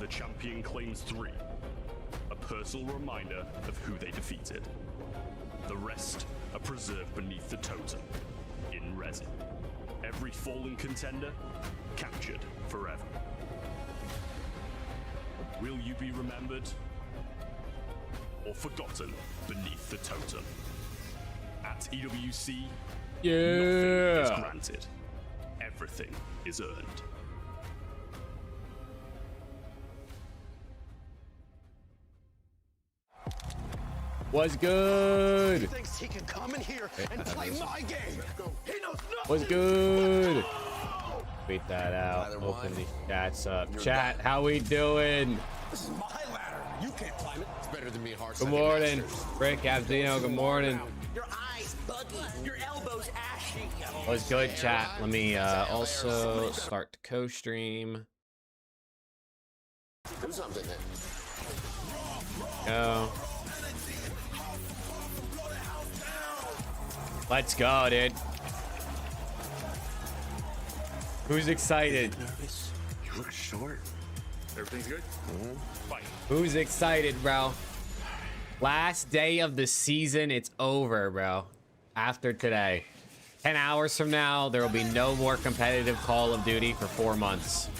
The champion claims 3. A personal reminder of who they defeated. The rest are preserved beneath the totem, in resin. Every fallen contender, captured forever. Will you be remembered or forgotten beneath the totem? At EWC, nothing is granted. Everything is earned. What's good? He thinks he can come in here and play my game. He knows nothing. What's good? Tweet that out. Open the chats up. Chat, how we doing? This is my ladder. You can't climb it. It's better than me, Hard. Good morning. Rick Abzino, good morning. Your eyes buggy, your elbows ashy. What's good, chat? Let me also start the co-stream. Do something then. Go. Let's go, dude. Who's excited? Nervous. You look short. Everything's good? Fight. Who's excited, bro? Last day of the season. It's over, bro. After today. 10 hours from now, there will be no more competitive Call of Duty for 4 months.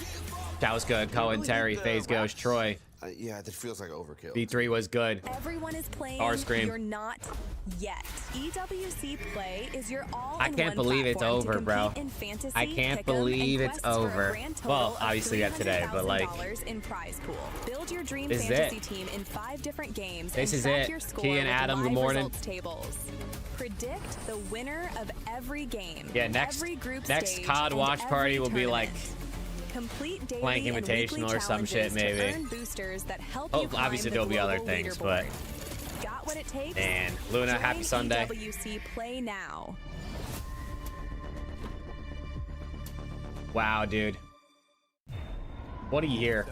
That was good. Cohen, Terry, FaZe Ghost, Troy. Yeah, that feels like overkill. B3 was good. Everyone is playing. Starscream. You're not yet. EWC Play is your all. I can't believe it's over, bro. I can't believe it's over. Well, obviously yeah today, but like in prize pool. Build your dream this is fantasy it. team in 5 different games. This and is track it. Your score Key and with Adam, good live morning. results tables. Predict the winner of every game. Yeah, next every group next stage, COD and watch party every will be like tournament. Complete daily Plank and weekly Invitational or some shit, challenges to maybe. earn boosters that help Oh, you climb obviously the there'll be other global things, but leaderboard. Got what it takes? man, Luna, happy Join Sunday. EWC Play now. Wow, dude. What a year.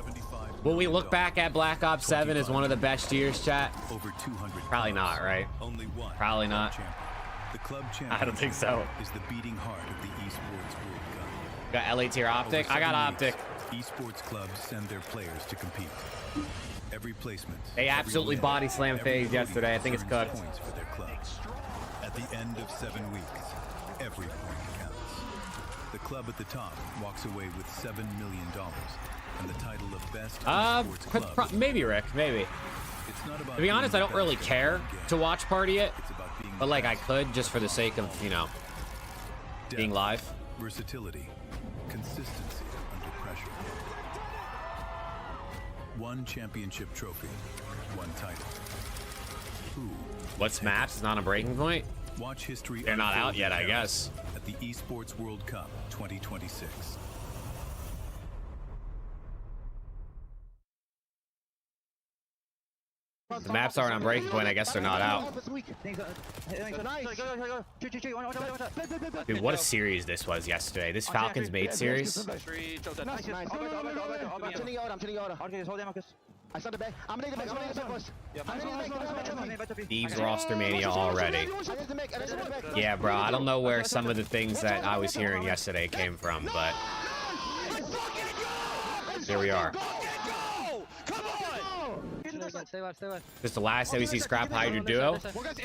Will we look back at Black Ops 7 as one of the best years, chat? Over 200. Probably not, right? Only one. Probably not. champion. The club champion. I don't think so. Is the beating heart of the esports World Cup. Got LA tier optic. I got optic. Esports clubs send their players to compete. Every placement. They every absolutely win, body slammed every FaZe voting yesterday. I think it's earns cooked. points for their club. At the end of 7 weeks, every point counts. The club at the top walks away with $7 million and the title of best esports club. Maybe Rick, maybe. It's not about To be honest, I being don't really best care at the game. to watch party it, It's about being but like I best. could just for the sake of, you know, being Depth, live. versatility, consistency under pressure. One championship trophy, one title. Who? What's maps is not a breaking point. Watch history. They're not unfold out yet, in I Paris guess. At the Esports World Cup 2026. The maps aren't on breaking point. I guess they're not out. Dude, what a series this was yesterday. This Falcons mate series. Thieves roster mania already. Yeah, bro. I don't know where some of the things that I was hearing yesterday came from, but here we are. Just the last time we see Scrap Hydra duo.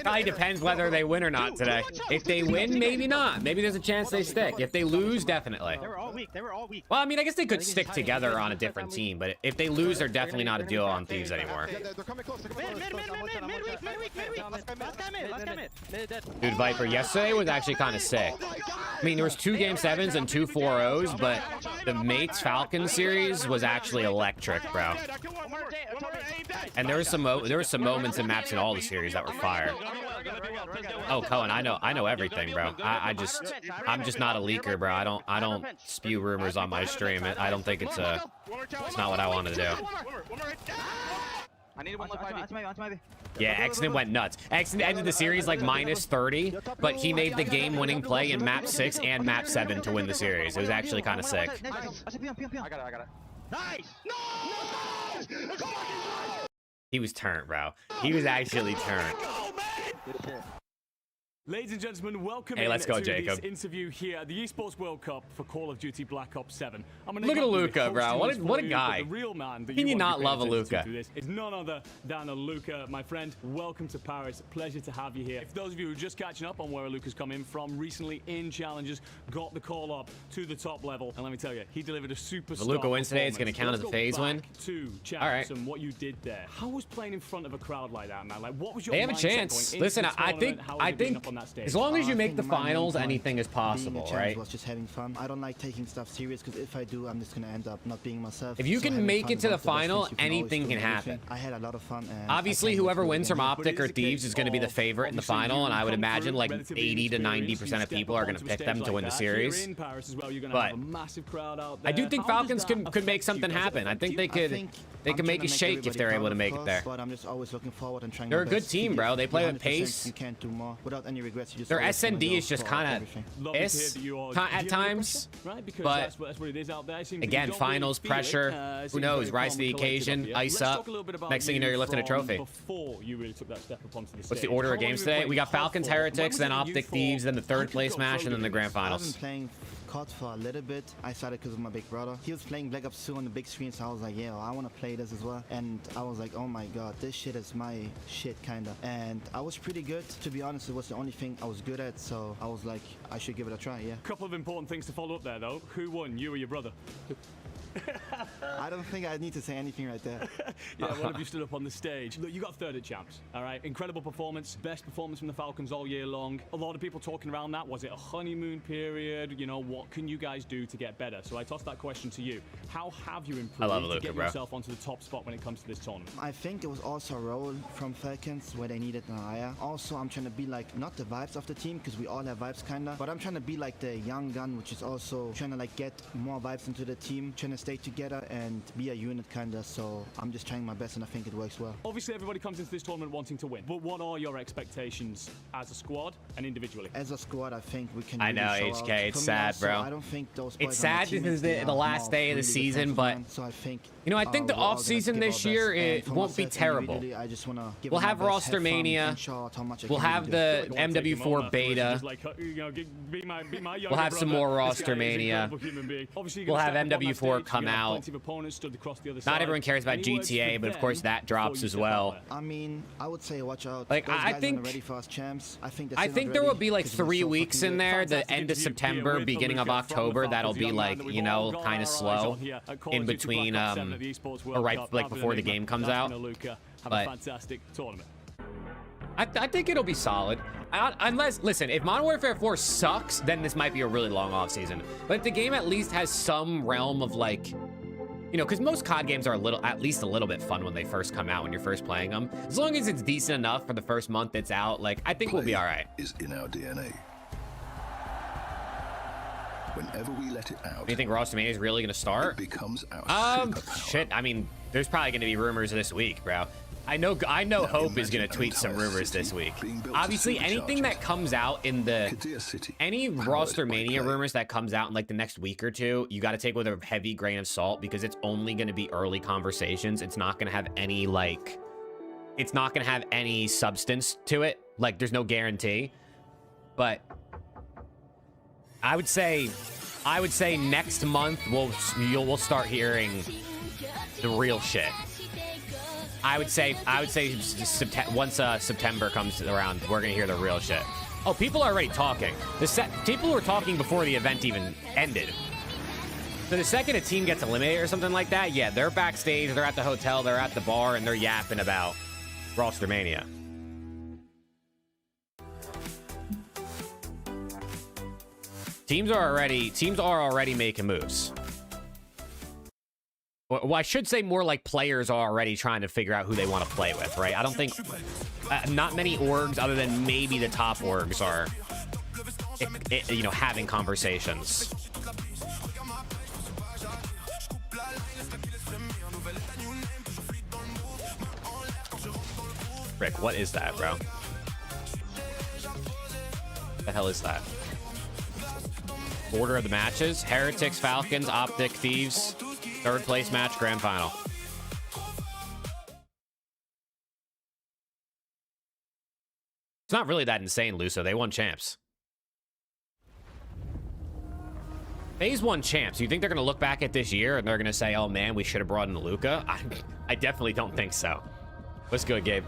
Probably depends whether they win or not today. If they win, maybe not. Maybe there's a chance they stick. If they lose, definitely. They were all weak. They were all weak. Well, I mean, I guess they could stick together on a different team, but if they lose, they're definitely not a duo on Thieves anymore. Dude, Viper, yesterday was actually kind of sick. I mean, there was 2 Game 7s and 2 4-0s, but the Mates Falcons series was actually electric, bro. And there were some moments in maps in all the series that were fire. Oh, Cohen, I know everything, bro. I'm just not a leaker, bro. I don't spew rumors on my stream. I don't think it's not what I want to do. I need one maybe. Yeah, Exodus went nuts. Exodus ended the series like -30, but he made the game-winning play in map 6 and map 7 to win the series. It was actually kind of sick. I got it. Nice! He was turned, bro. He was actually turned. Good shit. Ladies and gentlemen, welcome Hey, let's go, to Jacob. this interview here at the Esports World Cup for Call of Duty Black Ops 7. Look at Luka, bro. What a guy. The real man that Can you want not to be love a paying attention Luka? to this is none other than a Luka, my friend. Welcome to Paris. Pleasure to have you here. If those of you who are just catching up on where Luka's come in from, recently in Challengers, got the call up to the top level. And let me tell you, he delivered a superstar. If Luka wins today, it's going to count as a phase win. To All right. and what you did there. How was playing in front of a crowd like that, man? Like, what was your They have a mindset chance. going into Listen, the I tournament? How was it being think up on that stage? as long as you I make think the my main finals, point anything is being a possible, challenge right? was just having fun. I don't like taking stuff serious because if I do, I'm just gonna end up not being myself. If you So can having make fun it is to one the of best final, things you can always anything do can in happen. everything. I had a lot of fun. And Obviously, I can't wait whoever to do it wins from again. Optic or Thieves is going to be the favorite in the final, and I would imagine like 80 to 90% of people are going to pick them to win the series. But I do think Falcons could make something happen. I think they could I'm make trying a to shake if everybody they're able proud, to of make it course, there. But I'm just always looking forward and trying They're my a good best. team, You bro. get They play with 100%, pace. You can't do more without any regrets. You just Their always wanna SND go is just for kind everything. of at times, but again, finals pressure. Who knows? Rise to the occasion, ice up. Next thing you know, you're lifting a trophy. What's the order of games today? We got Falcons, Heretics, then Optic Thieves, then the third place match, and then the grand I've finals. been playing COD for a little bit. I started because of my big brother. He was playing Black Ops 2 on the big screen, so I was like, yeah, I want to play this as well. And I was like, oh my god, this shit is my shit, kinda. And I was pretty good. To be honest, it was the only thing I was good at, so I was like, I should give it a try, yeah. Couple of important things to follow up there, though. Who won, you or your brother? I don't think I need to say anything right there. Yeah, one of you stood up on the stage. Look, you got third at champs, all right? Incredible performance, best performance from the Falcons all year long. A lot of people talking around that. Was it a honeymoon period? You know, what can you guys do to get better? So I tossed that question to you. How have you improved love to Luka, get bro. yourself onto the top spot when it comes to this tournament? I think it was also a role from Falcons where they needed Naya. Also, I'm trying to be like, not the vibes of the team, because we all have vibes kinda, but I'm trying to be like the young gun, which is also trying to like get more vibes into the team, trying to stay together and be a unit kinda, so I'm just trying my best and I think it works well. Obviously, everybody comes into this tournament wanting to win, but what are your expectations as a squad and individually? As a squad, I think we can I really know, show HK, out. it's For me sad, also, bro. I don't think those It's boys are my sad because teammates, it's they the are last more day of the really season, defensive but men, so I think you know, I think the we're all gonna off-season give our this year, best. And it for won't be myself terrible. individually, I just wanna give We'll it my have best, Roster fun, Mania. and show out how much I We'll can have really do. the MW4 beta. We'll have some more Roster Mania. We'll have MW4 come out. Not everyone cares about GTA, but of course that drops as well. I mean, I would say watch out. Like, Those I guys think- aren't ready for us champs. I think, I think there will be like 3 weeks in there, the end of September, beginning of October, that'll be like, you know, kind of slow in between, or right like before the game comes out. But fantastic tournament. I think it'll be solid. Unless, listen, if Modern Warfare 4 sucks, then this might be a really long off season. But if the game at least has some realm of like, you know, because most COD games are at least a little bit fun when they first come out, when you're first playing them. As long as it's decent enough for the first month it's out, like, I think we'll be all right. Is in our DNA. Whenever we let it out, Do you think Roster Mania is really going to start? it becomes our superpower. Shit, I mean, there's probably going to be rumors this week, bro. I know Hope is going to imagine tweet an some entire rumors this city week. being built to Obviously, anything that supercharge comes out in the... Kadir City, Any powered Roster by Mania Play. rumors that comes out in like the next week or two, you got to take with a heavy grain of salt because it's only going to be early conversations. It's not going to have any like, it's not going to have any substance to it. Like there's no guarantee. But I would say next month we'll start hearing the real shit. I would say once September comes around, we're gonna hear the real shit. Oh, people are already talking. People were talking before the event even ended. So the second a team gets eliminated or something like that, yeah, they're backstage, they're at the hotel, they're at the bar, and they're yapping about Roster Mania. Teams are already making moves. Well, I should say more like players are already trying to figure out who they want to play with, right? I don't think... not many orgs, other than maybe the top orgs, are, you know, having conversations. Rick, what is that, bro? What the hell is that? Order of the matches: Heretics, Falcons, Optic, Thieves, third place match, grand final. It's not really that insane, Luso. They won champs. FaZe won champs. You think they're going to look back at this year and they're going to say, oh, man, we should have brought in Luka? I definitely don't think so. What's good, Gabe?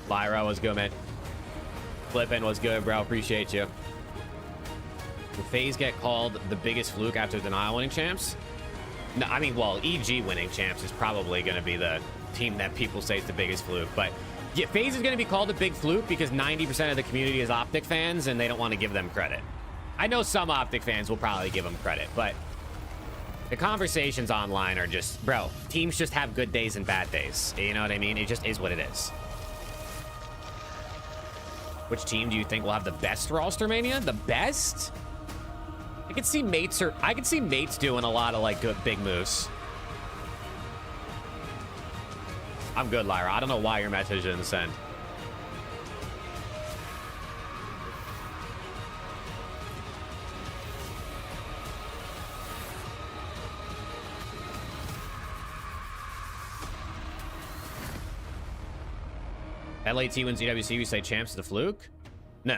Lyra was good, man. Flippin' was good, bro. Appreciate you. Will FaZe get called the biggest fluke after Denial winning champs? No, I mean, well, EG winning champs is probably going to be the team that people say is the biggest fluke. But yeah, FaZe is going to be called a big fluke because 90% of the community is Optic fans and they don't want to give them credit. I know some Optic fans will probably give them credit, but the conversations online are just, bro, teams just have good days and bad days. You know what I mean? It just is what it is. Which team do you think will have the best roster mania? The best? I could see Mates doing a lot of like good big moves. I'm good, Lyra. I don't know why your message didn't send. LAT wins EWC, we say champs is the fluke? No.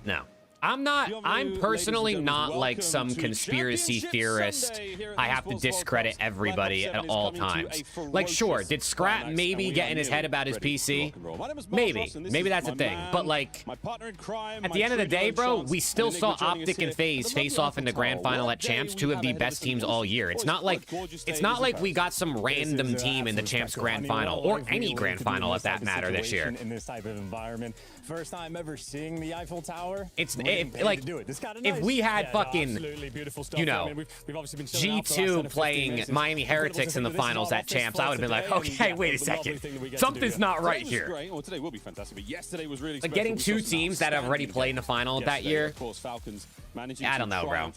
No. I'm personally not like some conspiracy theorist. I have to discredit everybody at all times. Like, sure, did Scrap maybe get in his head about his PC? Maybe that's a thing. But like, at the end of the day, bro, we still saw Optic and FaZe face off in the grand final at champs, two of the best teams all year. It's not like we got some random team in the champs grand final or any grand final at that matter this year. In this type of environment, first time ever seeing the Eiffel Tower. It's like if we had fucking, you know, G2 playing Miami Heretics in the finals at champs, I would have been like, okay, wait a second, something's not right here. Like getting two teams that have already played in the final that year. I don't know, bro.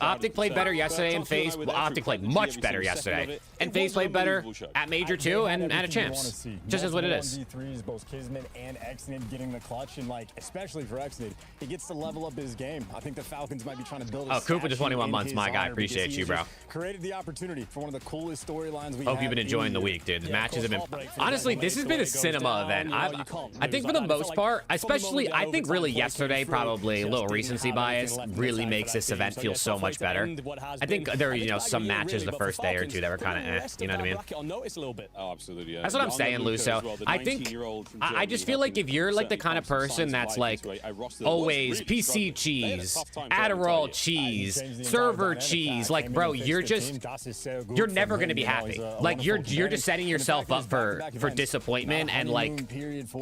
Optic played better yesterday, and FaZe. Well, Optic played much better yesterday, and FaZe played better at Major 2 and at a champs. Just as what it is. Both Kismet and Exnid getting the clutch, and like especially for Exnid, he gets to level up his game. I think the Falcons might be trying to build. Oh, Koopa to 21 months, my guy. Appreciate you, bro. Created the opportunity for one of the coolest storylines we. Hope you've been enjoying the week, dude. The matches have been. Honestly, this has been a cinema event. I think for the most part, especially, I think really yesterday, probably a little recency bias, really makes this event feel so much better. I think there were, you know, some matches the first day or two that were kind of eh, you know what I mean? Oh, absolutely. That's what I'm saying, Luso. I think I just feel like if you're like the kind of person that's like always PC cheese, Adderall cheese, server cheese, like bro, you're never gonna be happy. Like you're just setting yourself up for disappointment and like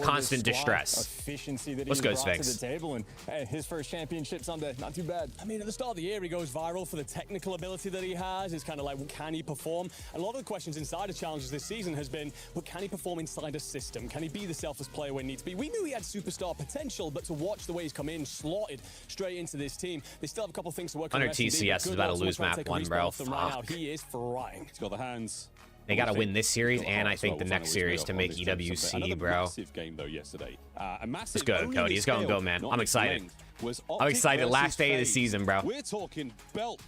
constant distress. Let's go, Sphinx. His first championship Sunday, not too bad. I mean, at the start of the year, he goes viral for the technical ability that he has. It's kind of like, can he perform? And a lot of the questions inside of challenges this season has been, but can he perform inside a system? Can he be the selfless player when he needs to be? We knew he had superstar potential, but to watch the way he's come in, slotted straight into this team, they still have a couple of things to work on. Under TCS is about to lose map 1, bro. Fuck. He is frying. He's got the hands. They got to win this series and I think the next series to make EWC, bro. Let's go, Cody. Let's go, man. I'm excited. I'm excited. Last day of the season, bro. We're talking belt.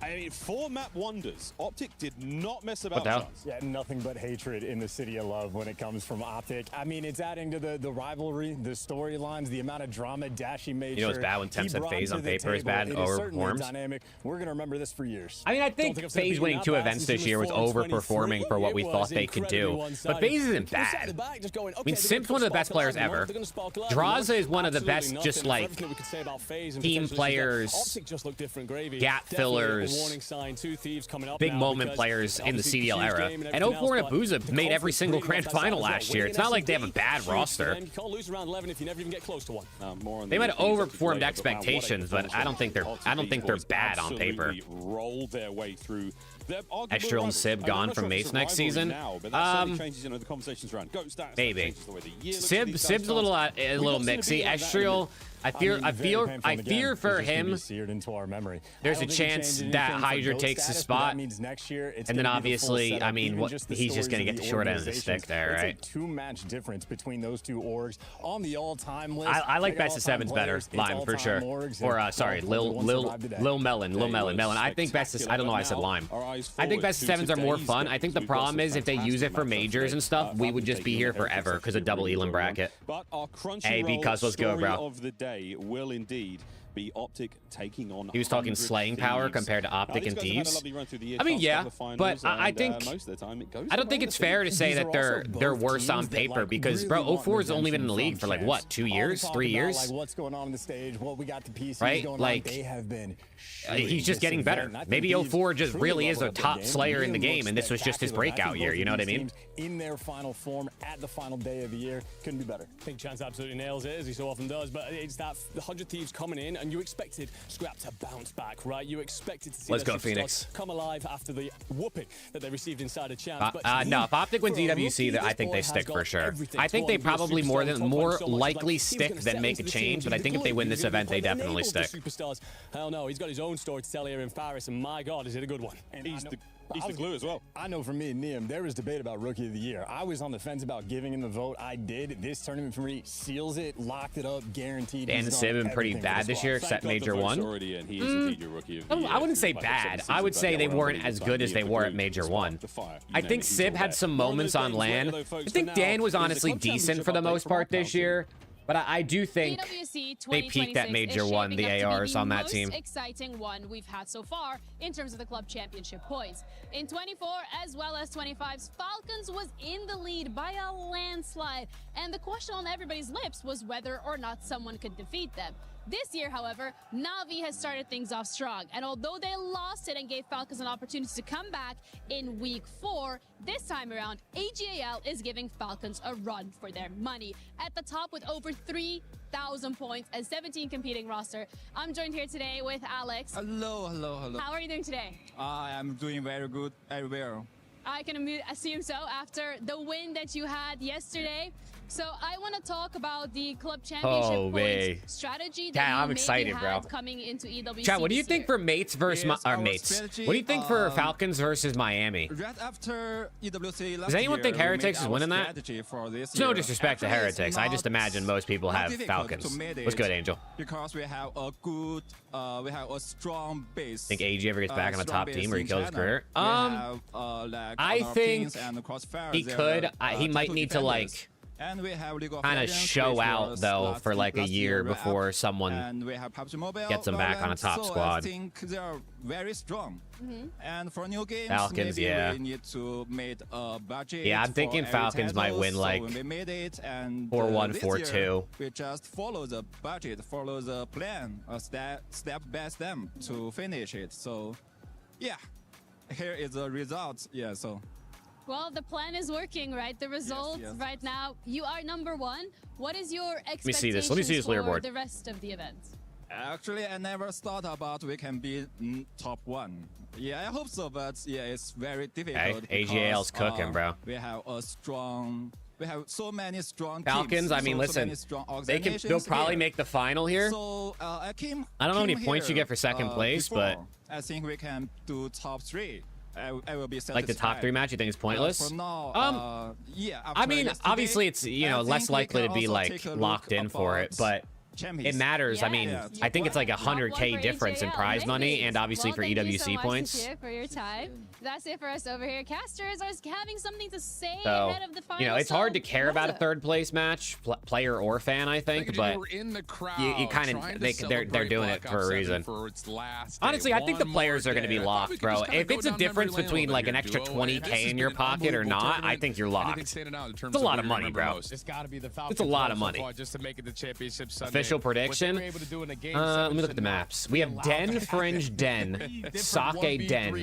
I mean, for map wonders, Optic did not mess about. Yeah, nothing but hatred in the city of love when it comes from Optic. I mean, it's adding to the rivalry, the storylines, the amount of drama Dashy made. You know what's bad when Temp said FaZe on paper is bad and overperforms? Dynamic. We're going to remember this for years. I mean, I think FaZe winning 2 events this year was overperforming for what we thought they could do. But FaZe isn't bad. I mean, Simp's one of the best players ever. Draza is one of the best, just like team players, gap fillers, big moment players in the CDL era. And 04 and Abuza made every single grand final last year. It's not like they have a bad roster. They might have overperformed expectations, but I don't think they're bad on paper. Extra and Sib gone from Mates next season. Maybe. Sib's a little mixy. Extrial, I fear for him. Seared into our memory. There's a chance that Hydra takes the spot, means next year it's and then gonna be the full obviously, setup. I mean, Even what, just the he's just stories gonna of get the the short end of the stick organizations. there, It's right? a 2-match difference between those two orgs on the all-time list. I like Check best of all-time sevens better, players, it's Lime for all-time sure. orgs, Or and sorry, all the ones survived today. Lil Melon. I think best of, I don't know why I said Lime. I think best of sevens are more fun. I think the problem is if they use it for majors and stuff, we would just be here forever because of double Elam bracket. But our Hey, because let's go, bro. of the day will indeed be Optic taking on. He was talking 100 slaying power Thieves. compared to Now, Optic these and guys have had a Thieves. lovely run through the year, I mean, crossed yeah, over the finals, but I and, think most of the time it goes I don't think around it's the fair to teams. say These that are also they're both worse on teams that, paper like, because really bro, want 04's only been in the redemption league for from like what, 2 champs. years, All the 3 talk years, about, like, what's going on the stage, what we got the PCs right? going Like on, they have been he's just getting better. Maybe 04 just really is a top slayer in the game, and this was just his breakout year. You know what I mean? In their final form at the final day of the year, couldn't be better. I think Chance absolutely nails it, as he so often does, but it's that the 100 Thieves coming in, and you expected Scrap to bounce back, right? You expected to see Let's their go, superstars Phoenix. come alive after the whooping that they received inside of Champs. But No, if Optic wins for a EWC, rookie, I this think boy they has stick got for sure. everything I to think they want to be a probably superstar. more Top 1 so much, likely like, he's stick gonna than settle make into a the change, team, but I he's think if they gonna win glue, this he's gonna event, they enable definitely the stick. Superstars. Hell no, he's got his own story to tell here in Paris, and my God, is it a good one? He's the glue as well. I know for me and Niam, there was debate about Rookie of the Year. I was on the fence about giving him the vote. I did. This tournament for me seals it, locked it up, guaranteed. Dan He's Sim done been pretty everything bad for the this year, squad. except Major 1. I wouldn't say bad. I would say they weren't as good as they were at Major 1. I think Sib had some moments on LAN. I think Dan was honestly decent for the most part this year. But I do think they peaked at Major 1, the ARs on that team. Exciting one we've had so far in terms of the club championship points. In 24 as well as 25s, Falcons was in the lead by a landslide. And the question on everybody's lips was whether or not someone could defeat them. This year, however, Na'Vi has started things off strong. And although they lost it and gave Falcons an opportunity to come back in week 4, this time around, AGAL is giving Falcons a run for their money. At the top with over 3,000 points and 17 competing roster. I'm joined here today with Alex. Hello. How are you doing today? I'm doing very good, very well. I can assume so after the win that you had yesterday. So I want to talk about the club championship points strategy that I'm you excited, maybe bro. had coming into EWC. Chat, what do you this think year? for Mates versus Mates? What do you think for Falcons versus Miami? Right after EWC Does anyone think Heretics is winning that? There's no disrespect to Heretics. I just imagine most people have Falcons. What's good, Angel? Because we have a good, we have a strong base. Think AG ever gets back on a top team where he kills his career? We have, like, I Honor think Kings and Crossfire. he could. He might title need to defenders. And we have League of kind of Legends, show which out was though last for like a year right before up. someone And we have PUBG Mobile, gets him back on a top so squad. I think they are very strong. And for new games, Falcons, maybe yeah. we need to make a budget. Yeah, I'm thinking for every Falcons might title, win, so like, when we made it, and 4-1, this 4-2. year, we just follow the budget, follow the plan, step by step to finish it. So, yeah, here is the results. Yeah, so. Well, the plan is working, right? The results yes. right now, you are number 1. What is your me see expectations this. Let me see this for leaderboard. the rest of the event? Actually, I never thought about we can be top 1. Yeah, I hope so, but yeah, it's very difficult. Hey, AGL's cooking, bro. We have so many strong Falcons, teams, I mean, so listen, many strong they'll probably here. make the final here. So I don't know how many points you get for second place, before. but I think we can do top 3. I will be satisfied. like the top 3 match, you think it's pointless? For now, yeah. I mean, yesterday, obviously it's I less think we likely can to be also like take a look locked in for it, about but it matters. I mean, I think it's like Top 1 100K for difference in AJL. prize money Amazing. and obviously Well, for thank you EWC so much, points. Shakir, for your time. That's it for us over here. Casters are having something to say So, ahead of the final. you know, it's hard to so care what about a is it? third place match, player or fan, I think, but in the crowd, you kind of they're doing it for a reason. Honestly, I think the players are going to be locked, bro. If it's a difference between like an extra 20K in your pocket or not, I think you're locked. It's a lot of money, bro. It's got to be the Falcons. It's a lot of money. Just to make it the championship Sunday. Official prediction. What they were able to do in a game Let me look at the maps. We have Den, Fringe, Den, Sake, Den,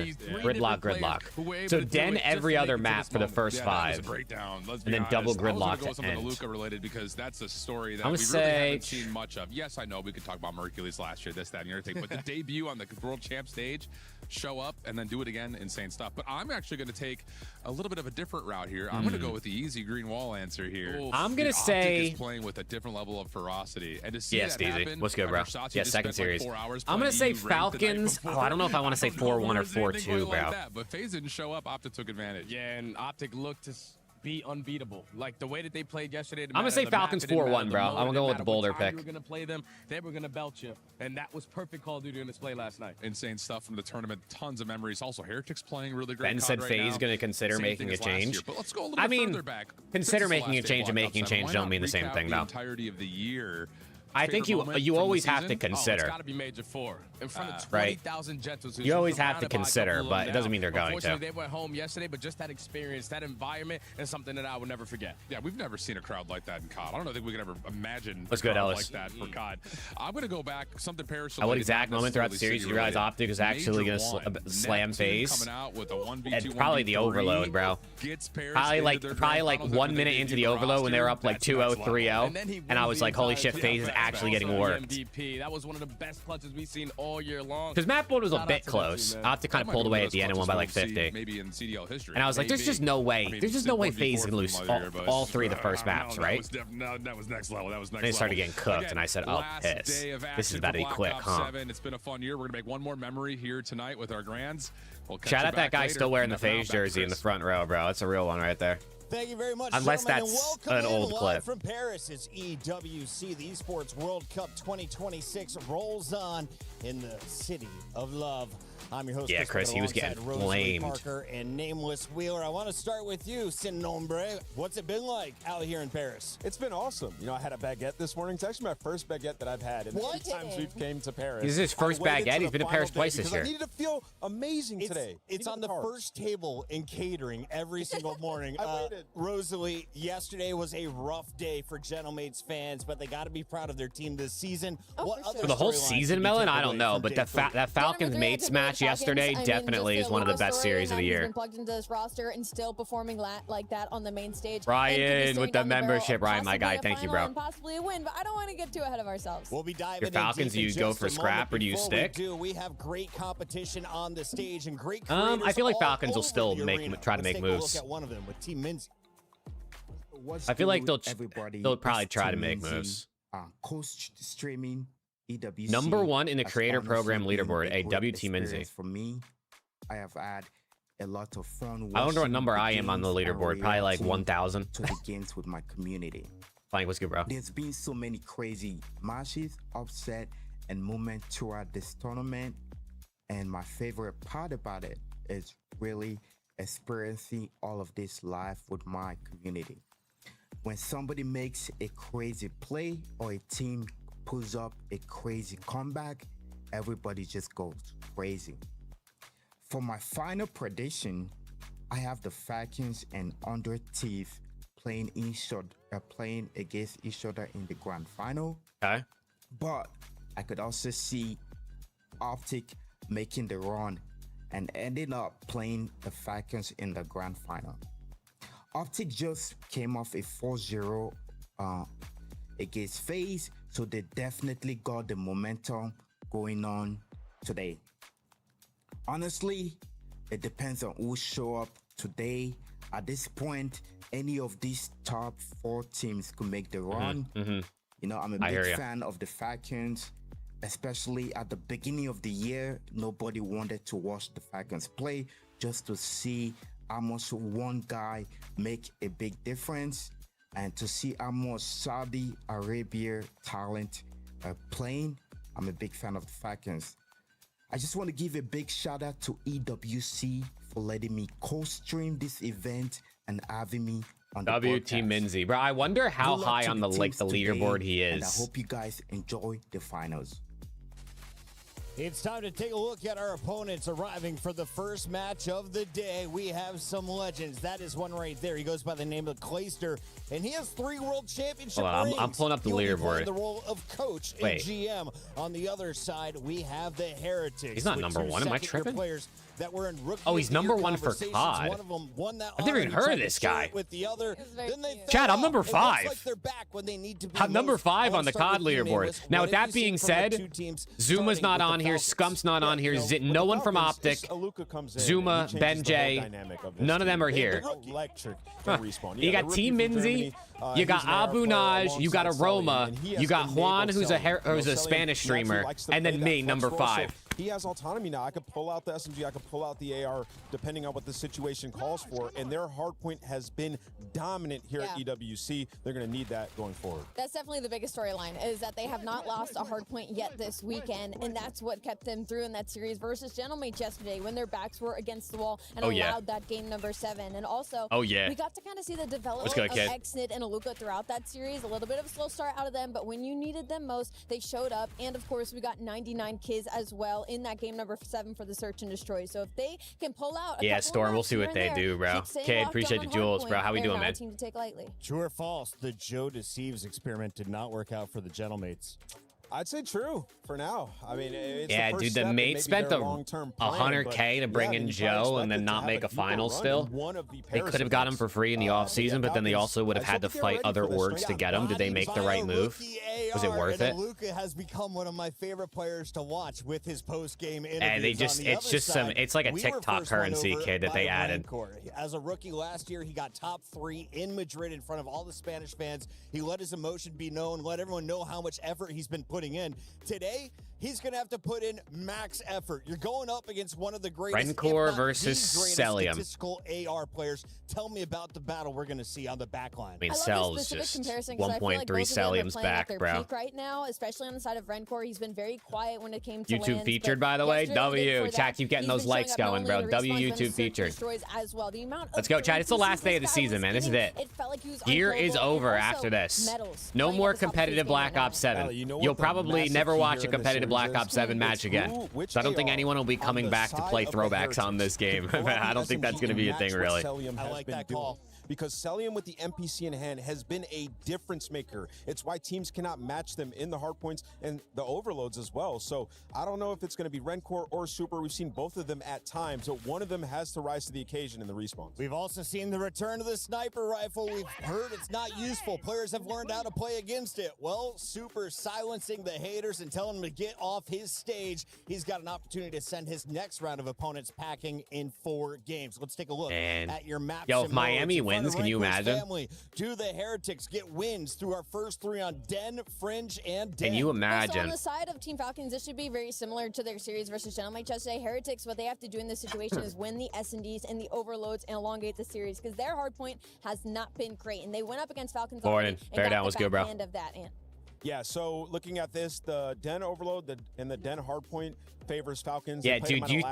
Gridlock. So Den every other map for the first 5, and then double Gridlock to end. Luka related because that's a story that I'm we gonna really say- haven't seen much of. Yes, I know we could talk about Mercules last year, this, that, and the other thing, but the debut on the World Champ stage, show up and then do it again, insane stuff. But I'm actually going to take a little bit of a different route here. I'm going to go with the easy green wall answer here. I'm gonna Optic say- is playing with a different level of ferocity, and to see Yes, that DZ. happen. What's good, bro? Versace Yeah, just second spent, like, series. 4 hours I'm gonna playing say EU ranked the night Falcons. before. I don't know if I want to say 4-1 or Anything 4-2, quite bro. like that, but FaZe didn't show up. Optic took advantage. Yeah, and Optic looked to be unbeatable. Like the way that they played yesterday. I'm gonna say Falcons 4-1, bro. I'm gonna go with the Boulder pick. You were gonna play them. They were gonna belt you, and that was perfect Call of Duty on display last night. Insane stuff from the tournament. Tons of memories. Also, Heretics playing really great. Ben said right FaZe now. going to consider Same making thing a as last change. year. But let's go a little I bit mean, further back. consider Since the making a last change and Block making a Cup 7, change why don't not mean the same recap thing, the though. entirety of the year. I think Favorite moment you from the always have to season? consider. It's got to be Major 4 in front of Right. 20,000 Gentles. You always have to consider, but it doesn't mean they're going to. Unfortunately, they went home yesterday, but just that experience, that environment, is something that I will never forget. Yeah, we've never seen a crowd like that in COD. I don't think we could ever imagine Let's a go, crowd Ellis. like that for COD. I'm going to go back. Something Paris. At what exact moment throughout the series did you realize Optic is actually going to slam FaZe? It's probably the overload, bro. Probably like 1 minute into the overload when they were up like 2-0, 3-0, and I was like, holy shit, FaZe is actually getting worked. MVP. That was one of the best clutches we've seen all year long. Because map board was a bit close. Optic kind of pulled away at the end and won by like 50. Maybe in CDL history. And I was like, there's just no way. There's just no way FaZe can lose all three of the first maps, right? That was next level. That was next level. And they started getting cooked, and I said, oh, piss. This is about to be quick, huh? It's been a fun year. We're going to make one more memory here tonight with our grands. We'll catch Shout you out that back guy later. still wearing the And now FaZe back to jersey in the Chris. front row, bro. That's a real one right there. Thank you very much, Unless gentlemen, that's and welcome an old in live clip. from Paris. It's EWC, the Esports World Cup 2026 rolls on in the city of love. I'm your host, Yeah, Chris, he was alongside getting Rosalie flamed. Parker and Nameless Wheeler. I want to start with you, Sin Nombre. What's it been like out here in Paris? It's been awesome. You know, I had a baguette this morning. It's actually my first baguette that I've had in the What? 2 times we've came to Paris. This is his first I waited baguette. to He's the been to final Paris day twice this because year. I needed to feel amazing today. It's Needed on the carbs. first table in catering every single morning. I waited. Rosalie, yesterday was a rough day for Gentlemates fans, but they got to be proud of their team this season. For the whole season, Melon, I don't know, but that Falcons Mates match yesterday definitely is one of the best series of the He's year. been plugged into this roster and still performing like that on the main stage. Ryan with the membership. Ryan, my guy, thank you, bro. And possibly a win, but I don't want to get too ahead of ourselves. We'll be diving Your Falcons, in deep in you go just for a scrap moment. or do you Before stick? We do, we have great competition on the stage and great I feel like creators Falcons will all still over the arena. try to Let's make take moves. A look at one of them with Team Minzy. I feel like they'll probably try to make moves. Co-streaming EWC. Number one in the has creator honestly program been leaderboard, a a great WT Minzy. experience for me. I have had a lot of fun. I wonder what watching number the I am on the games and leaderboard. Probably like reacting 1,000. to the games with my community. Flank, what's good, bro? There's been so many crazy matches, upset, and moments throughout this tournament. And my favorite part about it is really experiencing all of this live with my community. When somebody makes a crazy play or a team pulls up a crazy comeback, everybody just goes crazy. For my final prediction, I have the Falcons and Under Thief playing against each other in the grand final. Okay. But I could also see Optic making the run and ending up playing the Falcons in the grand final. Optic just came off a 4-0 against FaZe, so they definitely got the momentum going on today. Honestly, it depends on who show up today. At this point, any of these top 4 teams could make the run. You know, I'm a big fan of the Falcons, especially at the beginning of the year. Nobody wanted to watch the Falcons play just to see how much one guy make a big difference and to see how much Saudi Arabia talent playing. I'm a big fan of the Falcons. I just want to give a big shout out to EWC for letting me co-stream this event and having me on the WT Minzy, bro. I wonder how Good luck high to on the teams leaderboard today, he and I is. hope you guys enjoy the finals. It's time to take a look at our opponents arriving for the first match of the day. We have some legends. That is one right there. He goes by the name of Clayster, and he has 3 world championship Hold on, rings. I'm pulling up the He'll be leaderboard. playing the role of coach and Wait. GM. On the other side, we have the Heretics. He's not with number 2 one. Am I second-year tripping? Players that were in rookie. Oh, he's of the year number 1 for conversations. COD. One of them won that I've never even honor. heard He of this tried to share guy. it With the other, then they fell Chad, I'm off. number It looks 5. like they're back when they need to be I'm number most. 5 I on the wanna start COD with you, leaderboard. Nameless. Now, What with have that you seen being from the said, two teams Zuma's starting not with on the here, Falcons? Scump's not on here, no one from Optic, Zuma, Ben J, none of them are here. Huh. You got Team Minzy, you got Abu Naj, you got Aroma, you got Juan, who's a Spanish streamer, and then me, number 5. He has autonomy now. I could pull out the SMG, I could pull out the AR, depending on what the situation calls for. And their hardpoint has been dominant here at EWC. They're going to need that going forward. That's definitely the biggest storyline, is that they have not lost a hard point yet this weekend, and that's what kept them through in that series versus Gentlemate yesterday when their backs were against the wall and allowed that game number 7. And also, we got to kind of see the development of Xnit and Aluka throughout that series. A little bit of a slow start out of them, but when you needed them most, they showed up. And of course, we got 99 kills as well in that game number 7 for the Search and Destroy. So if they can pull out a couple Storm, we'll see what they do, bro. Okay, appreciate the jewels, bro. How we doing, man? Team to take lightly. True or false? The Joe Deceives experiment did not work out for the Gentlemates. I'd say true for now. I mean, it's yeah, the first dude, the step in mate maybe spent their long-term plan, 100K to bring in Joe and then not make a final still. They could have got him for free in the offseason, but then they also would have had to fight other orgs to get him. Did they make the right move? Was it worth it? Aluka has become one of my favorite players to watch with his post-game interviews. And they just, it's just some, it's like a TikTok currency kid that they added. As a rookie last year, he got top 3 in Madrid in front of all the Spanish fans. He let his emotion be known, let everyone know how much effort he's been putting in. Today, he's going to have to put in max effort. You're going up against one of the greatest, Rencor versus Cellium. Statistical AR players. Tell me about the battle we're going to see on the back line. I mean, Cell's just 1.3 Cellium's back, bro. Right now, especially on the side of Rencor, he's been very quiet when it came to YouTube lands, featured, by the way. W. Chat, keep getting those likes going, bro. W YouTube featured. As well. Let's go, Chat. It's the last day of the season, man. This is it. Gear is over after this. No more competitive Black Ops 7. You'll probably never watch a competitive Black Ops 7 match again. So I don't think anyone will be coming back to play throwbacks on this game. I don't think that's going to be a thing, really. I like that call. Because Cellium with the NPC in hand has been a difference maker. It's why teams cannot match them in the hardpoints and the overloads as well. So I don't know if it's going to be Rencor or Super. We've seen both of them at times, but one of them has to rise to the occasion in the respawns. We've also seen the return of the sniper rifle. We've heard it's not useful. Players have learned how to play against it. Well, Super silencing the haters and telling them to get off his stage. He's got an opportunity to send his next round of opponents packing in 4 games. Let's take a look at your map. Yo, if Miami wins, can you imagine? Do the Heretics get wins through our first 3 on Den, Fringe, and Den? Can you Also, imagine? on the side of Team Falcons, this should be very similar to their series versus Gentlemate yesterday. Heretics, what they have to do in this situation is win the S&Ds and the overloads and elongate the series because their hardpoint has not been great. And they went up against Falcons Gordon, bear down. What's good, bro? End of that, and Yeah, so looking at this, the Den overload and the Den hardpoint favors Falcons. Yeah, dude, do you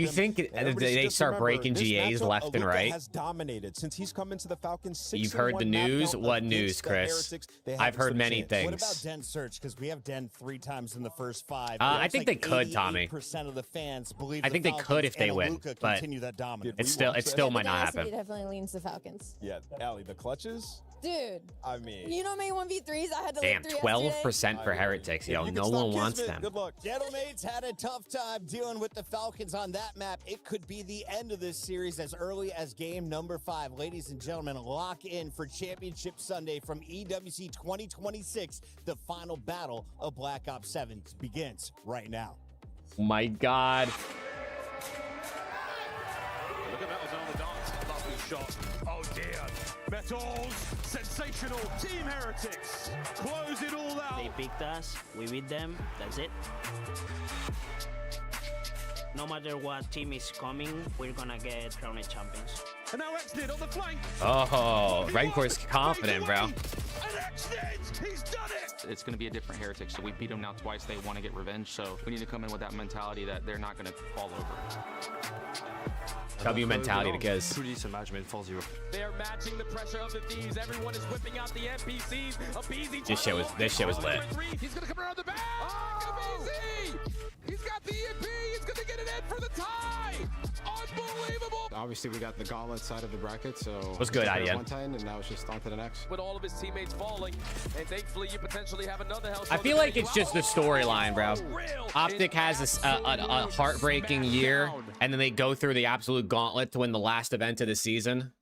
think they start breaking GAs left and right? Has dominated since he's come into the Falcons. You've heard the news? What news, Chris? I've heard many things. What about Den Search? Because we have Den 3 times in the first 5. I think they could, Tommy. 88% of the fans believe I think they could if they win, but continue that dominance. it still might not happen. definitely leans the Falcons. Yeah, Allie, the clutches. Dude, I mean, you know me 1v3s. I had to damn, 12% for Heretics. Yo, no one wants them. Good luck. Gentlemates had a tough time dealing with the Falcons on that map. It could be the end of this series as early as game number 5. Ladies and gentlemen, lock in for Championship Sunday from EWC 2026. The final battle of Black Ops 7 begins right now. Oh my God. Look at Metals on the dance. Lovely shot. Oh dear. Metals, sensational. Team Heretics close it all out. They picked us. We beat them. That's it. No matter what team is coming, we're gonna get crowned champions. And now Xnit on the flank. Oh, Rencor's confident, bro. And Xnit, he's done it. It's going to be a different Heretic, so we beat them now twice. They want to get revenge, so we need to come in with that mentality that they're not going to fall over. W mentality to Giz. Pretty decent match made 4-0. They're matching the pressure of the thieves. Everyone is whipping out the NPCs. This shit was lit. He's going to come around the back. Oh! He's got the EP. He's going to get it in for the tie. Unbelievable. Obviously, we got the gauntlet side of the bracket, so what's good, Ian? 110, and now it's just on to the next. With all of his teammates falling, and thankfully you potentially have another health. I feel like it's just the storyline, bro. Optic has a heartbreaking year, and then they go through the absolute gauntlet to win the last event of the season.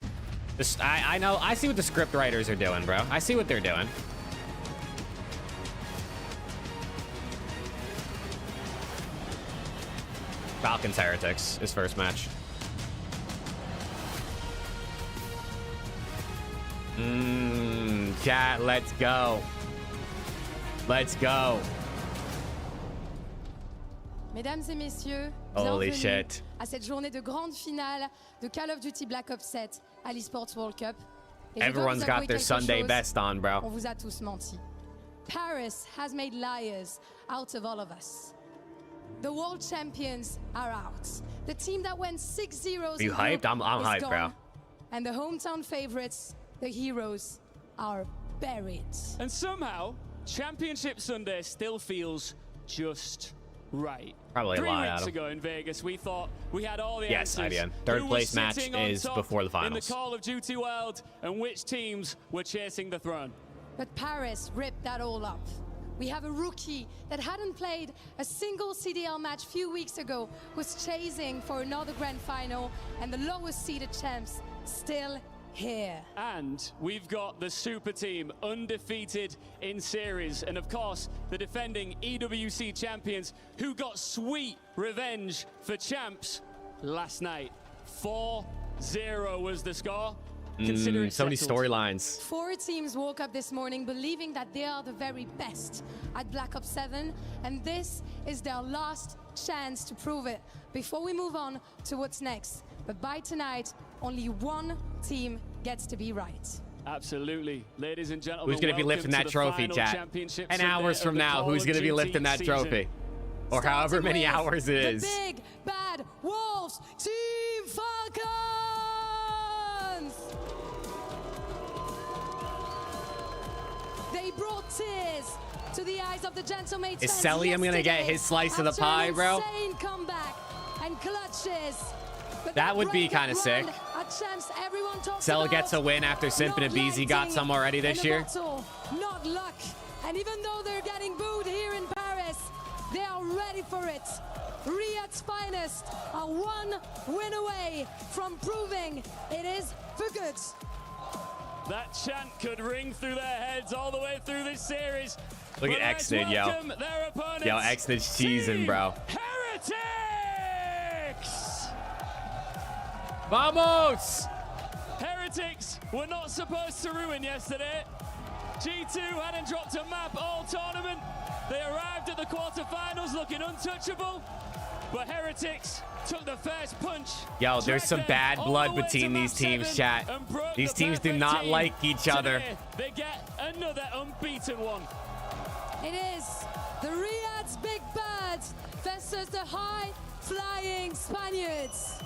I know. I see what the script writers are doing, bro. I see what they're doing. Falcons Heretics, his first match. Chat, let's go. Let's go. Mesdames et messieurs, Holy bienvenue shit. à cette journée de grande finale de Call of Duty Black Ops 7 à l'eSports World Cup. Et je dois Everyone's vous got avouer their quelque Sunday chose, best on, bro. On vous a tous menti. Paris has made liars out of all of us. The world champions are out. The team that went 6-0. Are you hyped? I'm hyped, bro. And the hometown favorites, the heroes, are buried. And somehow, Championship Sunday still feels just right. Probably a 3 lot, weeks Adam. ago in Vegas, we thought we had all the Yes, answers. IDN. Third Who place was match sitting on is top before the in finals. the Call of Duty world, and which teams were chasing the throne. But Paris ripped that all up. We have a rookie that hadn't played a single CDL match a few weeks ago, who's chasing for another grand final, and the lowest seeded champs still here. And we've got the super team undefeated in series, and of course the defending EWC champions who got sweet revenge for champs last night. 4-0 was the score. Consider it So many settled. storylines. 4 teams woke up this morning believing that they are the very best at Black Ops 7, and this is their last chance to prove it before we move on to what's next. But by tonight, only one team gets to be right. Absolutely. Ladies and gentlemen, Who's going to be lifting that trophy, chat? 10 hours from now, who's going to be lifting that trophy? Or however many hours it is. The big bad wolves, Team Falcons! They brought tears to the eyes of the Gentlemates. Is Celium going to get his slice of the pie, bro? Insane comeback and clutches. But That would be kind of run sick. at champs everyone talks Cell about. gets a win after Simp and Abizi got some already this in the year. bottle, not luck. And even though they're getting booed here in Paris, they are ready for it. Riyadh's finest are one win away from proving it is for good. That chant could ring through their heads all the way through this series. Look But at let's Xnid, yo. welcome their opponents, Yo, Xnid's cheesing, bro. Heretics! Vamos! Heretics were not supposed to ruin yesterday. G2 hadn't dropped a map all tournament. They arrived at the quarterfinals looking untouchable. But Heretics took the first punch. Yo, there's some bad blood between these teams, chat. These teams do not like each other. They get another unbeaten one. It is the Riyadh's Big Birds versus the high-flying Spaniards.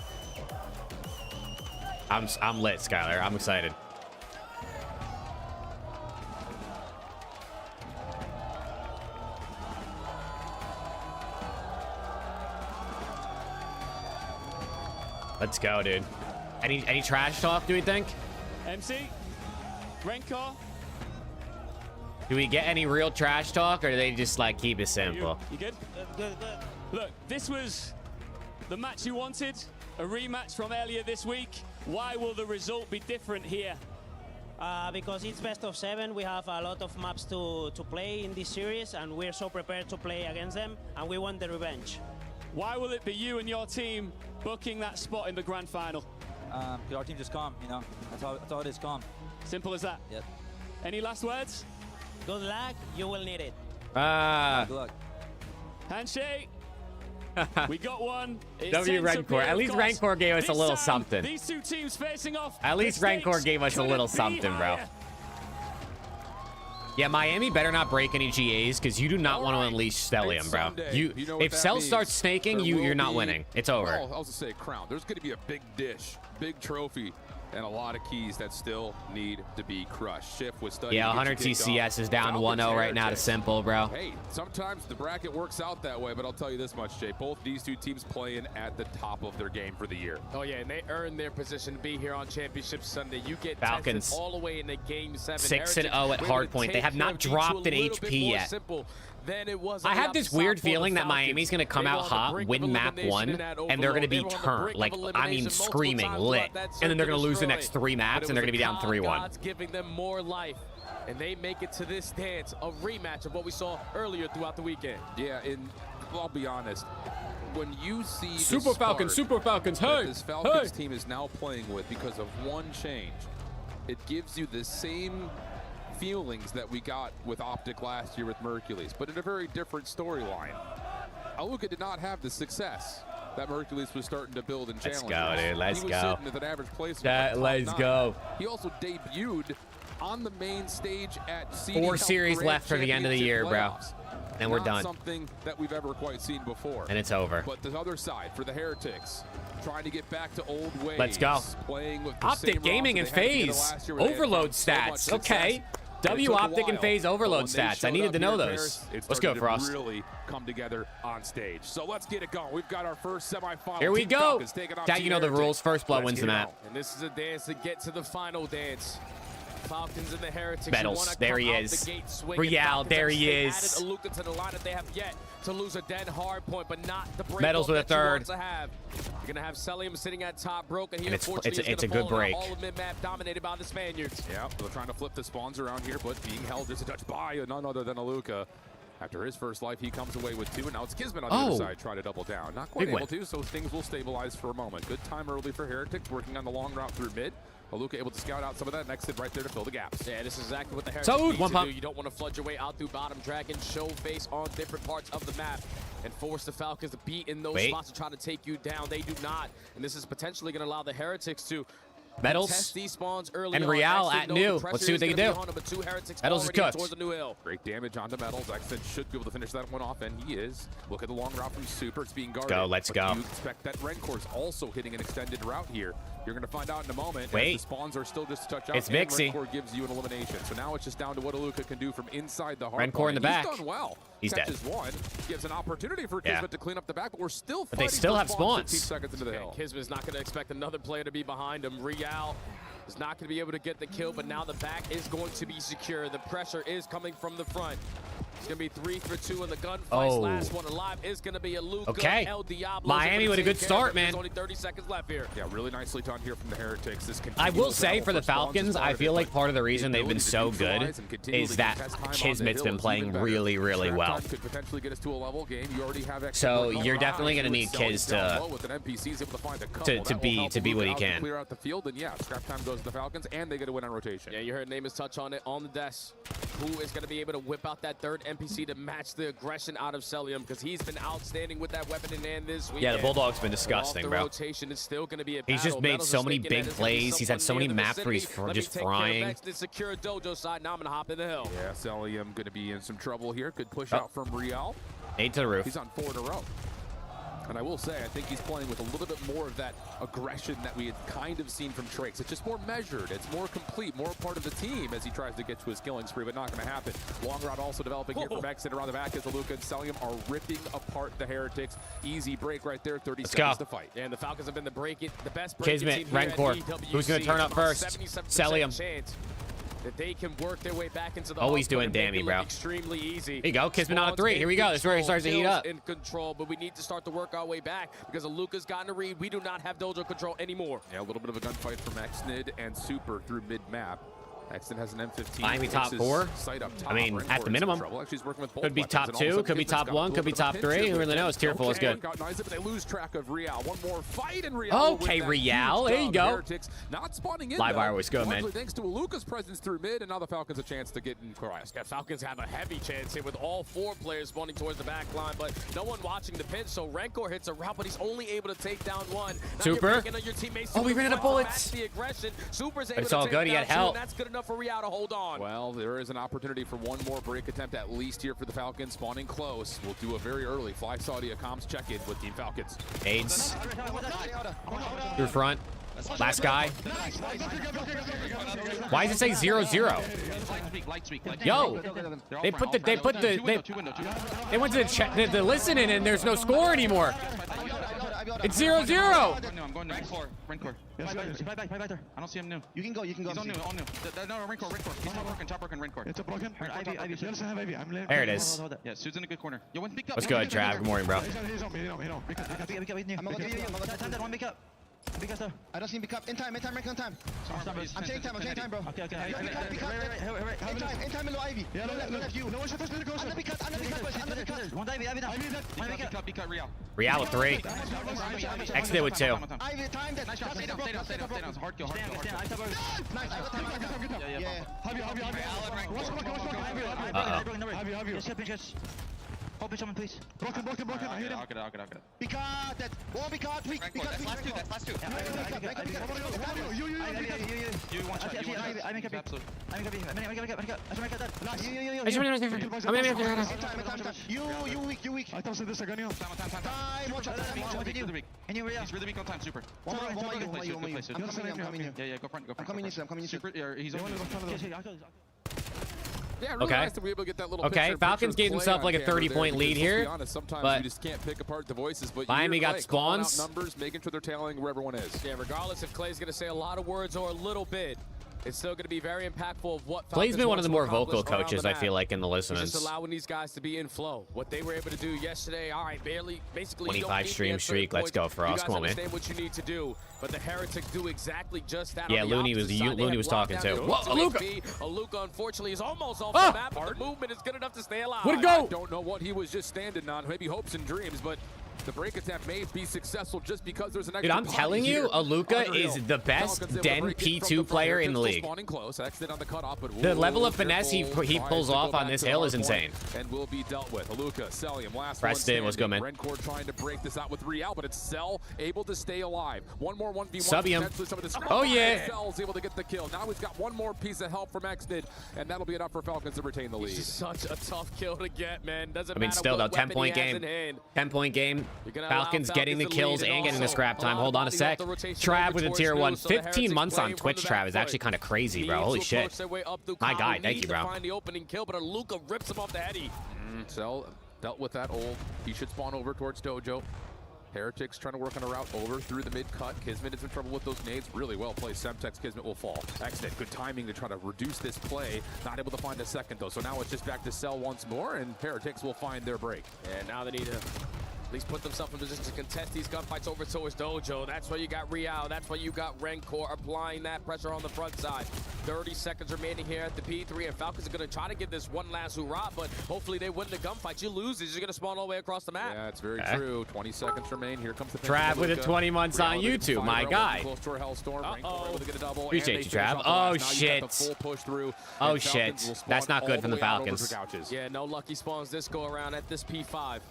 I'm lit, Skylar. I'm excited. Let's go, dude. Any trash talk, do we think? MC, Renkor, Do we get any real trash talk, or do they just like keep it simple? you good? Look, this was the match you wanted, a rematch from earlier this week. Why will the result be different here? Because it's best of 7, we have a lot of maps to play in this series, and we're so prepared to play against them, and we want the revenge. Why will it be you and your team booking that spot in the grand final? Our team just calm, you know. That's all it is, calm. Simple as that. Yep. Any last words? Good luck, you will need it. Ah. Good luck. Handshake. We got one. It's W tense up Renkor. here, At of least course. Renkor gave us a This little time, something. These two teams facing off. At least The Renkor stakes gave us a little couldn't be something, bro. higher. Yeah, Miami better not break any GAs because you do not want to unleash Stellium, bro. If Cell starts snaking, you're not winning. It's over. I'll just say crown. There's going to be a big dish, big trophy, and a lot of keys that still need to be crushed. Schiff was studying. Yeah, 100 TCS is down 1-0 right now to Simple, bro. Hey, sometimes the bracket works out that way, but I'll tell you this much, Jay. Both these two teams playing at the top of their game for the year. Oh, yeah, and they earned their position to be here on Championship Sunday. You get Falcons tested all the way into Game 7. 6-0 at Hardpoint. They have not dropped an HP yet. I have this weird feeling that Miami's going to come out hot, win map 1, and they're going to be turned. Like, I mean, screaming lit. And then they're going to lose the next 3 maps, and they're going to be down 3-1. Giving them more life, and they make it to this dance, a rematch of what we saw earlier throughout the weekend. Yeah, and I'll be honest. When you see Super Falcons, hey! This Falcons team is now playing with because of one change, it gives you the same feelings that we got with Optic last year with Mercules, but in a very different storyline. Aluka did not have the success that Mercules was starting to build in challenges. Let's go, dude. Let's he was go. Sitting at an average place Let's go. He also debuted on the main stage at CD 4 series left for the end of the year, bro. And we're done. Something that we've ever quite seen before. And it's over. But the other side for the Heretics, trying to get back to old ways. Let's go. Playing with the Optic same Gaming and roster they had to get FaZe. last year where they had Overload so much stats. success. Okay. And it took a Optic and while. FaZe overload When they stats. I showed needed up to know here in those. Paris, it Let's go, started to Frost. really come together on stage. So let's get it going. We've got our first semifinal. Here we Team go. Falcons taking on Dad, Team you know the Heretics. rules. First blood Let's wins get the it map. on. And this is a dance to get to the final dance. Falcons and the Heretics. Metals, there he is. Real, there he is. Added Aluka to the lineup. They have yet to lose a dead hard point, but not the break. Metals with a third. You're gonna have Celium sitting at top, broken here. And it's a good break. All of mid-map dominated by the Spaniards. Yeah, they're trying to flip the spawns around here, but being held just a touch by none other than Aluka. After his first life, he comes away with 2, and now it's Kismet on the other side trying to double down. Not quite Big able win. to, so things will stabilize for a moment. Good time early for Heretics, working on the long route through mid. Aluka able to scout out some of that and exit right there to fill the gaps. Yeah, this is exactly what the So, Heretics need one to pump. do. You don't want to flood your way out through bottom. Dragon, show face on different parts of the map and force the Falcons to beat in those spots to try to take you down. They do not, and this is potentially going to allow the Heretics to Metals test these spawns early and on. Real Actually, at no, new. the pressure Let's see what is they can gonna do. be on them, but 2 Heretics Metals is already cooked. towards the new hill. Great damage onto Metals. Accent should be able to finish that one off, and he is. Look at the long route from Super. It's being guarded. Let's But go. You expect that Rencor's also hitting an extended route here. You're going to find out in a moment. Wait. As the spawns are still just a touch out. It's and Vixie. Rencor gives you an elimination. So now it's just down to what Aluka can do from inside the hard Rencor point. in the back. He's done well. He's dead. Catches one. Gives an opportunity for Yeah. Kismet to clean up the back, but we're still But they fighting still for have spawns. 15 seconds into the hill. Kismet's not going to expect another player to be behind him. Real is not going to be able to get the kill, but now the back is going to be secure. The pressure is coming from the front. It's going to be 3 for 2 in the gunfights. Oh. Last one alive is going to be Aluka. Okay. El Diablo's Miami able to with a take good care start, of it. man. There's only 30 seconds left here. Yeah, really nicely done here from the Heretics. This I will continuous say battle for the spawns is Falcons, part I of feel it, like but part of the reason they've been ability to so good neutralize and continue is to that contest time on the Kismet's hill been is playing even better. really, really Scrap well. time could potentially get us to a level game. You already have extra So work on you're the definitely rise. gonna need With Selly Kiz down to- low with an NPCs able to find a couple. to That will be- help to be Aluka what he out can. Clear out the field, and yeah, scrap time goes to the Falcons, and they get a win on rotation. Yeah, you heard Nama's touch on it on the desk. Who is going to be able to whip out that third NPC to match the aggression out of Celium, because he's been outstanding with that weapon in hand this week. Yeah, the Bulldog's been disgusting, Off the bro. rotation, it's still going to be a He's just battle. made Metals so is many thinking big that it's gonna be plays. He's had so someone many near the maps where he's vicinity. Let me just take care of frying. X, the secure dojo side. Now I'm going to hop in the hill. Yeah, Celium going to be in some trouble here. Good push out from Real. 8 to the roof. He's on 4 in a row. And I will say, I think he's playing with a little bit more of that aggression that we had kind of seen from Trakes. It's just more measured. It's more complete, more part of the team as he tries to get to his killing spree, but not going to happen. Long route also developing here from Exit around the back as Aluka and Celium are ripping apart the Heretics. Easy break right there, 30 seconds to fight. Yeah, and the Falcons have been the best break Kismet, team here at Rencor. EWC. Who's going to turn up It's about first? 77% Celium. chance that they can work their way back into the Always hub, doing but it make damage, it bro. look extremely easy. There you go. Kismet on a Spawns 3. in Here we go. This is where he control, starts to heat kills up. in control, but we need to start to work our way back because Aluka's gotten a read. We do not have dojo control anymore. Yeah, a little bit of a gunfight from Exnid and Super through mid-map. Exton has an M15. Miami top 4. Sight up top. I mean, Rencor at the in minimum. some trouble. Actually, he's working with both Could be weapons, top and all of a 2, sudden could be Kismet's top got a 1, little could be bit of a top pinch 3. here Who with really knows? Tearful is good. Recognize it, but they lose track of Real. One more fight, and Real will Okay, win that Real. huge There you dub. go. Heretics not spawning in, Live though. wire was good, man. Largely thanks to Aluka's presence through mid, and now the Falcons a chance to get in Christ. Yeah, Falcons have a heavy chance here with all 4 players spawning towards the back line, but no one watching the pinch, so Rencor hits a route, but he's only able to take down one. Now Super. you're picking on your teammates Oh, we to ran out of match bullets. the aggression. Super's But able it's to all take good. He down had 2, help. and that's good enough for Real to hold on. Well, there is an opportunity for one more break attempt at least here for the Falcons. Spawning close. We'll do a very early Fly Saudi comms check-in with Team Falcons. AIDS. Through front. Last guy. Why does it say 0-0? Yo, they went to the listening and there's no score anymore. It's 0-0. No, I'm going to Rencor. I don't see him new. You can go. He's on new. No, Rencor. He's top working Rencor. It's a broken. There it is. Yeah, Suit's in a good corner. Yo, one pick up. What's good, Trav? Good morning, bro. He's on me. I'm going to pick up. I don't see him pick up. In time, rank on time. I'm taking time, bro. Okay. In time, low Ivy. Yeah, left you. No one should touch the ghost. Under the cut. One Ivy down. Be cut, Real. Real with 3. Exit with 2. Ivy, time that. Nice shot. Stay down. Hard kill. Nice. Yeah. Open someone, please. Broken. I hit him. I'll get it. Be caught. That won't be caught. Weak. Last two. You one shot. I make a pick. You weak. I thought this again. Time. Watch out. Anywhere else. He's really weak on time. Super. One more. I'm coming in. Yeah, go front. I'm coming in. Super. He's on. Yeah, really okay. nice to be able to get that little okay, Falcons gave themselves like a 30-point lead here. Honest, sometimes but you just can't pick apart the voices, but Miami got spawns. spawns. Numbers, making sure they're tailing where everyone is. Yeah, regardless if Clay's going to say a lot of words or a little bit, it's still going to be very impactful of what Clay's been one of the more vocal coaches, I feel like, in the listeners. Just allowing these guys to be in flow. What they were able to do yesterday, all right, basically 25 stream streak. Let's go, Frost. Come on, man. You guys understand what you need to do, but the Heretics do exactly just that. Yeah, Looney was talking too. Whoa, Aluka! Aluka, unfortunately, is almost off the map, but the movement is good enough to stay alive. Where'd it go? I don't know what he was just standing on. Maybe hopes and dreams, but the break attempt may be successful just because there's an extra. Dude, I'm telling you, Aluka is the best Den P2 player in the league. The level of finesse he pulls off on this hill is insane. And will be dealt with. Aluka, Celium, last Preston, what's good, man? Rencor trying to break this out with Real, but it's Cell able to stay alive. One more 1v1. Subium. Oh, yeah. Cell's able to get the kill. Now he's got one more piece of help from Exnid, and that'll be enough for Falcons to retain the lead. It's such a tough kill to get, man. Doesn't I mean, matter still, though, what 10-point game. 10-point game. Falcons getting the kills and getting the scrap time. Hold on a sec. Trav with a tier 1. 15 months on Twitch, Trav, is actually kind of crazy, bro. Holy shit. My guy, thank you, bro. Find the opening kill, but Aluka rips him off the heady. Cell dealt with that old. He should spawn over towards Dojo. Heretics trying to work on a route over through the mid-cut. Kismet is in trouble with those nades. Really well played. Semtex, Kismet will fall. Exit, good timing to try to reduce this play. Not able to find a second, though. So now it's just back to Cell once more, and Heretics will find their break. And now they need to at least put themselves in position to contest these gunfights over towards Dojo. That's why you got Real. That's why you got Rencor applying that pressure on the front side. 30 seconds remaining here at the P3, and Falcons are going to try to give this one last hurrah, but hopefully they win the gunfight. You lose these, you're going to spawn all the way across the map. Yeah, it's very true. 20 seconds remain. Here comes the Trav with a 20 months on YouTube, my guy. Close to our Hellstorm. Appreciate you, Trav. Oh, shit. Oh, shit. That's not good from the Falcons. Yeah, no lucky spawns this go around at this P5.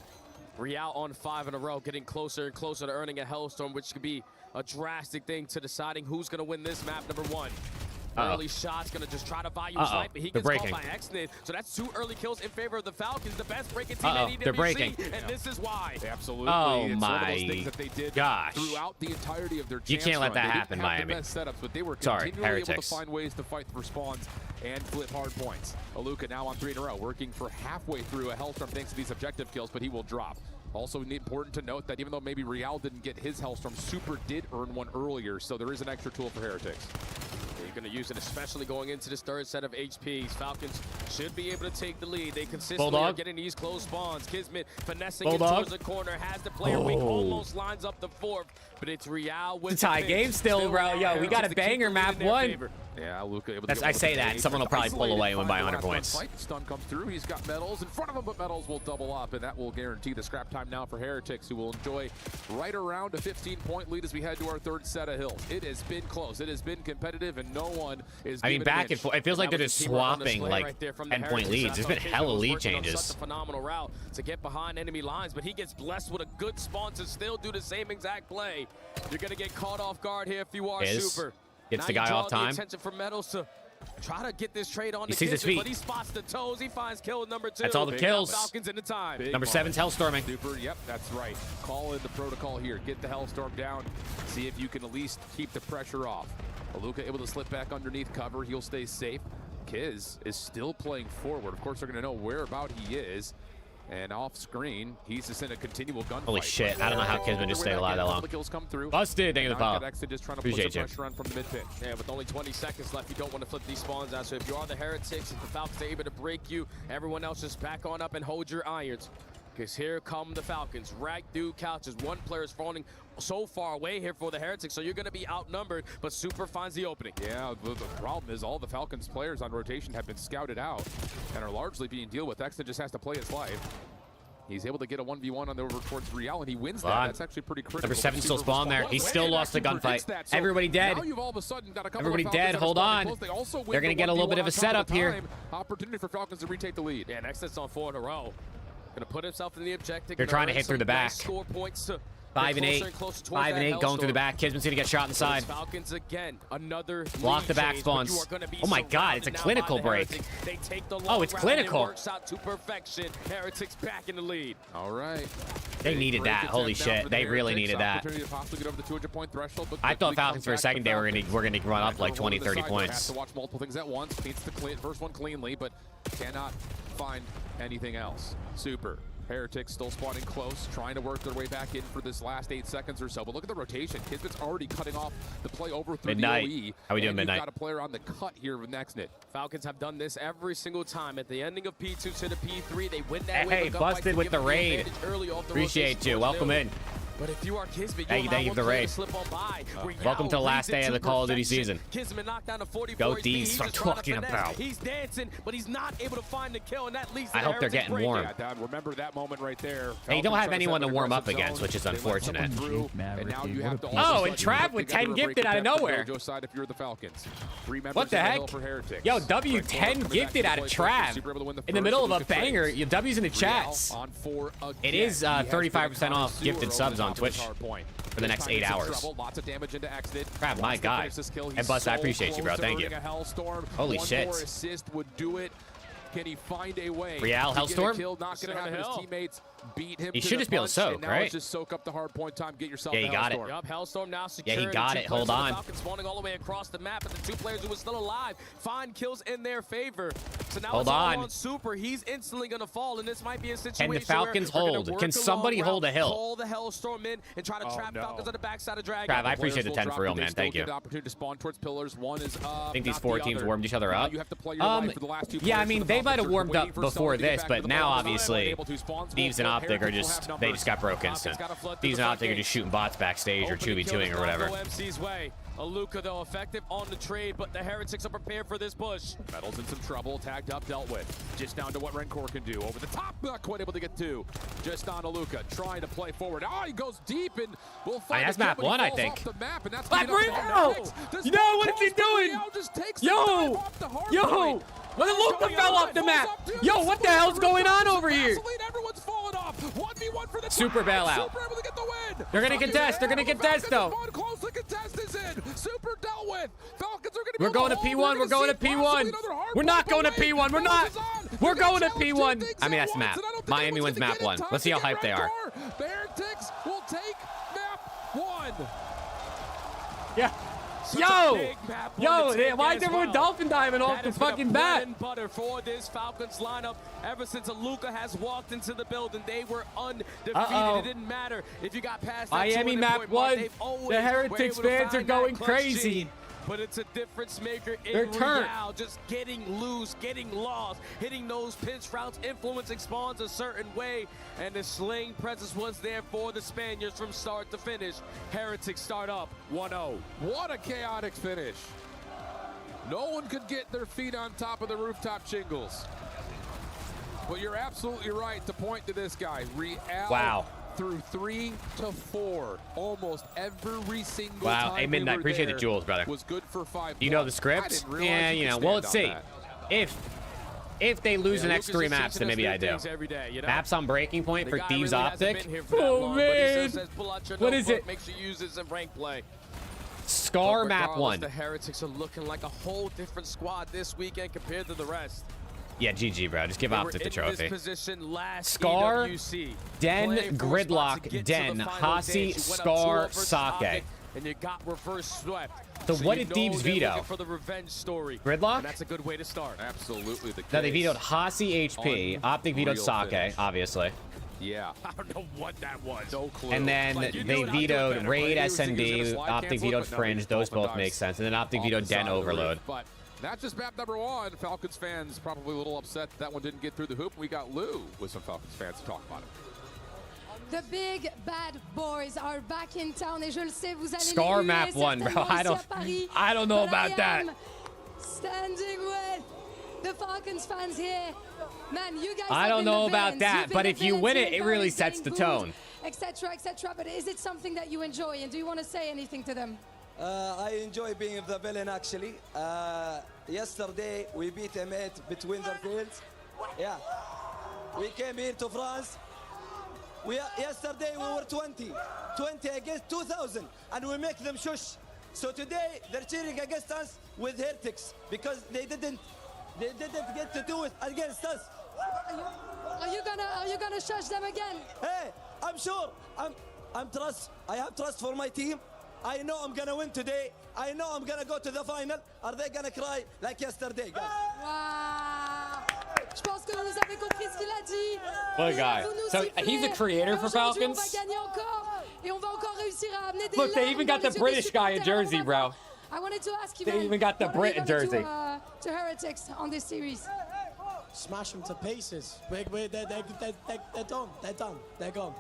Real on 5 in a row, getting closer and closer to earning a Hellstorm, which could be a drastic thing to deciding who's going to win this map. Number 1. Early shots, going to just try to value snipe, but he gets caught by Exnid. So that's 2 early kills in favor of the Falcons, the best breaking team at EWC. They're breaking. And this is why. Absolutely. Oh, it's my one of those things that they did gosh. Throughout the entirety of their You can't let that happen, Miami. Miami. The best setups, but they were continually able to find ways to fight for spawns and flip hard points. Aluka now on 3 in a row, working for halfway through a Hellstorm thanks to these objective kills, but he will drop. Also important to note that even though maybe Real didn't get his Hellstorm, Super did earn one earlier, so there is an extra tool for Heretics. You're going to use it, especially going into this third set of HPs. Falcons should be able to take the lead. They consistently are getting these close spawns. Kismet finessing it towards the corner, has the player weak, almost lines up the 4th, but it's Real with it's a tie game still, bro. Yo, we got a banger map 1. Yeah, Luka able to I say that, someone will probably pull away and win by 100 points. Stun comes through, he's got medals in front of him, but medals will double up, and that will guarantee the scrap time now for Heretics, who will enjoy right around a 15-point lead as we head to our 3rd set of hills. It has been close, it has been competitive, and no one is back and forth. It feels like they're just swapping like 10-point leads. There's been hella lead changes. Such a phenomenal route to get behind enemy lines, but he gets blessed with a good spawn to still do the same exact play. You're going to get caught off guard here if you are Super. Gets the guy off time. Attention for medals to Try to get this trade on He the sees his Kismet, feet. but he spots the toes. He finds kill number 2. That's all the Big kills. Falcons in the time. Number 7's Hellstorming. Super, yep, that's right. Call in the protocol here. Get the Hellstorm down. See if you can at least keep the pressure off. Aluka able to slip back underneath cover. He'll stay safe. Kiz is still playing forward. Of course, they're going to know where about he is. And off screen, he's just in a continual gunfight. Holy shit, I don't know how Kismet just stayed alive that long. Busted, thank you for the follow. Just trying to Appreciate put some you. pressure on from the mid pit. Yeah, with only 20 seconds left, you don't want to flip these spawns out. So if you are the Heretics, if the Falcons are able to break you, everyone else just back on up and hold your irons. Because here come the Falcons. Right through couches. One player is falling so far away here for the Heretics, so you're going to be outnumbered, but Super finds the opening. Yeah, the problem is all the Falcons players on rotation have been scouted out and are largely being dealt with. Exton just has to play his life. He's able to get a 1v1 on the over towards Real, and he wins that. That's actually pretty critical. Number 7 still spawned there. He still lost the gunfight. Everybody dead. Everybody dead. Hold on. They're going to get a little bit of a setup here. Opportunity for Falcons to retake the lead. Yeah, Nexus on 4 in a row. Gonna put himself in the objective. They're trying to hit through the back. Score points to 5 and 8. 5 and 8 going through the back. Kismet's gonna get shot inside. Falcons again. Another block the back spawns. Oh my god, it's a clinical break. They take the oh, it's clinical. It works out to perfection. Heretics back in the lead. All right. They needed that. Holy shit. They really needed that. I thought Falcons for a second they were gonna run up like 20, 30 points. Has to watch multiple things at once. Paints the first one cleanly, but cannot find anything else. Super. Heretics still spawning close, trying to work their way back in for this last 8 seconds or so. But look at the rotation. Kismet's already cutting off the play over through Midnight. the OE. How we doing, and Midnight? You've got a player on the cut here with Nextnit. Falcons have done this every single time. At the ending of P2 to the P3, they win that Hey, busted with the raid. Appreciate you. Welcome in. But if you are Kismet, thank you for the raid. Welcome to the last day of the Call of Duty season. Kismet knocked down a 44 Go D's, I'm talking about. He's dancing, but he's not able to find the kill, and that leads to I hope they're getting warm. Yeah, remember that moment right there. They don't have anyone to warm up against, which is unfortunate. And now you have to oh, and Trav with 10 gifted out of nowhere. If you're the Falcons. What the heck? Yo, W10 gifted out of Trav. In the middle of a banger. Your W's in the chats. It is 35% off gifted subs on Twitch for the next 8 hours. Crap, my God. And Bust, I appreciate you, bro. Thank you. Holy shit. Can he find a way? Real Hellstorm? Not gonna have his teammates beat him. He should just be able to soak, now right? Just soak up the hard point time. Get yourself. Yeah, he got it. Yup, Hellstorm now secure. Yeah, he got it. Hold on. Falcons spawning all the way across the map, but the 2 players who were still alive find kills in their favor. So now hold it's all on. on Super. He's instantly gonna fall, and this might be a situation. Can the Falcons hold? Can somebody hold a hill? Call the Hellstorm in and try to trap Falcons on the backside of Dragon. Crap, I appreciate the 10 for real, man. Thank you. Opportunity to spawn towards pillars. One is I think these 4 teams warmed each other up. You have to play your life for the last 2 yeah, I mean, they might have warmed up before this, but now obviously Thieves and Optic are just got broke instant. Thieves and Optic are just shooting bots backstage or 2v2ing or whatever. Aluka, though, effective on the trade, but the Heretics are prepared for this push. Metal's in some trouble, tagged up, dealt with. Just down to what Rencor can do. Over the top, not quite able to get to. Just on Aluka, trying to play forward. Oh, he goes deep, and we'll find that's map 1, I think. The map, and that's Black Real! Yo, what is he doing? Yo! When Aluka fell off the map! Yo, what the hell's going on over here? Everyone's falling off. 1v1 for the Super bailout. Super able to get the win. They're gonna contest. They're gonna contest though. Close, the contest is in. Super dealt with. Falcons are gonna We're going to P1. We're going to P1. We're not going to P1. We're not. We're going to P1. I mean, that's the map. Miami wins map 1. Let's see how hyped they are. The Heretics will take map 1. Yeah. Yo, why is everyone dolphin diving off the fucking bat? Bread and butter for this Falcons lineup. Ever since Aluka has walked into the building, they were undefeated. It didn't matter if you got past that Miami map 1. The Heretics fans are going crazy. But it's a difference maker in Their turn. Real. Just getting loose, getting lost, hitting those pinch routes, influencing spawns a certain way. And the slaying presence was there for the Spaniards from start to finish. Heretics start up 1-0. What a chaotic finish. No one could get their feet on top of the rooftop shingles. But you're absolutely right to point to this guy. Real. Wow. Through 3 to 4, almost every single wow. time Hey, Midnight, we were appreciate there the jewels, brother. Was good for 5. You know the script? Yeah, you know. Well, let's see. If they lose the next 3 maps, then maybe I do. Maps on breaking point for Thieves Optic. Oh man! What is it? Make sure you use this in rank play. Scar But map regardless, 1. The Heretics are looking like a whole different squad this weekend compared to the rest. Yeah, GG, bro. Just give They Optic were the in this trophy. position last Scar, EWC, Den, playing for a spot to Gridlock, get to Den, the final Hasi, stage. You went up Scar, 2-0 versus Sake. Optic, and you got reverse swept. So what you did know Thieves they're veto? looking for the revenge story. Gridlock? And that's a good way to start. Absolutely the case. No, they vetoed Hasi HP. Optic vetoed Unreal Sake, finish. obviously. Yeah. I don't know what that was. No clue. And then Like, you they knew it, I'd do it vetoed better, Raid right? He was SMD, gonna slide Optic cancel it, vetoed but no, Fringe. he's Those rolling both dice make sense. And then Optic off vetoed the Den side of the roof. Overload. But that's just map number 1. Falcons fans probably a little upset that one didn't get through the hoop. We got Lou with some Falcons fans to talk about it. The big bad boys are back in town, et je le sais, vous allez Scar les map huer 1, bro. certainement I ici don't- à Paris. I don't know But about I that. am standing with the Falcons fans here. Man, you guys I have don't been know the about villains. that, You've been but the if you villains win here it, in it really Paris, sets the getting booed, tone. etc., etc. But is it something that you enjoy, and do you want to say anything to them? I enjoy being the villain actually. Yesterday we beat a mate between the fields. Yeah. We came here to France. Yesterday we were 20 against 2,000 and we make them shush. So today they're cheering against us with Heretics because they didn't get to do it against us. Are you gonna shush them again? Hey, I'm sure. I have trust for my team. I know I'm gonna win today. I know I'm gonna go to the final. Are they gonna cry like yesterday, guys? Wow. Je pense que vous avez compris ce qu'il a dit. What a Et guy. vous nous So, sifflez. he's a creator for Et aujourd'hui, Falcons? On va gagner encore. Et on va encore réussir à amener des Look, they larmes even dans got the les yeux des British guy in supporters. jersey, Alors, bro. I wanted to ask you, They man, even got the what are Brit you in gonna jersey. do, to Heretics on this series? Smash them to pieces. They're done. They're done. They're gone.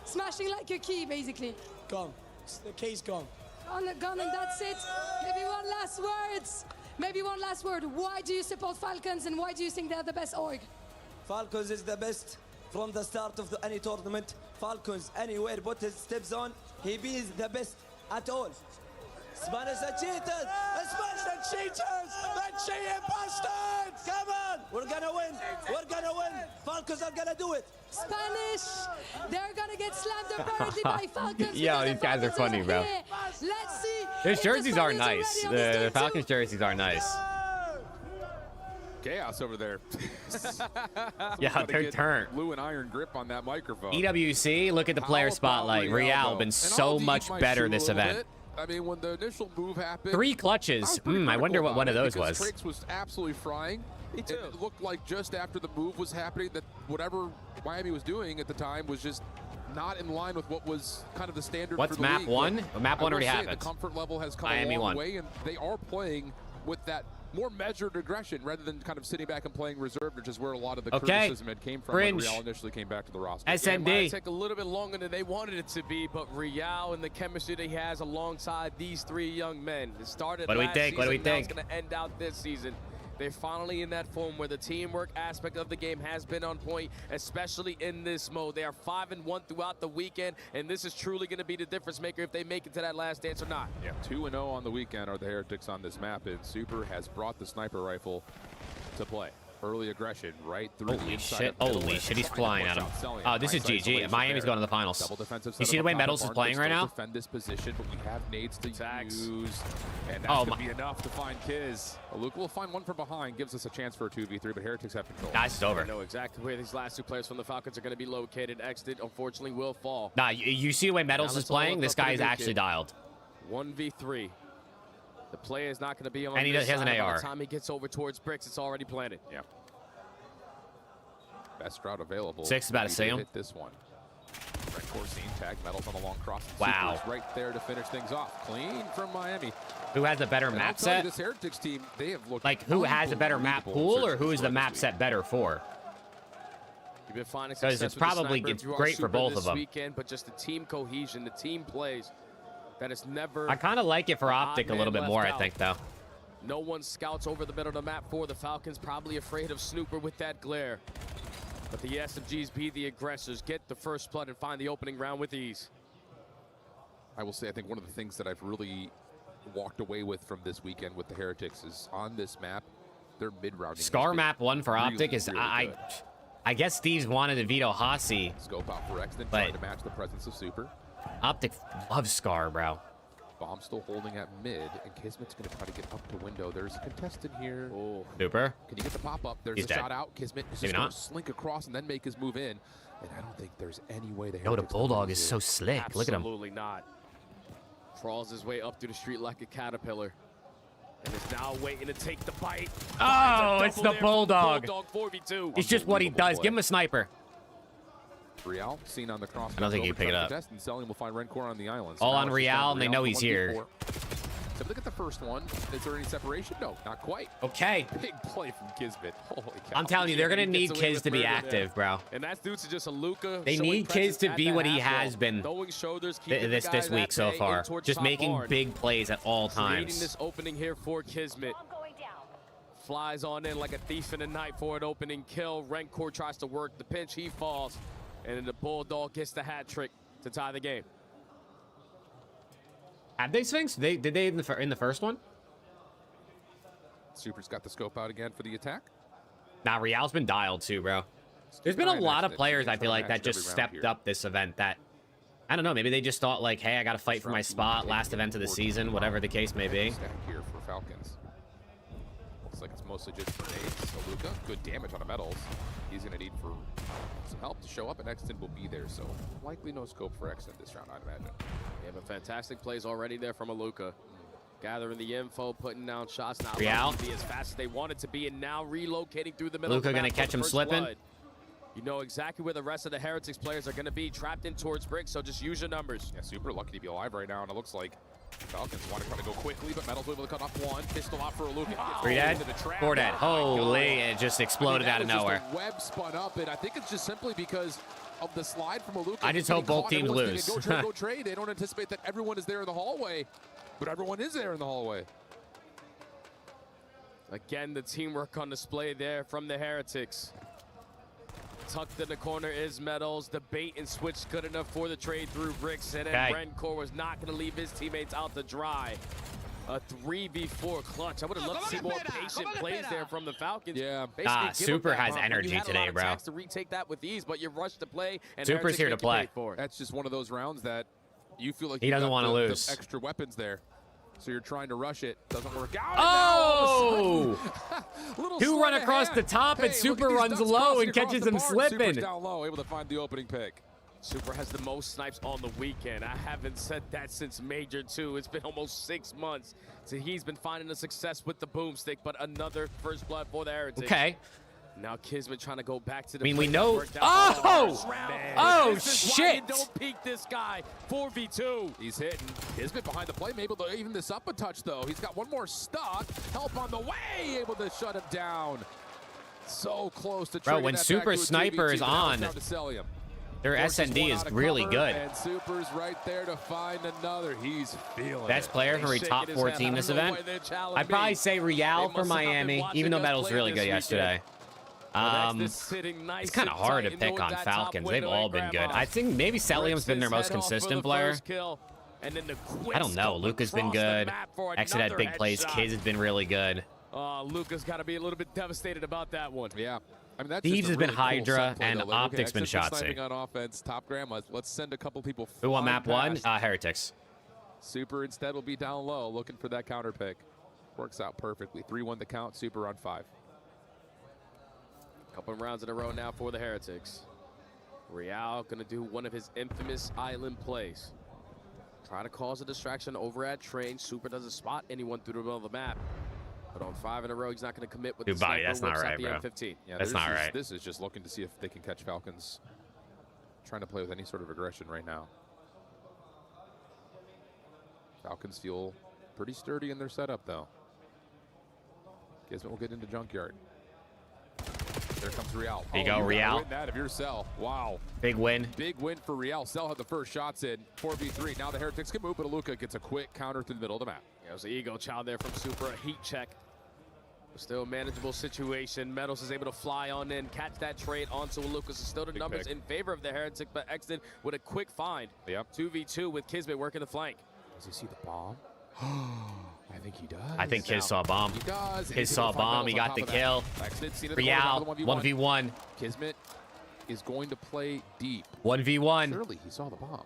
Smashing like a key, basically. Gone. The key's gone. Gone, and that's it. Maybe one last words. Maybe one last word. Why do you support Falcons, and why do you think they're the best org? Falcons is the best from the start of any tournament. Falcons, anywhere but his steps on, he be the best at all. Spanish the cheaters! Smash the cheaters! The cheating bastards! Come on! We're gonna win! We're gonna win! Falcons are gonna do it! Spanish! They're gonna get slammed apparently by Falcons. Yo, because these the guys are Falcons funny, bro. here. Let's see. Their if the jerseys are Spaniards nice. ready on this The game Falcons too. jerseys are nice. Chaos over there. Yeah, they're turned. Lou and iron grip on that microphone. EWC, look at the player How about spotlight. Real, Real though? been And so I'll much deep my better shoe this a little event. bit. I mean, when the initial move happened, 3 clutches. I wonder what one of those was. Trix was absolutely frying. It looked like just after the move was happening that whatever Miami was doing at the time was just not in line with what was kind of the standard What's for the map league. 1? But Map I 1 will already say happened. The comfort level has come Miami a long won. way, and they are playing with that more measured aggression rather than kind of sitting back and playing reserve, which is where a lot of the Okay. criticism had came from Fringe. when Real initially came back to the roster. It might take a little bit longer than they wanted it to be, but Real and the chemistry that he has alongside these 3 young men. It started What do we last think? What do we season, now think? It's going to end out this season. They're finally in that form where the teamwork aspect of the game has been on point, especially in this mode. They are 5-1 throughout the weekend, and this is truly going to be the difference maker if they make it to that last dance or not. Yeah, 2-0 on the weekend are the Heretics on this map, and Super has brought the sniper rifle to play. Early aggression right through the Holy inside shit. of the middle Holy and shit, he's trying to flying push at him. out Sellian. Oh, this is Nice GG. isolation Miami's there. going to the finals. Double defensive You see the setup way up top Metals of is Barnes. playing They right still now? defend this position, but we have nades to use, and that's Oh, going my- to be enough to find Kiz. Luke will find one from behind, gives us a chance for a 2v3, but Heretics have control. Nah, it's over. I know exactly where these last 2 players from the Falcons are going to be located. Exit, unfortunately, will fall. Nah, you see the way Metals Now is let's all playing? look This up for guy the is new actually kid. dialed. 1v3. The player is not going to be on And he this has an side. By AR. the time he gets over towards Bricks, it's already planted. Yeah. Best route available. 6 is about to He see did him. hit this one. Red Corsine tag Metals on the long cross. Wow. Super's right there to finish things off. Clean from Miami. Who has a better And I'll map tell you, set? this Heretics team, they have looked Like, who has a better map unbelievable in pool, or search who and is the destroy map this set better for? You've been finding 'Cause success it's with the probably sniper gets through our great for Super both this of them. weekend, but just the team cohesion, the team plays, that is never. I kind of like it for an Optic odd a little man bit more, left I out. think, though. No one scouts over the middle of the map for the Falcons, probably afraid of Snooper with that glare. But the SMGs be the aggressors, get the first blood, and find the opening round with ease. I will say, I think one of the things that I've really walked away with from this weekend with the Heretics is on this map, their mid-rounding. has Scar been map 1 for really, Optic is... really good. I guess Steve's wanted to veto Hasi. Scope out for Exton, But- trying to match the presence of Super. Optic loves Scar, bro. Bomb still holding at mid, and Kismet's going to try to get up to window. There's a contestant here. Oh. Super. Can you get the pop-up? There's He's a dead. shot out. Kismet is Maybe just going not. to slink across and then make his move in. And I don't think there's any way they Yo, the Bulldog is so slick. Look at him. Absolutely not. Crawls his way up through the street like a caterpillar. And is now waiting to take the bite. Oh, it's the Bulldog. Bulldog 4v2. It's just what he does. Give him a sniper. Real seen on the cross. I don't think you pick it up. And Selling will find Rencor on the island. All now on it's just Real, down to and they Real know for he's 1v4. here. So look at the first one. Is there any separation? No, not quite. Okay. Big play from Kismet. Holy cow. I'm telling you, they're gonna He need gets away Kiz with to be murder there. active, bro. And that's due to just a Luka. They showing need Kiz presence to at be that what he half has wall. been Throwing shoulders, keeping the this guys week at so bay far. in towards Just top making barn. big plays at all Creating times. this opening here for Kismet. Flies on in like a thief in the night for an opening kill. Rencor tries to work the pinch. He falls. And then the Bulldog gets the hat trick to tie the game. Had they Sphinx? Did they in the first one? Super's got the scope out again for the attack. Nah, Real's been dialed too, bro. There's been a lot of players, I feel like, that just stepped up this event that, I don't know, maybe they just thought like, hey, I got to fight for my spot, last event of the season, whatever the case may be. Stack here for Falcons. Looks like it's mostly just grenades. So Luka, good damage on the metals. He's going to need for some help to show up, and Exton will be there. So likely no scope for Exton this round, I'd imagine. Yeah, but fantastic plays already there from Aluka. Gathering the info, putting down shots. Not Real. allowing to be as fast as they want it to be, and now relocating through the middle. Luka of the gonna map catch for him first slipping. blood. You know exactly where the rest of the Heretics players are going to be, trapped in towards Brick, so just use your numbers. Yeah, Super lucky to be alive right now, and it looks like Falcons want to try to go quickly, but Metal's able to cut off one. Pistol out for Aluka. Three dead? Four dead. Holy, it just exploded out of nowhere. Just a web spun up, and I think it's just simply because of the slide from Aluka. I just hope both teams lose. Go trade, go trade. They don't anticipate that everyone is there in the hallway, but everyone is there in the hallway. Again, the teamwork on display there from the Heretics. Tucked in the corner is Metals. The bait and switch good enough for the trade through Bricks. And then Rencor was not going to leave his teammates out to dry. A 3v4 clutch. I would have loved to see more patient plays there from the Falcons. Yeah. Super has energy today, bro. To retake that with ease, but you rush to play. And Super's here to play. That's just one of those rounds that you feel like he doesn't want to lose. The extra weapons there. So you're trying to rush it. Doesn't work out. Oh! Two run across the top, and Super runs low and catches him slipping. Super's down low, able to find the opening pick. Super has the most snipes on the weekend. I haven't said that since Major 2. It's been almost 6 months. So he's been finding a success with the boomstick, but another first blood for the Heretics. Okay. Now Kismet trying to go back to the I mean, we play know. that worked out Oh! man. Oh, This is why you shit! don't peek this guy. 4v2. He's hitting. Kismet behind the play, able to even this up a touch, though. He's got one more stock. Help on the way, able to shut him down. So close to Bro, triggering when that Super back to a Sniper 2v2, is but now on, it's down to Celium. their Forces SND one is out of really cover, good. And Super's right there to find another. He's feeling Best it. player for a He's top shaking his 4 head. team I this don't know event. why they're challenging I'd probably me. say Real They for must have not been Miami, watching even though us Metal's play really this good yesterday. It's kind of hard to pick on Falcons. They've all been good. I think maybe Celium's been their most consistent player. I don't know. Luka's been good. Exit had big plays. Kiz has been really good. Luka's got to be a little bit devastated about that one. Yeah. I mean, that's Thieves just a has been really cool Hydra, set play, and though. Like, okay, Optic's been Exit for Shotzzy. sniping on offense. Top Grandma. Let's send a couple people. Who won map flying 1? past. Heretics. Super instead will be down low, looking for that counter pick. Works out perfectly. 3-1 the count. Super on 5. Couple rounds in a row now for the Heretics. Real gonna do one of his infamous island plays. Try to cause a distraction over at Train. Super doesn't spot anyone through the middle of the map. But on 5 in a row, he's not gonna commit with Dude, the Bobby, sniper, that's not whips out right, the bro. M15. Yeah, That's not right. This is just looking to see if they can catch Falcons trying to play with any sort of aggression right now. Falcons feel pretty sturdy in their setup, though. Kismet will get into Junkyard. There comes Real. There you go, Real. Win that of your Cell. Wow. Big win. Big win for Real. Cell had the first shots in. 4v3. Now the Heretics can move, but Aluka gets a quick counter through the middle of the map. Yeah, it was an ego child there from Super. A heat check. Still a manageable situation. Metals is able to fly on in, catch that trade onto Lucas. Still the Big numbers pick. in favor of the Heretic, but Exton with a quick find. Yep. 2v2 with Kismet working the flank. Does he see the bomb? I think he does. I think Kiz saw a bomb. He does. Kiz saw a bomb. He got the kill. Real, 1v1. Kismet is going to play deep. 1v1. Surely he saw the bomb.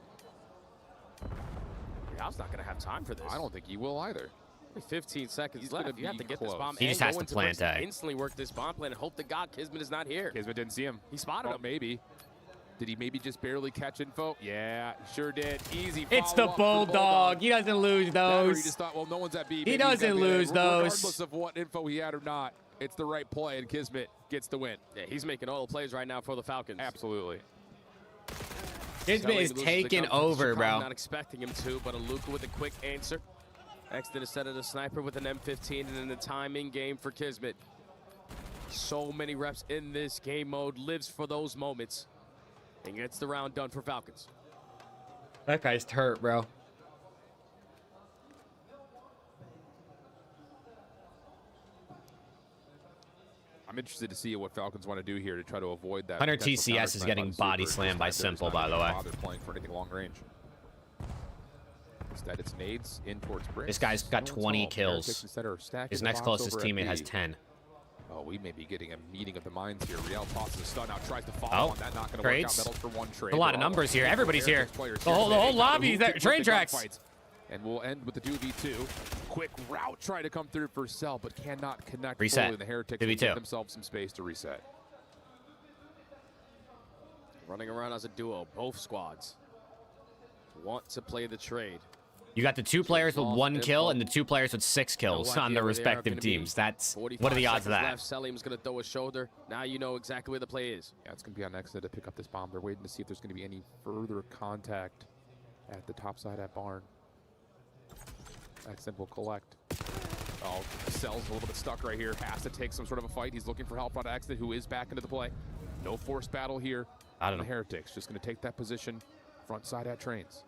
Real's not going to have time for this. I don't think he will either. Only 15 seconds He's left. gonna You have be to get close. this bomb. He and just has go to into plant bricks, A. Instantly work this bomb plan and hope to God Kismet is not here. Kismet didn't see him. He spotted him. Maybe. Did he maybe just barely catch info? Yeah, sure did. Easy. It's the Bulldog. He doesn't lose He those. just thought, well, no one's at B. He Maybe he's doesn't gonna be lose there. those. Regardless of what info he had or not, it's the right play, and Kismet gets the win. Yeah, he's making all the plays right now for the Falcons. Absolutely. Kismet is taking over, bro. Not expecting him to, but Aluka with a quick answer. Exton instead of the sniper with an M15, and then the timing game for Kismet. So many reps in this game mode, lives for those moments, and gets the round done for Falcons. That guy's hurt, bro. I'm interested to see what Falcons want to do here to try to avoid that. Hunter potential TCS is countersnipe getting on body Super. slammed by This time Simple, they're by just the not way. gonna bother playing for anything long range. Instead, it's nades in towards bricks. This guy's got 20 kills. His next closest teammate has 10. Oh, we may be getting a meeting of the minds here. Real tosses a stun out, tries to follow on that. Not going to work out. Trades. Metals for one trade. A lot of numbers here. Everybody's here. The whole lobby is there. Train tracks. And we'll end with the 2v2. Quick route trying to come through for Cell, but cannot connect. Reset. Fully. The Heretics 2v2. will give themselves some space to reset. Running around as a duo, both squads want to play the trade. You got the 2 players with 1 kill and the 2 players with 6 kills on their respective teams. That's what are the odds of that? Left. Selim's going to throw a shoulder. Now you know exactly where the play is. Yeah, it's going to be on Exit to pick up this bomb. They're waiting to see if there's going to be any further contact at the top side at Barn. Exit will collect. Oh, Cell's a little bit stuck right here. Has to take some sort of a fight. He's looking for help on Exit, who is back into the play. No forced battle here. I don't know. The Heretics just going to take that position front side at Trains.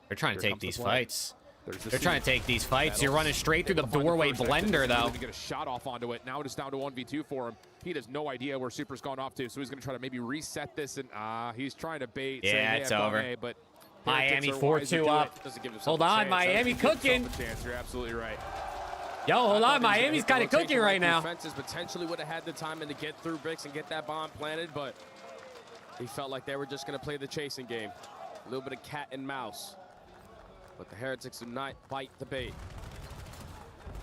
They're trying to take these fights. They're trying to take these fights. You're running straight through the doorway blender, though. Get a shot off onto it. Now it's down to 1v2 for him. He has no idea where Super's gone off to, so he's going to try to maybe reset this. And he's trying to bait. Yeah, saying, it's hey, over. A, but Miami Heretics are wise to 4-2 do up. it. Doesn't give himself Hold a on, chance. Miami Doesn't give cooking. himself a chance. You're absolutely right. Yo, hold on. Miami's kind of cooking right now. Defenses potentially would have had the time to get through bricks and get that bomb planted, but he felt like they were just going to play the chasing game. A little bit of cat and mouse. But the Heretics do not bite the bait.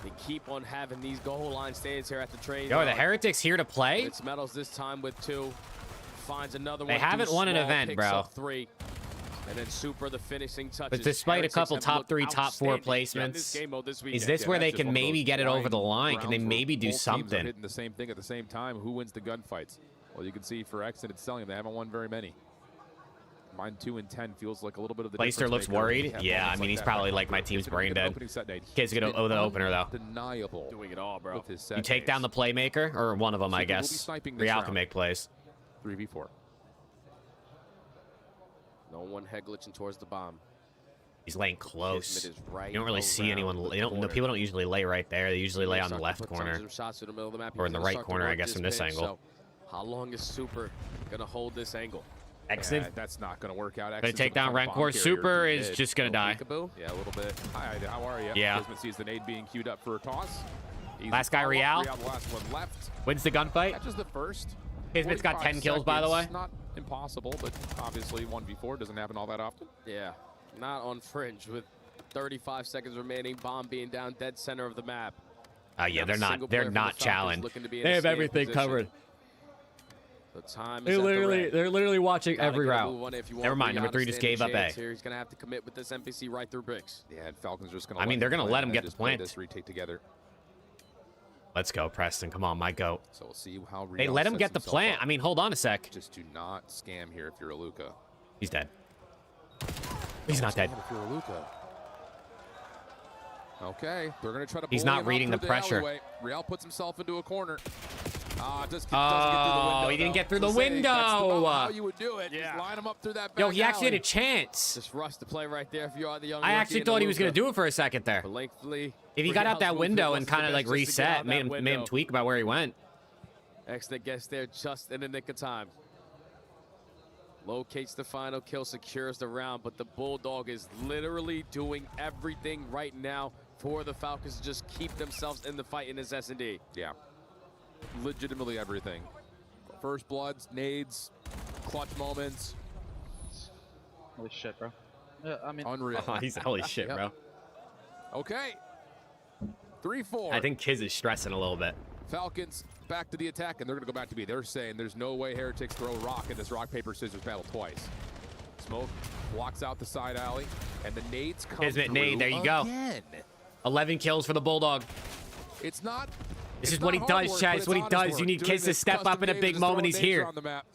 They keep on having these goal line stands here at the trade. Yo, are the Heretics here to play? It's Metals this time with 2. Finds another one. They haven't won an event, picks bro. up 3. And then Super the finishing touches. But despite a Heretics couple have top looked 3, top 4 outstanding. Yeah, this placements, game mode this is weekend. this where they that's can just one of maybe those get it over the blind line? Can they rounds maybe where do both teams are something? hitting the same thing at the same time. Who wins the gunfights? Well, you can see for Exit and Sellium, they haven't won very many. Mine 2 and 10 feels like a little bit of the Leister difference looks maker. worried. Yeah, I mean, he's probably like, my team's brain dead. Kid's gonna owe the opener, though. Undeniable. Doing it all, bro. With his set You take down the playmaker, or one of them, I Super will be guess. sniping this Real round. can make plays. 3v4. No one head glitching towards the bomb. He's laying close. Kismet is right You don't really see around anyone. the They don't. No, corner. people don't usually lay right there. They usually lay on the left Put some corner, of his shots to the middle of the map. or in He's the gonna right start to corner, I work guess, from this pitch. angle. So, how long is Super gonna hold this angle? Exit. That's not going to work out. Gonna take down Rancor. Super is just gonna die. Yeah, a little bit. Hi, how are you? Yeah. Kismet sees the nade being queued up for a toss. Easy Last guy, follow-up. Real. The last one left. Wins the gunfight. Catches the first. Kismet's got 10 kills, by the way. Not impossible, but obviously 1v4 doesn't happen all that often. Yeah, not on Fringe with 35 seconds remaining. Bomb being down dead center of the map. Oh yeah, Not they're a not. single They're player from the not Falcons challenged. looking to be in They a have stable everything position. covered. The time is They're at the literally. red. They're literally watching Gotta every get a route. move on it if you Never want mind. Number Brianna 3 just standing gave up A. chance here. He's gonna have to commit with this NPC right through bricks. Yeah, and Falcons are just going to. I mean, they're gonna let him get the plant. This retake together. Let's go, Preston. Come on, my goat. So we'll see how. They Real let him sets get the himself plant. up. I mean, hold on a sec. Just do not scam here if you're a Luca. He's dead. He's not dead. If you're a Luca. Okay, they're going to try to. He's bully not him reading out the through pressure. alleyway. Real puts himself into a corner. Doesn't get through the Oh, window. he didn't get through though. the So saying that's window. about how you would do it. Just line him up through that. Yo, back he actually had a alley. chance. Just rush the play right there if you are the young I rookie actually in thought he was Aluka. going to do it for a second there. But thankfully, If he got out Real's that movement window and wasn't kind the of like best just to get out reset, made that him window. tweak about where he went. Exit gets there just in the nick of time. Locates the final kill, secures the round, but the Bulldog is literally doing everything right now for the Falcons to just keep themselves in the fight in this S&D. Yeah, legitimately everything. First bloods, nades, clutch moments. Holy shit, bro. Unreal. Oh, he's holy shit, bro. Okay. 3-4. I think Kiz is stressing a little bit. Falcons back to the attack, and they're going to go back to B. They're saying there's no way Heretics throw rock in this rock, paper, scissors battle twice. Smoke blocks out the side alley, and the nades come Kismet through nade, there you go. again. 11 kills for the Bulldog. It's not. This it's is what he not hard does, work, Chad. but It's what he honest does. work. You need Doing Kiz to this step up custom in a games, big just moment. throwing He's nades here. around the map.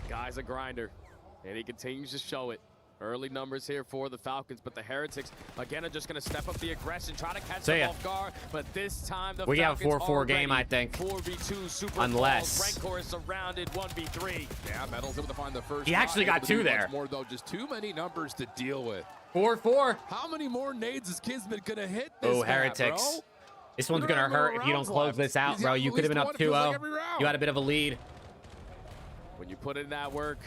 The guy's a grinder, and he continues to show it. Early numbers here for the Falcons, but the Heretics, again, are just going to step up the aggression, try to catch them off guard, but this time the We have a Falcons 4-4 game, I think. 4v2 super Unless. Rancor is surrounded, 1v3. Yeah, Metal's able to find the first. He actually shot, got able to 2 do there. much more, though. Just too many numbers to deal with. 4-4. How many more nades is Kismet going to hit this Oh, map, Heretics. bro? This one's going to hurt if you don't close this out, bro. You could have been up 2-0. You had a bit of a lead. When you put in that work,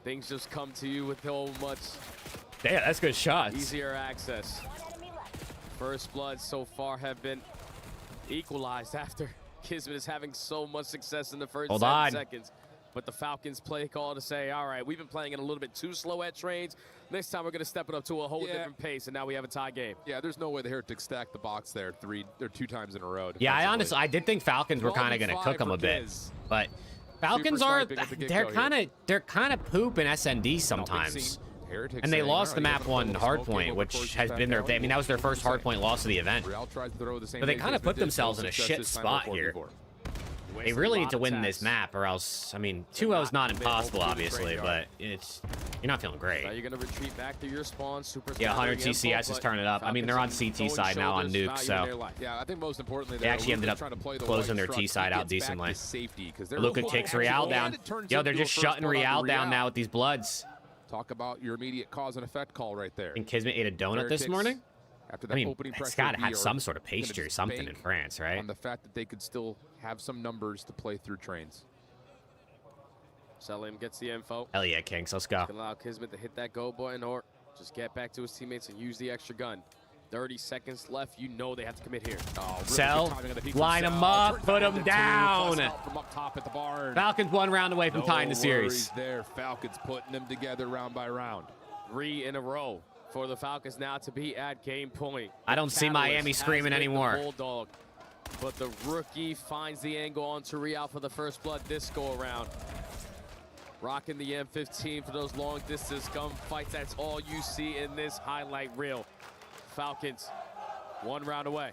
things just come to you with so much Yeah, that's good shots. easier access. First blood so far have been equalized after Kismet is having so much success in the first 7 seconds. But the Falcons play call to say, all right, we've been playing it a little bit too slow at trades. This time we're going to step it up to a whole different pace, and now we have a tie game. Yeah, there's no way the Heretics stacked the box there 2 times in a row. Yeah, I did think Falcons were kind of going to cook them a bit, but Falcons are they're kind of poop in SND sometimes. And they lost the map 1 hardpoint, which has been their. I mean, that was their first hardpoint loss of the event. But they kind of put themselves in a shit spot here. They really need to win this map, or else, I mean, 2-0 is not impossible, obviously, but you're not feeling great. Now you're going to retreat back to your spawn. Yeah, 100 TCS is turning it up. I mean, they're on CT side now on Nuke, so yeah, I think most importantly, they actually ended up closing their T side out decently. Luka kicks Real down. Yo, they're just shutting Real down now with these Bloods. Talk about your immediate cause and effect call right there. And Kismet ate a donut this morning? After that I mean, opening it's pressure, got to have some sort of pastry or something in France, right? On the fact that they could still have some numbers to play through trains. Selim gets the info. Hell yeah, Kings, let's go. Can allow Kismet to hit that go button or just get back to his teammates and use the extra gun. 30 seconds left. You know they have to commit here. Oh, really Cell, line them up, put them down. From up top at the barn. Falcons 1 round away from tying the series. There, Falcons putting them together round by round. 3 in a row for the Falcons now to be at game point. I don't see Miami screaming anymore. Bulldog, but the rookie finds the angle onto Real for the first blood this go around. Rocking the M15 for those long distance gunfights. That's all you see in this highlight reel. Falcons 1 round away.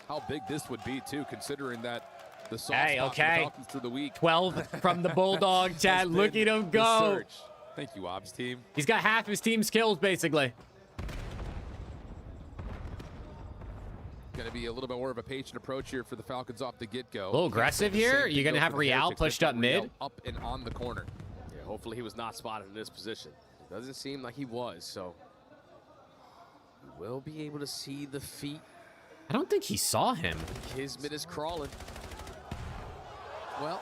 How big this would be too, considering that the soft hey, spot okay. for the Falcons through the week. 12 from the Bulldog, Chad. Look at him go. Thank you, Obs team. He's got half his team's kills, basically. Going to be a little bit more of a patient approach here for the Falcons off the get-go. A little aggressive here. You're going to have Real pushed up mid. Up and on the corner. Yeah, hopefully he was not spotted in this position. It doesn't seem like he was, so he will be able to see the feet. I don't think he saw him. Kismet is crawling. Well,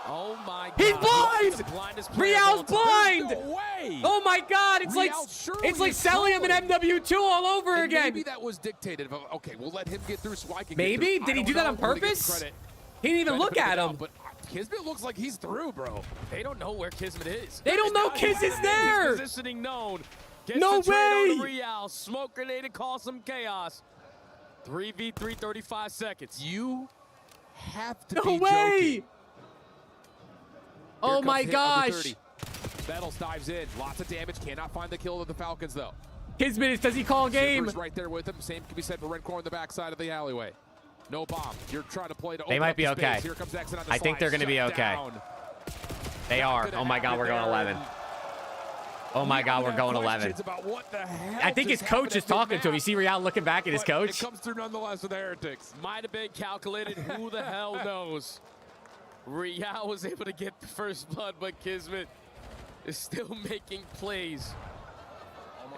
oh my God. He's blind! Real's blind! No way! Oh my God! It's like selling him an MW2 all over and again. Maybe that was dictated. Okay, we'll let him get through so I can Maybe? get through. Did he do that on purpose? He didn't even look at him. But Kismet looks like he's through, bro. They don't know where Kismet is. They don't know Kiz is there. His positioning known. Gets no the trade way. on Real. Smoke grenade and cause some chaos. 3v3, 35 seconds. You have to no be way. joking. Oh my gosh. Battles dives in. Lots of damage. Cannot find the kill of the Falcons, though. Kismet, does he call game? Super's right there with him. Same can be said for Redcore on the backside of the alleyway. No bomb. You're trying to play to They open might up be the okay. space. Here comes Exit on the I think slide. they're going to be Shut okay. down. They are. Oh my God, we're going 11. Oh my God, we're going 11. About what the hell I think his coach is talking to him. You see Real looking back at his coach? It comes through nonetheless with the Heretics. Might have been calculated. Who the hell knows? Real was able to get the first blood, but Kismet is still making plays.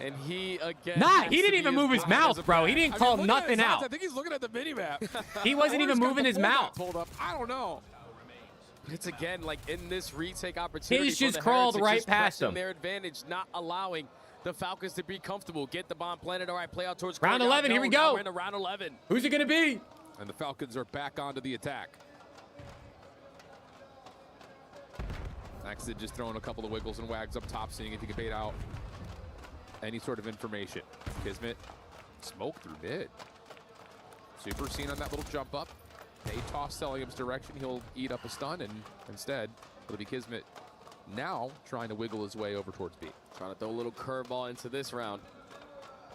And he again. Nah, he didn't even move his mouth, bro. He didn't call nothing out. I think he's looking at the mini map. He wasn't even moving his mouth. Pulled up. I don't know. It's again like in this retake opportunity. He's just crawled right past him. Their advantage, not allowing the Falcons to be comfortable. Get the bomb planted. All right, play out towards round 11. Here we go. We're in round 11. Who's it gonna be? And the Falcons are back onto the attack. Exit just throwing a couple of wiggles and wags up top, seeing if he can bait out any sort of information. Kismet, smoke through mid. Super seen on that little jump up. They toss Celium's direction. He'll eat up a stun, and instead, it'll be Kismet now trying to wiggle his way over towards B. Trying to throw a little curveball into this round.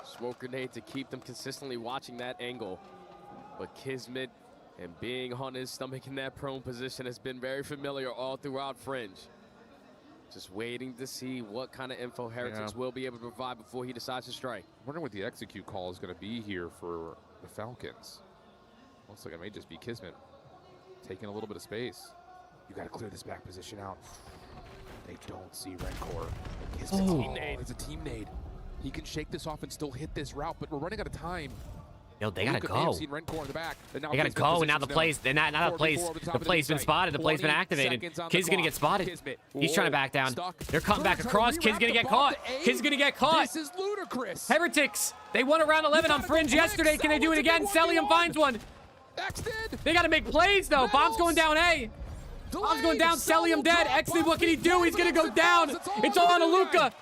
Smoke grenade to keep them consistently watching that angle. But Kismet and being on his stomach in that prone position has been very familiar all throughout Fringe. Just waiting to see what kind of info Heretics will be able to provide before he decides to strike. I'm wondering what the execute call is going to be here for the Falcons. Looks like it may just be Kismet taking a little bit of space. You got to clear this back position out. They don't see Redcore. It's a team nade. It's a team nade. He can shake this off and still hit this route, but we're running out of time. Yo, they gotta Luka may have go. seen Redcore in the back, and now They gotta Kismet go, and now the positions plays, known. the play's been spotted, the play's been 20 activated. seconds on the Kid's gonna clock. get spotted. Kismet. He's trying to back down. Stuck. They're cutting back Trying to across. Kid's rewrap gonna the get bomb caught. to aim. Kid's gonna get caught. This is ludicrous. Heretics, they won a round 11 on Fringe yesterday. Can they do it again? Celium finds one. They gotta make plays though. Bomb's going down A. Bomb's going down. Celium dead. Exley, what can he do? He's gonna go down. It's all on Aluka.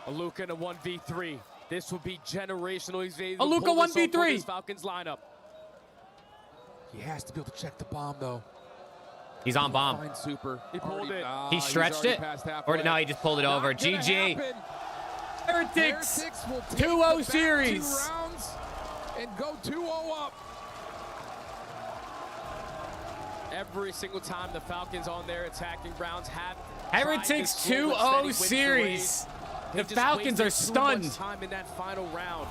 Aluka in a 1v3. This would be generational. He's able to Aluka pull this off 1v3. for this Falcons lineup. He has to be able to check the bomb though. He's on bomb. Fine, super. He pulled it. He stretched it, or no, he just pulled it over. GG. Heretics, will take 2-0 the series. back 2 rounds and go 2-0 up. Every single time the Falcons on their attacking rounds have Heretics 2-0 series. The Falcons are stunned. Too much time in that final round.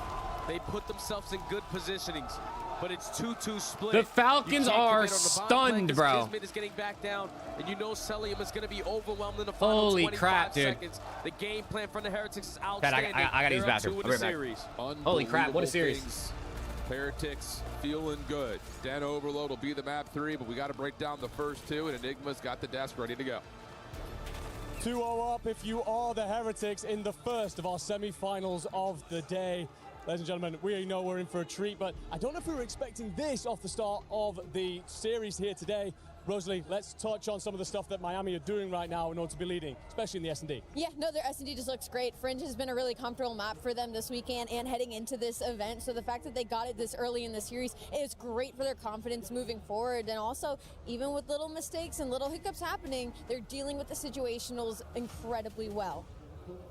They put themselves in good positionings, but it's 2-2 split. The Falcons are stunned, bro. Kismet is getting back down, and you know Celium is going to be overwhelmed in the final Holy 25 crap, dude. seconds. The game plan from the Heretics is Pat, outstanding. I gotta use They're up bathroom. 2 in I'll be the right series. Holy crap, what a Unbelievable series. things. Heretics feeling good. Den Overload will be the map 3, but we got to break down the first 2, and Enigma's got the desk ready to go. 2-0 up if you are the Heretics in the first of our semi-finals of the day. Ladies and gentlemen, we know we're in for a treat, but I don't know if we were expecting this off the start of the series here today. Rosalie, let's touch on some of the stuff that Miami are doing right now in order to be leading, especially in the S&D. Yeah, no, their S&D just looks great. Fringe has been a really comfortable map for them this weekend and heading into this event. So the fact that they got it this early in the series is great for their confidence moving forward. And also, even with little mistakes and little hiccups happening, they're dealing with the situationals incredibly well.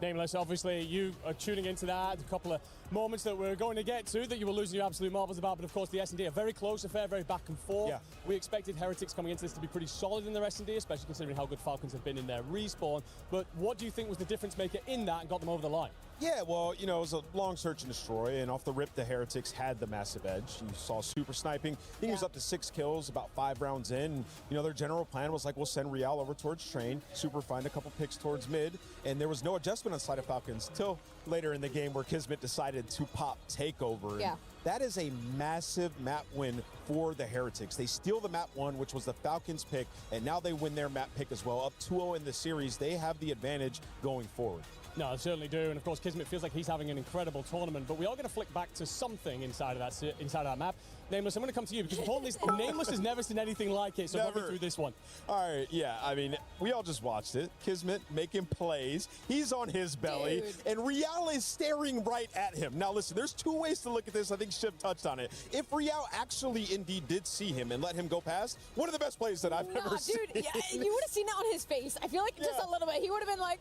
Nameless, obviously, you are tuning into that. A couple of moments that we're going to get to that you were losing your absolute marbles about, but of course the S&D, a very close affair, very back and forth. Yeah. We expected Heretics coming into this to be pretty solid in their S&D, especially considering how good Falcons have been in their respawn. But what do you think was the difference maker in that and got them over the line? Yeah, well, you know, it was a long search and destroy, and off the rip, the Heretics had the massive edge. You saw super sniping. I think he was up to 6 kills about 5 rounds in. And, you know, their general plan was like, we'll send Real over towards Train, super find a couple picks towards mid, and there was no adjustment on the side of Falcons till later in the game where Kismet decided to pop Takeover. Yeah. And that is a massive map win for the Heretics. They steal the map 1, which was the Falcons pick, and now they win their map pick as well. Up 2-0 in the series, they have the advantage going forward. No, I certainly do, and of course Kismet feels like he's having an incredible tournament, but we are going to flick back to something inside of that map. Nameless, I'm going to come to you because the problem is Nameless has never seen anything like it, so walk me through this one. All right, yeah, I mean, we all just watched it. Kismet making plays. He's on his belly, and Real is staring right at him. Now, listen, there's 2 ways to look at this. I think Shiv touched on it. If Real actually indeed did see him and let him go past, one of the best plays that I've ever seen. Dude, yeah, you would have seen that on his face. I feel like just a little bit. He would have been like,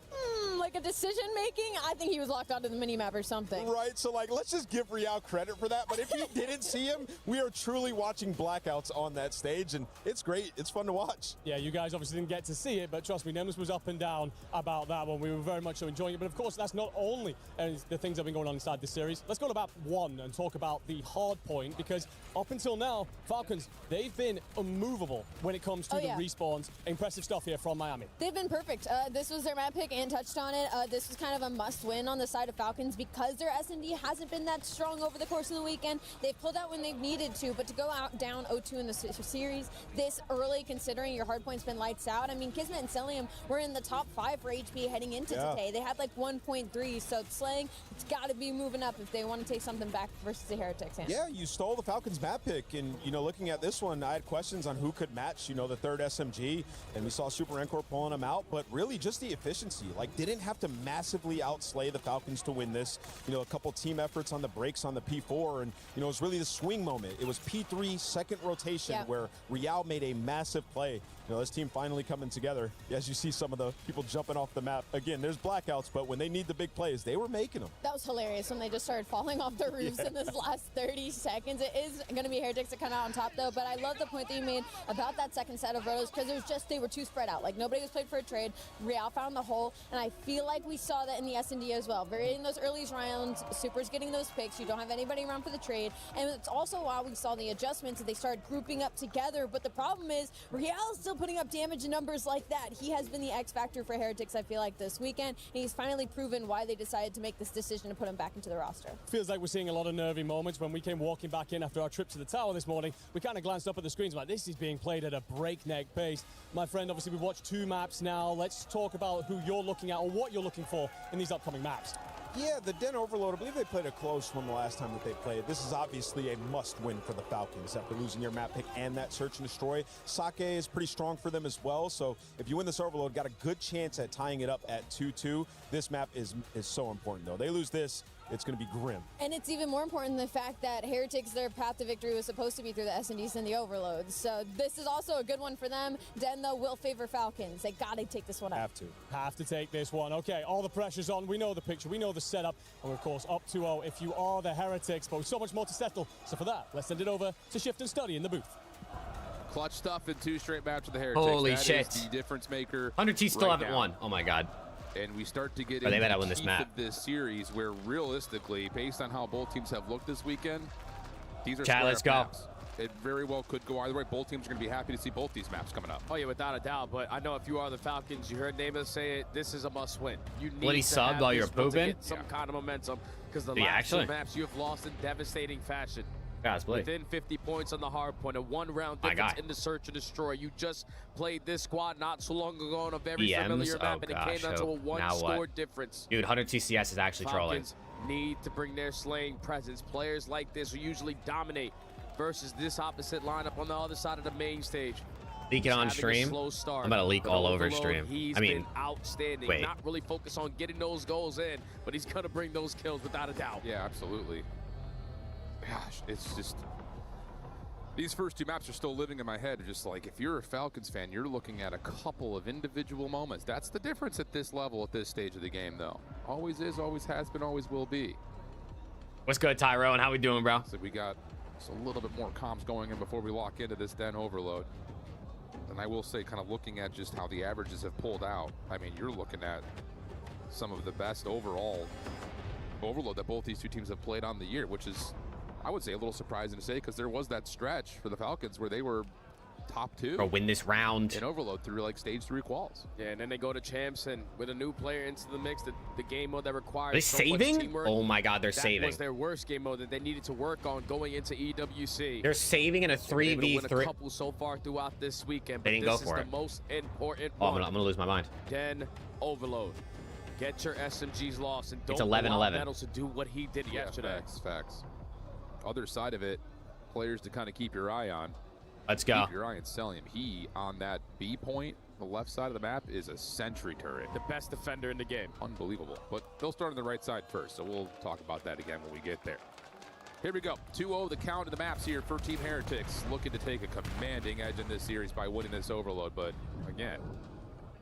like a decision making. I think he was locked onto the mini-map or something. Right, so like, let's just give Real credit for that. But if you didn't see him, we are truly watching blackouts on that stage, and it's great. It's fun to watch. Yeah, you guys obviously didn't get to see it, but trust me, Nameless was up and down about that one. We were very much so enjoying it. But of course, that's not only the things that have been going on inside this series. Let's go to map 1 and talk about the hard point, because up until now, Falcons, they've been unmovable when it comes to the respawns. Impressive stuff here from Miami. They've been perfect. This was their map pick and touched on it. This was kind of a must-win on the side of Falcons because their S&D hasn't been that strong over the course of the weekend. They've pulled out when they've needed needed to, but to go out down 0-2 in the series this early, considering your hardpoint's been lights out. I mean, Kismet and Celium were in the top 5 for HP heading into today. They had like 1.3, so Slaying, it's got to be moving up if they want to take something back versus the Heretics. Yeah, you stole the Falcons map pick, and looking at this one, I had questions on who could match the third SMG, and we saw Super Rancor pulling them out, but really just the efficiency. Like, didn't have to massively outslay the Falcons to win this. A couple team efforts on the breaks on the P4, and it was really the swing moment. It was P3 second rotation where Real made a massive play. This team finally coming together. As you see some of the people jumping off the map. Again, there's blackouts, but when they need the big plays, they were making them. That was hilarious when they just started falling off the roofs in this last 30 seconds. It is going to be Heretics that come out on top, though, but I love the point that you made about that second set of rotos, because they were too spread out. Like, nobody was played for a trade. Real found the hole, and I feel like we saw that in the S&D as well. In those early rounds, Super's getting those picks. You don't have anybody around for the trade, and it's also why we saw the adjustments that they started grouping up together. But the problem is, Real is still putting up damage numbers like that. He has been the X factor for Heretics, I feel like, this weekend, and he's finally proven why they decided to make this decision to put him back into the roster. Feels like we're seeing a lot of nervy moments. When we came walking back in after our trip to the tower this morning, we kind of glanced up at the screens like, this is being played at a breakneck pace. My friend, obviously we've watched 2 maps now. Let's talk about who you're looking at or what you're looking for in these upcoming maps. Yeah, the Den Overload, I believe they played a close one the last time that they played. This is obviously a must-win for the Falcons after losing your map pick and that Search and Destroy. Sake is pretty strong for them as well, so if you win this Overload, got a good chance at tying it up at 2-2. This map is so important, though. They lose this, it's going to be grim. And it's even more important the fact that Heretics, their path to victory was supposed to be through the S&Ds and the Overloads. So this is also a good one for them. Den, though, will favor Falcons. They got to take this one up. Have to take this one. Okay, all the pressure's on. We know the picture. We know the setup. And we're, of course, up 2-0 if you are the Heretics. But with so much more to settle. So for that, let's send it over to Shift and Study in the booth. Clutch stuff in 2 straight matches with the Heretics. Holy shit. Is the difference maker. 100T still haven't won. Oh, my God. And we start to get they better into win the this teeth map. of this series where realistically, based on how both teams have looked this weekend, these are Chat, let's go. maps. It very well could go either way. Both teams are going to be happy to see both these maps coming up. Oh, yeah, without a doubt. But I know if you are the Falcons, you heard Namath say it, this is a must-win. You need What, he to subbed have while this you're one to pooping? get some kind of momentum, because the Did he last actually? 2 maps you have lost in devastating fashion. Guys, play. Within 50 points on the hard point, a 1-round My difference guy. in the Search and Destroy. You just played this squad not so long ago on a very EMs? familiar map, Oh, and it gosh, came down to a hope. Now one-score what? difference. Dude, 100 TCS is actually trolling. Falcons need to bring their slaying presence. Players like this who usually dominate versus this opposite lineup on the other side of the main stage. Leak it on Having a stream. slow start, I'm about to leak but all over Overload, stream. He's I mean, been outstanding. wait. Not really focused on getting those goals in, but he's gonna bring those kills without a doubt. Yeah, absolutely. Gosh, it's just... These first 2 maps are still living in my head. Just like, if you're a Falcons fan, you're looking at a couple of individual moments. That's the difference at this level, at this stage of the game, though. Always is, always has been, always will be. What's good, Tyrone? How we doing, bro? So we got just a little bit more comms going in before we lock into this Den Overload. And I will say, kind of looking at just how the averages have pulled out, I mean, you're looking at some of the best overall Overload that both these 2 teams have played on the year, which is, I would say, a little surprising to say, because there was that stretch for the Falcons where they were top 2. Bro, win this round. In Overload through like stage 3 quals. Yeah, and then they go to Champs, and with a new player into the mix, the game mode that requires Are they so much saving? teamwork, Oh my God, they're that saving. was their worst game mode that they needed to work on going into EWC. They're saving in a They were able to win a 3v3. couple so far throughout this weekend, but They didn't this go for is it. the most important Oh, one. I'm gonna lose my mind. Den Overload. Get your SMGs lost, and don't It's 11-11. allow Metals to do what he did yesterday. Facts. Other side of it, players to kind of keep your eye on. Let's go. Keep your eye on Celium. He, on that B point, the left side of the map, is a sentry turret. The best defender in the game. Unbelievable. But they'll start on the right side first, so we'll talk about that again when we get there. Here we go. 2-0 the count of the maps here for Team Heretics. Looking to take a commanding edge in this series by winning this Overload. But again,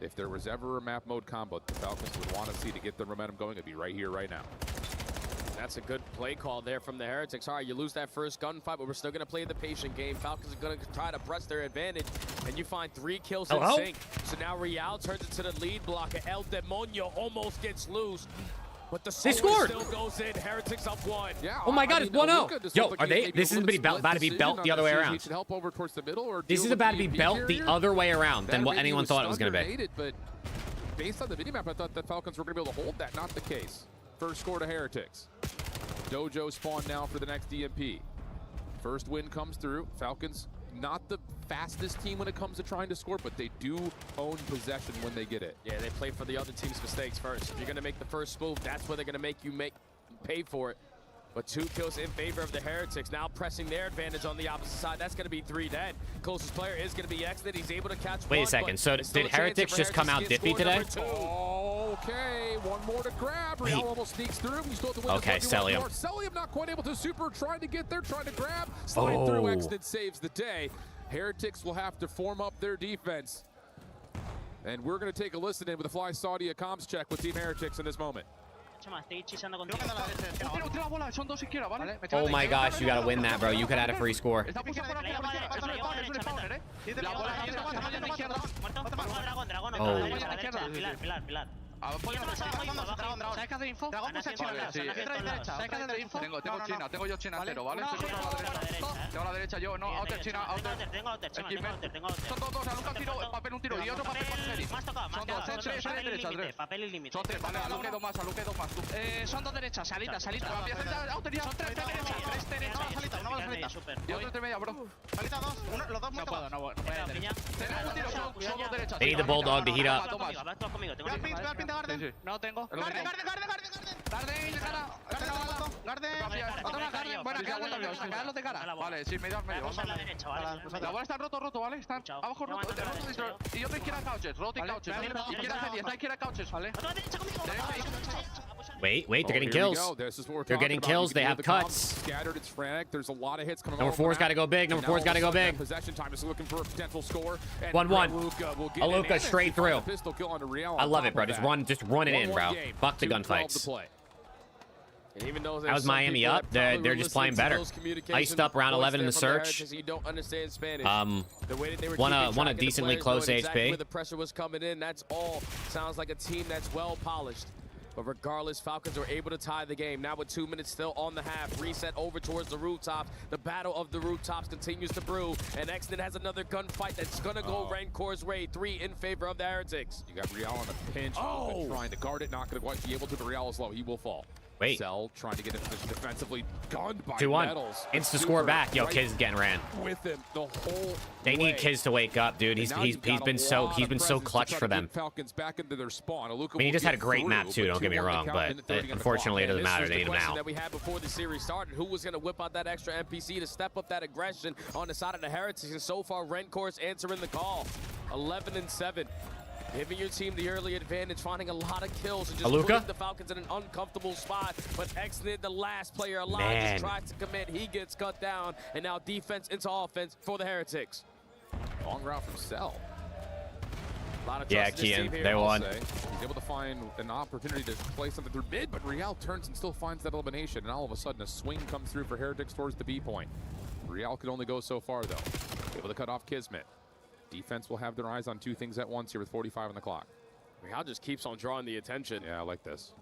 if there was ever a map mode combo the Falcons would want to see to get the momentum going, it'd be right here, right now. That's a good play call there from the Heretics. All right, you lose that first gunfight, but we're still going to play the patient game. Falcons are going to try to press their advantage, and you find 3 kills in sync. So now Real turns into the lead blocker. El Demonio almost gets loose, but the sword scored. still goes in. Heretics up 1. Yeah. Oh my God, it's 1-0. Yo, are they? This is about to be belt the other way around. Help over towards the middle, or This is about to be belt the other way around than what anyone thought it was going to be. But based on the minimap, I thought the Falcons were going to be able to hold that. Not the case. First score to Heretics. Dojo spawn now for the next DMP. First win comes through. Falcons, not the fastest team when it comes to trying to score, but they do own possession when they get it. Yeah, they play for the other team's mistakes first. If you're going to make the first move, that's where they're going to make you pay for it. But 2 kills in favor of the Heretics, now pressing their advantage on the opposite side. That's going to be 3 dead. Closest player is going to be Exnid. He's able to catch Wait one, a second. but So it's still did a chance Heretics for just come out Heretics to diffy get today? score number 2. Okay, one more to grab. Real almost sneaks through. We still have to win. Okay, Celium. Celium not quite able to super, trying to get there, trying to grab. Slide through, Exnid saves the day. Heretics will have to form up their defense. And we're going to take a listen in with the Fly Saudia comms check with Team Heretics in this moment. Oh my gosh, you gotta win that, bro. You could add a free score. ¿Sabes qué hacer info? Dragón puse China. ¿Sabes qué hacer info? Tengo yo China entero, ¿vale? Tengo la derecha yo, no, outer China, outer. Son dos, a Lucas tiro papel, un tiro y otro papel con Seri. Son dos, tres derechas, tres. Papel y límite. Son tres, vale, a Luke dos más. Son 2 derechas, salita. Son 3 derechas, salita, una bala salita. Y otro entre media, bro. Salita 2, los dos muy No puedo. Tengo un tiro, son dos derechas. They need the Bulldog to heat up. Ve al pin de Garden. No tengo. Garden. Los de cara. Vale, sí, medio. La bola está roto, ¿vale? Están abajo roto. Y yo te quiero couches, roto y couches. Izquierda couches, ¿vale? Wait, they're getting kills. They're getting kills. They have cuts. Scattered, it's frantic. There's a lot of hits coming. Number 4's got to go big. Number 4's got to go big. Possession time is looking for a potential score. 1-1. Aluka straight through. I love it, bro. Just run it in, bro. Fuck the gunfights. And even though That was Miami up. They're just playing better. Iced up round 11 in the search. You don't understand Spanish. The way that they were won a keeping track of the decently players, close knowing exactly HP. where the pressure was coming in. That's all. Sounds like a team that's well polished. But regardless, Falcons were able to tie the game. Now with 2 minutes still on the half. Reset over towards the rooftops. The battle of the rooftops continues to brew. And Exnid has another gunfight that's going to go Rancor's way. 3 in favor of the Heretics. You got Real on a pinch. Trying to guard it. Not going to quite be able to. The Real is low. He will fall. Wait. Cell trying to get it defensively gunned by 2-1. Metals. Insta score back. Yo, Kiz getting ran. With him the whole They need way. Kiz to wake up, dude. He's been so clutch for them. Falcons back into their spawn. I mean, he just had a great map too. Don't get me wrong, but unfortunately, it doesn't matter. They need him now. That we had before the series started. Who was going to whip out that extra NPC to step up that aggression on the side of the Heretics? And so far, Rancor's answering the call. 11-7. Giving your team the early advantage, finding a lot of kills, and just putting the Falcons in an uncomfortable spot. But Exnid, the last player alive, just tries to commit. He gets cut down, and now defense into offense for the Heretics. Long route from Cell. A lot of Yeah, trust in this Kian, team here. they won. He's able to find an opportunity to play something through mid, but Real turns and still finds that elimination. And all of a sudden, a swing comes through for Heretics towards the B point. Real could only go so far, though. Able to cut off Kismet. Defense will have their eyes on 2 things at once here with 45 on the clock. Real just keeps on drawing the attention. Yeah, I like this.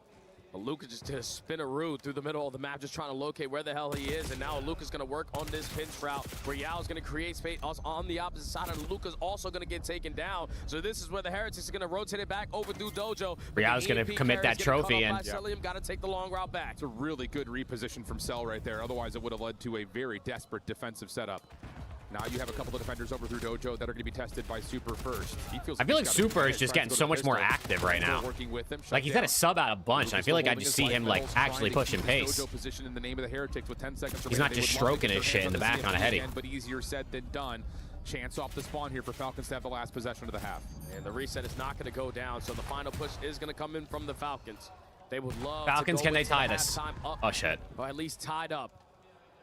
Luka just did a spinaroo through the middle of the map, just trying to locate where the hell he is. And now Luka's going to work on this pinch route. Real is going to create space on the opposite side, and Luka's also going to get taken down. So this is where the Heretics are going to rotate it back over through Dojo. Real's going to commit that trophy, and got to take the long route back. It's a really good reposition from Cell right there. Otherwise, it would have led to a very desperate defensive setup. Now you have a couple of defenders over through Dojo that are going to be tested by Super first. I feel like Super is just getting so much more active right now. Like, he's had to sub out a bunch, and I feel like I just see him, like, actually pushing pace. He's not just stroking his shit in the back on a heady. But easier said than done. Chance off the spawn here for Falcons to have the last possession of the half. And the reset is not going to go down, so the final push is going to come in from the Falcons. They would love Falcons, to go can they tie this? up, Oh, shit. or at least tied up.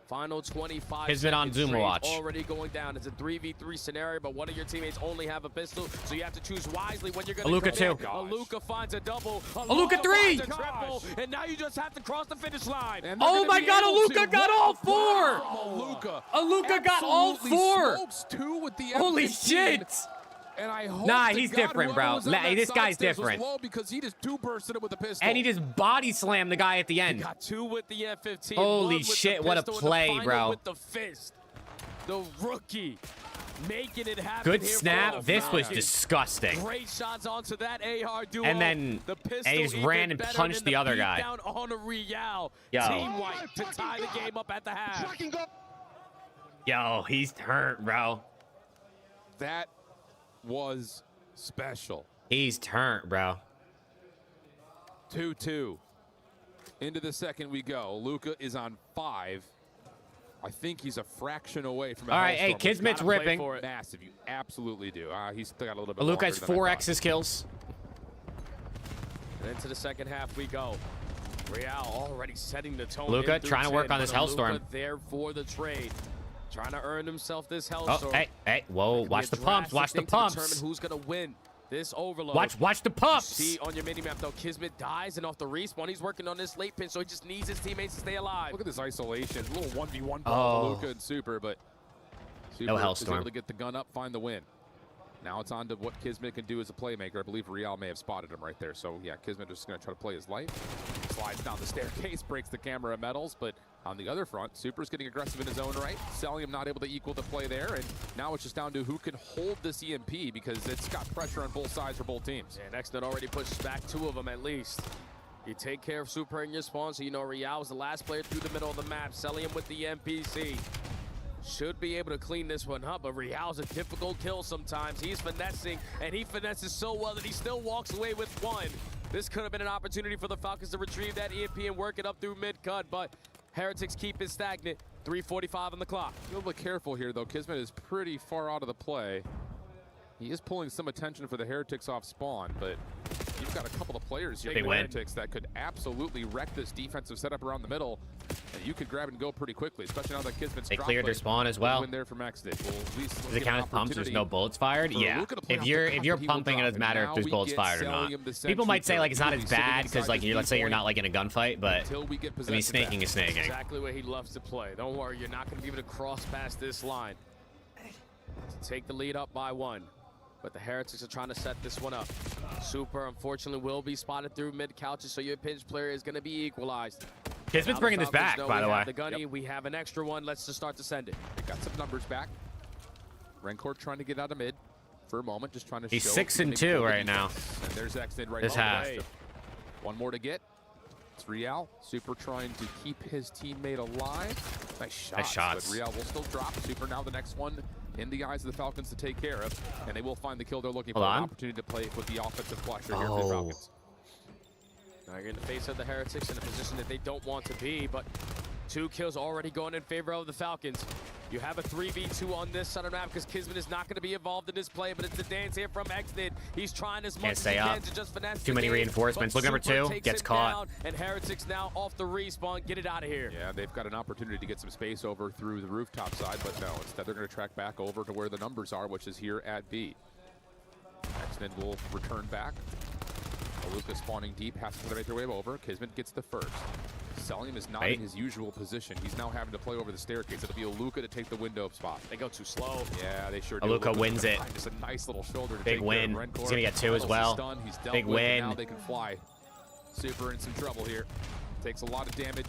Final 25 He's been on seconds Zoom straight watch. already going down. It's a 3v3 scenario, but one of your teammates only have a pistol, so you have to choose wisely when you're going to Aluka too. Aluka finds a double. Aluka 3! finds a triple, and now you just have to cross the finish line. Oh my God, Aluka got all 4! Aluka got all 4! Smokes 2 with the Holy M15. shit! And I hope Nah, to he's God different, bro. whoever was on that This side guy's stairs was different. low because he just two-bursted it with a pistol. And he just body slammed the guy at the end. Got 2 with the M15. Holy one with shit, the what a pistol, and the play, final bro. With the fist. The rookie making it happen. Good here for snap. the This was Falcons. disgusting. Great shots onto that AR duo. And then the pistol he just even ran and better punched than the other guy. Down on a Real. Yo. Team White to tie the game up at the half. Yo, he's turned, bro. That was special. He's turned, bro. 2-2. Into the second we go. Luka is on 5. I think he's a fraction away from a All right, hey, Hellstorm. Kismet's ripping. Massive. You absolutely do. He's still got a little bit Luka has longer than I 4x his kills. And into the second half we go. Real already setting the tone. Luka trying to work on this Hellstorm. Luka there for the trade. Trying to earn himself this Oh, Hellstorm. hey, whoa, watch the pumps, watch the pumps. Determine who's gonna win this overload. Watch the pumps. See on your mini map though, Kismet dies and off the respawn. He's working on this late pinch, so he just needs his teammates to stay alive. Look at this isolation. A little 1v1 ball for Luka and Super, but Super No is Hellstorm. able to get the gun up, find the win. Now it's on to what Kismet can do as a playmaker. I believe Real may have spotted him right there. So yeah, Kismet is going to try to play his life. Slides down the staircase, breaks the camera of metals, but on the other front, Super's getting aggressive in his own right. Cellium not able to equal the play there, and now it's just down to who can hold this EMP because it's got pressure on both sides for both teams. Yeah, Nextnet already pushed back 2 of them at least. You take care of Super in your spawn, so you know Real was the last player through the middle of the map. Cellium with the MPC. Should be able to clean this one up, but Real's a difficult kill sometimes. He's finessing, and he finesses so well that he still walks away with 1. This could have been an opportunity for the Falcons to retrieve that EMP and work it up through mid-cut, but Heretics keep it stagnant. 3:45 on the clock. A little bit careful here, though. Kismet is pretty far out of the play. He is pulling some attention for the Heretics off spawn, but you've got a couple of players here, They for win. Heretics, that could absolutely wreck this defensive setup around the middle, and you could grab and go pretty quickly, especially now that Kismet's They drop cleared their play. spawn as We'll well. win there from Exit. We'll at least Does get it count an as pumps? There's opportunity no bullets fired? for Yeah. Luka to play If off you're the if you're cup, he will pumping, it drop. doesn't matter And if there's now bullets we fired or get not. Cellium, the People might say sentry like it's not really as sitting bad because inside like his let's say you're point not like in a gunfight, but until we get I mean possession snaking back. is snaking. Exactly where he loves to play. Don't worry, you're not going to be able to cross past this line. To take the lead up by 1. But the Heretics are trying to set this one up. Super, unfortunately, will be spotted through mid-couches, so your pinch player is going to be equalized. Kismet's Now the bringing this Falcons back, know by we the way. have the gunny, we have an extra one. Let's just start to send it. They got some numbers back. Rencourt trying to get out of mid for a moment, just trying to He's show 6 and maybe 2 pull the right now. defense. And there's Exit right This on the half. way. One more to get. It's Real. Super trying to keep his teammate alive. Nice shots. But Real will still drop. Super now the next one in the eyes of the Falcons to take care of. And they will find the kill they're looking Hold for. on. An opportunity to play with the offensive flusher here for the Falcons. Now you're in the face of the Heretics in a position that they don't want to be, but 2 kills already going in favor of the Falcons. You have a 3v2 on this side of the map because Kismet is not going to be involved in this play, but it's the dance here from Exnid. He's trying as much Can't as stay he up. can to just finesse Too the many game, reinforcements. but Look, number Super 2 takes gets him caught. down, and Heretics now off the respawn. Get it out of here. Yeah, they've got an opportunity to get some space over through the rooftop side, but no, instead they're going to track back over to where the numbers are, which is here at B. Exnid will return back. Luka spawning deep, has to make their way over. Kismet gets the first. Cellium is not in his usual position. He's now having to play over the staircase. It'll be Luka to take the window spot. They go too slow. Yeah, they sure do. Luka Luka's wins gonna it. find just a nice little shoulder to Big take win. care of Rencourt. He's gonna get 2 as Metals is well. stunned. He's dealt Big with, and win. now they can fly. Super in some trouble here. Takes a lot of damage.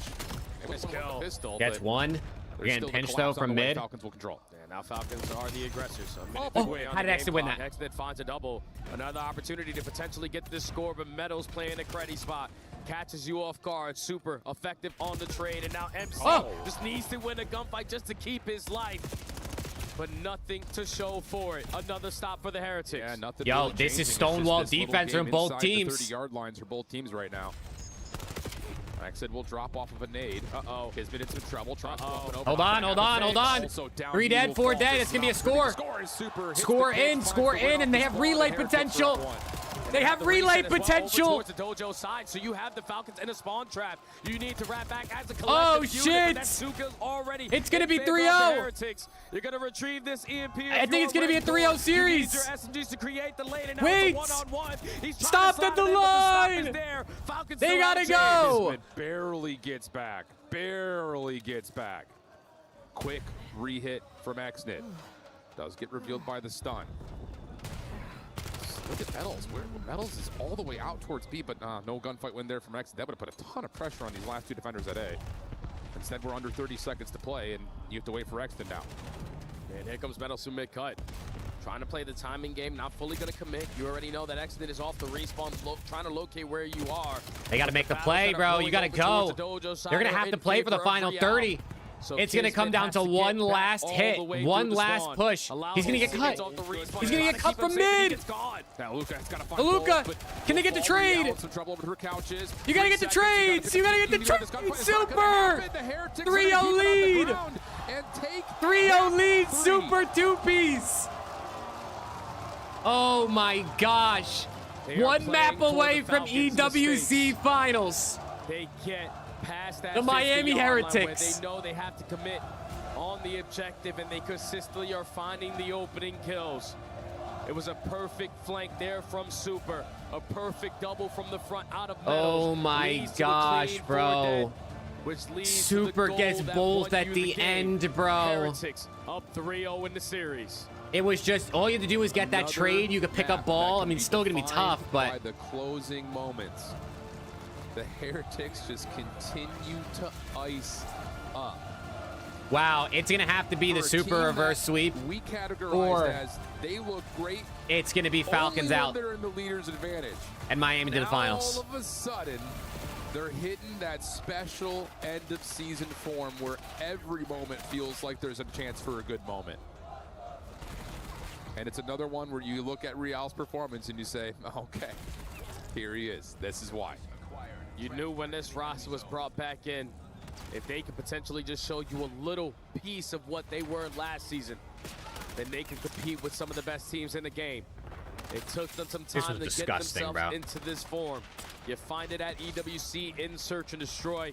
Nice kill. Pistol, Gets but 1. We're there's getting still the pinched though collapse on from the way mid. Falcons will control. Yeah, now Falcons are the aggressors. How did Exnid win that? Exnid finds a double. Another opportunity to potentially get this score, but Meadows playing a credit spot. Catches you off guard. Super effective on the trade. And now MC just needs to win a gunfight just to keep his life. But nothing to show for it. Another stop for the Heretics. Yeah, nothing Yo, really this changing. is It's just Stonewall this little defense game from both inside the teams. 30-yard lines for both teams right now. Exit will drop off of a nade. Uh-oh. Kismet in some trouble. Tries to open over. Hold on, hold on, hold on. Also down, 3 he dead, will 4 fall. dead. This It's is gonna be a an score. opportunity. Super hits Score the cage, in, finds score the win in, off and they the have squad. relay Heretics potential. up 1. They have The relay reset as well, potential. over towards the dojo side, so you have the Falcons in a spawn trap. You need to wrap back as a collective Oh, unit, shit. but that's 2 kills already. It's gonna in be favor of 3-0. the Heretics. You're gonna retrieve this EMP. I think it's gonna be a 3-0 series. You need your SMGs to create the lane, and now Wait. it's a one-on-one. He's trying Stop to slide at the it in, but the stop line. is there. Falcons They still gotta have a go. Kismet barely gets back. Barely gets back. Quick re-hit from Exnid. Does get revealed by the stun. Look at Metals. Metals is all the way out towards B, but no gunfight win there from Exnid. That would have put a ton of pressure on these last 2 defenders at A. Instead, we're under 30 seconds to play, and you have to wait for Exnid now. And here comes Metal through mid-cut. Trying to play the timing game, not fully going to commit. You already know that Exnid is off the respawn, trying to locate where you are. They got to make the play, bro. You got to go. They're going to have to play for the final 30. So It's going to come down to one last hit, one last push. He's going to get cut. He's going to get cut from mid. Now Luka's got to find Luka, goals, can they get the trade? Some trouble with her couches. You got to get the trades. You got to get the trade. Super. 3-0 lead. 3-0 lead. Super two-piece. Oh my gosh. One map away from EWC Finals. They get past that The Miami 50-yard line Heretics. where they know they have to commit on the objective, and they consistently are finding the opening kills. It was a perfect flank there from Super. A perfect double from the front out of Meadows. Oh my Leads to a gosh, clean bro. forward, which leads Super to the gets goal that both won at you the game. end, bro. Heretics up 3-0 in the series. It was just, all you had to do was get that trade. You could pick up ball. I mean, it's still going to be tough, By but the closing moments, the Heretics just continue to ice up. wow, it's going to have to be the For a super team reverse that sweep. We categorized or as they look great. It's going to be Falcons only out. when they're in the leader's advantage. And Miami to the Now, finals. all of a sudden, they're hitting that special end of season form where every moment feels like there's a chance for a good moment. And it's another one where you look at Real's performance and you say, okay, here he is. This is why. You knew when this roster was brought back in, if they could potentially just show you a little piece of what they were last season, then they could compete with some of the best teams in the game. It took them some This time was to get disgusting, themselves bro. into this form. You find it at EWC in Search and Destroy.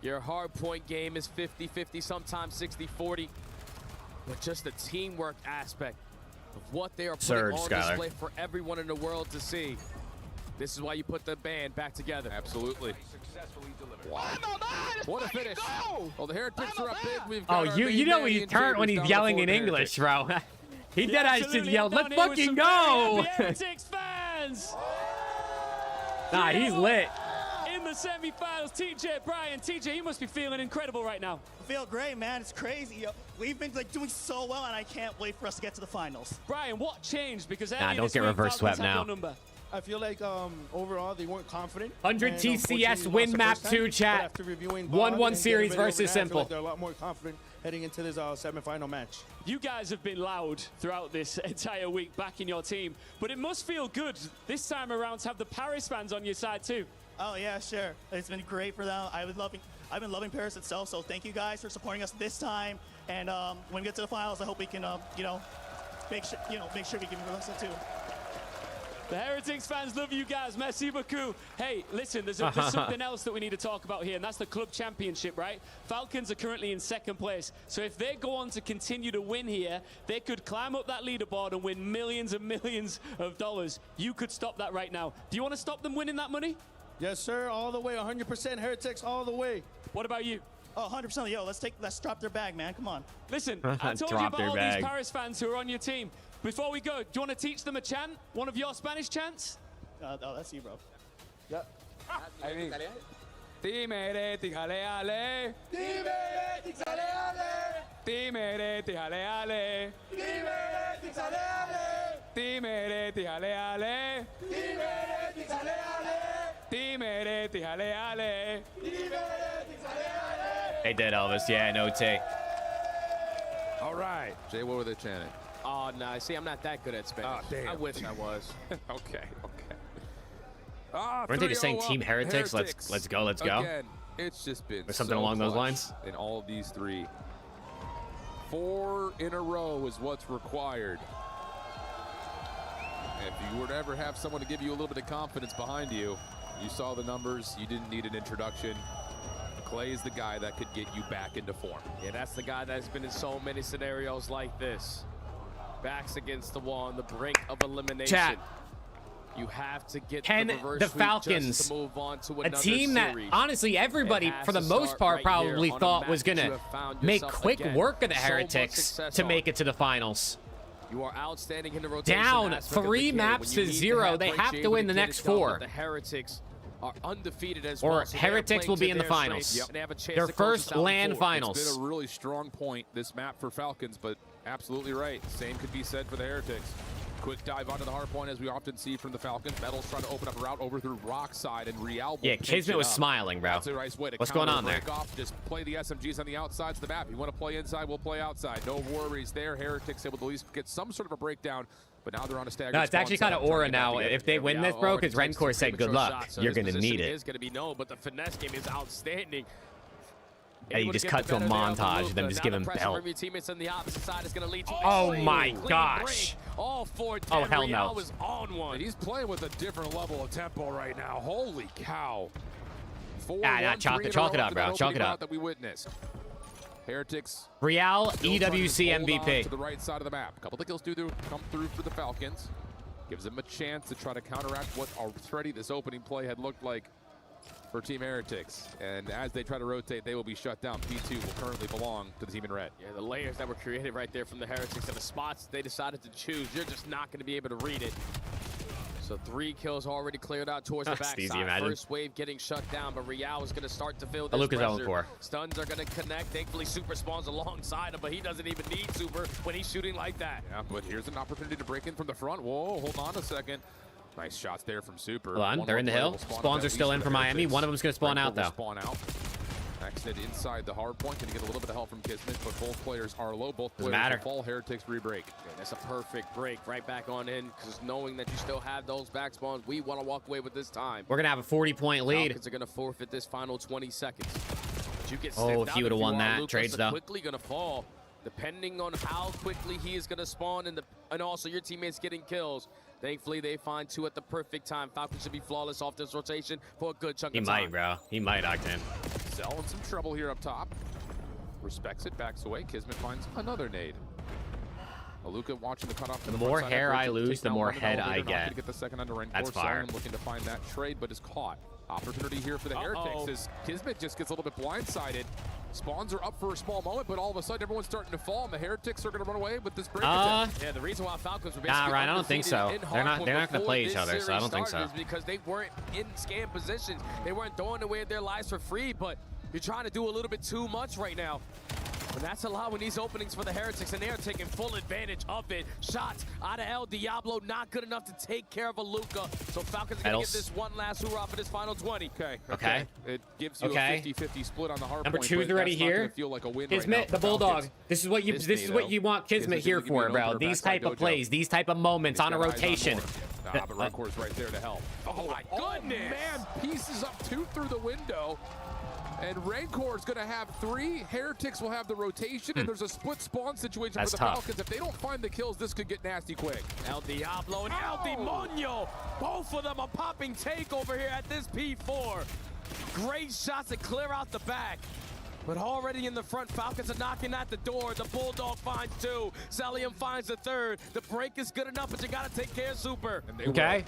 Your hard point game is 50-50, sometimes 60-40. But just the teamwork aspect of what they are putting Surge, on Skylar. display for everyone in the world to see. This is why you put the band back together. Absolutely. Wow. What a finish. Well, the Heretics are up big. We've Oh, got our you main know man, when you Ian turn when Chambers, he's down yelling the in fourth English, Heretics. bro. He dead eyes just yelled, let's fucking go. Heretics fans. Nah, he's lit. In the semifinals, TJ Bryan. TJ, you must be feeling incredible right now. I feel great, man. It's crazy. We've been doing so well, and I can't wait for us to get to the finals. Brian, what changed? Because Nah, don't get reverse swept now. I feel like overall they weren't confident. 100 and TCS unfortunately win lost the map first time, 2 but chat. after reviewing 1-1 and series getting ready versus overnight, I feel Simple. like they're a lot more confident heading into this semifinal match. You guys have been loud throughout this entire week backing your team, but it must feel good this time around to have the Paris fans on your side too. Oh yeah, sure. It's been great for them. I've been loving Paris itself. So thank you guys for supporting us this time. And when we get to the finals, I hope we can, make sure we can listen too. The Heretics fans love you guys. Merci beaucoup. Hey, listen, there's something else that we need to talk about here, and that's the club championship, right? Falcons are currently in second place. So if they go on to continue to win here, they could climb up that leaderboard and win millions and millions of dollars. You could stop that right now. Do you want to stop them winning that money? Yes, sir. All the way. 100% Heretics all the way. What about you? Oh, 100%. Yo, let's drop their bag, man. Come on. Listen, I told you Drop about their all bag. these Paris fans who are on your team. Before we go, do you want to teach them a chant? One of your Spanish chants? Oh, that's you, bro. Yep. Team Heretics, ale, ale. Team Heretics, ale, ale. Team Heretics, ale, ale. Team Heretics, ale, ale. Team Heretics, ale, ale. Team Heretics, ale, ale. Team Heretics, ale, ale. Team Heretics, ale, ale. They did, Elvis. Yeah, no take. All right. Jay, what were they chanting? Oh, no. See, I'm not that good at Spanish. Oh, damn. I wish I was. Okay. Ah, Weren't they just saying 3-0 Team up. Heretics? Heretics. Let's go, let's go. Again, it's just been Or something so along those clutch lines? in all of these three. 4 in a row is what's required. If you were to ever have someone to give you a little bit of confidence behind you, you saw the numbers, you didn't need an introduction. Clay is the guy that could get you back into form. Yeah, that's the guy that's been in so many scenarios like this. Backs against the wall on the brink of elimination. Chat. You have to get Can the reverse the sweep Falcons, just to move on to a another team that series. honestly everybody It has for the to most start part right probably here on a thought map was that you gonna have found make yourself quick again. work of the So much Heretics success to on. make it to the finals. You are outstanding in the rotation Down aspect of the 3 game. maps When you to need 0. have They breaks, have you're to able win the get next it done, 4. but the Heretics are undefeated as Or well. So they are Heretics will playing be to in the their finals. strengths, and they have a chance Their to close first this out in LAN 4. finals. It's been a really strong point, this map for Falcons, but absolutely right. Same could be said for the Heretics. Quick dive onto the hard point, as we often see from the Falcons. Metals trying to open up a route over through rock side, and Real. Yeah, Kismet was smiling, bro. That's a nice way to What's going on there? Off. Just play the SMGs on the outsides of the map. You want to play inside, we'll play outside. No worries there. Heretics able to at least get some sort of a breakdown, but now they're on a stagger. No, it's actually kind of aura now. If they win this, bro, because Rencor said good luck. You're going to need it. Is going to be no, but the finesse game is outstanding. Yeah, you just cut to a montage of them just giving belt. Oh my gosh. Oh, hell no. Was on one. He's playing with a different level of tempo right now. Holy cow. Chalk it up, bro. Chalk it up. That we witnessed. Heretics. Real EWC MVP. To the right side of the map. A couple of kills come through for the Falcons. Gives them a chance to try to counteract what already this opening play had looked like for Team Heretics. And as they try to rotate, they will be shut down. P2 will currently belong to the team in red. Yeah, the layers that were created right there from the Heretics and the spots they decided to choose, you're just not going to be able to read it. So 3 kills already cleared out towards the backside. First wave getting shut down, but Real is going to start to feel this pressure. Stuns are going to connect. Thankfully, Super spawns alongside him, but he doesn't even need Super when he's shooting like that. Yeah, but here's an opportunity to break in from the front. Whoa, hold on a second. Nice shots there from Super. Hold on, they're in the hill. Spawns are still in for Miami. One of them's going to spawn out, though. Spawn out. Exit inside the hard point. Going to get a little bit of help from Kismet, but both players are low. Both players will fall. Heretics re-break. Yeah, that's a perfect break right back on in, because knowing that you still have those back spawns, we want to walk away with this time. We're going to have a 40-point lead. Falcons are going to forfeit this final 20 seconds. But you get if he would have won that, trades though. Quickly going to fall, depending on how quickly he is going to spawn and also your teammates getting kills. Thankfully, they find 2 at the perfect time. Falcons should be flawless off this rotation for a good chunk of time. He might, bro. He might, Octane. Cell in some trouble here up top. Respects it, backs away. Kismet finds another nade. Aluka watching the cutoff. The more hair I lose, the more head I get. Get the second under Rencor. That's fire. Looking to find that trade, but is caught. Opportunity here for the Heretics as Kismet just gets a little bit blindsided. Spawns are up for a small moment, but all of a sudden everyone's starting to fall, and the Heretics are going to run away with this break attempt. Yeah, the reason why Falcons were basically Ryan, I don't think so. They're not going to play each other, so I don't think so. Is because they weren't in scam positions. They weren't throwing away their lives for free, but you're trying to do a little bit too much right now. And that's allowing these openings for the Heretics, and they are taking full advantage of it. Shots out of El Diablo, not good enough to take care of Aluka. So Falcons are going to get this one last hoorah for this final 20. Okay. It gives you a 50-50 split on the hard Number point. 2's already here. Feel like a win Kismet, right now the Bulldog. This is what you want Kismet here for, bro. These type of plays, these type of moments on a rotation. But Rencor's right there to help. Oh my goodness! Man, pieces up 2 through the window. And Rencor is going to have 3. Heretics will have the rotation, and there's a split spawn situation for the Falcons. If they don't find the kills, this could get nasty quick. El Diablo and El Demonio. Both of them are popping take over here at this P4. Great shots to clear out the back. But already in the front, Falcons are knocking at the door. The Bulldog finds 2. Celium finds the 3rd. The break is good enough, but you got to take care of Super. Okay.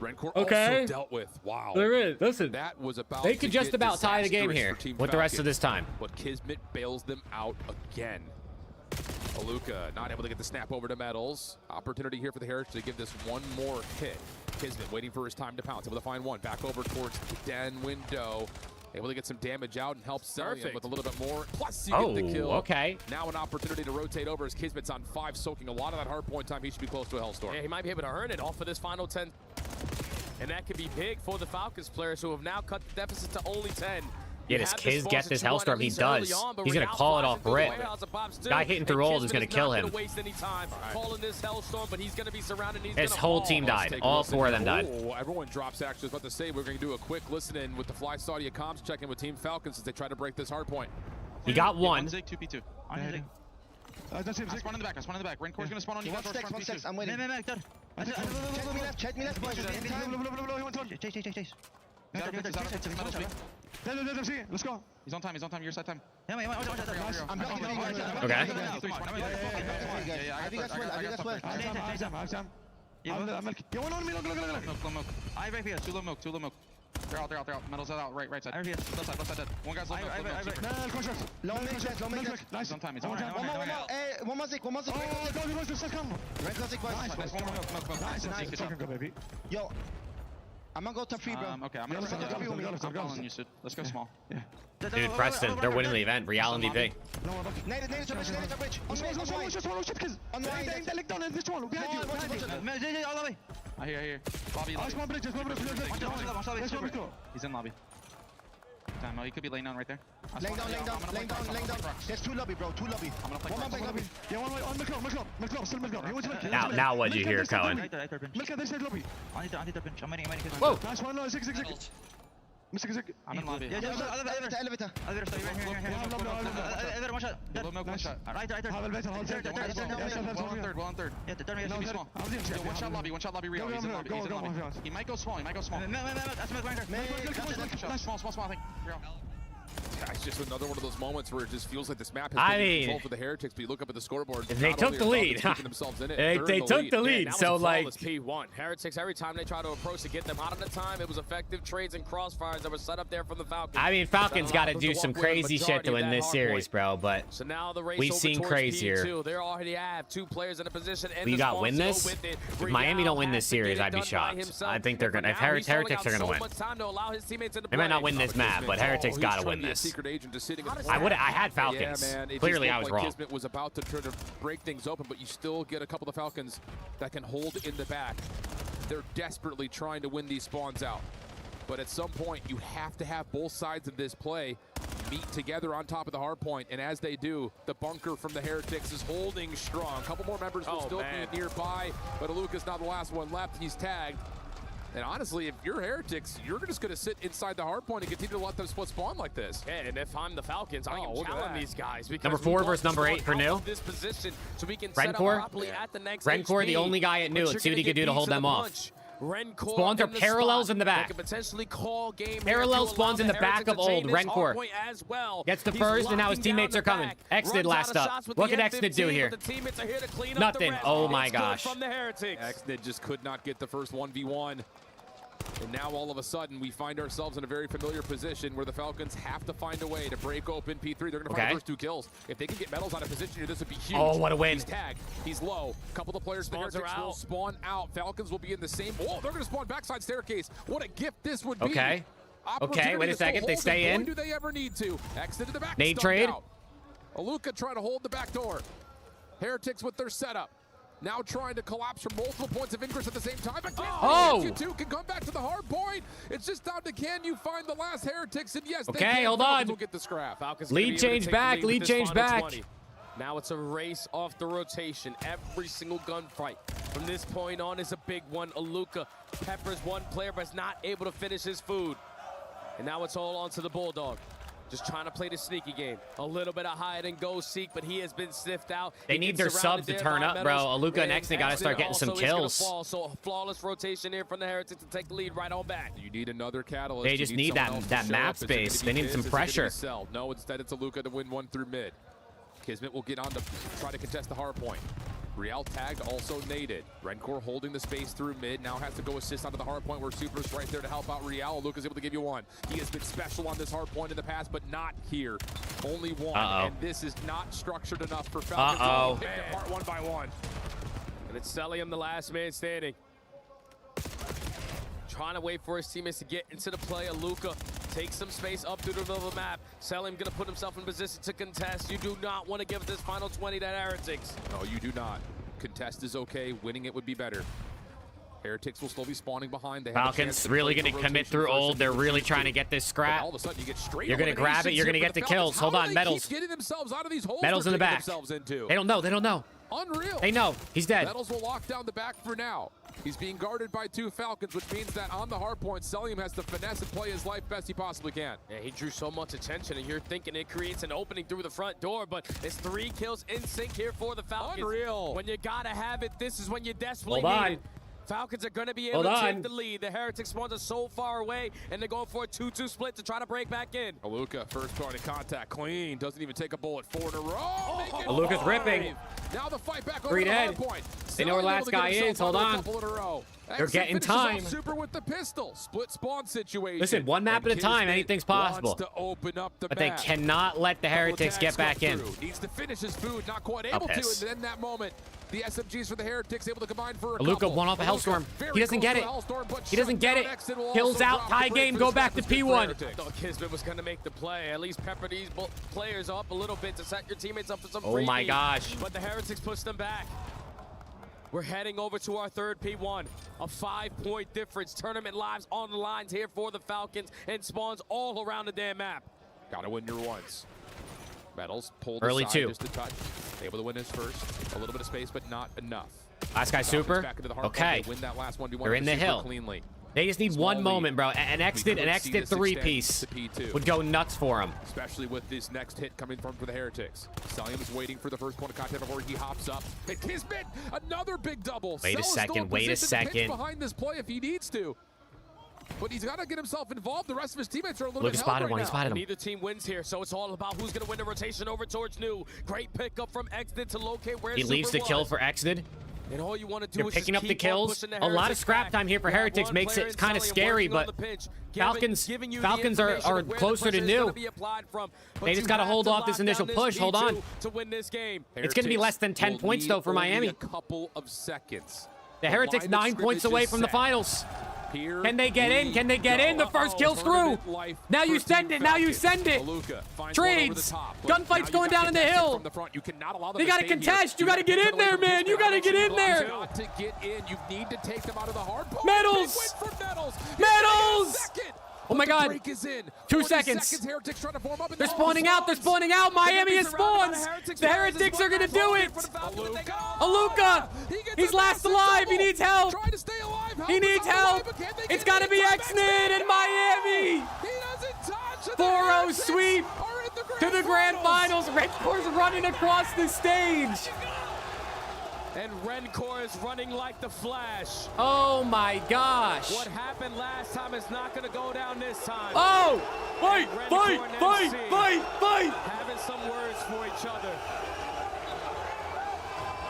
Rencor also dealt with. Wow. There is. Listen, that was about they could just about tie the game here with the rest of this time. But Kismet bails them out again. Aluka not able to get the snap over to Metals. Opportunity here for the Heretics to give this one more hit. Kismet waiting for his time to pounce. Able to find one. Back over towards the den window. Able to get some damage out and help Celium with a little bit more. Plus, you get the kill. Okay. Now an opportunity to rotate over as Kismet's on 5, soaking a lot of that hard point time. He should be close to a Hellstorm. Yeah, he might be able to earn it off of this final 10. And that could be big for the Falcons players who have now cut the deficit to only 10. Yeah, does Kiz get this Hellstorm? He does. He's going to call it off rip. Guy hitting through rolls is going to kill him. His whole team died. All 4 of them died. Everyone drops actually. I was about to say we're going to do a quick listen in with the Fly Saudia comms check in with Team Falcons as they try to break this hard point. He got 1. 2v2. That's him. I spawn in the back. Rencor's gonna spawn on you. One six. I'm waiting. Check me left. Chase. Let's go. He's on time. Your side time. I'm blocking. Okay. I think that's well. I right here. Too low milk. They're out. Metals out. Right side. Left side dead. One guy's low milk. Long milk. Nice. He's on time. One more Zik. Red Zik. Nice. Yo. I'm gonna go top 3, bro. Okay, I'm gonna I'm following you, Sid. Let's go small. Yeah. Dude, Preston, they're winning the event. Real MVP. Nade to bridge. On the right. I hear. Lobby. He's in lobby. Time. He could be laying down right there. Laying down. There's 2 lobby, bro. 2 lobby. I'm gonna play one lobby. Yeah, one way on the clock. Still milk. Now what'd you hear, Cohen? Milk at this side lobby. I need to pinch. I'm waiting. Whoa. Nice one, no, zig. I'm in lobby. Elevator. Elevator, one shot. One shot. Right. Well on third. Yeah, the third be small. One shot lobby, real. He's in lobby. He might go small. Small thing. Real. It's just another one of those moments where it just feels like this map has been controlled for the Heretics, but you look up at the scoreboard. They took the lead. They took the lead. So, like, P1. Heretics, every time they try to approach to get them out of the time, it was effective trades and crossfires that were set up there from the Falcons. I mean, Falcons got to do some crazy shit to win this series, bro, but so now the race we've seen crazier. P2. They already have 2 players in a position. We got win this? If Miami don't win this series, I'd be shocked. I think they're going to. If Heretics are going to win. They might not win this map, but Heretics got to win this. I had Falcons. Yeah, man, Clearly, I was wrong. Kismet was about to try to break things open, but you still get a couple of Falcons that can hold in the back. They're desperately trying to win these spawns out. But at some point, you have to have both sides of this play meet together on top of the hard point. And as they do, the bunker from the Heretics is holding strong. A couple more members will still be nearby, but Aluka's not the last one left. He's tagged. And honestly, if you're Heretics, you're just going to sit inside the hard point and continue to let them split spawn like this. Yeah, and if I'm the Falcons, I can challenge these guys. Number 4 versus number 8 for New. Rencor, the only guy at New. Let's see what he can do to hold them off. Spawns are parallels in the back. Parallel spawns in the back of old. Rencor gets the first, and now his teammates are coming. Exnid last up. What can Exnid do here? Nothing. Oh my gosh. Exnid just could not get the first 1v1. And now all of a sudden, we find ourselves in a very familiar position where the Falcons have to find a way to break open P3. They're going to find the first 2 kills. If they can get Metals out of position here, this would be huge. Oh, what a win. He's tagged. He's low. A couple of players will spawn out. Falcons will be in the same. Oh, they're going to spawn backside staircase. What a gift this would be. Okay, wait a second. They stay in. Do they ever need to? Exit to the back. Nade trade. Aluka trying to hold the back door. Heretics with their setup. Now trying to collapse from multiple points of ingress at the same time. Again, you 2 can come back to the hard point. It's just down to can you find the last Heretics? And yes, hold on. Will get the scrap. Lead change back. Lead change back. Now it's a race off the rotation. Every single gunfight from this point on is a big one. Aluka peppers one player, but is not able to finish his food. And now it's all onto the Bulldog. Just trying to play the sneaky game. A little bit of hide and go seek, but he has been sniffed out. They need their subs to turn up, bro. Aluka and Exnid got to start getting some kills. So a flawless rotation here from the Heretics to take the lead right on back. You need another catalyst. They just need that map space. They need some pressure. No, instead it's Aluka to win 1 through mid. Kismet will get on to try to contest the hard point. Real tagged, also naded. Rencor holding the space through mid, now has to go assist onto the hard point where Super's right there to help out Real. Luka's able to give you 1. He has been special on this hard point in the past, but not here. Only 1, and this is not structured enough for Falcons to pick apart 1 by 1. And it's Celium, the last man standing. Trying to wait for his teammates to get into the play. Aluka takes some space up through the middle of the map. Celium gonna put himself in position to contest. You do not want to give this final 20 to Heretics. No, you do not. Contest is okay. Winning it would be better. Heretics will still be spawning behind. They Falcons really going to commit through old. They're really trying to get this scrap. All of a sudden, you get straight. You're going to grab it. You're going to get the kills. Hold on, Metals. Getting themselves out of these holes. Metals in the back. They don't know. They don't know. Unreal. They know. He's dead. Metals will lock down the back for now. He's being guarded by 2 Falcons, which means that on the hard point, Celium has to finesse and play his life best he possibly can. Yeah, he drew so much attention, and you're thinking it creates an opening through the front door, but it's 3 kills in sync here for the Falcons. Unreal. When you gotta have it, this is when you desperately need it. Falcons are going to be able to take the lead. The Heretics spawns are so far away, and they're going for a 2-2 split to try to break back in. Aluka, first point of contact, clean. Doesn't even take a bullet. 4 in a row. Aluka's ripping. Now the fight back over 3 the dead. hard point. They know where last guy is. Hold on. They're getting time. Super with the pistol. Split spawn situation. Listen, 1 map at a time. Anything's possible. To open up the but they cannot let the Heretics get back in. Needs to finish his food. Not quite able to. And then that moment, The SMGs for the Heretics able to combine for a Aluka couple. one off a Aluka Hellstorm. very He doesn't close get to it. a Hellstorm, but He doesn't get it. shutdown Exit will Kills also out, drop tie the break game, for go this back to map. It's good for P1. Heretics. I thought Kismet was going to make the play. At least pepper these players up a little bit to set your teammates up for some Oh my freebies. gosh. But the Heretics push them back. We're heading over to our third P1. A 5-point difference. Tournament lives on the lines here for the Falcons and spawns all around the damn map. Gotta win your ones. Metals pulled Early aside two. just a touch. Able to win his first. A little bit of space, but not enough. Last guy Falcons super. back into the hard Okay. point. They win that last 1v1 They're in the super hill. Cleanly. They just need Small one lead. moment, bro. An We exit, could an see exit this extend three-piece to P2. would go nuts for him. Especially with this next hit coming from for the Heretics. Salium is waiting for the first point of contact before he hops up. And Kismet, another big double. Wait a Cell is second, still in wait a position to pitch second. behind this play if he needs to. But he's got to get himself involved. The rest of his teammates are a little Luka bit spotted held one, right he spotted now. him. Neither team wins here, so it's all about who's going to win the rotation over towards New. Great pickup from Exit to locate where He leaves the Super kill was. for Exited. And all you want to do They're is picking just up the keep on kills. pushing the A lot of Heretics scrap back. time here for You have Heretics one makes player it in kind of Sully scary, working on but the pinch, Falcons giving you the are information of where the closer to pressure is gonna New. be applied from. But They just you got to have hold off lock this down initial push. Hold P2 on. to win this game. It's going to be less than 10 will points, need though, for only Miami. a couple of seconds. The Heretics line of 9 points scrimmage away is from the set. finals. Here Can they get in? we Can they get in? The go. first kill's through. Tournament life Now you for send Team it. Now you Falcons. send it. Aluka finds one over the Trades. top, but Gunfights now you going got down in the contested hill. from the front. You cannot allow them They to got to stay here. contest. You got to have get in away there, from man. Kismet. You got to get in You there. got to get in. You need to take them out of the hard point. Medals. Big win for Medals. Medals. Second. Oh my But the God. break is in. 2 40 seconds. Heretics trying to form up, and They're all spawning out. They're spawning out. Miami is spawns. The Heretics are going to do it. Aluka. He's last alive. He needs help. He needs help. It's got to be Exnid and Miami. 4-0 sweep to the grand finals. Red Core's running across the stage. And Rencor is running like the Flash. Oh my gosh. What happened last time is not going to go down this time. Oh! Fight! And Fight! Rencor and Fight! MC Fight! Fight! Having some words for each other.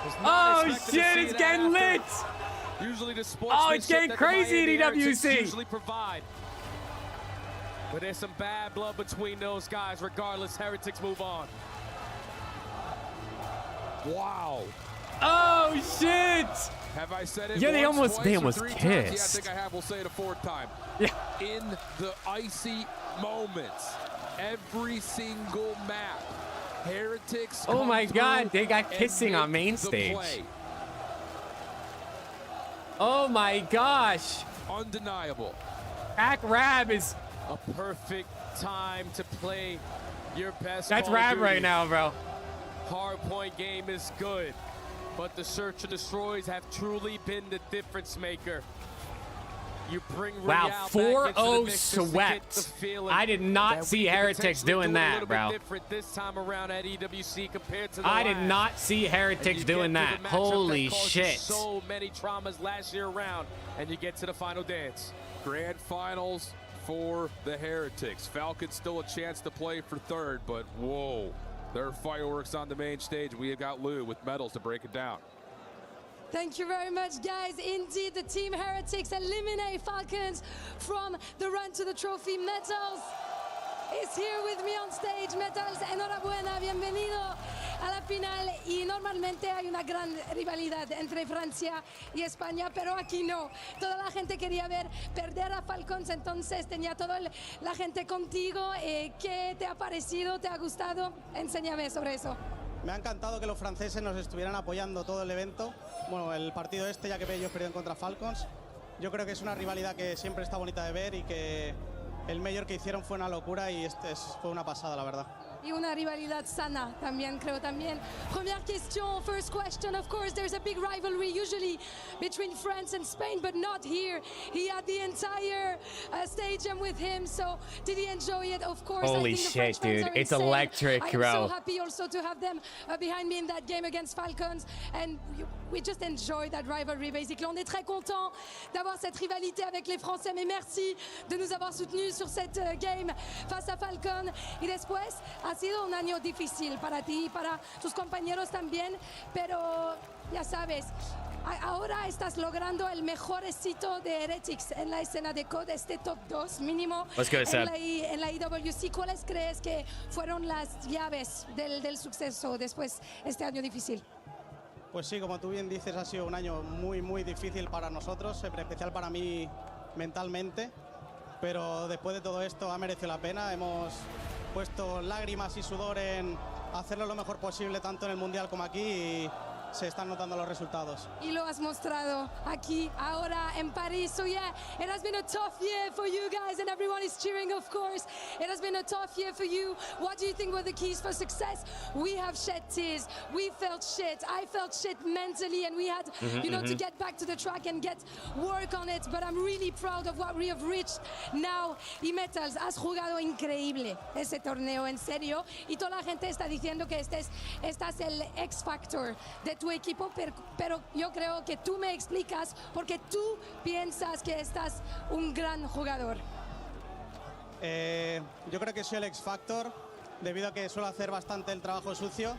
Was Oh not expected to shit, see it's that getting after. lit! Usually the Oh, sportsmanship it's getting that crazy the at Miami Heretics EWC. usually provide. But there's some bad blood between those guys. Regardless, Heretics move on. Wow. Oh shit! Have I said it Yeah, they once, almost- twice, they or almost 3 times? Yeah, I kissed. think I have. We'll say it a 4th time. Yeah. In the icy moments, every single map, Heretics. Oh come my God, through they got and kissing on make main the stage. play. Oh my gosh! Undeniable. Pac Rab is. A perfect time to play your best. That's Call of Rab right Duty. now, bro. Hardpoint game is good, but the Search and Destroys have truly been the difference maker. You bring Wow, Real back 4-0 into the mix just to get swept. the feeling I did not that see we could Heretics potentially doing do it a that, little bro. bit different this time around at EWC compared to the I did last. not see And Heretics you doing get that. through the matchup Holy caused you shit. So many traumas last year around, and you get to the final dance. Grand finals for the Heretics. Falcons still a chance to play for 3rd, but whoa. There are fireworks on the main stage. We have got Lou with medals to break it down. Thank you very much, guys. Indeed, the Team Heretics eliminate Falcons from the run to the trophy. Metals is here with me on stage. Metals, enhorabuena, bienvenido a la final. Y normalmente hay una gran rivalidad entre Francia y España, pero aquí no. Toda la gente quería ver perder a Falcons, entonces tenía toda la gente contigo. ¿Qué te ha parecido? ¿Te ha gustado? Enséñame sobre eso. Me ha encantado que los franceses nos estuvieran apoyando todo el evento. Bueno, el partido este, ya que ellos perdieron contra Falcons. Yo creo que es una rivalidad que siempre está bonita de ver y que el mayor que hicieron fue una locura y fue una pasada, la verdad. Y una rivalidad sana también, creo también. Première question, first question. Of course, there's a big rivalry usually between France and Spain, but not here. He had the entire stadium with him, so did he enjoy it? Of course. Holy I think the shit, French fans dude. are It's insane. electric, I am bro. so happy also to have them behind me in that game against Falcons, and we just enjoy that rivalry, basically. On est très content d'avoir cette rivalité avec les Français, mais merci de nous avoir soutenus sur cette game face à Falcon. Y después, ha sido un año difícil para ti y para tus compañeros también, pero ya sabes, ahora estás logrando el mejor éxito de Heretics en la escena de COD, este top 2 mínimo Let's go, Seb. en la IWC. ¿Cuáles crees que fueron las llaves del suceso después este año difícil? Pues sí, como tú bien dices, ha sido un año muy, muy difícil para nosotros, en especial para mí mentalmente. Pero después de todo esto ha merecido la pena. Hemos puesto lágrimas y sudor en hacerlo lo mejor posible, tanto en el Mundial como aquí, y se están notando los resultados. Y lo has mostrado aquí, ahora en París. So yeah, it has been a tough year for you guys, and everyone is cheering, of course. It has been a tough year for you. What do you think were the keys for success? We have shed tears. We felt shit. I felt shit mentally, and we had, you know, to get back to the track and get work on it. But I'm really proud of what we have reached now. Y Metals, has jugado increíble ese torneo, en serio. Y toda la gente está diciendo que estás el X Factor de tu equipo, pero yo creo que tú me explicas porque tú piensas que estás un gran jugador. Yo creo que soy el X Factor debido a que suelo hacer bastante el trabajo sucio,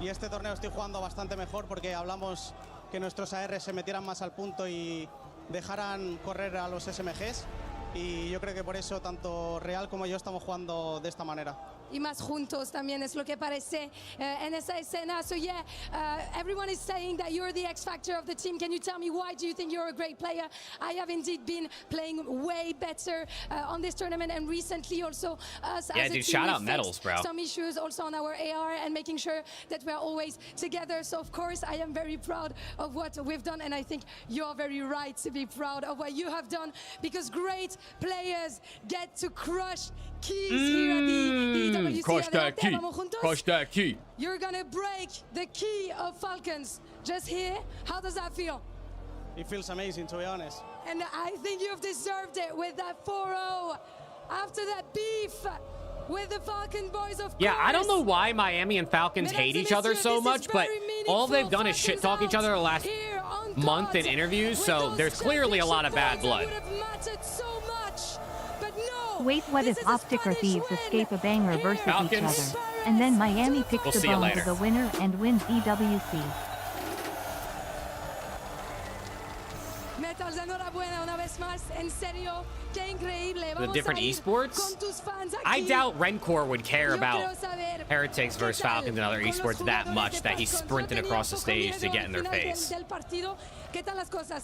y este torneo estoy jugando bastante mejor porque hablamos que nuestros AR se metieran más al punto y dejaran correr a los SMGs, y yo creo que por eso tanto Real como yo estamos jugando de esta manera. Y más juntos también es lo que parece en esa escena. So yeah, everyone is saying that you're the X factor of the team. Can you tell me why do you think you're a great player? I have indeed been playing way better on this tournament, and recently also us yeah, as a dude, team, shout we out Metals, bro. some issues also on our AR and making sure that we're always together. So of course I am very proud of what we've done, and I think you're very right to be proud of what you have done, because great players get to crush keys here at the WC. Crush that key. Crush that key. You're gonna break the key of Falcons just here. How does that feel? It feels amazing, to be honest. And I think you've deserved it with that 4-0 after that beef with the Falcon boys, of Yeah, course. I don't know why Miami and Falcons hate each other so much, but all they've done is shit talk each other the last month in interviews, so there's clearly a lot of bad blood. Wait, what if Optic or Thieves escape a banger versus Falcons. each other? And then Miami picks We'll the see you bones later. of the winner and wins EWC. Metals, enhorabuena una vez más. En serio, qué increíble. The Vamos different a ir esports? con tus fans I aquí. doubt Rencor would care Yo about quiero saber Heretics versus qué tal Falcons and other con los esports that jugadores much de that he's Falcons. sprinting Yo tenía across the poco stage to miedo get in their al final face. del partido. ¿Qué tal las cosas?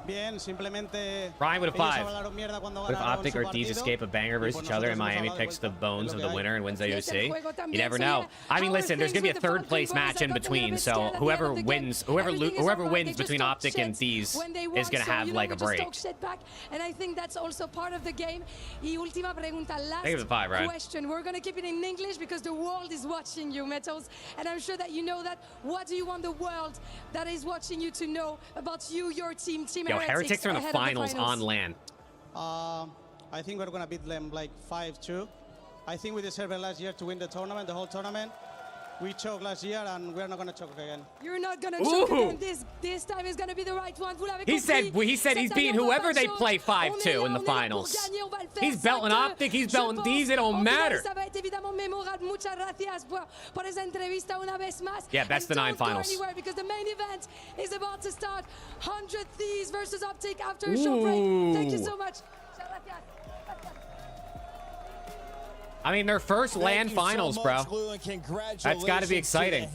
Bien, simplemente Ryan with a ellos 5. hablaron mierda cuando What if ganaron Optic su or Thieves partido, escape a banger y versus pues each other and nosotros hemos Miami hablado de picks the vuelta, bones es of lo the que winner and wins Y es el AOC? juego You también. never So know. yeah, I mean, how listen, are there's gonna be a things with the third place Falcon boys? match I in got them a between, bit so scared at the whoever end of the game. wins, Everything is whoever alright. wins They just between talk Optic and shit Thieves when they is won, gonna so, have you know, like we a just break. talk shit back, and I think that's also part of the game. Y última pregunta, last Give it a 5, Ryan. question. We're gonna keep it in English because the world is watching you, Metals, and I'm sure that you know that. What do you want the world that is watching you to know about you, your team, Team Yo, Heretics are in the ahead of finals on land. I think we're gonna beat them like 5-2. I think we deserved it last year to win the tournament, the whole tournament. We choked last year, and we're not gonna choke again. You're not gonna Ooh. choke again. This time is gonna be the right one. Vous l'avez He compris. said he's beating whoever they play 5-2 in the finals. He's belting Optic, he's belting Thieves, it don't matter. Ça va être évidemment mémorable. Muchas gracias por esa entrevista una vez más. Yeah, best of And 9 don't go finals. anywhere because the main event is about to start. 100 Thieves versus Optic after a short break. Thank you so much. Muchas gracias. I mean, their first land finals, bro. That's got to be exciting.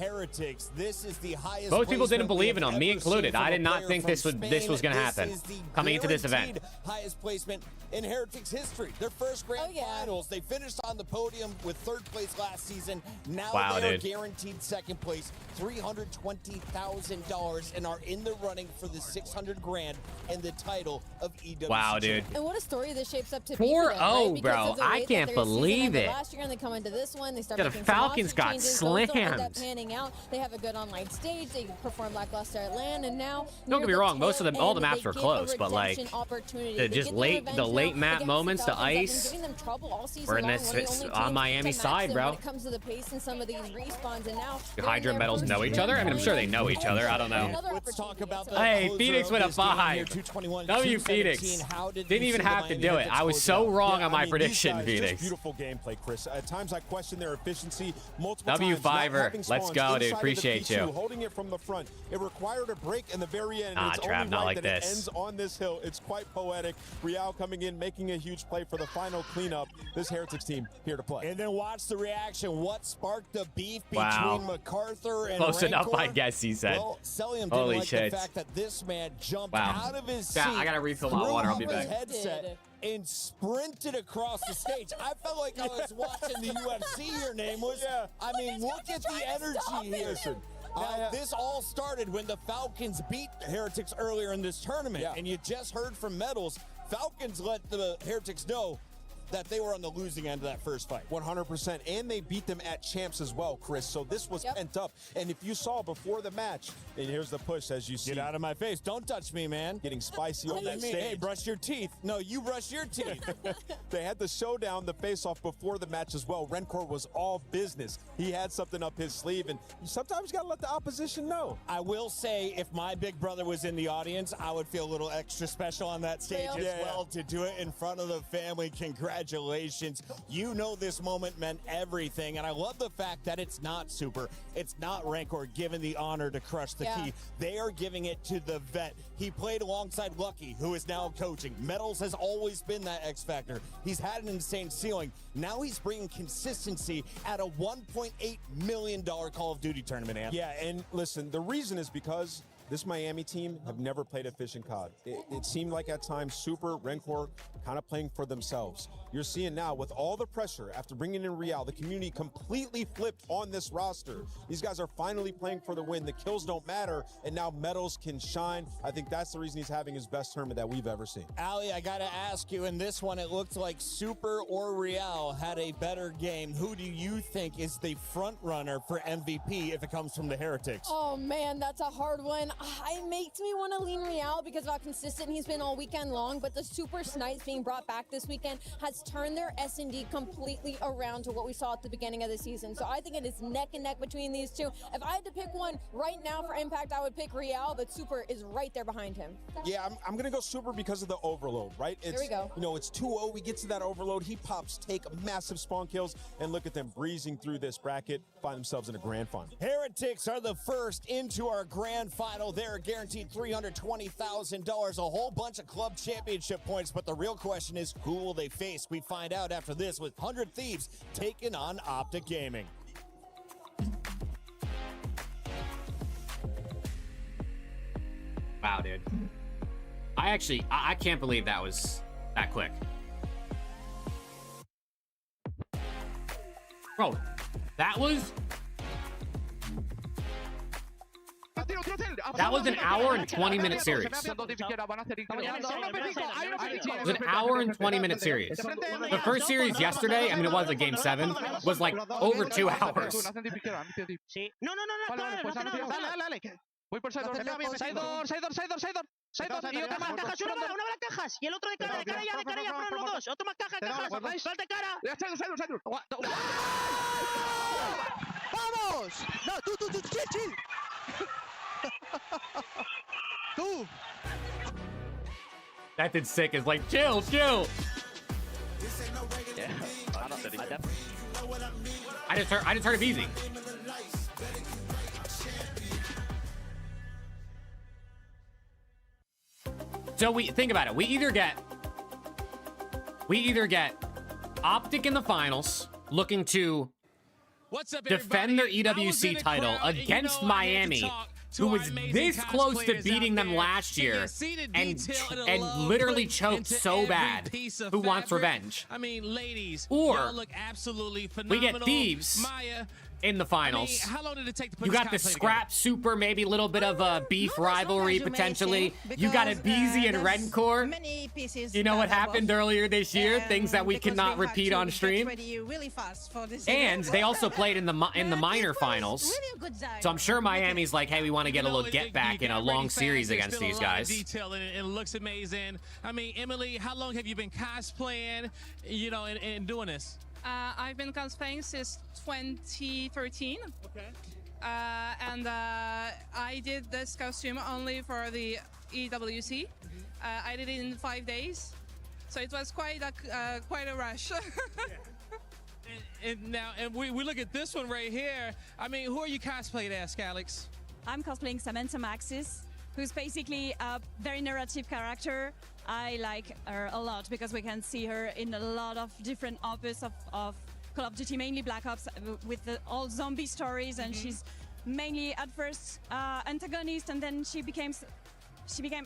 Most people didn't believe in them, me included. I did not think this was going to happen coming into this event. Highest placement in Heretics history. Their first grand finals. They finished on the podium with third place last season. Now Wow, they are dude. guaranteed second place, $320,000, and are in the running for the 600 grand and the title of EWC. Wow, dude. And what a story this shapes up to be. 4-0, for them, right? Because bro. of the I way that can't their believe season ended it. Last year, and they come into this one. They start Yeah, the making some Falcons roster got changes. Those don't end up slammed. panning out. They have a good online stage. They perform lackluster at LAN, and now Don't get me near the wrong, most of tail them, all the end, maps they were get a close, but like redemption opportunity. the They just get their late revenge now map against moments, the Falcons that have been ice. giving them trouble all season We're in long. this One of the only on teams Miami's to match side, them bro. When it comes to the pace and some of these respawns, and now Do Hydra and Metals know each other? I mean, I'm sure they know each other. I don't know. Let's talk about the Hey, closer Phoenix of with a this game here, 5. 221, W 217. Phoenix. How did Didn't you even see the have to Miami do it. Heretics I was close so out? wrong Yeah, on my I mean, these prediction, guys, just Phoenix. beautiful gameplay. play, Chris. At times I question their efficiency multiple W5er. times. Not having Let's spawns go, dude. inside of the Appreciate P2, you. Holding it from the front. It required a break in the very end. Nah, It's Trav, only not right like that this. it ends on this hill. It's quite poetic. Real coming in, making a huge play for the final cleanup. This Heretics team here to play. And then watch the reaction. What sparked the beef Wow. between MacArthur and Close enough, Rancor? I guess he said. Well, Celium didn't Holy like shit. the fact that this man jumped Wow. out of his seat. Yeah, I gotta refill my threw water. I'll off be his back. headset and sprinted across the stage. I felt like I was watching the UFC. Your name was. Yeah. I mean, look at the energy here. Listen, Now, this all started when the Falcons beat the Heretics earlier in this tournament, Yeah. and you just heard from Metals. Falcons let the Heretics know that they were on the losing end of that first fight. 100%, and they beat them at champs as well, Chris. So this was pent up. And if you saw before the match, and here's the push as you see. Get out of my face. Don't touch me, man. Getting spicy What on do you that mean? stage. Hey, brush your teeth. No, you brush your teeth. They had the showdown, the face-off before the match as well. Rencor was all business. He had something up his sleeve, and sometimes you got to let the opposition know. I will say, if my big brother was in the audience, I would feel a little extra special on that stage as well to do it in front of the family. Congratulations. You know this moment meant everything, and I love the fact that it's not Super, it's not Rancor given the honor to crush the key. They are giving it to the vet. He played alongside Lucky, who is now coaching. Metals has always been that X factor. He's had an insane ceiling. Now he's bringing consistency at a $1.8 million Call of Duty tournament, Ant. Yeah, and listen, the reason is because this Miami team have never played a fishing COD. It seemed like at times Super, Rencor, kind of playing for themselves. You're seeing now with all the pressure after bringing in Real, the community completely flipped on this roster. These guys are finally playing for the win. The kills don't matter, and now Metals can shine. I think that's the reason he's having his best tournament that we've ever seen. Ali, I gotta ask you, in this one, it looked like Super or Real had a better game. Who do you think is the front runner for MVP if it comes from the Heretics? Oh man, that's a hard one. It makes me want to lean Real because of how consistent he's been all weekend long, but the Super Snipes being brought back this weekend has turned their S&D completely around to what we saw at the beginning of the season. So I think it is neck and neck between these two. If I had to pick one right now for Impact, I would pick Real, but Super is right there behind him. Yeah, I'm going to go Super because of the overload, right? Here we go. You know, it's 2-0. We get to that overload. He pops, take massive spawn kills, and look at them breezing through this bracket, find themselves in a grand final. Heretics are the first into our grand final. They're guaranteed $320,000, a whole bunch of club championship points. But the real question is, who will they face? We find out after this with 100 Thieves taking on Optic Gaming. Wow, dude. I can't believe that was that quick. Bro, that was an hour and 20-minute series. It was an hour and 20-minute series. The first series yesterday, I mean, it was a game 7, was like over 2 hours. Voy por Saidor. Saidor, y otra más cajas, una más cajas. Y el otro de cara, ya, fueron los dos. Otro más cajas. Falta cara. Saidor. ¡Vamos! No, tú, chill. Tú. That did sick. Is like, chill. I just heard it easy. So think about it. We either get Optic in the finals, looking to defend their EWC title against Miami, who was this close to beating them last year and literally choked so bad. Who wants revenge? I mean, ladies, or y'all look absolutely phenomenal. We get Thieves in the finals. I mean, how long did it take to put you got the Scrap Super, maybe a little bit of a beef rivalry potentially. You got a BZ and Rencor. You know what happened earlier this year? Things that we cannot repeat on stream. And they also played in the minor finals. So I'm sure Miami's like, hey, we want to get a little get back in a long series against these guys. Detail and it looks amazing. I mean, Emily, how long have you been cosplaying, and doing this? I've been cosplaying since 2013. Okay. And I did this costume only for the EWC. I did it in 5 days, so it was quite a rush. And we look at this one right here. I mean, who are you cosplaying as, Calix? I'm cosplaying Samantha Maxis, who's basically a very narrative character. I like her a lot because we can see her in a lot of different opus of Call of Duty, mainly Black Ops, with the all zombie stories, and she's mainly at first antagonist, and then she became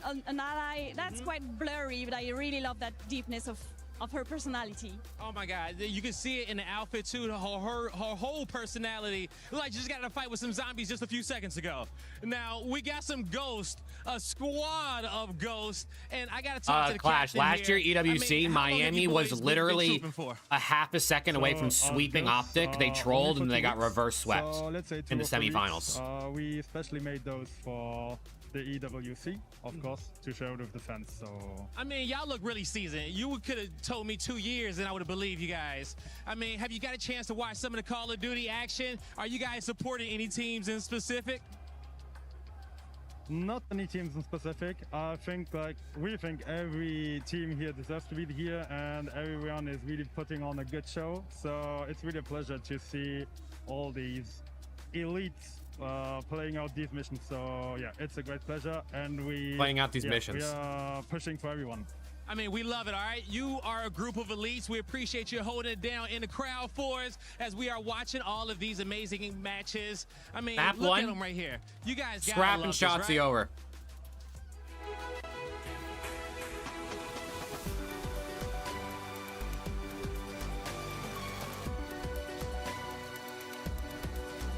an ally. That's quite blurry, but I really love that deepness of her personality. Oh my God, you can see it in the outfit too, her whole personality. Like she just got in a fight with some zombies just a few seconds ago. Now, we got some ghosts, a squad of ghosts, and I gotta talk to the Clash, captain last here. year EWC, Miami was literally a half a second away from sweeping Optic. They trolled and they got reverse swept let's say in the semifinals. We especially made those for the EWC, of course, to show with the fans. So I mean, y'all look really seasoned. You could have told me 2 years and I would have believed you guys. I mean, have you got a chance to watch some of the Call of Duty action? Are you guys supporting any teams in specific? not any teams in specific. I think we think every team here deserves to be here, and everyone is really putting on a good show. So it's really a pleasure to see all these elites playing out these missions. So yeah, it's a great pleasure, and playing out these missions. We are pushing for everyone. I mean, we love it, all right? You are a group of elites. We appreciate you holding it down in the crowd for us as we are watching all of these amazing matches. I mean, Map look one. at them right here. You guys got Scrap and Shotzi over.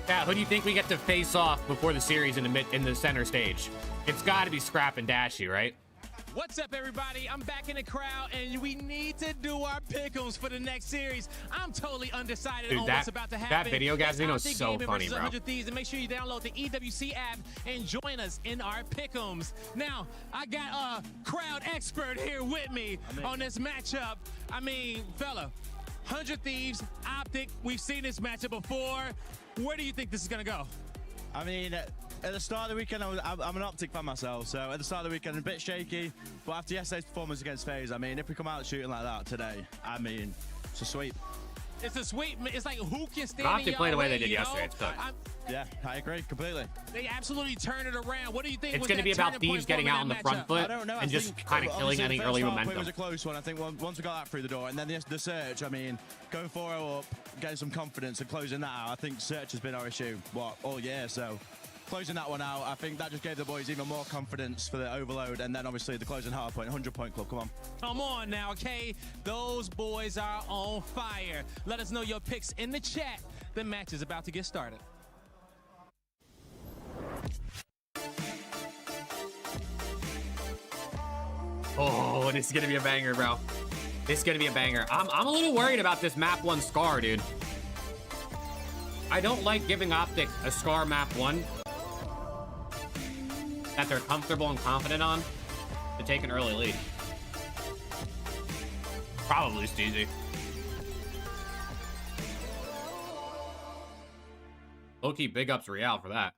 Yeah, who do you think we get to face off before the series in the center stage? It's got to be Scrap and Dashy, right? What's up, everybody? I'm back in the crowd, and we need to do our pick'ems for the next series. I'm totally undecided Dude, on what's about to happen. that video, Gazino, is Optic so Gaming funny, versus bro. 100 Thieves, and make sure you download the EWC app and join us in our pick'ems. Now, I got a crowd expert here with me on this matchup. I mean, fella, 100 Thieves, Optic, we've seen this matchup before. Where do you think this is going to go? I mean, at the start of the weekend, I'm an Optic fan myself, so at the start of the weekend, a bit shaky, but after yesterday's performance against FaZe, I mean, if we come out shooting like that today, I mean, it's a sweep. It's a sweep. It's like, who can stand Optic in played the your way they way, did you know? yesterday. It's good. Yeah, I agree completely. They absolutely turn it around. What do you think? It's was gonna that be about turning point Thieves for getting them out in on that the front matchup? foot I don't know. and just kind of killing any early momentum. It was a close one. I think once we got that through the door, and then the Search, I mean, going 4-0 up, getting some confidence and closing that out, I think Search has been our issue, all year, so closing that one out, I think that just gave the boys even more confidence for the overload, and then obviously the closing hard point, 100-point club, come on. Come on now, okay? Those boys are on fire. Let us know your picks in the chat. The match is about to get started. Oh, this is gonna be a banger, bro. This is gonna be a banger. I'm a little worried about this map 1 Scar, dude. I don't like giving Optic a Scar map 1 that they're comfortable and confident on to take an early lead. Probably Steezy. Low-key big ups Real for that.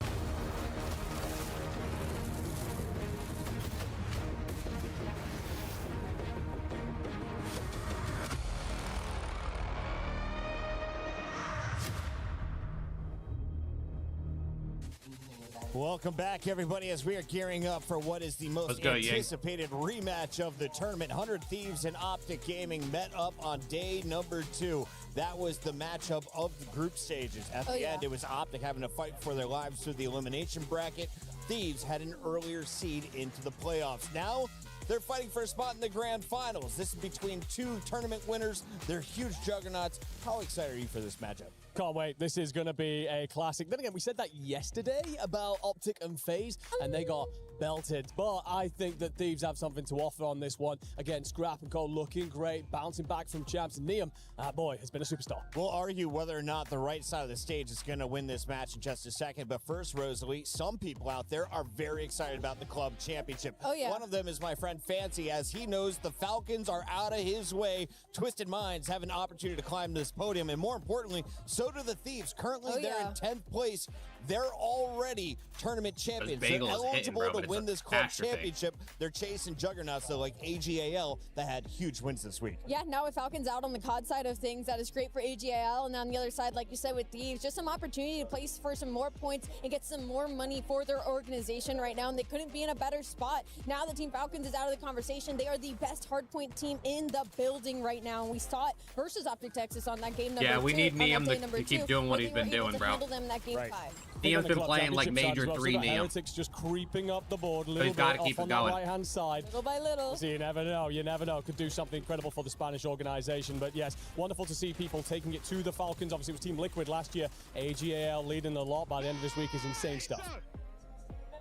Welcome back, everybody, as we are gearing up for what is the most anticipated rematch of the tournament. 100 Thieves and Optic Gaming met up on day number 2. That was the matchup of the group stages. At the end, it was Optic having to fight for their lives through the elimination bracket. Thieves had an earlier seed into the playoffs. Now, they're fighting for a spot in the grand finals. This is between 2 tournament winners. They're huge juggernauts. How excited are you for this matchup? Can't wait. This is going to be a classic. Then again, we said that yesterday about Optic and FaZe, and they got belted. But I think that Thieves have something to offer on this one. Again, Scrap and Cole looking great, bouncing back from champs. And Neum, boy, has been a superstar. We'll argue whether or not the right side of the stage is going to win this match in just a second. But first, Rosalie, some people out there are very excited about the club championship. Oh, yeah. One of them is my friend Fancy, as he knows the Falcons are out of his way. Twisted Minds have an opportunity to climb this podium. And more importantly, so do the Thieves. Currently, they're in 10th place. They're already tournament champions. They're eligible to win this club championship. They're chasing juggernauts, though, like AGAL, that had huge wins this week. Yeah, now with Falcons out on the COD side of things, that is great for AGAL. And on the other side, like you said, with Thieves, just some opportunity to place for some more points and get some more money for their organization right now. And they couldn't be in a better spot. Now the Team Falcons is out of the conversation. They are the best hardpoint team in the building right now. And we saw it versus Optic Texas on that game number 2. Yeah, we need Neum to keep doing what he's been doing, bro. Them that game 5. Neum's been playing like major 3 Neum. Heretics just creeping up the board a So little he's got bit to keep off it on going. the right-hand side. Little by little. So you never know. You never know. Could do something incredible for the Spanish organization. But yes, wonderful to see people taking it to the Falcons. Obviously, it was Team Liquid last year. AGAL leading a lot by the end of this week is insane stuff.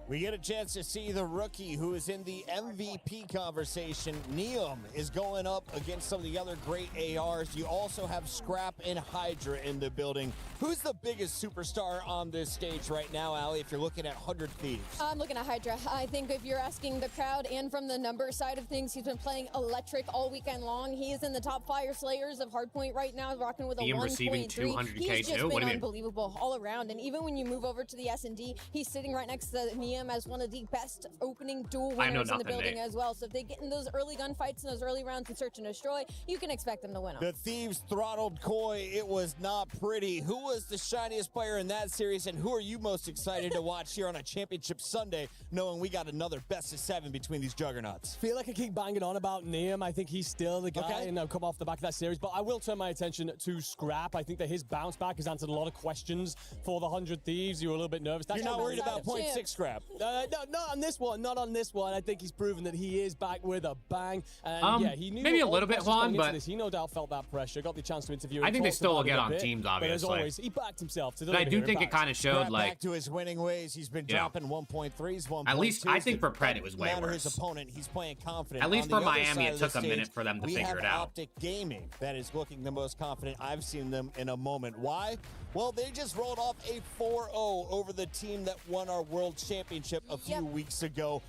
We get a chance to see the rookie who is in the MVP conversation. Neum is going up against some of the other great ARs. You also have Scrap and Hydra in the building. Who's the biggest superstar on this stage right now, Ali, if you're looking at 100 Thieves? I'm looking at Hydra. I think if you're asking the crowd and from the number side of things, he's been playing electric all weekend long. He is in the top fire slayers of Hardpoint right now, rocking with a 1.3. receiving 200K He's just too? What been do you mean? unbelievable all around. And even when you move over to the S&D, he's sitting right next to Neum as one of the best opening duel winners in the building as well. So if they get in those early gunfights and those early rounds in Search and Destroy, you can expect them to win them. The Thieves throttled Koi. It was not pretty. Who was the shiniest player in that series, and who are you most excited to watch here on a championship Sunday, knowing we got another best of 7 between these juggernauts? Feel like I keep banging on about Neum. I think he's still the guy, and I'll come off the back of that series. But I will turn my attention to Scrap. I think that his bounce back has answered a lot of questions for the 100 Thieves. You were a little bit nervous. You're not worried about 0.6 Scrap? No, not on this one. Not on this one. I think he's proven that he is back with a bang. And yeah, he knew maybe a little bit, Juan, but he no doubt felt that pressure. Got the chance to interview him. I think they still will get on teams, obviously. But as always, he backed himself to But I do think it kind of showed, like, back to his winning ways. He's been dropping 1.3s, 1.2s. At least I think for Pred it was way matter worse. His opponent, he's playing confident. At least On for the other Miami, side it of the took a minute stage, for them to we figure have it out. Optic Gaming that is looking the most confident I've seen them in a moment. Why? Well, they just rolled off a 4-0 over the team that won our world championship a few weeks ago.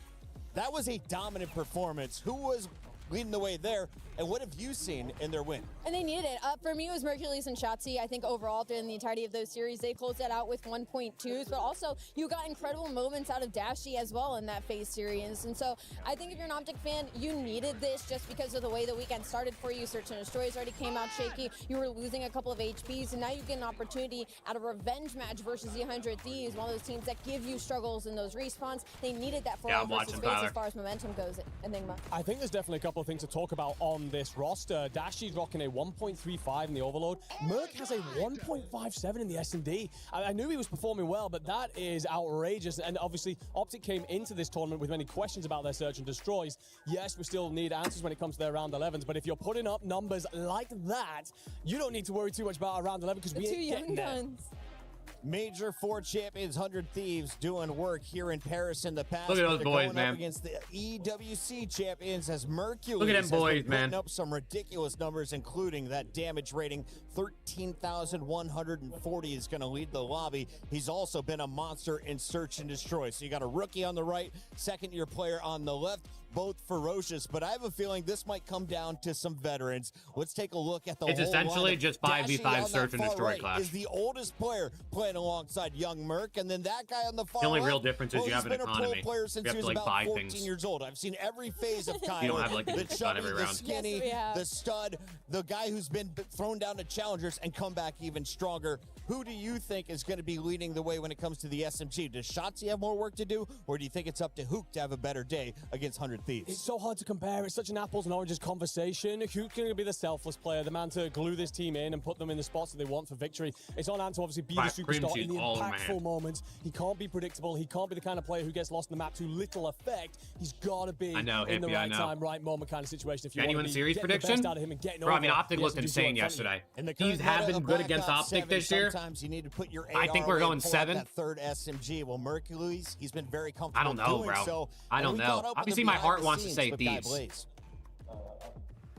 That was a dominant performance. Who was leading the way there, and what have you seen in their win? And they needed it. For me, it was Mercules and Shotzi. I think overall, during the entirety of those series, they closed that out with 1.2s, but also you got incredible moments out of Dashy as well in that phase series. And so I think if you're an Optic fan, you needed this just because of the way the weekend started for you. Search and Destroys already came out shaky. You were losing a couple of HPs, and now you get an opportunity at a revenge match versus the 100 Thieves, one of those teams that give you struggles in those respawns. They needed that for versus phase as far as momentum goes, Enigma. I think there's definitely a couple of things to talk about on this roster. Dashy's rocking a 1.35 in the Overload. Merc has a 1.57 in the S&D. I knew he was performing well, but that is outrageous. And obviously, Optic came into this tournament with many questions about their Search and Destroys. Yes, we still need answers when it comes to their round 11s, but if you're putting up numbers like that, you don't need to worry too much about a round 11 because we ain't getting there. Major 4 champions, 100 Thieves, doing work here in Paris in the past. Look at those They're boys, going man. Up against the EWC champions as Mercules. Look at them has boys, been man. putting up some ridiculous numbers, including that damage rating. 13,140 is going to lead the lobby. He's also been a monster in Search and Destroy. So you got a rookie on the right, second-year player on the left. Both ferocious, but I have a feeling this might come down to some veterans. Let's take a look at the It's whole essentially lineup. just Dashy 5v5 on that Search and far Destroy right clash. is the oldest player playing alongside young Merc, and then that guy on the far The only left, real difference is you have an he's been a economy. pro player since You have he to, was like, about buy 14 things. years old. I've seen every phase of Kyler. You don't have, like, a the gun chubby, every the round. skinny, Yes, we have. the stud, the guy who's been thrown down to challengers and come back even stronger. Who do you think is going to be leading the way when it comes to the SMG? Does Shotzi have more work to do, or do you think it's up to Hook to have a better day against 100 Thieves? It's so hard to compare. It's such an apples and oranges conversation. Who's going to be the selfless player, the man to glue this team in and put them in the spots that they want for victory? It's on Ant to obviously be the superstar in the impactful moments. He can't be predictable. He can't be the kind of player who gets lost in the map to little effect. He's got to be in the right time, right moment kind of situation. If you Anyone want to series be prediction? the best out of him and getting Bro, I mean, over Optic the looked SMG insane in front of you. yesterday. He's have been good against Optic this year. Sometimes you need to put your I think we're AR going and pull out 7. That third SMG. Well, Mercules, he's been very comfortable I don't know, doing bro. so. I don't And we know. caught up with Obviously, him my behind heart the wants to scenes say with Guy Thieves. Blaze.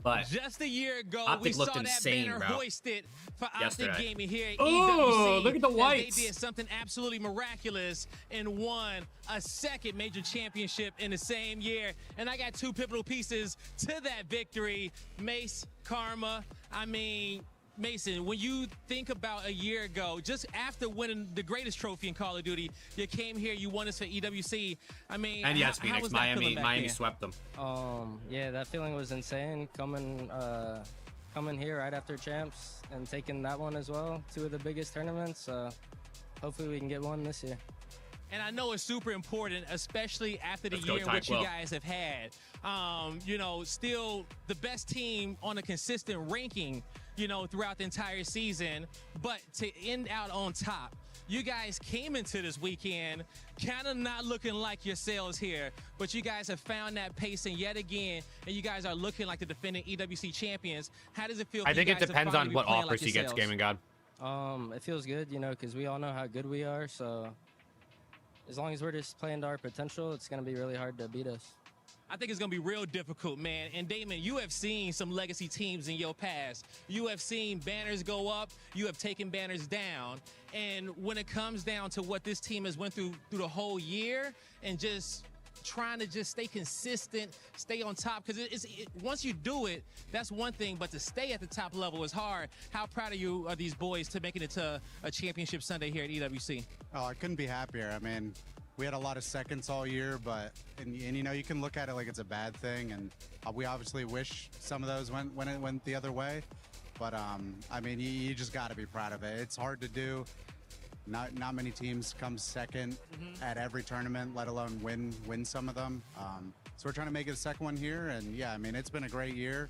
But just a year ago, Optic we saw looked that insane, banner bro. hoisted for Optic Yesterday. Gaming here at Oh, EWC. look at the and whites. They did something absolutely miraculous and won a second major championship in the same year. And I got 2 pivotal pieces to that victory. Mace, Karma. I mean, Mason, when you think about a year ago, just after winning the greatest trophy in Call of Duty, you came here, you won this for EWC. I mean, and yes, how Phoenix, was that feeling back Miami then? swept them. Yeah, that feeling was insane. Coming here right after champs and taking that one as well, 2 of the biggest tournaments. Hopefully we can get one this year. And I know it's super important, especially after the Let's go, year in which you Tyquil. guys have had. You know, still the best team on a consistent ranking, you know, throughout the entire season. But to end out on top, you guys came into this weekend kind of not looking like yourselves here, but you guys have found that pacing yet again, and you guys are looking like the defending EWC champions. How does it feel? I think it depends on what offers offers he gets, Gaming God. It feels good, you know, because we all know how good we are. So as long as we're just playing to our potential, it's going to be really hard to beat us. I think it's going to be real difficult, man. And Damon, you have seen some legacy teams in your past. You have seen banners go up. You have taken banners down. And when it comes down to what this team has went through the whole year and just trying to just stay consistent, stay on top, because once you do it, that's one thing, but to stay at the top level is hard. How proud are you of these boys to making it to a championship Sunday here at EWC? Oh, I couldn't be happier. I mean, we had a lot of seconds all year, but and you know, you can look at it like it's a bad thing, and we obviously wish some of those went the other way. But I mean, you just got to be proud of it. It's hard to do. Not many teams come second at every tournament, let alone win some of them. So we're trying to make it a second one here, and yeah, I mean, it's been a great year.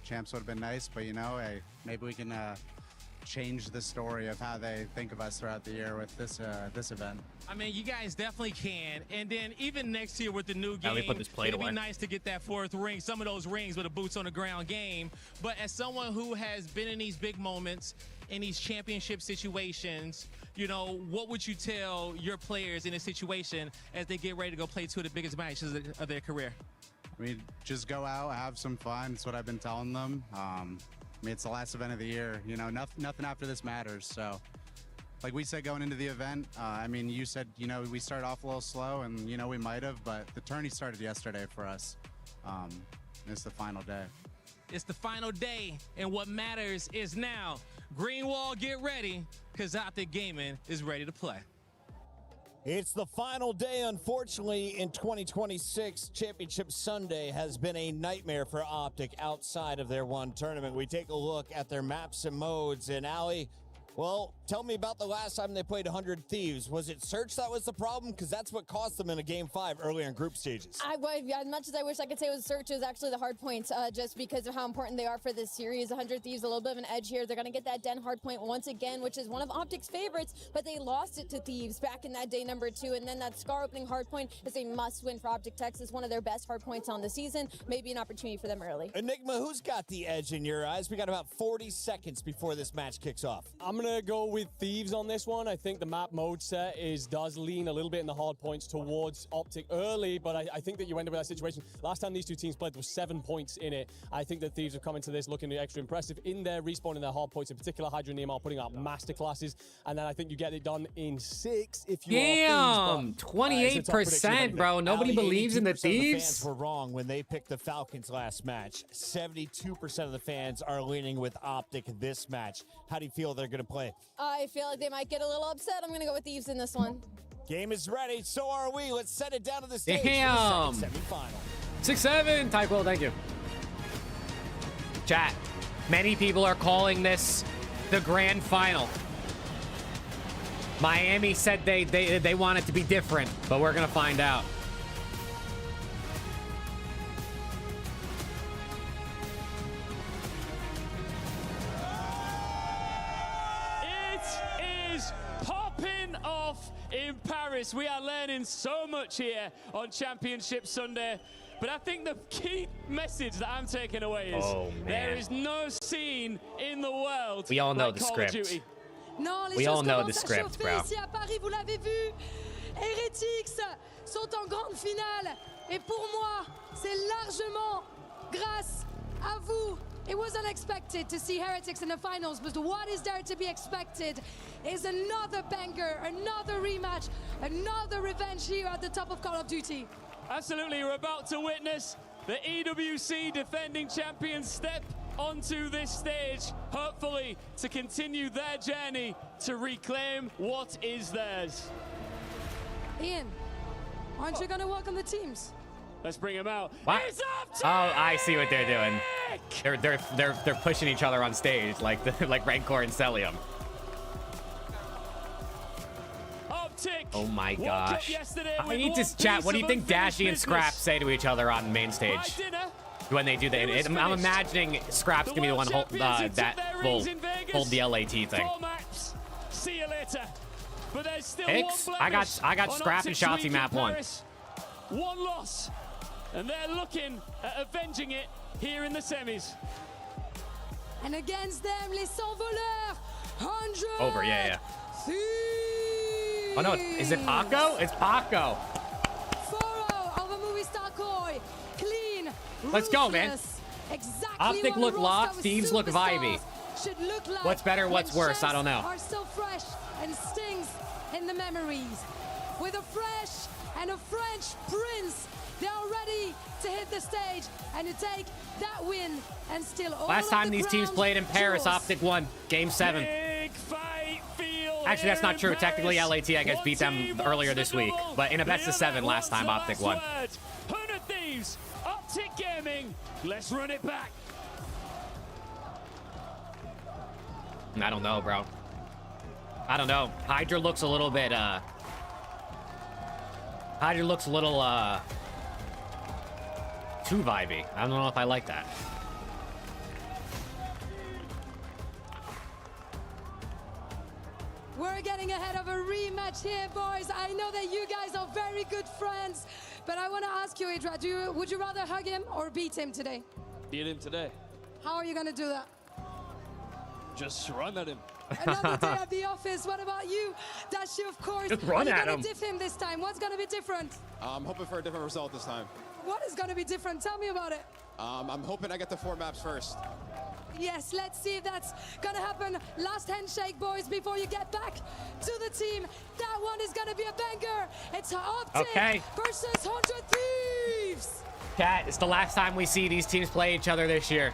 Champs would have been nice, but you know, hey, maybe we can change the story of how they think of us throughout the year with this event. I mean, you guys definitely can. And then even next year with the new Now game, we put this plate it'd away. be nice to get that 4th ring, some of those rings with a boots on the ground game. But as someone who has been in these big moments, in these championship situations, you know, what would you tell your players in a situation as they get ready to go play 2 of the biggest matches of their career? I mean, just go out, have some fun. That's what I've been telling them. I mean, it's the last event of the year. You know, nothing after this matters. So, like we said going into the event, I mean, you said, you know, we started off a little slow, and, you know, we might have, but the tourney started yesterday for us. It's the final day. It's the final day, and what matters is now. Greenwall, get ready, because Optic Gaming is ready to play. It's the final day, unfortunately, in 2026. Championship Sunday has been a nightmare for Optic outside of their one tournament. We take a look at their maps and modes, and Ali, well, tell me about the last time they played 100 Thieves. Was it Search that was the problem? Because that's what cost them in a Game 5 earlier in group stages. As much as I wish I could say it was Search, it was actually the hard points, just because of how important they are for this series. 100 Thieves, a little bit of an edge here. They're going to get that Den hard point once again, which is one of Optic's favorites, but they lost it to Thieves back in that day number 2, and then that Scar opening hard point is a must-win for Optic Texas, one of their best hard points on the season. Maybe an opportunity for them early. Enigma, who's got the edge in your eyes? We got about 40 seconds before this match kicks off. I'm going to go with Thieves on this one. I think the map mode set does lean a little bit in the hard points towards Optic early, but I think that you end up with that situation. Last time these two teams played, there was 7 points in it. I think that Thieves have come into this looking extra impressive in their respawn, in their hard points, in particular Hydra and Nemo putting out masterclasses, and then I think you get it done in 6 if you are Thieves. 28%, bro. Nobody believes in the Thieves. Fans were wrong when they picked the Falcons last match. 72% of the fans are leaning with Optic this match. How do you feel they're going to play? I feel like they might get a little upset. I'm going to go with Thieves in this one. Game is ready. So are we. Let's set it down to the stage. Damn. For the semifinal. 6-7. Tyquil, thank you. Chat. Many people are calling this the grand final. Miami said they want it to be different, but we're going to find out. Popping off in Paris. We are learning so much here on Championship Sunday. But I think the key message that I'm taking away is there is no scene in the world We all know like the Call script. of Duty. Non, les We all choses know the commencent à script, chauffer bro. ici à Paris, vous l'avez vu. Heretics sont en grande finale. Et pour moi, c'est largement grâce à vous. It was unexpected to see Heretics in the finals, but what is there to be expected is another banger, another rematch, another revenge here at the top of Call of Duty. Absolutely, we're about to witness the EWC defending champions step onto this stage, hopefully to continue their journey to reclaim what is theirs. Ian, aren't you gonna welcome the teams? Let's bring him out. What? It's Optic! Oh, I see what they're doing. They're pushing each other on stage like Rancor and Celium. Optic. Oh my woke up gosh. yesterday I with need one to chat. piece What do you of think unfinished Dashy and Scraps business. say to each other on main By stage dinner, when they do the? I'm imagining Scraps gonna be the one World Champions that took their will rings in Vegas. hold the LAT thing. 4 maps. See you later. But there's still Hicks? one I blemish got on Scrap and Optic's Shotzi week in map 1. Paris. One loss. And they're looking at avenging it here in the semis. And against them, les Sans Voleurs, 100. Over, yeah. Oh no, is it Paco? It's Paco. 4-0 over Movistar Koi. Clean. Let's go, man. ruthless. Exactly Optic what look a locked, roster with Thieves look vibey. superstars should look like. What's better, what's when worse? I don't know. champs Are still fresh and stings in the memories. With a fresh and a French prince, they are ready to hit the stage and to take that win and still all Last of time the these teams crown played in Paris, jewels. Optic won Game 7. Big fight field. Actually, that's not in true. Paris. Technically, LAT, I guess, beat them One team earlier wants this the week. double. But in a best of 7 last time, What's Optic the won. last word? 100 Thieves, Optic Gaming. Let's run it back. I don't know, bro. I don't know. Hydra looks a little bit, Hydra looks a little, too vibey. I don't know if I like that. We're getting ahead of a rematch here, boys. I know that you guys are very good friends, but I want to ask you, Idra, would you rather hug him or beat him today? Beat him today. How are you going to do that? Just run at him. Another day at the office. What about you, Dashi, of course? Just run are you at gonna him. diff him this time? What's going to be different? I'm hoping for a different result this time. What is going to be different? Tell me about it. I'm hoping I get the 4 maps first. Yes, let's see if that's gonna happen. Last handshake, boys, before you get back to the team. That one is gonna be a banger. It's Optic versus 100 Thieves. Cat, it's the last time we see these teams play each other this year.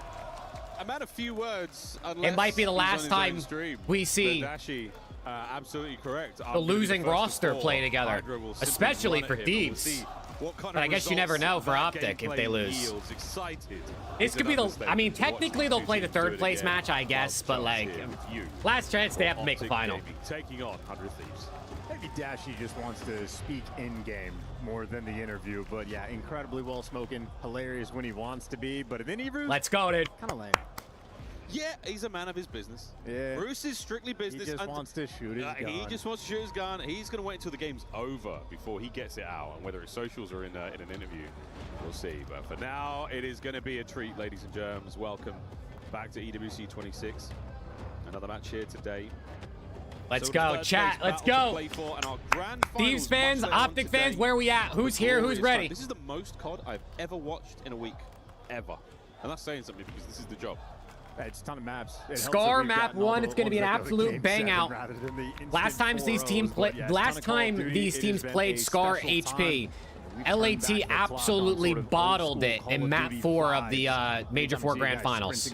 I'm at a few words. It might be the last time we see Dashi, absolutely correct. the losing roster play together, especially for Thieves. But I guess you never know for Optic if they lose. This could be the, I mean, technically they'll play the 3rd place match, I guess, but like, last chance they have to make a final. Taking on 100 Thieves. Maybe Dashi just wants to speak in-game more than the interview, but yeah, incredibly well-spoken, hilarious when he wants to be, but in interviews, let's go, dude. Kind of lame. Yeah, he's a man of his business. Yeah. Bruce is strictly business. He just wants to shoot his gun. He just wants to shoot his gun. He's going to wait until the game's over before he gets it out. And whether it's socials or in an interview, we'll see. But for now, it is going to be a treat, ladies and germs. Welcome back to EWC 26. Another match here today. Let's go, chat. Let's go. Thieves fans, Optic fans, where are we at? Who's here? Who's ready? This is the most COD I've ever watched in a week, ever. And that's saying something because this is the job. It's a ton of maps. Scar map 1, it's going to be an absolute bang out. Last time these teams played, Scar HP. LAT absolutely bottled it in map 4 of the Major 4 Grand Finals.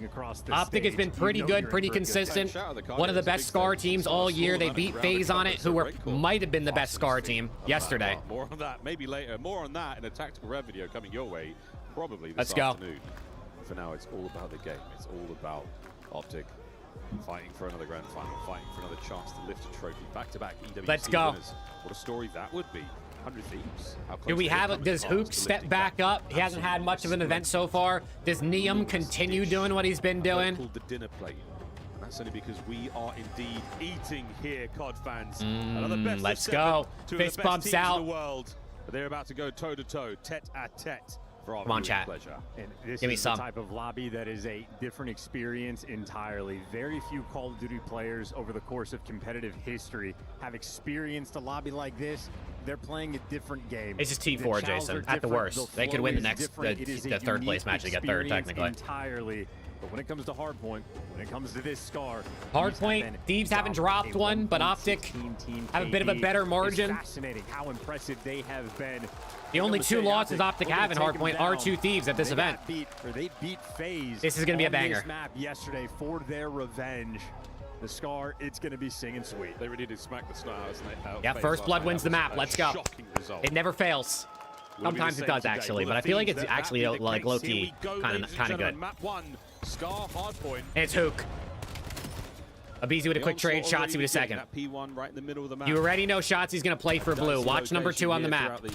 Optic has been pretty good, pretty consistent. One of the best Scar teams all year. They beat FaZe on it, who might have been the best Scar team yesterday. More on that, maybe later. More on that in a Tactical Rev video coming your way, probably this Let's go. afternoon. For now, it's all about the game. It's all about Optic fighting for another grand final, fighting for another chance to lift a trophy. Back-to-back EWC Let's go. winners. What a story that would be. 100 Thieves. Do we have, does Hoop step back up? He hasn't had much of an event so far. Does Neum continue doing what he's been doing? Called the dinner plate. And that's only because we are indeed eating here, COD fans. Another best let's of go. 7, Fist the best bumps teams out. in the world. They're about to go toe-to-toe, tete-a-tete. Come on, chat. Pleasure. And this Give me is some. the type of lobby that is a different experience entirely. Very few Call of Duty players over the course of competitive history have experienced a lobby like this. they're playing a different game. It's just T4, Jason. At the worst, they could win the next, the third place match to get third, technically. Entirely. But when it comes to Hardpoint, when it comes to this Scar, Hardpoint, Thieves haven't dropped one, but Optic have a bit of a better margin. It's fascinating how impressive they have been. The only two losses Optic have in Hardpoint are 2 Thieves at this event. They beat FaZe. This is going to be a banger. This map yesterday for their revenge. The Scar, it's going to be singing sweet. They really did smack the snot out. Yeah, first blood wins the map. Let's go. It never fails. Sometimes it does, actually, but I feel like it's actually like low-key kind of good. Map 1, Scar, Hardpoint. And it's Hook. aBeZy with a quick trade, Shotzzy with a second. P1 right in the middle of the map. You already know Shotzzy's going to play for blue. Watch number 2 on the map. Yeah,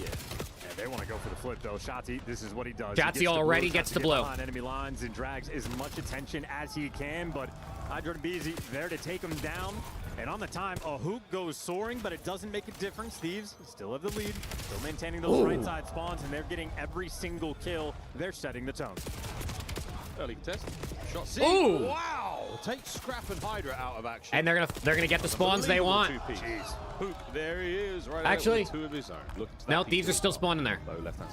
they want to go for the flip, though. Shotzzy, this is what he does. Shotzzy already gets the blue. On enemy lines and drags as much attention as he can, but Hydra and aBeZy there to take him down. And on the time, a Hook goes soaring, but it doesn't make a difference. Thieves still have the lead, still maintaining those right side spawns, and they're getting every single kill. They're setting the tone. Early test. Shot. Ooh! Wow! Take Scrap and Hydra out of action. And they're gonna get the spawns they want. Jeez. Hook, there he is. Right. Actually, out with 2 of his own. No, Thieves are still spawning there.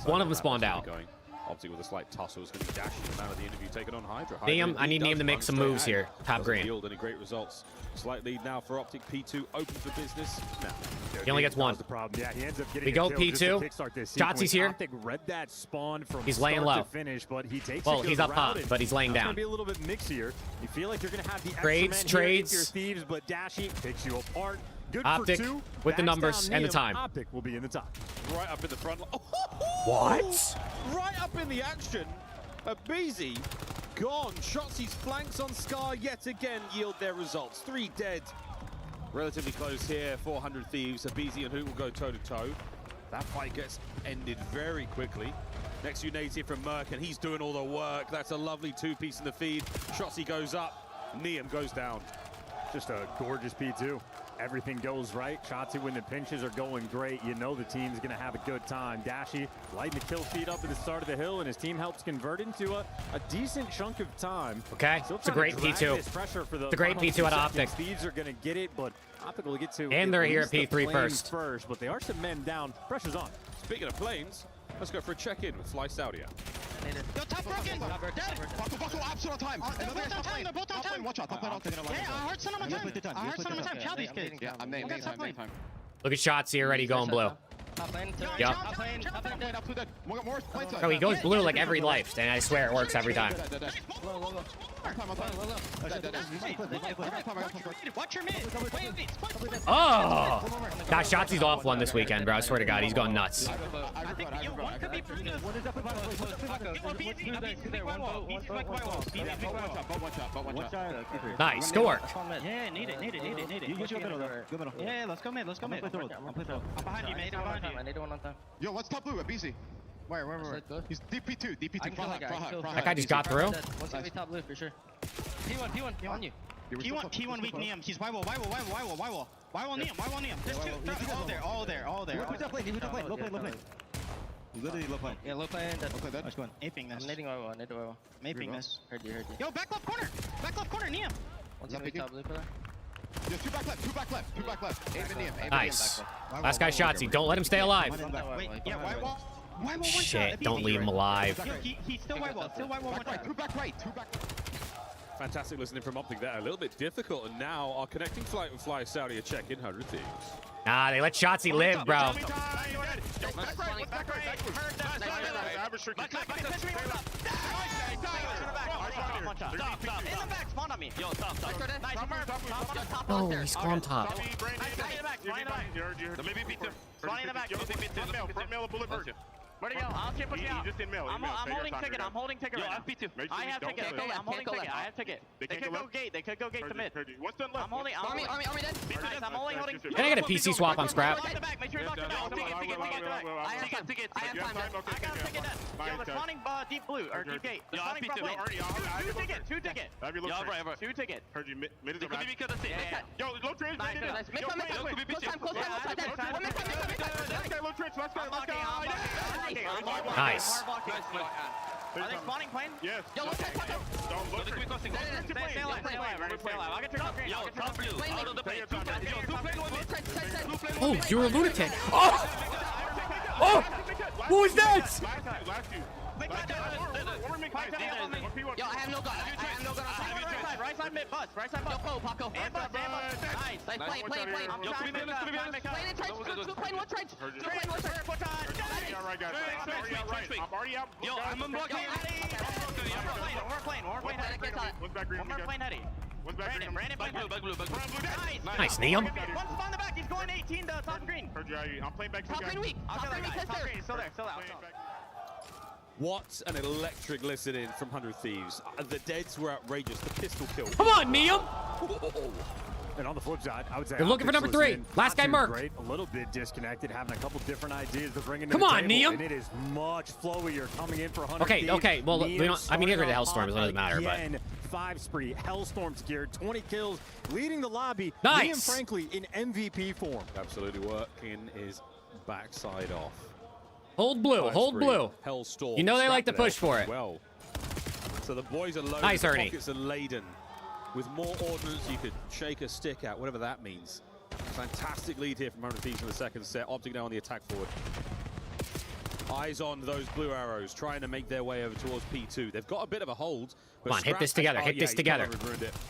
One of them spawned out. Going. Obviously, with a slight tussle, it's going to be dashing him out of the interview, taking on Hydra. Liam, I need Liam to make some moves here. Top green. Yield any great results. Slight lead now for Optic. P2 open for business. Now, he only gets one. The problem. Yeah, he ends up getting we go P2. Shotzzy's here. Optic read that spawn from he's laying low. Finish, but he takes well, he's up hot, but he's laying down. It's going to be a little bit mixier. You feel like you're going to have the trades. Your Thieves, but Dashy picks you apart. Good Optic for 2. with the numbers and the time. Optic will be in the top. Right up in the front. What? Right up in the action. aBeZy gone. Shotzzy's flanks on Scar yet again yield their results. 3 dead. Relatively close here. 400 Thieves. aBeZy and Hook will go toe-to-toe. That fight gets ended very quickly. Next few nades here from Merc, and he's doing all the work. That's a lovely 2-piece in the feed. Shotzzy goes up. Neum goes down. Just a gorgeous P2. Everything goes right. Shotzzy when the pinches are going great. You know the team's going to have a good time. Dashy lighting the kill feed up at the start of the hill, and his team helps convert into a decent chunk of time. Okay, it's a great P2. It's a great P2 at Optic. Thieves are going to get it, but Optic will get to. And they're here at P3 first. But they are some men down. Pressure's on. Speaking of flames, let's go for a check-in with Fly Saudi. Yo, top broken! Dead! Buckle, Ops on time! They're both on time! They're both on time! Watch out, top lane. Yeah, I heard son of a time! I heard son of a time! Kill these kids! Yeah, I'm name time. Look at Shotzzy already going blue. Yep. Oh, he goes blue like every life, and I swear it works every time. Oh! God, Shotzzy's off one this weekend, bro. I swear to God, he's going nuts. Nice, good work. Yeah, need it. Yeah, let's go mid. I'm behind you, mate. I need one on time. Yo, what's top blue? aBeZy. Where? He's DP2. That guy just got through. Let's get top blue for sure. P1 on you. P1 weak Neum. He's Y-wall. Y-wall Neum. There's 2. All there. Who's up lane? Low plane. Literally low plane. Yeah, low plane. That's going. Aping this. I'm nading Y-wall. Aping this. Heard you. Yo, back left corner, Neum. One's on top blue pillar. Yeah, two back left. Aim and Neum. Nice. Last guy Shotzzy. Don't let him stay alive. Wait, yeah, Y-wall. Shit, don't leave him alive. He's still Y-wall. Two back right. Fantastic listening from Optic there. A little bit difficult, and now our connecting flight with Fly Saudi a check-in 100 Thieves. Nah, they let Shotzzy live, bro. Oh, he's on top. Where'd he go? I'll keep pushing out. I'm holding ticket right now. FP2. I have ticket. I'm holding ticket. I have ticket. They could go gate to mid. What's done left? I'm holding. Army dead. I'm only holding. Can I get a PC swap on Scrap? Make sure you lock the back. I have ticket. I got ticket dead. Yo, they're spawning deep blue or deep gate. They're spawning front lane. Two ticket. Two ticket. Heard you mid is around. Yo, low trench. Low trench. Let's go. Nice. Are they spawning plane? Yes. Yo, look at it. Don't look at it. Stay alive. I'll get your top green. Yo, top blue. Out of the plane. Oh, you're a lunatic. Oh! Oh! What was that? Last two. Yo, I have no gun. I have no gun. Right side mid bus. Right side bus. Yo, Paco. And bus. Nice. Like, play. I'm trying to play in trench. Play in one trench. Play in one trench. Alright, guys. I'm already out. Yo, I'm unblocking. We're playing. One's back green. One more playing Eddie. Brandon playing blue. Nice, Neum. One spawn in the back. He's going 18 to top green. Heard you. I'm playing back. Top green weak. Top green weak. Top green. Still there. What an electric listening from 100 Thieves. The deads were outrageous. The pistol kill. Come on, Neum. And on the flip side, I would say They're looking for number 3. Last guy, Merc. Great, a little bit disconnected, having a couple different ideas to bring into Come the on, table, Neum. and it is much flowier coming in for 100 Okay. Well, we don't. I mean, you heard the Hellstorm. It doesn't matter, but. 5 spree, Hellstorm secured, 20 kills, leading the lobby. Nice. Liam frankly in MVP form. Absolutely working his backside off. Hold blue. Hold blue. Hellstorm. You know they like to push for it. Well, so the boys are loaded. Nice, the Ernie. pockets are laden with more ordnance. You could shake a stick at, whatever that means. Fantastic lead here from 100 Thieves in the second set. Optic now on the attack forward. Eyes on those blue arrows, trying to make their way over towards P2. They've got a bit of a hold. Come on, hit this together. Hit this together.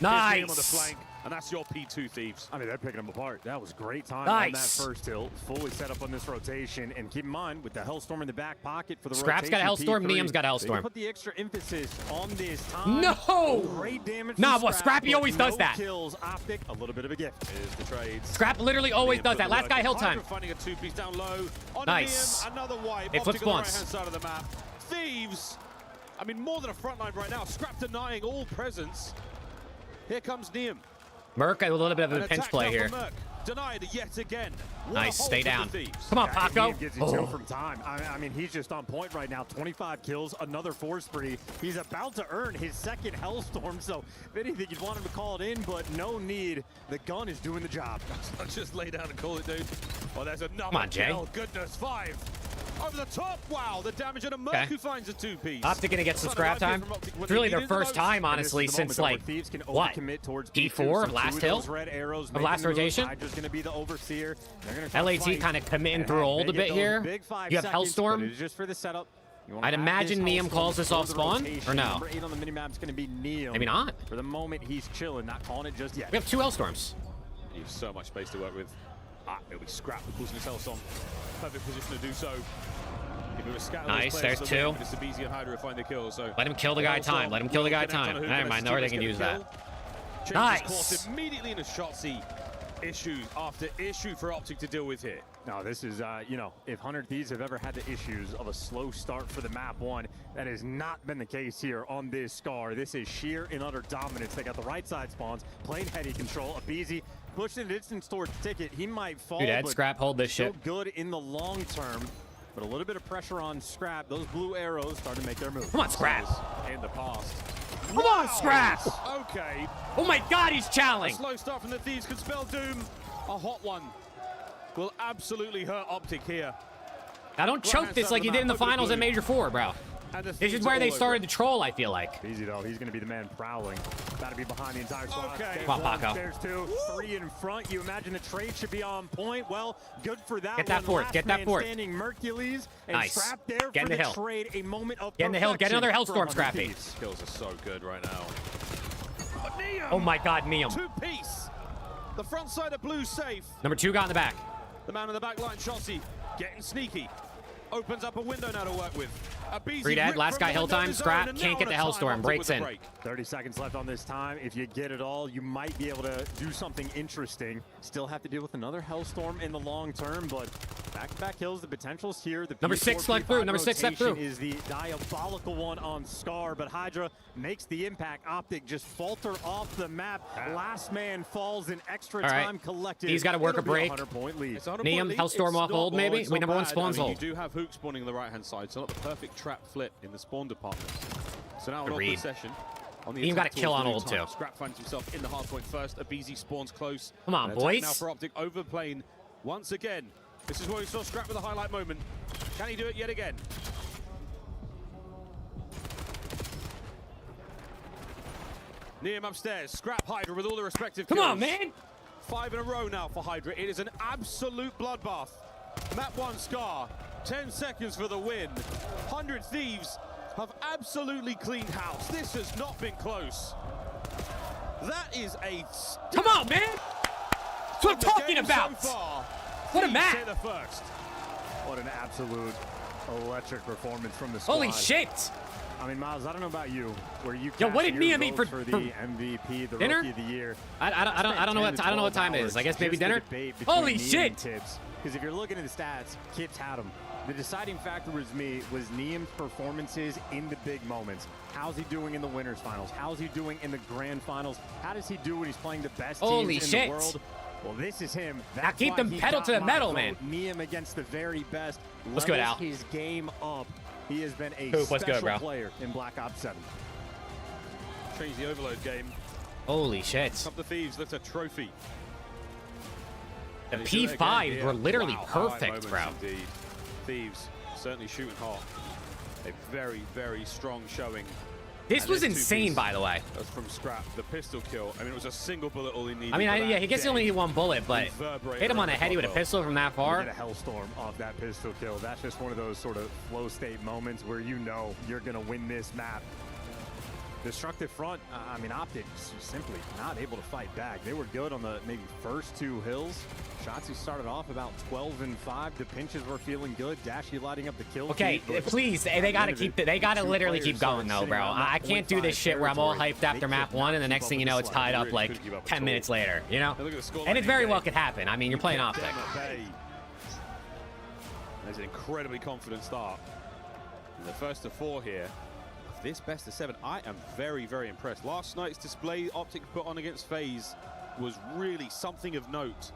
Nice. Nice. On the flank, and that's your P2 Thieves. I mean, they're picking them apart. That was great time Nice. on that first hill. Fully set up on this rotation. And keep in mind, with the Hellstorm in the back pocket for the Scrap's rotation, got a Hellstorm, P3, Neum's got a they Hellstorm. can put the extra emphasis on this time. No! Great damage Nah, from well, Scrappy but always does no that. kills. Optic, a little bit of a gift. Here's the trades. Scrap literally always does that. Last guy, hill time. Finding a 2-piece down low. On Nice. Liam, another wipe. Hey, flip Optic on the spawns. right-hand side of the map. Thieves. I mean, more than a front line right now. Scrap denying all presence. Here comes Neum. Merc, a little bit of a An pinch attack play now here. from Merc. Denied yet again. What a Nice, hold stay for the down. Thieves. Come on, Yeah, Paco. Neum gets you two from time. I mean, he's just on point right now. 25 kills, another 4 spree. He's about to earn his second Hellstorm, so if anything, you'd want him to call it in, but no need. The gun is doing the job. Just lay down and call it, dude. Oh, there's another Come on, Jay. kill. Goodness, 5. Over the top. Wow, the damage on a Merc Okay. who finds a 2-piece. Optic gonna get some scrap time. It's really their first time, honestly, since like what? P4 of last hill of last rotation. Hydra's gonna be the overseer. They're gonna try to LAT fight. kind of committing And through old they a get bit those here. big 5 You have seconds, but Hellstorm. it's just for the setup. You wanna I'd have imagine this Neum Hellstorm calls this for off the spawn, rotation. or no? Number 8 on the minimap is gonna be Neum. Maybe not. For the moment, he's chilling, not calling it just yet. We have 2 Hellstorms. You have so much space to work with. It'll be Scrap causing his Hellstorm. Perfect position to do so. If we were scattering Nice, those there's players 2. but it's Sabizi and Hydra who find the kill. So Let him kill the guy time. Let him kill the guy time. Never mind, no, they can use that. Nice. Immediately in a Shotzzy issue after issue for Optic to deal with here. No, this is, you know, if 100 Thieves have ever had the issues of a slow start for the map 1, that has not been the case here on this Scar. This is sheer and utter dominance. They got the right side spawns, playing heady control. Abizi pushing an instant storage ticket. He might fall, Dude, Ed, but Scrap, hold this still shit. good in the long term. But a little bit of pressure on Scrap. Those blue arrows starting to make their move. Come on, Scrap. And the pass. Come on, Scrap. Okay. Oh my God, he's A challenging. slow start from the Thieves could spell doom. A hot one will absolutely hurt Optic here. Now don't choke this like you did in the finals at Major 4, bro. This is where they started to troll, I feel like. Easy though, he's gonna be the man prowling. Gotta be behind the entire squad. Okay. Come on, Paco. There's 2, 3 in front. You imagine the trade should be on point. Well, good for that. Get that one. fourth, Last get that man fourth. Standing Hercules and Nice. Scrap there Get in for the the hill. trade. A moment of Get in the hill, get another perfection Hellstorm, for Scrappy. 100 Thieves. Kills are so good right now. Oh my God, Neum. 2-piece. The front side of blue safe. Number 2 got in the back. The man in the back line, Shotzzy, getting sneaky. Opens up a window now to work with. Free dead, last guy hill time. Scrap, can't get the Hellstorm. Breaks in. 30 seconds left on this time. If you get it all, you might be able to do something interesting. Still have to deal with another Hellstorm in the long term, but back-to-back kills, the potential's here. The Number P4, 6 slept P5 through. Number 6 slept rotation through. is the diabolical one on Scar, but Hydra makes the impact. Optic just falter off the map. Last man falls in extra All right. time collected. He's gotta work It'll a be break. 100-point lead. Neum, Hellstorm off hold, maybe? Wait, number 1 spawns You hold. do have Hook spawning on the right-hand side, so not the perfect trap flip in the spawn department. So now an Good read. awkward session. On the Neum got a attack kill towards on blue hold, time. too. Scrap finds himself in the hard point first. Abizi spawns close. Come on, An attack boys. now for Optic over the plane once again. This is where we saw Scrap with a highlight moment. Can he do it yet again? Neum upstairs. Scrap Hydra with all the respective kills. Come on, man. 5 in a row now for Hydra. It is an absolute bloodbath. Map 1 Scar. 10 seconds for the win. 100 Thieves have absolutely cleaned house. This has not been close. That is a... Come on, man! That's what I'm talking about! So far, what a Thieves match! hit the first. What an absolute electric performance from the squad. Holy shit! I mean, Miles, I don't know about you, where you Yo, what did cast your Niam eat votes for the MVP, the dinner? Rookie of the Year? I don't know what time it is. I guess maybe dinner. Holy shit! Because if you're looking at the stats, Kips had him. The deciding factor was Niam's performances in the big moments. How's he doing in the winners finals? How's he doing in the grand finals? How does he do when he's playing the best teams in the world? Well, this is him. Now keep them pedal to the metal, man. Niam against the very best. What's good, Al? His game up. He has been a What's special good, bro? player in Black Ops 7. Change the overload game. Holy shit. Up the Thieves, that's a trophy. The P5 were literally perfect, bro. Indeed. Thieves certainly shooting hot. A very, very strong showing. This was insane, by the way. That's from Scrap. The pistol kill. I mean, it was a single bullet all he needed. I mean, yeah, he gets only need one bullet, but hit him on the head with a pistol from that far. Get a hellstorm off that pistol kill. That's just one of those sort of flow state moments where you know you're going to win this map. Destructive front, I mean, Optics simply not able to fight back. They were good on the maybe first two hills. Shotzzy started off about 12 and 5. The pinches were feeling good. Dashy lighting up the kill. Okay, please, they gotta keep. They gotta literally keep going though, bro. I can't do this shit where I'm all hyped after map 1 and the next thing you know, it's tied up like 10 minutes later. You know, and it very well could happen. I mean, you're playing Optic. There's an incredibly confident start. And the first of 4 here. This best of 7, I am very, very impressed. Last night's display Optic put on against FaZe was really something of note.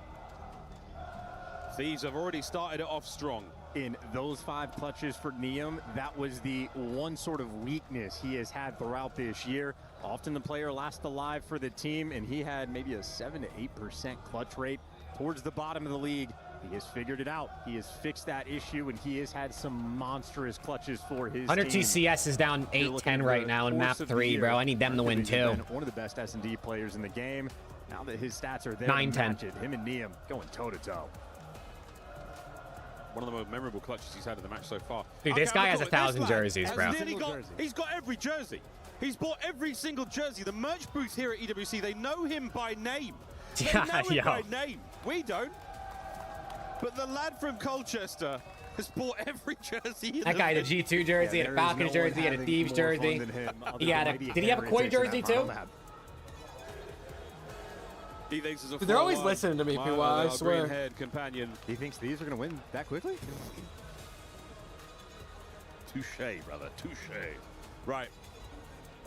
Thieves have already started it off strong. In those 5 clutches for Niam, that was the one sort of weakness he has had throughout this year. Often the player lasts alive for the team, and he had maybe a 7 to 8% clutch rate towards the bottom of the league. He has figured it out. He has fixed that issue, and he has had some monstrous clutches for his 102 CS is down 8-10 right now in map 3, bro. I need them to win too. One of the best S&D players in the game. Now that his stats are there, 9-10. Him and Niam going toe-to-toe. One of the most memorable clutches he's had in the match so far. Dude, this guy has 1,000 jerseys, bro. He's got every jersey. He's bought every single jersey. The merch booth here at EWC, they know him by name. They know him by name. We don't. But the lad from Colchester has bought every jersey. That guy had a G2 jersey, and a Falcons jersey, and a Thieves jersey. He had a. Did he have a Koi jersey too? He thinks it's a Dude, they're always listening to me, PY, I swear. Green-haired companion. He thinks Thieves are going to win that quickly? Touche, brother. Touche. Right.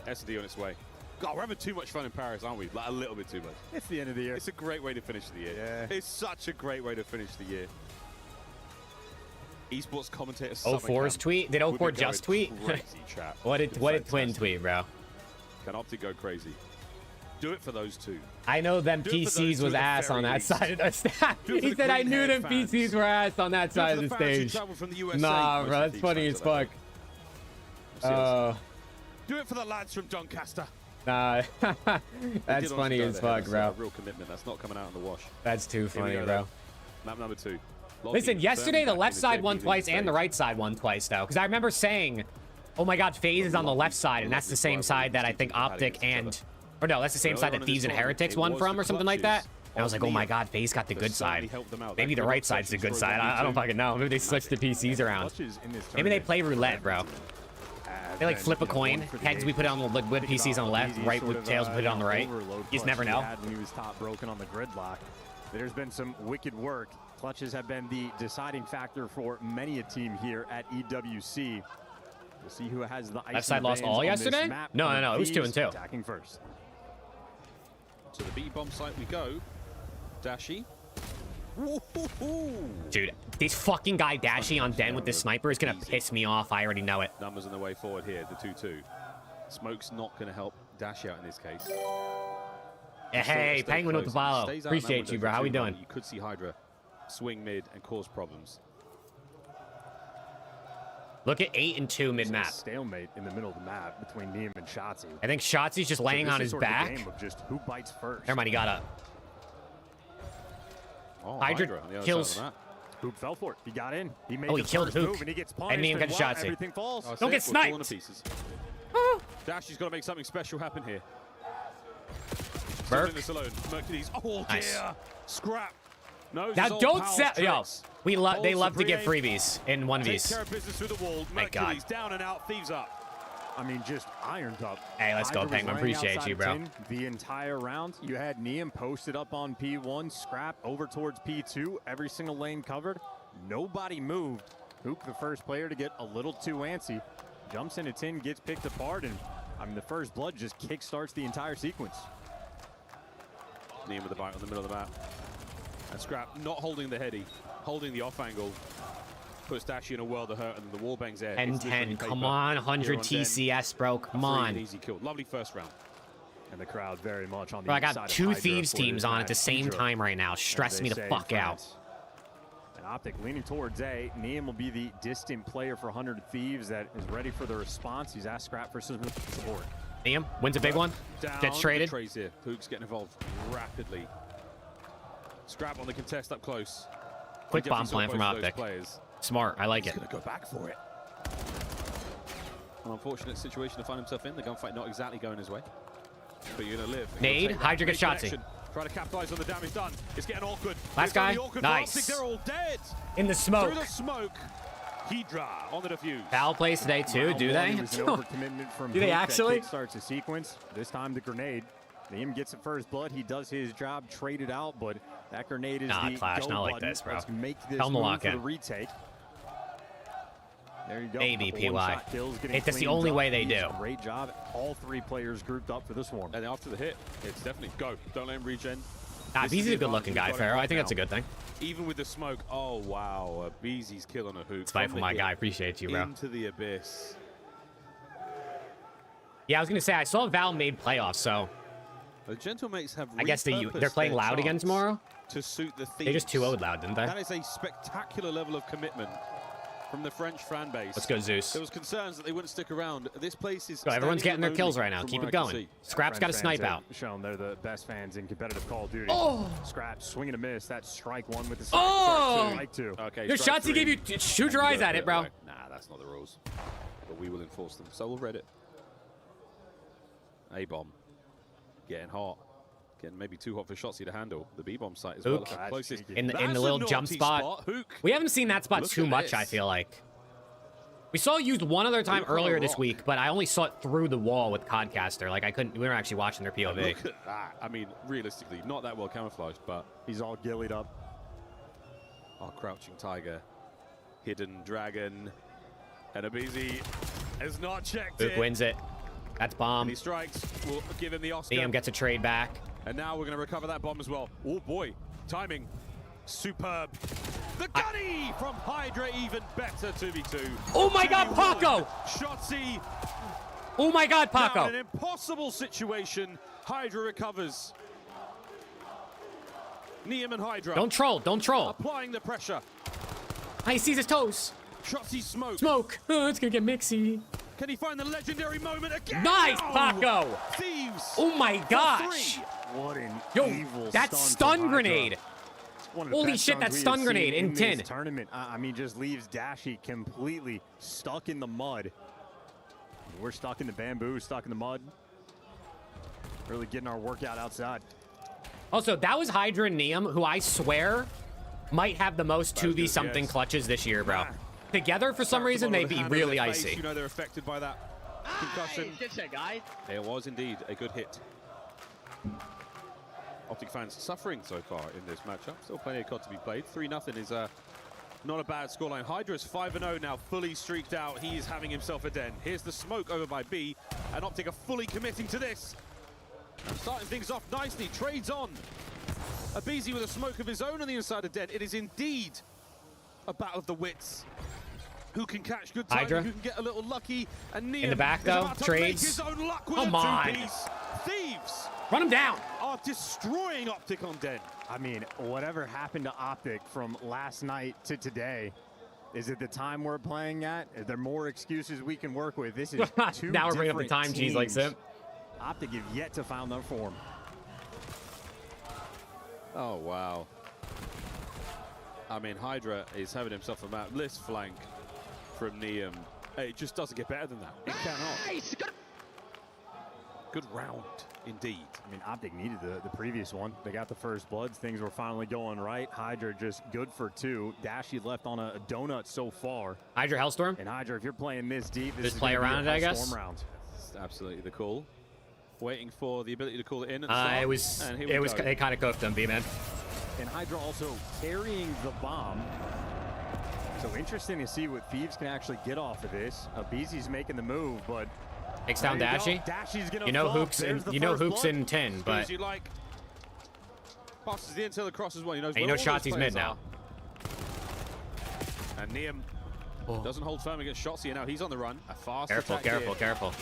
SD on its way. God, we're having too much fun in Paris, aren't we? Like a little bit too much. It's the end of the year. It's a great way to finish the year. Yeah. It's such a great way to finish the year. Esports commentator 04's tweet? Did 04 just tweet? Crazy, chat. What did Twin tweet, bro? Can Optic go crazy? Do it for those two. I know them PCs was ass on that side of the stage. He said, I knew them PCs were ass on that side of the stage. Nah, bro, that's funny as fuck. Do it for the lads from Doncaster. Nah, that's funny as fuck, bro. Real commitment. That's not coming out in the wash. That's too funny, bro. Map number 2. Listen, yesterday the left side won twice and the right side won twice, though. Because I remember saying, oh my god, FaZe is on the left side, and that's the same side that I think Optic and... Or no, that's the same side that Thieves and Heretics won from or something like that. And I was like, oh my god, FaZe got the good side. Maybe the right side's the good side. I don't fucking know. Maybe they switched the PCs around. Maybe they play roulette, bro. They like flip a coin. Heads we put it on the with PCs on the left, right with tails we put it on the right. You just never know. When he was top broken on the gridlock. There's been some wicked work. Clutches have been the deciding factor for many a team here at EWC. We'll see who has the ice. Left side lost all yesterday? No. It was 2-2. Attacking first. To the B bomb site we go. Dashy. Dude, this fucking guy Dashy on Den with the sniper is gonna piss me off. I already know it. Numbers on the way forward here, the 2-2. Smoke's not gonna help Dash out in this case. Yeah, hey, Penguin with the follow. Appreciate you, bro. How we doing? You could see Hydra swing mid and cause problems. Look at 8 and 2 mid map. Stalemate in the middle of the map between Niam and Shotzzy. I think Shotzi's just laying on his back. Game of just who bites first. Never mind, he got up. Oh, Hydra kills. Hoop fell for it. He got in. He made Oh, he the killed first Hook. move, and he gets punished. And Neem got shot. Everything falls. Oh, Don't get sniped. Dashy's got to make something special happen here. Burke. Still in this alone. Mercedes. Oh, dear. Nice. Scrap. No, Now don't set. Yo, they love to get freebies in Take 1vs. care of business through the wall. Thank God. Mercury's down and out. Thieves up. I mean, just ironed up. Hey, let's go, Hydra was Penguin. laying Appreciate outside you, of bro. 10 the entire round. You had Neem posted up on P1, Scrap over towards P2, every single lane covered. Nobody moved. Hook, the first player to get a little too antsy, jumps into 10, gets picked apart, and I mean, the first blood just kickstarts the entire sequence. Neem with the bite on the middle of the map. And Scrap not holding the heady, holding the off angle. Puts Dashy in a world of hurt, and the wall bangs there. 10-10. Come on, 100 TCS, bro. Come on. Easy kill. Lovely first round. And the crowd very much on the Bro, I side got of 2 Hydra Thieves for teams this on at match. the same Hydra, time right now. as Stress they me the say in fuck out. France. And Optic leaning towards A. Neem will be the distant player for 100 Thieves that is ready for the response. He's asked Scrap for some support. Neem wins a big one. Down Gets traded. the trays here. Hook's getting involved rapidly. Scrap on the contest up close. Quick He bomb definitely plan saw from both of those Optic. players. Smart. I like He's it. going to go back for it. An unfortunate situation to find himself in. The gunfight not exactly going his way. But you're going to live. You're Nade. gonna take that. Hydra gets Great Shotzi. connection. Try to capitalize on the damage done. It's getting awkward. Last It's guy. only awkward for Nice. Optic. They're all dead. In the smoke. Through the smoke. Hydra on the defuse. Foul plays today too, do they? It was an overcommitment from Do they Hook that actually? Starts a sequence. This time the grenade. Neem gets it first blood. He does his job, traded out, but that grenade is Nah, the Clash, go not like button. this, bro. Let's make this Tell him to move lock for in. the retake. There you go. Maybe, Couple PY. one-shot kills getting That's the cleaned only up. way they He's do. Great job. All 3 players grouped up for the swarm. And after the hit, it's definitely go. Don't let him regen. Nah, This is he's the a good-looking guy, advantage we've got Pharaoh. him I think now. that's a good thing. Even with the smoke, oh wow, Beezy's kill on a Hook. Spiteful, From the my hit guy. Appreciate you, bro. Into the abyss. Yeah, I was gonna say I saw Val made playoffs, so The Gentlemates have. I guess they're repurposed playing their Loud again chance tomorrow. to suit the thieves. They just 2-0'd Loud, didn't they? That is a spectacular level of commitment from the French fan base. Let's go, Zeus. There was concerns that they wouldn't stick around. This place is. Go, everyone's getting standing their room kills only right now. from Keep what it I can going. see. Scrap's got to French snipe fans out. have shown they're the best fans in competitive Call of Duty. Oh! Scrap swing and a miss. That's strike 1 with the Oh! strike 2. Okay. Your strike shots he three. gave you. Shoot your eyes at it, bro. Nah, that's not the rules. But we will enforce them. So will Reddit. A-bomb. Getting hot. Getting maybe too hot for Shotzi to handle. The B-bomb site as well. Hook. Look how close it is. In the That's a little jump naughty spot. Hook. We haven't seen that spot Look too at much, I this. feel like. We saw it used one other time Hook on a earlier this rock. week, but I only saw it through the wall with Codcaster. Like, we weren't actually watching their POV. Look at that. I mean, realistically, not that well camouflaged, but he's all gillied up. Our crouching tiger, hidden dragon, and Abizi has not checked Hook it. wins it. That's bomb. And he strikes. We'll give him the Oscar. Liam gets a trade back. And now we're going to recover that bomb as well. Oh boy, timing, superb. The gunny from Hydra, even better 2v2. Oh my God, 2v1. Paco! Shotzi. Oh my God, Now Paco! in an impossible situation, Hydra recovers. Neem and Hydra. Don't troll. Don't troll. Applying the pressure. Ah, he sees his toes. Shotzi smoke. Smoke. Oh, it's gonna get mixy. Can he find the legendary moment again? Nice, No! Paco. Thieves. Oh my for gosh. 3. What an Yo, evil that stun stun from Hydra. grenade. One of the Holy best shit, stuns that we have stun seen grenade in this 10. tournament. I mean, just leaves Dashy completely stuck in the mud. We're stuck in the bamboo, stuck in the mud. Really getting our workout outside. Also, that was Hydra and Neem, who I swear might have the most 2v something yes. clutches this year, bro. Together, for some reason, they'd be really icy. You know they're affected by that concussion. Good shot, guys. There was indeed a good hit. Optic fans suffering so far in this matchup. Still plenty of COD to be played. 3-0 is not a bad scoreline. Hydra's 5-0 now, fully streaked out. He is having himself a den. Here's the smoke over by B, and Optic are fully committing to this. And starting things off nicely. Trades on. Abizi with a smoke of his own on the inside of den. It is indeed a battle of the wits. Who can catch good timing, Hydra. who can get a little lucky, and Neem In the back, is though, about to trades. make his own luck with Come a on. two-piece. Thieves Run him down. are destroying Optic on Den. I mean, whatever happened to Optic from last night to today, is it the time we're playing at? Are there more excuses we can work with? This is two Now we're bringing up the different time, G's like teams. Sim. Optic have yet to find their form. Oh, wow. I mean, Hydra is having himself a map-less flank from Neum. It just doesn't get better than that. It cannot. Good round, indeed. I mean, Optic needed the previous one. They got the first bloods. Things were finally going right. Hydra just good for 2. Dashy left on a donut so far. Hydra Hellstorm. And Hydra, if you're playing this deep, this just is play gonna around be a it, I guess. Round. That's absolutely the call. Waiting for the ability to call it in at the start. They kind of cooked them, B-Man. And Hydra also carrying the bomb. So interesting to see what Thieves can actually get off of this. Abizi's making the move, but takes down Dashy. Dashy's gonna you know fall. Hook's in, you know Hook's in 10, but you like passes the intel across as well. He knows and you know Shotzi's mid now. And Neum doesn't hold firm against Shotzi. Now he's on the run. A fast careful, attack careful, here. careful.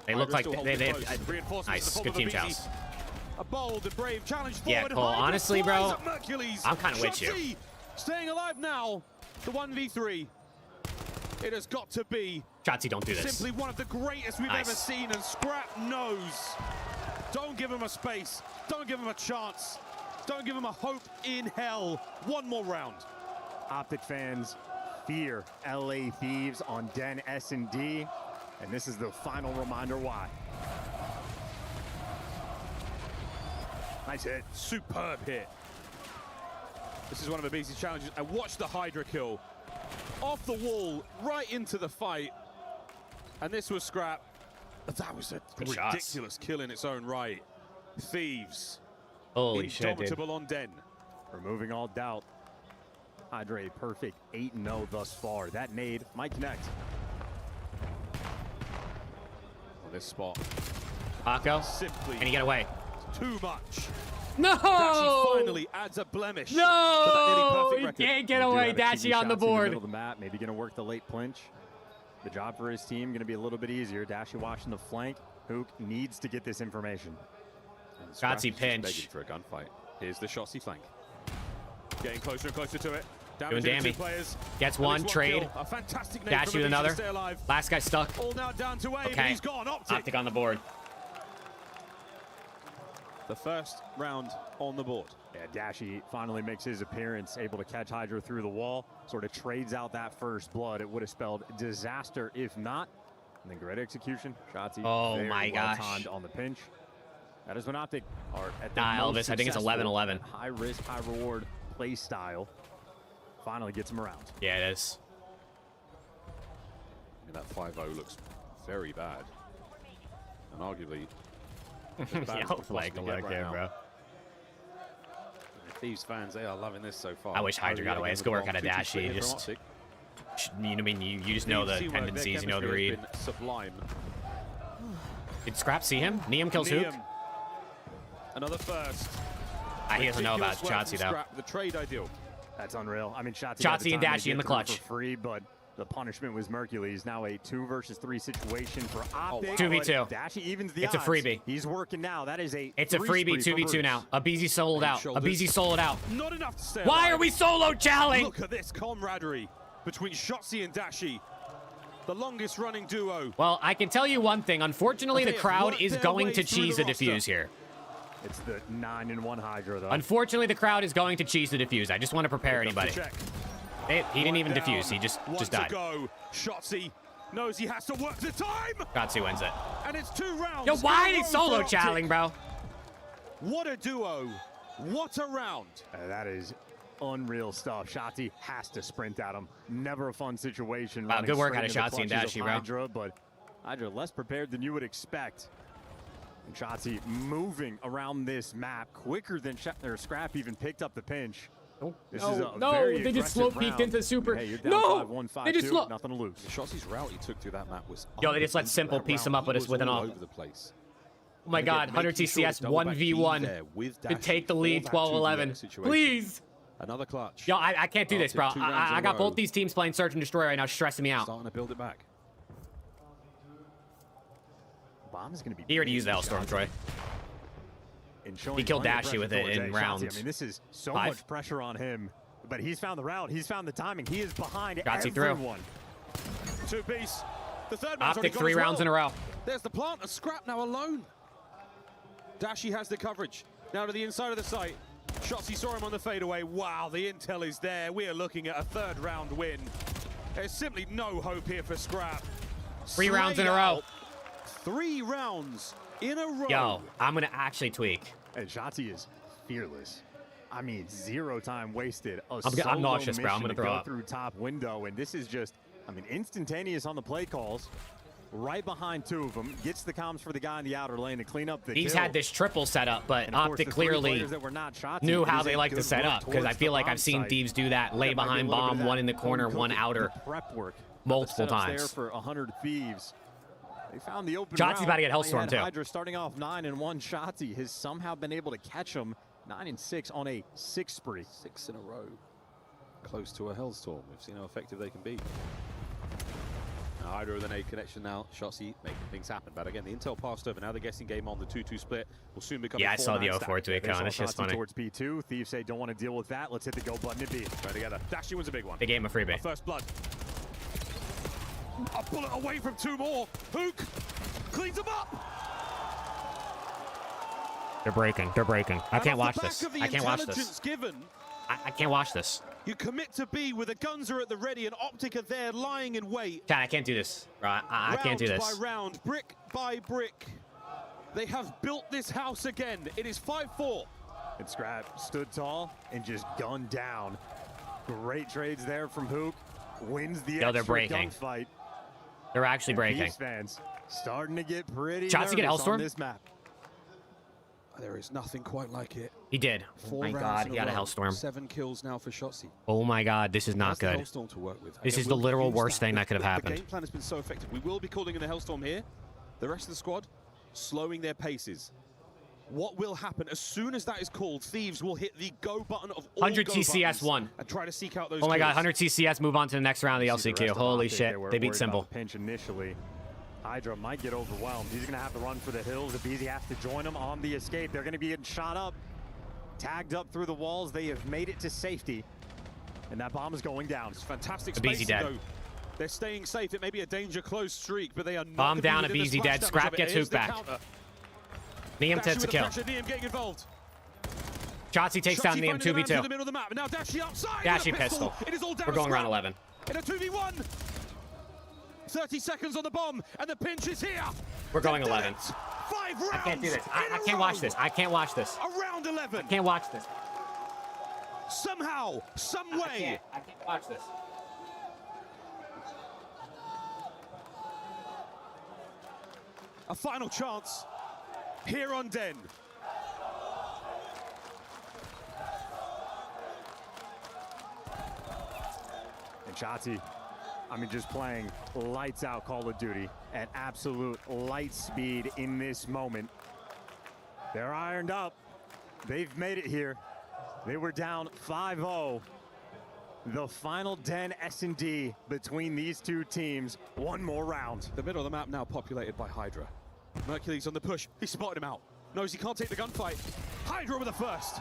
They look like they nice, good team chows. A bold and brave challenge forward. Yeah, Cole, honestly, bro, I'm kind of with you. Shotzi staying alive now. The 1v3. It has got to be Shotzi, don't do this. Simply one of the greatest we've ever seen, and Scrap knows. Don't give him a space. Don't give him a chance. Don't give him a hope in hell. One more round. Optic fans fear LA Thieves on Den S&D, and this is the final reminder why. Nice hit. Superb hit. This is one of Abizi's challenges. And watch the Hydra kill. Off the wall, right into the fight. And this was Scrap. That was a ridiculous kill in its own right. Thieves. Holy shit, dude. Indomitable on Den. Removing all doubt. Hydra a perfect 8-0 thus far. That nade might connect. On this spot. Paco, simply can he get away? Too much. No! Dashy finally adds a blemish. No! He can't get away. Dashy on the board. In the middle of the map, maybe going to work the late clinch. The job for his team going to be a little bit easier. Dashy watching the flank. Hook needs to get this information. Shotzi pinch. Begging for a gunfight. Here's the Shotzi flank. Getting closer and closer to it. Doing damage. Gets one, trade. A fantastic Dashy with another. Last guy stuck. All now down to A, okay. He's gone. Optic on the board. The first round on the board. Yeah, Dashy finally makes his appearance, able to catch Hydra through the wall, sort of trades out that first blood. It would have spelled disaster if not. And then great execution. Shotzi very well timed on the pinch. That is when Optic are at the Elvis, I think it's 11-11. High risk, high reward play style. Finally gets him around. Yeah, it is. I mean, that 5-0 looks very bad. And arguably, yeah, like here, bro. Thieves fans, they are loving this so far. I wish Hydra got away. It's good work out of Dashy. Just, you know what I mean? You just know the tendencies, you know the read. Sublime. Did Scrap see him? Neum kills Hook. Another first. He doesn't know about Shotzi though. The trade ideal. That's unreal. I mean, Shotzi and Dashy in the clutch. For free, but the punishment was Mercules. Now a 2 versus 3 situation for Optic. 2v2. Dashy evens the odds. It's a freebie. He's working now. That is a It's a freebie 2v2 now. Abizi soloed out. Abizi soloed out. Not enough to stay Why alive. are we solo challenging? Look at this camaraderie between Shotzi and Dashy. The longest running duo. Well, I can tell you one thing. Unfortunately, the crowd is going to cheese the defuse here. It's the 9-1 Hydra, though. Unfortunately, the crowd is going to cheese the defuse. I just want to prepare anybody. He didn't even defuse. He just died. Go. Shotzi knows he has to work the time. Shotzi wins it. And it's 2 rounds. Yo, why are they solo challing, bro? What a duo. What a round. That is unreal stuff. Shotzi has to sprint at him. Never a fun situation. Wow, good work out of Shotzi and Dashy, bro. Hydra, but Hydra less prepared than you would expect. And Shotzi moving around this map quicker than Scrap even picked up the pinch. They just slow peeked into super. Hey, you're down 5-1, 5-2, they just slow. Nothing to lose. Shotzi's route he took through that map was. Yo, they just let Simple piece him up with an all. Over the place. Oh my God, 100 TCS 1v1 to take the lead 12-11. Please. Another clutch. Yo, I can't do this, bro. I got both these teams playing Search and Destroy right now, stressing me out. Starting to build it back. Bomb is going to be. He already used the Hellstorm, Troy. He killed Dashy with it in rounds. I mean, this is so much pressure on him, but he's found the route. He's found the timing. He is behind everyone. 2-piece. The third Optic 3 rounds in a row. There's the plant. A Scrap now alone. Dashy has the coverage. Now to the inside of the site. Shotzzy saw him on the fadeaway. Wow, the intel is there. We are looking at a 3rd round win. There's simply no hope here for Scrap. 3 rounds in a row. 3 rounds in a row. Yo, I'm going to actually tweak. And Shotzzy is fearless. I mean, 0 time wasted. I'm nauseous, bro. I'm going to throw up. Through top window, and this is just, I mean, instantaneous on the play calls. Right behind 2 of them, gets the comms for the guy in the outer lane to clean up the He's kill. had this triple setup, but Optic clearly Shotzzy, knew how they like to set up, because I feel like I've seen Thieves do that, lay behind bomb, one in the corner, one outer, prep work multiple times. There for 100 Thieves. They found the open Shotzzy's about to get Hellstorm too. Hydra starting off 9-1. Shotzzy has somehow been able to catch him 9-6 on a 6 spree. 6 in a row. Close to a Hellstorm. We've seen how effective they can be. Hydra with an A connection now. Shotzzy making things happen. But again, the intel passed over. Now the guessing game on the 2-2 split will soon become I saw the 0-4 tweak on. That's just funny. Towards P2. Thieves say don't want to deal with that. Let's hit the go button at B. Right together. Dashy was a big one. They gave him a freebie. First blood. A bullet away from 2 more. Hook cleans them up. They're breaking. They're breaking. I can't watch this. I can't watch this. Given, I can't watch this. you commit to B where the guns are at the ready and Optic are there lying in wait. Chad, I can't do this. I can't do this. Round by round, brick by brick. They have built this house again. It is 5-4. And Scrap stood tall and just gunned down. Great trades there from Hook. Wins the they're breaking. gunfight. They're actually breaking. These fans starting to get pretty Shots to get nervous Hellstorm on this map. There is nothing quite like it. He did. Oh 4 my rounds God, in he got a row. Hellstorm. 7 kills now for Shotzzy. Oh my God, this is not good. Hellstorm to work with. This Again, is the we'll literal use worst thing that could have The happened. game plan has been so effective. We will be calling in the Hellstorm here. The rest of the squad slowing their paces. What will happen as soon as that is called? Thieves will hit the go button of all 100 go TCS buttons won. and try to seek out those. Oh my God, kills. 100 TCS move on to the next round of the LCQ. Holy shit, they beat Symbol. Pinch initially. Hydra might get overwhelmed. He's going to have to run for the hills. Abizi has to join him on the escape. They're going to be getting shot up, tagged up through the walls. They have made it to safety, and that bomb is going down. It's fantastic Abizi space dead. though. They're staying safe. It may be a danger close streak, but they are not. Bomb down, within the Abizi splash dead. damage Scrap of it. gets Here's Hook the back. counter. Niam Dashy takes with the kill. pressure, Niam getting involved. Shotzzy takes down Niam finding the man 2v2. through the middle of the map. Now Dashy outside. Dashy with a pistol. pistol. It is all down We're going Scrap. round 11. In a 2v1. 30 seconds on the bomb, and the pinch is here. We're going They've done 11. it. 5 rounds. I can't do this. I in a can't watch row. this. I can't watch this. Around 11. I can't watch this. Somehow, some way. I can't watch this. A final chance here on Den. And Shotzzy, I mean, just playing lights out Call of Duty at absolute light speed in this moment. They're ironed up. They've made it here. They were down 5-0. The final Den S&D between these two teams. One more round. The middle of the map now populated by Hydra. Mercury's on the push. He spotted him out. Knows he can't take the gunfight. Hydra with the first.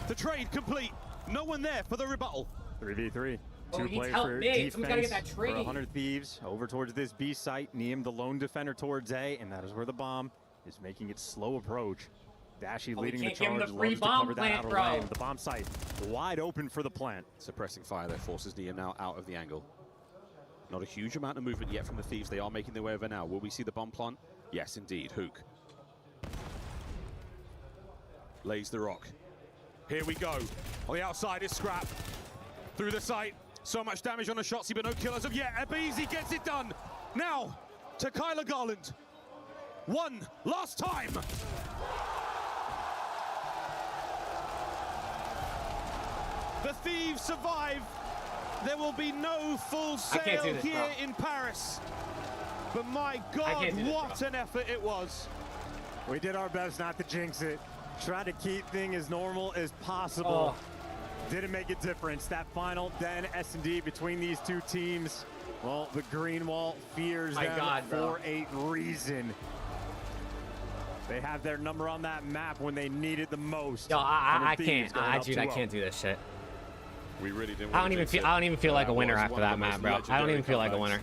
The trade complete. No one there for the rebuttal. 3v3. Oh, Two he players helped for me. defense Someone's gotta get that for trade. 100 Thieves over towards this B site. Niam, the lone defender towards A, and that is where the bomb is making its slow approach. Dashy leading the can't give him charge, the free loves to bomb cover that plant, outer bro. lane. The bomb site wide open for the plant. Suppressing fire there forces Niam now out of the angle. Not a huge amount of movement yet from the Thieves. They are making their way over now. Will we see the bomb plant? Yes, indeed. Hook lays the rock. Here we go. On the outside is Scrap. Through the site. So much damage on the Shotzzy, but no kill as of yet. Abizi gets it done. Now to Kyler Garland. One last time. The Thieves survive. There will be no full sail do this, here bro. in Paris. But my God, can't do this, what bro. an effort it was. We did our best not to jinx it. Try to keep things as normal as possible. Didn't make a difference. That final Den S&D between these two teams. Well, the Green Wall fears My them God, bro. for a reason. They have their number on that map when they need it the most. Yo, I 100 Thieves can't. going up Dude, I 2-0. can't do this shit. We really didn't. I don't even feel like a winner after that map, bro. I don't even feel like a winner.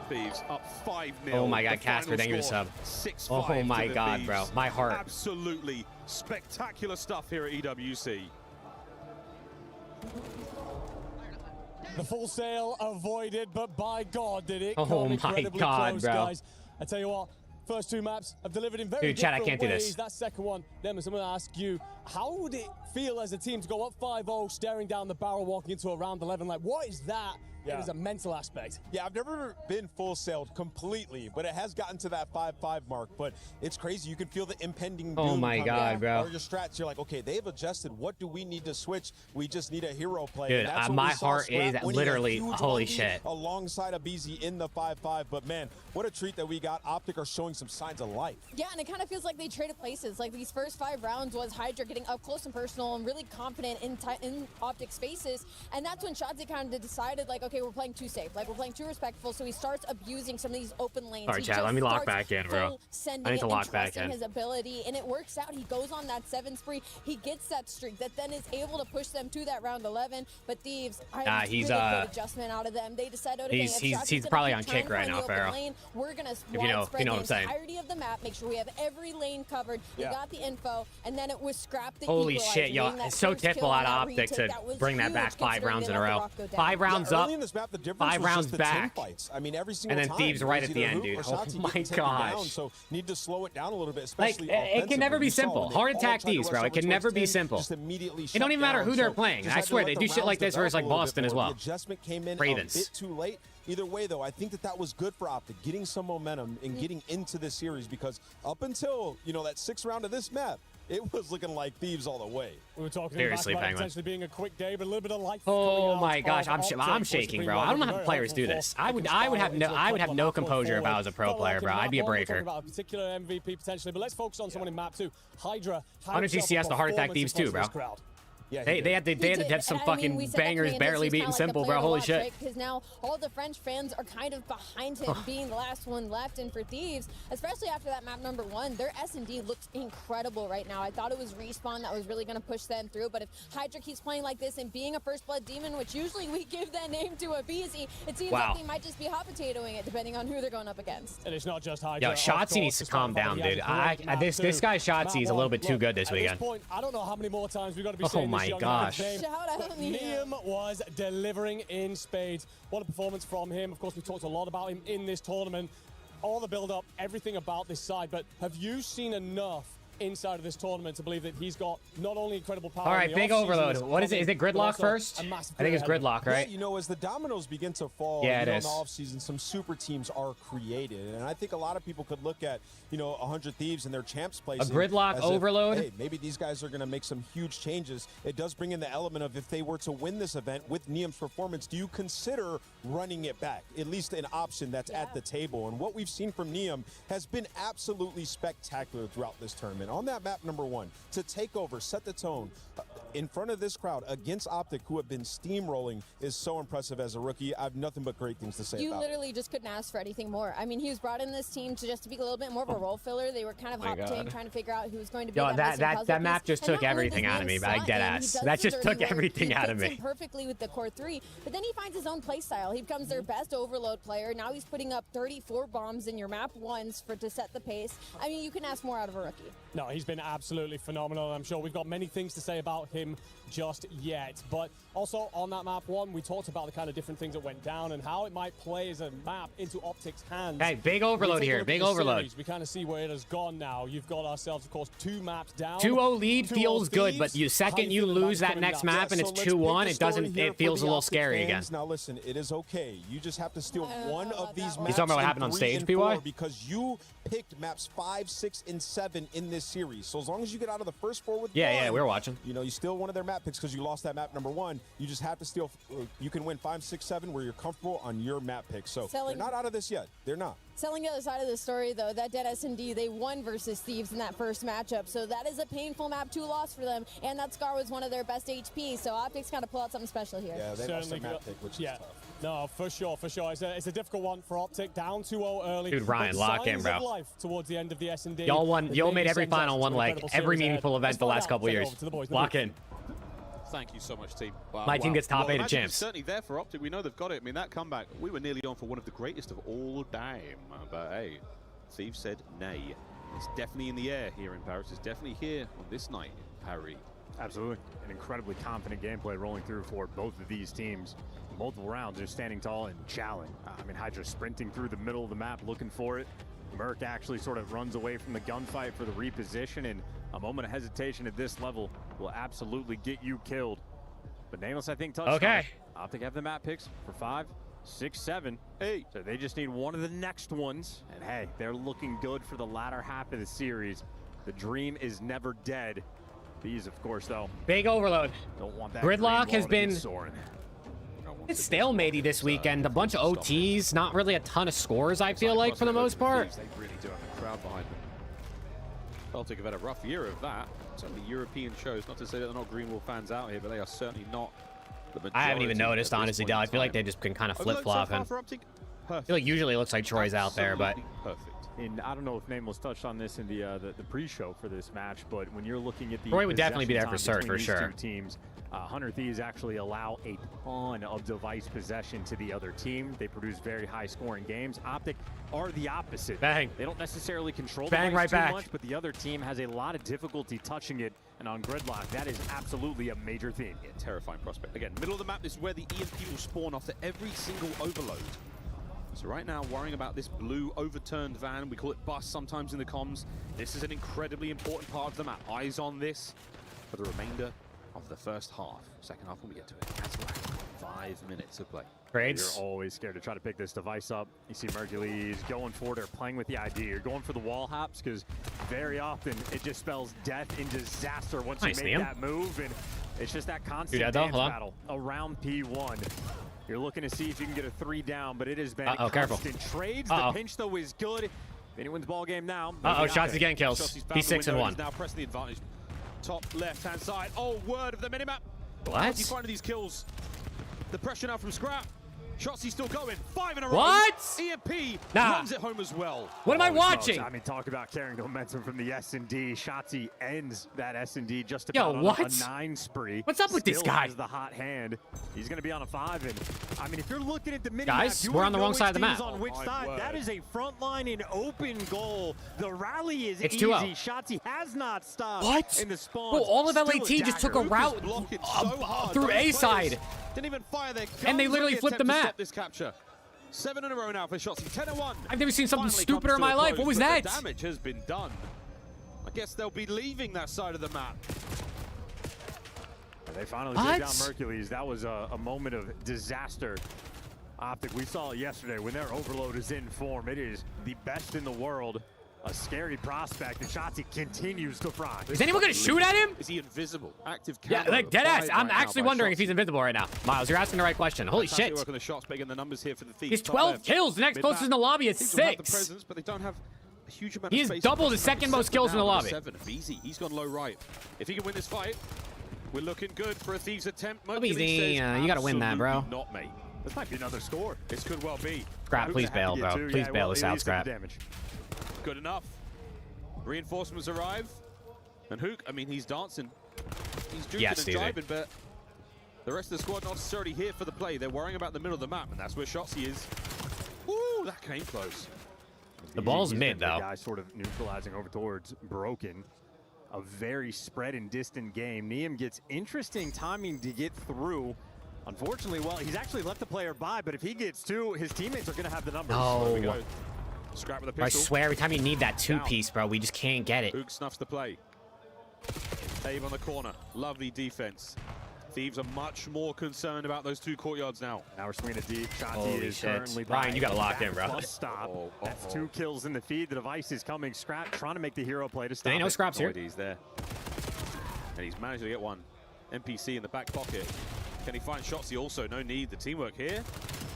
Thieves up 5-0. Oh my God, Casper, thank you for the sub. 6-5 Oh my to the God, Thieves. bro. My heart. Absolutely spectacular stuff here at EWC. The full sale avoided, but by God, did it Oh come my incredibly God, close, bro. guys. I tell you what, first two maps have delivered in very Dude, chat, I different can't do ways. this. That second one, Nemes, I'm going to ask you, how would it feel as a team to go up 5-0, staring down the barrel, walking into a round 11? Like, what is that? Yeah. It is a mental aspect. Yeah, I've never been full sailed completely, but it has gotten to that 5-5 mark. But it's crazy. You can feel the impending doom. Oh my coming. God, bro. Or your strats, you're like, okay, they've adjusted. What do we need to switch? We just need a hero play. Dude, And that's what my we saw heart Scrap is winning a literally, huge holy 1v shit. alongside of BZ in the 5-5. But man, what a treat that we got. Optic are showing some signs of life. Yeah, and it kind of feels like they traded places. Like these first 5 rounds was Hydra getting up close and personal and really confident in Optic spaces. And that's when Shadzi kind of decided, like, okay, we're playing too safe. Like, we're playing too respectful. So he starts abusing some of these open lanes. Sorry, He chat, just let me lock starts back in, bro. full sending I need it to and lock back trusting in. his ability, and it works out. He goes on that 7 spree. He gets that streak that then is able to push them to that round 11. But Thieves, he's really good adjustment out of them. They decided, okay, he's- if he's- Shadzi's he's gonna probably keep on trying kick to right find now, the open Pharaoh. lane, we're gonna you know spread what the I'm saying. entirety of the map. Make sure we have every lane covered. Yeah. We got the info, and then it was Scrap the Holy equalizer, shit, yo. getting that It's so first typical kill on out of that Optic retake. to That was bring that huge, back 5 considering rounds they in a let the row. rock go down. 5 rounds Yeah, up, early in this map, the difference 5 was rounds just the back. team fights. I mean, every single And then time, Thieves it right was at the either end, Hoop dude. or Oh Shotzi my getting taken gosh. down, so need to slow it down a little bit, Like, especially it can never offensively. be You saw simple. when they Heart all attack tried to Thieves, rush bro. It over can towards never be Tim, simple. just immediately It don't shut even matter down. who they're So playing. just I had to swear, let they the do shit rounds like this versus develop like a little bit Boston as more. well. The adjustment came in Ravens. a bit too late. Either way, though, I think that was good for Optic, getting some momentum and getting into this series, because up until, that 6th round of this map, it was looking like Thieves all the way. We were talking Seriously, about Penguin. potentially being a quick day, but a little bit of life. Oh my gosh, coming out I'm of shaking, Optic, bro. I don't know how the very players do helpful this. for I would have no composure if I was a pro Felt player, like bro. in I'd be a map one, we're breaker. talking about a particular MVP potentially, but let's focus on someone in map 2. Hydra. Why don't you see us the Heart Attack Thieves too, bro? Yeah, They had to have some fucking bangers barely beating Simple, bro. Holy shit. Because now all the French fans are kind of behind him, being the last one left. And for Thieves, especially after that map number 1, their S&D looks incredible right now. I thought it was Respawn that was really going to push them through. But if Hydra keeps playing like this and being a First Blood Demon, which usually we give that name to a BZ, it seems like they might just be hot potatoing it depending on who they're going up against. And it's not just Hydra. Yo, Shotzi needs to calm down, dude. This guy Shotzi is a little bit too good this weekend. At this point, I don't know how many more times we've got to be Oh saying my this young gosh. man's name. Shout out Liam was delivering in spades. What a performance from him. Of course, we talked a lot about him in this tournament. All the build-up, everything about this side. But have you seen enough inside of this tournament to believe that he's got not only incredible power... All right, big overload. What is it? Is it Gridlock first? I think it's Gridlock, right? Yeah, as the dominoes begin to fall Yeah, it in is. the offseason, some super teams are created. And I think a lot of people could look at, 100 Thieves and their champs place. Gridlock overload? Hey, maybe these guys are going to make some huge changes. It does bring in the element of, if they were to win this event with Niam's performance, do you consider running it back? At least an option that's at the table. And what we've seen from Niam has been absolutely spectacular throughout this tournament. On that map number 1, to take over, set the tone in front of this crowd against Optic, who have been steamrolling, is so impressive as a rookie. I have nothing but great things to say You about literally just couldn't ask for anything more. I mean, he was brought in this team to just to be a little bit more of a role filler. They were kind of hot potatoing, trying to figure out who was going to be that map just took everything out of me, like dead ass. That just took everything out of me. Perfectly with the core 3, but then he finds his own play style. He becomes their best overload player. Now he's putting up 34 bombs in your map once to set the pace. I mean, you can ask more out of a rookie. No, he's been absolutely phenomenal. I'm sure we've got many things to say about him just yet. But also on that map 1, we talked about the kind of different things that went down and how it might play as a map into Optic's hands. Hey, big overload here, big overload. Series, we kind of see where it has gone now. You've got ourselves, of course, 2 maps down. 2-0 lead feels good, but second you lose that next map and it's 2-1, it feels a little scary again. Now listen, it is okay. You just have to steal one of these maps. You talking about what happened on stage, PY? Because you picked maps 5, 6, and 7 in this series. So as long as you get out of the first 4 with yeah, we're watching. You steal one of their map picks because you lost that map number 1. You just have to steal. You can win 5, 6, 7 where you're comfortable on your map pick. So they're not out of this yet. They're not. Selling the other side of the story, though, that dead S&D, they won versus Thieves in that first matchup. So that is a painful map 2 loss for them. And that Scar was one of their best HP. So Optic's got to pull out something special here. Yeah, they lost their map pick, which is tough. No, for sure. It's a difficult one for Optic. Down 2-0 early. Dude, Ryan, lock in, bro. Life towards the end of the S&D. Y'all made every final one leg, every meaningful event the last couple years. Lock in. Thank you so much, team. Wow, My team gets top 8 of Magic is champs. certainly there for Optic. We know they've got it. I mean, that comeback, we were nearly on for one of the greatest of all time. But hey, Thieves said nay. It's definitely in the air here in Paris. It's definitely here on this night in Paris. Absolutely. An incredibly confident gameplay rolling through for both of these teams. Multiple rounds, just standing tall and chowing. I mean, Hydra sprinting through the middle of the map looking for it. Merc actually sort of runs away from the gunfight for the reposition, and a moment of hesitation at this level will absolutely get you killed. But Nameless, I think, touched on it. Optic have the map picks for 5, 6, 7, 8. So they just need one of the next ones. And hey, they're looking good for the latter half of the series. The dream is never dead. These, of course, though. Big overload. Don't want that. Gridlock has been it's stalematey this weekend. A bunch of OTs, not really a ton of scores, I feel like, for the most part. They really do have a crowd behind them. Celtic have had a rough year of that. Certainly European shows. Not to say that they're not Greenwall fans out here, but they are certainly not the majority. I haven't even noticed, honestly, Del. I feel like they just can kind of flip-flop him. I feel like usually it looks like Troy's out there, but... Perfect. And I don't know if Nameless touched on this in the pre-show for this match, but when you're looking at the Troy would definitely be there for possession cert, time for between sure. these two teams, Hunter Thieves actually allow a ton of device possession to the other team. They produce very high-scoring games. Optic are the opposite. Bang. They don't necessarily control Bang the right too back. much, but the other team has a lot of difficulty touching it. And on Gridlock, that is absolutely a major theme. Yeah, terrifying prospect. Again, middle of the map, this is where the EMP will spawn after every single overload. So right now, worrying about this blue overturned van, we call it bus sometimes in the comms. This is an incredibly important part of the map. Eyes on this for the remainder of the first half. Second half when we get to it. That's right. 5 minutes of play. You're always scared to try to pick this device up. You see Mercules going for it or playing with the idea. You're going for the wall hops because very often it just spells death and disaster once you make that move. And it's just that constant dance battle around P1. You're looking to see if you can get a 3 down, but it has been constant trades. The pinch, though, is good. Anyone's ball game now. Shots again kills. He's 6-1. Now pressing the advantage. Top left-hand side. Oh, word of the minimap. What? How's he finding these kills? The pressure now from Scrap. Shotzzy's still going. 5 in a row. What? EMP Nah. runs it home as well. What am I watching? I mean, talk about carrying the momentum from the S&D. Shotzzy ends that S&D just about on a 9 spree. What's up with this guy? Has the hot hand. He's going to be on a 5. And I mean, if you're looking at the mini Guys, we're on the wrong side of the map. On which side? That is a front line and open goal. The rally is it's easy. 2-0. Shotzzy has not stopped. What? In the spawn. Bro, all of LAT just took a route through A side. Didn't even fire their guns. And they literally flipped the map. Stop this capture. 7 in a row now for Shotzzy. 10-1. I've never seen something stupider in my life. What was that? The damage has been done. I guess they'll be leaving that side of the map. They finally took down Mercules. That was a moment of disaster. Optic, we saw it yesterday when their overload is in form. It is the best in the world. A scary prospect, and Shotzzy continues to fry. Is anyone going to shoot at him? Is he invisible? Active yeah, like dead ass. I'm actually wondering if he's invisible right now. Miles, you're asking the right question. Holy shit. Work on the shots, big in the numbers here for the Thieves. He's 12 kills. The next closest in the lobby is 6. Have the presence, but they don't have a huge amount of space. He has double the second most kills in the lobby. 7. Easy. He's gone low right. If he can win this fight, we're looking good for a Thieves attempt. Easy. You got to win that, bro. Not, mate. This might be another score. This could well be. Scrap, please bail, bro. Please bail this out, Scrap. Good enough. Reinforcements arrive. And Hook, I mean, he's dancing. He's juking and driving, but the rest of the squad not necessarily here for the play. They're worrying about the middle of the map, and that's where Shotzzy is. Ooh, that came close. The ball's mid, though. The guy sort of neutralizing over towards Broken. A very spread and distant game. Neum gets interesting timing to get through. Unfortunately, well, he's actually let the player by, but if he gets 2, his teammates are going to have the numbers. No. Scrap with a pistol. I swear, every time you need that 2-piece, bro, we just can't get it. Hook snuffs the play. Dave on the corner. Lovely defense. Thieves are much more concerned about those 2 courtyards now. Now we're swinging it deep. Shotzzy is currently Ryan, you got to lock in, bro. Stop. That's 2 kills in the feed. The device is coming. Scrap trying to make the hero play to stop. Ain't no Scraps here. He's there. And he's managed to get one. NPC in the back pocket. Can he find Shotzzy also? No need. The teamwork here.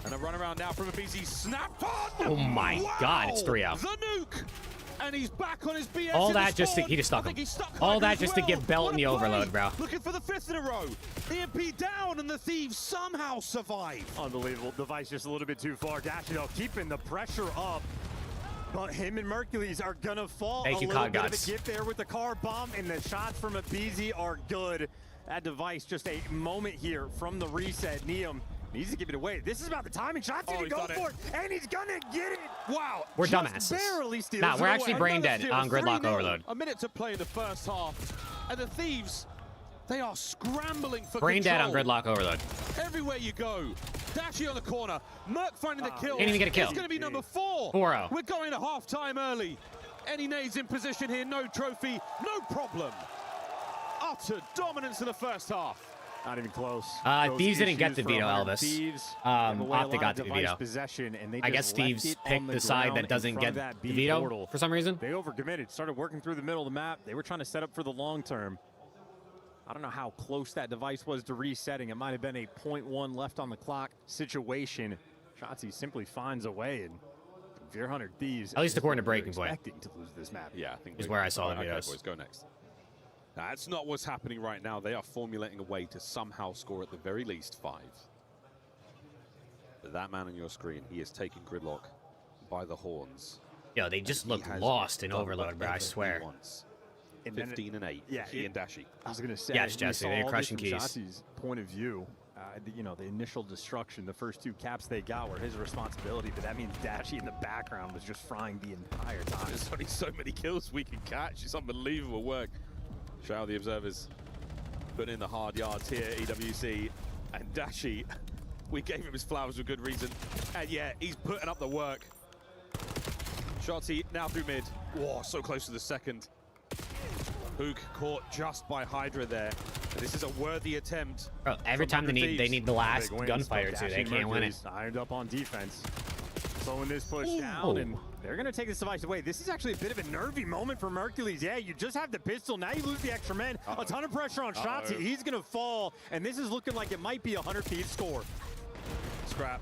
And a run around now from a BZ. Snapped on! Oh my God, it's 3-0. The nuke! And he's back on his BS. All that just to, he just stuck him. All that just to give Belt in the overload, bro. Looking for the 5th in a row. EMP down, and the Thieves somehow survive. Unbelievable. Device just a little bit too far. Dashido keeping the pressure up. But him and Mercules are gonna fall. Thank you, a little bit Gods. of a gift there with the car bomb, and the shots from a BZ are good. that device just a moment here from the reset. Neum needs to give it away. This is about the timing. Shots to go for it, and he's gonna get it. Wow. We're just dumbasses. Barely steals Nah, we're it actually away. brain dead on Gridlock Overload. A minute to play in the first half, and the Thieves, they are scrambling for Brain dead on control. Gridlock Overload. Everywhere you go. Dashy on the corner. Merc finding the kill. Can't even get a kill. It's going to be number 4. 4-0. We're going to half-time early. Any nades in position here, no trophy, no problem. Utter dominance in the first half. Not even close. Thieves didn't get the veto, Elvis. Thieves Optic got the veto. Possession, and they I guess Thieves picked the side that doesn't get the veto for some reason. They overcommitted, started working through the middle of the map. They were trying to set up for the long term. I don't know how close that device was to resetting. It might have been a 0.1 left on the clock situation. Shotzzy simply finds a way, and Fear Hunter Thieves. At least according to Breaking Point. Expecting to lose this map. Yeah, I think is where I saw the okay, videos. boys, go next. That's not what's happening right now. They are formulating a way to somehow score at the very least 5. But that man on your screen, he is taking Gridlock by the horns. Yo, they just look lost in Overload, bro, I swear. 15 and 8. Yeah, he and Dashy. I was going to say, yes, Jesse, they're crushing keys. Shotzi's point of view, you know, the initial destruction, the first 2 caps they got were his responsibility, but that means Dashy in the background was just frying the entire time. There's only so many kills we can catch. It's unbelievable work. Shout out the observers putting in the hard yards here, EWC. And Dashy, we gave him his flowers for good reason. And yeah, he's putting up the work. Shotzzy now through mid. Whoa, so close to the second. Hook caught just by Hydra there. And this is a worthy attempt. Bro, every time they need the last gunfighter too. They can't win it. Ironed up on defense. Slowing this push down, and they're going to take this device away. This is actually a bit of a nervy moment for Mercules. Yeah, you just have the pistol. Now you lose the extra men. A ton of pressure on Shotzzy. He's going to fall, and this is looking like it might be a 100 Thieves score. Scrap.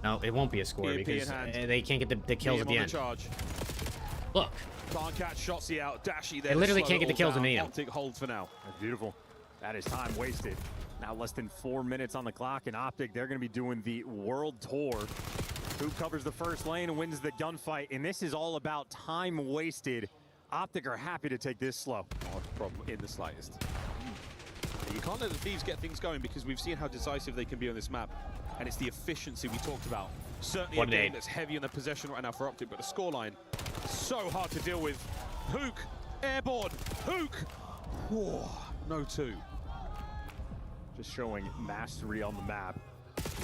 No, it won't be a score because they can't get the kills at the end. Charge. Look. Can't catch Shotzzy out. Dashy there. They literally can't get the kills in the end. Optic holds for now. That's beautiful. That is time wasted. Now less than 4 minutes on the clock, and Optic, they're going to be doing the world tour. Who covers the first lane and wins the gunfight, and this is all about time wasted. Optic are happy to take this slow. Not a problem in the slightest. You can't let the Thieves get things going because we've seen how decisive they can be on this map, and it's the efficiency we talked about. Certainly a game that's heavy on the possession right now for Optic, but the scoreline, so hard to deal with. Hook, airborne, Hook. Whoa, no 2. Just showing mastery on the map.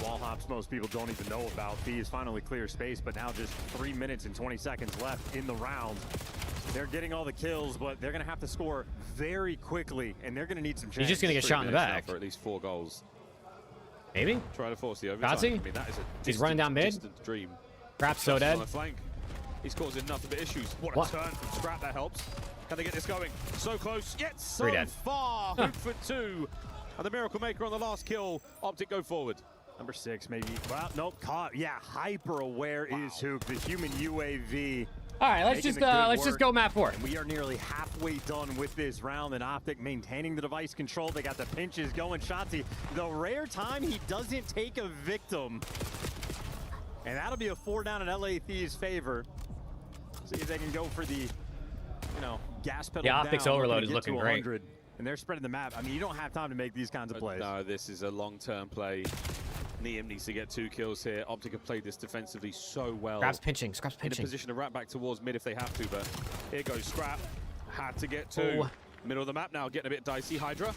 Wall hops most people don't even know about. Thieves finally clear space, but now just 3 minutes and 20 seconds left in the round. They're getting all the kills, but they're going to have to score very quickly, and they're going to need some chances. He's just going to get shot in the back. For at least 4 goals. Maybe? Try to force the overtime. Shotzzy? I mean, that is a He's running down mid. Distant dream. Scrap's so dead. On the flank. He's causing nothing but issues. What a turn from Scrap, that helps. Can they get this going? So close, yet so far. Hook for 2. And the Miracle Maker on the last kill. Optic go forward. Number 6, maybe. Well, nope, caught. Yeah, hyper aware is Hook, the human UAV. All right, let's just go map 4. And we are nearly halfway done with this round, and Optic maintaining the device control. They got the pinches going. Shotzzy, the rare time he doesn't take a victim. And that'll be a 4 down in LA Thieves' favor. See if they can go for the, you know, gas pedal down. The Optics overload is looking great. And they're spreading the map. I mean, you don't have time to make these kinds of plays. No, this is a long-term play. Neum needs to get 2 kills here. Optic have played this defensively so well. Scrap's pinching. In a position to wrap back towards mid if they have to, but here goes Scrap. Had to get 2. Middle of the map now, getting a bit dicey. Hydra.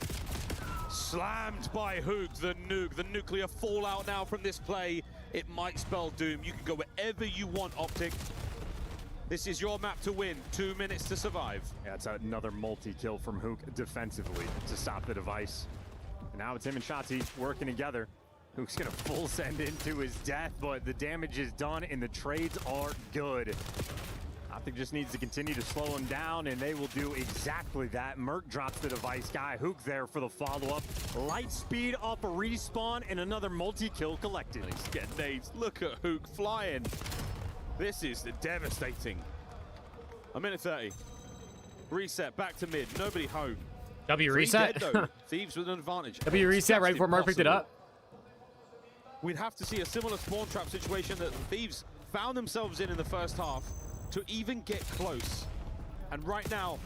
Slammed by Hook, the nuke. The nuclear fallout now from this play. It might spell doom. You can go wherever you want, Optic. This is your map to win. 2 minutes to survive. Yeah, it's another multi-kill from Hook defensively to stop the device. And now it's him and Shotzzy working together. Hook's gonna full send into his death, but the damage is done and the trades are good. Optic just needs to continue to slow him down, and they will do exactly that. Merc drops the device guy. Hook there for the follow-up. Light speed off a respawn, and another multi-kill collected. And he's getting nades. Look at Hook flying. This is devastating. A minute 30. Reset, back to mid. Nobody home. W reset? Dead, though. Thieves with an advantage. W reset right before Merc picked it up. We'd have to see a similar spawn trap situation that the Thieves found themselves in the first half to even get close. And right now,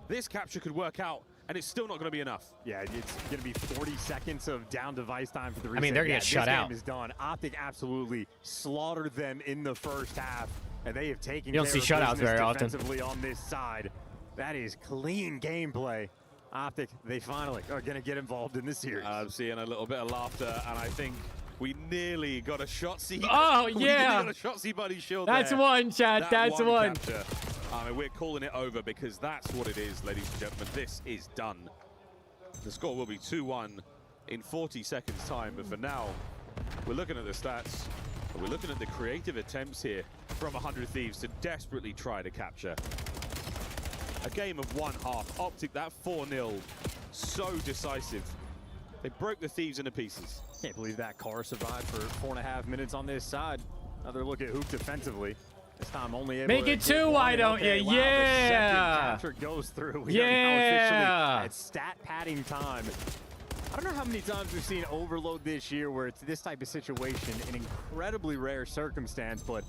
this capture could work out. and it's still not going to be enough. Yeah, it's going to be 40 seconds of down device time for the reset. I mean, they're going to get shut out. This game is done. Optic absolutely slaughtered them in the first half, and they have taken You don't see shutouts very often. Defensively on this side. That is clean gameplay. Optic, they finally are going to get involved in this series. I'm seeing a little bit of laughter, and I think we nearly got a Shotzzy. Oh, we yeah. nearly got a Shotzzy buddy shield That's there. one, Chad. That's one. Capture. I mean, we're calling it over because that's what it is, ladies and gentlemen. This is done. The score will be 2-1 in 40 seconds time, but for now, we're looking at the stats. We're looking at the creative attempts here from 100 Thieves to desperately try to capture. A game of one half. Optic, that 4-0, so decisive. They broke the Thieves into pieces. Can't believe that car survived for 4.5 minutes on this side. Another look at Hook defensively. This time only able Make to it 2, why don't you? Wow, Yeah. The second capture goes through. We are now officially at stat padding time. I don't know how many times we've seen Overload this year where it's this type of situation, an incredibly rare circumstance, but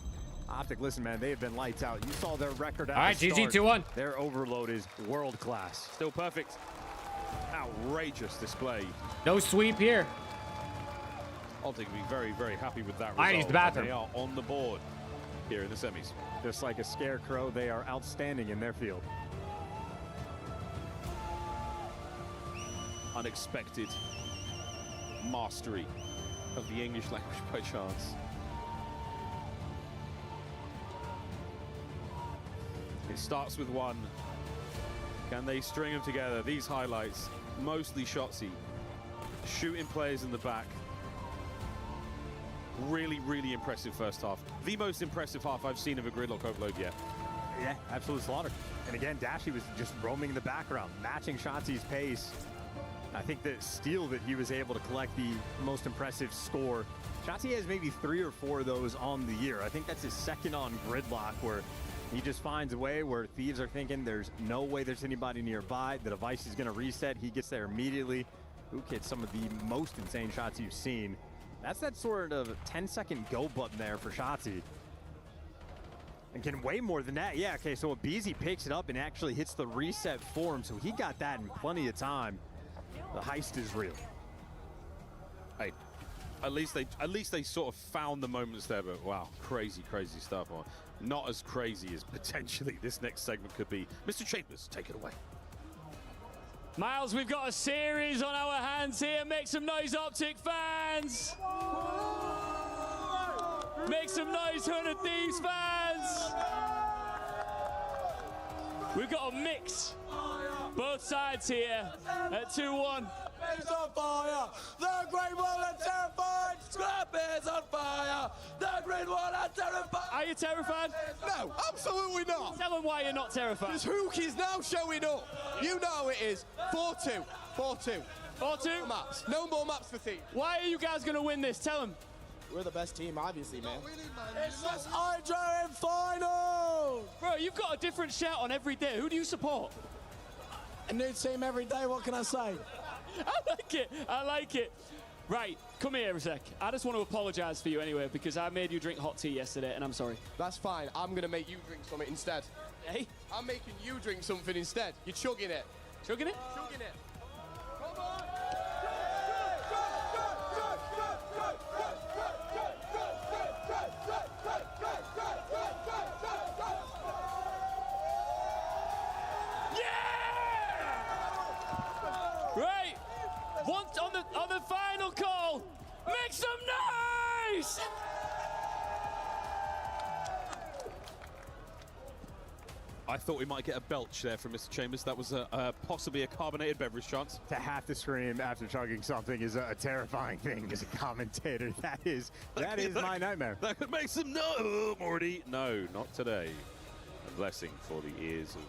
Optic, listen, man, they have been lights out. You saw their record at All right, the GG start. 2-1. Their Overload is world class. Still perfect. Outrageous display. No sweep here. Optic will be very, very happy with that result. I need the bathroom. They are on the board here in the semis. Just like a scarecrow, they are outstanding in their field. Unexpected mastery of the English language by chance. It starts with one. Can they string them together? These highlights, mostly Shotzzy, shooting players in the back. Really, really impressive first half. The most impressive half I've seen of a Gridlock Overload yet. Yeah, absolute slaughter. And again, Dashy was just roaming in the background, matching Shotzi's pace. I think the steal that he was able to collect the most impressive score. Shotzi has maybe 3 or 4 of those on the year. I think that's his second on Gridlock, where he just finds a way where Thieves are thinking there's no way there's anybody nearby. The device is going to reset. He gets there immediately. Hook hits some of the most insane shots you've seen. That's that sort of 10-second go button there for Shotzzy. And can way more than that. Yeah, okay, so Abizi picks it up and actually hits the reset form, so he got that in plenty of time. The heist is real. Hey, at least they sort of found the moments there, but wow, crazy, crazy stuff. Not as crazy as potentially this next segment could be. Mr. Chambers, take it away. Miles, we've got a series on our hands here. Make some noise, Optic fans. Make some noise, 100 Thieves fans. We've got a mix. Both sides here at 2-1. Is on fire. The Great Wall are terrified. Scrap is on fire. The Great Wall are terrified. Are you terrified? No, absolutely not. Tell them why you're not terrified. Because Hook is now showing up. You know it is. 4-2. 4-2. 4-2? Maps. No more maps for Thieves. Why are you guys going to win this? Tell them. We're the best team, obviously, man. It's just Hydra in final. Bro, you've got a different shout on every day. Who do you support? A new team every day. What can I say? I like it. I like it. Right, come here a sec. I just want to apologize for you anyway, because I made you drink hot tea yesterday, and I'm sorry. That's fine. I'm going to make you drink something instead. Hey? I'm making you drink something instead. You're chugging it. Chugging it? Chugging it. Come on. Right, once on the final call, make some noise! I thought we might get a belch there from Mr. Chambers. That was possibly a carbonated beverage chance. To have to scream after chugging something is a terrifying thing as a commentator. That is my nightmare. That could make some no, Morty. No, not today. A blessing for the ears of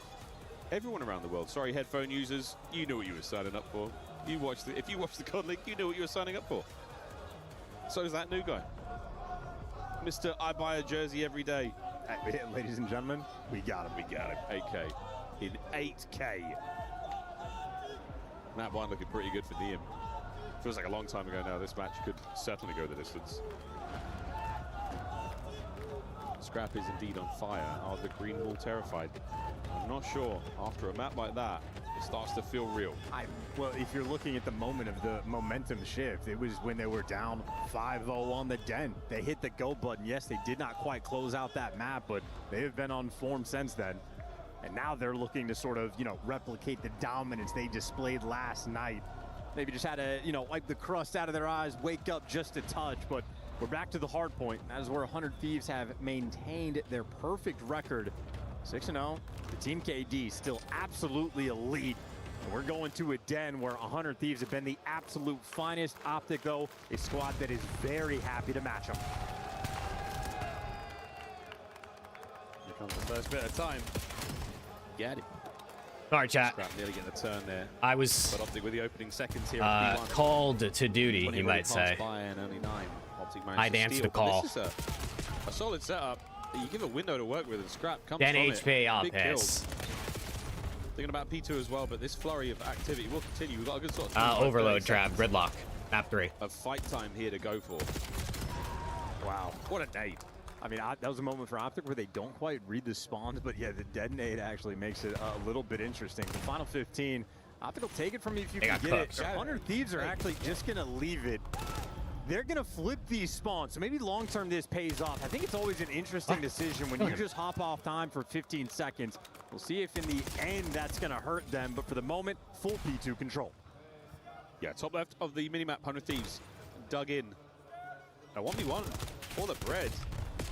everyone around the world. Sorry, headphone users, you knew what you were signing up for. If you watched the COD League, you knew what you were signing up for. So is that new guy. Mr. I buy a jersey every day. Ladies and gentlemen, we got him. We got him. 8K. In 8K. That one looking pretty good for Diem. Feels like a long time ago now. This match could certainly go the distance. Scrap is indeed on fire. Are the Green Wall terrified? I'm not sure. After a map like that, it starts to feel real. Well, if you're looking at the moment of the momentum shift, it was when they were down 5-0 on the Den. They hit the go button. Yes, they did not quite close out that map, but they have been on form since then. And now they're looking to sort of, replicate the dominance they displayed last night. Maybe just had to, wipe the crust out of their eyes, wake up just a touch, but we're back to the hard point. That is where 100 Thieves have maintained their perfect record. 6-0. The Team KD still absolutely elite. And we're going to a Den where 100 Thieves have been the absolute finest. Optic, though, a squad that is very happy to match them. Here comes the first bit of time. Get it. Sorry, chat. Scrap nearly getting the turn there. I was but Optic with the opening seconds here. called to duty, you might say. By and only 9. Optic I'd answer the call. This is a solid setup. You give a window to work with, and Scrap comes Then from HP it. up, Big yes. kills. Thinking about P2 as well, but this flurry of activity will continue. We've got a good sort of Overload trap, gridlock, map 3. Of fight time here to go for. Wow. What a nade. I mean, that was a moment for Optic where they don't quite read the spawns, but yeah, the detonate actually makes it a little bit interesting. The final 15, Optic will take it from you if you can get it. 100 Thieves are actually just going to leave it. They're going to flip these spawns, so maybe long-term this pays off. I think it's always an interesting decision when you just hop off time for 15 seconds. We'll see if in the end that's going to hurt them, but for the moment, full P2 control. Yeah, top left of the minimap, 100 Thieves dug in. A 1v1 for the bread.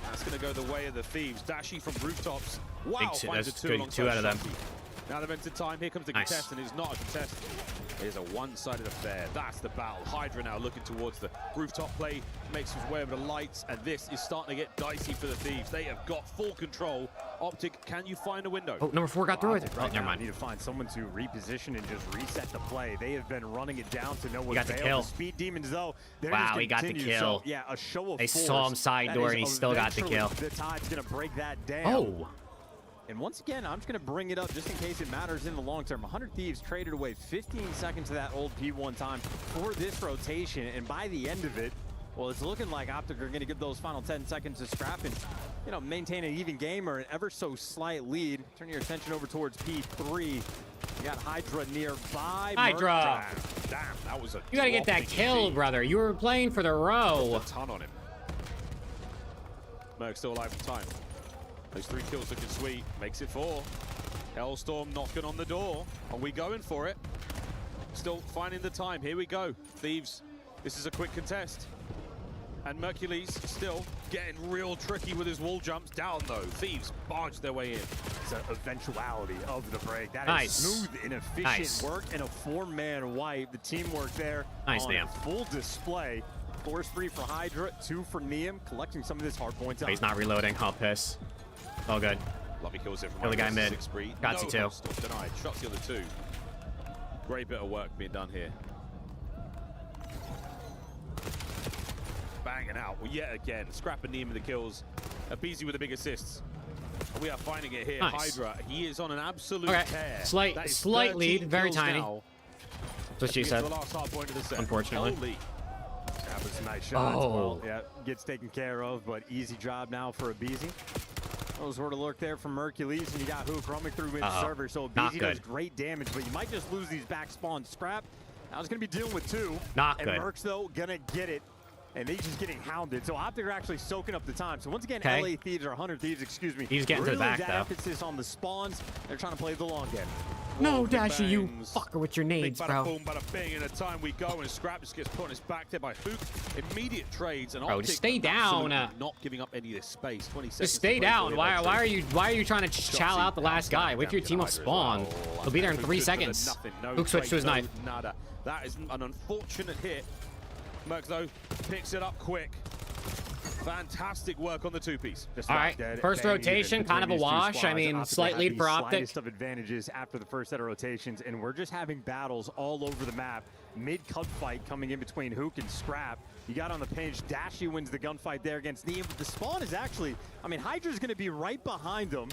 That's going to go the way of the Thieves. Dashy from rooftops. Wow, finds a 2 alongside 2 out of them. Shocky. Now they've entered time. Here comes the contest, and it's not a contest. It is a one-sided affair. That's the battle. Hydra now looking towards the rooftop play, makes his way over the lights, and this is starting to get dicey for the Thieves. They have got full control. Optic, can you find a window? Oh, number 4 got through it. Right Never mind. Need to find someone to reposition and just reset the play. They have been running it down to no He got the kill. The Speed Demons, though, wow, he got the kill. So, yeah, a show of they force. saw him side door, and he still got the kill. The tide's going to break that down. Oh. And once again, I'm just going to bring it up just in case it matters in the long term. 100 Thieves traded away 15 seconds of that old P1 time for this rotation. And by the end of it, well, it's looking like Optic are going to give those final 10 seconds to Scrap and, maintain an even game or an ever so slight lead. Turn your attention over towards P3. You got Hydra nearby. Hydra! Damn, that was a You got to get that kill, brother. You were playing for the row. A ton on him. Merc still alive for time. Those 3 kills looking sweet. Makes it 4. Hellstorm knocking on the door. Are we going for it? Still finding the time. Here we go. Thieves, this is a quick contest. And Mercules still getting real tricky with his wall jumps. Down though. Thieves barge their way in. It's an eventuality of the break. That nice. is smooth and efficient work and a 4-man wipe. The teamwork there on full display. Force 3 for Hydra, 2 for Neum, collecting some of this hard points. He's not reloading. I'll piss. All good. Lovely kills it from Kill the guy mid. Got you too. Denied. Shots the other 2. Great bit of work being done here. Banging out. Well, yet again, Scrap and Neum with the kills. Abizi with the big assists. We are finding it here. Nice. Hydra, he is on an absolute tear. Slight lead, very tiny. Now. That's what she said. The last hard point of the set. Unfortunately. That was a nice shot as well. Yeah, gets taken care of, but easy job now for Abizi. Those were to lurk there from Mercules, and you got Hook roaming through mid-server, so Abizi does great damage, but you might just lose these back spawns. Scrap, now he's going to be dealing with 2. Not good. And Mercs, though, going to get it, and they're just getting hounded. So Optic are actually soaking up the time. So once again, LA Thieves, or 100 Thieves, excuse me. He's getting to the back, though. Emphasis on the spawns. They're trying to play the long game. No, Dashy, you fucker with your nades, bro. Boom, bada bing, and the time we go, and Scrap just gets put on his back there by Hook. Immediate trades, and bro, just stay down. Not giving up any of this space. 20 seconds. Just stay down. Why are you trying to chow out the last guy? Wait for your team will spawn. He'll be there in 3 seconds. Hook switched to his knife. Nada. That is an unfortunate hit. Merc though picks it up quick. Fantastic work on the 2-piece. All right, first rotation, kind of a wash. I mean, slight lead for Optic. Slightest of advantages after the first set of rotations, and we're just having battles all over the map. Mid-cut fight coming in between Hook and Scrap. You got on the page, Dashy wins the gunfight there against Neum, but the spawn is actually, I mean, Hydra's going to be right behind them.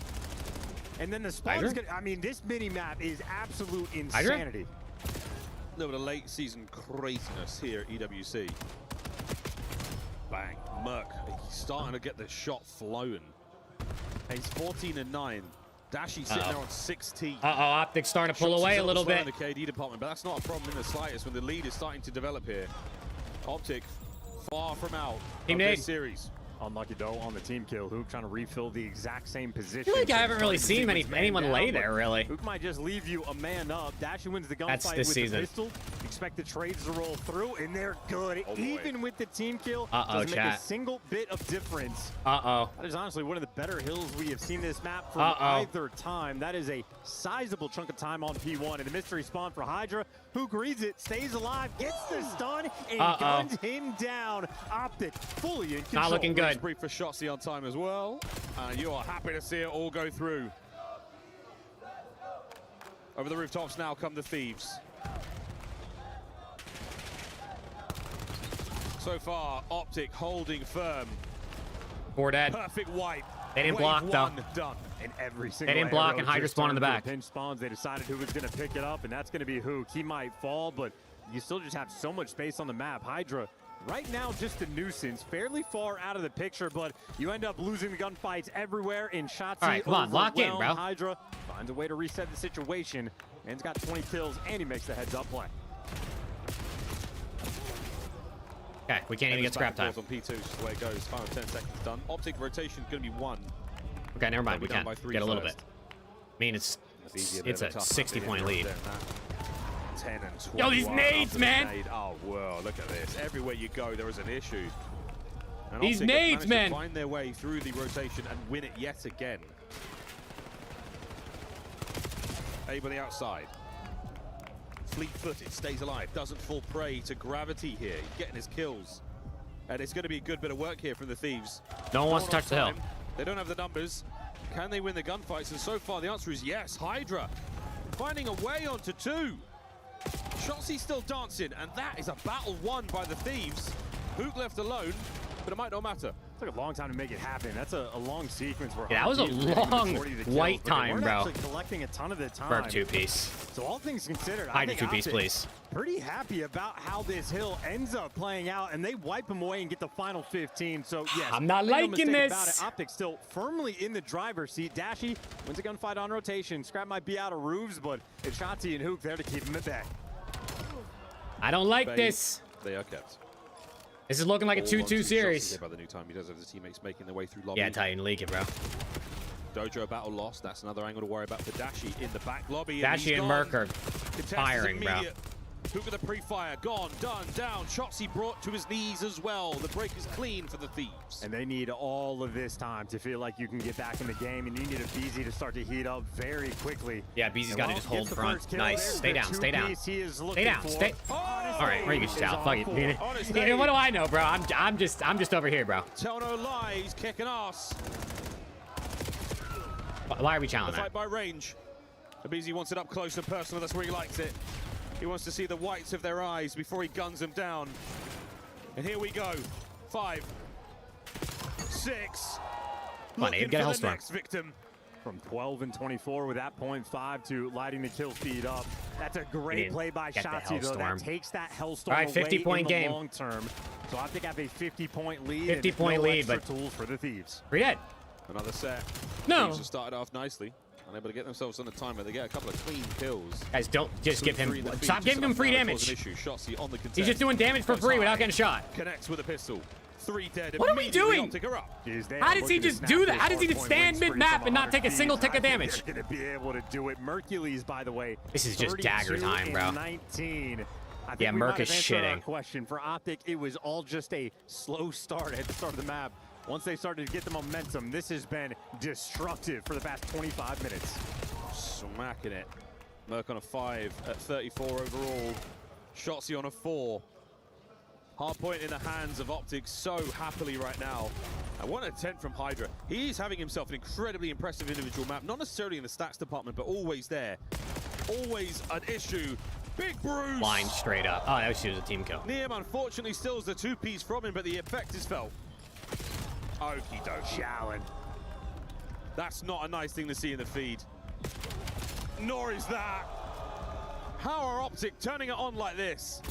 And then the spawn is going to, I mean, this mini-map is absolute insanity. A little bit of late season craziness here at EWC. Bang. Merc, he's starting to get the shot flowing. He's 14-9. Dashi sitting there on 16. Optic starting to pull away a little bit. In the KD department, but that's not a problem in the slightest when the lead is starting to develop here. Optic far from out of this series. Unlucky though on the team kill. Hook trying to refill the exact same position. I feel like I haven't really seen anyone lay there, really. Hook might just leave you a man up. Dashi wins the gunfight with season. the pistol. Expect the trades to roll through, and they're good. Even with the team kill, doesn't make a single bit of difference. That is honestly one of the better hills we have seen this map from either time. That is a sizable chunk of time on P1, and the mystery spawn for Hydra. Hook reads it, stays alive, gets the stun, and guns him down. Optic fully in control. Not looking good. Brief for Shotzzy on time as well, and you are happy to see it all go through. Over the rooftops now come the Thieves. So far, Optic holding firm. 4 dead. Perfect wipe. They didn't block though. Done. And every single they didn't block, and Hydra spawned in the back. Pinch spawns. They decided who was going to pick it up, and that's going to be Hook. He might fall, but you still just have so much space on the map. Hydra, right now, just a nuisance, fairly far out of the picture, but you end up losing the gunfights everywhere in Shotzzy. All right, come on, lock in, bro. Hydra finds a way to reset the situation, and he's got 20 kills, and he makes the heads-up play. Okay, we can't even get scrap time. On P2, just the way it goes. Final 10 seconds done. Optic rotation going to be 1. Okay, never mind. We can get a little bit. I mean, it's a 60-point lead. 10 and 20. Yo, these nades, man! Oh, whoa, look at this. Everywhere you go, there is an issue. And these nades, man! To find their way through the rotation and win it yet again. Abe on the outside. Fleet-footed, stays alive, doesn't fall prey to gravity here. He's getting his kills. And it's going to be a good bit of work here from the Thieves. No one wants to touch the hill. They don't have the numbers. Can they win the gunfights? And so far, the answer is yes. Hydra finding a way onto 2. Shotzzy still dancing, and that is a battle won by the Thieves. Hook left alone, but it might not matter. It took a long time to make it happen. That's a long sequence. Where that was a long white time, bro. Actually collecting a ton of the time. Berg 2-piece. So all things considered, Hydra 2-piece, please. Pretty happy about how this hill ends up playing out, and they wipe him away and get the final 15. So yes, I'm not liking this. About it. Optic still firmly in the driver's seat. Dashi wins a gunfight on rotation. Scrap might be out of roofs, but it's Shotzzy and Hook there to keep him at bay. I don't like this. They are kept. This is looking like a 2-2 series. By the new time, he does have his teammates making their way through lobby. Yeah, Titan leak it, bro. Dojo battle lost. That's another angle to worry about for Dashi in the back lobby. Dashi and Merc are firing, bro. Hook of the pre-fire, gone, done, down. Shotzzy brought to his knees as well. The break is clean for the Thieves. And they need all of this time to feel like you can get back in the game, and you need a BZ to start to heat up very quickly. Yeah, BZ's got to just hold front. Nice. Stay down, stay down. Stay down, stay. All right, we're gonna get you out. Fuck it. What do I know, bro? I'm just over here, bro. Tell no lies, kicking ass. Why are we challenging that? Fight by range. BZ wants it up close and personal. That's where he likes it. He wants to see the whites of their eyes before he guns them down. And here we go. 5, 6. Come on, Abe, get a Hellstorm. Next victim. From 12 and 24 with that 0.5 to lighting the kill feed up. That's a great play by Shotzzy, though. That takes that Hellstorm away 50-point game. Long term. So I think I have a 50-point lead. 50-point lead, but tools for the Thieves. We're dead. Another set. No. Thieves have started off nicely. Unable to get themselves on the timer. They get a couple of clean kills. Guys, don't just give him. Stop giving him free damage. Shotzzy on the contest. He's just doing damage for free without getting shot. Connects with a pistol. 3 dead. What are we doing? How does he just do that? How does he just stand mid-map and not take a single tick of damage? They're going to be able to do it. Mercules, by the way. This is just dagger time, bro. 19. Yeah, Merc is shitting. Question for Optic, it was all just a slow start at the start of the map. Once they started to get the momentum, this has been destructive for the past 25 minutes. Smacking it. Merc on a 5 at 34 overall. Shotzzy on a 4. Hard point in the hands of Optic so happily right now. And what an attempt from Hydra. He's having himself an incredibly impressive individual map, not necessarily in the stats department, but always there. Always an issue. Big bruise. Line straight up. Oh, that was a team kill. Niem unfortunately steals the 2-piece from him, but the effect is felt. Okie dokie. Allen. That's not a nice thing to see in the feed. Nor is that. How are Optic turning it on like this?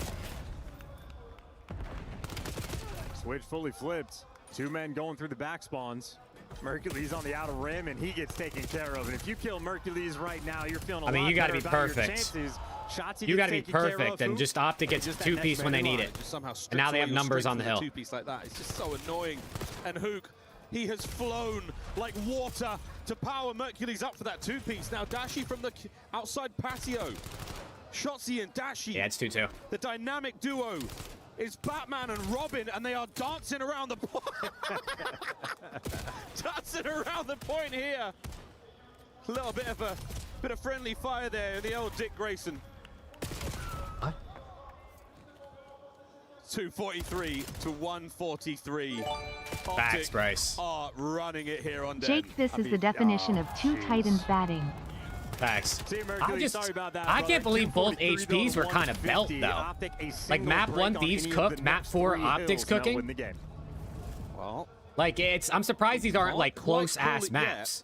Switch fully flipped. 2 men going through the back spawns. Mercules on the outer rim, and he gets taken care of. And if you kill Mercules right now, you're feeling a lot you got to better be about your perfect. chances. Shotzzy You got to be gets taken care perfect, of. and just Optic gets two-piece when they need it. And now they have numbers on the hill. Two-piece like that. It's just so annoying. And Hook, he has flown like water to power Mercules up for that two-piece. Now Dashi from the outside patio. Shotzzy and Dashi. Yeah, it's 2-2. The dynamic duo is Batman and Robin, and they are dancing around the point. Dancing around the point here. A little bit of friendly fire there, the old Dick Grayson. What? 243 to 143. Facts, Bryce. Are running it here on Den. Jake, this is the definition of two Titans batting. Facts. Sorry about that, I can't believe both HPs were kind of belt, though. Like, map 1, Thieves cooked, map 4, Optics cooking. Well, like, I'm surprised these aren't, like, close-ass maps.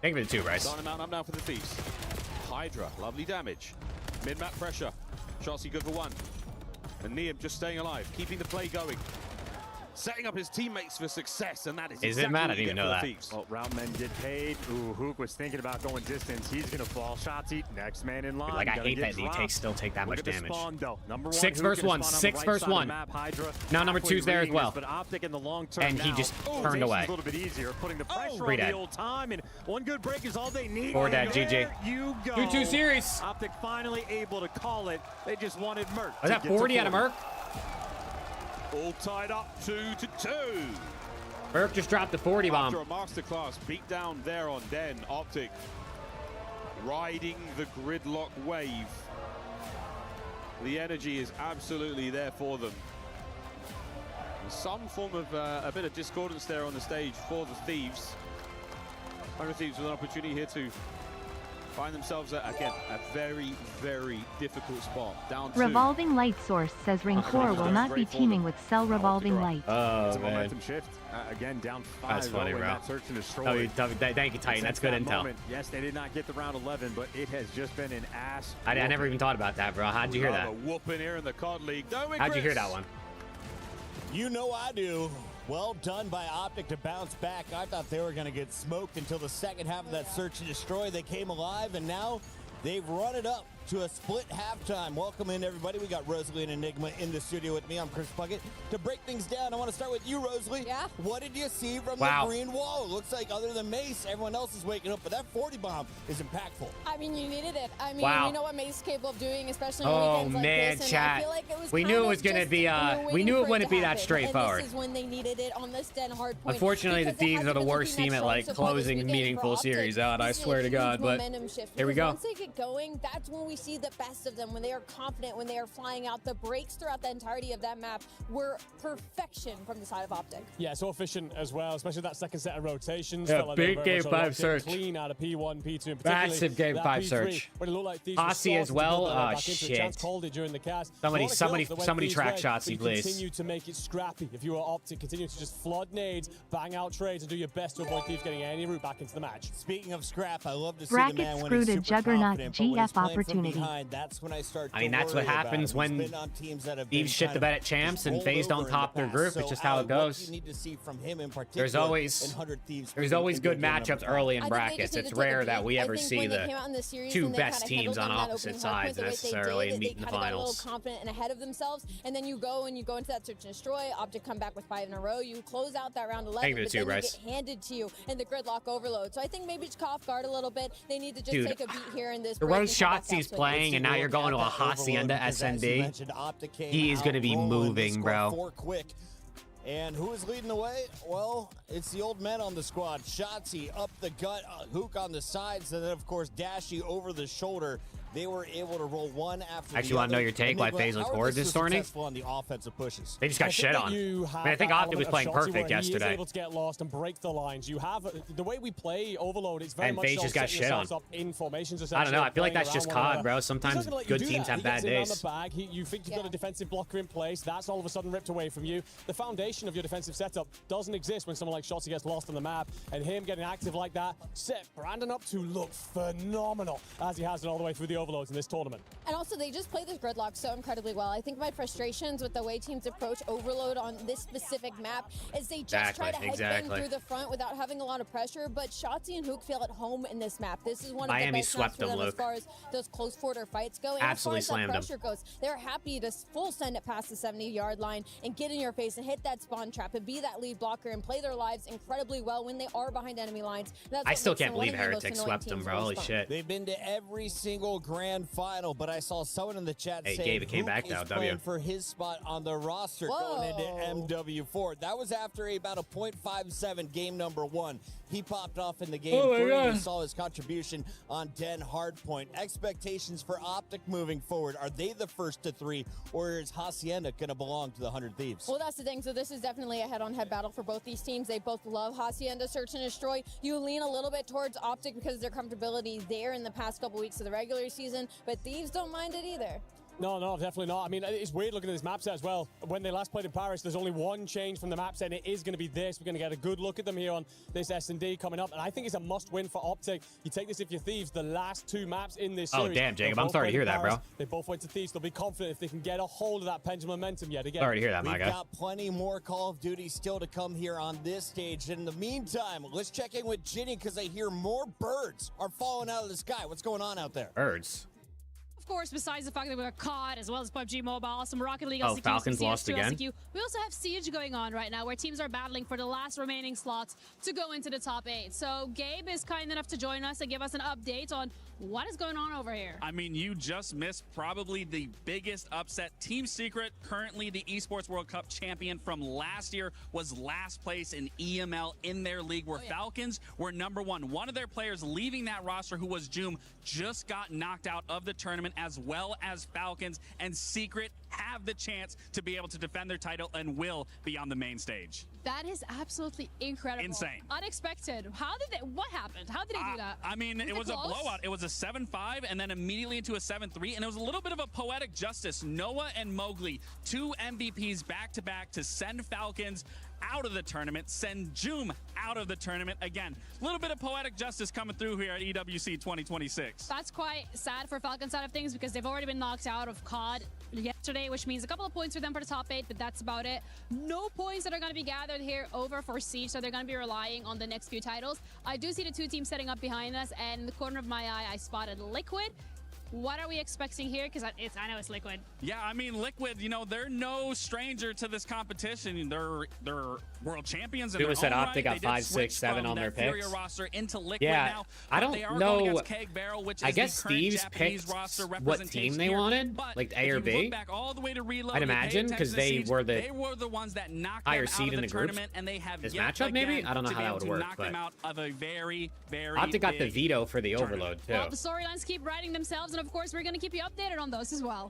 Thank you for the 2, Bryce. Starting out now for the Thieves. Hydra, lovely damage. Mid-map pressure. Shotzzy good for 1. And Neum just staying alive, keeping the play going. Setting up his teammates for success, and that is it Matt? I didn't even know that. Well, round men get paid. Ooh, Hook was thinking about going distance. He's gonna fall. Shotzzy, next man in line. Like, I hate that he still take that much damage. Spawn, though. Number 1, 6 versus 1. 6 versus 1. Now number 2's there as well. But Optic in the long term and he now, just turned away. A little bit easier, putting the pressure on the old time, and one good break is all they need. 4 dead, GG. You go. 2-2 series. Optic finally able to call it. They just wanted Merc. Was that 40 out of Merc? All tied up 2-2. Merc just dropped the 40 bomb. After a masterclass beat down there on Den, Optic riding the gridlock wave. The energy is absolutely there for them. Some form of a bit of discordance there on the stage for the Thieves. Hunger Thieves with an opportunity here to find themselves at, again, a very, very difficult spot. Down to Revolving Light Source says Ringcore will not be teaming with Cell Revolving Light. Oh, it's a man. momentum shift. Again, down 5. That's funny, bro. Search and destroy. Thank you, Titan. That's good intel. Moment, yes, they did not get the round 11, but it has just been an ass. I never even thought about that, bro. How'd you hear that? A whooping here in the COD League. How'd you hear that one? You know I do. Well done by Optic to bounce back. I thought they were going to get smoked until the second half of that search and destroy. They came alive, and now they've run it up to a split halftime. Welcome in, everybody. We got Rosalie and Enigma in the studio with me. I'm Chris Puckett. To break things down, I want to start with you, Rosalie. Yeah? What did you see from the green wall? It looks like other than Mace, everyone else is waking up, but that 40 bomb is impactful. I mean, you needed it. I mean, Wow. you know what Mace is capable of doing, especially Oh, on weekends like man, this. chat. And I feel like it was We kind knew it of was going to just, be, we were we waiting knew for it wouldn't be that happen. straightforward. And this is when they needed it on this Den hard point. Unfortunately, the because it Thieves hasn't are the been worst looking team that at, strong like, so far this closing weekend for meaningful Optic. series out, I This is swear a to God, huge but momentum shift, here we because go. Once they get going, that's when we see the best of them, when they are confident, when they are flying out. The breaks throughout the entirety of that map were perfection from the side of Optic. Yeah, so efficient as well, especially that second set of rotations. Yeah, Felt like they big were very game much 5 locked in search. Clean out of P1, P2, and particularly Massive game that 5 P3, search. when it looked like these were Aussie starting as to well? build their way Oh, back into it. shit. Chance called it during the cast. Somebody- A lot of somebody- kills that went somebody Thieves' track way, Shotzzy, but you please. continue to make it scrappy. If you were Optic, continue to just flood nades, bang out trades, and do your best to avoid Thieves getting any route back into the match. Speaking of scrap, I love to see Bracket the man when screwed he's a super Juggernaut confident, but when he's GF playing from opportunity. behind, that's when I start to I mean, that's what worry about happens him. when He's been on teams that have been Thieves shit kind the of bed at champs and rolled FaZe don't over in top the their past. group. So, It's just how Alec, it goes. What do you need to see from him in particular There's always in 100 Thieves there's always good game number matchups 5? early in I think they brackets. just need It's to take a rare that beat. we I ever think see when they the came out in the series two and they best kinda teams handled on them that opposite opening hard sides point the way they necessarily did, and meet in they the kinda got a little finals. confident and ahead of themselves, and then you go into that search and destroy. Optic come back with 5 in a row. You close out that round 11, Thank you but too, then Bryce. you get handed to you in the gridlock overload. So I think maybe just caught off guard a little bit. They need to just Dude, take a beat here in this the break way and come back Shotzzy's out playing, and now you're going to a Hacienda SND. He is going to be moving, bro. 4 quick. And who is leading the way? Well, it's the old men on the squad. Shotzzy up the gut, Hook on the sides, and then, of course, Dashi over the shoulder. They were able to roll one after Actually the want to know other. your take why Enigma, FaZe looks how are horrid they this so tourney? successful on the offensive pushes? They just got shit on. I mean, I think Optic was playing perfect He is yesterday. able to get lost and break the lines. You have the way we play Overload. It's very And much FaZe so just got setting shit yourselves on. up in formations. I don't know. I feel like playing that's just around one COD, another. bro. He's not Sometimes gonna let you good do teams that. have He bad gets in around days. the bag. You think you've got a defensive blocker in place. That's all of a sudden ripped away from you. The foundation foundation of your defensive setup doesn't exist when someone like Shotzzy gets lost on the map, and him getting active like that set Brandon up to look phenomenal as he has it all the way through the overloads in this tournament. And also, they just play this gridlock so incredibly well. I think my frustrations with the way teams approach overload on this specific map is they just try to headbang through the front without having a lot of pressure, but Shotzzy and Hook feel at home in this map. This is one of the best maps for them as far as those close quarter fights go. And Absolutely as far as slammed that pressure goes, they're happy to full send it past the 70-yard line and get in your face and hit that spawn trap and be that lead blocker and play their lives incredibly well when they are behind enemy lines. I still can't believe Heretic swept them, bro. Holy shit. They've been to every single grand final, but I saw someone in the chat say Gabe, it came back now, W. for his spot on the roster going into MW4. That was after about a .57 game number 1. He popped off in the game 3. We saw his contribution on Den Hardpoint. Expectations for Optic moving forward. Are they the first to 3, or is Hacienda going to belong to the 100 Thieves? Well, that's the thing. So this is definitely a head-on-head battle for both these teams. They both love Hacienda Search and Destroy. You lean a little bit towards Optic because of their comfortability there in the past couple weeks of the regular season, but Thieves don't mind it either. No, definitely not. I mean, it's weird looking at this map set as well. When they last played in Paris, there's only one change from the map set, and it is going to be this. We're going to get a good look at them here on this S&D coming up, and I think it's a must-win for Optic. You take this if you're Thieves, the last 2 maps in this series. Oh, damn, Jacob. I'm sorry to hear that, bro. They both went to Thieves. They'll be confident if they can get a hold of that pendulum momentum yet again. Sorry to hear that, my guy. We've got plenty more Call of Duty still to come here on this stage. In the meantime, let's check in with Ginny because I hear more birds are falling out of the sky. What's going on out there? Birds. Of course, besides the fact that we've got COD as well as PUBG Mobile, some Rocket League LCQ, Falcons some lost again. LCQ. We also have Siege going on right now, where teams are battling for the last remaining slots to go into the top 8. So Gabe is kind enough to join us and give us an update on what is going on over here. I mean, you just missed probably the biggest upset. Team Secret, currently the Esports World Cup champion from last year, was last place in EML in their league, where Falcons were #1. One of their players leaving that roster, who was Joom, just got knocked out of the tournament, as well as Falcons, and Secret have the chance to be able to defend their title and will be on the main stage. That is absolutely incredible. Insane. Unexpected. What happened? How did they do that? I mean, it was a blowout. It was a 7-5 and then immediately into a 7-3, and it was a little bit of a poetic justice. Noah and Mowgli, 2 MVPs back-to-back to send Falcons out of the tournament, send Joom out of the tournament. Again, a little bit of poetic justice coming through here at EWC 2026. That's quite sad for Falcons side of things, because they've already been knocked out of COD yesterday, which means a couple of points for them for the top 8, but that's about it. No points that are going to be gathered here over for Siege, so they're going to be relying on the next few titles. I do see the 2 teams setting up behind us, and in the corner of my eye, I spotted Liquid. What are we expecting here? Because I know it's Liquid. Yeah, I mean, Liquid, you know, they're no stranger to this competition. They're world champions in their own said right. Optic got 5, 6, 7 on their picks. Roster into Liquid yeah, now, I don't know. Barrel, which I is guess Steve's picked what team they wanted, like A or B. I'd imagine, because they were the ones that knocked higher seed in the group. And they have this matchup, maybe? I don't know how that would work. But Optic got the veto for the overload, too. Well, the storylines keep writing themselves, and of course, we're going to keep you updated on those as well.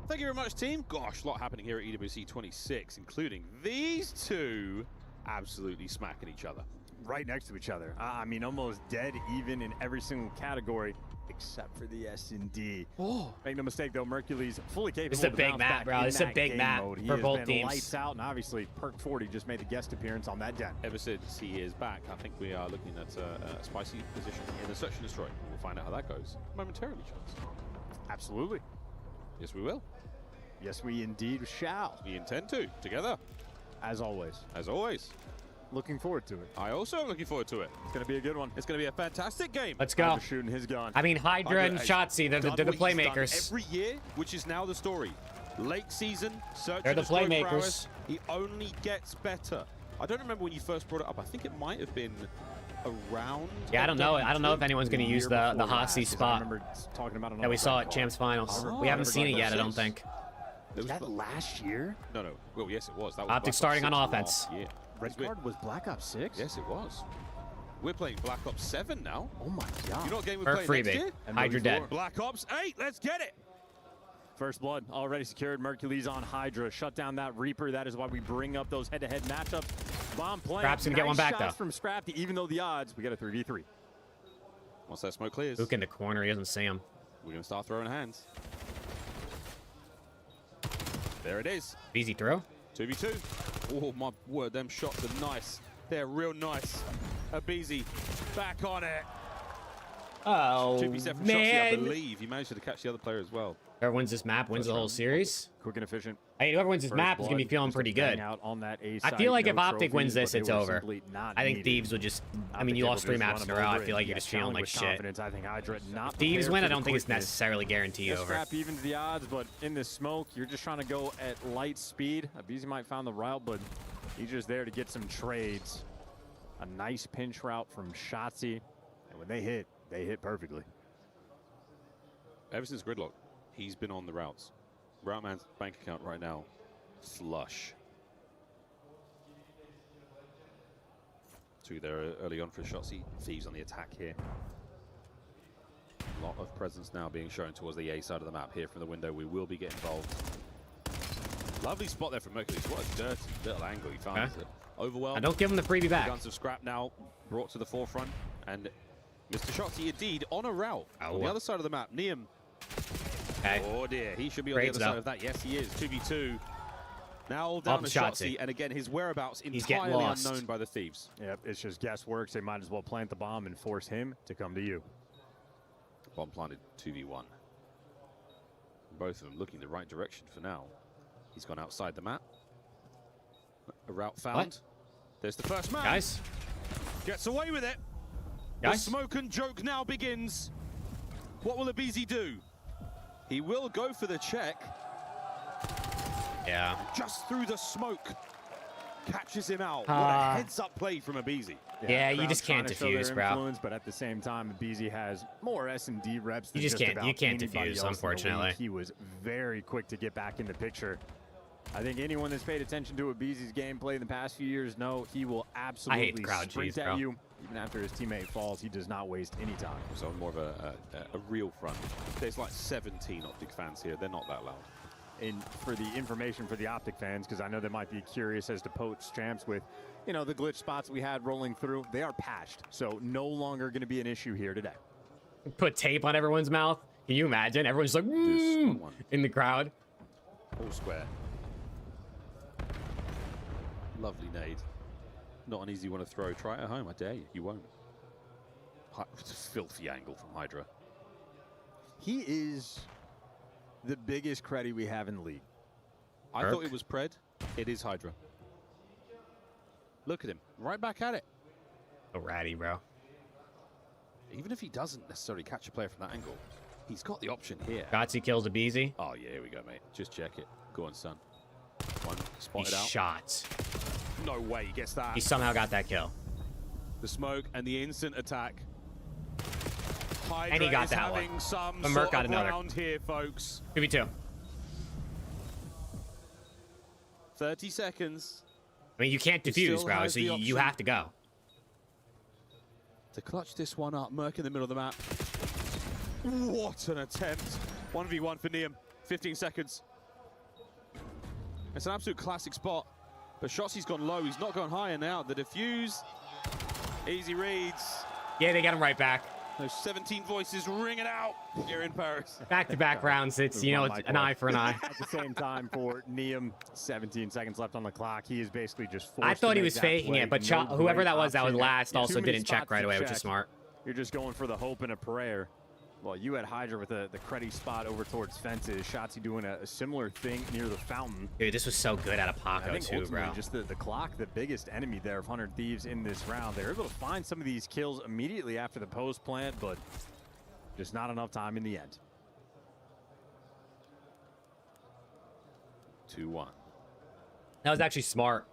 Thank you very much, team. Gosh, a lot happening here at EWC 26, including these 2 absolutely smacking each other. Right next to each other. I mean, almost dead even in every single category except for the S&D. Oh. Make no mistake, though, Mercury's fully capable. This is a big map, bro. This is a big map for both teams. Lights out, and obviously Perk 40 just made a guest appearance on that den. Ever since he is back, I think we are looking at a spicy position in the Search and Destroy. We'll find out how that goes momentarily, Charles. Absolutely. Yes, we will. Yes, we indeed shall. We intend to, together. As always. As always. Looking forward to it. I also am looking forward to it. It's going to be a good one. It's going to be a fantastic game. Let's go. Shooting his gun. I mean, Hydra and Shotzzy, they're the playmakers. Every year, which is now the story. Late season, Search they're and the playmakers. Prowess, he only gets better. I don't remember when you first brought it up. I think it might have been around. Yeah, I don't know. I don't know if anyone's going to use the Hossie spot talking about that we saw at Champs Finals. We haven't seen it yet, I don't think. Was that last year? No. Well, yes, it was. That was Optic starting on offense. Yeah. Red card was Black Ops 6? Yes, it was. We're playing Black Ops 7 now. Oh my god. You know what game we're playing next year? Hydra dead. Black Ops 8, let's get it! First blood already secured. Mercules on Hydra. Shut down that Reaper. That is why we bring up those head-to-head matchups. Bomb playing. Scrap's gonna get one back, though. From Scrap, even though the odds, we get a 3v3. Once that smoke clears. Luke in the corner, he doesn't see him. We're going to start throwing hands. There it is. Easy throw. 2v2. Oh, my word, them shots are nice. They're real nice. aBeZy back on it. Oh, 2v7 from man. Shotzzy, I believe. He managed to catch the other player as well. Whoever wins this map wins the whole series. Quick and efficient. Hey, whoever wins this map is going to be feeling pretty good. I feel like if Optic wins this, it's over. I think Thieves will just... I mean, you lost 3 maps in a row. I feel like you're just feeling like shit. I think Hydra not If Thieves win, I don't think it's necessarily guaranteed This over. scrap evens the odds, but in this smoke, you're just trying to go at light speed. aBeZy might find the route, but he's just there to get some trades. A nice pinch route from Shotzzy, and when they hit perfectly. Ever since Gridlock, he's been on the routes. Route man's bank account right now, flush. 2 there early on for Shotzzy. Thieves on the attack here. A lot of presence now being shown towards the A side of the map here from the window. We will be getting involved. Lovely spot there from Mercury. What a dirty little angle he finds. Okay. Overwhelmed. And don't give him the freebie back. Guns of scrap now brought to the forefront. And Mr. Shotzzy indeed on a route. On the other side of the map, Neum. Okay. Oh dear, he should be on the other side of that. Yes, he is. 2v2. Now all down to Shotzzy, and again, his whereabouts entirely unknown by the Thieves. Yep, it's just guesswork. They might as well plant the bomb and force him to come to you. Bomb planted 2v1. Both of them looking the right direction for now. He's gone outside the map. A route found. What? There's the first man. Guys. Gets away with it. Guys. The smoke and joke now begins. What will aBeZy do? He will go for the check. Yeah. Just through the smoke. Catches him out. What a heads-up play from aBeZy. Yeah, you just can't defuse, bro. But at the same time, aBeZy has more S&D reps than You just can't anybody defuse, else in the unfortunately. league. He was very quick to get back in the picture. I think anyone that's paid attention to aBeZy's gameplay in the past few years know he will absolutely sprint at you. Even after his teammate falls, he does not waste any time. So more of a real front. There's like 17 Optic fans here. They're not that loud. And for the information for the Optic fans, because I know they might be curious as to Poach champs with, you know, the glitch spots we had rolling through, they are patched. So no longer going to be an issue here today. Put tape on everyone's mouth. Can you imagine? Everyone's like, in the crowd. All square. Lovely nade. Not an easy one to throw. Try it at home. I dare you. You won't. It's a filthy angle from Hydra. He is the biggest credit we have in the league. I thought it was Pred. It is Hydra. Look at him. Right back at it. So ratty, bro. Even if he doesn't necessarily catch a player from that angle, he's got the option here. Shotzzy kills aBeZy. Oh, yeah, here we go, mate. Just check it. Go on, son. One spotted He out. shots. No way he gets that. He somehow got that kill. The smoke and the instant attack. Hydra And he got is that having one. some But Merc sort got of another. round here, folks. 2v2. 30 seconds. I mean, you can't He defuse, still bro, has so the you option. have to go. To clutch this one up, Merc in the middle of the map. What an attempt. 1v1 for Neum. 15 seconds. It's an absolute classic spot. But Shotzzy's gone low. He's not gone higher now. The defuse. Easy reads. Yeah, they get him right back. Those 17 voices ringing out here in Paris. Back-to-back rounds. It's, you know, it's an eye for an eye. At the same time, for Neum, 17 seconds left on the clock. He is basically just forced I thought to he make was that faking play. it, but No whoever great that was option. last Too also many didn't check spots right to away, which check. is smart. You're just going for the hope and a prayer. Well, you had Hydra with the Creddy spot over towards fences. Shotzzy doing a similar thing near the fountain. Dude, this was so good out of I Paco, think too, ultimately bro. just the clock, the biggest enemy there of 100 Thieves in this round. They're able to find some of these kills immediately after the post plant, but just not enough time in the end. 2-1. That was actually smart.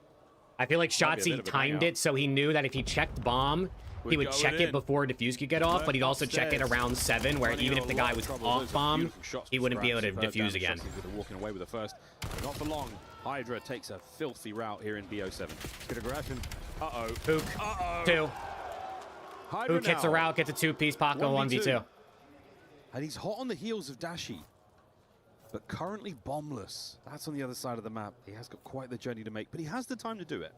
I feel like Might be a bit Shotzzy of a timed hangout. it so he knew that if he checked bomb, he would We're check going it in. before defuse could get off, but he'd also check it Upstairs. around 7, where Running even in if the a guy lot was of trouble. off Those are bomb, beautiful shots he from wouldn't be able to Scraps. Third down defuse to again. Shotzzy with a walking away with the first. But not for long. Hydra takes a filthy route here in BO7. Good aggression. Uh-oh. Pook. Uh-oh. 2. Hydra Pook hits a now. route, gets a 2-piece, Paco 1v2. And he's hot on the heels of Dashy, but currently bombless. That's on the other side of the map. He has got quite the journey to make, but he has the time to do it.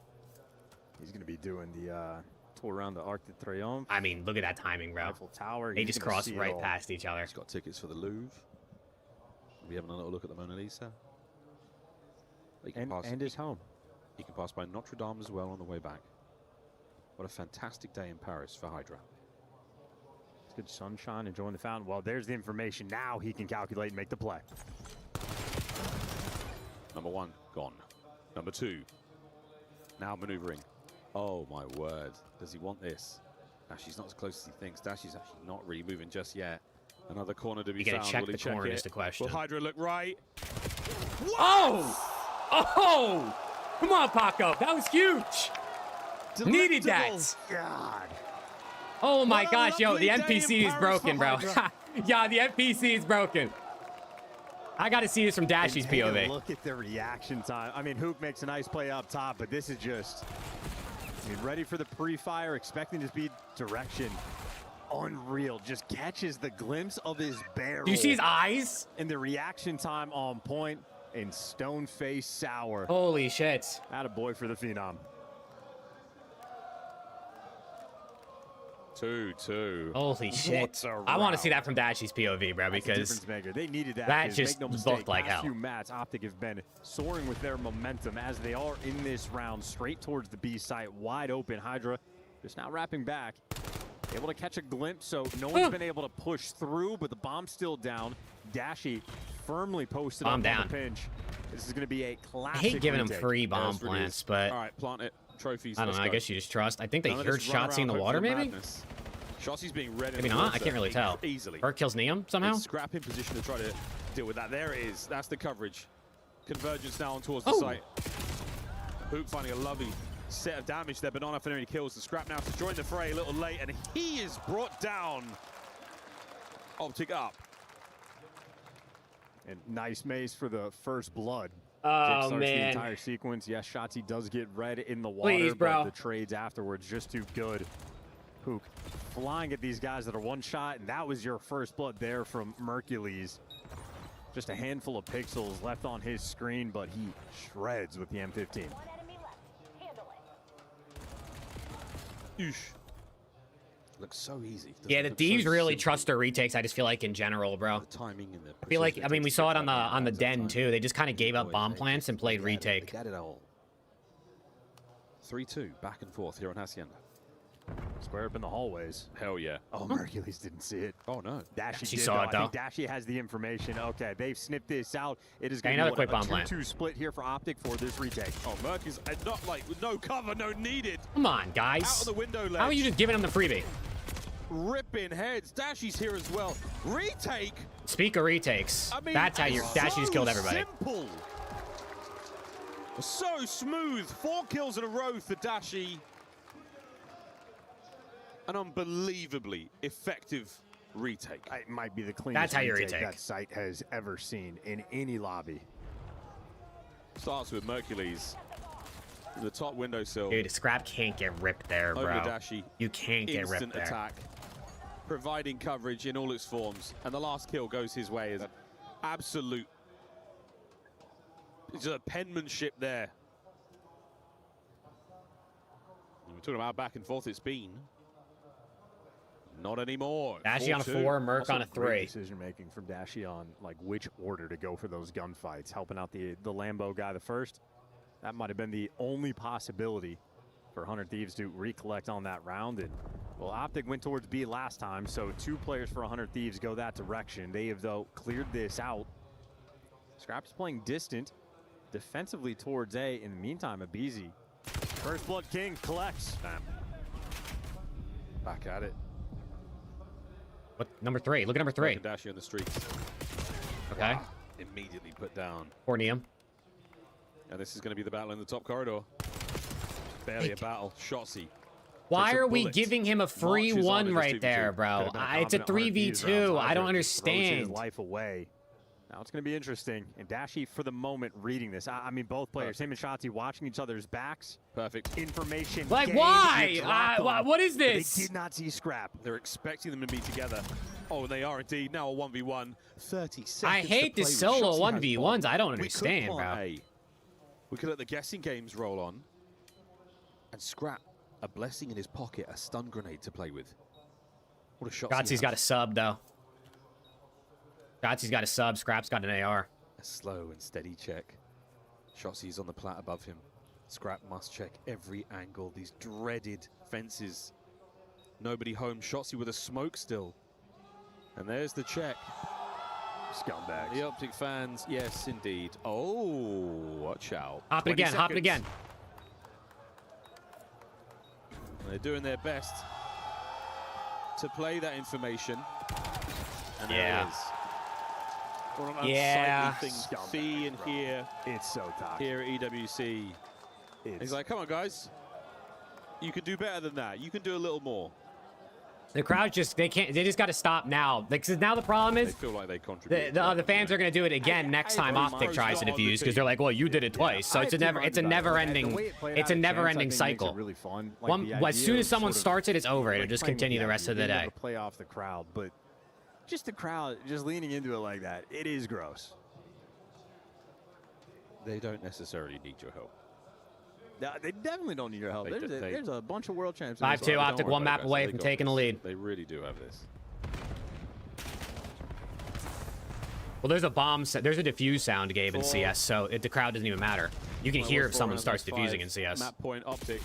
He's going to be doing the tour around the Arc de Triomphe. I mean, look at that timing, bro. Eiffel Tower. They He's just gonna crossed see it right all. past each other. He's got tickets for the Louvre. Are we having a little look at the Mona Lisa? And his home. He can pass by Notre Dame as well on the way back. What a fantastic day in Paris for Hydra. It's good sunshine, enjoying the fountain. Well, there's the information. Now he can calculate and make the play. Number 1, gone. Number 2, now maneuvering. Oh my word, does he want this? Dashy's not as close as he thinks. Dashy's actually not really moving just yet. Another corner to be You gotta found. check Will he the corner it? is the question. Will Hydra look right? Oh! Oh! Come on, Paco. That was huge. Needed that. God. Oh my What a gosh, yo, the lovely day NPC in is Paris broken, for bro. Hydra. Yeah, the NPC is broken. I got to see this from Dashy's And take a POV. Look at the reaction time. I mean, Hook makes a nice play up top, but this is just ready for the pre-fire, expecting to be direction. Unreal. Just catches the glimpse of his barrel. Do you see his eyes? And the reaction time on point and stone-faced sour. Holy shit. Attaboy for the Phenom. 2-2. Holy shit. I want to see that from Dashy's POV, bro, That's a because difference maker. They needed that. that 'cause just make no mistake, looked like last hell. few mats, Optic have been soaring with their momentum as they are in this round, straight towards the B site, wide open. Hydra just now wrapping back, able to catch a glimpse, so no one's been able to push through, but the bomb's still down. Dashy firmly posted Bomb up down. on the pinch. This is going to be a I classic hate giving him retake. free bomb plants, but All right, plant it. Trophies. I don't let's know. I go. guess you just trust. I think they None of heard this run Shotzi in the around, water, hope for the maybe? madness. Shotzi's being red in Maybe the not. I water can't really tell. Easily. Or kills Neum somehow? It's Scrap in position to try to deal with that. There it is. That's the coverage. Convergence now on towards the Oh. site. Hook finding a lovely set of damage there, but not enough any kills. The Scrap now to join the fray a little late, and he is brought down. Optic up. And nice mace for the first blood. Oh, Kickstarts the man. entire sequence. Yes, Shotzi does get red in the water, Please, bro. but the trades afterwards just too good. Hook flying at these guys that are one shot, and that was your first blood there from Mercules. Just a handful of pixels left on his screen, but he shreds with the M15. Oosh. Looks so easy. Doesn't Yeah, it the look Thieves so really simple? trust their retakes, I just feel like, in general, bro. The timing and the I feel like, precision I mean, it we takes saw to it get on the that Den, time. too. They just kind of gave up bomb They plants and played retake. They get it all. 3-2, back and forth here on Hacienda. Square up in the hallways. Hell yeah. Oh, Mercules didn't see it. Oh, no. Dashy She did, saw though. it, though. I think Dashy has the information. Okay, they've snipped this out. It is Okay, going to another be quick bomb a plant. 2-2 split here for Optic for this retake. Oh, Merc is not like, no cover, no needed. Come on, guys. Out of the window ledge. How are you just giving him the freebie? Ripping heads. Dashy's here as well. Retake. Speak of retakes. I mean, That's how your Dashy just killed everybody. Simple. So smooth. 4 kills in a row for Dashy. An unbelievably effective retake. It might be the cleanest That's how you retake retake. that site has ever seen in any lobby. Starts with Mercules. In the top windowsill. Dude, Scrap can't get ripped there, Over bro. to Dashy. You can't get Instant ripped there. attack. Providing coverage in all its forms. And the last kill goes his way as an absolute. It's a penmanship there. We're talking about back and forth it's been. Not anymore. Dashy on a 4-2. 4, Merc Also on a great 3. decision making from Dashy on like which order to go for those gunfights. Helping out the Lambo guy the first. That might have been the only possibility for 100 Thieves to recollect on that round. And well, Optic went towards B last time, so 2 players for 100 Thieves go that direction. They have though cleared this out. Scrap's playing distant, defensively towards A. In the meantime, Abizi, First Blood King collects. Damn. Back at it. What, number 3? Look at number 3. Dashy on the streets. Okay. Immediately put down. Poor Neum. And this is going to be the battle in the top corridor. Barely a battle. Shotzi. Why Takes a are we bullet, giving him a free marches on one to this right 2v2. there, bro? Could've been a It's a confident 100 Thieves 3v2. round. I don't Hydra throws understand. his life away. Now it's going to be interesting. And Dashy, for the moment, reading this. I mean, both players, him and Shotzi, watching each other's backs. Perfect. Information. Like, gained, why? you drop them. What is But this? They did not see Scrap. They're expecting them to be together. Oh, they are indeed. Now a 1v1. 30 seconds. I hate the to play with. solo Shotzi has 1v1s. bomb. I don't We could understand, plant bro. A. We could let the guessing games roll on. And Scrap, a blessing in his pocket, a stun grenade to play with. What a shot. Gotzi's got a sub, though. Gotzi's got a sub. Scrap's got an AR. A slow and steady check. Shotzi's on the plat above him. Scrap must check every angle. These dreaded fences. Nobody home. Shotzi with a smoke still. And there's the check. Scumbags. The Optic fans, yes, indeed. Oh, watch out. Hop it again, hop it again. They're doing their best to play that information. And there it is. What an unsightly thing to see and hear. It's so toxic. Here at EWC. He's like, come on, guys. You can do better than that. You can do a little more. The crowd they just got to stop now. Like, 'cause now the problem is they feel like they contribute. The fans are going to do it again next time Optic tries to defuse because they're like, well, you did it twice. So it's a never-ending cycle. Really fun. As soon as someone starts it, it's over. It'll just continue the rest of the day. Play off the crowd, but just the crowd just leaning into it like that, it is gross. They don't necessarily need your help. They definitely don't need your help. There's a bunch of world champs. 5-2 Optic, one map away from taking the lead. They really do have this. Well, there's a bomb. There's a defuse sound, Gabe, in CS, so the crowd doesn't even matter. You can hear if someone starts defusing in CS. Map point Optic.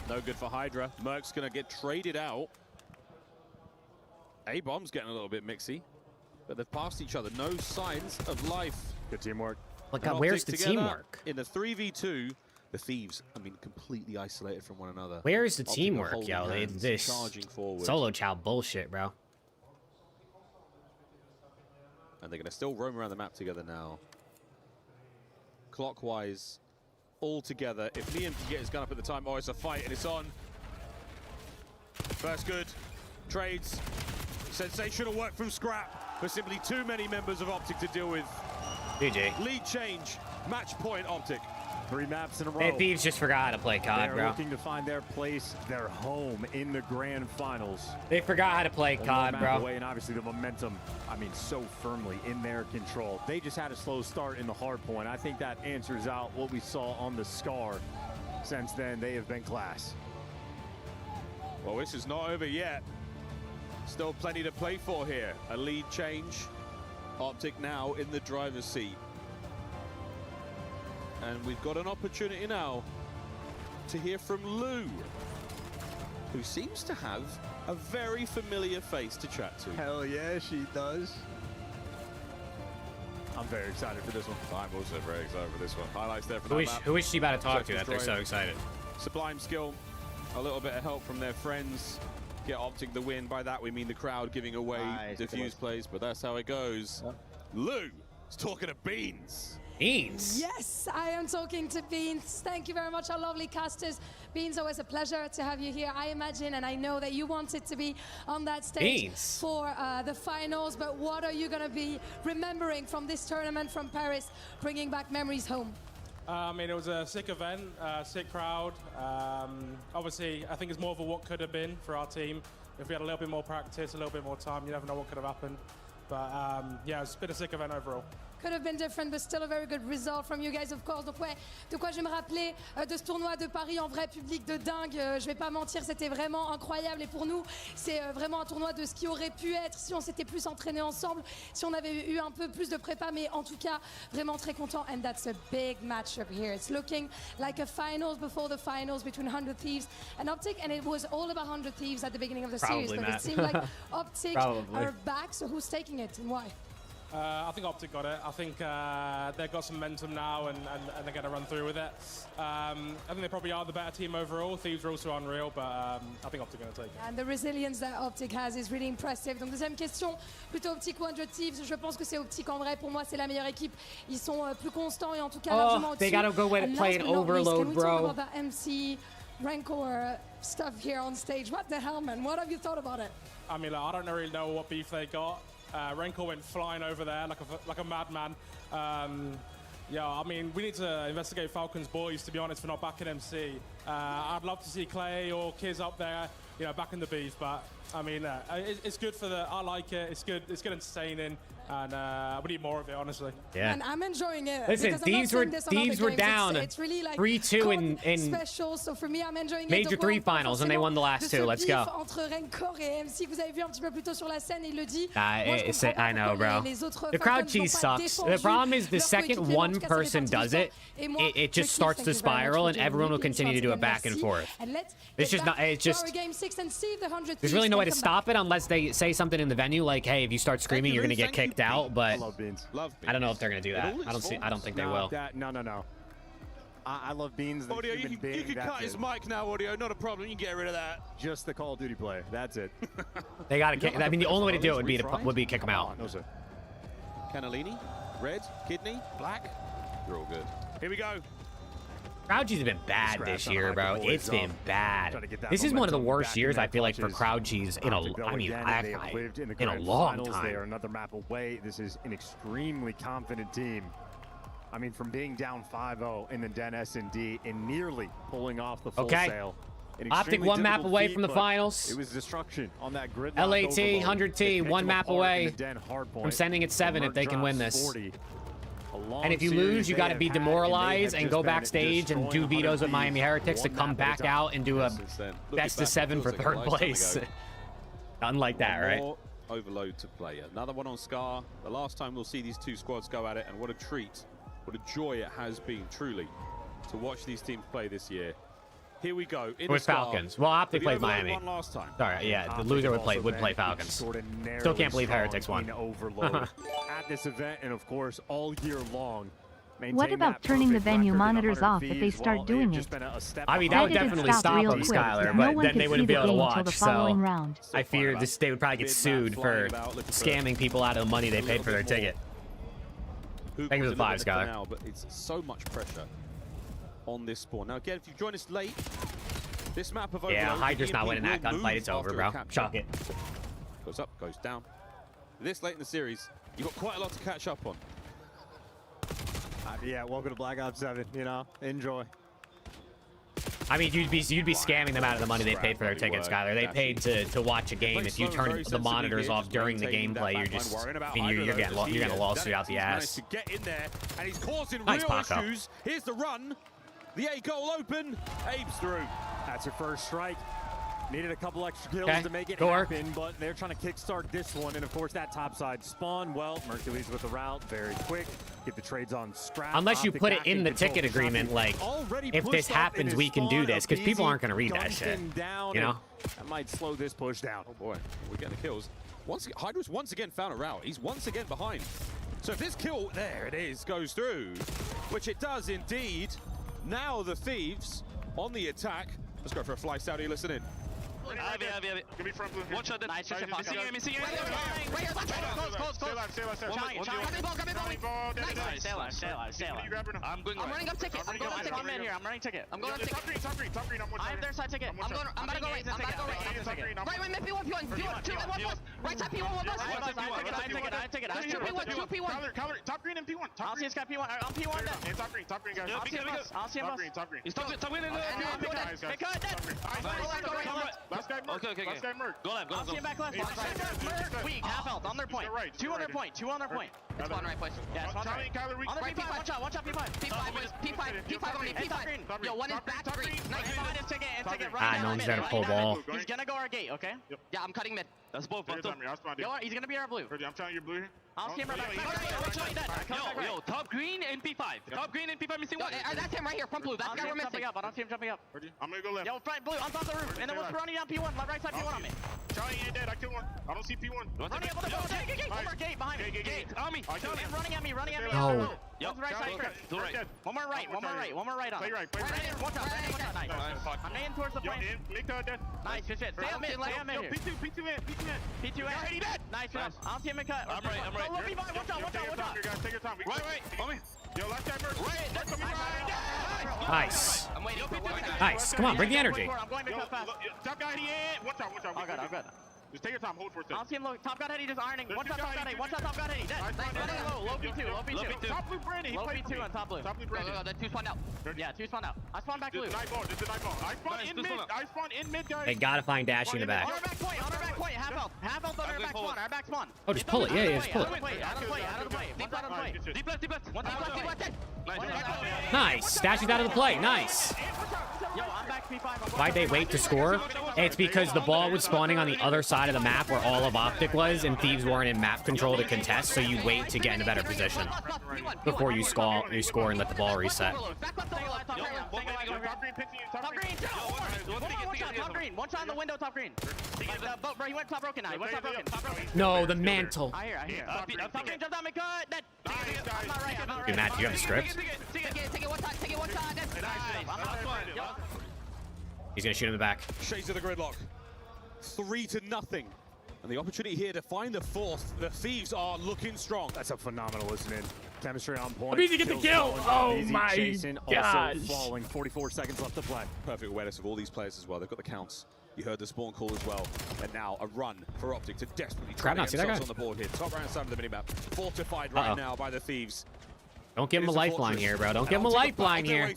No good for Hydra. Merc's going to get traded out. A-bomb's getting a little bit mixy, but they've passed each other. No signs of life. Good teamwork. Look, where's the teamwork? In the 3v2, the Thieves, I mean, completely isolated from one another. Where is the teamwork, yo? This charging forward. Solo chow bullshit, bro. And they're going to still roam around the map together now. Clockwise, all together. If Liam can get his gun up at the time, it's a fight and it's on. First good. Trades. Sensational work from Scrap, but simply too many members of Optic to deal with. GG. Lead change. Match point Optic. 3 maps in a row. Hey, Thieves just forgot how to play COD, They're bro. looking to find their place, their home in the grand finals. They forgot how to play COD, bro. Away, and obviously the momentum, I mean, so firmly in their control. They just had a slow start in the hard point. I think that answers out what we saw on the Scar. Since then, they have been class. Well, this is not over yet. Still plenty to play for here. A lead change. Optic now in the driver's seat. And we've got an opportunity now to hear from Lou, who seems to have a very familiar face to chat to. Hell yeah, she does. I'm very excited for this one. I'm also very excited for this one. Highlights there for that map. Who is she about to talk to that they're so excited? Sublime skill, a little bit of help from their friends. Get Optic the win. By that we mean the crowd giving away defuse plays, but that's how it goes. Lou is talking to Beans. Beans? Yes, I am talking to Beans. Thank you very much, our lovely casters. Beans, always a pleasure to have you here. I imagine and I know that you wanted to be on that stage for the finals, but what are you going to be remembering from this tournament from Paris, bringing back memories home? I mean, it was a sick event, sick crowd. Obviously, I think it's more of a what could have been for our team. If we had a little bit more practice, a little bit more time, you never know what could have happened. But yeah, it's been a sick event overall. Could have been different, but still a very good result from you guys, of course. Donc ouais, de quoi je vais me rappeler de ce tournoi de Paris en vrai, public de dingue. Je vais pas mentir, c'était vraiment incroyable. Et pour nous, c'est vraiment un tournoi de ce qui aurait pu être si on s'était plus entraîné ensemble, si on avait eu un peu plus de prépa. Mais en tout cas, vraiment très content. And that's a big matchup here. It's looking like a finals before the finals between 100 Thieves and Optic. And it was all about 100 Thieves at the beginning of the series. But it seemed like Optic are back. So who's taking it and why? I think Optic got it. I think they've got some momentum now and they're going to run through with it. I think they probably are the better team overall. Thieves are also unreal, but I think Optic are going to take it. And the resilience that Optic has is really impressive. Donc deuxième question, plutôt Optic ou 100 Thieves. Je pense que c'est Optic en vrai. Pour moi, c'est la meilleure équipe. Ils sont plus constants et en tout cas largement au-dessus. They gotta go play an overload, bro. Can we talk about that MC Rancor stuff here on stage? What the hell, man? What have you thought about it? I mean, I don't really know what beef they got. Rancor went flying over there like a madman. Yeah, I mean, we need to investigate Falcon's boys, to be honest, for not backing MC. I'd love to see Clay or Kiz up there, you know, back in the beef, but I mean, it's good for the. I like it. It's good. It's good, entertaining. and we need more of it, honestly. Yeah. And I'm enjoying it. Listen, because I'm not Thieves saying this on other were games. down It's really like 3-2 in special. So for me, I'm enjoying Major it. three finals, and they won the last two. Let's go. Entre Rencor et MC, vous avez vu un petit peu plus tôt sur la scène, il le dit. I know, bro. The crowd cheese sucks. The problem is the second one person does it, it just starts to spiral, and everyone will continue to do it back and forth. It's just not. It's just. There's really no way to stop it unless they say something in the venue like, "Hey, if you start screaming, you're gonna get kicked out." But I don't know if they're gonna do that. I don't think they will. No. I love Beans. Audio, you can cut his mic now, Audio. Not a problem. You can get rid of that. Just the Call of Duty player. That's it. They gotta kick. I mean, the only way to do it would be kick him out. No, sir. Cannellini, red, kidney, black. You're all good. Here we go. Crowd cheese has been bad this year, bro. It's been bad. This is one of the worst years I feel like for crowd cheese in a long time. They are another map away. This is an extremely confident team. I mean, from being down 5-0 in the Den S&D and nearly pulling off the full sale. Optic one map away from the finals. It was destruction on that grid. LAT, 100T, one map away from sending it 7 if they can win this. And if you lose, you got to be demoralized and go backstage and do vetoes with Miami Heretics to come back out and do a best of 7 for third place. Nothing like that, right? Overload to play. Another one on Scar. The last time we'll see these two squads go at it, and what a treat. What a joy it has been, truly, to watch these teams play this year. Here we go. With Falcons. Well, Optic played Miami. Last time. Sorry, yeah, the loser would play Falcons. Still can't believe Heretics won. At this event, and of course, all year long. What about turning the venue monitors off if they start doing it? I mean, that would definitely stop them, Skylar, but then they wouldn't be able to watch, so I fear they would probably get sued for scamming people out of the money they paid for their ticket. Thank you for the 5, Skylar. Now, but it's so much pressure on this spawn. Now, again, if you join us late, this map of yeah, Hydra's not winning that gunfight. It's over, bro. Chuck it. Goes up, goes down. This late in the series, you've got quite a lot to catch up on. Yeah, welcome to Black Ops 7. You know, enjoy. I mean, you'd be scamming them out of the money they paid for their tickets, Skylar. They paid to watch a game. If you turn the monitors off during the gameplay, you're just, I mean, you're getting a lawsuit out the ass. To get in there, and he's causing nice real issues. Here's the run. The A goal open. Abe's through. That's your first strike. Needed a couple extra kills to make it happen, but they're trying to kickstart this one. And of course, that topside spawn. Well, Mercules with the route, very quick. Get the trades on scrap. Unless you put it in the ticket agreement, like, if this happens, we can do this, because people aren't going to read that shit. You know? That might slow this push down. Oh boy, we're getting the kills. Hydra's once again found a route. He's once again behind. So if this kill, there it is, goes through, which it does indeed. Now the Thieves on the attack. Let's go for a fly, Saudi. Listen in. Give me front blue. One shot. Nice. Right here. Close. I'm running up ticket. I'm running ticket. I'm going up ticket. Top green. I have their side ticket. I'm about to go right. Right, P1. Right side P1. I ticket. Two P1. Top green and P1. I'll see this guy P1. I'm P1 down. And top green, guys. I'll see him. Top green. He's top green. Last guy Merc. Okay. Last guy Merc. Go left. I'll see him back left. Weak. Half health. On their point. Two on their point. It's one right, boys. Yeah, it's one right. On their P5. One shot. P5, boys. P5 on me. P5. Yo, one is back green. Nice. Behind his ticket. And ticket right no one's gonna pull ball. He's gonna go our gate, okay? Yep. Yeah, I'm cutting mid. That's both. Yo, he's gonna be our blue. I'm trying your blue here. I'll see him right back. Yo, top green and P5. Top green and P5 missing one. That's him right here, front blue. That's the guy we're missing. I don't see him jumping up. I'm gonna go left. Yo, front blue, on top of the roof. And then we're running down P1. Right side P1 on me. Charlie ain't dead. I killed one. I don't see P1. Running up on the gate. One more gate behind me. Gate. On me. Running at me. No. Yo, right side Chris. One more right on. Play right. One shot. Nice. I'm laying towards the point. Nice, good shit. Stay up mid here. P2 in. P2 in. Nice. I'll see him in cut. I'm right. Watch out. Take your time. Right. On me. Yo, last guy Merc. Right. Nice. I'm waiting for Nice. Come on, bring the energy. I'm going to cut fast. Top guy in. Watch out. I'm good. Just take your time. Hold for a second. I'll see him low. Top gun heady just ironing. One shot top gun heady. Dead. Low P2. Top blue Brandy. Low P2 on top blue. Top blue Brandy. Then two spawned out. Yeah, two spawned out. I spawned back blue. This is night ball. I spawned in mid. Guys. They gotta find Dashy in the back. On our back point. Half health on our back point. spawn, our back spawn. Oh, just pull it. Yeah, just pull it. Nice. Statue's out of the play. Nice. Why'd they wait to score? It's because the ball was spawning on the other side of the map where all of Optic was, and Thieves weren't in map control to contest, so you wait to get in a better position before you score and let the ball reset. One shot on the window, top green. Bro, he went top broken now. He went top broken. No, the mantle. I hear. Top green, jump down, make cut. I'm not right. Dude, Matt, do you have the script? Take it one shot. He's gonna shoot in the back. Shades of the gridlock. 3-0. And the opportunity here to find the fourth. The Thieves are looking strong. That's a phenomenal listening. Chemistry on point. Abizi get the kill. Oh my gosh. Also falling. 44 seconds left to play. Perfect awareness of all these players as well. They've got the counts. You heard the spawn call as well. And now a run for Optic to desperately try to get themselves on the board here. Top right side of the minimap. Fortified right now by the Thieves. Don't give him a lifeline here, bro. Don't give him a lifeline here.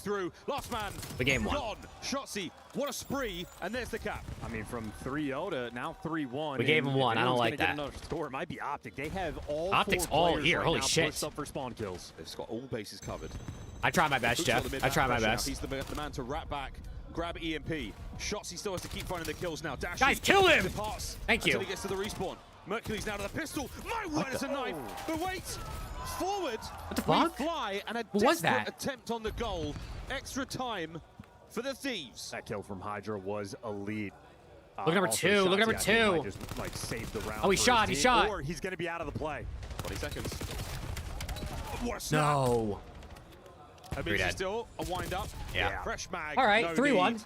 Last man. The game won. Gone. Shotzzy, what a spree. And there's the cap. I mean, from 3-0 to now 3-1. We gave him one. I don't like that. Score, it might be Optic. They have all Optic's all here. Holy shit. Up for spawn kills. They've got all bases covered. I try my best, Jeff. I try my best. He's the man to wrap back, grab EMP. Shotzzy still has to keep finding the kills now. Dash. Guys, kill him! Thank you. Until he gets to the respawn. Mercury's now to the pistol. My word, it's a knife. But wait. Forward. What the fuck? Fly and a desperate attempt on the goal. Extra time for the Thieves. That kill from Hydra was elite. Look at number two. Look at number two. Just, like, saved the round. Oh, he shot. He shot. Or he's going to be out of the play. 20 seconds. What a snap. No. Abizi still a wind up. Yeah. Fresh mag. All right, 3-1.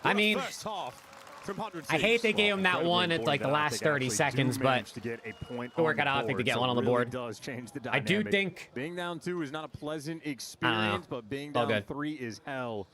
I mean, first half from 100 I hate they gave him that one at like the last 30 seconds, but to work out Optic to get one on the board. Does change the I do think being down 2 is not a pleasant experience, but being down 3 is hell.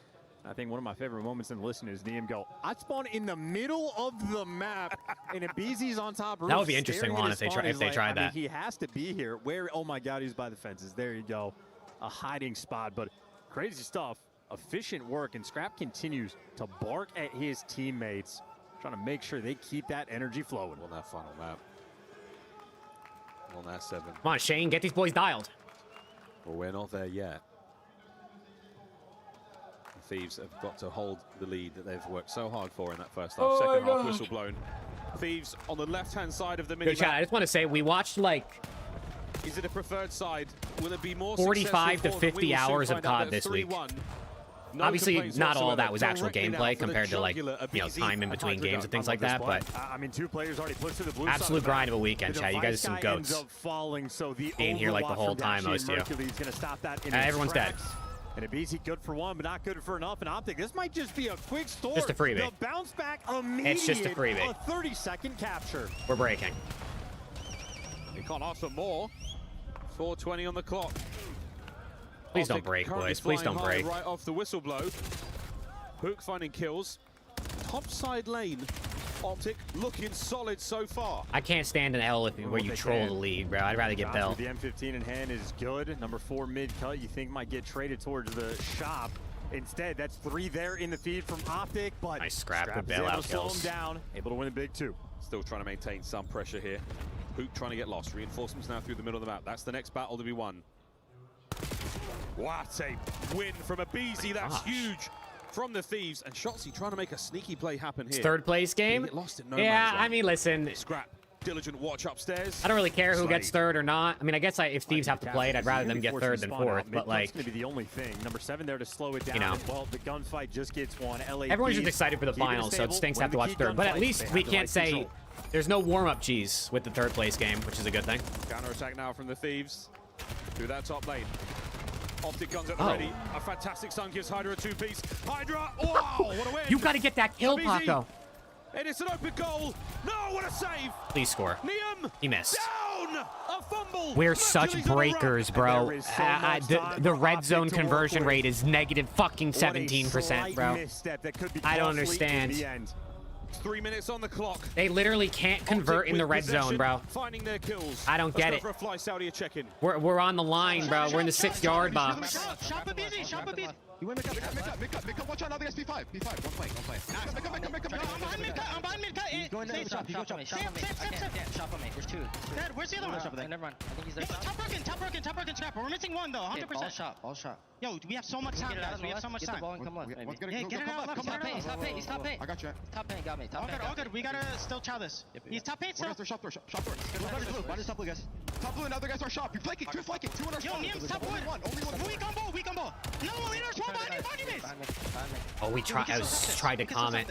I think one of my favorite moments in the listen is Neem go, I spawn in the middle of the map, and Abizi's on top roof. That would be interesting one if they tried that. I mean, he has to be here. Where? Oh my God, he's by the fences. There you go, a hiding spot. But crazy stuff, efficient work, and Scrap continues to bark at his teammates, trying to make sure they keep that energy flowing. On that final map. On that 7. Come on, Shane, get these boys dialed. Well, we're not there yet. The Thieves have got to hold the lead that they've worked so hard for in that first half. Second half, whistle blown. Thieves on the left-hand side of the mini. Good chat. I just want to say we watched like. Is it a preferred side? Will it be more 45 to 50 hours of COD this week? No, obviously, not all of that was actual gameplay compared to like, time in between games and things like that, but I mean, 2 players already pushed to the blue absolute grind of a weekend, chat. You guys are some goats. Falling, so the being here like the whole time, most of you. Everyone's dead. And Abizi good for one, but not good for enough. And Optic, this might just be a quick story. Just a freebie. The bounce back immediate. It's just a freebie. A 30-second capture. We're breaking. You can't ask for more. 4:20 on the clock. Please don't break, boys. Please don't break. Right off the whistle blow. Hook finding kills. Top side lane. Optic looking solid so far. I can't stand an L where you troll the lead, bro. I'd rather get Bell. The M15 in hand is good. Number 4 mid cut you think might get traded towards the shop. Instead, that's 3 there in the feed from Optic, but nice Scrap with bailout kills. Slow him down, able to win a big 2. Still trying to maintain some pressure here. Hook trying to get lost. Reinforcements now through the middle of the map. That's the next battle to be won. What a win from Abizi. That's huge from the Thieves. And Shotzzy trying to make a sneaky play happen here. Third place game? Lost in no yeah, I mean, listen. Scrap. Diligent watch upstairs. I don't really care who gets third or not. I mean, I guess if Thieves have to play it, I'd rather them get third than fourth. But like, it's gonna be the only thing. Number 7 there to slow it down. You know, well, the gunfight just gets one. Everyone's just excited for the finals, so it stinks to have to watch third. But at least we can't say there's no warm-up G's with the third place game, which is a good thing. Counter attack now from the Thieves through that top lane. Optic guns at the ready. A fantastic stun gives Hydra a 2-piece. Hydra, wow, what a win! You got to get that kill, Paco. And it's an open goal. No, what a save! Please score. Neum he missed. Down! A fumble! We're such breakers, bro. The red zone conversion rate is negative fucking 17%, bro. I don't understand. 3 minutes on the clock. They literally can't convert in the red zone, bro. Finding their kills. I don't get it. For a fly, Saudi check-in. We're on the line, bro. We're in the 6-yard box. You went make up. Watch out, now they got P5. P5, don't play. Make up. I'm behind mid cut. He's going to shop on me. Shop on me. There's two. Dad, where's the other one? Never mind. I think he's there. Top broken, scrapper. We're missing one though, 100%. All shot. Yo, we have so much time, guys. We have so much time. Get the ball and come left. Yeah, get it out left. He's top paint. I got you. Top paint got me. All good. We gotta still chow this. He's top paint still. Shop door. Minus top blue, guys. Top blue and other guys are shop. You're flanking. Two on our Yo, Niam's top wood. Only one. We combo. No, leaders, one behind you, base. Oh, I was trying to comment.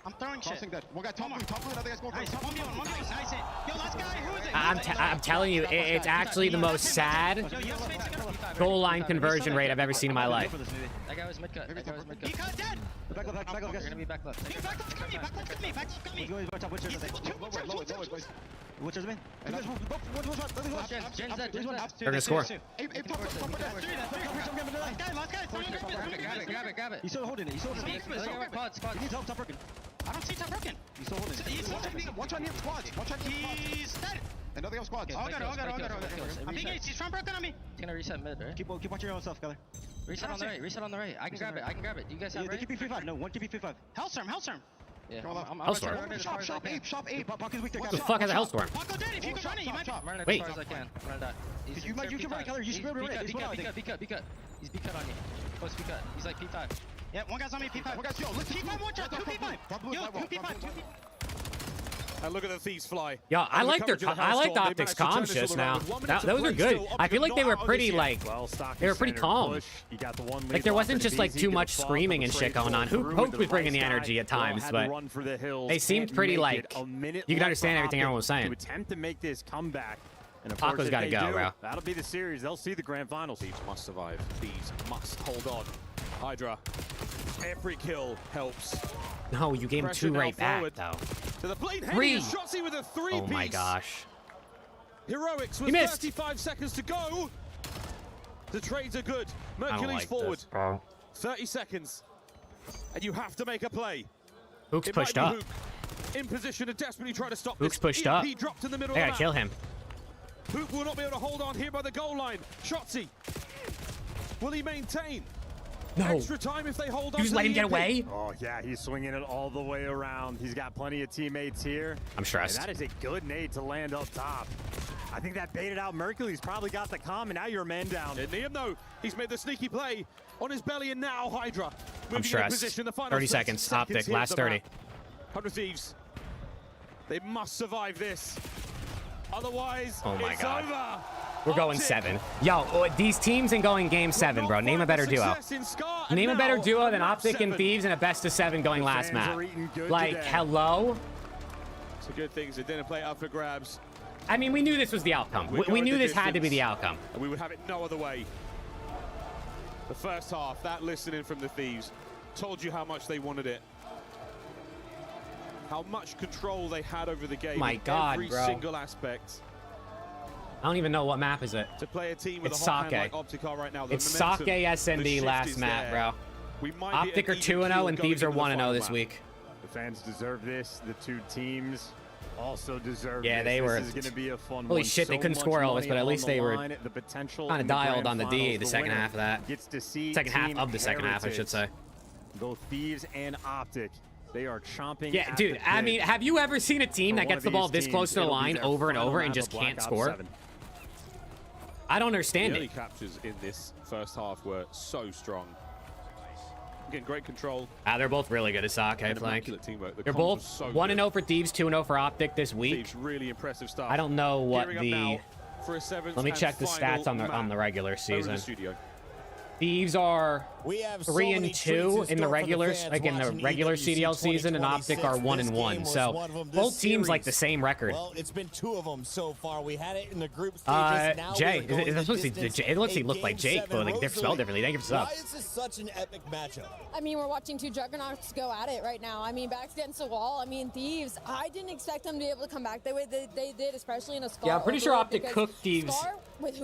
I'm throwing shit. That. One guy top blue, another guy's going nice. One v1. Nice hit. Yo, last guy, who is it? I'm telling you, it's actually the most sad goal line conversion rate I've ever seen in my life. That guy was mid cut. He cut dead. Back left, guys. You're gonna be back left. Back left, cut me. What's his name? Jen's dead. They're gonna score. Last guy. Grab it. He's still holding it. He needs help, top broken. I don't see top broken. He's still holding it. Watch on him, squads. He's dead. Another guy squads. All good. I'm being He's front broken on me. He's gonna reset mid, right? Keep watching your own stuff, Keller. Reset on the right. I can grab it. You guys have ready? Keep P5. No, one keep P5. Hellstorm. Yeah. Hellstorm. Shop 8. What the fuck is a Hellstorm? Paco dead. If you can run it, you might. I'm running Wait. as far as I can. I'm gonna die. You can run, Keller. You should be able to run it. B cut. He's B cut on you. Close B cut. He's like P5. Yeah, one guy's on me, P5. One guy's, yo, look, P5, watch out, 2 P5. Yo, 2 P5. And look at the Thieves fly. Yeah, I like the Optics conscious now. Those are good. I feel like they were pretty calm. Like there wasn't just like too much screaming and shit going on. Hope was bringing the energy at times, but they seemed pretty like you could understand everything everyone was saying. To attempt to make this comeback. And of Paco's got to go, bro. That'll be the series. They'll see the grand finals. Thieves must survive. Thieves must hold on. Hydra, every kill helps. No, you gave him 2 right back, though. To the blade 3! Shotzzy with a 3-piece. Oh my gosh. Heroics with 35 seconds to go. The trades are good. Mercury's forward. This, 30 seconds. And you have to make a play. Hook's pushed up. Hook in position to desperately try to stop Hook's this. pushed up. He dropped in the middle I of gotta kill him. Hook will not be able to hold on here by the goal line. Shotzzy. Will he maintain? No. Extra time if they hold on. You just let him get away? Oh, yeah, he's swinging it all the way around. He's got plenty of teammates here. I'm stressed. And that is a good nade to land up top. I think that baited out Mercury's probably got the comm, and now you're man down. And Niam, though, he's made the sneaky play on his belly, and now Hydra. I'm stressed. 30 seconds. Optic, last 30. 100 Thieves. They must survive this. Otherwise, oh my it's God. over. We're going 7. Yo, these teams ain't going game 7, bro. Name a better duo. Name a better duo than Optic and Thieves and a best of 7 going last map. Like, hello? It's a good thing. They didn't play up for grabs. I mean, we knew this was the outcome. We knew this had to be the outcome. And we would have it no other way. The first half, that listening from the Thieves, told you how much they wanted it. How much control they had over the game. My God, every bro. single aspect. I don't even know what map is it. To play a team with it's a hot Sake. hand like Optic right now. It's Sake SND last map, bro. Optic are 2-0 and Thieves are 1-0 this week. The fans deserve this. The two teams also deserve yeah, this. they were. This is going to be a fun holy one. shit, they couldn't score all this, but at least they were kind of dialed on the DA the second half of that. Gets to see second half of the second half, I should say. Both Thieves and Optic. They are chomping. Yeah, dude, I mean, have you ever seen a team that gets the ball this close to the line over and over and just can't score? I don't understand the early it. captures in this first half were so strong. Again, great control. They're both really good at Sake playing. They're both so 1-0 for Thieves, 2-0 for Optic this week. Thieves, really impressive stuff. I don't know what the. Let me check the stats on the regular season. Thieves are 3-2 in the regular CDL season, and Optic are 1-1. So both teams like the same record. Well, it's been 2 of them so far. We had it in the group stages. Now Jay, it looks like Jake, but like they're spelled differently. Thank you for sub. Why is this such an epic matchup? I mean, we're watching 2 juggernauts go at it right now. I mean, backs against the wall. I mean, Thieves, I didn't expect them to be able to come back the way they did, especially in a Scar. Yeah, I'm pretty sure Optic cooked Thieves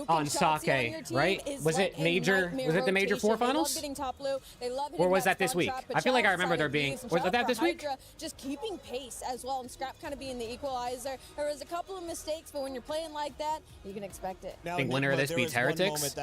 on Sake, right? Was it major? Was it the Major 4 finals? top blue. They love hitting Or was that this spawn week? trap, I feel like I Pachal remember there inside of being. Thieves, and Was shout out that for this week? Hydra just keeping pace as well, and Scrap kind of being the equalizer. There was a couple of mistakes, but when you're playing like that, you can expect it. I think winner of this beats Heretics.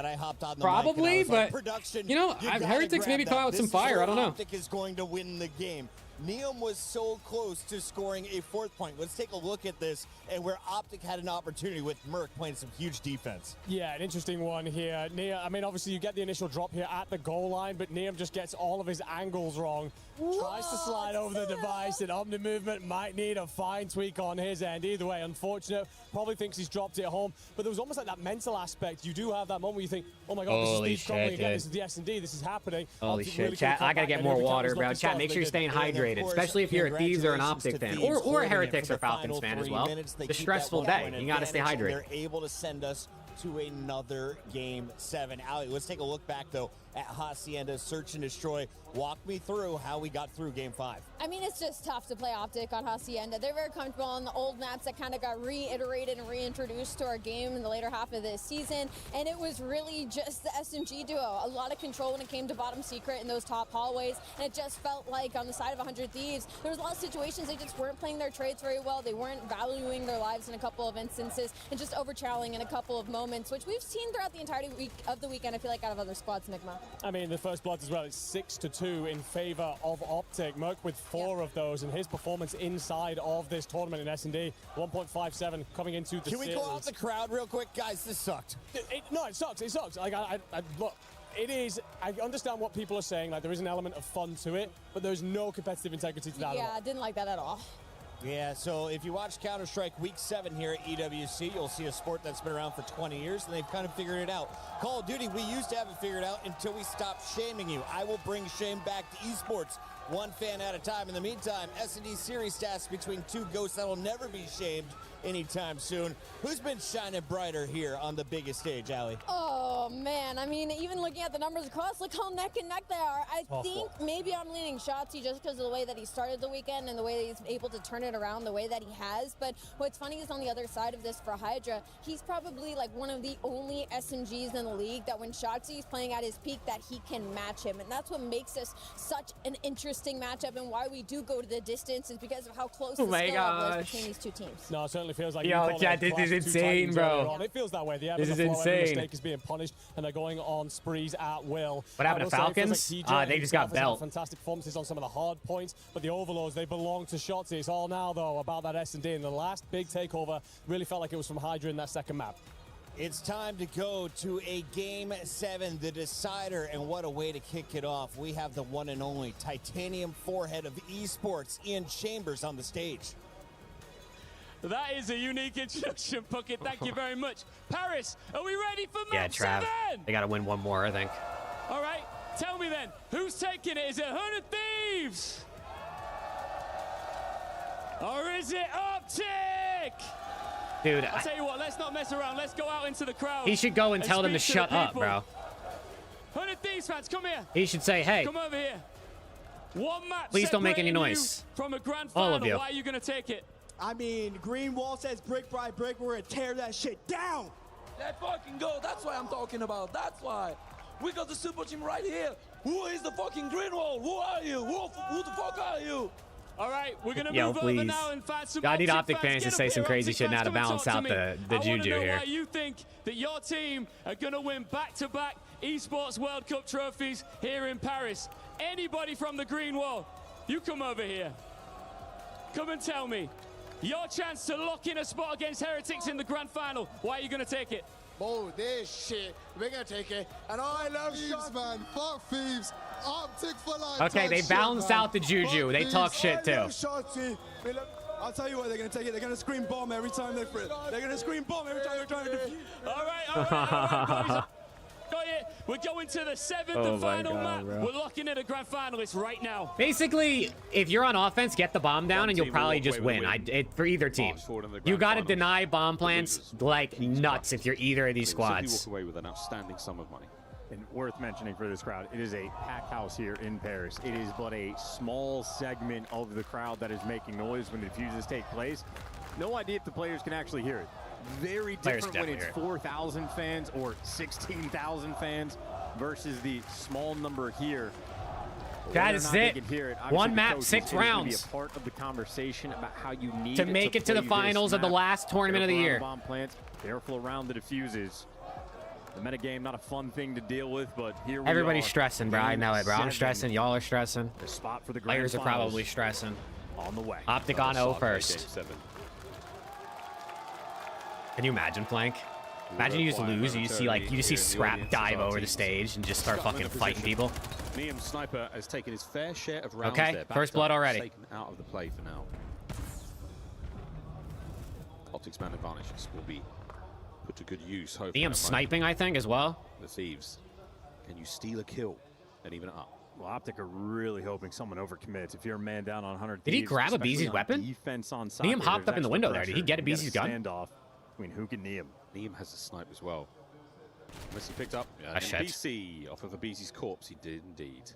Probably, but production, you know, Heretics maybe come out with some fire. I don't know. Optic is going to win the game. Neum was so close to scoring a 4th point. Let's take a look at this and where Optic had an opportunity with Merc playing some huge defense. Yeah, an interesting one here. Neum, I mean, obviously you get the initial drop here at the goal line, but Neum just gets all of his angles wrong. Tries to slide over the device, and Omni Movement might need a fine tweak on his end. Either way, unfortunate. Probably thinks he's dropped it home. But there was almost like that mental aspect. You do have that moment where you think, oh my God, Holy this is Steve Crowley shit, again. dude. This is the S&D. This is happening. Holy Optic shit, really chat. could've I gotta come get back, more and every time water, was bro. looking Chat, strong, make they sure you're did. staying And of hydrated, course, especially if you're a Thieves or an congratulations Optic to fan, Thieves or a holding it Heretics for or the Falcons final fan as 3 well. minutes. They It's a keep stressful that day. 1 You gotta stay advantage, and hydrated. They're able to send us to another Game 7. Ali, let's take a look back, though, at Hacienda Search and Destroy. Walk me through how we got through Game 5. I mean, it's just tough to play Optic on Hacienda. They're very comfortable on the old maps that kind of got reiterated and reintroduced to our game in the later half of this season. And it was really just the SMG duo. A lot of control when it came to bottom secret in those top hallways. And it just felt like on the side of 100 Thieves, there was a lot of situations they just weren't playing their trades very well. They weren't valuing their lives in a couple of instances and just overcharling in a couple of moments, which we've seen throughout the entirety of the weekend, I feel like, out of other squads, Nigma. I mean, the first blood as well, it's 6-2 in favor of Optic. Merc with 4 of those, and his performance inside of this tournament in S&D, 1.57 coming into the Can we series. go out the crowd real quick? Guys, this sucked. No, it sucks. It sucks. Like, look, it is. I understand what people are saying. Like, there is an element of fun to it, but there's no competitive integrity to that. Yeah, I didn't like that at all. Yeah, so if you watch Counter-Strike Week 7 here at EWC, you'll see a sport that's been around for 20 years, and they've kind of figured it out. Call of Duty, we used to have it figured out until we stopped shaming you. I will bring shame back to esports, one fan at a time. In the meantime, S&D series stats between 2 ghosts that'll never be shamed anytime soon. Who's been shining brighter here on the biggest stage, Ali? Oh, man. I mean, even looking at the numbers across, look how neck and neck they are. I think maybe I'm leaning Shotzi just because of the way that he started the weekend and the way that he's able to turn it around the way that he has. But what's funny is on the other side of this for Hydra, he's probably like one of the only SMGs in the league that when Shotzi is playing at his peak that he can match him. And that's what makes this such an interesting matchup and why we do go to the distance is because of how close the skill level is between these two teams. No, it certainly feels like Yo, chat, this is insane, bro. It feels that way. The This is ebb and the flow, every insane. mistake is being punished, and they're going on sprees at will. What happened to I will say, it feels Falcons? like TJ They just got himself has had belt. fantastic performances on some of the hard points, but the Overlords, they belong to Shotzi. It's all now, though, about that S&D. And the last big takeover really felt like it was from Hydra in that second map. It's time to go to a Game 7, the decider, and what a way to kick it off. We have the one and only Titanium forehead of esports, Ian Chambers, on the stage. That is a unique introduction, Puckett. Thank you very much. Paris, are we ready for Yeah, map Trav. 7? They gotta win one more, I think. All right, tell me then, who's taking it? Is it 100 Thieves? Or is it Optic? Dude, I'll tell you what, let's not mess around. Let's go out into the crowd. he should go and tell them to speak the shut up, people. bro. 100 Thieves fans, come here. He should say, hey, Come over here. One map. Please don't make any separating you noise. From a grand All final. of you. Why are you going to take it? I mean, Green Wall says brick by brick, we're gonna tear that shit down. Let's fucking go. That's what I'm talking about. That's why. We got the super team right here. Who is the fucking Green Wall? Who are you? Who the fuck are you? All right, we're going to Yo, move over please. now and find some I need Optic fans. fans to Get say up some here, crazy Optic shit now fans, to come and balance talk to out me. the I wanna juju know here. why you think that your team are going to win back-to-back Esports World Cup trophies here in Paris. Anybody from the Green Wall, you come over here. Come and tell me. Your chance to lock in a spot against Heretics in the grand final. Why are you going to take it? Oh, this shit. We're gonna take it. And I love Thieves, man. Fuck Thieves. Optic for life. Okay, they balanced out the juju. They talk shit too. I'll tell you what, they're gonna take it. They're gonna scream bomb every time they free. They're gonna scream bomb every time they're trying to defuse. All right, boys. Got it. We're going to the 7th Oh and my final God, map. bro. We're locking in a grand finalist right now. Basically, if you're on offense, get the bomb down and you'll probably just win. For either team. You gotta deny bomb plants like nuts if you're either of these squads. walk away with an outstanding sum of money. And worth mentioning for this crowd, it is a packed house here in Paris. It is but a small segment of the crowd that is making noise when the defuses take place. No idea if the players can actually hear it. Very Players different when it's definitely 4,000 fans or 16,000 fans. versus the small number here. That is it. One map, 6 rounds. Be a part of the conversation about how you need to make it to the finals of the last tournament of the year. Bomb plants, careful around the diffuses. The metagame, not a fun thing to deal with, but here we Everybody's are. stressing, bro. I know it, bro. I'm stressing. Y'all are stressing. The spot for the grand Players are finals probably stressing. on the way. Optic on 0 first. Can you imagine, Flank? Imagine you just lose, you see like you just see Scrap dive over the stage and just start fucking fighting people. Niam Sniper has taken his fair share of rounds Okay, there. first blood already. Taken out of the play for now. Optic's man advantages will be put to good use. Niam sniping, I think, as well. The Thieves. Can you steal a kill and even it up? Well, Optic are really hoping someone overcommits. If you're a man down on 100 Did he Thieves, grab a especially BZ's on weapon? defense on Niam soccer, hopped there's up in the extra window there. Did he pressure. get a You BZ's gun? Standoff between Hook and Niam. Niam has a snipe as well. Unless he picked up shit. BC off of a BZ's corpse. He did indeed.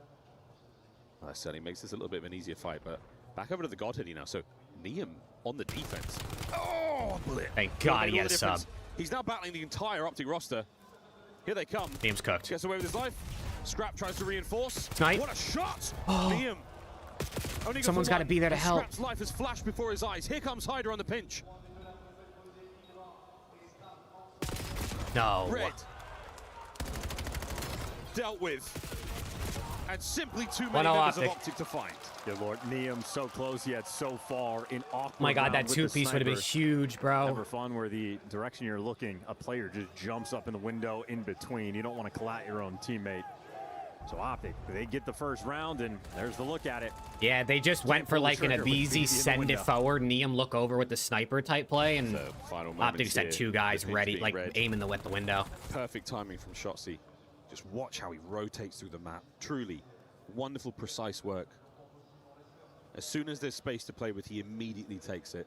Well, that certainly makes this a little bit of an easier fight, but back over to the Godhead now. So Niam on the defense. Oh, bullet. Thank God he had a sub. He's now battling the entire Optic roster. Here they come. Niam's cooked. Gets away with his life. Scrap tries to reinforce. Snipe. What a shot! Oh. Niam. Only Someone's got to be there to help. Scrap's life has flashed before his eyes. Here comes Hydra on the pinch. No. Red. Dealt with. And simply too One many all members of Optic. Optic to find. Good lord, Niam so close yet so far in awkward. Oh my God, round that with the 2-piece would have been sniper. huge, bro. Never fun where the direction you're looking, a player just jumps up in the window in between. You don't want to collat your own teammate. So Optic, they get the first round, and there's the look at it. Yeah, they just went for pull the like an trigger with BZ in Abizi the send it window. forward, Niam look over with the sniper type play, and Final Optic moments just had here. 2 guys The pinch ready, being like red. aiming at the window. Perfect timing from Shotzzy. Just watch how he rotates through the map. Truly wonderful, precise work. As soon as there's space to play with, he immediately takes it.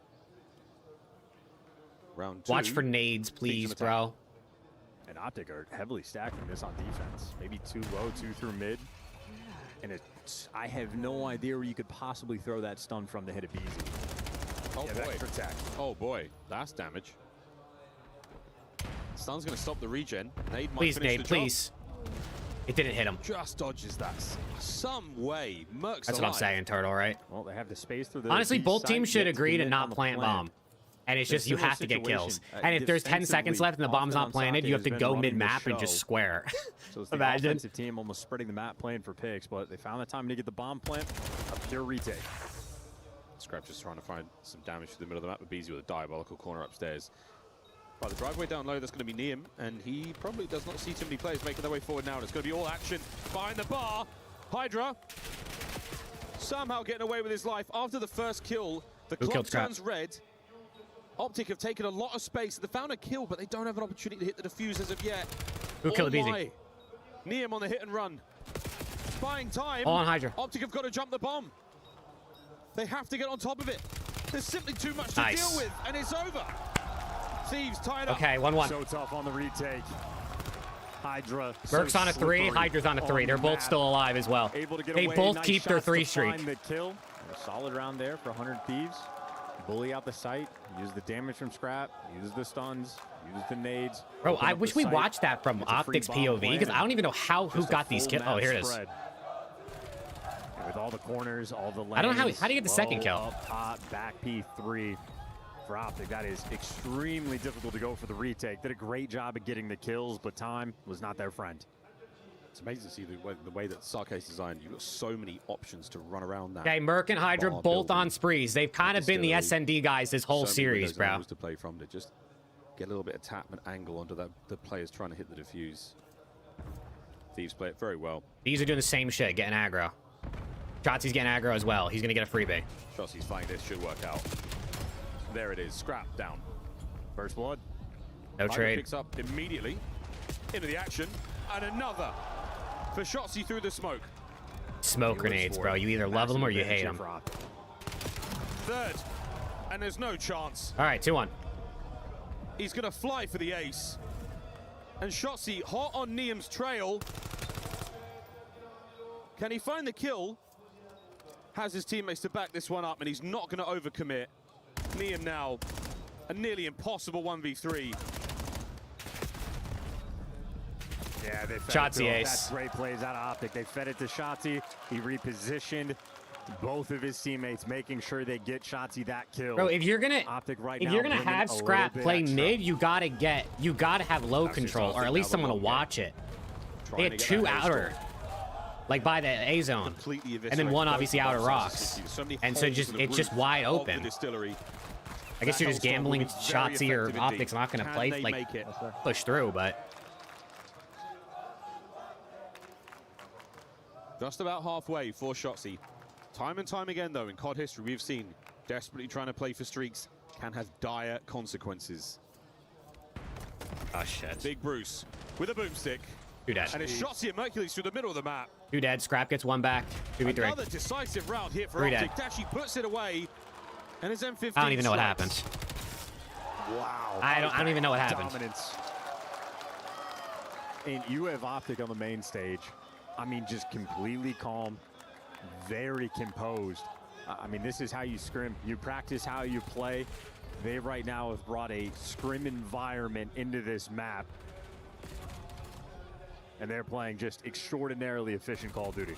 Round 2. Watch for nades, please, bro. And Optic are heavily stacking this on defense. Maybe 2 low, 2 through mid. And I have no idea where you could possibly throw that stun from to hit a BZ. Oh boy. Extra tech. Oh boy, that's damage. Stun's gonna stop the regen. Nade might Please, finish nade, the job. please. It didn't hit him. Just dodges that some way. Merc's That's what I'm alive. saying, Turtle, right? Well, they have the space through the Honestly, B both side teams should yet agree to commit not on the plant bomb. And it's It's just you similar have to get kills. situation. And if there's 10 seconds Defensively, left and the bomb's not Austin planted, you have to has go been running the mid-map and just show. square. So it's the Imagine. offensive team almost spreading the map playing for picks, but they found the time to get the bomb plant. A pure retake. Scrap just trying to find some damage to the middle of the map with BZ with a diabolical corner upstairs. By the driveway down low, that's going to be Niam, and he probably does not see too many players making their way forward now. And it's going to be all action behind the bar. Hydra somehow getting away with his life after the first kill. The Who clock killed Scrap? turns red. Optic have taken a lot of space. They found a kill, but they don't have an opportunity to hit the defuse as of yet. Who killed Oh BZ? my. Niam on the hit and run. Buying time. All on Hydra. Optic have got to jump the bomb. They have to get on top of it. There's simply too much to Nice. deal with, and it's over. Thieves tied up. Okay, 1-1. So tough on the retake. Hydra. Merc's so on a 3, slippery Hydra's on a 3. They're the both map. still alive as well. Able to get They away. both Nice keep their shots 3 to streak. find the kill. A solid round there for 100 Thieves. Bully out the site. Use the damage from Scrap. Use the stuns. Use the nades. Bro, open I up wish the we site. watched that from It's a free Optic's bomb POV, plan because I don't and even know who just a got these full kills. Oh, map here it is. spread. And with all the corners, all the lanes. I don't know how do you get the second low, kill? Up top, back P3. For Optic, that is extremely difficult to go for the retake. Did a great job of getting the kills, but time was not their friend. It's amazing to see the way that Sark's designed. You've got so many options to run around that. Okay, Merc and Hydra bar both building. on sprees. They've kind of been the SND guys this whole So many series, windows and bro. angles to play from to just get a little bit of tap and angle onto the players trying to hit the defuse. Thieves play it very well. These are doing the same shit, getting aggro. Shotzi's getting aggro as well. He's going to get a freebie. Shotzi's finding this should work out. There it is. Scrap down. First blood. No Hydra trade. picks up immediately into the action, and another for Shotzi through the smoke. Smoke grenades, bro. You either love them or you hate them. Third, and there's no chance. All right, 2-1. He's gonna fly for the ace. And Shotzi hot on Niam's trail. Can he find the kill? Has his teammates to back this one up, and he's not gonna overcommit. Niam now, a nearly impossible 1v3. Yeah, they fed Shotzzy it to him. ace. That's great plays out of Optic. They fed it to Shotzzy. He repositioned both of his teammates, making sure they get Shotzzy that kill. Bro, if you're gonna Optic right if now you're gonna bringing have a little Scrap bit play extra. mid, you gotta have low control, or at least someone to watch it. They had 2 outer, like by the A zone, and then 1 obviously outer rocks, and so it's just wide open. I guess you're just gambling Shotzzy or Optic's not gonna play like push through, but. Just about halfway for Shotzzy. Time and time again, though, in COD history, we've seen desperately trying to play for streaks can have dire consequences. Oh, shit. Big Bruce with a boomstick. 2 dead. And it's Shotzzy and Mercules through the middle of the map. 2 dead. Scrap gets 1 back. 2v3. Another decisive round here for 3 Optic. dead. Dashy puts it away, and his M15 I don't even know what strikes. happened. Wow. I don't even know what happened. Dominance. And you have Optic on the main stage. I mean, just completely calm, very composed. I mean, this is how you scrim. You practice how you play. They right now have brought a scrim environment into this map. And they're playing just extraordinarily efficient Call of Duty.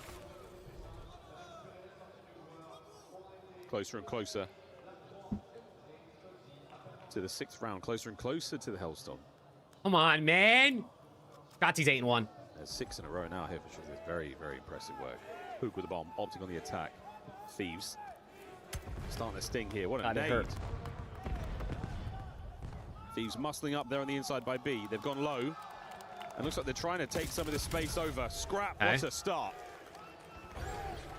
Closer and closer to the 6th round. Closer and closer to the Hellstorm. Come on, man. Shotzi's 8-1. There's 6 in a row now here for sure. It's very, very impressive work. Hook with the bomb. Optic on the attack. Thieves starting to sting here. What a nade. Hurt. Thieves muscling up there on the inside by B. They've gone low. And looks like they're trying to take some of this space over. Scrap, what a start.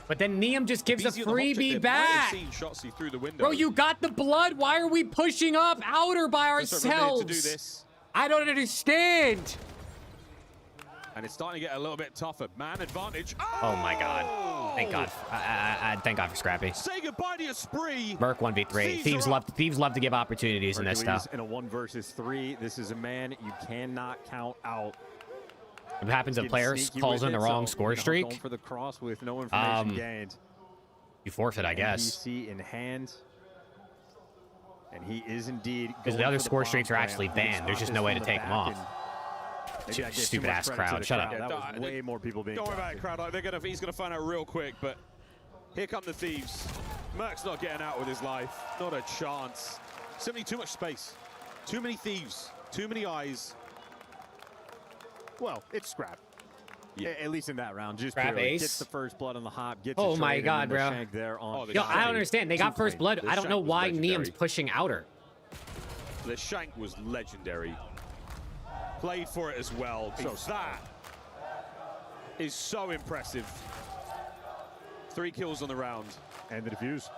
But then Neum just gives a Easy on the hot trick freebie there. back. Might have seen Shotzzy through the window. Bro, you got the blood. Why are we pushing up outer by Just over a minute ourselves? to do this. I don't understand. And it's starting to get a little bit tougher. Man advantage. Oh my God. Thank God. Thank God for Scrappy. Say goodbye to your spree. Merc 1v3. Thieves love to give opportunities in this Hercules stuff. in a 1 versus 3. This is a man you cannot count out. What happens if a player calls in the wrong score streak? Going for the cross with no information gained. You forfeit, I guess. NBC in hand. And he is indeed. Because the other score streaks are actually banned. There's just no way to take them off. Stupid ass crowd. Shut up. That was way more people being. Don't worry about it, crowd. He's gonna find out real quick. But here come the Thieves. Merc's not getting out with his life. Not a chance. Simply too much space. Too many Thieves. Too many eyes. Well, it's Scrap. Yeah, at least in that round. Just Scrap ace. Gets the first blood on the hop. Gets Oh a my trade, God, and then bro. the shank there on Yo, I don't understand. They got first blood. I don't know why Neum's pushing outer. The shank was legendary. Played for it as well. So that is so impressive. 3 kills on the round. And the defuse.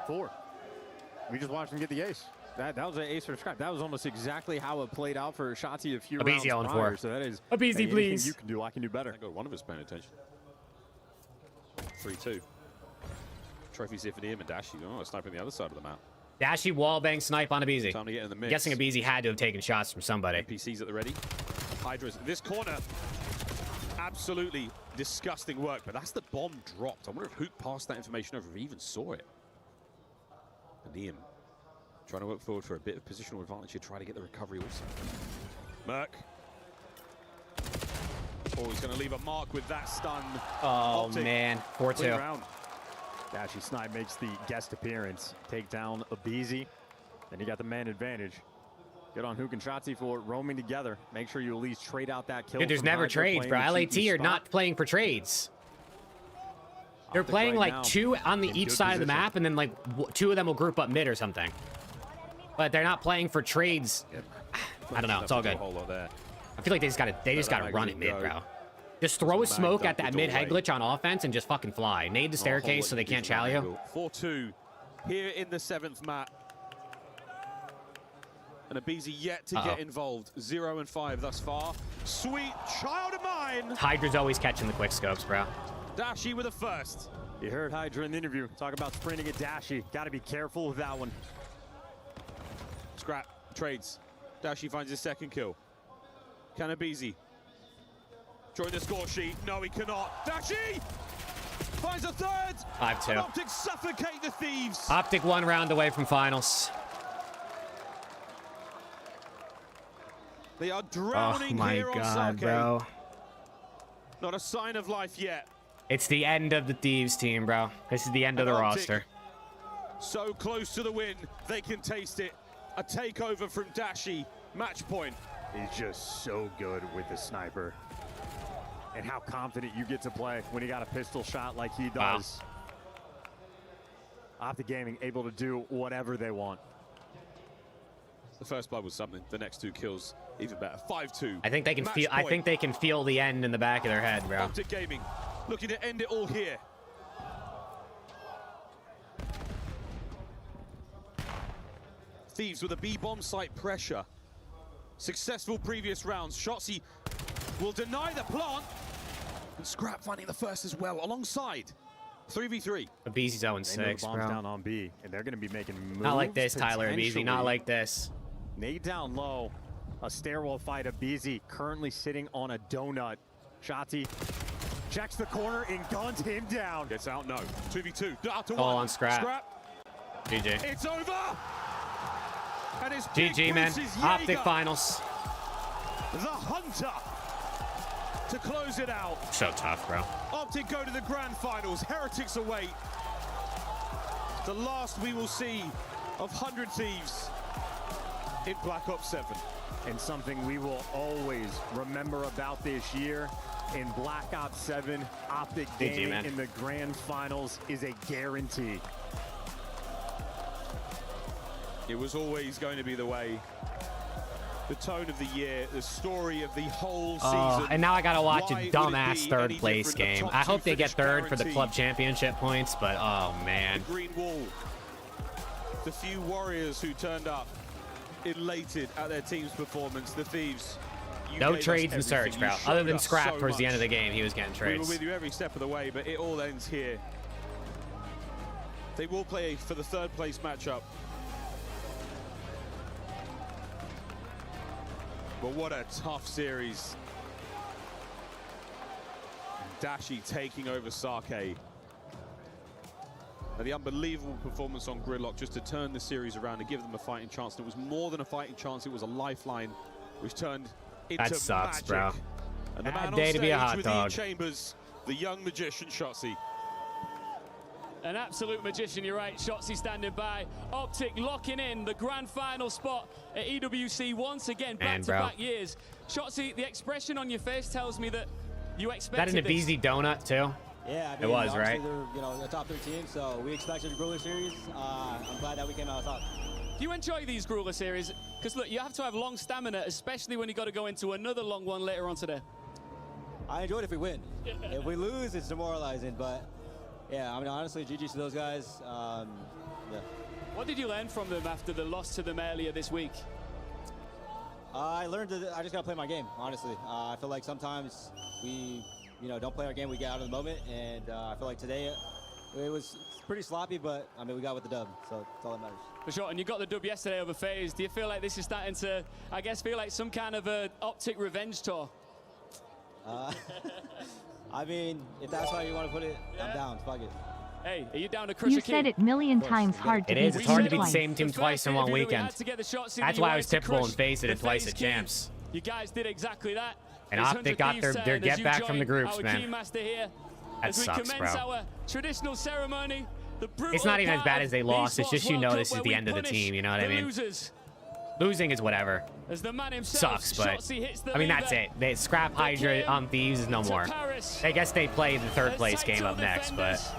4. We just watched him get the ace. That was an ace for Scrap. That was almost exactly how it played out for Shotzzy a few rounds on prior. 4. So that is Abeezy, please. Anything you can do, I can do better. I got one of us paying attention. 3-2. Trophies here for Neum and Dashy. Oh, a sniper on the other side of the map. Dashy wallbang snipe on Abeezy. Time to get in the mix. Guessing Abeezy had to have taken shots from somebody. NPCs at the ready. Hydra's this corner. Absolutely disgusting work, but that's the bomb dropped. I wonder if Hook passed that information over, if he even saw it. And Neum trying to work forward for a bit of positional advantage here, try to get the recovery also. Merc. Oh, he's going to leave a mark with that stun. Oh, Optic. man. 4-2. Dashy Snipe makes the guest appearance. Take down Abeezy. Then you got the man advantage. Good on Hook and Shotzzy for roaming together. Make sure you at least trade out that kill. Dude, there's from never Hydra, trades, playing bro. the LAT cheeky are spot. not playing for trades. They're Optic playing right like now 2 on the in each good side of the position. map, and then like 2 of them will group up mid or something. But they're not playing for trades. I don't know. It's all good. I feel like they just gotta run it mid, bro. Just throw a smoke at that mid head glitch on offense and just fucking fly. Nade the staircase so they can't chow you. 4-2 here in the 7th map. And Abeezy yet to get involved. 0 and 5 thus far. Sweet child of mine. Hydra's always catching the quick scopes, bro. Dashy with a first. You heard Hydra in the interview. Talk about sprinting at Dashy. Got to be careful with that one. Scrap trades. Dashy finds his 2nd kill. Can Abeezy join the score sheet? No, he cannot. Dashy finds a 3rd. 5-2. And Optic suffocate the Thieves. Optic 1 round away from finals. They are drowning here on Sake. Bro. Not a sign of life yet. It's the end of the Thieves team, bro. This is the end of the roster. So close to the win, they can taste it. A takeover from Dashi. Match point. He's just so good with the sniper. And how confident you get to play when you got a pistol shot like he does. Optic Gaming able to do whatever they want. The first blood was something. The next 2 kills even better. 5-2. I think they can feel. I think they can feel the end in the back of their head, bro. Optic Gaming looking to end it all here. Thieves with a B-bomb site pressure. Successful previous rounds. Shotzzy will deny the plant. And Scrap finding the first as well alongside. 3v3. But BZ's 0-6, bro. bro. Down on B, and they're going to be making moves. Not like this, Tyler BZ. Not like this. Nade down low. A stairwell fight of BZ currently sitting on a donut. Shotzzy checks the corner and guns him down. Gets out, no. 2v2. Out to All one. on Scrap. Scrap. GG. It's over. And it's GG, man. Optic finals. The Hunter to close it out. So tough, bro. Optic go to the grand finals. Heretics await. The last we will see of 100 Thieves in Black Ops 7. And something we will always remember about this year in Black Ops 7, Optic Gaming in the grand finals is a guarantee. It was always going to be the way. The tone of the year, the story of the whole season. And now I gotta watch a Why dumbass would it be third place any different? game. The top I hope two they get finish third for the guaranteed. club championship points, but oh man. The green wall. The few Warriors who turned up elated at their team's performance. The Thieves. You No gave us trades in everything. search, bro. You Other showed than us Scrap so towards the end of the much. game, he was getting We trades. were with you every step of the way, but it all ends here. They will play for the third place matchup. But what a tough series. Dashi taking over Sake. And the unbelievable performance on Gridlock just to turn the series around and give them a fighting chance. And it was more than a fighting chance, it was a lifeline, which turned into That sucks, magic. bro. And the Bad man day on to be a stage hot with dog. Ian Chambers, the young magician Shotzzy. An absolute magician, you're right. Shotzzy standing by. Optic locking in the grand final spot at EWC once again, back-to-back years. Shotzzy, the expression on your face tells me that you expected That in a this. BZ donut too? Yeah, I mean, it was, right? They're, a top 13, so we expected a grueler series. I'm glad that we came out on top. Do you enjoy these grueler series? Because look, you have to have long stamina, especially when you got to go into another long one later on today. I enjoy it if we win. If we lose, it's demoralizing, but yeah, I mean, honestly, GG to those guys. Yeah. What did you learn from them after the loss to them earlier this week? I learned that I just gotta play my game, honestly. I feel like sometimes we, don't play our game, we get out of the moment, and I feel like today it was pretty sloppy, but I mean, we got with the dub, so that's all that matters. For sure, and you got the dub yesterday over FaZe. Do you feel like this is starting to, I guess, feel like some kind of a Optic revenge tour? I mean, if that's how you want to put it, I'm down. Fuck it. Hey, are you down to crush You a key? said it million times hard to It beat is. It's hard to beat the twice. same team twice in one weekend. That's why I was typical and FaZe did it twice at Champs. You guys did exactly that. And It's Optic 100 got Thieves their turn get as you back from the join groups, our man. Keymaster here. That as we sucks, commence bro. our traditional ceremony, the brutal It's not even as part bad of as they the lost. It's Esports just you World know Cup this is where the we end of the punish team. You know what I the mean? losers. Losing is whatever. As the man himself, Sucks, but Shotzzy hits the I mean that's lever. it. They scrap Hydra on Thieves is no to more. Paris. I guess they play the third As place game title up next, defenders.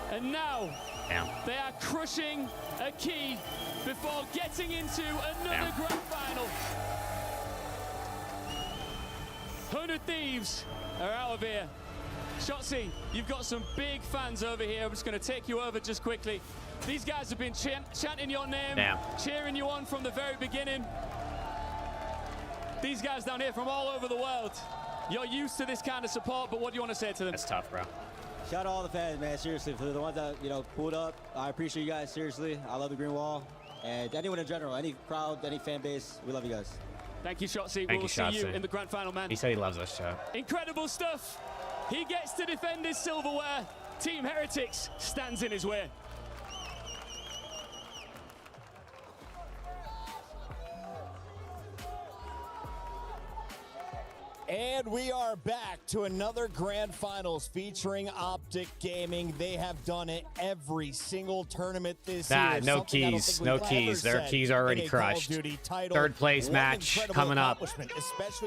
but And now damn. they are crushing a key before getting into another grand final. 100 Thieves are out of here. Shotzzy, you've got some big fans over here. I'm just going to take you over just quickly. These guys have been chanting your name, Damn. cheering you on from the very beginning. These guys down here from all over the world. You're used to this kind of support, but what do you want to say to them? That's tough, bro. Shout out all the fans, man. Seriously, for the ones that pulled up, I appreciate you guys. Seriously, I love the Green Wall, and anyone in general, any crowd, any fan base, we love you guys. Thank you, Shotzzy. Thank We you, will see you Shotzzy. in the grand final, man. He said he loves us, chat. Incredible stuff. He gets to defend his silverware. Team Heretics stands in his way. And we are back to another Grand Finals featuring Optic Gaming. They have done it every single tournament this year. No keys. No keys. Their keys are already crushed. Third place match coming up.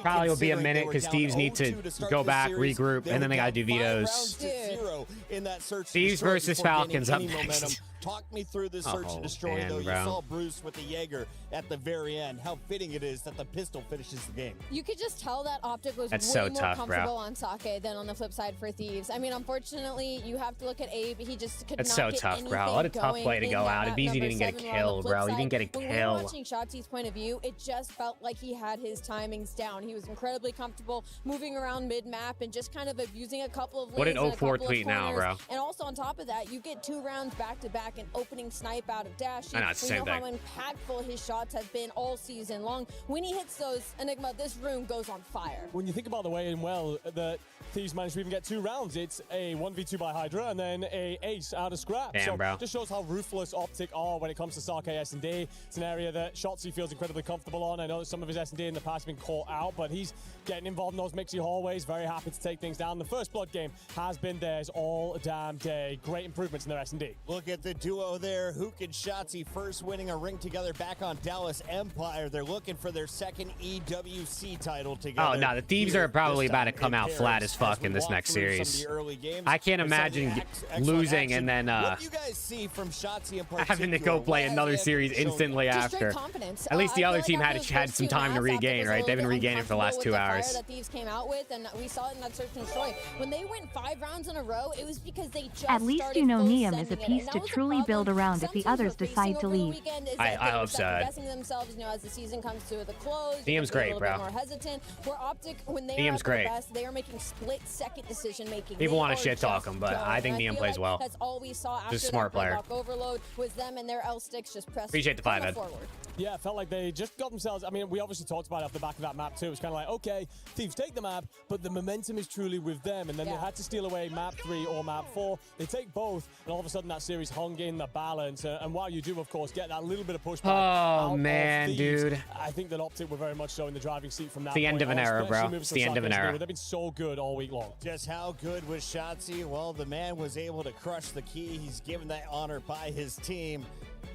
Probably will be a minute because Thieves need to go back, regroup, and then they got to do vetoes. Thieves versus Falcons up next. Talk me through this search and destroy, man, though. bro. You saw Bruce with the Jaeger at the very end. How fitting it is that the pistol finishes the game. You could just tell that Optic was That's way so more tough, comfortable bro. on Sake than on the flip side for Thieves. I mean, unfortunately, you have to look at Abe. He just could That's not so get tough, bro. anything What a tough going play to in go that out. map Beezy number didn't get a 7, where on the kill, flip bro. He side, didn't get a when we were kill. watching Shotzi's point of view, it just felt like he had his timings down. He was incredibly comfortable moving around mid-map and just kind of abusing a couple of What did lanes and a 04 couple of tweet now, corners. bro? And also on top of that, you get 2 rounds back-to-back and opening snipe out of Dash. I know, it's the We same know how thing. impactful his shots have been all season long. When he hits those, Enigma, this room goes on fire. When you think about the way in well that Thieves managed to even get 2 rounds, it's a 1v2 by Hydra and then a ace out of scrap. Damn, so bro. just shows how ruthless Optic are when it comes to Sake S&D. It's an area that Shotzi feels incredibly comfortable on. I know that some of his S&D in the past have been caught out, but he's getting involved in those mixy hallways. Very happy to take things down. The first blood game has been theirs all damn day. Great improvements in their S&D. Look at the duo there. Hook and Shotzi first winning a ring together back on Dallas Empire. They're looking for their second EWC title together. Oh, no, the Thieves here are probably this about to time come in out flat Paris as fuck we in this walk next through some of series. the early games I can't and some of the imagine excellent losing action. and then What do you guys see from Shotzi in having to go particular? play What another has series shown- instantly Just straight after. confidence. At least the I other feel team like had after had those some first two time to maps, Optic regain, was a right? They've been little bit regaining for the last 2 uncomfortable with hours. the fire that Thieves came out with, and we saw it in that search and destroy. When they went 5 rounds in a row, it was because they just At least started you know full Neum is a sending it, piece and that to was the truly build problem around if some the teams others were facing decide to over the leave. weekend, is I that they were hope so. second-guessing themselves, as the season comes to the close. Neum's they're a great, little bro. bit more hesitant. Where Optic, when they Neum's are at their great. best, they are making split-second decision-making. People They wanna are shit talk just him, but going. I think And Neum feel plays like well. That's all we saw after Just a smart that player. Gridlock overload was them and their L sticks just pressed Appreciate the 5 ed. forward. Yeah, it felt like they just got themselves. I mean, we obviously talked about it off the back of that map too. It was kind of like, okay, Thieves take the map, but the momentum is truly with them. And then they had to steal away map 3 or map 4. They take both, and all of a sudden that series hung in the balance. And while you do, of course, get that little bit of pushback. Oh, out of man, Thieves, dude. I think that Optic were very much so in the driving seat from that. It's the end point of an on, era, especially bro. moving It's to the end of an Sake era. S&D. They've been so good all week long. Just how good was Shotzi? Well, the man was able to crush the key. He's given that honor by his team.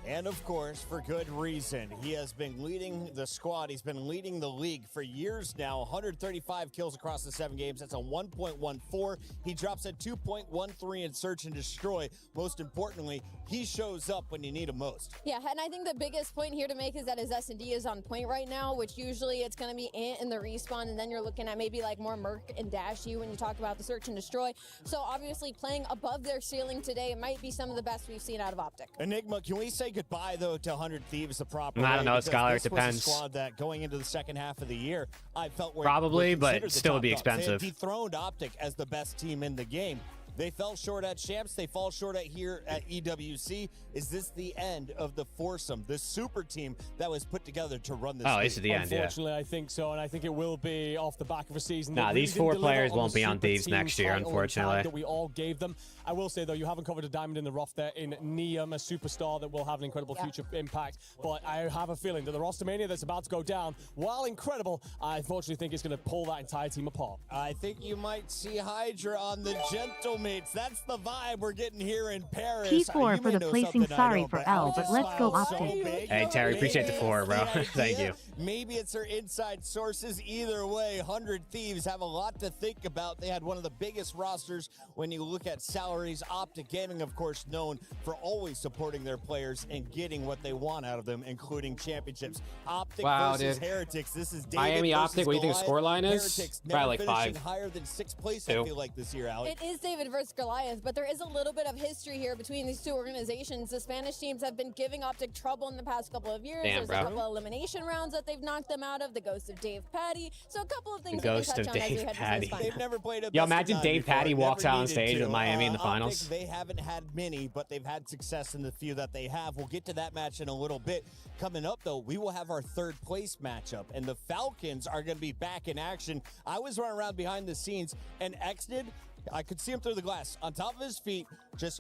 And of course, for good reason. He has been leading the squad. He's been leading the league for years now. 135 kills across the 7 games. That's a 1.14. He drops a 2.13 in search and destroy. Most importantly, he shows up when you need him most. Yeah, and I think the biggest point here to make is that his S&D is on point right now, which usually it's going to be Ant in the respawn, and then you're looking at maybe like more Merc and Dashy when you talk about the search and destroy. So obviously playing above their ceiling today might be some of the best we've seen out of Optic. Enigma, can we say goodbye, though, to 100 Thieves the proper I way? don't know, Because Scholar, it this was a depends. squad that going into the second half of the year, I felt were Probably, were but considered the still top would be dogs. They had expensive. dethroned Optic as the best team in the game. They fell short at Champs. They fall short at here at EWC. Is this the end of the foursome, the super team that was put together to run this Oh, league? this is the end, yeah. Unfortunately, I think so, and I think it will be off the back of a season. Nah, that these really 4 didn't deliver players on won't the be on super Thieves team next year, title and tag unfortunately. that we all gave them. I will say, though, you haven't covered a diamond in the rough there in Neum, a superstar that will have an incredible future impact. But I have a feeling that the roster mania that's about to go down, while incredible, I unfortunately think it's going to pull that entire team apart. I think you might see Hydra on the Gentlemates. That's the vibe we're getting here in Paris. T4 You for may the know placing something I sorry don't, for but L, Alpha but let's go smiles so Optic. big. Hey, Terry, appreciate the Maybe 4, it's bro. the Thank idea. you. Maybe it's their inside sources. Either way, 100 Thieves have a lot to think about. They had one of the biggest rosters when you look at salaries. Optic Gaming, of course, known for always supporting their players and getting what they want out of them, including championships. Optic Wow, versus dude. Heretics. This is David Miami versus Optic, what do you think the Goliath. scoreline is? Heretics Probably never like finishing 5. higher than 6th place, I 2. feel like, this year, Alex. It is David versus Goliath, but there is a little bit of history here between these two organizations. The Spanish teams have been giving Optic trouble in the past couple of years. Damn, There's bro. a couple of elimination rounds that they've knocked them out of. The ghost of Dave Patty. So a couple of things The that we ghost touch of on as we Dave head Patty. into this final. They've never played a Yo, best of imagine 9 Dave before. Patty walks Never out on needed stage to. with Miami in the Optic, finals. they haven't had many, but they've had success in the few that they have. We'll get to that match in a little bit. Coming up, though, we will have our 3rd place matchup, and the Falcons are going to be back in action. I was running around behind the scenes, and X did. I could see him through the glass on top of his feet.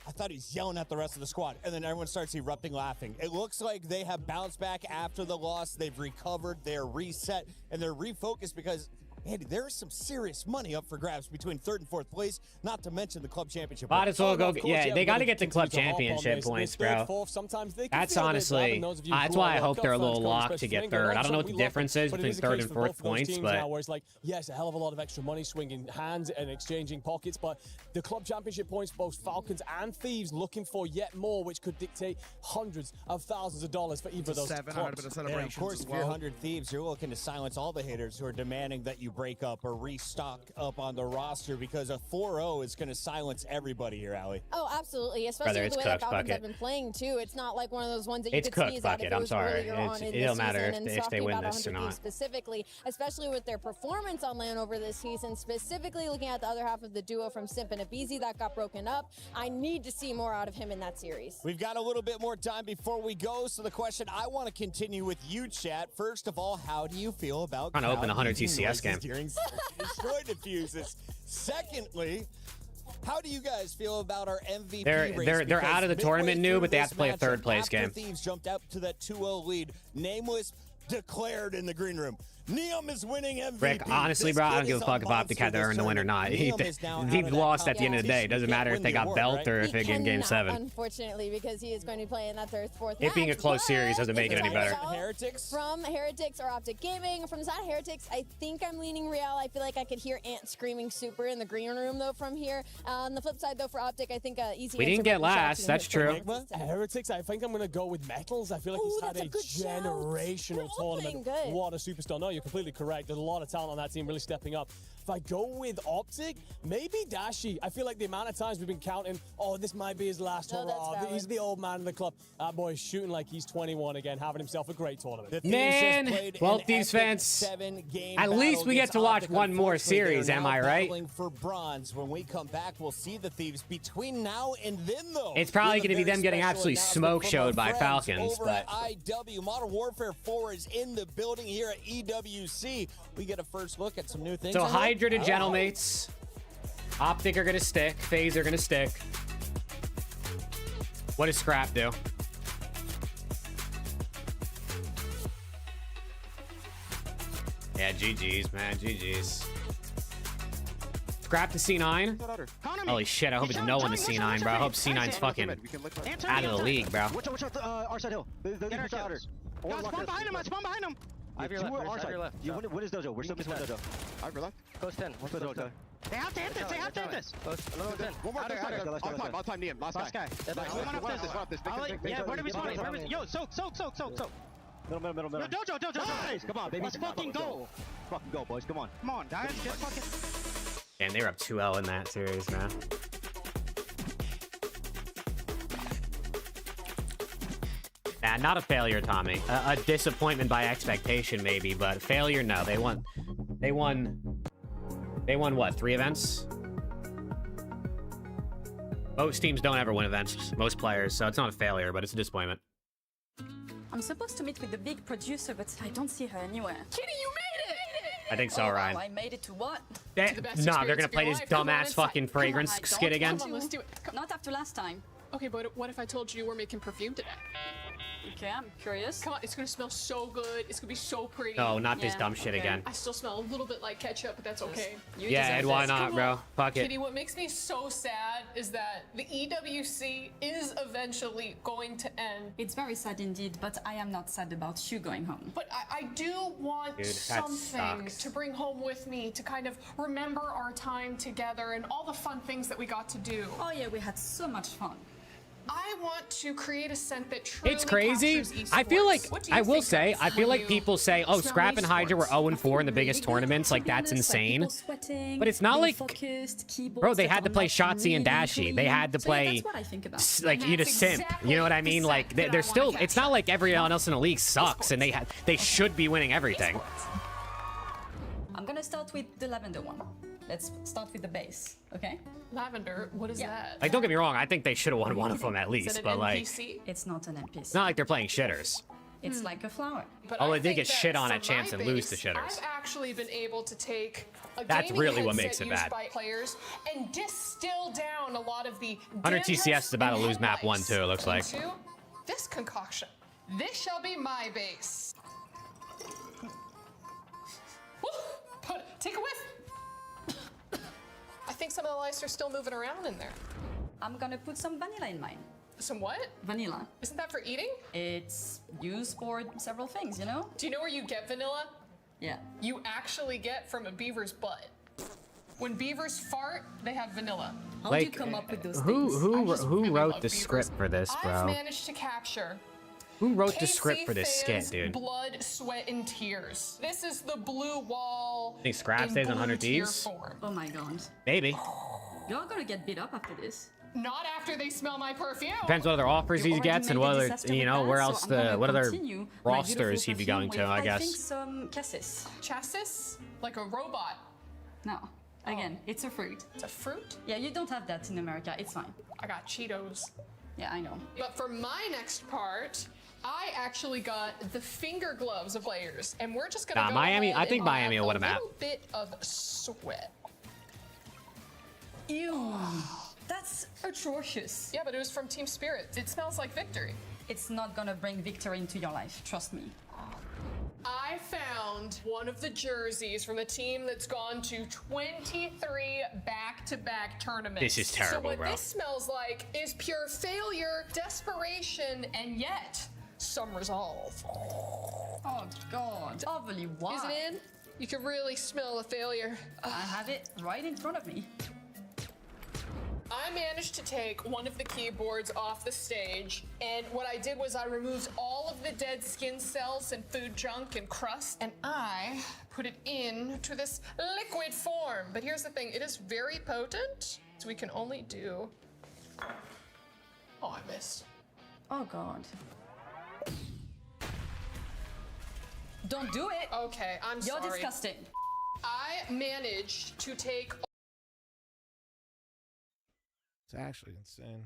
I thought he's yelling at the rest of the squad. And then everyone starts erupting laughing. It looks like they have bounced back after the loss. They've recovered. They're reset and they're refocused because Andy, there is some serious money up for grabs between 3rd and 4th place, not to mention the club championship. Might as well go. Of course, Yeah, they got to get the club continue to hop on championship this points, third, bro. fourth, sometimes they can That's feel a bit honestly. bad, and those of you who That's are why I World hope Cup they're a fans little can't locked to especially get think, third. and I don't know what we the love difference it, is but it between is a 3rd case and for 4th both of those points, teams but now where it's like, yes, a hell of a lot of extra money swinging hands and exchanging pockets, but the club championship points, both Falcons and Thieves looking for yet more, which could dictate hundreds of thousands of dollars for either of those clubs. And of course, if you're 100 Thieves, you're looking to silence all the haters who are demanding that you break up or restock up on the roster, because a 4-0 is going to silence everybody here, Allie. Oh, absolutely. Especially with the way the Falcons have been playing, too. It's not like one of those ones that you It's could sneeze cooked, at if Bucket. it I'm was sorry. earlier on in It the don't matter season. if And they talking win about this or 100 Thieves not. specifically, especially with their performance on Lanover this season, specifically looking at the other half of the duo from Simp and Abizi that got broken up. I need to see more out of him in that series. We've got a little bit more time before we go, so the question I want to continue with you, chat. First of all, how do you feel about Trying to open a 100 crowd TCS game. during destroy diffuses? Secondly, how do you guys feel about our MVP race? They're out of the Because tournament midway new, through but they have to this play a matchup, third place after game. Thieves jumped out to that 2-0 lead. Nameless declared in the green room. Neum is winning MVP. Rick, honestly, This bro, I kid don't give a is fuck if Optic had to earn the win or not. He lost at the end of the day. It doesn't matter if they got belt or if it in Game 7. Unfortunately, because he is going to be playing that third, fourth It being a match, close but series doesn't make it any better. From Heretics or Optic Gaming. From Zot Heretics, I think I'm leaning Real. I feel like I could hear Ant screaming super in the green room, though, from here. On the flip side, though, for Optic, I think easy We answer didn't get might be last, Shoxy that's and true. Enigma. Heretics, I think I'm going to go with Metals. I feel like he's had a generational tournament. good. What a superstar. No, you're completely correct. There's a lot of talent on that team really stepping up. If I go with Optic, maybe Dashi. I feel like the amount of times we've been counting, oh, this might be his last hurrah. He's the old man in the club. That boy's shooting like he's 21 again, having himself a great tournament. Man, well, Thieves fans, at least we get to watch one more series, am I right? Battling for bronze. When we come back, we'll see the Thieves between now and then, though. It's probably going to be them getting absolutely smoke showed by Falcons, Over but at IW, Modern Warfare 4 is in the building here at EWC. We get a first look at some new things. so ahead. Hydra to Gentlemates. Optic are going to stick. FaZe are going to stick. What does Scrap do? Yeah, GG's, man. GG's. Scrap to C9. Holy shit, I hope it's no one to C9, bro. I hope C9's fucking out of the league, bro. Watch out, our side hill. Get our kills. Guys, spawn behind him, spawn behind him. I have your left. What is Dojo? We're still missing one Dojo. I have your left. Close 10. Close 10. They have to hit this, they have to hit this. One more thing. All time, Neum. Last guy. Yeah, where do we spawn? Yo, soak. Middle. Yo, Dojo. Nice. Come on, baby. Let's fucking go. Fucking go, boys. Come on. Come on, guys. Get fucking. And they were up 2-0 in that series, man. Nah, not a failure, Tommy. A disappointment by expectation, maybe, but failure, no. They won what, 3 events? Most teams don't ever win events, most players, so it's not a failure, but it's a disappointment. I'm supposed to meet with the big producer, but I don't see her anywhere. Kitty, you made it! I think so, Ryan. I made it to what? Nah, they're gonna play this dumbass fucking fragrance skit again. Come on, let's do it. Not after last time. Okay, but what if I told you we're making perfume today? Okay, I'm curious. Come on, it's gonna smell so good. It's gonna be so pretty. No, not this dumb shit again. I still smell a little bit like ketchup, but that's okay. Yeah, and why not, bro? Fuck it. Kitty, what makes me so sad is that the EWC is eventually going to end. It's very sad indeed, but I am not sad about you going home. But I do want Dude, that something sucks. to bring home with me to kind of remember our time together and all the fun things that we got to do. Oh yeah, we had so much fun. I want to create a scent that truly It's crazy. captures I feel like, esports. What do you I will think say, of I feel when like you people say, oh, smell Scrap and Hydra were esports? 0-4 in the biggest tournaments. Like, that's insane. But it's not like, bro, they had to play Shotzi and Dashi. They had to play, like, you to simp. You know what I mean? Like, they're still, it's not like everyone else in the league sucks and they should be winning everything. I'm gonna start with the lavender one. Let's start with the base, okay? Lavender, what is that? Like, don't get me wrong, I think they should have won one of them at Is least, it an but like, NPC? It's not an NPC. it's not like they're playing shitters. It's like a flower. But Although I they did think get that shit on for at chance my and lose to base, shitters. I've actually been able to take a That's gaming really what headset makes it used bad. by players and distill down a lot of the 100 TCS is about to lose map 1 too, it looks like. into this concoction. This shall be my base. Woo! But Take a whiff. I think some of the lice are still moving around in there. I'm gonna put some vanilla in mine. Some what? Vanilla. Isn't that for eating? It's used for several things, you know? Do you know where you get vanilla? Yeah. You actually get from a beaver's butt. When beavers fart, they have vanilla. How do you come up with those things? Who wrote the script for this, I've bro? managed to capture Who wrote the script for this skit, Finn's dude? blood, sweat, and tears. This is the blue wall. Think Scrap in stays on blue 100 tier Thieves? form. Oh my god. Maybe. You're gonna get beat up after this. Not after they smell my perfume. Depends what other offers he gets and what other, you know, where else what other continue rosters he'd be going to, I I think guess. some cassis. Chassis? Like a robot. No. Again, it's a fruit. It's a fruit? Yeah, you don't have that in America. It's fine. I got Cheetos. Yeah, I know. But for my next part, I actually got the finger gloves of players, and we're just gonna go Miami. ahead I think and Miami add will win a map. little bit of sweat. Ew. That's atrocious. Yeah, but it was from Team Spirit. It smells like victory. It's not gonna bring victory into your life. Trust me. I found one of the jerseys from the team that's gone to 23 back-to-back tournaments. This is terrible, so what bro. this smells like is pure failure, desperation, and yet some resolve. Oh god. Overly why? Is it in? You can really smell the failure. I have it right in front of me. I managed to take one of the keyboards off the stage, and what I did was I removed all of the dead skin cells and food junk and crust, and I put it into this liquid form. But here's the thing, it is very potent, so we can only do... Oh, I missed. Oh god. Don't do it. Okay, I'm You're sorry. disgusting. I managed to take... It's actually insane.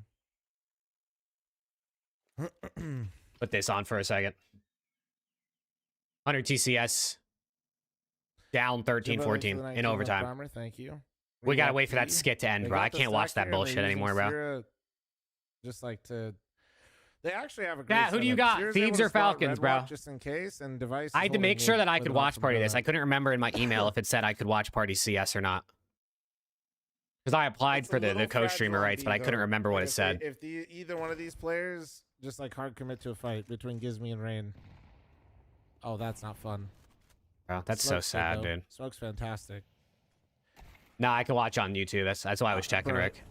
Put this on for a second. 100 TCS. Down 13-14 in overtime. Bomber, thank you. We gotta wait for that skit to end, They bro. got I the can't watch stack that here, bullshit they're anymore, using bro. Sierra just like to... They actually have a great Yeah, who do you setup. got? Sierra's Thieves able to or slot Falcons, Red bro? Watch just in case, and Device I had to make sure that I could watch Party this. this. I couldn't remember in my email if it said I could watch Party CS or not. Because I applied for the co-streamer rights, but I couldn't remember what it said. If either one of these players just like hard commit to a fight between Gizmy and Rain, oh, that's not fun. Bro, that's so Smoke's good, sad, though. dude. Smoke's fantastic. No, I can watch on YouTube. That's why I was checking, bro. Rick.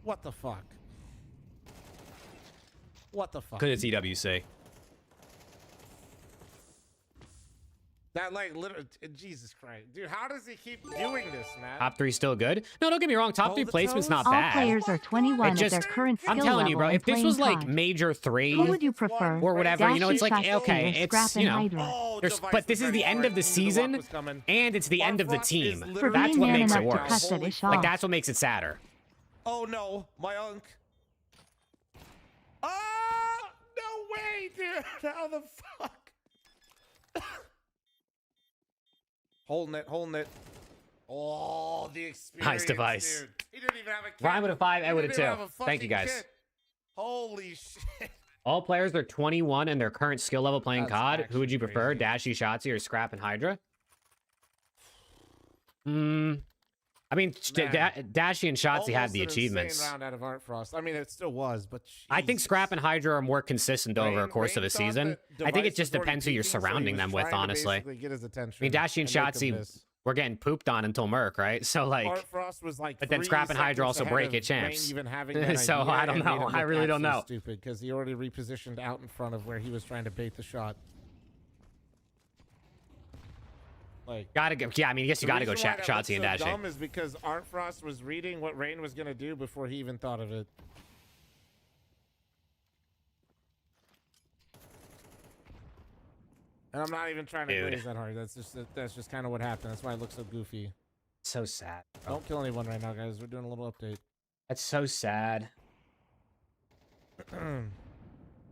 What the fuck? What the fuck? Because it's EWC. That like literally, Jesus Christ, dude! How does he keep doing this, man? Top 3 still good? No, don't get me wrong. Top 3 placement's not All bad. players are 21 It at their just- current skill I'm telling level you, bro. and If this playing was like COD. Major 3 Who would you prefer? or whatever, you know, it's like Dashi, okay, Shotzi, or it's Scrap you and know, Hydra? there's, but this is the end of the season and it's the end of the team. For That's being what man makes it enough to worse. cut that ish Like off. that's what makes it sadder. Oh no, my unk. Ah, no way, dude! How the fuck? Holding it. Oh, the experience. Nice device. Dude. He didn't even have a kit. Ryan with a 5, Ed He with a didn't 2. even have a Thank you, fucking guys. kit. Holy shit. All players are 21 and their current skill level playing That's COD. Who would you prefer, Dashi, Shotzi, or Scrap and Hydra? I mean, Dashi and Shotzi had Almost the an insane achievements. round out of Art Frost. I mean, it still was, but I think Scrap and Hydra are more consistent over a course of a season. I think it just depends who you're surrounding them with, honestly. Get his attention. I mean, Dashi and make him Shotzi miss. were getting pooped on until Merc, right? So, like, Art Frost was like, but then 3 Scrap and Hydra seconds also ahead break of it champs. Rain even having that So, idea I don't and made know. him I look really don't know. absolutely Stupid because he already repositioned out in front of where he was trying to bait the shot. Like, gotta go. Yeah, I mean, I guess you gotta go reason why that Shotzi and looks so Dashi. dumb is because Art Frost was reading what Rain was gonna do before he even thought of it. And I'm not even trying to Dude. praise that hard. That's just kind of what happened. That's why it looks so goofy. So sad. bro. Don't kill anyone right now, guys. We're doing a little update. That's so sad.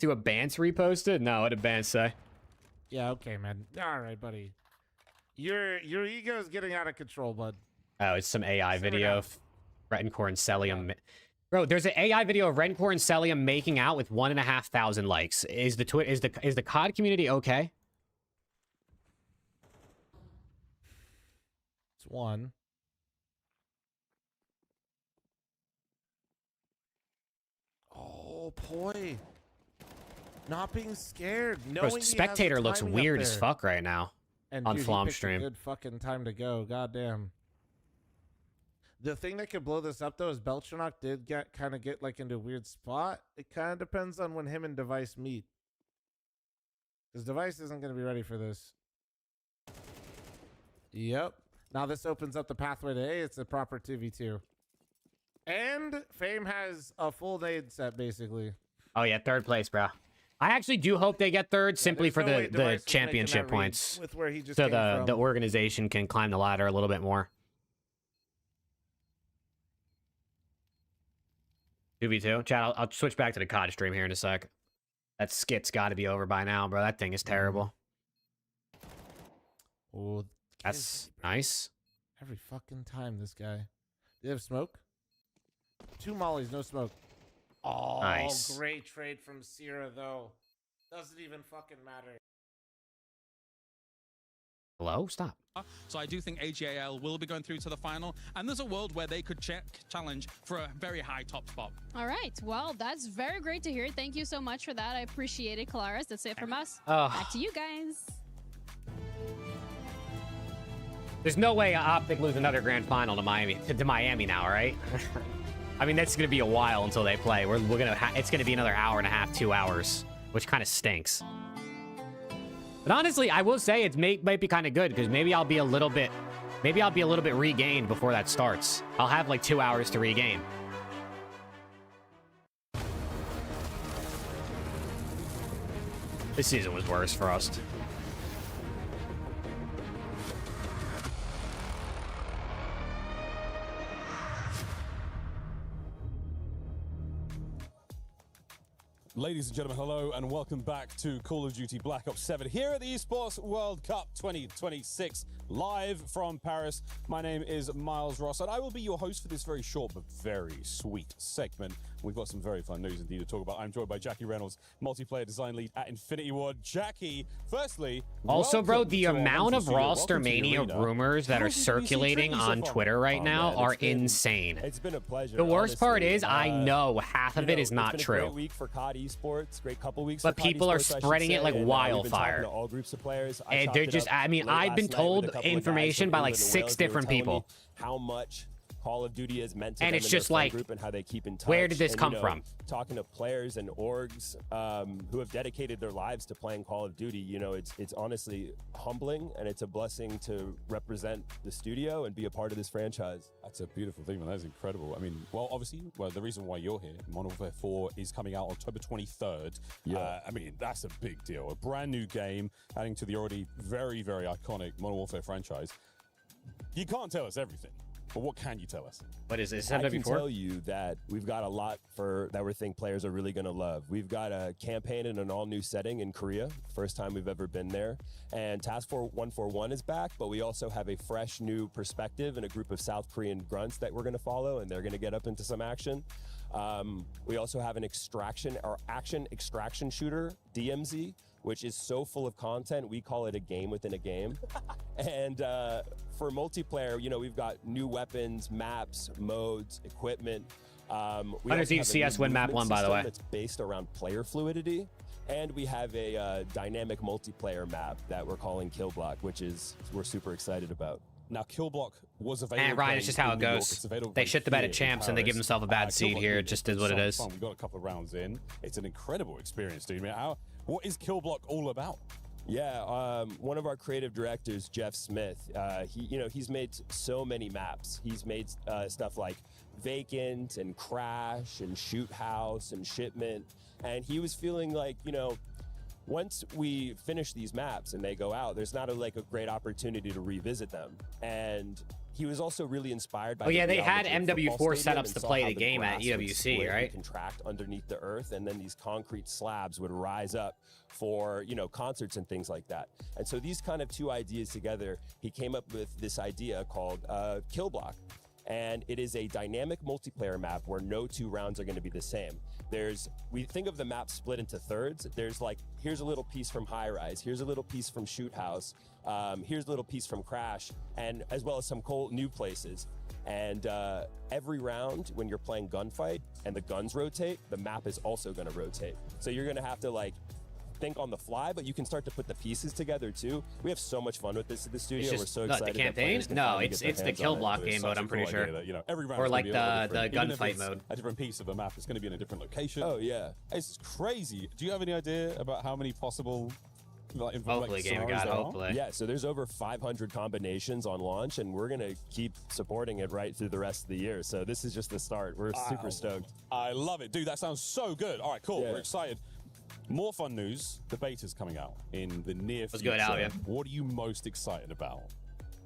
Do a Bance reposted? No, what did Bance say? Yeah, okay, man. All right, buddy. Your ego is getting out of control, bud. Oh, it's some AI video of Rencore and Celium. Bro, there's an AI video of Rencore and Celium making out with 1,500 likes. Is the the COD community okay? It's one. Oh, boy. Not being scared. Bro, Spectator looks weird as fuck right now and on dude, Flom he picked stream. A good fucking time to go. Goddamn. The thing that could blow this up though is Beltranok did get like into a weird spot. It kind of depends on when him and Device meet. Because Device isn't going to be ready for this. Yep. Now this opens up the pathway to A. It's a proper 2v2. And Fame has a full nade set basically. Oh yeah, third place, bro. I actually do hope they get third simply for no way the Device is championship making that read points. with where he just So came from. the organization can climb the ladder a little bit more. 2v2. Chat, I'll switch back to the COD stream here in a sec. That skit's got to be over by now, bro. That thing is terrible. Oh, that's nice. Every fucking time, this guy. Do you have smoke? 2 mollies, no smoke. Oh, nice. Great trade from Sierra, though. Doesn't even fucking matter. Hello? Stop. So I do think AGAL will be going through to the final, and there's a world where they could challenge for a very high top spot. All right. Well, that's very great to hear. Thank you so much for that. I appreciate it, Kalaris. That's it from us. Back to you guys. There's no way Optic lose another grand final to Miami now, right? I mean, that's going to be a while until they play. We're gonna it's going to be another hour and a half, 2 hours, which kind of stinks. But honestly, I will say it might be kind of good because maybe I'll be a little bit regained before that starts. I'll have like 2 hours to regain. This season was worse for us. Ladies and gentlemen, hello and welcome back to Call of Duty Black Ops 7 here at the Esports World Cup 2026, live from Paris. My name is Miles Ross and I will be your host for this very short but very sweet segment. We've got some very fun news indeed to talk about. I'm joined by Jackie Reynolds, multiplayer design lead at Infinity Ward. Jackie, firstly, also, bro, welcome the to our amount of studio. roster Welcome to the mania arena. rumors that How are did you see circulating Trinity so on far? Twitter right Oh, now man, are it's been- insane. It's been a pleasure. The worst part honestly. is I know half of it is not it's been a true. great week for COD Esports, great couple weeks. But for COD people are Esports, I should spreading it say, like and, we've been talking wildfire. to all groups of players. And they're just, I mean, I've been told information by like 6 different people. How much Call of Duty has meant to And them it's in their just friend like, group and how they keep in touch. where did this And, come you know, from? Talking to players and orgs who have dedicated their lives to playing Call of Duty, you know, it's honestly humbling and it's a blessing to represent the studio and be a part of this franchise. That's a beautiful thing, man. That is incredible. I mean, well, obviously, the reason why you're here, Modern Warfare 4 is coming out October 23rd. Yeah. I mean, that's a big deal. A brand new game adding to the already very, very iconic Modern Warfare franchise. You can't tell us everything, but what can you tell us? What is this? I can MW4? tell you that we've got a lot that we think players are really going to love. We've got a campaign in an all-new setting in Korea, first time we've ever been there. And Task Force 141 is back, but we also have a fresh new perspective and a group of South Korean grunts that we're going to follow, and they're going to get up into some action. We also have an action extraction shooter, DMZ, which is so full of content, we call it a game within a game. And for multiplayer, you know, we've got new weapons, maps, modes, equipment. We also have a CS new win map movement 1, by the system way. That's based around player fluidity. And we have a dynamic multiplayer map that we're calling Kill Block, which we're super excited about. Now, Kill Block was available. And Ryan, it's just how in it New York. goes. It's available They shit the bed here at in champs and they give Paris. themselves a bad Kill seed Block here. It just is what it is. Fun. We've got a couple of rounds in. It's an incredible experience, dude. I mean, what is Kill Block all about? Yeah, one of our creative directors, Jeff Smith, he's made so many maps. He's made stuff like Vacant and Crash and Shoot House and Shipment. And he was feeling like, you know, once we finish these maps and they go out, there's not a great opportunity to revisit them. And he was also really inspired by. Oh, yeah, the they had Real Madrid MW4 football stadium setups and to saw play how the game at grass would EWC, split right? and contract underneath the earth, and then these concrete slabs would rise up for, you know, concerts and things like that. And so these kind of two ideas together, he came up with this idea called Kill Block. and it is a dynamic multiplayer map where no 2 rounds are going to be the same. We think of the map split into thirds. There's like, here's a little piece from High Rise, here's a little piece from Shoot House, here's a little piece from Crash, and as well as some cool new places. And every round when you're playing Gunfight and the guns rotate, the map is also going to rotate. So you're going to have to like think on the fly, but you can start to put the pieces together too. We have so much fun with this at the studio. We're so excited. The campaign? No, it's the kill block game mode, I'm pretty sure. That, every round or like the gunfight mode. A different piece of a map. It's going to be in a different location. Oh yeah, it's crazy. Do you have any idea about how many possible? Hopefully, game god. Hopefully. Yeah, so there's over 500 combinations on launch, and we're gonna keep supporting it right through the rest of the year. So this is just the start. We're super stoked. I love it, dude. That sounds so good. All right, cool. Yeah. We're excited. More fun news. The beta's coming out in the near future. Let's go out, yeah. What are you most excited about?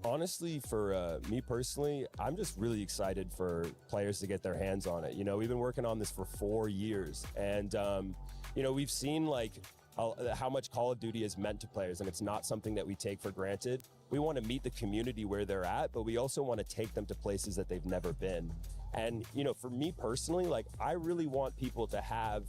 Honestly, for me personally, I'm just really excited for players to get their hands on it. You know, we've been working on this for 4 years, and you know, we've seen like how much Call of Duty has meant to players, and it's not something that we take for granted. We want to meet the community where they're at, but we also want to take them to places that they've never been. And, you know, for me personally, like, I really want people to have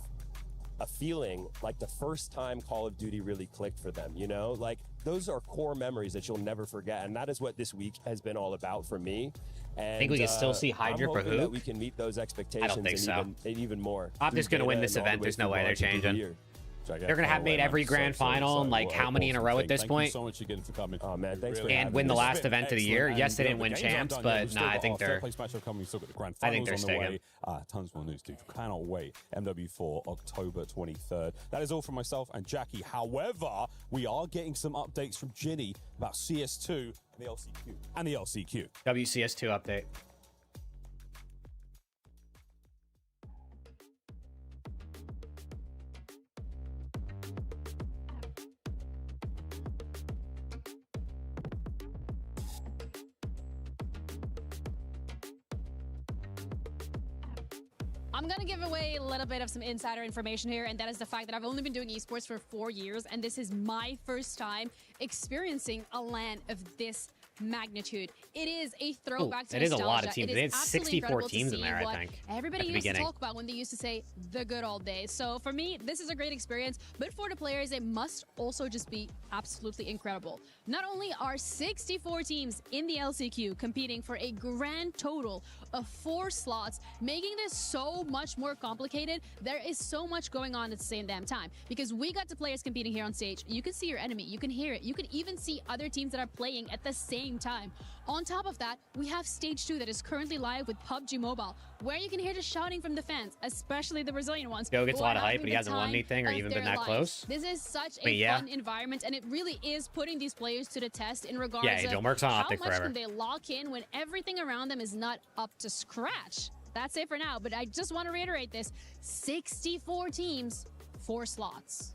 a feeling like the first time Call of Duty really clicked for them, you know? Like, those are core memories that you'll never forget, and that is what this week has been all about for me. And, I think we can still see Hydra for Hook. Hook. We can meet those expectations. I don't think so. Even more. Optic's going to win this event. There's no way they're changing. They're going to have made every grand final and like how many in a row at this point? Thank you so much again for coming. Oh man, thanks for and win the last event of the year. Yes, they didn't win champs, but nah, I think they're. I think they're staying. Tons more news, dude. Cannot wait. MW4 October 23rd. That is all from myself and Jackie. However, we are getting some updates from Ginny about CS2 and the LCQ. WCS2 update. I'm going to give away a little bit of some insider information here, and that is the fact that I've only been doing esports for 4 years, and this is my first time experiencing a LAN of this magnitude. It is a throwback to nostalgia. It is a lot of teams. It It is 64 teams in there, I what think. everybody at the used to beginning. talk about when they used to say the good old days. So for me, this is a great experience, but for the players, it must also just be absolutely incredible. Not only are 64 teams in the LCQ competing for a grand total of 4 slots, making this so much more complicated, there is so much going on at the same damn time. Because we got the players competing here on stage. You can see your enemy, you can hear it, you can even see other teams that are playing at the same time. On top of that, we have stage 2 that is currently live with PUBG Mobile, where you can hear the shouting from the fans, especially the Brazilian ones. Joe gets a lot of hype, having but he the hasn't won time anything or of even their been that lives. close. This is such I mean, a yeah. fun environment, and it really is putting these players to the test in regards Yeah, to Joe Merck's on how Optic much forever. can they lock in when everything around them is not up to scratch. That's it for now, but I just want to reiterate this. 64 teams, 4 slots.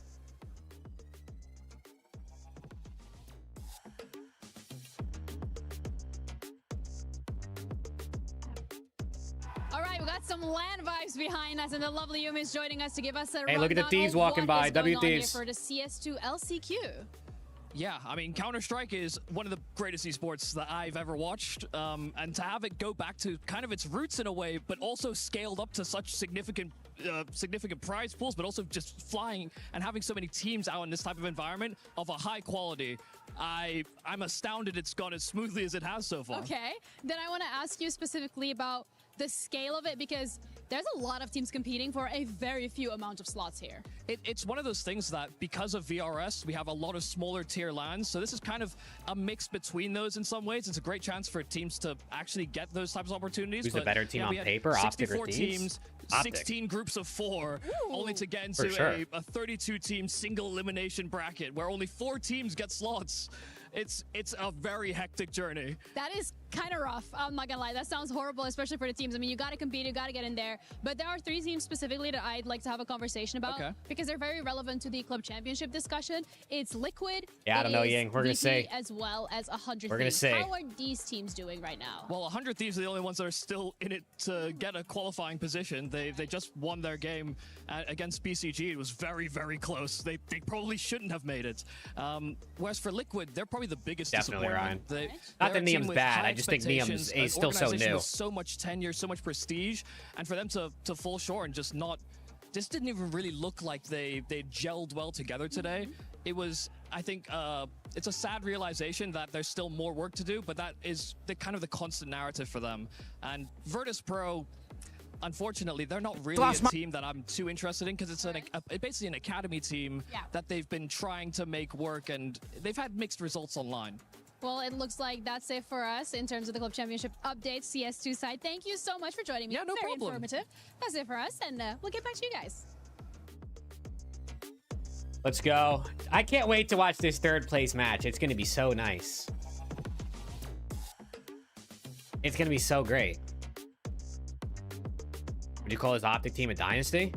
All right, we got some LAN vibes behind us, and the lovely Yumi is joining us to give us a Hey, look at the rundown thieves of walking what by. is going W on here thieves. for the CS2 LCQ. Yeah, I mean, Counter-Strike is one of the greatest esports that I've ever watched, and to have it go back to kind of its roots in a way, but also scaled up to such significant prize pools, but also just flying and having so many teams out in this type of environment of a high quality, I'm astounded it's gone as smoothly as it has so far. Okay, then I want to ask you specifically about the scale of it, because there's a lot of teams competing for a very few amount of slots here. It's one of those things that because of VRS, we have a lot of smaller tier LANs, so this is kind of a mix between those in some ways. It's a great chance for teams to actually get those types of opportunities. Who's the better team on paper, Optic or 64 Thieves? teams, Optic. 16 groups of 4, only to get For into sure. a 32-team single elimination bracket where only 4 teams get slots. It's a very hectic journey. That is kind of rough. I'm not gonna lie. That sounds horrible, especially for the teams. I mean, you gotta compete, you gotta get in there. But there are 3 teams specifically that I'd like to have a conversation about, Okay. because they're very relevant to the club championship discussion. It's Liquid. Yeah, I don't it know, is Yang. We're gonna VP, say. as well as 100 We're gonna Thieves. say. How are these teams doing right now? Well, 100 Thieves are the only ones that are still in it to get a qualifying position. They just won their game against BCG. It was very, very close. They probably shouldn't have made it. Whereas for Liquid, they're probably the biggest Definitely, disappointment. Ryan. They're Not a that team Neum's with bad. high I just just think expectations, Mium's an still so organization new. with so much tenure, so much prestige, and for them to fall short and just not, this didn't even really look like they gelled well together today. It was, I think, it's a sad realization that there's still more work to do, but that is the kind of the constant narrative for them. And Virtus Pro, unfortunately, they're not really a team that I'm too interested in, because it's basically an academy team that they've been trying to make work, and they've had mixed results online. Well, it looks like that's it for us in terms of the Club Championship update, CS2 side. Thank you so much for joining me. Yeah, no Very problem. informative. That's it for us, and we'll get back to you guys. Let's go. I can't wait to watch this third place match. It's going to be so nice. It's going to be so great. Would you call this Optic team a dynasty?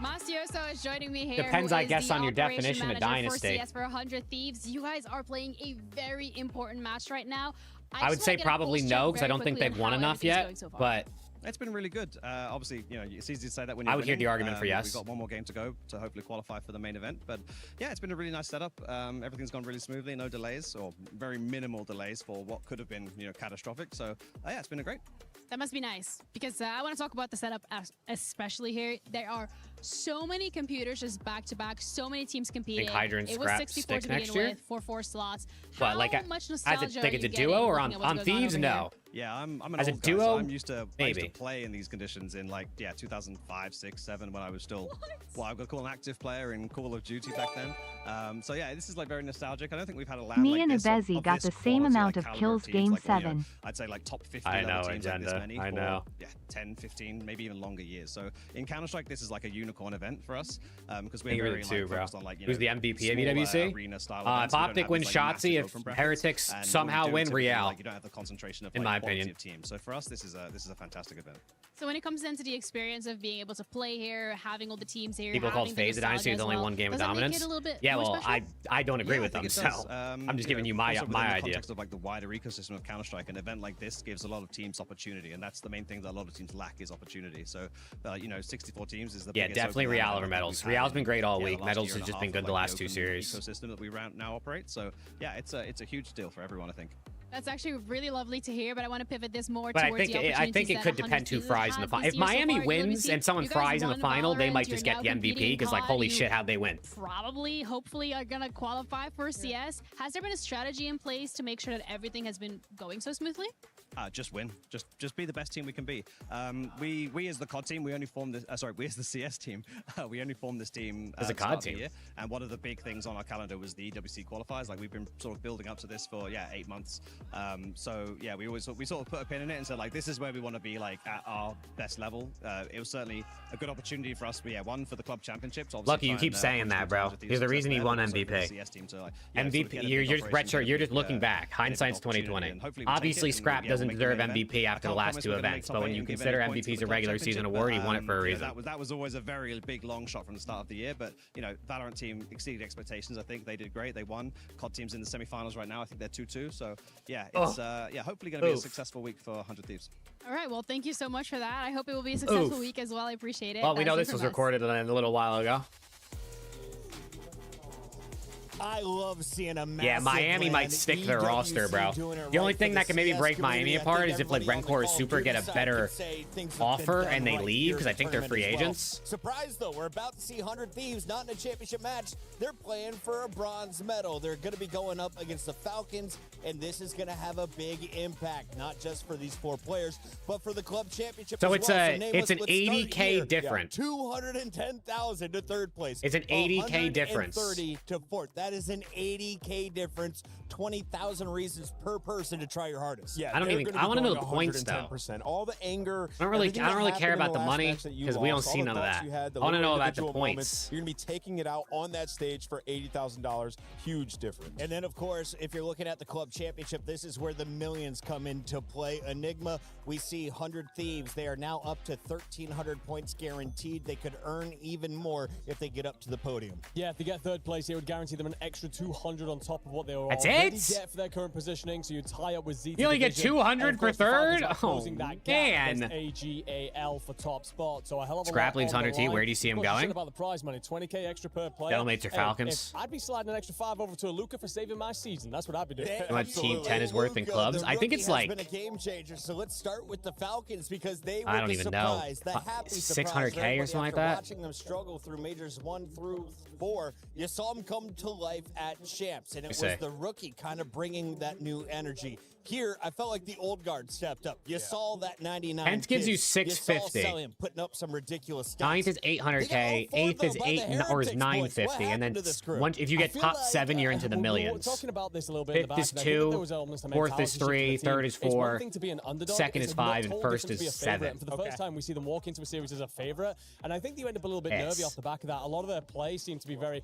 Mastioso is joining me here. Depends, who I is guess, the on your operation definition of manager dynasty. For CS for 100 Thieves. You guys are playing a very important match right now. I would just say wanna get a probably pulse no, check because I very don't think quickly they've on won how enough everything's yet. going so far. But It's been really good. Obviously, you know, it's easy to say that when I you're would hear winning. the argument for yes. We've got one more game to go to hopefully qualify for the main event. But yeah, it's been a really nice setup. Everything's gone really smoothly, no delays, or very minimal delays for what could have been, you know, catastrophic. So yeah, it's been great. That must be nice, because I want to talk about the setup especially here. There are so many computers just back to back, so many teams competing. Hydra and it was Scrap 64 sticks to begin next year? with for 4 slots. What, How like much as nostalgia a, like are it's a you duo or getting on looking at what's going Thieves? over No. here? Yeah, I'm an As a old duo, guy, so I'm used to maybe. play in these conditions in like 2005, 6, 7 when I was still what I would call an active player in Call of Duty back then. So yeah, this is like very nostalgic. I don't think we've had a LAN Me like and this Abezi of got this the same quality, amount like of caliber kills teams, game like, you know, 7. I'd say like top 50 I level know, teams like this Agenda. many I for know. 10, 15, maybe even longer years. So in Counter-Strike, this is like a unicorn event for us because we're You're very the two, like, bro. focused on like, you Who's know, the MVP of smaller EWC? arena style If events. We don't Optic have wins this, like, Shotzzy, massive if open brackets. Heretics And what we somehow do win typically, Real, like, you don't have the concentration of in like, my quality opinion. of teams. So for us, this is a fantastic event. So when it comes into the experience of being able to play here, having all the teams here, People called having the FaZe a dynasty nostalgia with as only well, one game of does that make dominance. it a little bit Yeah, more well, special? I don't agree Yeah, with I them, think it so does. I'm just giving you my also within my the idea. context of like the wider ecosystem of Counter-Strike, an event like this gives a lot of teams opportunity, and that's the main thing that a lot of teams lack is opportunity. So, you know, 64 teams is the Yeah, biggest definitely open Real event over that Medals. we've had Real's been great all the week. last Medals year has and a just half been of, good the like, last two open series. Ecosystem that we now operate. So yeah, it's a huge deal for everyone, I think. That's actually really lovely to hear, but I want to pivot this more But I towards think the I think opportunities it that could depend 100 who Thieves fries in the have final. this If year so Miami far. wins WBC, and someone you guys fries in the won final, they Valorant, might just you're get now the MVP competing in because like COD, holy you shit, how'd they win? Probably, hopefully, are gonna qualify for CS. Has there been a strategy in place to make sure that everything has been going so smoothly? Just win. Just be the best team we can be. We as the COD team, we only formed this. Sorry, we as the CS team, we only formed this team As a at the start COD of the team. year. And one of the big things on our calendar was the EWC qualifiers. Like we've been sort of building up to this for 8 months. So yeah, we sort of put a pin in it and said like this is where we want to be like at our best level. It was certainly a good opportunity for us. But yeah, one for the club championships. Lucky you keep saying that, bro. You're the reason he won MVP. MVP. You're just retro. You're just looking back. Hindsight's 2020. Obviously, Scrap doesn't deserve MVP after the last two events, but when you consider MVP's a regular season award, he won it for a reason. That was always a very big long shot from the start of the year. But you know, Valorant team exceeded expectations. I think they did great. They won. COD team's in the semifinals right now. I think they're 2-2. So yeah, it's hopefully going to be a successful week for 100 Thieves. All right, well, thank you so much for that. I hope it will be a successful week as well. I appreciate it. Well, we know That's this it was from us. recorded a little while ago. I love seeing a massive Yeah, Miami land. might stick to their EWC roster, bro. doing it The only right thing for that can maybe CS break Miami community. I apart think is if like everybody on the Rencor or Call of Super Duty get a side better could say things have been offer done and they right leave here because in I think they're tournament free as well. agents. Surprise though, we're about to see 100 Thieves not in a championship match. They're playing for a bronze medal. They're going to be going up against the Falcons, and this is going to have a big impact, not just for these 4 players, but for the club championship. So as it's well. a- Nameless, it's an let's start 80K here. difference. 210,000 to third place. It's an 80K difference. 130 to fourth. That is an 80K difference. 20,000 reasons per person to try your hardest. Yeah, I don't they're even- gonna I be wanna know going the points, though. 110%. All the anger. I don't really care about the money because we don't see none of that. I want to know about the points. You're going to be taking it out on that stage for $80,000. Huge difference. And then, of course, if you're looking at the club championship, this is where the millions come into play. Enigma, we see 100 Thieves. They are now up to 1,300 points guaranteed. They could earn even more if they get up to the podium. Yeah, if they get third place, it would guarantee them an extra 200 on top of what they were That's already it? get for their current positioning. So you tie up with Z. You only get 200 for third? Oh, man. man. AGAL for top spot. So a hell of a Scrap lot leaves on the 100T. line. Where do you see him Not sure going? about the prize money, 20k extra per player. Gentlemen, or Falcons? I'd be sliding an extra 5 over to a Luka for saving my season. That's what I'd be doing. How much Team 10 is worth in clubs? I think it's like, been a game changer. So let's start with the Falcons because they were I don't the even know, surprise, the happy surprise 600K for or everybody something like after that. Watching them struggle through majors 1 through 4, you saw them come to life at champs, and it was the rookie kind of bringing that new energy. Here, I felt like the old guard stepped up. You saw that 99. 10th gives you You saw 650. Sellian putting up some ridiculous stats. 9th is 800K, 8th is 950, and then if you get top 7, you're into the millions. 5th is 2, 4th is 3, 3rd is 4, 2nd is 5, and 1st is 7. For the first time, we see them walk into a series as a favorite, and I think you end up a little bit nervy off the back of that. A lot of their play seemed to be very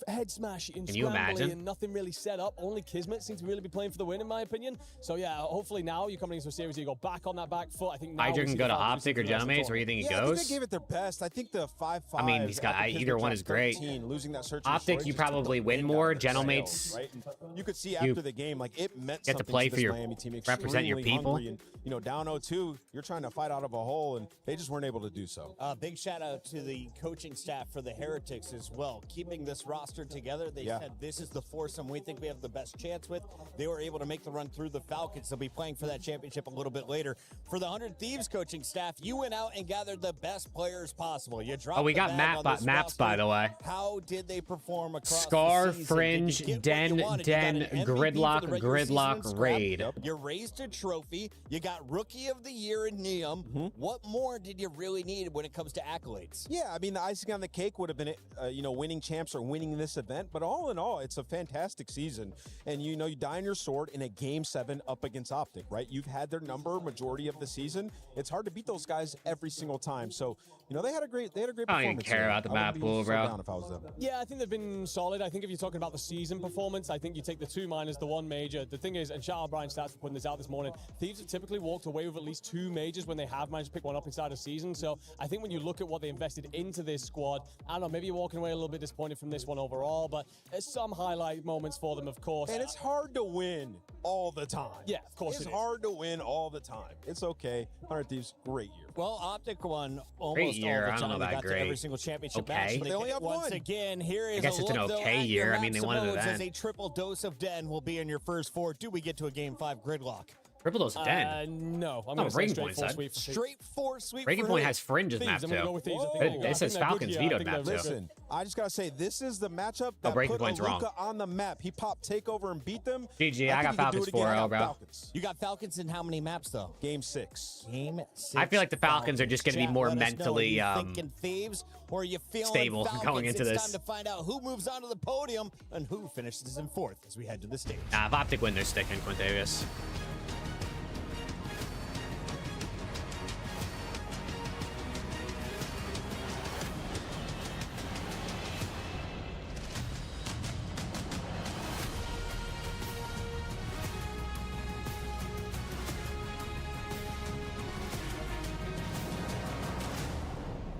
head smashy and scrambly and nothing really set up. Only Kismet seems to really be playing for the win, in my opinion. So yeah, hopefully now you're coming into a series where you go back on that back foot. I think now Hydra can go to Optic or Gentleman's. Where do you think he I goes? think they gave it their best. I think the 5-5. I mean, he's got either one is great. 13, losing that search Optic, you probably win more. Gentleman's, right? You could see after the game, like it meant get to something play to for this your Miami team. represent your Extremely people. hungry and, you know, down 0-2, you're trying to fight out of a hole, and they just weren't able to do so. Big shout out to the coaching staff for the Heretics as well, keeping this roster together. They said this is the foursome we think we have the best chance with. They were able to make the run through the Falcons. They'll be playing for that championship a little bit later. For the 100 Thieves coaching staff, you went out and gathered the best players possible. You dropped we got maps, by the way. How did they perform across Scar, the season? Fringe, Den, Gridlock, Raid. You raised a trophy. You got Rookie of the Year in Neum. What more did you really need when it comes to accolades? Yeah, I mean, the icing on the cake would have been, you know, winning champs or winning this event. But all in all, it's a fantastic season. And, you know, you die on your sword in a Game 7 up against Optic, right? You've had their number majority of the season. It's hard to beat those guys every single time. So, you know, they had a great performance. I don't even care about the map pool, bro. Down if I was them. Yeah, I think they've been solid. I think if you're talking about the season performance, I think you take the 2 minors, the 1 major. The thing is, and shout out Brian Stats for putting this out this morning, Thieves have typically walked away with at least 2 majors when they have managed to pick one up inside a season. So I think when you look at what they invested into this squad, I don't know, maybe you're walking away a little bit disappointed from this one overall, but there's some highlight moments for them, of course. And it's hard to win all the time. Yeah, of course it's it is. hard to win all the time. It's okay. 100 Thieves, great year. Well, Optic won Great almost year. all the I don't time. know They about got to great. every single championship Okay. match. But they only have once one. again, here is I guess a it's an look, though, okay at year. your I mean, they maps won an modes as event. a triple dose of Den will be in your first 4. Do we get to a Game 5 gridlock? Triple dose of Den. No. I'm No, going to Breaking say Point straight 4 said. sweep. for Thieves. Straight 4 sweep. Breaking for Point who? has Fringe's Thieves, map I'm gonna go too. with Thieves. I think It they're- I it think says they're good Falcons here. I vetoed think map they're too. Listen, I just gotta say, this is the matchup that Breaking put Point's wrong. Luka on the map. He popped takeover and beat them. GG, I got think he could do Falcons it again. 4-0, I got bro. Falcons. You got Falcons in how many maps, though? Game 6. Game 6. I feel like the Falcons are just going to be Chat, more let us know. mentally Are you thinking Thieves, or are you feeling stable Falcons? going into it's this. time to find out who moves onto the podium and who finishes in 4th as we head to the stage. Nah, if Optic win, they're sticking Quintavious.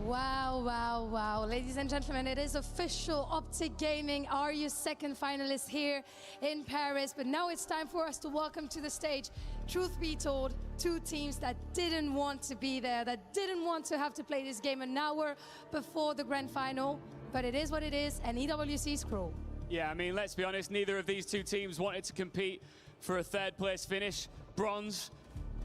Wow, wow, wow. Ladies and gentlemen, it is official. Optic Gaming are your second finalists here in Paris. But now it's time for us to welcome to the stage, truth be told, 2 teams that didn't want to be there, that didn't want to have to play this game an hour before the grand final. But it is what it is, and EWC's cruel. Yeah, I mean, let's be honest, neither of these 2 teams wanted to compete for a 3rd place finish, bronze.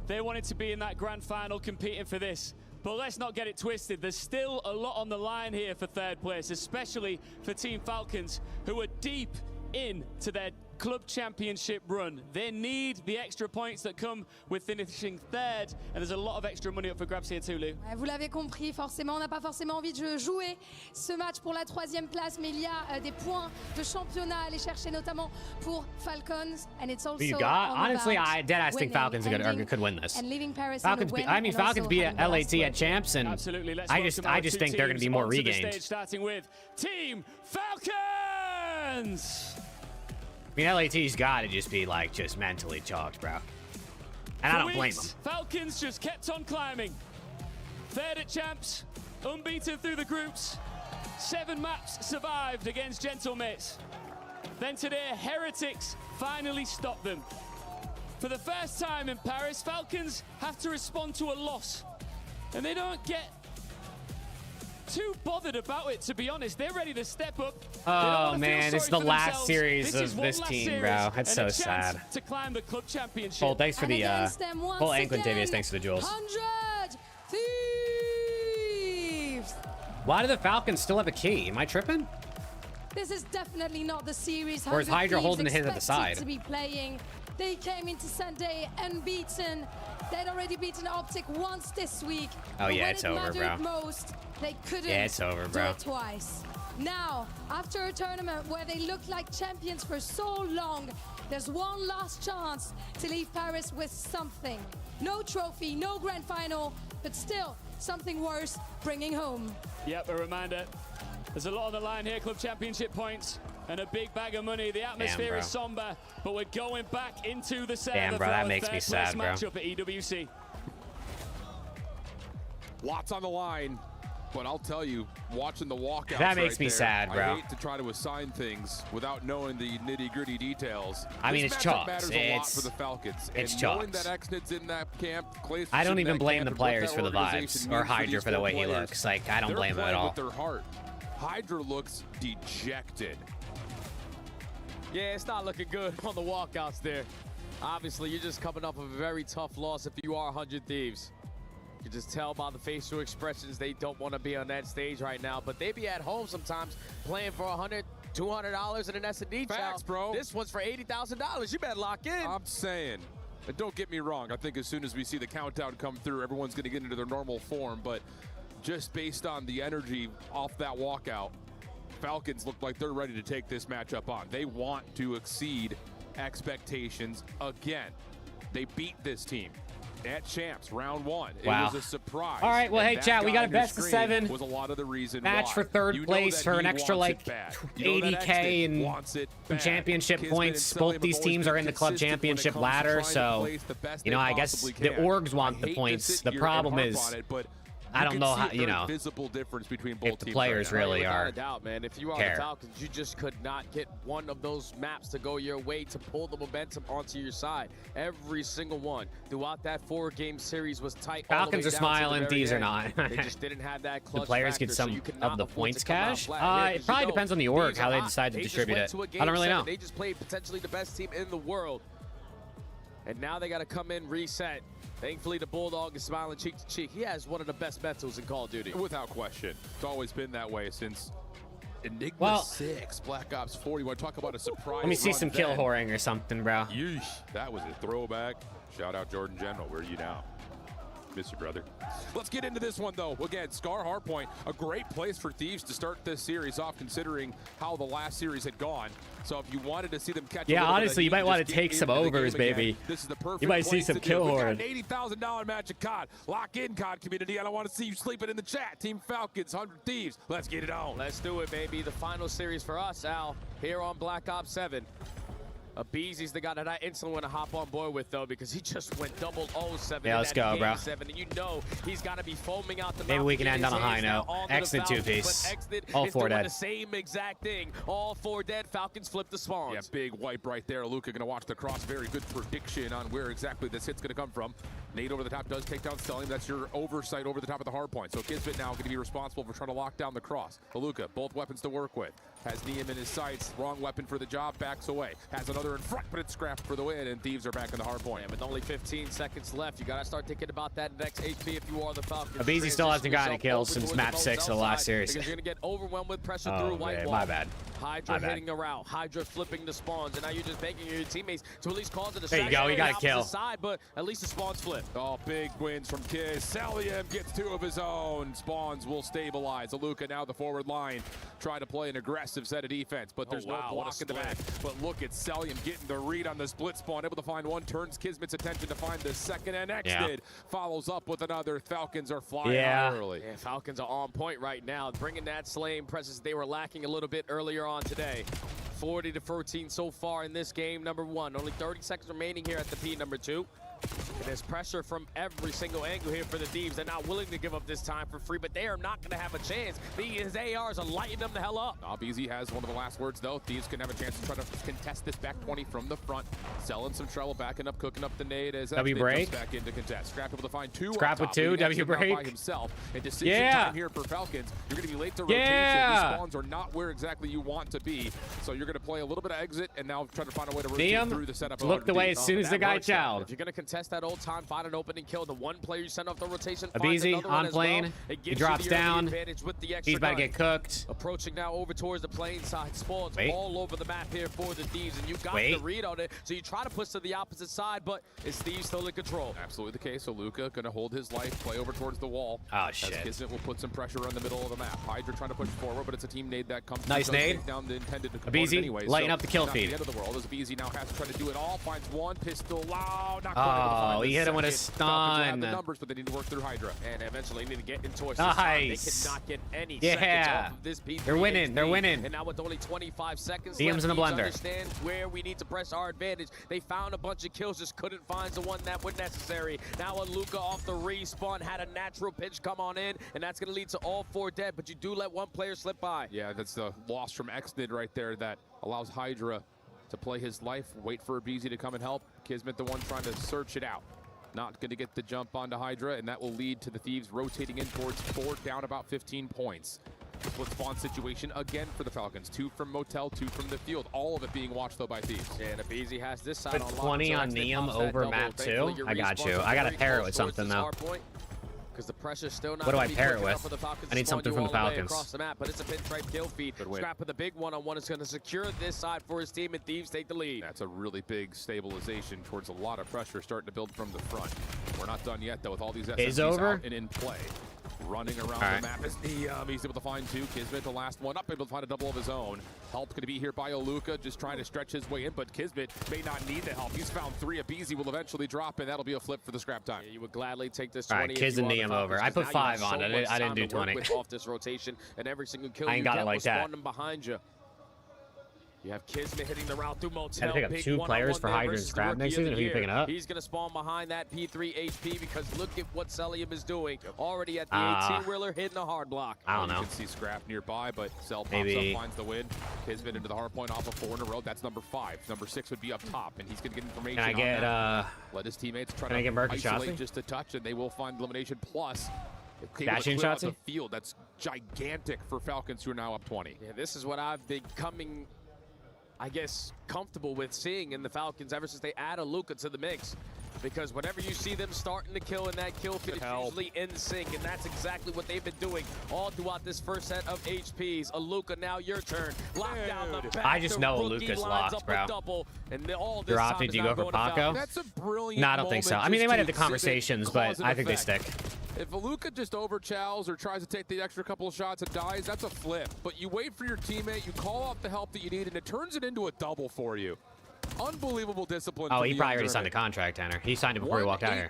They wanted to be in that grand final competing for this. But let's not get it twisted. There's still a lot on the line here for 3rd place, especially for Team Falcons, who are deep into their club championship run. They need the extra points that come with finishing 3rd, and there's a lot of extra money up for grabs here too, Lou. Vous l'avez compris, forcément, on n'a pas forcément envie de jouer ce match pour la 3e place, mais il y a des points de championnat à aller chercher, notamment pour Falcons, and it's also You got? all Honestly, about I deadass think winning, Falcons ending, could win this. and leaving Paris Falcons, in a win, I mean, and Falcons also beat having the last LAT win. at champs, and Absolutely. Let's I welcome just our 2 think they're going to be teams more onto the regained. stage, starting with Team Falcons. I mean, LAT's got to just be like just mentally chalked, bro. And I don't blame them. Falcons just kept on climbing. 3rd at champs, unbeaten through the groups. 7 maps survived against Gentlemates. Then today, Heretics finally stopped them. For the first time in Paris, Falcons have to respond to a loss. And they don't get too bothered about it, to be honest. They're ready to step up. Oh man, it's the last series of this team, bro. That's so sad. To climb the club championship. Well, thanks for the well, and Quintavious, thanks for the jewels. 100 Thieves! Why do the Falcons still have a key? Am I tripping? This is definitely not the series. Or is Hydra holding the hit at the expected side? To be playing. They came into Sunday unbeaten. They'd already beaten Optic once this week. Oh but yeah, when it's it over, bro. mattered most, they couldn't Yeah, it's over, bro. do it twice. Now, after a tournament where they looked like champions for so long, there's one last chance to leave Paris with something. No trophy, no grand final, but still something worth bringing home. Yep, a reminder. There's a lot on the line here, club championship points and a big bag of money. The atmosphere is somber, but we're going back into the seventh. Damn, bro, that makes me sad, bro. Matchup at EWC. Lots on the line, but I'll tell you, watching the walkouts that makes right me there, sad, bro. I hate to try to assign things without knowing the nitty-gritty details. I mean, This it's matchup chalks. matters a lot for the Falcons. It's and knowing chalks. that Xnit's in that camp, Clay's I don't in even that blame camp, the and what players that for the organization vibes or means Hydra these for the four way he players. looks. Like, I don't They're blame him at playing all. with their heart. Hydra looks dejected. Yeah, it's not looking good on the walkouts there. Obviously, you're just coming off of a very tough loss if you are 100 Thieves. You can just tell by the facial expressions they don't want to be on that stage right now, but they be at home sometimes playing for $100, $200 in an S&D Facts, bro. This one's for $80,000. You better lock in. I'm saying, and don't get me wrong, I think as soon as we see the countdown come through, everyone's going to get into their normal form, but just based on the energy off that walkout, Falcons look like they're ready to take this matchup on. They want to exceed expectations again. They beat this team at Champs round 1. Wow. It was a surprise. All right, well, And hey, that chat, we guy got a on your best of screen 7 was a lot of the reason match why. for third You know place that for an he extra wants like it bad. You know that 80K Xnit and wants it some bad. championship Kismet points. and Sully Both have these always teams been are in the club consistent when it championship comes to ladder, trying to so place the best you know, they I guess possibly the can. orgs want I the hate to points. sit The here and problem harp is on it, but I don't you know can how, see a you very know, visible difference between both if the teams players right now. really Without are a doubt, man. If you are care. the Falcons, you just could not get one of those maps to go your way to pull the momentum onto your side. Every single one throughout that 4-game series was tight. Falcons are smiling, Thieves are not. They just didn't have that clutch The players factor, get so some you cannot of the afford points to come out cash. flat here, 'cause It you probably know depends on the org Thieves how are they hot. decide to They just distribute went it. to a I don't really game know. 7. They just played potentially the best team in the world. And now they got to come in, reset. Thankfully, the Bulldog is smiling cheek to cheek. He has one of the best mentals in Call of Duty. Without question. It's always been that way since Enigma Well- 6, Black Ops 4. You want to talk about a surprise? Let me see run some kill then. whoring or something, bro. Yeesh, that was a throwback. Shout out Jordan General. Where are you now? Miss you, brother. Let's get into this one, though. Again, Scar Hardpoint, a great place for Thieves to start this series off, considering how the last series had gone. So if you wanted to see them catch Yeah, a little bit of honestly, you heat might and wanna just take get some into the overs, game again, baby. This is the perfect You might see place some to do kill it. We got horn. an $80,000 match of COD. Lock in, COD community. I don't want to see you sleeping in the chat. Team Falcons, 100 Thieves. Let's get it on. Let's do it, baby. The final series for us, Al, here on Black Ops 7. Beezy's the guy that I instantly want to hop on board with, though, because he just went double 0-7 Yeah, in let's that go, game bro. 7, and you know he's got to be foaming out the Maybe mouth we to can get end his on a high hands now note. on the Xnit Falcons, two-piece. but Xnit All is 4 doing dead. the same exact thing. All 4 dead. Falcons flip the spawns. Yeah, big wipe right there. Luca going to watch the cross. Very good prediction on where exactly this hit's going to come from. Nate over the top does take down Stellium. That's your oversight over the top of the hard point. So Kismet now going to be responsible for trying to lock down the cross. Luca, both weapons to work with. Has Neum in his sights. Wrong weapon for the job. Backs away. Has another in front, but it's scrapped for the win. And Thieves are back in the hard point. Yeah, with only 15 seconds left, you got to start thinking about that next HP if you are the Falcons. Abizi still hasn't gotten any Transition kills yourself since over map towards 6 of the south last side, series. Because you're going to get overwhelmed with pressure Oh, through white man, wall. my bad. Hydra My bad. hitting around. Hydra flipping the spawns. And now you're just begging your teammates to at least cause a There you distraction. go, you on the got a opposite kill. Side, but at least the spawns flip. Oh, big wins from Kiss. Stellium gets 2 of his own. Spawns will stabilize. Aluka now the forward line. Try to play an aggressive set of defense, but there's wow, no what a block in the back. But look at Stellium getting the read on the split spawn. Able to find one. Turns Kismet's attention to find the second. And Xnit follows up with another. Falcons are flying out early. Yeah, Falcons are on point right now. Bringing that slaying presence they were lacking a little bit earlier on today. 40-14 so far in this game, number 1. Only 30 seconds remaining here at the P, number 2. And there's pressure from every single angle here for the Thieves. They're not willing to give up this time for free, but they are not going to have a chance. His ARs are lighting them the hell up. Beezy has one of the last words, though. Thieves can have a chance to try to contest this back 20 from the front. Selling some trouble, backing up, cooking up the nade as W break. back into contest. Scrap able to find two. Scrap with two, W break. By himself. And decision time here for Falcons. You're going to be late to rotation. These spawns are not where exactly you want to be. So you're going to play a little bit of exit and now try to find a way to rotate through the setup. Looked away as soon as the guy chowed. If you're going to contest that old time, find an opening kill. The one player you send off the rotation. Abizi on plane. Well. He drops down. He's about to get cooked. Approaching now over towards the plane side. Spawns all over the map here for the Thieves, and you got the read on it. So you try to push to the opposite side, but it's Thieves still in control. Absolutely the case. So Luka going to hold his life, play over towards the wall. Oh shit! As Kismet will put some pressure on the middle of the map. Hydra trying to push forward, but it's a team nade that comes. Nice nade. Down the intended Abizi anyway. lighting up the kill feed. The end of the world as Abizi now has to try to do it all. Finds one pistol. Wow, not quite he hit him with a stun. The numbers, but they need to work through Hydra. And eventually need to get into a nice. They cannot get any seconds off of this P3 They're winning. They're winning. And now with only 25 seconds DM's in the blender. Understand where we need to press our advantage. They found a bunch of kills, just couldn't find the one that was necessary. Now a Luka off the respawn had a natural pitch come on in, and that's going to lead to all 4 dead. But you do let one player slip by. Yeah, that's the loss from Xnid right there that allows Hydra to play his life, wait for Abizi to come and help. Kismet the one trying to search it out. Not going to get the jump onto Hydra, and that will lead to the Thieves rotating in towards 4, down about 15 points. Split spawn situation again for the Falcons. 2 from Motel, 2 from the field. All of it being watched, though, by Thieves. Yeah, and Abizi has this side on 20 on Neum over map 2. I got you. I got to pair it with something, though. Because the pressure's still not. What do I pair it with? I need something from the Falcons. Across the map, but it's a pinstripe kill feed. Scrap with the big one-on-one is going to secure this side for his team, and Thieves take the lead. That's a really big stabilization towards a lot of pressure starting to build from the front. We're not done yet, though, with all these SMGs out and in play. Running around the map is Neum. He's able to find 2. Kismet, the last one up, able to find a double of his own. Help going to be here by Oluka, just trying to stretch his way in, but Kismet may not need the help. He's found 3. Abizi will eventually drop, and that'll be a flip for the scrap time. Yeah, you would gladly take this 20. All right, Kids and Neum over. I put 5 on it. I didn't do 20. Off this rotation, and every single kill I ain't got it like that. Behind you. You have Kismet hitting the route through Motel. I pick up 2 players for Hydra and Scrap next season. Who are you picking up? He's going to spawn behind that P3 HP because look at what Cellium is doing. Already at the 18-wheeler, hitting a hard block. I don't know. You can see Scrap nearby, but Cell pops up, finds the win. Kismet into the hard point off of 4 in a row. That's number 5. Number 6 would be up top, and he's going to get information. Can I get, let his teammates try to isolate just a touch, and they will find elimination. Plus, dashing shots the field. That's gigantic for Falcons, who are now up 20. Yeah, this is what I've been coming, I guess, comfortable with seeing in the Falcons ever since they add a Luka to the mix. Because whenever you see them starting to kill in that kill feed, it's usually in sync, and that's exactly what they've been doing all throughout this first set of HPs. Aluka, now your turn. Lock down the back. I just know Aluka's locked, bro. You're opting to go for Paco? That's a brilliant No, I don't think so. I mean, they might have the conversations, but I think they stick. If Aluka just overchows or tries to take the extra couple of shots and dies, that's a flip. But you wait for your teammate, you call out the help that you need, and it turns it into a double for you. Unbelievable discipline. Oh, he probably already signed a contract, Tanner. He signed it before he walked out here.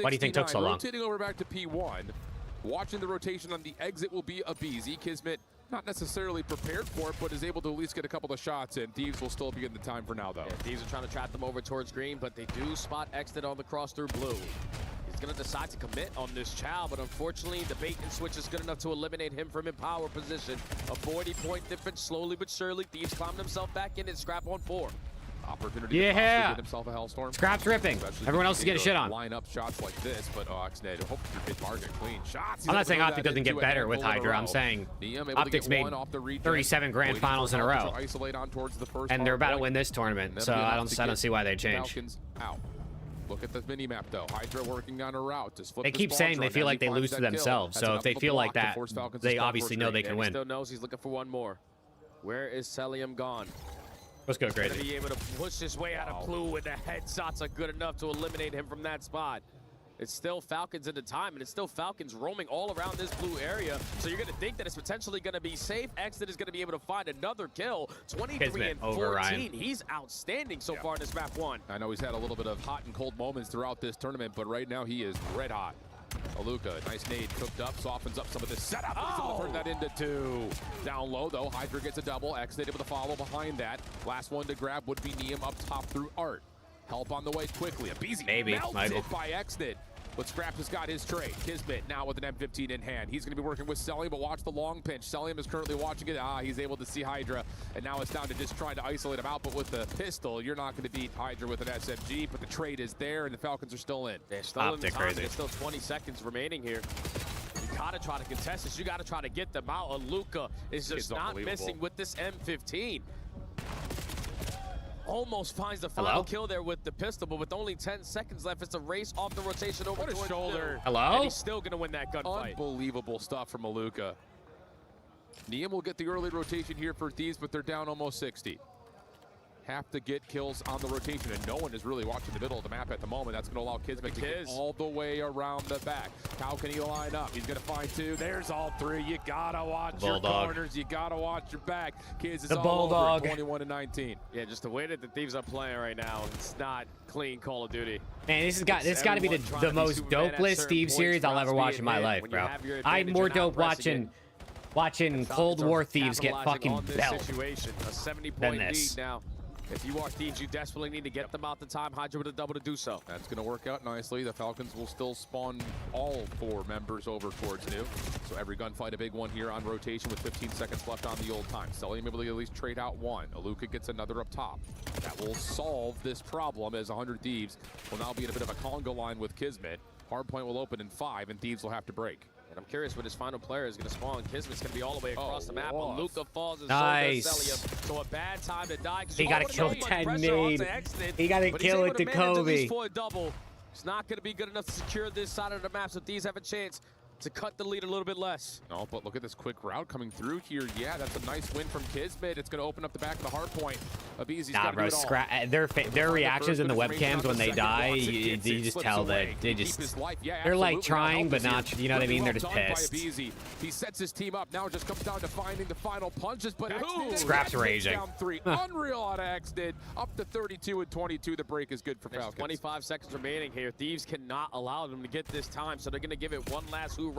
Why do you think it took so long? Rotating over back to P1. Watching the rotation on the exit will be Abizi. Kismet not necessarily prepared for it, but is able to at least get a couple of shots in. Thieves will still be in the time for now, though. Yeah, Thieves are trying to trap them over towards green, but they do spot Exit on the cross through blue. He's going to decide to commit on this Chow, but unfortunately, the bait and switch is good enough to eliminate him from in power position. A 40-point difference, slowly but surely. Thieves climbing himself back in and Scrap on 4. Opportunity to get himself a Hellstorm. Scrap's ripping. Everyone else is getting shit on. Line up shots like this, but Oxnade, hope your hit margin clean shots. I'm not saying Optic doesn't get better with Hydra. I'm saying Optic's made 37 grand finals in a row, and they're about to win this tournament. So I don't see why they change. Out. Look at the mini map though. Hydra working on a route. They keep saying they feel like they lose to themselves. So if they feel like that, they obviously know they can win. He still knows he's looking for one more. Where is Cellium gone? Let's go crazy. Gonna be able to push his way out of blue, and the headshots are good enough to eliminate him from that spot. It's still Falcons in the time, and it's still Falcons roaming all around this blue area. So you're gonna think that it's potentially gonna be safe. Exit is gonna be able to find another kill. 23 and 14. He's outstanding so far in this map 1. I know he's had a little bit of hot and cold moments throughout this tournament, but right now he is red hot. Aluka, nice nade cooked up, softens up some of this setup. He's able to turn that into 2. Down low though, Hydra gets a double. Exit able to follow behind that. Last one to grab would be Neum up top through Art. Help on the way quickly. Abizi Maybe. melted by Exnid. But Scrap has got his trade. Kismet now with an M15 in hand. He's going to be working with Celium, but watch the long pinch. Celium is currently watching it. He's able to see Hydra, and now it's down to just trying to isolate him out. But with the pistol, you're not going to beat Hydra with an SMG, but the trade is there, and the Falcons are still in. They're still in the time. Crazy. There's still 20 seconds remaining here. You gotta try to contest this. You gotta try to get them out. Luca is just not missing with this M15. Almost finds the final kill there with the pistol, but with only 10 seconds left, it's a race off the rotation over towards shoulder. Hello? And he's still gonna win that gunfight. Unbelievable stuff from Aluka. Neum will get the early rotation here for Thieves, but they're down almost 60. Have to get kills on the rotation, and no one is really watching the middle of the map at the moment. That's going to allow Kismet to get all the way around the back. How can he line up? He's going to find two. There's all three. You got to watch your corners. You got to watch your back. Kids is the all Bulldog. over 21-19. Yeah, just the way that the Thieves are playing right now, it's not clean Call of Duty. Man, this has got to be the most dopest Thieves series I'll ever watch in my life, bro. I'm more dope watching Cold War Thieves get fucking belt Situation. A 70-point than lead this. now. If you are Thieves, you desperately need to get them out the time. Hydra with a double to do so. That's going to work out nicely. The Falcons will still spawn all 4 members over towards New. So every gunfight a big one here on rotation with 15 seconds left on the old time. Celium able to at least trade out one. Aluka gets another up top. That will solve this problem as 100 Thieves will now be in a bit of a conga line with Kismet. Hardpoint will open in 5 and Thieves will have to break. And I'm curious when his final player is going to spawn. Kismet's going to be all the way across the map. Wolf. Luca falls and Nice. so does Celium. So a bad time to die. He got to kill 10 mid. He got to kill it to Kobe. For a double. It's not going to be good enough to secure this side of the map, so Thieves have a chance to cut the lead a little bit less. No, but look at this quick route coming through here. Yeah, that's a nice win from Kismet. It's going to open up the back of the hard point. Abizi's Nah, bro, their reactions in the webcams when they die, you just tell that they just, they're like trying, but not, you know what I mean? They're just pissed. He sets his team up. Now it just comes down to finding the final punches, but Scrap's raging. Down 3. Unreal out of Exnid. Up to 32 and 22. The break is good for Falcons. 25 seconds remaining here. Thieves cannot allow them to get this time, so they're going to give it one last hoorah.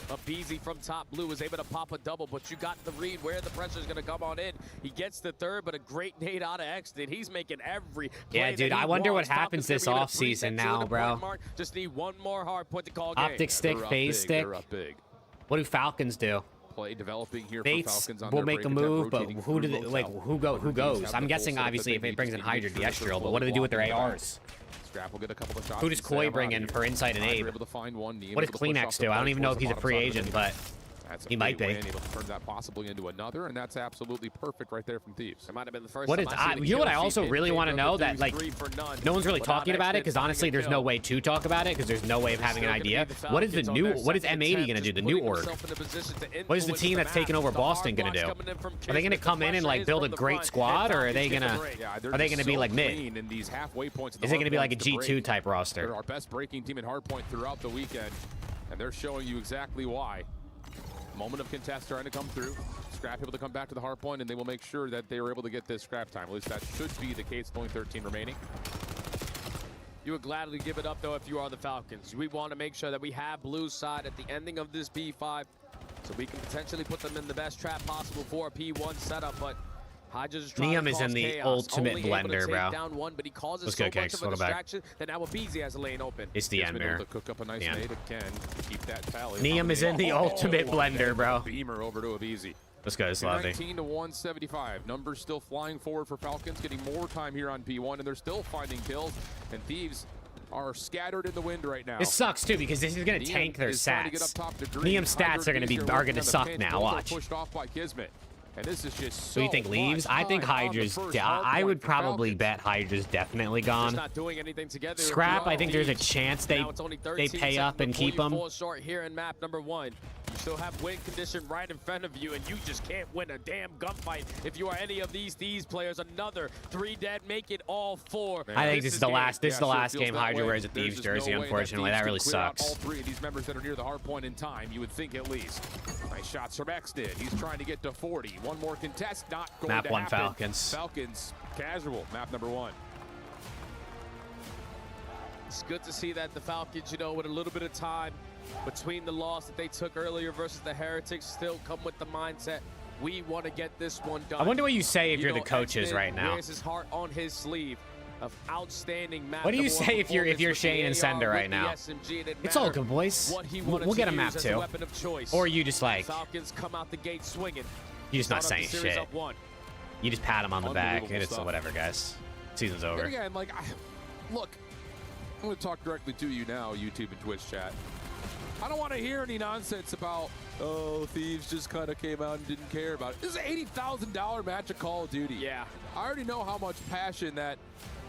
Abizi from top blue is able to pop a double, but you got the read where the pressure is going to come on in. He gets the third, but a great nade out of Exnid. He's making every play. Yeah, dude, I wonder what happens this offseason now, bro. Just need one more hard point to call game. Optic stick, phase stick. What do Falcons do? Play developing here Bates for Falcons on will their make a break attack, move, but rotating who do they, full like hotel. who goes? I'm guessing obviously if it brings in Hydra, the Estriel, but what do they do with their ARs? Scrap will get a couple of shots. Who does Koi bring in for Insight and Abe? Able to find one. What does Kleenex do? I don't even know if he's a free agent, but he might be. Able to turn that possibly into another, and that's absolutely perfect right there from Thieves. It might have been the first What is you know what I also really want to know that like no one's really talking about it because honestly there's no way to talk about it because there's no way of having an idea. What is M80 gonna do? The new org. What is the team that's taking over Boston gonna do? Are they gonna come in and like build a great squad, or are they gonna be like mid? Is it gonna be like a G2 type roster? They're our best breaking team in hardpoint throughout the weekend, and they're showing you exactly why. Moment of contest trying to come through. Scrap able to come back to the hard point, and they will make sure that they are able to get this scrap time. At least that should be the case. Only 13 remaining. You would gladly give it up, though, if you are the Falcons. We want to make sure that we have blue side at the ending of this P5, so we can potentially put them in the best trap possible for a P1 setup, but Neum is in the ultimate blender, bro. Down one, but he causes Let's so go, Kicks. much of a distraction that now Abizi has a lane open. It's the end mirror. Cook up a nice nade again. Keep that tally. Neum is in the ultimate blender, bro. Beamer over to Abizi. Let's go, Slavy. 19 to 175. Numbers still flying forward for Falcons, getting more time here on P1, and they're still finding kills. And Thieves are scattered in the wind right now. This sucks too because this is gonna tank their stats. Neum stats are gonna suck now. Watch. Pushed off by Kismet. And this is just so you think leaves? I think Hydra's. I would probably bet Hydra's definitely gone. Not doing anything together. Scrap. I think there's a chance they pay up and keep them. Short here in map number 1. You still have win condition right in front of you, and you just can't win a damn gunfight if you are any of these players. Another 3 dead, make it all 4. I think this is the last. This is the last game Hydra wears a Thieves jersey. Unfortunately, that really sucks. All 3 of these members that are near the hard point in time, you would think at least. Nice shots from Exnid. He's trying to get to 40. One more contest, not going map to one happen. Falcons. Falcons casual. Map number 1. It's good to see that the Falcons, you know, with a little bit of time between the loss that they took earlier versus the Heretics, still come with the mindset, we want to get this one done. I wonder what you say if you're the coaches right now. Wears his heart on his sleeve. of outstanding map. What do you number one say if you're performance Shane and with the Sender AR right with the now? SMG, and it It's all mattered good, boys. what he We'll wanted get to a map use as too. weapon of choice. Or you just like, Falcons come out the gate swinging. you're just not Start off saying the series shit. up 1. You just pat him on the back, and Unbelievable it's stuff. whatever, guys. Season's And over. again, like, look, I'm going to talk directly to you now, YouTube and Twitch chat. I don't want to hear any nonsense about, oh, Thieves just kind of came out and didn't care about it. This is an $80,000 match of Call of Duty. Yeah. I already know how much passion that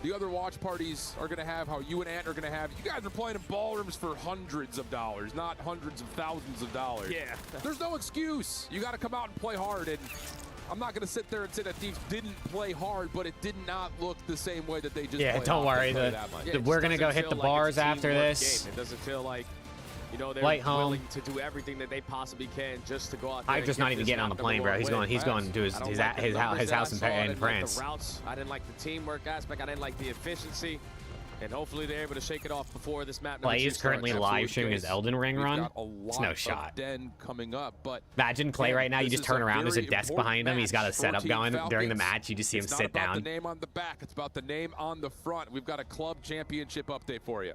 the other watch parties are going to have, how you and Ant are going to have. You guys are playing in ballrooms for hundreds of dollars, not hundreds of thousands of dollars. Yeah. There's no excuse. You got to come out and play hard. And I'm not going to sit there and say that Thieves didn't play hard, but it did not look the same way that they just Yeah, played don't hard. worry. Play that much. Yeah, it We're just gonna go doesn't hit the feel like bars it's a after teamwork this. game. It doesn't feel like, you know, they're Flight home. willing to do everything that they possibly can just to go out there. Hydra's not even getting on the plane, bro. He's going to his house in France. The routes. I didn't like the teamwork aspect. I didn't like the efficiency. And hopefully they're able to shake it off before this map. Clay is currently live streaming his Elden Ring We've run. got a It's lot no of shot. Den coming up, but Imagine Clay right now. You this just is turn around. There's a very desk important behind him. He's got a match setup for going Team during the Falcons. match. You just see him It's not sit about down. the name on the back. It's about the name on the front. We've got a club championship update for you.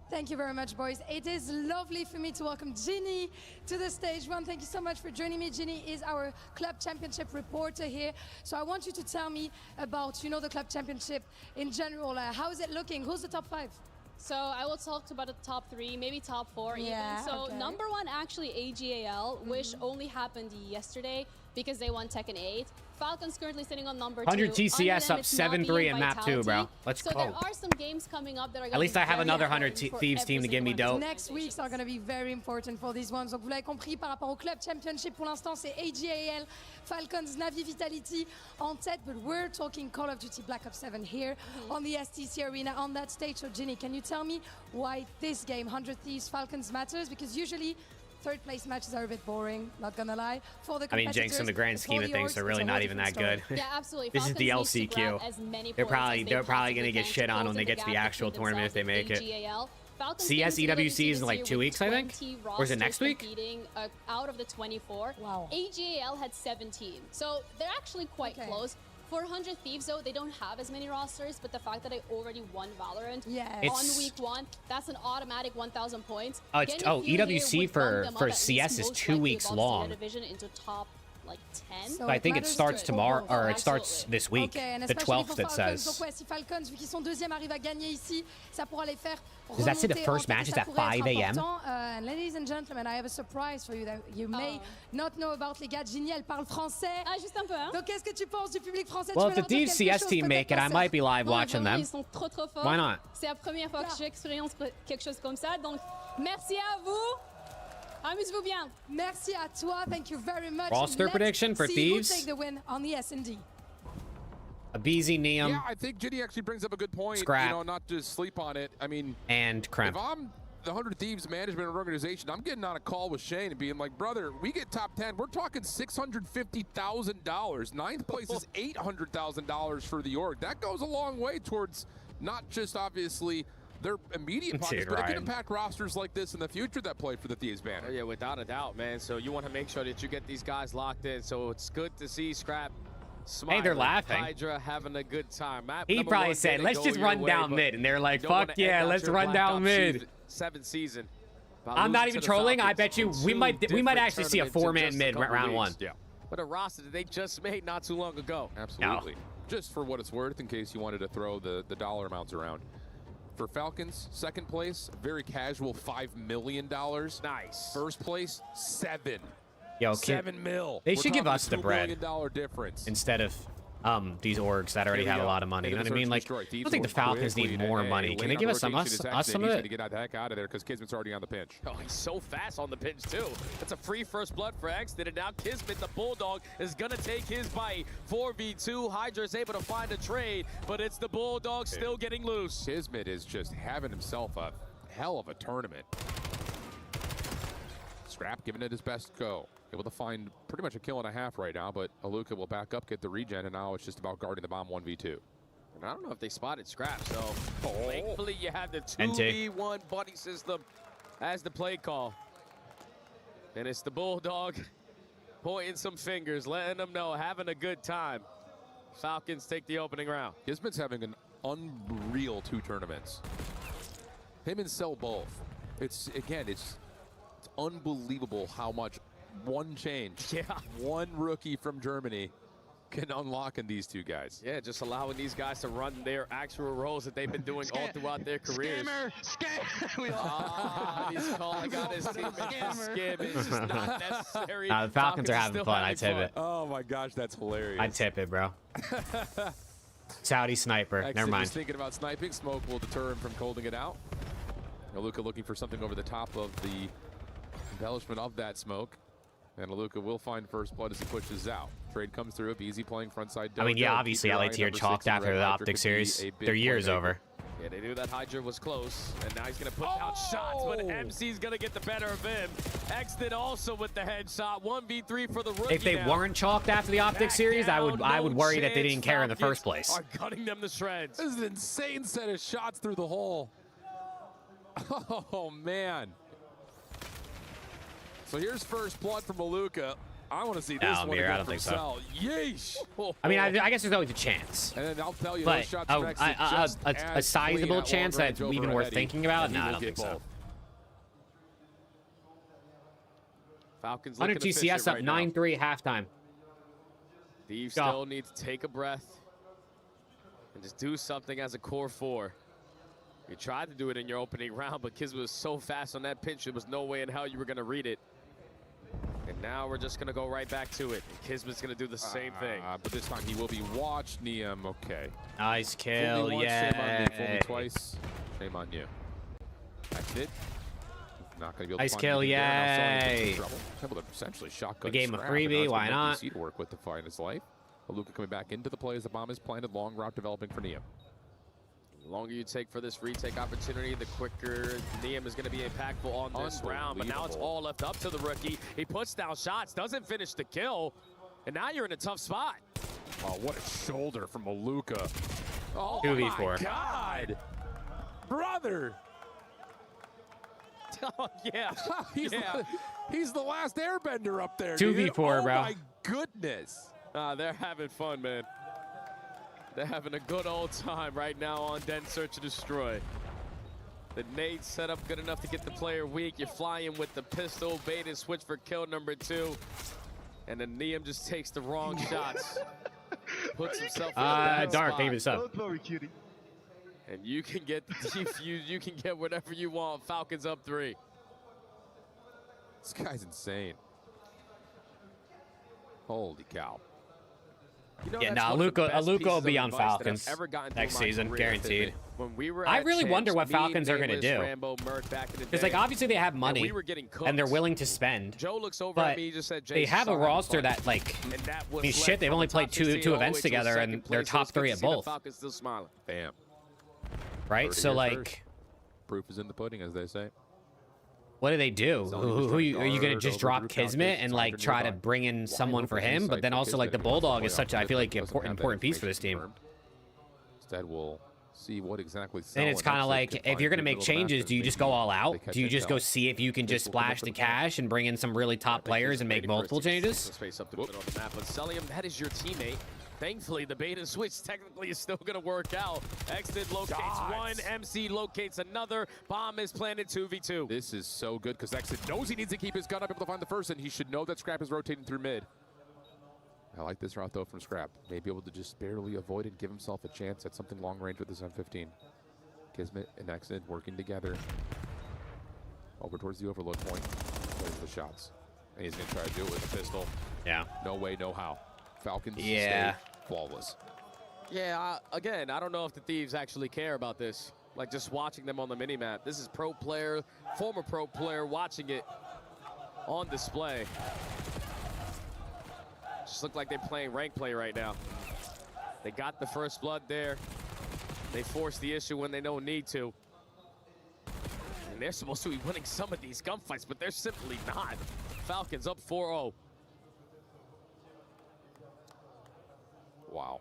Thank you very much, boys. It is lovely for me to welcome Ginny to the stage. Ron, thank you so much for joining me. Ginny is our club championship reporter here. So I want you to tell me about, you know, the club championship in general. How is it looking? Who's the top 5? So I will talk about the top 3, maybe top 4 Yeah, even. So okay. number 1, actually AGAL, which only happened yesterday because they won Tekken 8. Falcons currently sitting on number 2. 100 TCS up Unlimited, 7-3 Navi, in and map 2, bro. Vitality. Let's so go. there are some games coming up that are At least I have another 100 important for Thieves every team to give me single one. dope. Next weeks are going to be very important for these ones. Donc vous l'avez compris, par rapport au club championship, pour l'instant c'est AGAL, Falcons, Navi, Vitality en tête, but we're talking Call of Duty Black Ops 7 here on the STC Arena on that stage. So Ginny, can you tell me why this game, 100 Thieves, Falcons matters? Because usually third place matches are a bit boring, not gonna lie. For the I mean, Jinx, in the grand scheme of things, they're really not even that good. Yeah, absolutely. This is the Falcons need to grab LCQ. as many They're points probably as they they're probably possibly gonna get can shit to on close when they in the get to the gap actual between tournament if they themselves make and it. AGAL. Falcons CS came into EWC is in like 2 weeks, I think. 20 Or is it next rosters week? competing, out of the 24. Wow. AGAL had 17. So they're actually quite close. For 100 Thieves, though, they don't have as many rosters, but the fact that they already won Valorant on week 1, that's an automatic 1,000 points. It's Getting a few here EWC would bump them up for at least CS is most 2 likely weeks above long. Zeta Division into top like 10. So I think it starts tomorrow, or it starts this week, Okay, and the especially 12th for it Falcons. says. Donc ouais, si Falcons, vu qu'ils sont deuxième, arrivent à gagner ici, ça pourra les faire Does that say the remonter first en tête match et is ça at pourrait 5 être a.m.? important. And ladies and gentlemen, I have a surprise for you that you may not know about. Les gars, Ginny, elle parle français. Ah, juste un peu, hein? Donc qu'est-ce que tu penses du public français? Well, Tu if veux the leur dire Thieves quelque CS chose, team make it, I peut-être might be live Non, watching vraiment, them. Ils sont trop trop forts. Why not? C'est la première fois que j'expérience quelque chose comme ça. Donc, merci à vous. Amuse-vous bien. Merci à toi. Thank you very much. Roster Let's prediction for see Thieves? Who take the win on the S&D. A BZ Neum Yeah, I think Ginny actually brings up a good point. Scrap. You know, not to sleep on it. I mean, and Kremp. if I'm the 100 Thieves management or organization, I'm getting on a call with Shane and being like, brother, we get top 10. We're talking $650,000. Ninth place is $800,000 for the org. That goes a long way towards not just obviously their immediate pockets, Dude, but it Ryan. can impact rosters like this in the future that play for the Thieves banner. Oh, yeah, without a doubt, man. So you want to make sure that you get these guys locked in. So it's good to see Scrap smiling. they're laughing. Hydra having a good time. Map He number probably 1 said, didn't let's go just your run way, down but mid. And they're like, you don't fuck wanna yeah, end out let's your run Black down Ops mid. 7 season. by I'm not losing even to the trolling. I Falcons bet you in we 2 might different actually see a tournaments in 4-man just a mid couple round weeks. 1. Yeah. But a roster that they just made not too long ago. Absolutely. Just for what it's worth, in case you wanted to throw the dollar amounts around. For Falcons, second place, very casual, $5 million. Nice. First place, 7. Yo, $7 million. They We're should give talking us the $2 bread million difference. instead of these orgs that already Here we have a go. lot of money. You know Into what I mean? the Like, search and I destroy. don't think the Thieves Falcons quickly need to more A. money. Can Late they on give the us some rotation is us Exton. some He's of gonna it? get the heck out of there because Kismet's already on the pinch. Oh, he's so fast on the pinch, too. That's a free first blood for Exton, and now Kismet, the Bulldog, is going to take his bite. 4v2, Hydra's able to find a trade, but it's the Bulldog still getting loose. Kismet is just having himself a hell of a tournament. Scrap giving it his best go. Able to find pretty much a kill and a half right now, but Aluka will back up, get the regen, and now it's just about guarding the bomb 1v2. And I don't know if they spotted Scrap, so thankfully you have the NT. 2v1 buddy system as the play call. And it's the Bulldog pointing some fingers, letting them know, having a good time. Falcons take the opening round. Kismet's having an unreal 2 tournaments. Him and Cell both. It's unbelievable how much one change, one rookie from Germany can unlock in these 2 guys. Yeah, just allowing these guys to run their actual roles that they've been doing all throughout their careers. Scammer! He's calling out his teammates scam. It's just not necessary. The Falcons are having fun. I tip it. Oh my gosh, that's hilarious. I tip it, bro. Saudi sniper. Exit Never mind. was thinking about sniping. Smoke will deter him from holding it out. Aluka looking for something over the top of the embellishment of that smoke. And Aluka will find first blood as he pushes out. Trade comes through. Easy playing front side. I mean, yeah, obviously LAT are chalked after the Optic series. Their year's over. Yeah, they knew that Hydra was close, and now he's going to put out shots, but MC's going to get the better of him. Exton also with the headshot. 1v3 for the rookie. If they weren't chalked after the Optic series, I would worry that they didn't care in the first place. Are cutting them to shreds. This is an insane set of shots through the hole. Oh, man. So here's first blood from Aluka. I want to see this one again from Cell. Yeesh. I mean, I guess there's always a chance. And then I'll tell you, but those shots from a sizable chance that's even worth thinking about? No, I don't think so. Falcons 100 TCS up 9-3 halftime. Thieves still need to take a breath and just do something as a core 4. You tried to do it in your opening round, but Kismet was so fast on that pinch, there was no way in hell you were going to read it. And now we're just going to go right back to it. Kismet's going to do the same thing. But this time he will be watched. Neum, okay. Nice kill, yeah. Shame on me. Fool me twice. Shame on you. That's it. Not going to be able nice to kill, yay. Able to essentially shotgun the game of Scrap, freebie, why not? To work with to find his life. Aluka coming back into the play as the bomb is planted. Long route developing for Neum. The longer you take for this retake opportunity, the quicker Neum is going to be impactful on this round. But now it's all left up to the rookie. He puts down shots, doesn't finish the kill, and now you're in a tough spot. Oh, what a shoulder from Aluka. Oh 2v4. My God. Brother. Oh, yeah. He's the last airbender up there. 2v4, bro. Oh, my goodness. They're having fun, man. They're having a good old time right now on Den Search and Destroy. The nade set up good enough to get the player weak. You're flying with the pistol, bait and switch for kill number 2. And then Neum just takes the wrong shots. Puts himself in a bad Dark, spot. thank you for the sub. And you can get the defuse, you can get whatever you want. Falcons up 3. This guy's insane. Holy cow. You know, yeah, no, Aluka will be on Falcons next season, guaranteed. When we were I really wonder what Falcons are going to do. Because, like, obviously they have money, and they're willing to spend. Joe looks over but at me, just said, they have a roster that, like, I mean, shit, they've only played two events together, and they're top 3 at both. Falcons still smiling. Bam. Right? So, like... Proof is in the pudding, as they say. What do they do? Are you going to just drop Kismet and, like, try to bring in someone for him? But then also, like, the Bulldog is such, I feel like, an important piece for this team. Instead, we'll see what exactly... And it's kind of like, if you're going to make changes, do you just go all out? Do you just go see if you can just splash the cash and bring in some really top players and make multiple changes? Space up the middle of the map, but Celium, that is your teammate. Thankfully, the bait and switch technically is still going to work out. Exit locates one, MC locates another. Bomb is planted 2v2. This is so good because Exit knows he needs to keep his gun up, able to find the first, and he should know that Scrap is rotating through mid. I like this route, though, from Scrap. Maybe able to just barely avoid it, give himself a chance at something long range with his M15. Kismet and Exit working together. Over towards the overload point. Plays the shots. And he's going to try to do it with a pistol. Yeah. No way, no how. Falcons stay flawless. Yeah, again, I don't know if the Thieves actually care about this. Like, just watching them on the minimap. This is pro player, former pro player watching it on display. Just look like they're playing rank play right now. They got the first blood there. They force the issue when they don't need to. And they're supposed to be winning some of these gunfights, but they're simply not. Falcons up 4-0. Wow.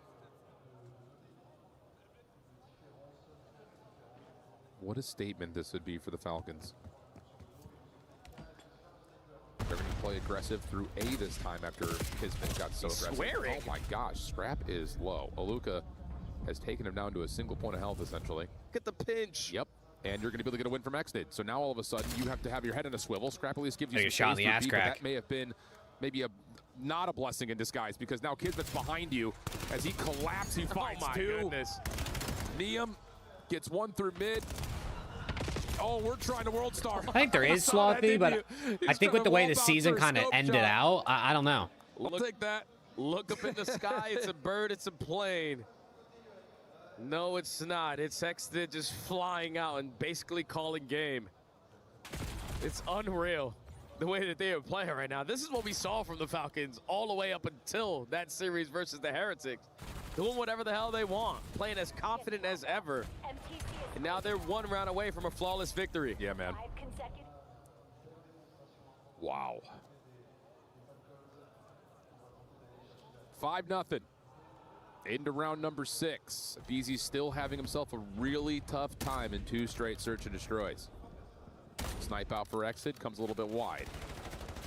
What a statement this would be for the Falcons. Everything play aggressive through A this time after Kismet got so aggressive. Swearing. Oh my gosh, Scrap is low. Aluka has taken him down to a single point of health, essentially. Get the pinch. Yep. And you're going to be able to get a win from Exnid. So now all of a sudden you have to have your head in a swivel. Scrap at least gives you Take some a shot in space the for ass B, but crack. that may have been maybe not a blessing in disguise, because now Kismet's behind you. As he collapses, he finds my two. goodness. Neum gets one through mid. Oh, we're trying to World Star. I think there is Slothy, but I think with the way the season kind of ended out, I don't know. I'll take that. Look up in the sky. It's a bird. It's a plane. No, it's not. It's Exnid just flying out and basically calling game. It's unreal the way that they are playing right now. This is what we saw from the Falcons all the way up until that series versus the Heretics. Doing whatever the hell they want. Playing as confident as ever. And now they're one round away from a flawless victory. Yeah, man. Wow. 5-0. Into round number 6. Beezy's still having himself a really tough time in 2 straight search and destroys. Snipe out for Exit, comes a little bit wide.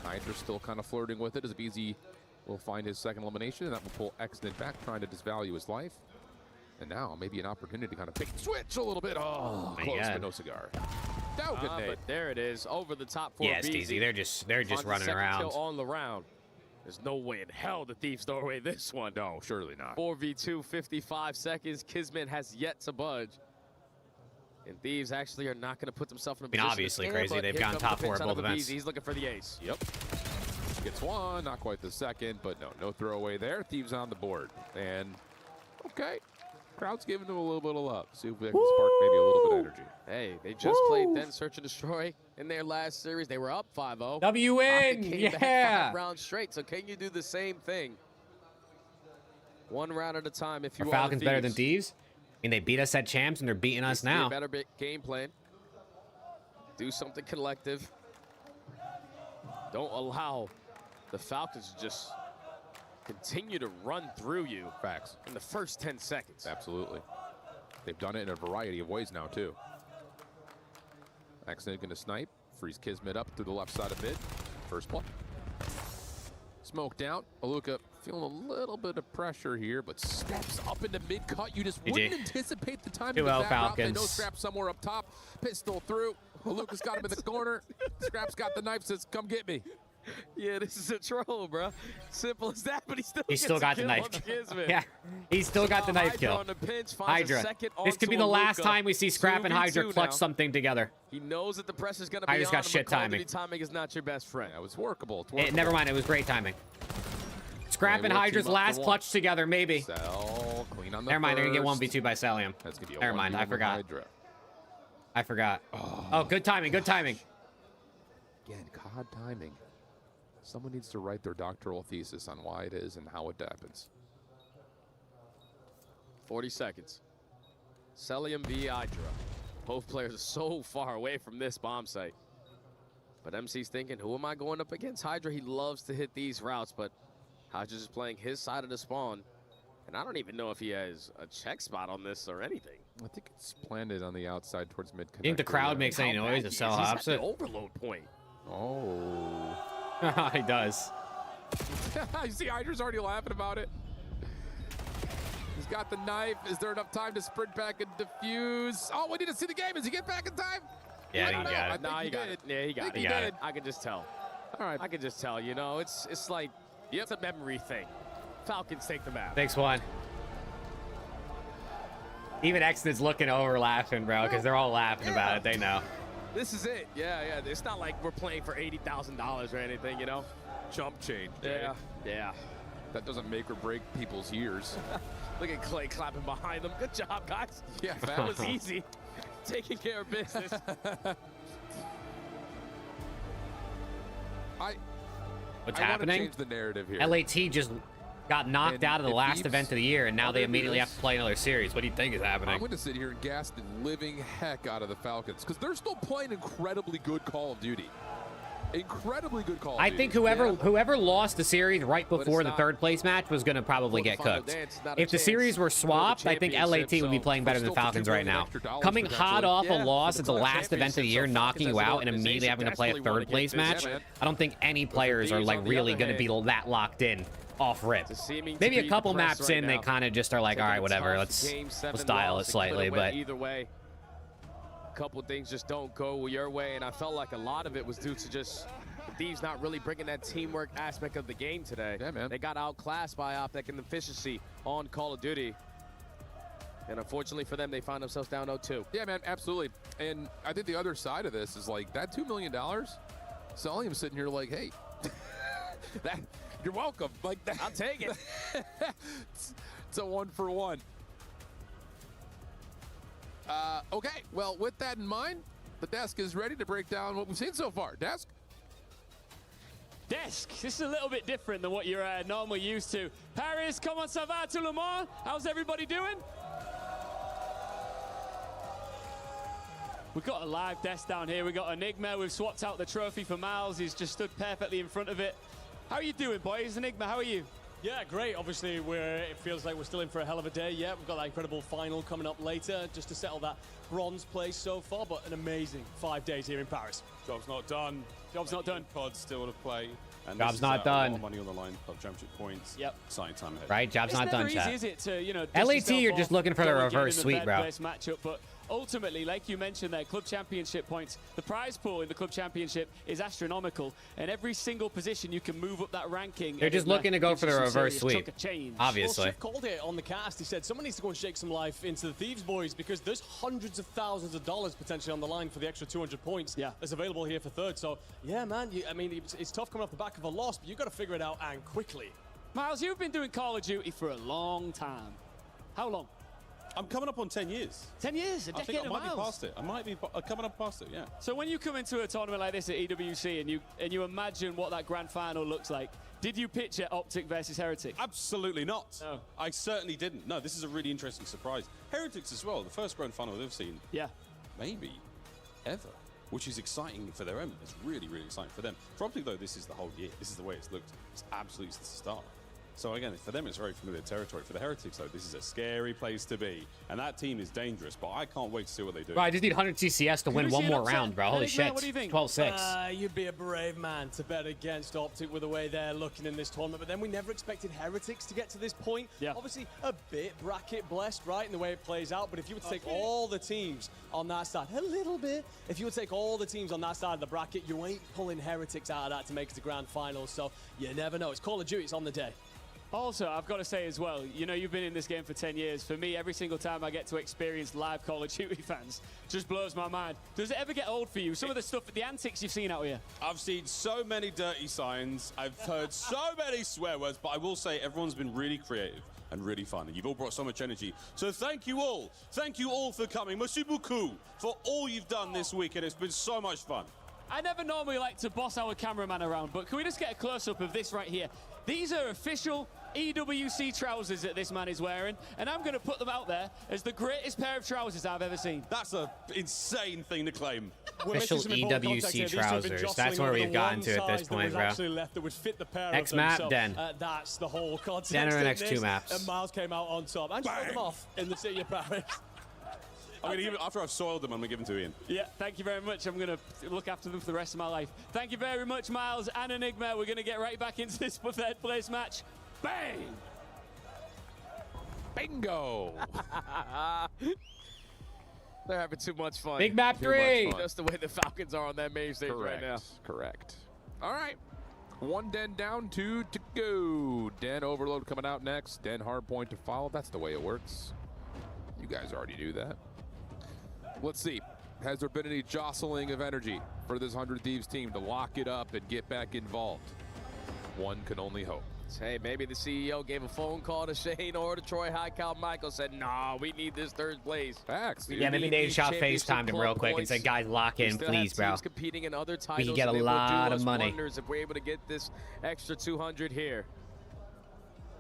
Hydra still kind of flirting with it as Beezy will find his second elimination, and that will pull Exit back, trying to disvalue his life. And now maybe an opportunity to kind of pick switch a little bit. Oh, close, but no cigar. No, good nade. But there it is, over the top for Yeah, Beezy. Steezy, they're just Finds the running second around. kill on the round. There's no way in hell the Thieves throw away this one. No, surely not. 4v2, 55 seconds. Kismet has yet to budge. And Thieves actually are not going to put themselves in a I mean, position obviously to scare, crazy. but They've here gone comes top the 4 pinch at out both of events. Beezy. He's looking for the ace. Yep. Gets one, not quite the second, but no throwaway there. Thieves on the board. And, okay. Crowd's giving them a little bit of love. See if they can spark maybe a little bit of energy. Hey, they just played then Search and Destroy in their last series. They were up 5-0. W Optic win, came back yeah. 5 rounds straight. So can you do the same thing? One round at a time if you Are are Falcons the better than Thieves. Thieves? I mean, they beat us at champs, and they're beating us Needs to be now. a better game plan. Do something collective. Don't allow the Falcons to just continue to run through you. Facts. In the first 10 seconds. Absolutely. They've done it in a variety of ways now, too. Exnid going to snipe. Freeze Kismet up through the left side of mid. First blood. Smoked out. Aluka feeling a little bit of pressure here, but steps up into mid-cut. You just GG. wouldn't anticipate the timing 2-0 of that route. They know Falcons. Scrap's somewhere up top. Pistol through. Aluka's got him in the corner. Scrap's got the knife, says, come get me. Yeah, this is a troll, bro. Simple as that, but he still He's gets still a got the kill knife on kill. Kismet. Yeah, he's still got the knife Hydra kill. on the pinch, finds a Hydra. second This could be onto the last Aluka. time we see Scrap and Hydra 2v2 clutch now. something together. He knows that the pressure's going to be Hydra's on got him, shit but Call of timing. Duty timing is not your best friend. That was workable. It's Eh, workable. never mind, it was great timing. Scrap They and will Hydra's team up for last one. clutch together, maybe. Cell, clean on the Never mind, they're gonna first. get 1v2 by Celium. That's gonna be a Never mind, 1v1 I with forgot. Hydra. I forgot. Oh, good timing, good timing. Again, COD timing. Someone needs to write their doctoral thesis on why it is and how it happens. 40 seconds. Celium v Hydra. Both players are so far away from this bomb site. But MC's thinking, who am I going up against? Hydra, he loves to hit these routes, but Hydra's just playing his side of the spawn. And I don't even know if he has a check spot on this or anything. I think it's planted on the outside towards mid. You think the crowd makes any noise to sell He's hops at it? the overload point. Oh. He does. You see Hydra's already laughing about it. He's got the knife. Is there enough time to sprint back and defuse? Oh, we need to see the game. Does he get back in time? Yeah, I he don't know. got I it. think Nah, he he got did. it. Yeah, he got Think it. he did. I can just tell. All right. I can just tell, you know, it's like, it's a memory thing. Falcons take the map. Thanks, one. Even Exnid's looking over laughing, bro, because they're all laughing about it. They know. This is it. Yeah. It's not like we're playing for $80,000 or anything, you know? Jump change. Yeah. That doesn't make or break people's years. Look at Clay clapping behind them. Good job, guys. Yeah, that was easy. Taking care of business. What's I wanna happening? change the narrative here. LAT just got knocked And out of the if last Thieves event of the year, and now are they gonna do immediately this, have to play another series. What do you think is happening? I'm going to sit here and gas the living heck out of the Falcons because they're still playing incredibly good Call of Duty. Incredibly good call. I think whoever lost the series right before the third place match was going to probably get cooked. If the series were swapped, I think LAT would be playing better than Falcons right now. Coming hot off a loss at the last event of the year, knocking you out, and immediately having to play a third place match, I don't think any players are like really going to be that locked in off rip. Maybe a couple maps in, they kind of just are like, all right, whatever, let's dial it slightly. But either way, couple things just don't go your way, and I felt like a lot of it was due to just Thieves not really bringing that teamwork aspect of the game today. Yeah, man. They got outclassed by Optic in efficiency on Call of Duty. And unfortunately for them, they find themselves down 0-2. Yeah, man, absolutely. And I think the other side of this is like that $2 million, Solium sitting here like, hey, that you're welcome. Like that. I'll take it. It's a 1-for-1. Okay, well, with that in mind, the desk is ready to break down what we've seen so far. Desk? Desk, this is a little bit different than what you're normally used to. Paris, comment ça va tout le monde? How's everybody doing? We've got a live desk down here. We've got Enigma. We've swapped out the trophy for Miles. He's just stood perfectly in front of it. How are you doing, boys? Enigma, how are you? Yeah, great. Obviously, it feels like we're still in for a hell of a day. Yeah, we've got that incredible final coming up later just to settle that bronze place so far, but an amazing 5 days here in Paris. Job's not done. Job's not done. COD still to play. And Job's not done. A lot of money on the line, club championship points. Yep. Exciting time ahead. Right, job's not done, chat. Is it to, you know, LAT, you're just looking for the reverse sweep, bro. Matchup, but ultimately, like you mentioned there, club championship points, the prize pool in the club championship is astronomical, and every single position you can move up that ranking. They're just looking to go for the reverse sweep, obviously. Well, Chef called it on the cast. He said someone needs to go and shake some life into the Thieves boys because there's hundreds of thousands of dollars potentially on the line for the extra 200 points that's available here for third. So, yeah, man, I mean, it's tough coming off the back of a loss, but you've got to figure it out and quickly. Miles, you've been doing Call of Duty for a long time. How long? I'm coming up on 10 years. 10 years? A decade I think I might of be past it. I might be coming up past it, yeah. So when you come into a tournament like this at EWC and you imagine what that grand final looks like, did you picture Optic versus Heretic? Absolutely not. No. I certainly didn't. No, this is a really interesting surprise. Heretics as well, the first grand final they've seen. Yeah. Maybe ever, which is exciting for their own. It's really, really exciting for them. For Optic, though, this is the whole year. This is the way it's looked. It's absolutely the start. So again, for them, it's very familiar territory. For the Heretics, though, this is a scary place to be. And that team is dangerous, but I can't wait to see what they do. Bro, I just need 100 CCS to win one more round, bro. Holy shit. What do you think? 12-6. You'd be a brave man to bet against Optic with the way they're looking in this tournament. But then we never expected Heretics to get to this point. Yeah. Obviously, a bit bracket blessed, right, in the way it plays out. But if you were to take all the teams on that side, a little bit, if you would take all the teams on that side of the bracket, you ain't pulling Heretics out of that to make it to grand finals. So you never know. It's Call of Duty. It's on the day. Also, I've got to say as well, you know, you've been in this game for 10 years. For me, every single time I get to experience live Call of Duty fans, just blows my mind. Does it ever get old for you? Some of the stuff, the antics you've seen out here? I've seen so many dirty signs. I've heard so many swear words, but I will say everyone's been really creative and really fun, and you've all brought so much energy. So thank you all. Thank you all for coming. Merci beaucoup for all you've done this week, and it's been so much fun. I never normally like to boss our cameraman around, but can we just get a close-up of this right here? These are official EWC trousers that this man is wearing, and I'm going to put them out there as the greatest pair of trousers I've ever seen. That's an insane thing to claim. Official EWC trousers. That's where we've gotten to at this point, bro. Next map, Den. That's the whole concept. Den or the next two maps. And Miles came out on top and showed them off in the city of Paris. I'm gonna give it, after I've soiled them, I'm gonna give them to Ian. Yeah, thank you very much. I'm gonna look after them for the rest of my life. Thank you very much, Miles and Enigma. We're gonna get right back into this third place match. Bang! Bingo! They're having too much fun. Big map 3! Just the way the Falcons are on that main stage right now. Correct. All right. One Den down, 2 to go. Den Overload coming out next. Den Hardpoint to follow. That's the way it works. You guys already knew that. Let's see. Has there been any jostling of energy for this 100 Thieves team to lock it up and get back involved? One can only hope. Hey, maybe the CEO gave a phone call to Shane or to Troy Highcal Michael, said, nah, we need this third place. Facts. Yeah, maybe Nate Shot FaceTimed him real quick and said, guys, lock in, please, bro. Competing in other titles, we can get a lot of money. If we're able to get this extra 200 here.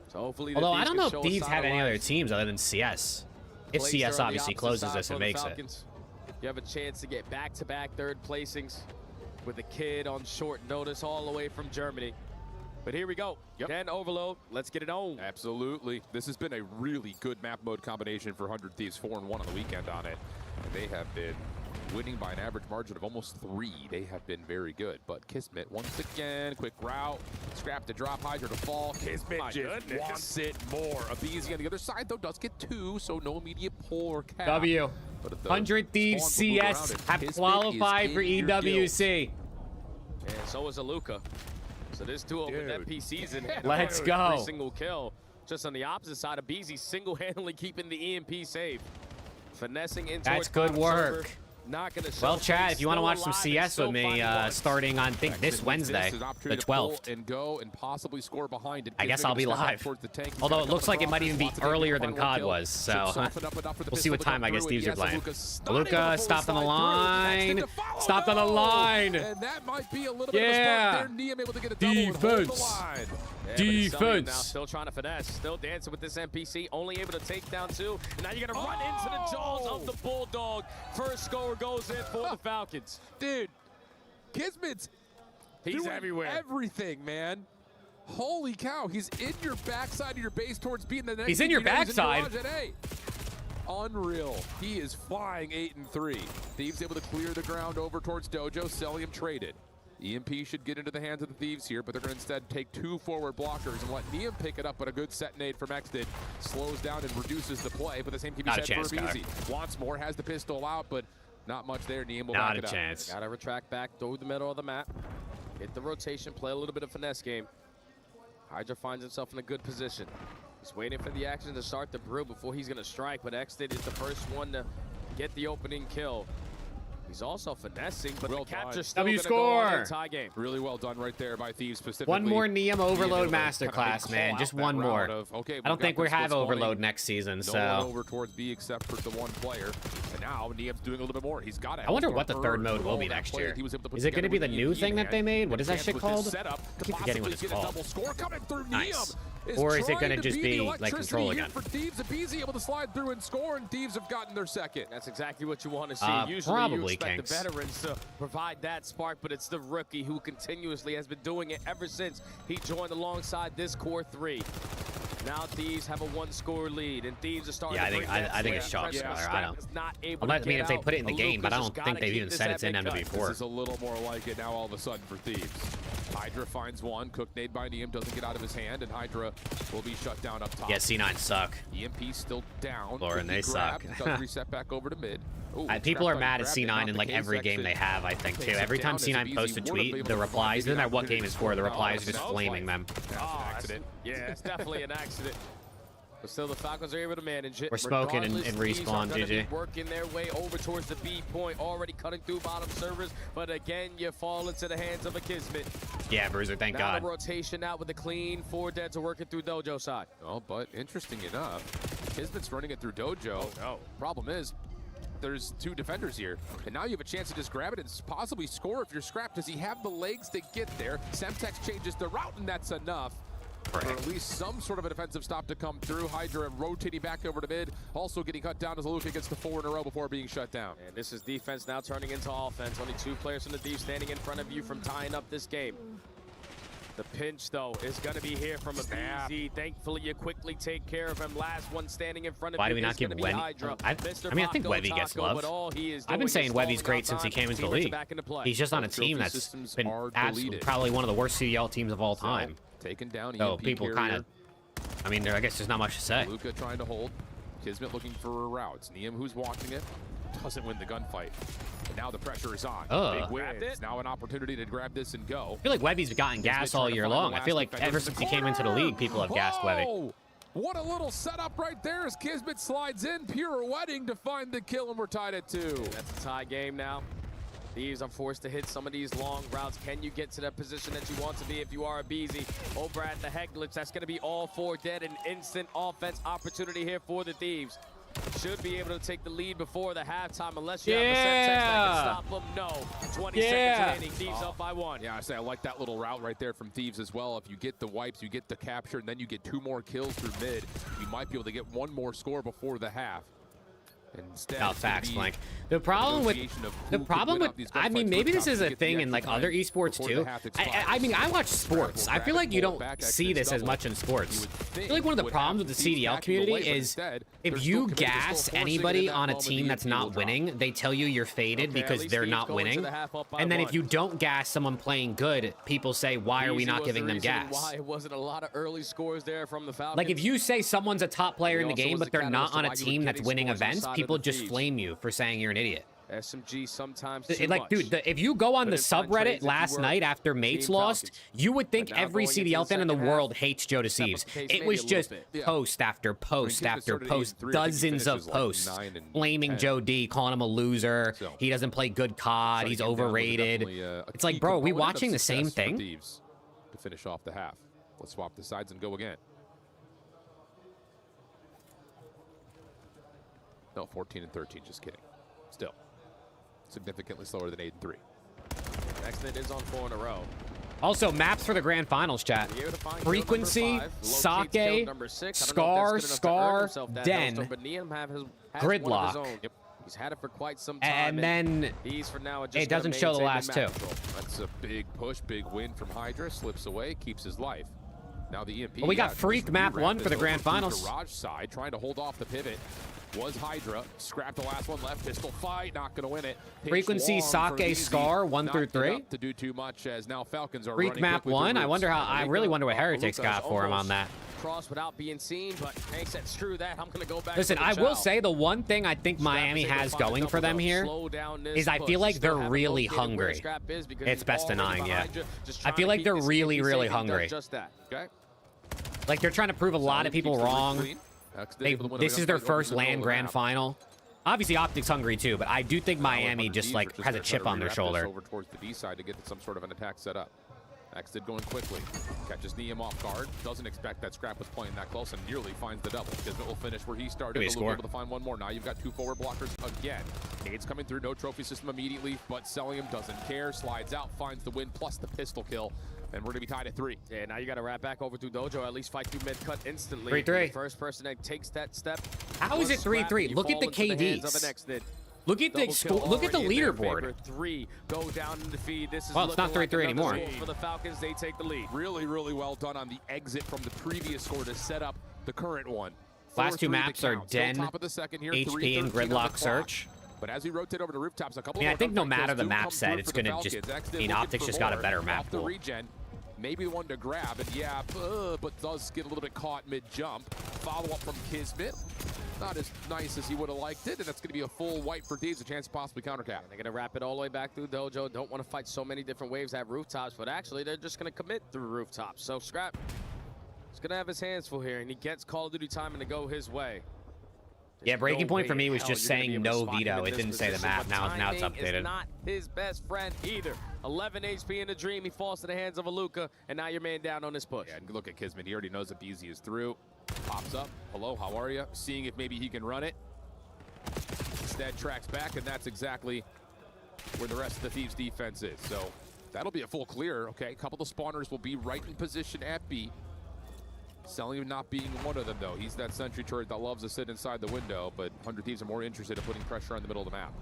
So hopefully although I don't know if Thieves have any other teams other than CS. If CS obviously closes this and makes it. You have a chance to get back-to-back third placings with a kid on short notice all the way from Germany. But here we go. Den Overload. Let's get it on. Absolutely. This has been a really good map mode combination for 100 Thieves. 4-1 on the weekend on it. And they have been winning by an average margin of almost 3. They have been very good. But Kismet once again, quick route. Scrap to drop, Hydra to fall. Kismet just wants it more. Abizi on the other side, though, does get 2, so no immediate pull or cap. W. 100 Thieves CS have qualified for EWC. And so is Aluka. So this duo with NPCs in hand. Let's go. Every single kill. Just on the opposite side of Beezy, single-handedly keeping the EMP safe. Finessing into That's good work. Server. Not gonna Well, Chad, if you want to watch some CS with me, starting on, I think, this Wednesday, the 12th. And go and possibly score behind it. I guess I'll be live. Although it looks like it might even be earlier than COD was, so we'll see what time I guess Thieves are playing. Luka stopped on the line. Stopped on the line. And that might be a little bit of a spark there. Neum able to get a double and hold the line. Defense. Now still trying to finesse, still dancing with this NPC, only able to take down 2. And now you're gonna run into the jaws of the Bulldog. First score goes in for the Falcons. Dude, Kismet's doing everywhere. Everything, man. Holy cow, he's in your backside of your base towards beating the next. He's in your backside. Unreal. He is flying 8-3. Thieves able to clear the ground over towards Dojo. Celium traded. EMP should get into the hands of the Thieves here, but they're going to instead take 2 forward blockers and let Neum pick it up, but a good set nade from Extid slows down and reduces the play, but the same can be said for Abizi. Wants more, has the pistol out, but not much there. Neum will back it up. Not a chance. Gotta retract back through the middle of the map. Hit the rotation, play a little bit of finesse game. Hydra finds himself in a good position. He's waiting for the action to start the brew before he's going to strike, but Extid is the first one to get the opening kill. He's also finessing, but the capture still W gonna score. go on in tie game. Really well done right there by Thieves specifically. One more Neum Overload Masterclass, man. Just one more. I don't think we have Overload next season, so. No one over towards B except for the one player. And now Neum's doing a little bit more. He's got it. I wonder what the third mode will be next year. Is it going to be the new thing that they made? What is that shit called? I keep forgetting what it's called. Nice. Or is it going to just be like Control again? For Thieves, Abizi able to slide through and score, and Thieves have gotten their second. That's exactly what you want to see. Usually probably you expect Kinks. the veterans to provide that spark, but it's the rookie who continuously has been doing it ever since he joined alongside this core 3. Now Thieves have a 1-score lead, and Thieves are starting to bring that I think it's sway. chalk smaller. I don't. Not able I to mean, get if they out. put it in the game, but I Aluka's don't think they've even said it's in MW4. This is a little more like it now all of a sudden for Thieves. Hydra finds one. Cook nade by Neum doesn't get out of his hand, and Hydra will be shut down up top. Yeah, C9 suck. EMP still down. Lauren, they suck. Does reset back over to mid. Ooh, People are Scrap mad at grabbed it, C9 not in the like case every game they section. have, I think, too. Takes it Every time down as C9 Abizi posts a would have tweet, been the able to replies, find no matter what the game it's for, the replies are just Oh, flaming them. accident. Yeah, it's definitely an accident. But still, the Falcons are able to manage it. We're smoking and Regardless, Thieves respawn, are gonna be GG. working their way over towards the B point, already cutting through bottom servers. But again, you fall into the hands of a Kismet. Yeah, Bruiser, thank now God. The rotation out with a clean 4 deads are working through Dojo side. Oh, but interesting enough, Kismet's running it through Dojo. Oh, no. Problem is, there's 2 defenders here, and now you have a chance to just grab it and possibly score if you're scrapped. Does he have the legs to get there? Semtex changes the route, and that's enough. For at least some sort of a defensive stop to come through. Hydra rotating back over to mid, also getting cut down as Aluka gets to 4 in a row before being shut down. And this is defense now turning into offense. Only 2 players from the Thieves standing in front of you from tying up this game. The pinch, though, is going to be here from Abizi. Thankfully, you quickly take care of him. Last one standing in front of you. Why do we not give Webby? I mean, I think Webby gets love. I've been saying Webby's great since he came into the league. He's just on a team that's been absolutely probably one of the worst CDL teams of all time. Taken down. So people kind of, I mean, I guess there's not much to say. Luka trying to hold. Kismet looking for routes. Neum, who's watching it, doesn't win the gunfight. And now the pressure is on. Big wins. Now an opportunity to grab this and go. I feel like Webby's gotten gas all year long. I feel like ever since he came into the league, people have gassed Webby. What a little setup right there as Kismet slides in. Pirouetting to find the kill, and we're tied at 2. That's a tie game now. Thieves are forced to hit some of these long routes. Can you get to that position that you want to be if you are Abizi? Over at the Heglitz, that's going to be all 4 dead. An instant offense opportunity here for the Thieves. Should be able to take the lead before the halftime unless you have a Semtex that can stop them. No. 20 seconds remaining. Thieves up by 1. Yeah, I like that little route right there from Thieves as well. If you get the wipes, you get the capture, and then you get 2 more kills through mid, you might be able to get 1 more score before the half. Instead, No, it's gonna facts, be blank. The problem with negotiation of the who could problem win with out these I mean gunfights. maybe Rooftop this is to a get the thing in like extra other time esports before the too. half expires. I mean I watch sports. I feel like you don't see this as much in sports. I feel like one of the problems with the CDL community is if you gas anybody on a team that's not winning, they tell you you're faded because they're not winning. And then if you don't gas someone playing good, people say, why are we not giving them gas? Why it wasn't a lot of early scores there from the Falcons. Like if you say someone's a top player in the also game, was but the they're catalyst not to on a why you were team that's getting winning scores events, outside of people the just Thieves. flame you for saying you're an idiot. SMG sometimes too Like, much. dude, if you go on the Couldn't find subreddit trades if you last were night after Mates Team lost, Falcons. you would think But now every going into CDL the fan in the second world half, hates Joe step up Deceives. the pace It maybe was a little just bit. post after post Kizmet after started post, 8-3. I think he dozens of finishes like posts, 9 and blaming 10. Joe D, calling him a loser. So, He doesn't play good COD. He's overrated. It's like, bro, are we watching the same thing? To finish off the half. Let's swap the sides and go again. No, 14 and 13, just kidding. Still, significantly slower than 8 and 3. Next hit is on 4 in a row. Also, maps for the grand finals, chat. Frequency, Sake, Scar, Den, Gridlock. He's had it for quite some time. And then these for now are just it doesn't show the last two. That's a big push, big win from Hydra. Slips away, keeps his life. Now the EMP. Well, we got Freak map 1 for the grand finals. Garage side, trying to hold off the pivot. Was Hydra. Scrapped the last one left. Pistol fight, not going to win it. Pitch Frequency, long for Sake, Easy. Scar, 1 Not through 3. enough to do too much as now Falcons are Freak running map quickly 1. through I wonder how. roofs. I really wonder what Heretics Luka's got for him on almost that. Cross without being seen, but Hank said, screw that. I'm going to go back. Listen, to the I will chow. say the one thing I think Miami has going for them here is I feel like they're really hungry. It's best of 9, yeah. I feel like they're really, really hungry. Just that. Okay. Like they're trying to prove a lot of people wrong. This is their first LAN grand final. Obviously, Optic's hungry too, but I do think Miami just like has a chip on their shoulder. Over towards the D side to get some sort of an attack set up. Exted going quickly. Catches Neum off guard. Doesn't expect that Scrap was playing that close and nearly finds the double. Kismet will finish where he started. He'll be able to find one more. Now you've got 2 forward blockers again. Nades coming through. No trophy system immediately, but Celium doesn't care. Slides out, finds the win plus the pistol kill. And we're going to be tied at 3. Yeah, now you got to wrap back over to Dojo. At least fight through mid-cut instantly. 3-3. The first person that takes that step. How is it 3-3? Look at the KDs. Look at the score. Look at the leaderboard. 3 go down in defeat. This is well, it's not 3-3 anymore. For the Falcons, they take the lead. Really, really well done on the exit from the previous score to set up the current one. Last 2 maps are Den, HP, and Gridlock Search. But as we rotate over to rooftops, a couple I think no matter the map set, it's going to just mean Optics just got a better map pool. Maybe the one to grab, and yeah, but does get a little bit caught mid-jump. Follow-up from Kismet. Not as nice as he would have liked it, and that's going to be a full wipe for Thieves, a chance to possibly counter-cap. They're going to wrap it all the way back through Dojo. Don't want to fight so many different waves at rooftops, but actually they're just going to commit through rooftops. So Scrap is going to have his hands full here, and he gets Call of Duty timing to go his way. Yeah, breaking point for me was just saying no veto. It didn't say the map. Now it's updated. Is not his best friend either. 11 HP in the dream. He falls to the hands of Aluka, and now your man down on this push. Yeah, and look at Kismet. He already knows that BZ is through. Pops up. Hello, how are you? Seeing if maybe he can run it. Instead tracks back, and that's exactly where the rest of the Thieves defense is. So that'll be a full clear. Okay, a couple of spawners will be right in position at B. Celium not being one of them, though. He's that sentry turret that loves to sit inside the window, but 100 Thieves are more interested in putting pressure on the middle of the map.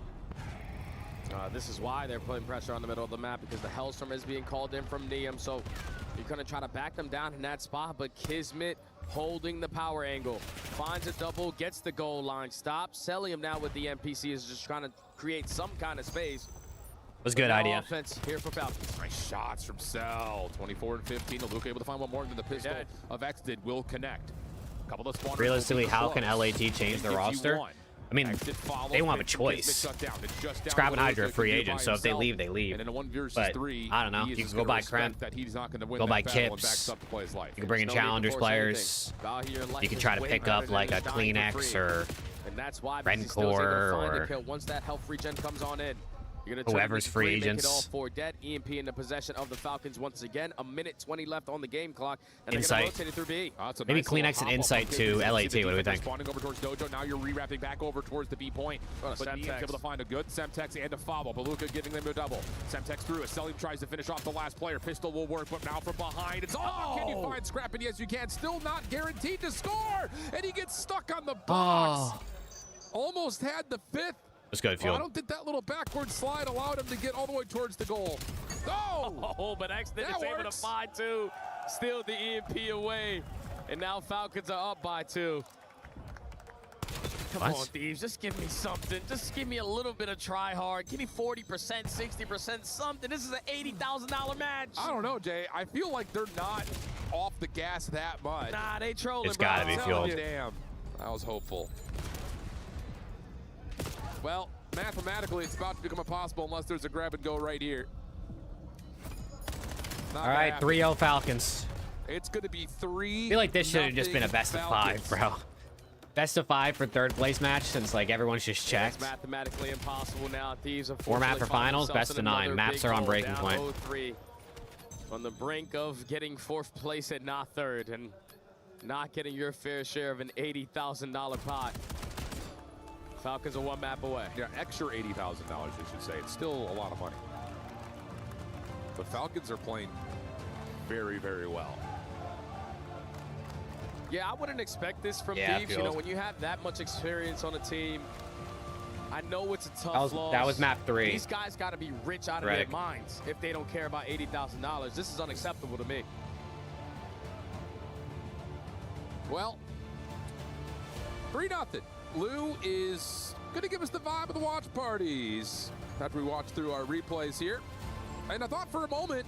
This is why they're putting pressure on the middle of the map, because the Hellstorm is being called in from Neum, so you're going to try to back them down in that spot, but Kismet holding the power angle. Finds a double, gets the goal line, stops. Celium now with the NPC is just trying to create some kind of space. Was a good idea. Offense here for Falcons. Nice shots from Cell. 24 and 15. Aluka able to find one more than the pistol of Exted will connect. Couple of spawners. Realistically, how can LAT change the roster? I mean, they won't have a choice. Scrap and Hydra are free agents, so if they leave, they leave. But I don't know. You can go buy Kremp, go buy Kips. You can bring in Challengers players. You can try to pick up like a Kleenex or Rencor or once that health regen comes on in. whoever's free agents. It all for dead. EMP in the possession of the Falcons once again. A minute 20 left on the game clock. And Insight. through B. Maybe Kleenex and Insight to LAT. What do we think? Spawning over towards Dojo. Now you're re-wrapping back over towards the B point. But Neum's able to find a good Semtex and a follow. Baluka giving them a double. Semtex through as Celium tries to finish off the last player. Pistol will work, but now from behind. It's can you find Scrap? And yes, you can. Still not guaranteed to score. And he gets stuck on the box. Almost had the 5th. Let's go, I Field. don't think that little backward slide allowed him to get all the way towards the goal. Oh, but Exton is able to find 2. Steal the EMP away. And now Falcons are up by 2. Come on, Thieves. Just give me something. Just give me a little bit of try hard. Give me 40%, 60%, something. This is an $80,000 match. I don't know, Jay. I feel like they're not off the gas that much. Nah, they trolling, It's bro. gotta be Field. Damn. I was hopeful. Well, mathematically, it's about to become impossible unless there's a grab and go right here. All right, 3-0 Falcons. It's going to be 3. I feel like this should have just been a best of 5, bro. Best of 5 for 3rd place match since like everyone's just checked. It's mathematically impossible now. Thieves Format for finals, best of 9. Maps are on breaking point. 0-3. On the brink of getting 4th place and not 3rd, and not getting your fair share of an $80,000 pot. Falcons are 1 map away. Yeah, extra $80,000, I should say. It's still a lot of money. The Falcons are playing very, very well. Yeah, I wouldn't expect this from Yeah, Thieves. You know, when you have that much experience on a team, I know it's a tough loss. That was map 3. These guys got to be rich out of their minds if they don't care about $80,000. This is unacceptable to me. Well, 3-0. Lou is going to give us the vibe of the watch parties after we watch through our replays here. And I thought for a moment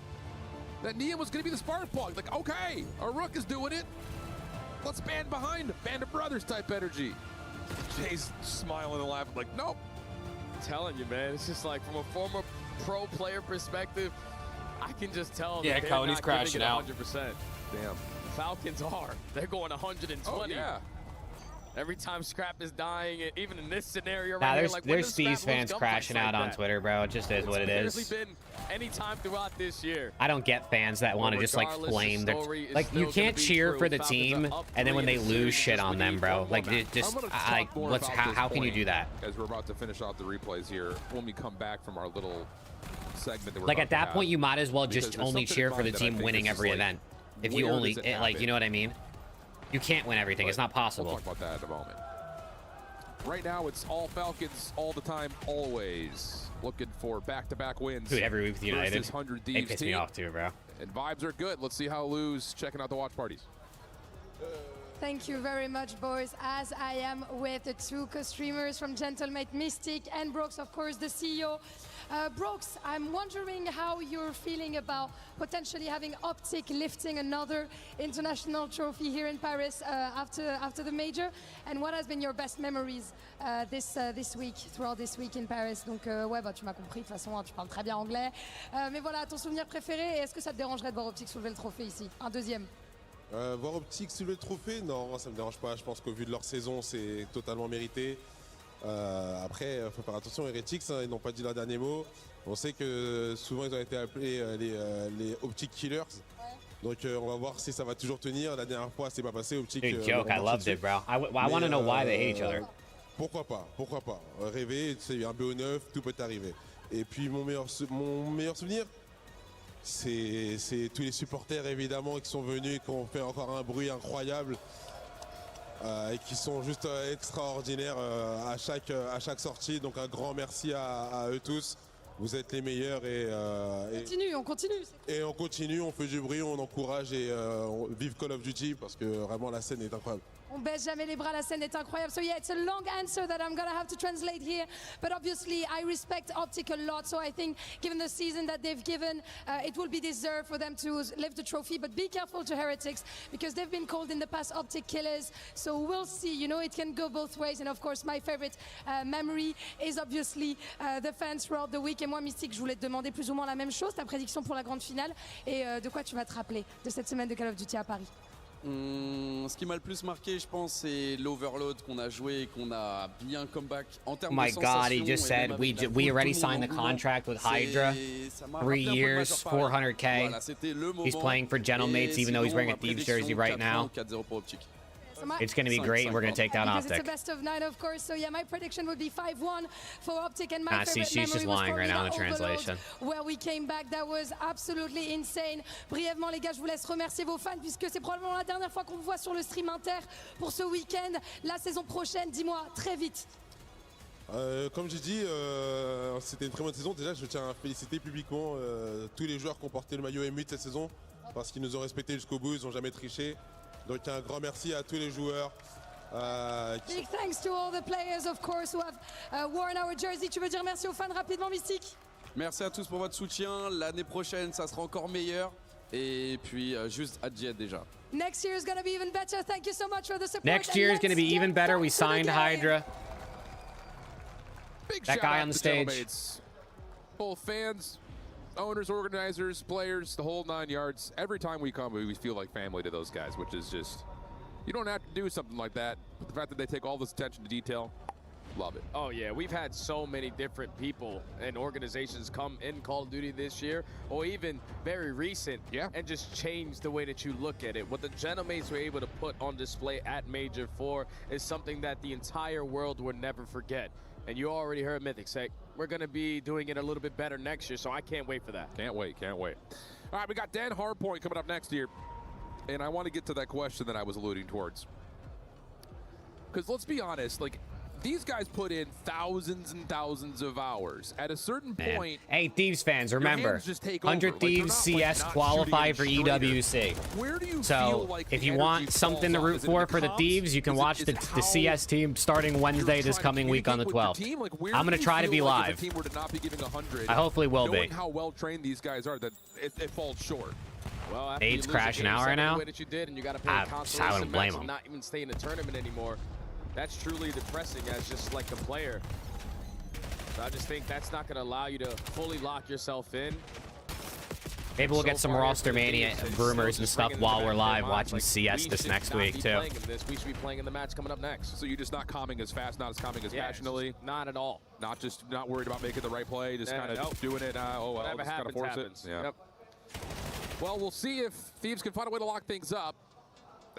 that Nia was going to be the spark plug. Like, okay, our Rook is doing it. Let's band behind him. Band of brothers type energy. Jay's smiling and laughing like, nope. I'm telling you, man, it's just like from a former pro player perspective, I can just tell that they're Cody's not crashing giving out. it 100%. Damn. Falcons are. They're going 120. Oh, yeah. Every time Scrap is dying, even in this scenario Nah, right there's here, like, when there's does Scrap Steve's lose fans gunfights crashing like out on that? Twitter, bro. It just is what it It's is. barely been any time throughout this year. I don't get fans that want to just like regardless, flame the their story is like still you gonna can't be cheer true. for the Falcons team are up and then when 3 they in the lose series. shit Just on we them, need bro. one Like more it match. just I'm gonna I talk more let's about how this can you point do that? As we're about to finish out the replays here when we come back from our little segment that we're Like about at to that have. point you might as well Because just there's only something cheer in for the mind that I team think winning is just, every like, event. If where you only does it like you know what I mean? You can't win everything. It's not possible. We'll talk about that in a moment. Right now, it's all Falcons all the time, always. Looking for back-to-back wins. Dude, every week with United. Versus 100 It Thieves pissed me team. off too, bro. And vibes are good. Let's see how Lou's checking out the watch parties. Thank you very much, boys, as I am with the 2 co-streamers from Gentlemate Mystic and Brooks, of course, the CEO. Brooks, I'm wondering how you're feeling about potentially having Optic lifting another international trophy here in Paris after the major, and what has been your best memories this week, throughout this week in Paris. Donc ouais, bah tu m'as compris, de toute façon, tu parles très bien anglais. Mais voilà, ton souvenir préféré, et est-ce que ça te dérangerait de voir Optic soulever le trophée ici? Un deuxième. Voir Optic soulever le trophée, non, ça me dérange pas. Je pense qu'au vu de leur saison, c'est totalement mérité. Après, il faut faire attention, Heretics, hein, ils n'ont pas dit leur dernier mot. On sait que souvent ils ont été appelés les Optic Killers. Donc on va voir si ça va toujours tenir. La dernière fois, c'est pas passé. Optic. Dude, joke, I loved it, bro. I want to know why they hate each other. Pourquoi pas. Rêver, c'est un BO9, tout peut arriver. Et puis mon meilleur souvenir, c'est tous les supporters évidemment qui sont venus, qui ont fait encore un bruit incroyable et qui sont juste extraordinaires à chaque sortie. Donc un grand merci à eux tous. Vous êtes les meilleurs On continue. Et on continue, on fait du bruit, on encourage et on vive Call of Duty parce que vraiment la scène est incroyable. On baisse jamais les bras, la scène est incroyable. So yeah, it's a long answer that I'm gonna have to translate here, but obviously I respect Optic a lot, so I think given the season that they've given, it will be deserved for them to lift the trophy, but be careful to Heretics, because they've been called in the past Optic killers, so we'll see, you know, it can go both ways, and of course my favorite memory is obviously the fans throughout the week. Et moi, Mystique, je voulais te demander plus ou moins la même chose, ta prédiction pour la grande finale, et de quoi tu vas te rappeler de cette semaine de Call of Duty à Paris? Ce qui m'a le plus marqué, je pense, c'est l'Overload qu'on a joué et qu'on a bien comeback en termes Oh my de God, he sensations. just said we already signed the contract with Hydra. 3 years, 400K. Voilà, c'était le moment. He's playing for Gentlemakes even though he's wearing a Thieves jersey right now. 4-0 pour Optic. It's going to be great, and we're going to take down Because it's a Optic. best of 9, of course. So yeah, my prediction would be 5-1 for Optic, and my See, favorite she's just memory was lying right now in the probably that translation. Overload, where we came back. That was absolutely insane. Brièvement, les gars, je vous laisse remercier vos fans, puisque c'est probablement la dernière fois qu'on vous voit sur le stream inter pour ce week-end. La saison prochaine, dis-moi très vite. Comme j'ai dit, c'était une très bonne saison. Déjà, je tiens à féliciter publiquement tous les joueurs qui ont porté le maillot M8 cette saison parce qu'ils nous ont respectés jusqu'au bout, ils n'ont jamais triché. Donc un grand merci à tous les joueurs. Big thanks to all the players, of course, who have worn our jersey. Tu veux dire merci aux fans rapidement, Mystique? Merci à tous pour votre soutien. L'année prochaine, ça sera encore meilleur. Et puis, juste hâte d'y être déjà. Next year is going to be even better. Thank you so much for the support. Next year is going to be even better. We signed Hydra. Big That shout guy out on the to stage. Gentlemates. Both fans, owners, organizers, players, the whole 9 yards. Every time we come, we feel like family to those guys, which is just, you don't have to do something like that. But the fact that they take all this attention to detail, love it. Oh yeah, we've had so many different people and organizations come in Call of Duty this year, or even very recent, and just change the way that you look at it. What the Gentlemates were able to put on display at Major 4 is something that the entire world will never forget. And you already heard Mythic say, we're going to be doing it a little bit better next year, so I can't wait for that. Can't wait, can't wait. All right, we got Dan Hardpoint coming up next year. And I want to get to that question that I was alluding towards. Because let's be honest, like, these guys put in thousands and thousands of hours. At a certain point, Hey, Thieves fans, remember, hands just take 100 over. Like, Thieves they're not, like, CS not qualify for shooting any EWC. Where do you feel So, like if the you energy want something to falls off? root Is it for in for the comms? Thieves, you can watch the CS team starting Wednesday this coming week on the 12th. I'm going to try to be live. If a team were to not be giving 100, I hopefully will be. knowing how well trained these guys are, that it falls short. Well, after Nade's you lose a crashing game out right seven now. the way that you did, and you got to play I a consolation wouldn't blame match and him. not even stay in the tournament anymore. That's truly depressing as just like a player. So I just think that's not going to allow you to fully lock yourself in. Maybe we'll So get some far, roster the mania Thieves is rumors still and just stuff bringing in while the we're back of their live minds, watching like, CS we this should next not week be too. playing in this. We should be playing in the match coming up next. So you're just not calming as fast, not as calming as Yeah, passionately. Not at all. Not worried about making the right play, just kind of nope. doing it. Oh well, Whatever just kind of happens, force happens. it. Yeah. Yep. Well, we'll see if Thieves can find a way to lock things up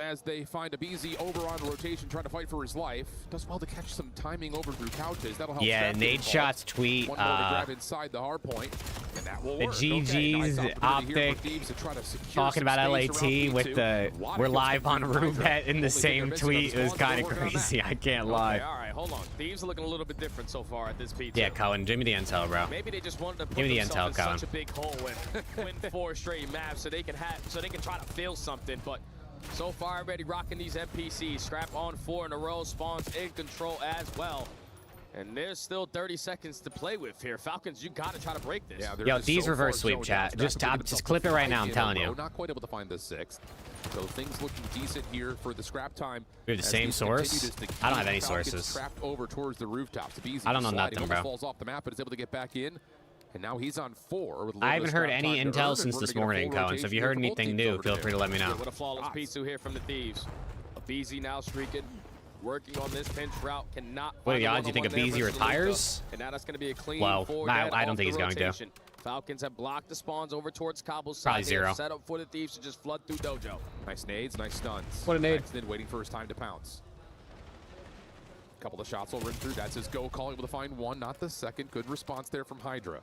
as they find aBeZy over on rotation trying to fight for his life. Does well to catch some timing over through couches. That'll help. Yeah, Steph get Nade involved. Shots tweet. One more to grab inside the hard point, and that will The work. GG's Okay, nice Optic here for Thieves to try to secure talking some about space around LAT with B2. the A lot of we're kills live on coming from Hydra. Roulette in the Only thing same they're missing tweet. are It the was spawns, but kind they're of working on that. crazy. I can't Okay, lie. all right, hold on. Thieves are looking a little bit different so far at this P2. Yeah, Cohen, give me the intel, bro. Maybe they just wanted to put Give me the themselves intel, in Cohen. such a big hole and win 4 straight maps so they can try to feel something. But so far already rocking these NPCs. Scrap on 4 in a row. Spawns in control as well. And there's still 30 seconds to play with here. Falcons, you got to try to break this. Yeah, they're Yo, just these so reverse far sweep zoned chat. out. Just Scrap tap, just clip it right now. I'm telling you. Not quite able to find the 6th. So things looking decent here for the scrap time. We have the as same these source? continue to I don't have keep any Falcons sources. Trapped over towards the rooftops. aBeZy I don't know sliding, nothing, almost bro. falls off the map, but is able to get back in. And now he's on 4. With a little I bit of haven't heard scrap any time to intel earn, and since we're this gonna get a morning, full Cohen. So if you rotation heard here for both anything teams new, over feel there. free to let me know. Yeah, what a flawless P2 here from the Thieves. aBeZy now streaking. Working on this pinch route, cannot. What are find the a odds you think one-on-one there aBeZy versus Luka. retires? And now that's going to be a clean Low. forward I dead don't off think the he's going to. rotation. Falcons have blocked the spawns over towards Cobble's Probably side. They have 0. Set up for the Thieves to just flood through Dojo. Nice nades, nice stuns. What a nade. Paxton waiting for his time to pounce. Couple of shots will run through. That's his go call. Able to find one, not the second. Good response there from Hydra.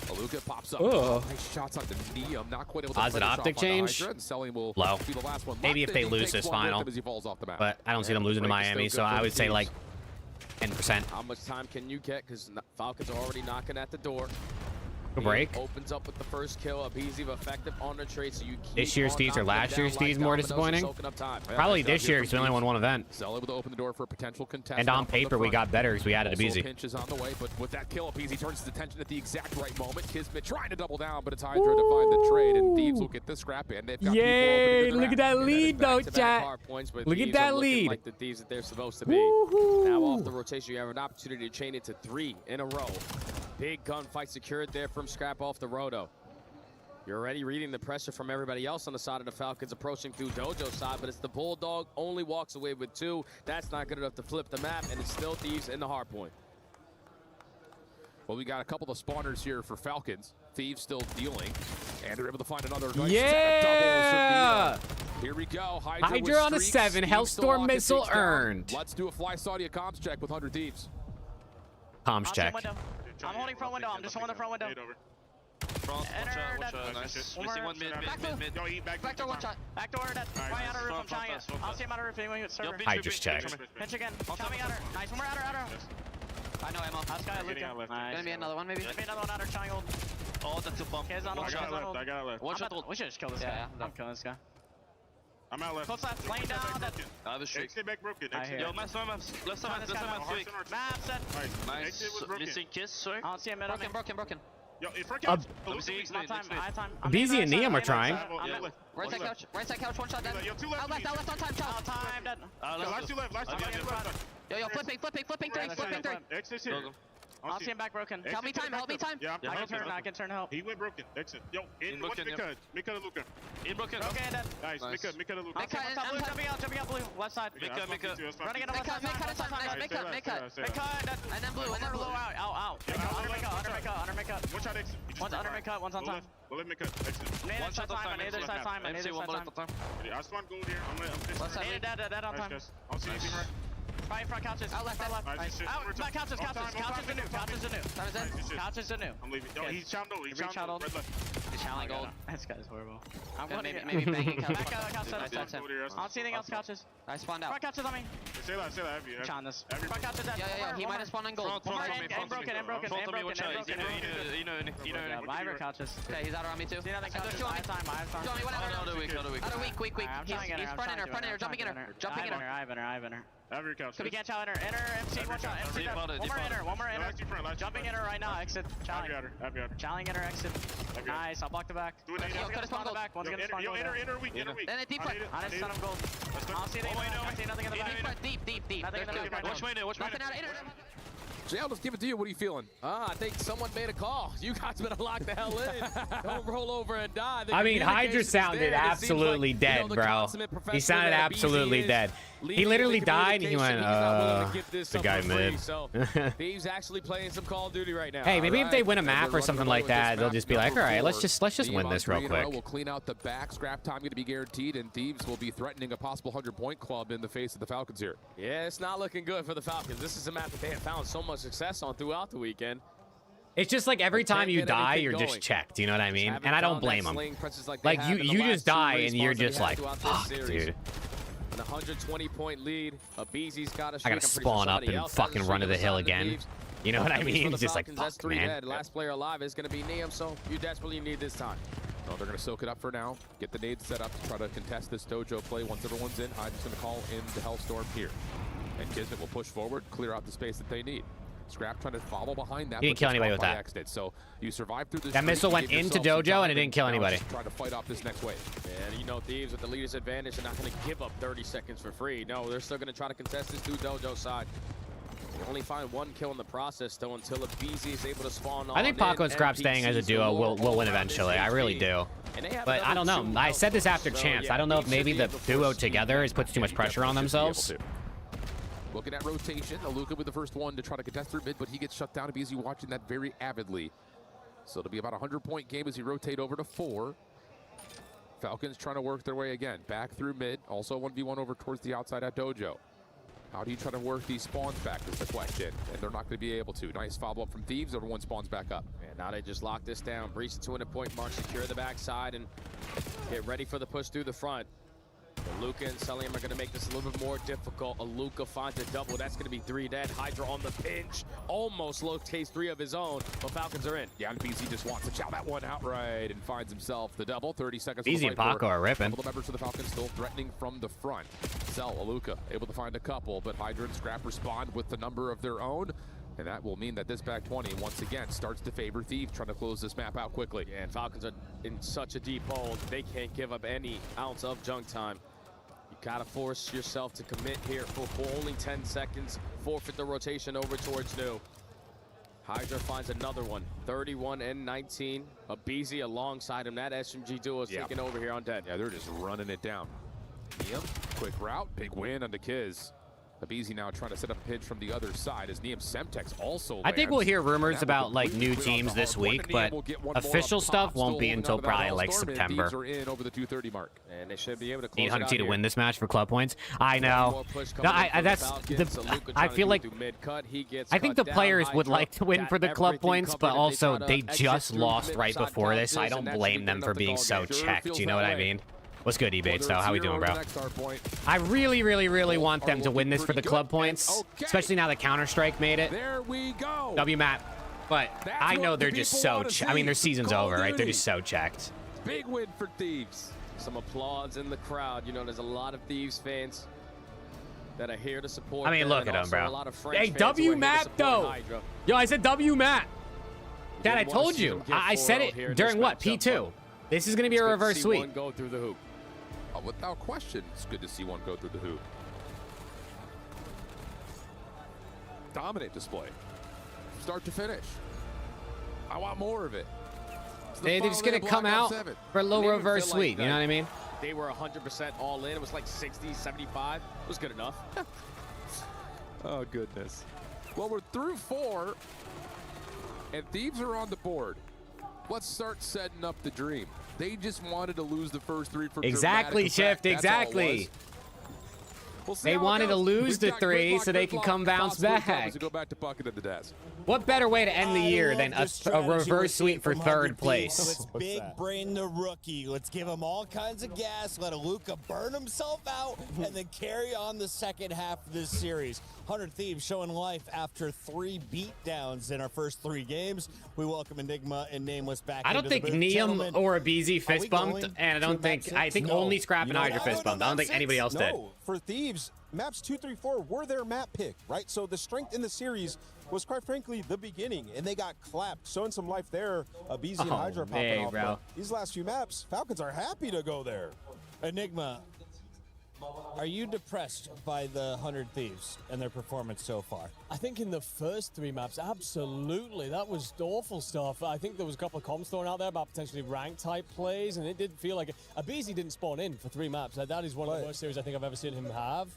Aluka pops up. Oh. Nice shots on the Neum. Not quite able to Odds at finish off Optic on the change? Hydra, and Selling will Low. be the last one. Maybe left, if they and he lose takes this one with final. him as he falls off the map. But I don't see them losing to break is Miami, still so good for I the would say Thieves. like 10%. How much time can you get? Because Falcons are already knocking at the door. Good break. Opens up with the first kill. aBeZy effective on the trade, so you keep This year's on Steves or knocking last them year's down like Steves more dominoes and disappointing? soaking up time. Probably nice job this here year from because we only won one event. Zell able to open the door for a potential contest. And on paper, we got better because we added Also, aBeZy. pinch is on the way, but with that kill, aBeZy turns his attention at the exact right moment. Kismet trying to double down, but it's Hydra to find the trade, and Thieves will get the scrap in. They've got Yay! people open Look at that lead, though, chat. Look at that lead. Like the Thieves that they're supposed to be. Now off the rotation, you have an opportunity to chain it to 3 in a row. Big gunfight secured there from Scrap off the Roto. You're already reading the pressure from everybody else on the side of the Falcons approaching through Dojo's side, but it's the Bulldog, only walks away with 2. That's not good enough to flip the map, and it's still Thieves in the hard point. Well, we got a couple of spawners here for Falcons. Thieves still dealing, and they're able to find another nice Yeah! set of doubles from Neum. Here we go. Hydra on a with 7, streaks. Hellstorm Steve's still locking missile things down. earned. Let's do a Fly Saudia comms check with 100 Thieves. Comms check. I'm holding front window. I'm just holding the front window. Front, Enter watch that. out, nice. One Missing more. one mid, Back mid, door. mid, mid. Back door, one shot. Back door, dead. Alright, Fly outer roof, I'm front, trying front, it. I'll see him outer roof, anyone with server. pinch, Hydras check. Pinch again. Tell me outer. Nice, one more outer. I know ammo. Last guy, Luca. Gonna be another one, maybe? Gonna be another one under triangle. Oh, that's a bump. Kids on hold. I got it left. One shot. We should just kill this guy. I'm killing this guy. I'm out left. Close left, laying down. I have a streak. Exit back broken. Yo, maps. Left side, streak. Map set. Nice. Exit was broken. Missing kiss, sorry. I don't see him. Broken. Yo, in front Uh, Beezy and Neum are trying. Right side couch, one shot dead. Out left on time, child. Time dead. Last two left. Yo, flipping, three. Exit here. I'll see him back broken. Help me time. Yeah, I can turn help. He went broken. Exit. Yo, in watch Mika. Mika and Luca. In broken. Okay, dead. Nice. Mika and Luca. I'm jumping out blue. Left side. Mika. Running into left side. Mika. And then blue. Out. Under Mika. One shot exit. One's under Mika. One's on time. We'll let Mika exit. One shot time. Neither side time. MC, one bullet at a time. I just want gold here. I'm Neither dead on time. I don't see anything right. Right in front, couches. Out left. Out. Couches are new. Couches are new. I'm leaving. Yo, he's choundled. He's choundled. Red left. He's challenging gold. This guy's horrible. I'm going maybe banging couches. I don't see anything else, couches. I spawned out. Front couches on me. Say that. Have you? Challenge this. Front couches dead. Yo. He might have spawned on gold. Broken. Viber couches. Okay, he's out around me too. See nothing couches. I have time. Johnny, whatever. Weak. He's front inner. Jumping in her. I have inner. Every couch. Could we catch out enter MC, watch out, MC one more inner. Jumping inner right now, exit, challenging. Challenging inner, exit. Nice, I'll block the back. Do it cut spawn the back, one's gonna spawn gold. Inner weak. Then a deep front. I just stun him gold. I don't see nothing in the back. Deep. Nothing in the back. Watch my inner. Jay, I'll just give it to you. What are you feeling? I think someone made a call. You guys better lock the hell in. Don't roll over and die. I mean, Hydra sounded absolutely dead, bro. He sounded absolutely dead. He literally died and he went, the guy mid. So Thieves actually playing some Call of Duty right now. Hey, maybe if they win a map or something like that, they'll just be like, all right, let's just win this real quick. We'll clean out the back. Scrap time going to be guaranteed, and Thieves will be threatening a possible 100-point club in the face of the Falcons here. Yeah, it's not looking good for the Falcons. This is a map that they have found so much success on throughout the weekekend. It's just like every time you die, you're just checked. You know what I mean? And I don't blame them. Like you just die and you're just like, fuck, dude. An 120-point lead. Abizi's got a I gotta spawn up and fucking run to the hill again. You know what I mean? It's just like, fuck, man. Last player alive is going to be Neum, so you desperately need this time. No, they're going to soak it up for now. Get the nades set up to try to contest this dojo play. Once everyone's in, Hyde's going to call in the Hellstorm here. And Kismet will push forward, clear out the space that they need. Scrap trying to follow behind that. He didn't kill anybody with that. Accident. So you survived through this. That missile went into dojo and it didn't kill anybody. Try to fight off this next wave. And you know, Thieves with the leader's advantage are not going to give up 30 seconds for free. No, they're still going to try to contest this through dojo side. You only find one kill in the process though until Abizi is able to spawn on. I think Paco and Scrap staying as a duo will win eventually. I really do. But I don't know. I said this after Champs. I don't know if maybe the duo together puts too much pressure on themselves. Looking at rotation, Aluka with the first one to try to contest through mid, but he gets shut down. Abizi watching that very avidly. So it'll be about a 100-point game as he rotate over to 4. Falcons trying to work their way again. Back through mid, also 1v1 over towards the outside at dojo. How do you try to work these spawns back is the question, and they're not going to be able to. Nice follow-up from Thieves, everyone spawns back up. And now they just lock this down, breach the 200-point mark, secure the backside, and get ready for the push through the front. Aluka and Selim are going to make this a little bit more difficult. Aluka finds a double. That's going to be 3 dead. Hydra on the pinch. Almost locates 3 of his own, but Falcons are in. Yeah, and BZ just wants to chow that one outright and finds himself the double. 30 seconds. BZ and Paco are ripping. Couple of members of the Falcons still threatening from the front. Cell, Aluka able to find a couple, but Hydra and Scrap respond with the number of their own. And that will mean that this back 20, once again, starts to favor Thief, trying to close this map out quickly. Yeah, and Falcons are in such a deep hole. They can't give up any ounce of junk time. You gotta force yourself to commit here for only 10 seconds. Forfeit the rotation over towards New. Hydra finds another one. 31 and 19. Abizi alongside him. That SMG duo is taking over here on dead. Yeah, they're just running it down. Neum, quick route, big win on the Kiz. Abizi now trying to set up a pinch from the other side as Neum Semtex also lands. I think we'll hear rumors about like new teams this week, but official stuff won't be until probably like September. Are in over the 230 mark. And they should be able to close Need Hunter T to here. win this match for club points. I know. No, I feel like I think the players would like to win for the club points, but also they just lost right before this. So I don't blame them for being so checked. You know what I mean? What's good, Ebates, though? How we doing, bro? Next hard point. I really, really, really want them to win this for the club points, especially now that Counter-Strike made it. There we go. W map. But I know they're just so... I mean, their season's Call over, of right? They're Duty. just so checked. Big win for Thieves. Some applause in the crowd. You know, there's a lot of Thieves fans that are here to support. I mean, them, look and at them, also bro. a lot of French Hey, fans who are W here to map, support though. Hydra. Yo, I said W map. Dad, I didn't wanna told see you. them get I said 4-0 here it in during this what? matchup, P2. This is going to be It's a good to reverse see sweep. one go through the hoop. Without question, it's good to see one go through the hoop. Dominant display. Start to finish. I want more of it. They're just going to come out for a little reverse sweep. You know what I mean? They were 100% all in. It was like 60, 75. It was good enough. Oh, goodness. Well, we're through 4, and Thieves are on the board. Let's start setting up the dream. They just wanted to lose the first 3 for Exactly, dramatic Shift. effect. That's all it Exactly. was. We'll see They how it wanted to goes. lose We've the got 3 gridlock, so they can gridlock, come bounce possible back. times to go back to bucket at the desk. What better way to end the year than a strategy we're reverse seeing sweep for from 100 third Thieves. place? Let's big brain the rookie. Let's give him all kinds of gas. Let Luka burn himself out and then carry on the second half of this series. 100 Thieves showing life after 3 beatdowns in our first 3 games. We welcome Enigma and Nameless back. I don't into think the booth. Neum Gentlemen, or Abizi are fist we bumped, going and I to don't think, map I think 6? only Scrap and You know Hydra what? fist bumped. I don't think anybody else did. No, for Thieves, maps 2, 3, 4 were their map pick, right? So the strength in the series was, quite frankly, the beginning, and they got clapped. Showing some life there, BZ and Oh, Hydra popping man, off. bro. But these last few maps, Falcons are happy to go there. Enigma, are you depressed by the 100 Thieves and their performance so far? I think in the first 3 maps, absolutely. That was awful stuff. I think there was a couple of comms thrown out there about potentially rank type plays, and it did feel like Abizi didn't spawn in for 3 maps. That is one of the worst series I think I've ever seen him have.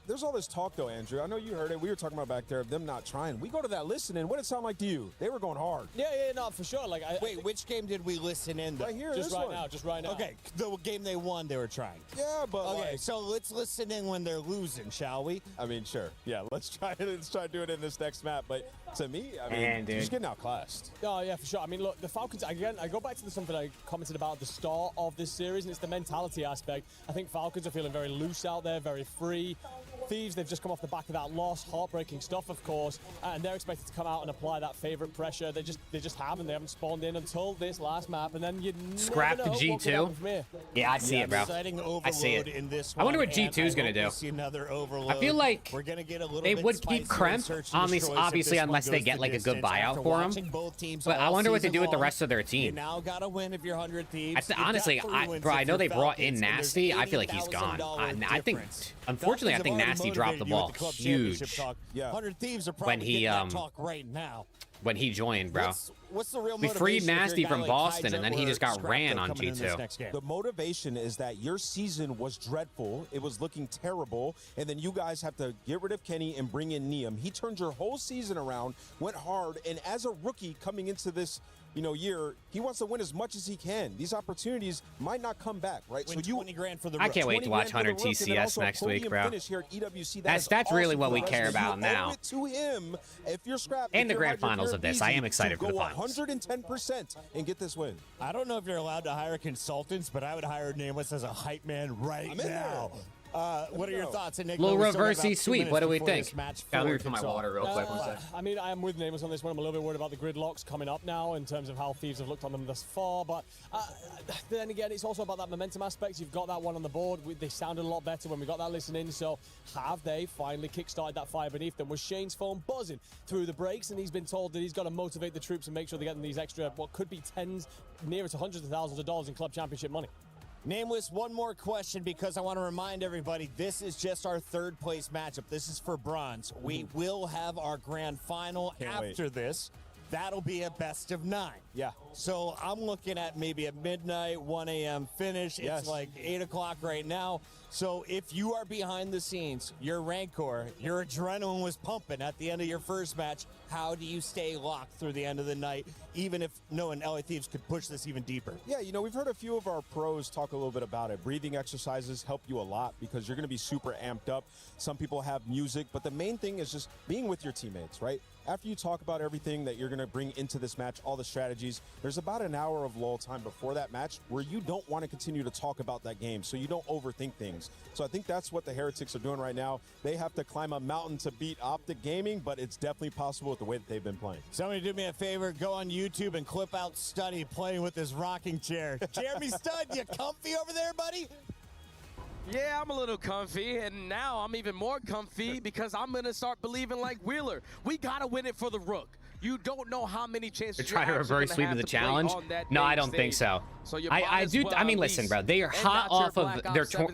There's all this talk, though, Andrew. I know you heard it. We were talking about back there of them not trying. We go to that listening. What did it sound like to you? They were going hard. Yeah, no, for sure. Like, Wait, which game did we listen in? Right here, just this right one. now, just right now. Okay, the game they won, they were trying. Yeah, but Okay, like, so let's listen in when they're losing, shall we? I mean, sure. Yeah, let's try to do it in this next map. But to me, I mean, Man, dude. just getting outclassed. Oh, yeah, for sure. I mean, look, the Falcons, again, I go back to something I commented about at the start of this series, and it's the mentality aspect. I think Falcons are feeling very loose out there, very free. Thieves, they've just come off the back of that loss, heartbreaking stuff, of course, and they're expected to come out and apply that favorite pressure. They just haven't. They haven't spawned in until this last map, and then you Scrap never the know what could happen from G2. here. Yeah, I see it, bro. Exciting I see overload it. in this I wonder one, what and G2 is going I to hope do. we see another overload. I feel like we're gonna get a little they bit would keep spicier Kremp in search on and these, destroys if obviously, this one unless they goes get the like a good distance. buyout After for him. watching both teams But I all wonder what they season do with the long, rest of their You team. now gotta win if you're 100 Thieves. Honestly, bro, I know they brought in Nasty. I feel like he's gone. I think, unfortunately, I think Nasty dropped the ball huge. Yeah. 100 Thieves are when probably he getting that talk right now. when he joined, bro. What's the real We freed motivation if you're a Nasty guy from like Boston, Hydra and then he or just got Scrapto ran on coming in this G2. next game? The motivation is that your season was dreadful. It was looking terrible. And then you guys have to get rid of Kenny and bring in Neum. He turned your whole season around, went hard. And as a rookie coming into this year, he wants to win as much as he can. These opportunities might not come back, right? Win 20 grand for the I rook. can't wait to 20 watch grand for 100 the rook, and then TCS also a next week, podium bro. finish here at EWC. That's really what we care about You now. owe it to him. If you're Scrap, And if the you're grand Hydra, finals you're of this. I am easy excited to for the go finals. 110% and get this win. I don't know if you're allowed to hire consultants, but I would hire Nameless as a hype man right I'm in now. What are your thoughts, Enigma? Little We're still reversey about 2 sweep. minutes What do we before think? this match Yeah, let me four refill my kicks off. water real quick. One sec. I mean, I am with Nameless on this one. I'm a little bit worried about the gridlocks coming up now in terms of how Thieves have looked on them thus far. But then again, it's also about that momentum aspect. You've got that one on the board. They sounded a lot better when we got that listening. So have they finally kickstarted that fire beneath them? Was Shane's phone buzzing through the breaks? And he's been told that he's got to motivate the troops and make sure they get them these extra, what could be tens, nearer to hundreds of thousands of dollars in club championship money. Nameless, one more question because I want to remind everybody this is just our third place matchup. This is for bronze. We will have our grand final after this. That'll be a best of 9. Yeah. So I'm looking at maybe a midnight, 1 a.m. finish. Yes. It's like 8 o'clock right now. So if you are behind the scenes, your Rancor, your adrenaline was pumping at the end of your first match. How do you stay locked through the end of the night, even if knowing LA Thieves could push this even deeper? Yeah, you know, we've heard a few of our pros talk a little bit about it. Breathing exercises help you a lot because you're going to be super amped up. Some people have music, but the main thing is just being with your teammates, right? After you talk about everything that you're going to bring into this match, all the strategies, there's about an hour of lull time before that match where you don't want to continue to talk about that game, so you don't overthink things. So I think that's what the Heretics are doing right now. They have to climb a mountain to beat Optic Gaming, but it's definitely possible with the way that they've been playing. Somebody do me a favor, go on YouTube and clip out Studdy playing with his rocking chair. Jeremy Stud, you comfy over there, buddy? Yeah, I'm a little comfy, and now I'm even more comfy because I'm going to start believing like Wheeler. We got to win it for the Rook. You don't know how many chances They're trying to reverse sweep of the challenge. No, I don't think so. I mean, listen, bro. They are hot off of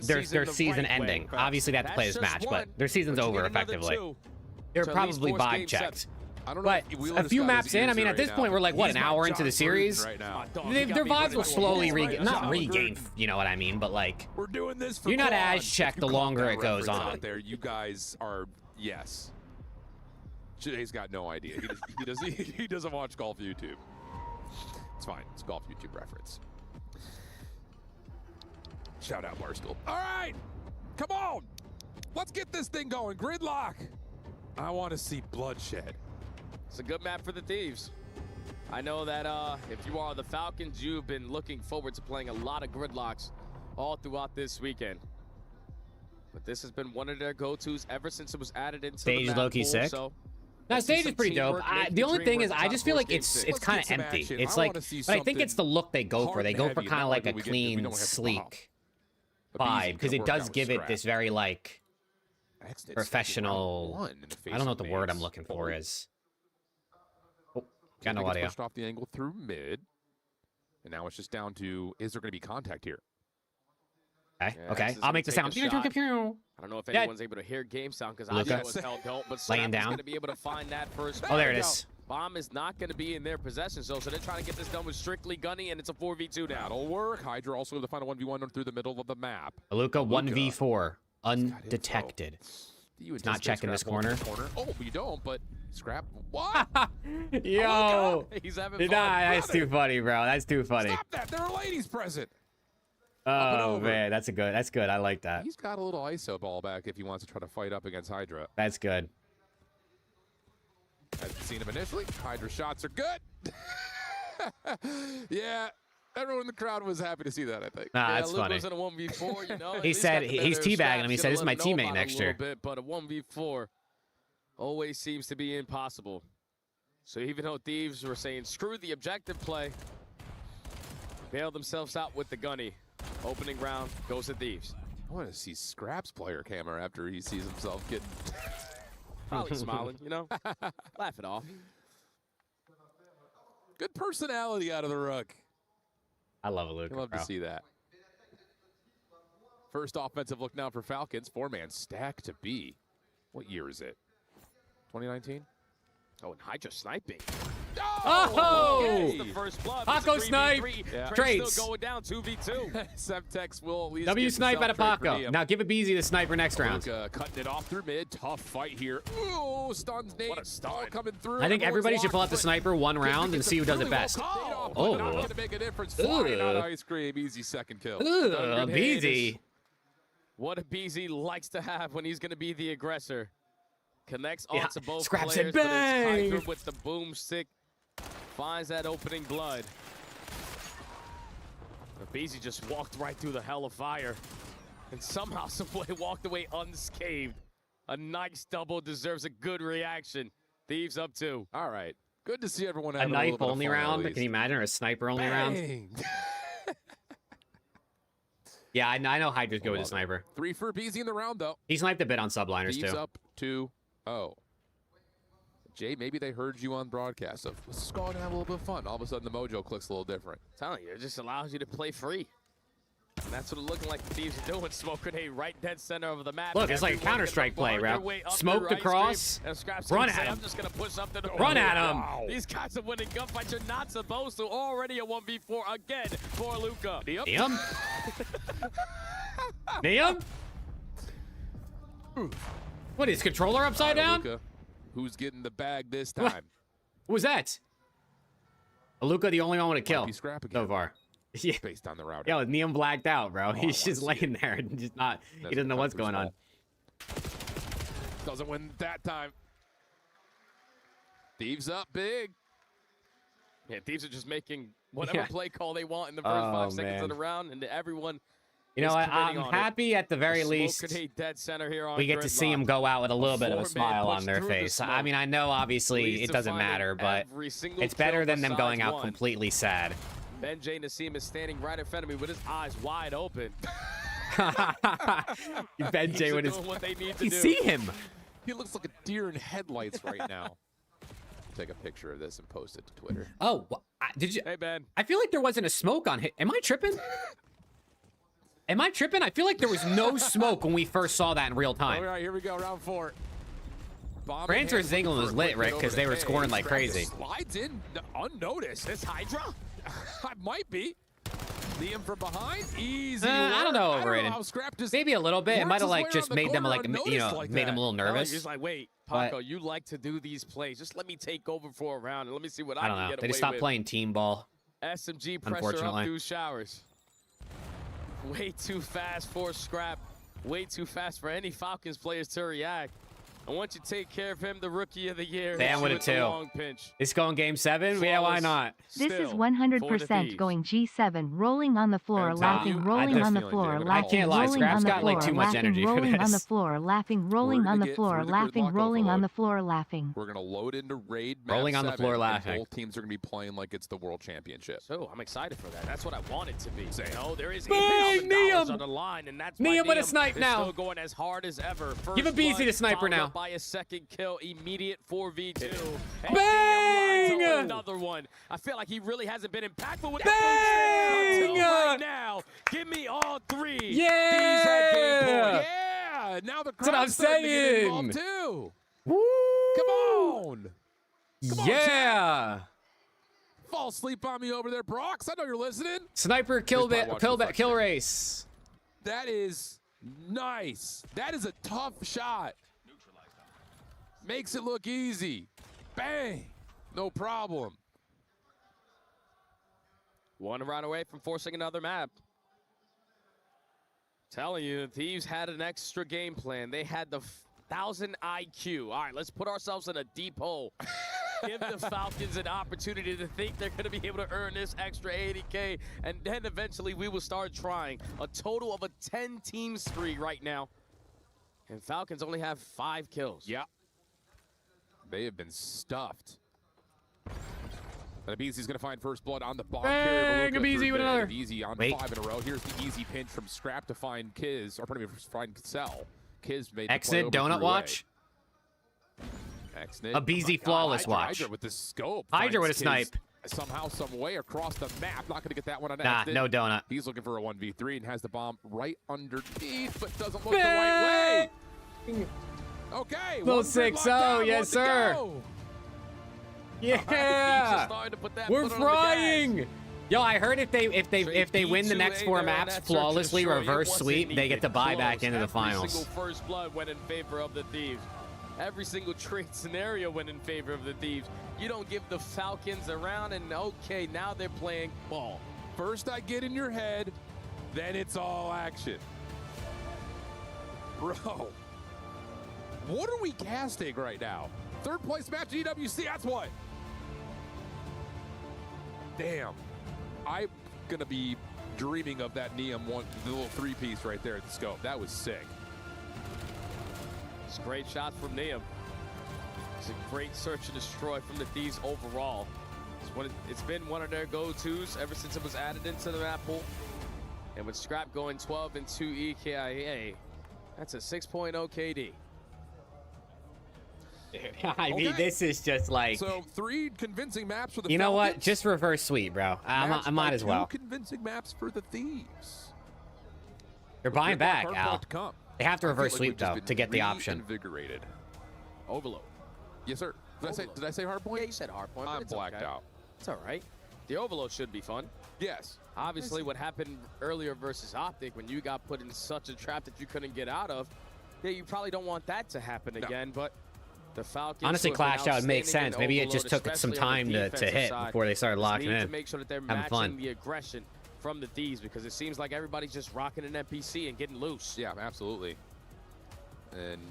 their season ending. Obviously, they have to play this match, but their season's over effectively. They're probably vibe checked. But a few maps in, I mean, at this point, we're like, what, an hour into the series? Their vibes will slowly not regain, you know what I mean? But like, we're doing this for you're not as checked the longer it goes on. There, you guys are, yes. Jay's got no idea. He doesn't watch golf YouTube. It's fine. It's golf YouTube reference. Shout out Barstool. All right, come on. Let's get this thing going. Gridlock. I want to see bloodshed. It's a good map for the Thieves. I know that if you are the Falcons, you've been looking forward to playing a lot of gridlocks all throughout this weekend. But this has been one of their go-tos ever since it was added into the map low-key pool, sick. so no, stage is pretty dope. The only thing is, I just feel like it's kind of empty. It's like, but I think it's the look they go for. They go for kind of like a clean, sleek vibe because it does give it this very like professional. I don't know what the word I'm looking for is. Got no audio. Pushed off the angle through mid, and now it's just down to, is there going to be contact here? Okay, okay. I'll make the sound. I don't know if anyone's able to hear game sound because I was held don't, but laying down. going to be able to find that first. Oh, there it is. Bomb is not going to be in their possession, so they're trying to get this done with strictly Gunny, and it's a 4v2 now. That'll work. Hydra also the final 1v1 through the middle of the map. Aluka 1v4, undetected. It's not checking this corner. Oh, you don't, but Scrap. What? Yo. He's having fun. That's too funny, bro. That's too funny. Stop that. There are ladies present. Oh, man. That's good. I like that. He's got a little ISO ball back if he wants to try to fight up against Hydra. That's good. Hadn't seen him initially. Hydra shots are good. Yeah. Everyone in the crowd was happy to see that, I think. Nah, that's Luke funny. Was in a 1v4, you know, he said he's teabagging him. He said, this is my teammate next year. But a 1v4 always seems to be impossible. So even though Thieves were saying, screw the objective play, bailed themselves out with the Gunny. Opening round goes to Thieves. I want to see Scrap's player camera after he sees himself getting... Probably smiling, you know? Laugh it off. Good personality out of the Rook. I love Aluka, love to see that. First offensive look now for Falcons. 4-man stack to B. What year is it? 2019? Oh, and Hydra sniping. Oh! The first blood. Paco snipe. Yeah. Trades. Still going down 2v2. Semtex will at least W snipe out of Paco. Now give it Beezy the sniper next round. Cutting it off through mid. Tough fight here. Ooh, stuns Nate. What a stun coming through. I think everybody should pull out the sniper one round and see who does it best. Oh. Not going to make a difference. Flying out ice cream. Easy second kill. Ooh, Beezy. What a Beezy likes to have when he's going to be the aggressor. Connects onto both Scraps players, it, bang! But it's with the boomstick. Finds that opening blood. Beezy just walked right through the hell of fire. And somehow, someway walked away unscathed. A nice double deserves a good reaction. Thieves up 2. All right. Good to see everyone a having knife a little bit only of fun, round. Can you imagine? Or a sniper only round? Yeah, I know Hydra's go with a sniper. 3 for Beezy in the round, though. He sniped a bit on subliners, Thieves too. up 2-0. Jay, maybe they heard you on broadcast of, let's just go out and have a little bit of fun. All of a sudden, the mojo clicks a little different. I'm telling you, it just allows you to play free. And that's what it's looking like the Thieves are doing. Smoke grenade right dead center of the map. Look, it's like a Counter-Strike play, bro. Smoked across, run at him. I'm just going to push up to the Run at him. Wow. These guys are winning gunfights. You're not supposed to. Already a 1v4 again for Luca. Niam? Niam? What is controller upside down? Luka, who's getting the bag this What? time? Who was that? Luka, the only one to kill Scrap again. so far. Yeah. Based on the router. Yeah, with Neum blacked out, bro. He's just laying there and just not. He doesn't know what's going on. Doesn't win that time. Thieves up big. Yeah, Thieves are just making whatever play call they want in the first 5 seconds of the round, and everyone. You know what? I'm happy at the very least Dead center here on we get to see them go out with a little bit of a smile on their face. I mean, I know obviously it doesn't matter, but it's better than them going out completely sad. Benjay Nassim is standing right in front of me with his eyes wide open. Benjay with his. What they need to You do. see him? He looks like a deer in headlights right now. Take a picture of this and post it to Twitter. Oh, did you? Hey, Ben. I feel like there wasn't a smoke on him. Am I tripping? Am I tripping? I feel like there was no smoke when we first saw that in real time. All right, here we go, round 4. France vs. England was lit, Rick, because they were scoring like crazy. Slides in unnoticed. This Hydra? I might be. Liam from behind, easy. I don't know, Raiden. how Scrap just Maybe a little bit. It might have like way just around the made them corner like unnoticed like made that. them a little nervous. He's like, wait, But- Paco, you like to do these plays. Just let me take over for a round and let me see what I I don't can know. get They away just stopped with. playing team ball. SMG pressure up Unfortunately. through showers. Way too fast for Scrap. Way too fast for any Falcons players to react. And once you take care of him, the Rookie of the Year, Damn hits you with it with the too. long pinch. It's going game 7. Yeah, why Flawless. not? This is Still, 100% going G7, rolling on the floor, laughing, rolling on the floor, I laughing, can't lie, rolling on Scrap's the got like floor, too much laughing, energy for rolling on the this. floor, laughing, rolling gonna on the get floor, through the laughing, gridlock rolling on overload. the floor, laughing. We're gonna load into raid. Map Rolling on the 7, floor and laughing. Both teams are gonna be playing like it's the World Championship. So I'm excited for that. That's what I want it to be. Same. You know, there is Bang, $8,000 Neum! on the line, and that's Neum why with a snipe is now. Still going as hard as ever. First Give a BZ blood, to sniper followed now. up by a second kill, immediate 4v2. And Bang! Neum lines up another one. I feel like he really hasn't been impactful with Bang! that until right now. Give me all 3. Yeah! These had game point. Yeah, now the That's what I'm crowd's starting to get saying. involved too. Woo! Come on. Yeah. Fall asleep on me over there, Brox. I know you're listening. Sniper kill He's probably watching the kill race. That is nice. That is a tough shot. Makes it look easy. Bang. No problem. One round away from forcing another map. Telling you, the Thieves had an extra game plan. They had the 1,000 IQ. All right, let's put ourselves in a deep hole. Give the Falcons an opportunity to think they're going to be able to earn this extra 80K, and then eventually we will start trying. A total of a 10-team spree right now. And Falcons only have 5 kills. Yeah. They have been stuffed. And Abizi's going to find first blood on the bomb Bang, carrier. Abizi with another. Easy on Wait. 5 in a row. Here's the easy pinch from Scrap to find Kiz, or pardon me, find Cell. Kiz made the play Exit over donut through watch. Exit. Abizi flawless Hydra, watch. Hydra with the scope. Hydra with a finds Kiz snipe. Somehow, some way across the map. Not going to get that one on Nah, Exit. no donut. He's looking for a 1v3 and has the bomb right underneath, but doesn't look the right way. Okay. Little 6-0, yes, sir. Yeah. Starting to put that We're foot on the gas. frying. Yo, I heard if they win the next 4 maps flawlessly, reverse sweep, they get to buy back into the Every finals. single first blood went in favor of the Thieves. Every single trade scenario went in favor of the Thieves. You don't give the Falcons a round, and okay, now they're playing ball. First I get in your head, then it's all action. Bro, what are we casting right now? 3rd place match EWC, that's what? Damn. I'm going to be dreaming of that Neum one, the little 3-piece right there at the scope. That was sick. It's great shots from Neum. It's a great search and destroy from the Thieves overall. It's been one of their go-tos ever since it was added into the map pool. And with Scrap going 12 and 2 EKIA, that's a 6.0 KD. I mean, this is just like. So 3 convincing maps for the You know what? Falcons. Just reverse sweep, bro. I might as well. 2 convincing maps for the Thieves. They're buying back, Hard Al. point to come. They have to I feel reverse like sweep we've just though been to get the option. Reinvigorated. Overload. Yes, sir. Did I say hard point? Yeah, you said hard point. but I'm it's blacked okay. out. It's all right. The overload should be fun. Yes. Obviously, what happened earlier versus Optic when you got put in such a trap that you couldn't get out of, Yeah, you probably don't want that to happen again, but the Falcons... Honestly, who have been Clash Out makes outstanding sense. and Maybe it just overloaded, took some especially on time the to defensive hit side, before they started just locking need in. to make sure that they're Having matching fun. the aggression from the Thieves, because it seems like everybody's just rocking an NPC and getting loose. Yeah, absolutely. And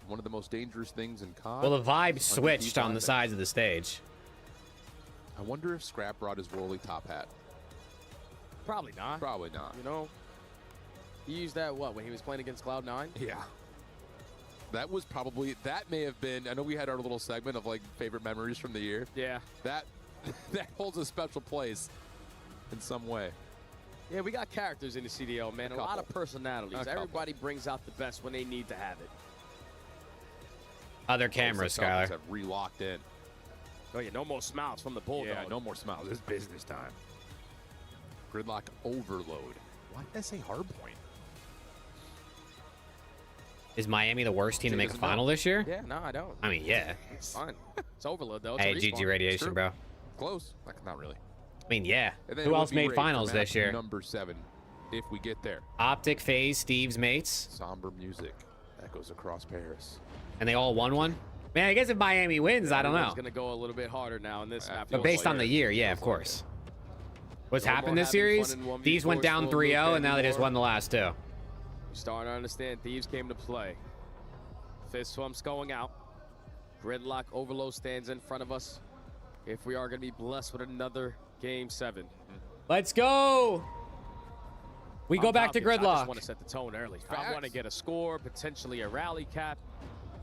one of the most dangerous things in COD. Well, the vibe switched underneath on the that. sides of the stage. I wonder if Scrap brought his Worley top hat. Probably not. Probably not. You know, he used that, what, when he was playing against Cloud9? Yeah. That was probably, that may have been, I know we had our little segment of like favorite memories from the year. Yeah. That holds a special place in some way. Yeah, we got characters in the CDL, man. A lot of personalities. A couple. Everybody brings out the best when they need to have it. Other cameras, Falcons Skylar. have re-locked in. Oh, yeah, no more smiles from the Bulldog. Yeah, no more smiles. It's business time. Gridlock overload. Why did I say hard point? Is Miami the worst team to make a doesn't know. final this year? Yeah, no, I don't. I mean, yeah. It's fun. It's overload, though. It's Hey, a respawn. GG Radiation, bro. Close. Like, not really. I mean, yeah. And then Who it would else be made Raid finals for map this year? Number 7, if we get there. Optic, FaZe, Steve's mates. Somber music echoes across Paris. And they all won one? Man, I guess if Miami wins, I don't know. Everyone's going to go a little bit harder now in this map. But based on the year, yeah, of course. What's No more happened this having series? fun in 1v4 These went down will 3-0, loop and now they just anymore. won the last two. You're starting to understand. Thieves came to play. Fist swamps going out. Gridlock overload stands in front of us. If we are going to be blessed with another Game 7. Let's go! We go back to I just Gridlock. want to set the tone early. I want to get a score, potentially a rally cap,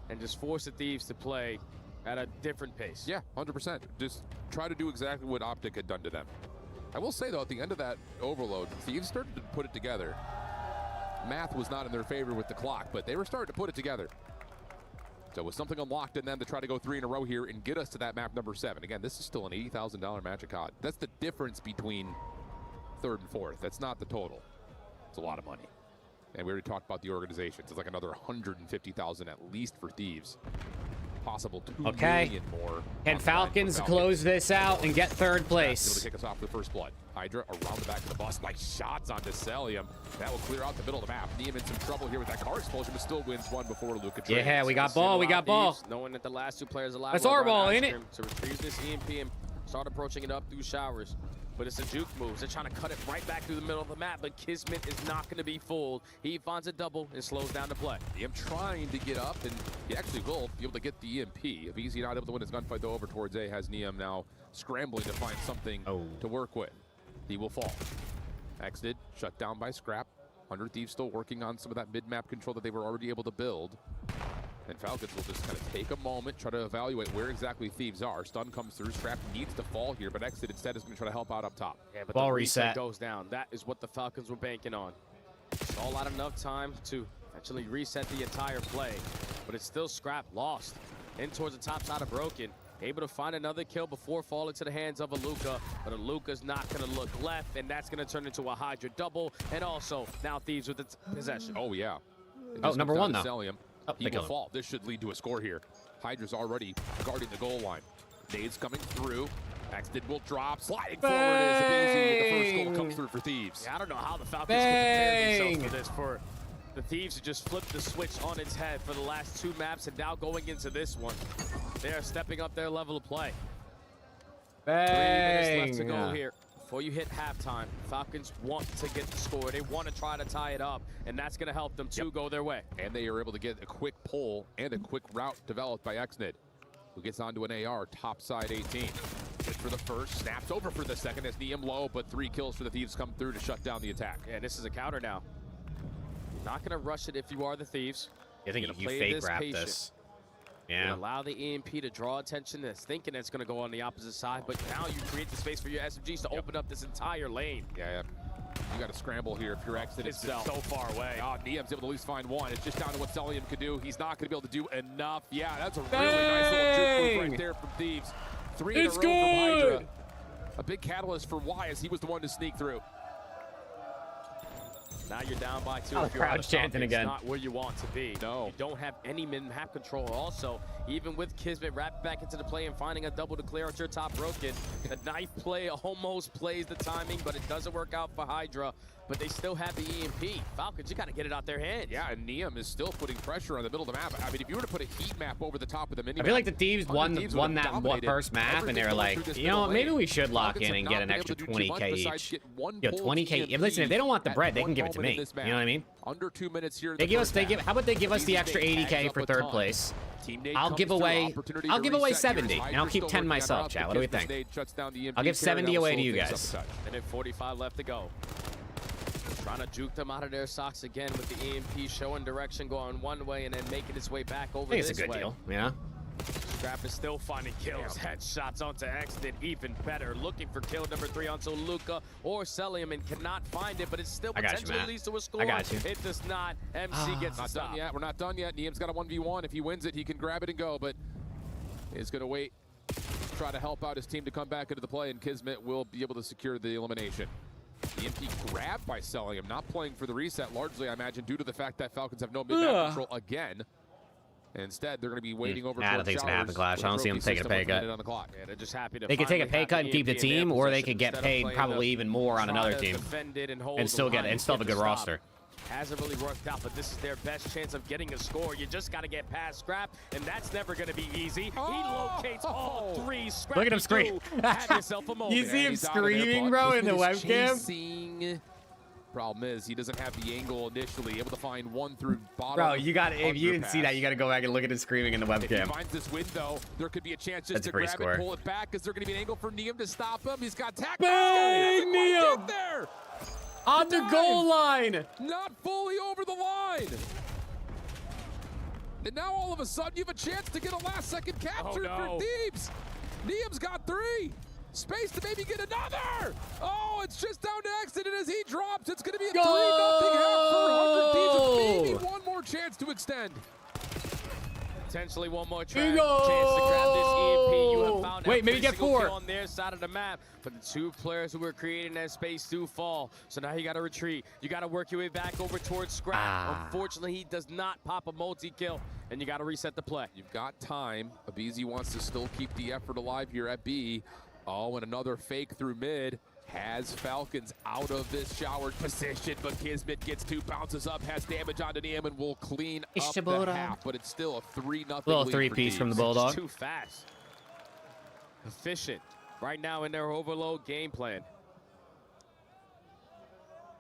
and just force the Thieves to play at a different pace. Yeah, 100%. Just try to do exactly what Optic had done to them. I will say, though, at the end of that overload, Thieves started to put it together. Math was not in their favor with the clock, but they were starting to put it together. So with something unlocked in them to try to go 3 in a row here and get us to that map number 7. Again, this is still an $80,000 match of COD. That's the difference between 3rd and 4th. That's not the total. It's a lot of money. And we already talked about the organizations. It's like another $150,000 at least for Thieves. Possible $2 million more. Can on the line for Falcons close this out and get 3rd Able place? to kick us off for the first blood. Hydra around the back of the bus. Nice shots on Decelium. That will clear out the middle of the map. Niem in some trouble here with that car explosion, but still wins one before Luka trades. Yeah, we got ball, we got ball. Knowing that the last 2 players alive. That's were our around ball, ice ain't it? cream To retrieve this EMP and start approaching it up through showers. But it's a juke moves. They're trying to cut it right back through the middle of the map, but Kismet is not going to be fooled. He finds a double and slows down the play. Niem trying to get up, and he actually will be able to get the EMP. If he's not able to win his gunfight, though, over towards A, has Niem now scrambling to find something to work with. He will fall. Exited, shut down by Scrap. 100 Thieves still working on some of that mid-map control that they were already able to build. And Falcons will just kind of take a moment, try to evaluate where exactly Thieves are. Stun comes through. Scrap needs to fall here, but Exit instead is going to try to help out up top. Yeah, but Ball the reset. goes down. That is what the Falcons were banking on. It's all out enough time to actually reset the entire play, but it's still Scrap lost. In towards the top side of Broken. Able to find another kill before falling to the hands of Aluka, but Aluka's not going to look left, and that's going to turn into a Hydra double, and also now Thieves with its possession. Oh, yeah. Oh, number 1, though. Celium. Oh, He they will kill him. fall. This should lead to a score here. Hydra's already guarding the goal line. Nades coming through. Axted will drop. Sliding forward is Abizi. The first goal comes through for Thieves. Yeah, I don't know how the Falcons can prepare themselves for this. For the Thieves to just flip the switch on its head for the last 2 maps, and now going into this one, they are stepping up their level of play. 3 minutes left to go here. Before you hit halftime, Falcons want to get the score. They want to try to tie it up, and that's going to help them to go their way. And they are able to get a quick pull and a quick route developed by Xnid, who gets onto an AR, top side 18. Good for the first, snaps over for the second as Niem low, but 3 kills for the Thieves come through to shut down the attack. Yeah, this is a counter now. Not going to rush it if you are the Thieves. I think You're gonna you play fake this wrap patient. this. And Yeah. allow the EMP to draw attention. That's thinking it's going to go on the opposite side, but now you create the space for your SMGs to open up this entire lane. Yeah. You got to scramble here if you're Exit. It's Itself. so far away. Oh, Niem's able to at least find one. It's just down to what Celium could do. He's not going to be able to do enough. Yeah, that's a really nice little juke move right there from Thieves. 3 in a row from Hydra. A big catalyst for Y as he was the one to sneak through. Now you're down by 2. Oh, If you're on crowd's the top, chanting it's again. not where you want to be. No. You don't have any map control. Also, even with Kismet wrapped back into the play and finding a double to clear out your top broken, the knife play almost plays the timing, but it doesn't work out for Hydra. But they still have the EMP. Falcons, you got to get it out their hands. Yeah, and Neum is still putting pressure on the middle of the map. I mean, if you were to put a heat map over the top of the mini I feel like the Thieves won that first map, and they were like, you know what, maybe we should lock in and get an extra 20K each. Yo, 20K. Listen, if they don't want the bread, they can give it to me. You know what I mean? Under 2 minutes here. How about they give us the extra 80K for third place? I'll give away 70, and I'll keep 10 myself, chat. What do we think? I'll give 70 away to you guys. Minute 45 left to go. Trying to juke them out of their socks again with the EMP showing direction, going one way and then making its way back over this way. I think it's a good deal, yeah. Scrap is still finding kills. Headshots onto Exit, even better. Looking for kill number 3 onto Luca or Celium and cannot find it, but it still potentially leads to a score. I got you. It does not. MC gets not done yet. We're not done yet. Neum's got a 1v1. If he wins it, he can grab it and go, but he's going to wait, try to help out his team to come back into the play, and Kismet will be able to secure the elimination. EMP grabbed by Celium, not playing for the reset, largely, I imagine, due to the fact that Falcons have no mid-map control again. Instead, they're going to be waiting over. I don't think it's going to happen, Clash. I don't see them taking a pay cut. Yeah, they're just happy to they could take a pay cut and keep the team, or they could get paid probably even more on another team and still have a good roster. Hasn't really worked out, but this is their best chance of getting a score. You just got to get past Scrap, and that's never going to be easy. He locates all 3. Scrap, look at him scream. Have yourself a moment. You see him screaming, bro, in the webcam? Problem is, he doesn't have the angle initially, able to find one through bottom. Bro, you got if you didn't see that, you got to go back and look at him screaming in the webcam. If he finds this window, there could be a chance just to grab it, pull it back. Is there going to be an angle for Neum to stop him? He's got tackle. Bang, Neum! There. On the goal line. Not fully over the line. And now all of a sudden you have a chance to get a last-second capture for Thieves. Neum's got 3. Space to maybe get another. Oh, it's just down to Exit, and as he drops, it's going to be a 3-0 half for 100 Thieves. Maybe one more chance to extend. Potentially one more chance to grab this EMP. You have found maybe get 4 on their side of the map, but the 2 players who were creating that space do fall. So now you got to retreat. You got to work your way back over towards Scrap. Unfortunately, he does not pop a multi-kill, and you got to reset the play. You've got time. aBeZy wants to still keep the effort alive here at B. Oh, and another fake through mid. Has Falcons out of this showered position, but Kismet gets 2, bounces up, has damage onto Neum, and will clean up the half, but it's still a 3-0 little lead 3-piece from the Bulldog. Too fast. Efficient. Right now in their overload game plan.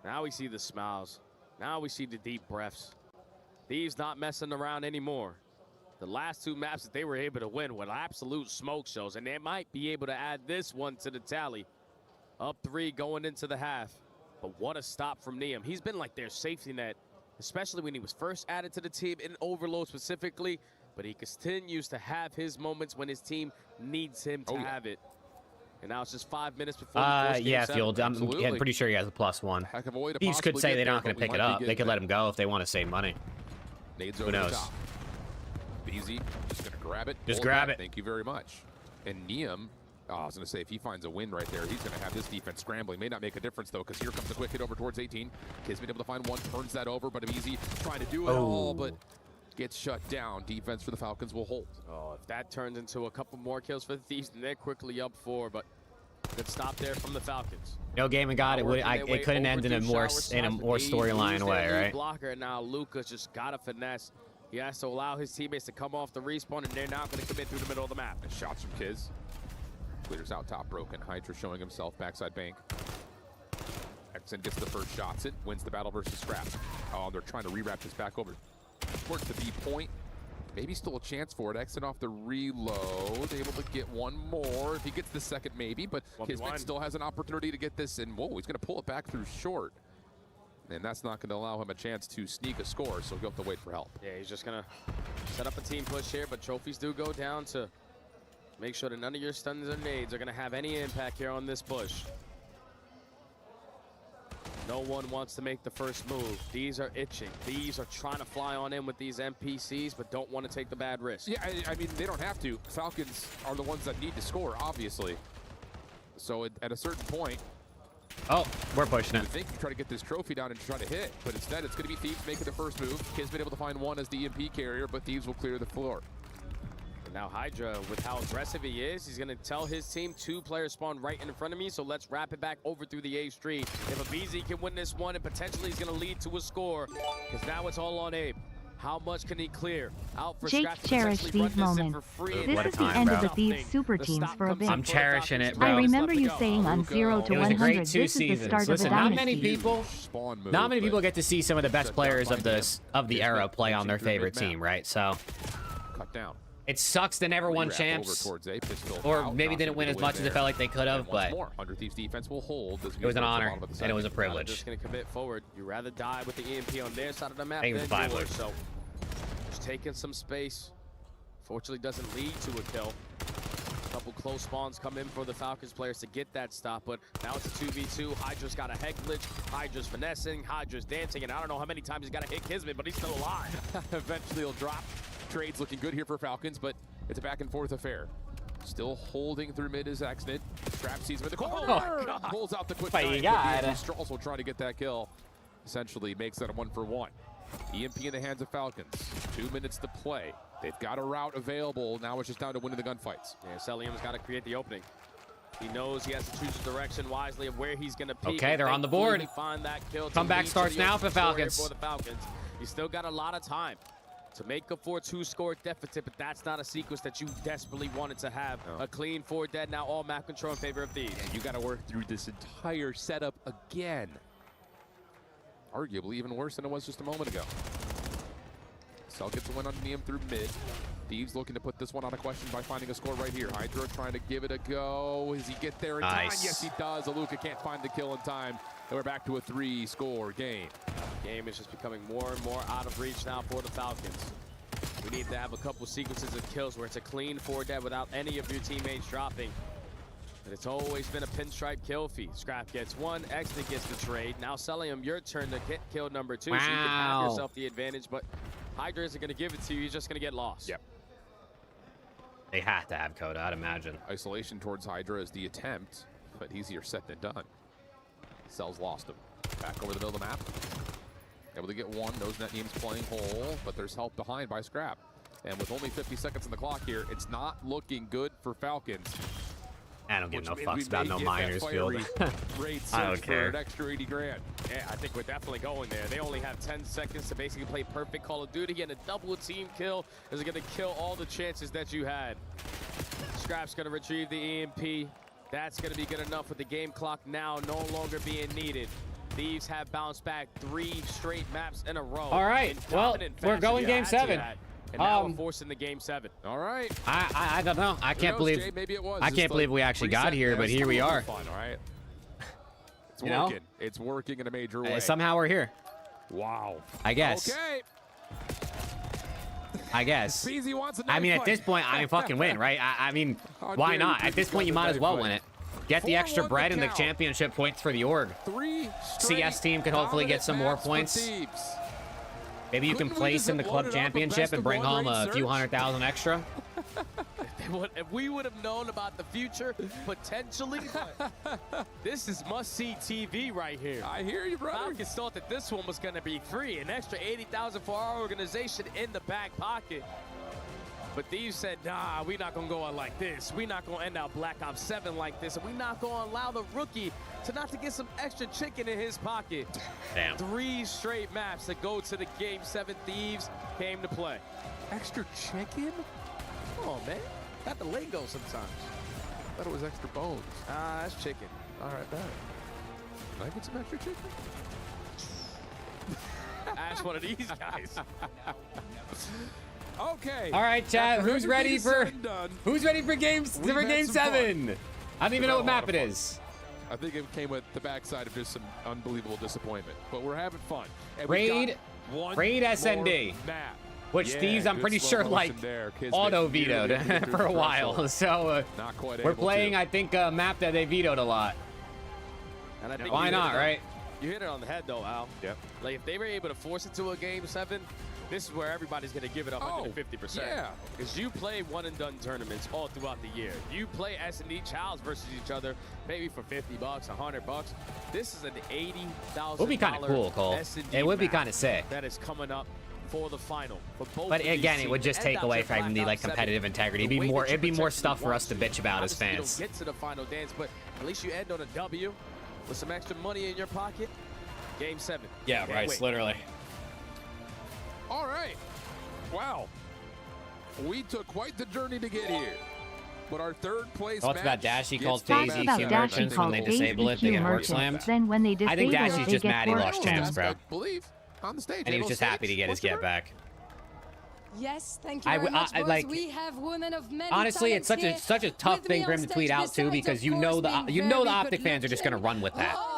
Now we see the smiles. Now we see the deep breaths. Thieves not messing around anymore. The last 2 maps that they were able to win were absolute smoke shows, and they might be able to add this one to the tally. Up 3 going into the half. But what a stop from Neum. He's been like their safety net, especially when he was first added to the team in Overload specifically. But he continues to have his moments when his team needs him to have it. And now it's just 5 minutes before yeah, Field. I'm pretty sure he has a +1. Heck of a way to Thieves could say they're there, not going to pick it up. They could let him go if they want to save money. Nades Who over knows? the top. aBeZy just going to grab it. Just hold grab that. it. Thank you very much. And Neum, I was going to say, if he finds a win right there, he's going to have this defense scrambling. May not make a difference, though, because here comes a quick hit over towards 18. Kismet able to find one, turns that over, but aBeZy trying to do it all, but gets shut down. Defense for the Falcons will hold. Oh, if that turns into a couple more kills for the Thieves, then they're quickly up 4, but good stop there from the Falcons. No game and God, it couldn't end in a more storyline way, right? Blocker, now Luca's just got to finesse. He has to allow his teammates to come off the respawn, and they're now going to commit through the middle of the map. And shots from Kiz. Clears out top broken. Hydra showing himself backside bank. Exen gets the first shots in, wins the battle versus Scrap. Oh, they're trying to rewrap this back over towards the B point. Maybe still a chance for it. Exen off the reload, able to get one more. If he gets the second, maybe, but Kismet still has an opportunity to get this, and whoa, he's going to pull it back through short. And that's not going to allow him a chance to sneak a score, so he'll have to wait for help. Yeah, he's just going to set up a team push here, but trophies do go down to make sure that none of your stuns or nades are going to have any impact here on this push. No one wants to make the first move. These are itching. These are trying to fly on in with these NPCs, but don't want to take the bad risk. Yeah, I mean, they don't have to. Falcons are the ones that need to score, obviously. So at a certain point, Oh, we're pushing You it. would think you try to get this trophy down and try to hit, but instead it's going to be Thieves making the first move. Kismet able to find one as the EMP carrier, but Thieves will clear the floor. And now Hydra, with how aggressive he is, he's going to tell his team 2 players spawn right in front of me, so let's wrap it back over through the A Street. If Abizi can win this one, and potentially he's going to lead to a score, because now it's all on Abe. How much can he clear? Out for Jake, Scrap to cherish potentially these run this in moments. for free. This is the end of the Thieves super teams for a bit. I'm cherishing it, bro. I remember you saying on 0 to It was a 100, great this 2 is the seasons. start Listen, of a not dynasty. many people, not many people get to see some of the best players of the era play on their favorite team, right? So Cut down. it sucks they never won Rewrap champs, over towards A pistol. or Out, maybe not didn't win gonna as much as it there. felt like they could have. And once But more, 100 Thieves defense will hold. As we it was an get to the honor bottom of the and it was a second. privilege. Just going to commit forward. You rather die with the EMP on their side of the map I think it than was 5 yours. loops. So just taking some space. Fortunately, doesn't lead to a kill. A couple close spawns come in for the Falcons players to get that stop, but now it's a 2v2. Hydra's got a head glitch. Hydra's finessing. Hydra's dancing, and I don't know how many times he's got to hit Kismet, but he's still alive. Eventually he'll drop. Trade's looking good here for Falcons, but it's a back and forth affair. Still holding through mid is Axnit. Strap sees him in the corner. Oh, God. Pulls out the quick But you knife. gotta. Also trying to get that kill. Essentially makes that a 1-for-1. EMP in the hands of Falcons. 2 minutes to play. They've got a route available. Now it's just down to winning the gunfights. Yeah, Celium's got to create the opening. He knows he has to choose the direction wisely of where he's going to peek. Okay, they're on the board. Find that kill to Comeback lead to starts the now open for score here Falcons. For the Falcons. He's still got a lot of time to make a 4-2 score deficit, but that's not a sequence that you desperately wanted to have. A clean 4 dead, now all map control in favor of Thieves. And you got to work through this entire setup again. Arguably even worse than it was just a moment ago. Cell gets a win on Neum through mid. Thieves looking to put this one out of question by finding a score right here. Hydra trying to give it a go. Does he get there in time? Nice. Yes, he does. Aluka can't find the kill in time. And we're back to a 3-score game. Game is just becoming more and more out of reach now for the Falcons. We need to have a couple sequences of kills where it's a clean 4 dead without any of your teammates dropping. But it's always been a pinstripe kill feed. Scrap gets 1, Exit gets the trade. Now Celium, your turn to get kill number 2, so you can have Wow. yourself the advantage. But Hydra isn't going to give it to you. He's just going to get lost. Yep. they have to have Coda, I'd imagine. Isolation towards Hydra is the attempt, but easier said than done. Cell's lost him. Back over the middle of the map. Able to get one. Knows that Neem's playing whole, but there's help behind by Scrap. And with only 50 seconds on the clock here, it's not looking good for Falcons. I don't give no Which fucks we about may no get miners that field. Raid I search don't for care. an extra 80 grand. Yeah, I think we're definitely going there. They only have 10 seconds to basically play perfect Call of Duty, and a double team kill is going to kill all the chances that you had. Scrap's going to retrieve the EMP. That's going to be good enough with the game clock now no longer being needed. Thieves have bounced back 3 straight maps in a row. All right, In well, dominant we're fashion. going You game had to 7. that. And now we're forcing the game 7. All right. I don't know. I can't knows, believe Jay? Maybe it was I just can't like believe we actually got reset here, there. but here we Still are. fun, all right? It's You know? working. It's working in a major way. Somehow we're here. Wow. I guess. Okay. I guess. Beezy wants a I mean, knife at this fight. point, I fucking win, right? I mean, How why dare not? you At this Beezy point, you got might the as well knife win fight. it. Get the extra 4-1 bread the and the count. championship points for the org. 3 CS team can hopefully get some more points. Maybe you can Couldn't we place just in the have club loaded up a championship best and of bring one home a raid few search? 100,000 extra. If we would have known about the future, potentially, this is must-see TV right here. I hear you, brother. Falcons thought that this one was going to be free. An extra 80,000 for our organization in the back pocket. But Thieves said, nah, we're not going to go out like this. We're not going to end out Black Ops 7 like this. And we're not going to allow the rookie to get some extra chicken in his pocket. Damn. 3 straight maps that go to the Game 7. Thieves came to play. Extra chicken? Come on, man. Got the lingo sometimes. I thought it was extra bones. Ah, that's chicken. All right, bet. Can I get some extra chicken? Ask one of these guys. Okay. All right, chat. After Who's ready everything's for said and done, who's ready for game we've had game some fun. 7? I don't even know what map it is. I think it came with the backside of just some unbelievable disappointment. But we're having fun. And we've Raid got one Raid more SND. map. Which Yeah, Thieves, I'm good pretty slow sure, motion like, there. Kismet auto nearly vetoed didn't get through for a the while. threshold. So Not quite we're able playing, to. I think, a map that they vetoed a lot. And I think Why you hit not, it on- right? You hit it on the head, though, Al. Yep. Like, if they were able to force it to a Game 7, This is where everybody's going to give it 150%. yeah. Because you play one-and-done tournaments all throughout the year. You play S&D Childs versus each other, maybe for $50, $100. This is an $80,000 It would be kind of cool, Cole. It would be kind of sick. that is coming up for the final. For both But of these again, it would teams. just And take that's away your from the Black like Ops 7. competitive integrity. The way that It'd be you more protect stuff what for you us to want bitch about as Obviously, you fans. don't get to the final dance, but at least you end on a W with some extra money in your pocket. Game 7. Yeah, Can't right. wait. Literally. All right. Wow. We took quite the journey to get here. But our third place Thoughts about match Dashy gets called the FaZe match. EQ About Dashy merchants when called they FaZe disable it, they EQ get work merchants. slammed. Then when they I think disable it, Dashy's they just get mad he work lost slammed. champs, bro. I believe on the stage. And he was just happy to get his get back. Yes, thank you I very w- much, I- boys. like, we have women of many Honestly, it's talents such a here. tough With thing me for on him to stage tweet out too, besides, because of you know course, the being very Optic good fans are just gonna looking. run with that. Oh,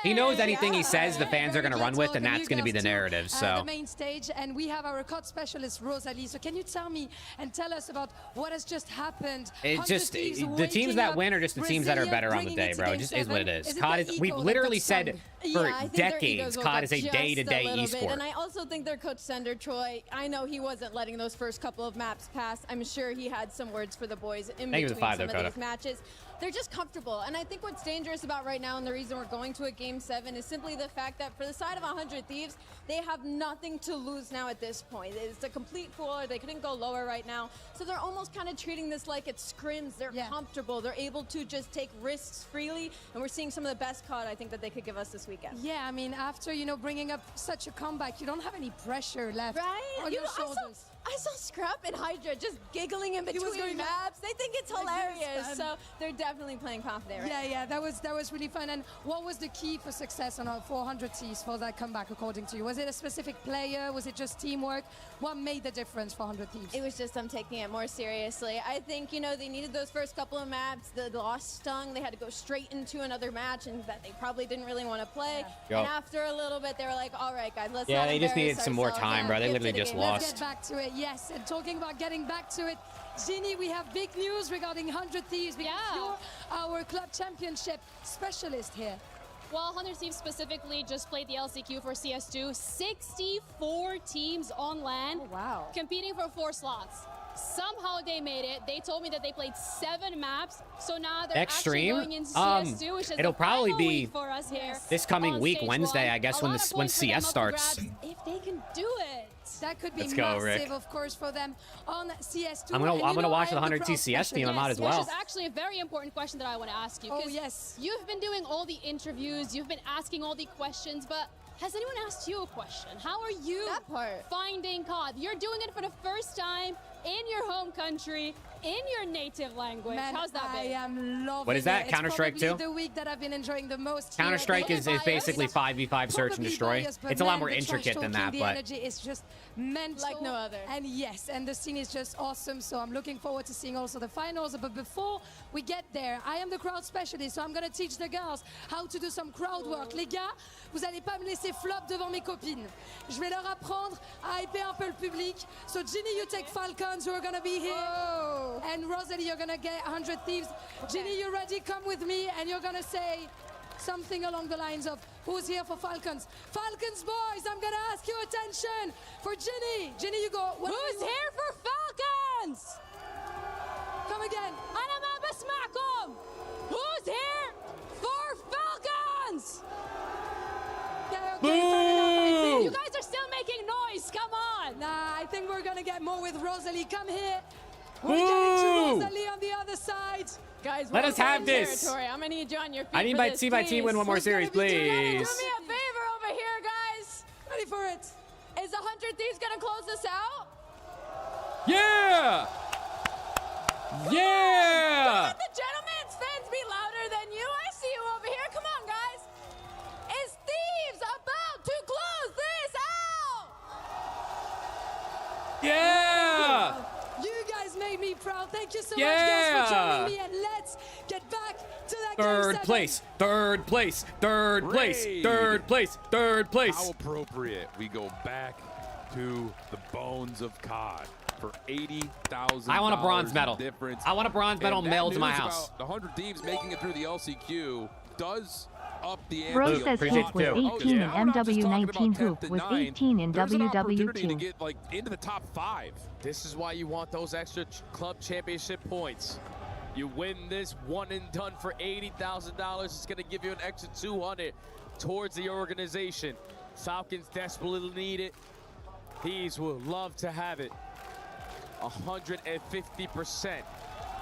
He knows anything he yeah. says, the fans are Very gonna good run with, and talk, that's you gonna be the girls too. narrative. The So main stage, and we have our COD specialist Rosalie. So can you tell me and tell us about what has just happened? it's 100 just Thieves the teams waking that up, win are just the teams that are Brazilian better on the bringing day, it to bro. It game just is what it 7. is. Is it COD the is. We've ego that literally got said stung? for Yeah, I think their decades, egos will COD go is a just day-to-day little bit. esport. And I also think their coach Sender Troy, I know he wasn't letting those first couple of maps pass. I'm sure he had some words for the boys in Thank you for between the 5 some though, of Coda. these matches. They're just comfortable. And I think what's dangerous about right now and the reason we're going to a game 7 is simply the fact that for the side of 100 Thieves, they have nothing to lose now at this point. It's a complete cooler. They couldn't go lower right now. So they're almost kind of treating this like it's scrims. They're comfortable. They're able to just take risks freely. And we're seeing some of the best COD I think that they could give us this weekend. Yeah, I mean, after, bringing up such a comeback, you don't have any pressure left on your shoulders. I saw Scrap and Hydra just giggling in was between going maps. They think it's Like this, hilarious. man. So they're definitely playing confident right Yeah, that was really fun. And what was the key for success on our 400 Cs for that comeback, according to you? Was it a specific player? Was it just teamwork? What made the difference for 100 Thieves? It was just them taking it more seriously. I think, they needed those first couple of maps. The loss stung. They had to go straight into another match and that they probably didn't really want to play. Yeah. And after a little bit, they were like, all right, guys, let's Yeah, not they just embarrass needed some more ourselves. time, bro. They Get to literally the just game. lost. Let's get back to it, yes. And talking about getting back to it, Ginny, we have big news regarding 100 Thieves because you're our club championship specialist here. Well, 100 Thieves specifically just played the LCQ for CS2. 64 teams on LAN. Competing for 4 slots. Somehow they made it. They told me that they played 7 maps. So now they're Extreme? actually going into CS2, which is It'll the probably final be week for us here. this coming on week, stage Wednesday, 1. I guess, A when lot of this when points for them CS up for starts. grabs if they can do it. That could be Let's go, massive, Rick. of course, for them on CS2. I'm gonna watch the 100 crowd TCS team. I might as well. Which is actually a very important question that I want to ask you. Oh, 'cause yes. You've been doing all the interviews, you've been asking all the questions, but has anyone asked you a question? How are you finding COD? You're doing it for the first time in your home country, in your native language. Man, How's that I been? am loving What is that, it. It's Counter-Strike probably 2? the week that I've been enjoying the most. here at Counter-Strike the is Bias. basically 5v5 search and Probably destroy. biased, but It's a lot man, more the trash intricate than that, talking, the but energy is just mental. Like no other. And yes, and the scene is just awesome. So I'm looking forward to seeing also the finals. But before we get there, I am the crowd specialist, so I'm going to teach the girls how to do some crowd work. Les gars, vous allez pas me laisser flop devant mes copines. Je vais leur apprendre à hyper un peu le public. So Ginny, you take Falcons, who are going to be here. And Rosalie, you're going to get 100 Thieves. Ginny, you ready? Come with me, and you're going to say something along the lines of, who's here for Falcons? Falcons, boys, I'm going to ask you attention for Ginny. Ginny, you go. Who's here for Falcons? Come again. أنا ما بسمعكم. Who's here for Falcons? Boo! You guys are still making noise. Come on. Nah, I think we're going to get more with Rosalie. Come here. Boo! We're getting to Rosalie on the other side. Guys, Let us have welcome this. territory. I'm gonna need you on your feet. I need for my this, team by team win please. one more Who's series, gonna be doing it? please. Do me a favor over here, guys. Ready for it? Is 100 Thieves gonna close this out? Yeah! Yeah! Let the gentlemen's fans be louder than you. I see you over here. Come on, guys. Is Thieves about to close this out? Yeah! You guys made me proud. Thank you so Yeah! much, guys, for joining me. And let's get back to that Third game 7. place, third place, third place, Great. third place, third place. How appropriate. We go back to the bones of COD for $80,000. I want a bronze medal. Difference. I want a bronze medal And that mailed to my news house. about the 100 Thieves making it through the LCQ does up the ante. Bro says Hoop was 18 in MW19. Hoop was 18 in There's an opportunity to WW2. get like into the top 5. This is why you want those extra club championship points. You win this one and done for $80,000. It's going to give you an extra 200 towards the organization. Falcons desperately need it. Thieves will love to have it. 150%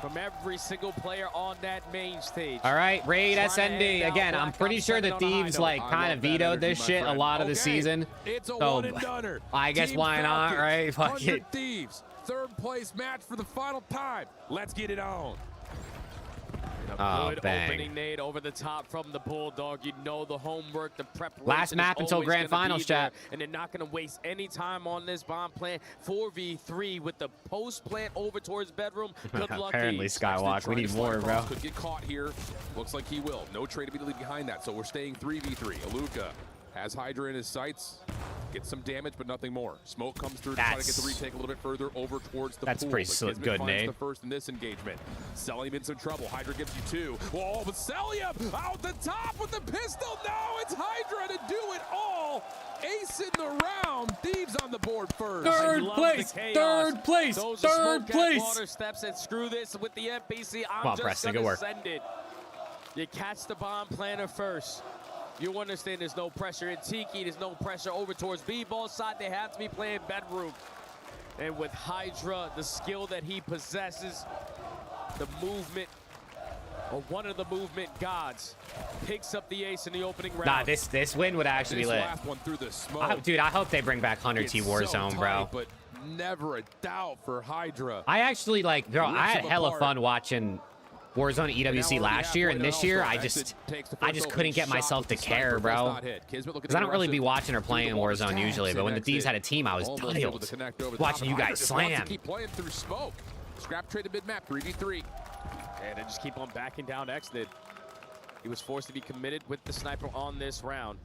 from every single player on that main stage. All right, Raid Trying to hand SND. out Again, I'm Blackout pretty sure 7 the on a high Thieves note. like I kind love of that vetoed energy, this my shit a friend. lot of the Okay, season. It's a So one and doneer. I guess Team why not, Falcons, right? Fuck it. 100 Thieves. Third place match for the final time. Let's get it on. Oh, Good bang. opening nade over the top from the Bulldog. You know the homework, the preparation. Last map is until always Grand gonna be Finals, there, chat. And they're not going to waste any time on this bomb plant. 4v3 with the post plant over towards bedroom. Good luck. Apparently, Thieves. Skywalk. We need more, bro. Could get caught here. Looks like he will. No trade immediately behind that, so we're staying 3v3. Aluka has Hydra in his sights. Gets some damage, but nothing more. Smoke comes through to try to get the retake a little bit further over towards the That's pool. pretty But Kismet good, finds Nate. the first in this engagement. Selim in some trouble. Hydra gives you 2. Oh, but Selim out the top with the pistol. No, it's Hydra to do it all. Ace in the round. Thieves on the board first. Third place, third place, Those third smoke place. At water steps and screw this with the NPC. I'm Come on, just Preston, gonna good work. send it. You catch the bomb planter first. You understand there's no pressure in Tiki. There's no pressure over towards B-ball side. They have to be playing bedroom. And with Hydra, the skill that he possesses, the movement, or one of the movement gods, picks up the ace in the opening round. Nah, this win would actually be This lit. last one through the smoke. Dude, I hope they bring back 100 T It's Warzone, so bro. tight, but never a doubt for Hydra. I actually like, bro. I had Rips hella apart. fun watching Warzone EWC last year, and this year I just couldn't get myself to care, bro. Because I don't really be watching or playing Warzone usually, but when the Thieves had a team, I was dialed. Watching you guys slam. Keep playing through smoke. Scrap traded mid map 3v3. And they just keep on backing down Xnid. He was forced to be committed with the sniper on this round.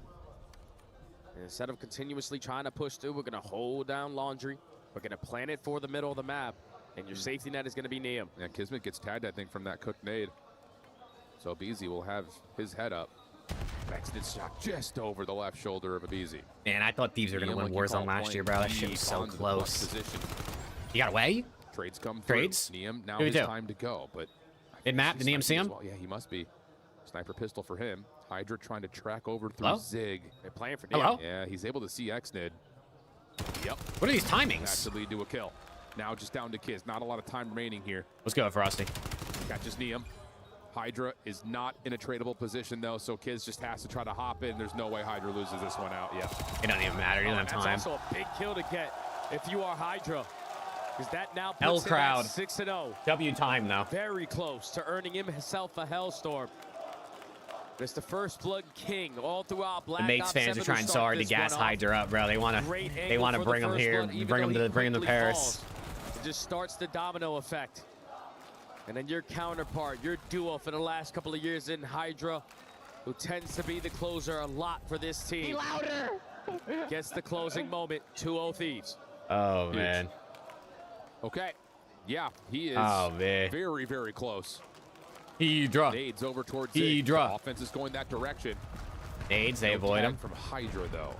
And instead of continuously trying to push through, we're going to hold down Laundry. We're going to plan it for the middle of the map. And your safety net is going to be Neum. Yeah, Kismet gets tagged, I think, from that cooked nade. So Abizi will have his head up. Extended shot just over the left shoulder of Abizi. Man, I thought Thieves were going to win Warzone last year, bro. That shit was so close. You got away? Trades come through. Trades? Neum, now Who his do? time to go. But In map, did Neum see him? well. Yeah, he must be. Sniper pistol for him. Hydra trying to track over through Hello? Zig. They're playing for Hello? Yeah, he's able to see Xnid. Yep. What are these timings? That should lead to a kill. Now just down to Kiz. Not a lot of time remaining here. Let's go, Frosty. Catches Neum. Hydra is not in a tradable position, though, so Kiz just has to try to hop in. There's no way Hydra loses this one out yet. It doesn't even matter. You don't have That's time. also a big kill to get if you are Hydra. Because that now Hell puts him crowd. at 6-0. W time, though. Very close to earning himself a Hellstorm. It's the first blood king all throughout Black The Mates Ops fans 7 are trying so start hard to this gas one off. Hydra up, bro. They want Great to angle for the bring them first here, blood, even bring them though to he quickly Paris. falls. It just starts the domino effect. And then your counterpart, your duo for the last couple of years in Hydra, who tends to be the closer a lot for this team. Be louder. Gets the closing moment, 2-0 Thieves. Oh, Huge. man. Okay. Yeah, he is Oh, man. very, very close. Hydra. Nades over towards Zig. Hydra. The offense is going that direction. Nades, they No avoid tag him. from Hydra, though.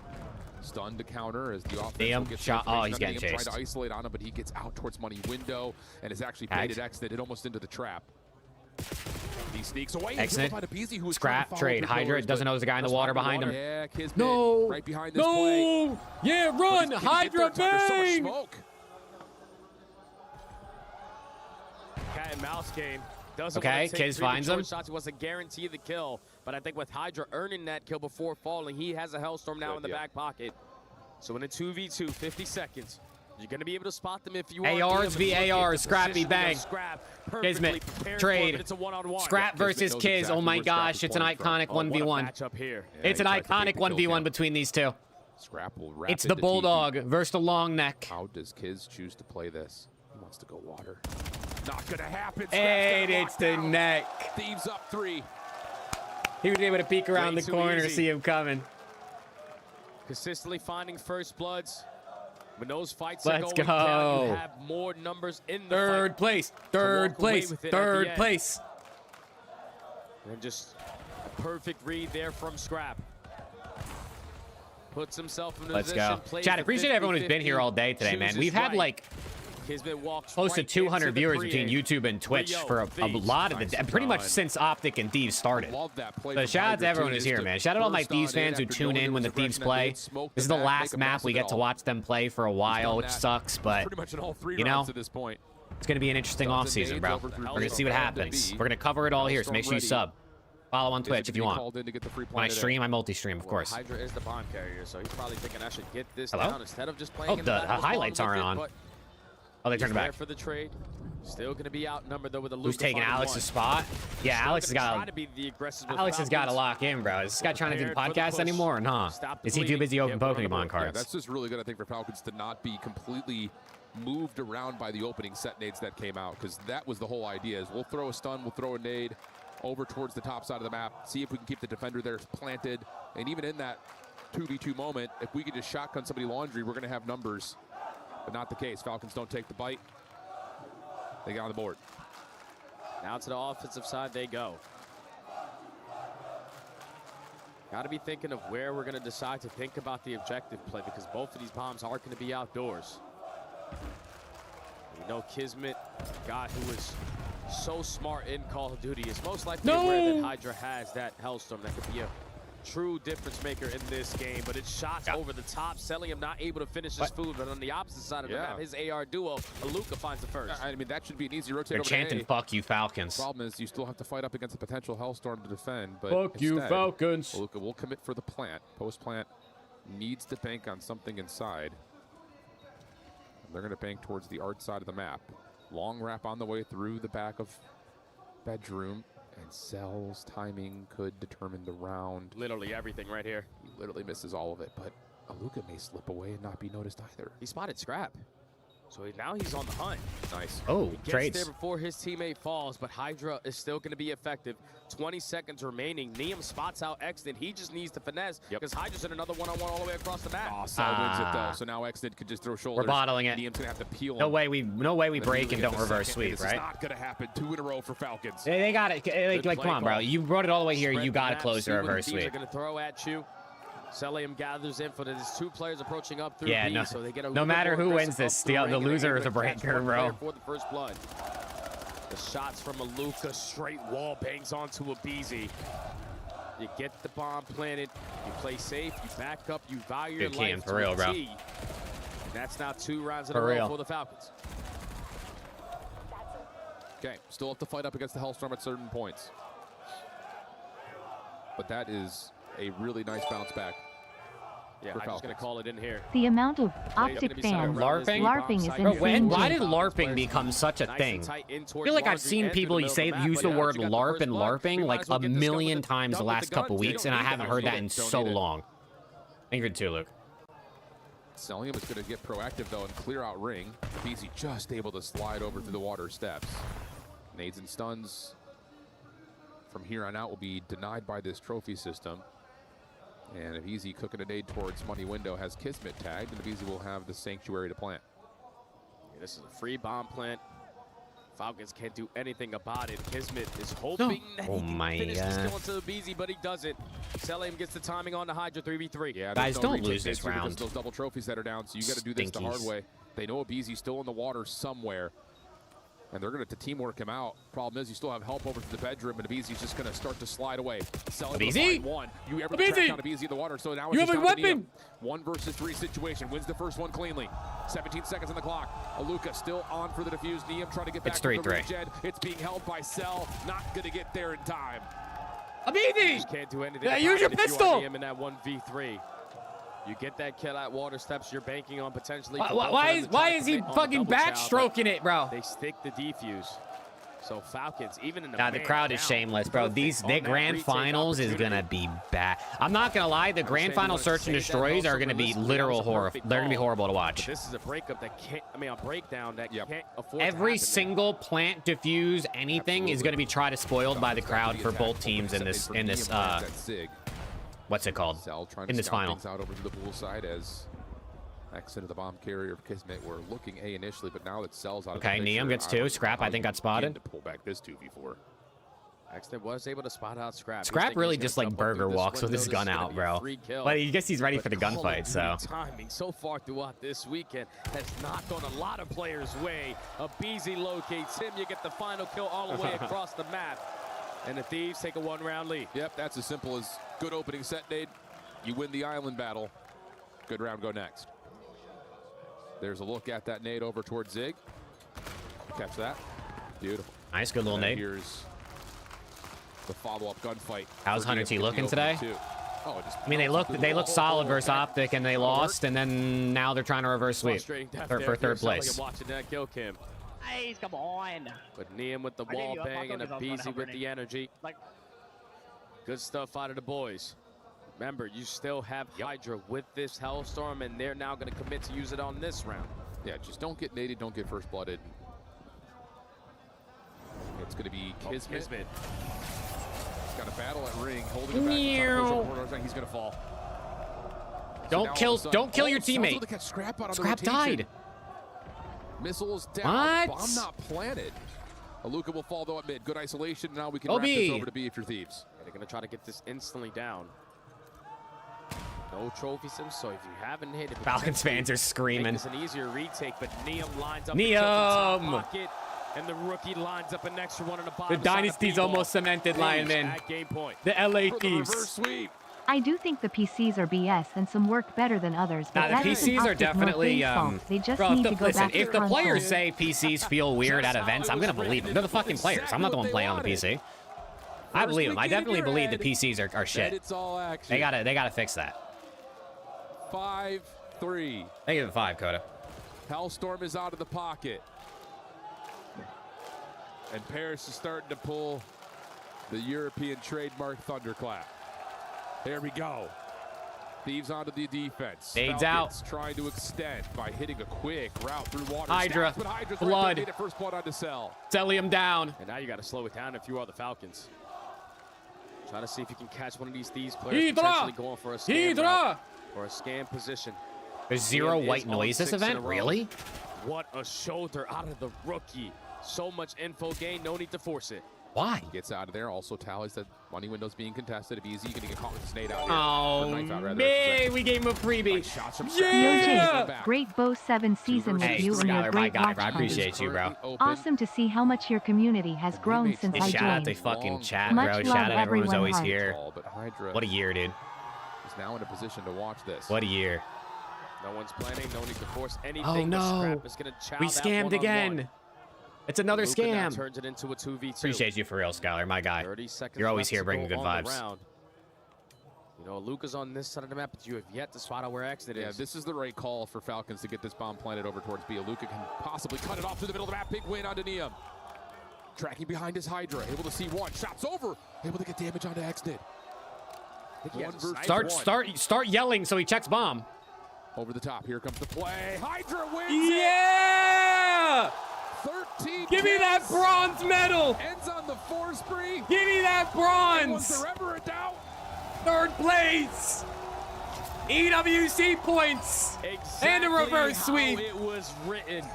Stunned to counter as the offense Neum, will get shot. Oh, he's getting Trying chased. to isolate on him, but he gets out towards money window and is actually Tagged. baited Xnid almost into the trap. He sneaks away. Exit. By Abizi, who was Scrap, trying to follow trade. through Hydra pillars, doesn't but know there's a guy in the just water finding behind him. Yeah, Kismet No. right behind this play. No. Yeah, run. But Hydra, he's getting there, so much bang. smoke. Cat and mouse game. Doesn't Okay, want to take Kiz finds premature him. shots. He wasn't guaranteed the kill, but I think with Hydra earning that kill before falling, he has a Hellstorm now Good, in the yeah. back pocket. So in a 2v2, 50 seconds, you're going to be able to spot them if you are. ARs v Neum, ARs, the Scrappy, position, bang. Scrap, perfectly Kismet, prepared for trade. it. It's a one-on-one. Scrap versus knows Kiz. exactly Oh my where Scrap gosh, is it's an pointing from. iconic Oh, what a 1v1. matchup here. Yeah, It's he an tried to iconic take the kill 1v1 cam. between these two. Scrap will wrap It's into the Bulldog versus the long neck. How does Kiz choose to play this? He wants to go water. Not gonna happen. And Scrap's it's gonna the lock down. neck. Thieves up 3. He was able to peek around Way the too corner, easy. see him coming. Consistently finding first bloods. When those fights Let's are going down, you go. have more numbers in the Third fight. place. walk Third away place. with it at the Third end. place. And just a perfect read there from Scrap. Puts himself in Let's position. go. Chad, appreciate everyone who's been here all day today, man. We've had like close to 200 viewers between YouTube and Twitch for a lot of the pretty much since Optic and Thieves started. So shout out to everyone who's here, man. Shout out to all my Thieves fans who tune in when the Thieves play. This is the last map we get to watch them play for a while, which sucks, but you know, it's going to be an interesting offseason, bro. We're going to see what happens. We're going to cover it all here, so make sure you sub. Follow on Twitch if you want. When I stream, I multi-stream, of course. Hydra is the bomb carrier, so he's probably thinking I should get this down instead of just playing. Oh, the highlights aren't on. Oh, they turned it back. For the trade. Still going to be outnumbered though with a Who's taking Alex's spot? Yeah, Alex has got to lock in, bro. Is this guy trying to do the podcast anymore or not? Is he too busy opening Pokemon cards? Yeah, that's just really good, I think, for Falcons to not be completely moved around by the opening set nades that came out, because that was the whole idea. Is we'll throw a stun, we'll throw a nade over towards the top side of the map, see if we can keep the defender there planted, and even in that 2v2 moment, if we could just shotgun somebody laundry, we're going to have numbers. But not the case. Falcons don't take the bite. They get on the board. Now to the offensive side they go. Got to be thinking of where we're going to decide to think about the objective play, because both of these bombs are going to be outdoors. We know Kismet, a guy who is so smart in Call of Duty, is most likely aware that Hydra has that Hellstorm that could be a true difference maker in this game, but it's shots over the top. Cellium not able to finish his food, but on the opposite side of the map, his AR duo, Aluka finds the first. I mean, that should be an easy rotate. They're over chanting, to A. fuck you, Falcons. Problem is, you still have to fight up against a potential Hellstorm to defend. But fuck you, Falcons. Aluka will commit for the plant. Post-plant needs to bank on something inside. They're going to bank towards the art side of the map. Long wrap on the way through the back of bedroom. And Cell's timing could determine the round. Literally everything right here. He literally misses all of it, but Aluka may slip away and not be noticed either. He spotted Scrap. So now he's on the hunt. Nice. Oh, he gets trades. there before his teammate falls, but Hydra is still going to be effective. 20 seconds remaining. Neum spots out Exton. He just needs to finesse because Hydra's in another one-on-one all the way across the map. Oh, Cell wins it though. So now Exton could just throw shoulders. We're bottling it. Neum's going to have to peel him. No way we break and don't reverse sweep, this right? This is not going to happen. 2 in a row for Falcons. They got it. Like come on, bro. You brought it all the way here. You got to close the reverse sweep. They're going to throw at you. Cellium gathers in for there's 2 players approaching up through yeah, B, no, so they get a no matter who wins this, the loser is a breaker, bro. For the first blood. The shots from Aluka, straight wall bangs onto a Abizi. You get the bomb planted, you play safe, you back up, you value your life for real, bro. That's now 2 rounds in a row for the Falcons. Okay, still have to fight up against the Hellstorm at certain points. But that is a really nice bounce back. Yeah, I'm just going to call it in here. The amount of Optic fans LARPing is insane. Why did LARPing become such a thing? I feel like I've seen people use the word LARP and LARPing like a million times the last couple weeks, and I haven't heard that in so long. Thank you too, Luke. Cellium is going to get proactive though and clear out ring. Beezy just able to slide over through the water steps. Nades and stuns from here on out will be denied by this trophy system. And if Easy cooking a nade towards Money Window has Kismet tagged, and Easy will have the Sanctuary to plant. Yeah, this is a free bomb plant. Falcons can't do anything about it. Kismet is hoping that he can finish this kill into the Beezy, but he doesn't. Cellium gets the timing on the Hydra 3v3. Yeah, guys, don't lose this round. Those double trophies that are down, so you got to do this the hard way. They know Beezy's still in the water somewhere. And they're going to teamwork him out. Problem is, you still have help over to the bedroom, and Abizi's just going to start to slide away. Abizi? You ever track down Abizi in the water, so now it's you have a weapon! 1 versus 3 situation. Wins the first one cleanly. 17 seconds on the clock. Aluka still on for the defuse. Neum trying to get back to the bridge. It's being held by Cell. Not going to get there in time. Abizi! Just can't do anything. Yeah, use your pistol! In that 1v3. You get that kill at water steps, you're banking on potentially. Why is he fucking backstroking it, bro? They stick the defuse. So Falcons, even in the the crowd is shameless, bro. Their grand finals is gonna be bad. I'm not gonna lie, the grand final search and destroys are gonna be literal horror. They're gonna be horrible to watch. But this is a breakup that can't. I mean, a breakdown that can't afford. Every single plant, diffuse, anything is gonna be tried to spoiled by the crowd for both teams in this what's it called? In this final. Out over to the pool side as X into the bomb carrier of Kismet were looking A initially, but now that Cell's out of the picture, Neum gets 2. Scrap, I think, got spotted. To pull back this 2v4. Exton was able to spot out Scrap. Scrap really just like burger walks with his gun out, bro. But I guess he's ready for the gunfight, so. Timing so far throughout this weekend has knocked on a lot of players' way. aBeZy locates him. You get the final kill all the way across the map. And the Thieves take a 1-round lead. Yep, that's as simple as good opening set, Nate. You win the island battle. Good round, go next. There's a look at that nade over towards Zig. Catch that. Beautiful. Nice, good little nade. Here's the follow-up gunfight. How's Hunter T looking today? Oh, I mean, they looked solid versus Optic, and they lost, and then now they're trying to reverse sweep for third place. Watching that kill cam. Nice, come on. But Niam with the wall bang and aBeZy with the energy. Good stuff out of the boys. Remember, you still have Hydra with this Hellstorm, and they're now going to commit to use it on this round. Yeah, just don't get naded, don't get first blooded. It's going to be Kismet. He's got a battle at ring, holding it back. He's going to fall. Don't kill your teammate. Scrap died. Missiles down. Bomb not planted. Aluka will fall though at mid. Good isolation. Now we can wrap this over to B if you're Thieves. Yeah, they're going to try to get this instantly down. No trophy sims, so if you haven't hit it, Falcons fans are screaming. It's an easier retake, but Niam lines up Niam! And the rookie lines up an extra one on the bottom. The dynasty's almost cemented, Lion-Man. The LA Thieves. I do think the PCs are BS and some work better than others. But the PCs are definitely. They just need to go listen, back if to the players console. say PCs feel weird at events, I'm gonna believe them. They're the fucking players. I'm not the one playing on the PC. I believe them. I definitely believe the PCs are shit. It's all action. They gotta fix that. 5-3. They give it 5, Coda. Hellstorm is out of the pocket. And Paris is starting to pull the European trademark Thunderclap. There we go. Thieves onto the defense. Fades out. Trying to extend by hitting a quick route through water. Hydra. But Hydra's Blood. Right, first blood onto Cell. Cellium down. And now you got to slow it down if you are the Falcons. Try to see if you can catch one of these Thieves players potentially going for a scam route or a scam position. There's zero white noise this event? Really? What a shoulder out of the rookie. So much info gain, no need to force it. Why? He gets out of there, also tallies that money windows being contested. aBeZy going to get caught with a snake out here. Oh, man, we gave him a freebie. Yeah! Great Bow 7 season with you and your great watch I appreciate you, bro. Awesome to see how much your community has grown since I joined. Shout out to fucking chat, Much bro. love, Shout out everyone who's always heart. here. But Hydra What a year, dude. is now in a position to watch this. What a year. No one's planning, no need to force anything. Oh, no. Scrap is gonna chow We that scammed one-on-one. again. It's another Luka now scam. turns it into a 2v2. Appreciate you for real, Skylar, my guy. 30 seconds You're always left here to bringing go good on the vibes. round. You know, Luka's on this side of the map, but you have yet to spot out where Exit Yeah, is. this is the right call for Falcons to get this bomb planted over towards B. Luka can possibly cut it off through the middle of the map. Big win onto Niam. Tracking behind his Hydra. Able to see one. Shots over. Able to get damage onto Exit. Start yelling so he checks bomb. Over the top. Here comes the play. Hydra wins Yeah! 13 Give me that bronze medal! Ends on the 4 spree. Give me that Was bronze! there ever a doubt? Third place! EWC points! And a reverse sweep! It was written.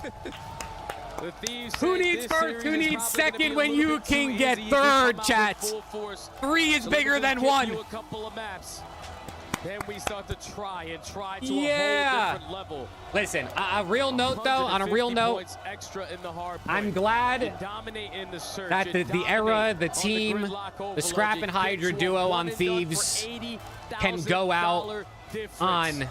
The Thieves Who said needs this first? series Who is needs probably gonna be second a when little you bit can too get easy. third, Come out chat? with full force. 3 is So bigger we're gonna than give 1. you a couple of maps. Then we start to try to a whole different level. Listen, a real note though, on a real 150 note, points extra in the hard I'm point. glad You dominate in the search, that you the era, dominate the on team, gridlock the overload, Scrap you and get Hydra to a duo on one and done for Thieves can $80,000 go out difference. on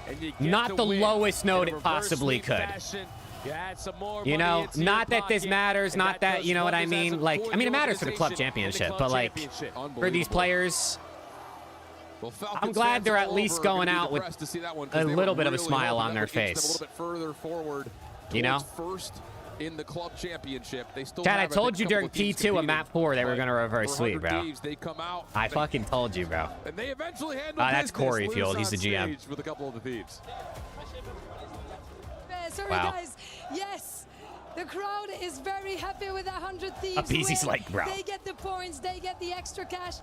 And you get not to the win lowest in a note it reverse possibly sweep could. fashion. You add some more You money know, into your not that this pocket, matters, and not that, does you know what I wonders as mean? a Like, for I mean, it the matters for the club organization and the championship, club but like, championship. for these players, Well, I'm glad they're at least going out with to see that one a they little were bit of a really smile hoping on that their would inch them face. A little bit further forward. You know? First in the club championship. They still Chad, I have, told think, you a during couple of teams P2 and map competing, 4 they were but going to reverse for sweep, 100 bro. Thieves, they come out. I fucking told you, bro. And they eventually handle That's business. Corey Lose Field. He's on the GM. stage with a couple of the Thieves. Sorry, Wow. guys. Yes, the crowd is very happy with 100 Thieves. aBeZy's win. like, bro. They get the points. They get the extra cash.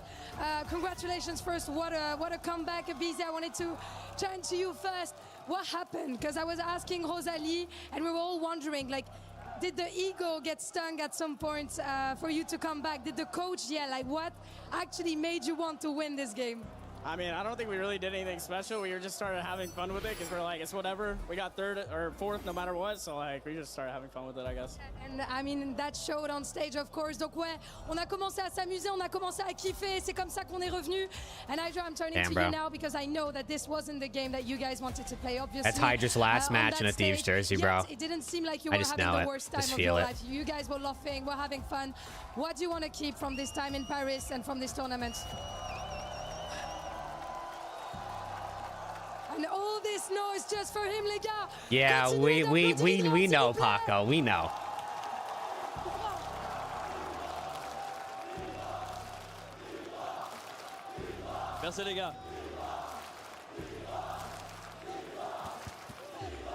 Congratulations first. What a comeback, aBeZy. I wanted to turn to you first. What happened? Because I was asking Rosalie, and we were all wondering, like, did the ego get stung at some point for you to come back? Did the coach yell? Like, what actually made you want to win this game? I mean, I don't think we really did anything special. We just started having fun with it because we're like, it's whatever. We got third or fourth no matter what. So like, we just started having fun with it, I guess. And I mean, that showed on stage, of course. Donc ouais, on a commencé à s'amuser, on a commencé à kiffer. C'est comme ça qu'on est revenu. And Hydra, I'm turning to you now because I know that this wasn't the game that you guys wanted to play. Obviously, That's Hydra's last match in a Thieves jersey, bro. It didn't seem like you were having the worst time of your life. You guys were laughing, were having fun. What do you want to keep from this time in Paris and from this tournament? And all this noise just for him, les gars. Yeah, we know, Paco. We know. Merci les gars.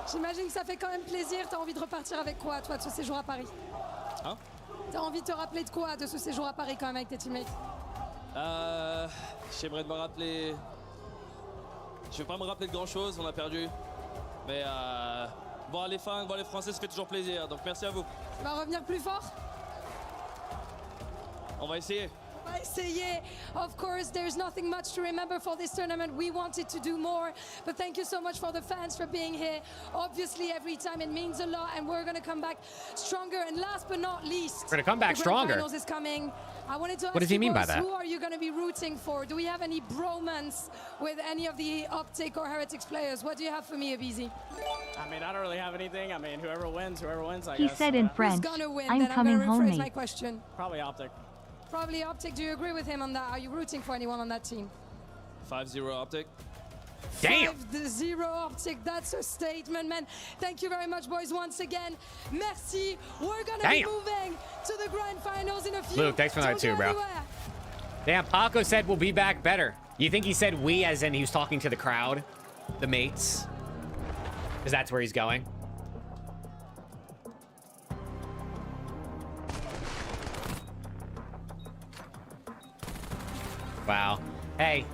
J'imagine que ça fait quand même plaisir. T'as envie de repartir avec quoi, toi, de ce séjour à Paris? Hein? T'as envie de te rappeler de quoi, de ce séjour à Paris, quand même, avec tes teammates? J'aimerais me rappeler... Je vais pas me rappeler de grand chose, on a perdu. Mais voir les fans, voir les Français, ça fait toujours plaisir. Donc merci à vous. Tu vas revenir plus fort? On va essayer. On va essayer. Of course, there's nothing much to remember for this tournament. We wanted to do more, but thank you so much for the fans for being here. Obviously, every time it means a lot, and we're gonna come back stronger. And last but not least, we're gonna come back the stronger. Grand Finals is coming. I wanted to ask What does he mean by boys, that? who are you going to be rooting for? Do we have any bromance with any of the Optic or Heretics players? What do you have for me, Abizi? I mean, I don't really have anything. I mean, whoever wins, I He guess. said in French, Who's gonna win? I'm Then coming I'm home, gonna rephrase mate. my question. Probably Optic. Probably Optic. Do you agree with him on that? Are you rooting for anyone on that team? 5-0 Optic. Damn. 5-0 Optic. That's a statement, man. Thank you very much, boys, once again. Merci. We're going to be moving to the grand finals in a few. Luke, thanks for that too, bro. Damn, Paco said we'll be back better. You think he said we as in he was talking to the crowd? The mates? Because that's where he's going. Wow. Hey.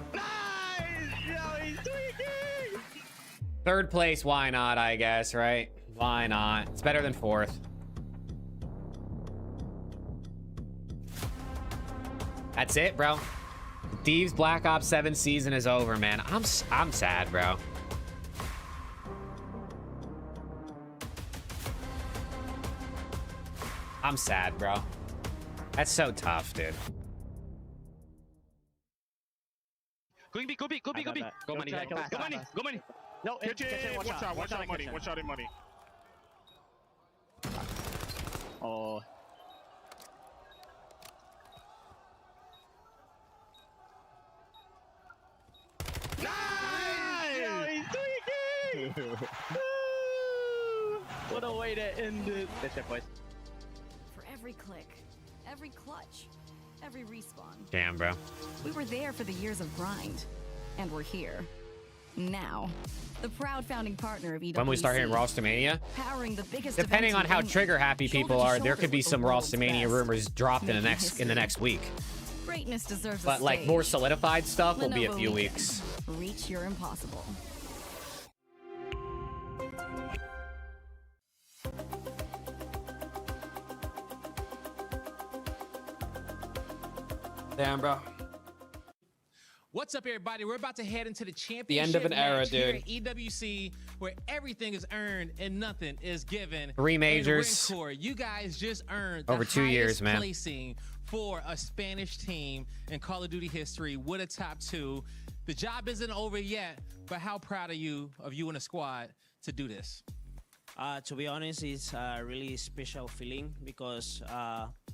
Third place, why not, I guess, right? Why not? It's better than fourth. That's it, bro. Thieves Black Ops 7 season is over, man. I'm sad, bro. I'm sad, bro. That's so tough, dude. Go B, go B, go B, go B. Go money, go money, go money. No, watch out money, watch out in money. Oh. What a way to end it. That's it, boys. For every click, every clutch, every respawn. Damn, bro. We were there for the years of grind, and we're here. Now, the proud founding partner of EWC. When we start hitting Rostamania, powering the biggest depending on how trigger happy people are, there could be some Rostamania rumors dropped in the next week. Greatness deserves a But like stage. more solidified stuff will be a Lenovo few Weekend. weeks. Reach your impossible. Damn, bro. What's up, everybody? We're about to head into the championship The end of an era, match here dude. at EWC, where everything is earned and nothing is given. 3 majors. And Rincore, you guys just earned Over the 2 years, highest man. placing for a Spanish team in Call of Duty history with a top 2. The job isn't over yet, but how proud are you of you and the squad to do this? To be honest, it's a really special feeling because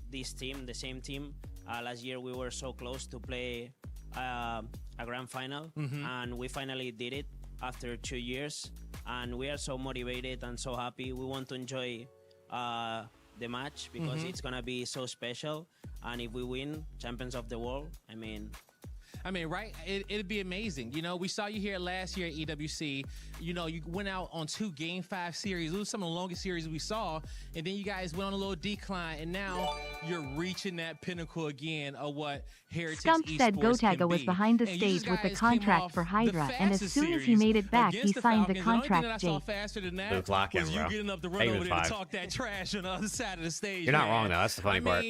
this team, the same team, last year we were so close to play a grand final, and we finally did it after 2 years, and we are so motivated and so happy. We want to enjoy the match because it's gonna be so special, and if we win champions of the world, I mean, I mean, right? It'd be amazing. You know, we saw you here last year at EWC. You know, you went out on 2 Game 5 series. It was some of the longest series we saw. And then you guys went on a little decline. And now you're reaching that pinnacle again of what Heretics Stump said Gotaga was behind the stage with the contract for Hydra, and as soon as he made it back, he signed the contract. Jake. Luke, lock him, was you bro. getting up the run over there to talk that trash on the other side of the stage. You're not wrong, though. That's the funny part.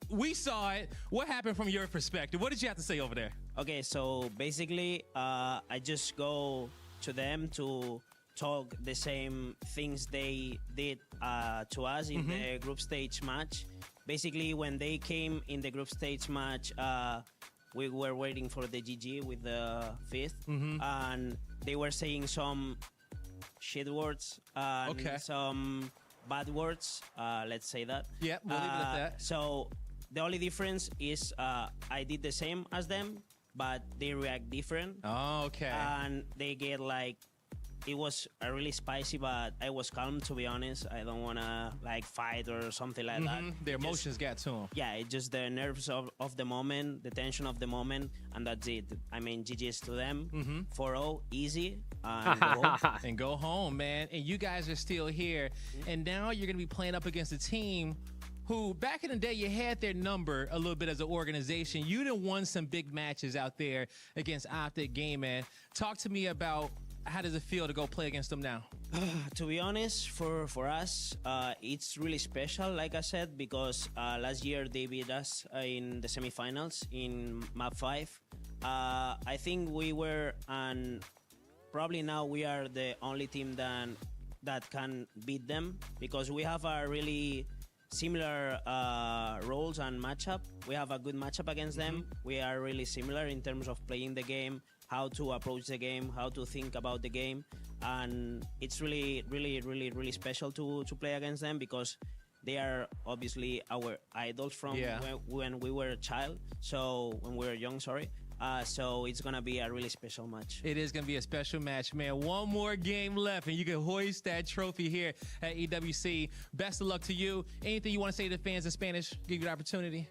We saw it. What happened from your perspective? What did you have to say over there? Okay, so basically, I just go to them to talk the same things they did to us in the group stage match. Basically, when they came in the group stage match, we were waiting for the GG with the 5th, and they were saying some shit words and some bad words, let's say that. Yeah, we'll leave it at that. So the only difference is I did the same as them, but they react different. Oh, okay. And they get like, it was really spicy, but I was calm, to be honest. I don't want to like fight or something like that. Their emotions got to them. Yeah, it's just the nerves of the moment, the tension of the moment, and that's it. I mean, GG's to them. 4-0, easy. And go home. And go home, man. And you guys are still here. And now you're going to be playing up against a team who, back in the day, you had their number a little bit as an organization. You done won some big matches out there against Optic Gaming. Talk to me about how does it feel to go play against them now? To be honest, for us, it's really special, like I said, because last year they beat us in the semifinals in Map 5. I think we were, and probably now we are the only team that can beat them, because we have a really similar roles and matchup. We have a good matchup against them. We are really similar in terms of playing the game, how to approach the game, how to think about the game, and it's really, really, really, really special to play against them, because they are obviously our idols from when we were a child. So when we were young, sorry. So it's gonna be a really special match. It is gonna be a special match, man. One more game left, and you can hoist that trophy here at EWC. Best of luck to you. Anything you want to say to the fans in Spanish? Give you the opportunity.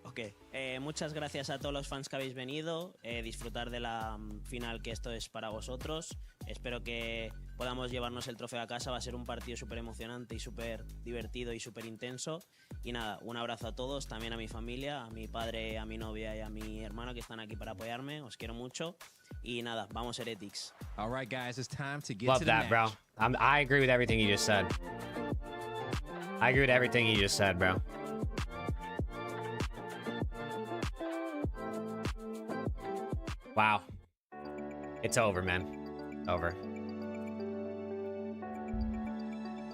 Ok. Muchas gracias a todos los fans que habéis venido. Disfrutar de la final, que esto es para vosotros. Espero que podamos llevarnos el trofeo a casa. Va a ser un partido súper emocionante y súper divertido y súper intenso. Y nada, un abrazo a todos, también a mi familia, a mi padre, a mi novia y a mi hermano que están aquí para apoyarme. Os quiero mucho. Y nada, vamos Heretics. All right, guys, it's time to get Love to the that, match. bro. I agree with everything you just said. I agree with everything you just said, bro. Wow. It's over, man. Over.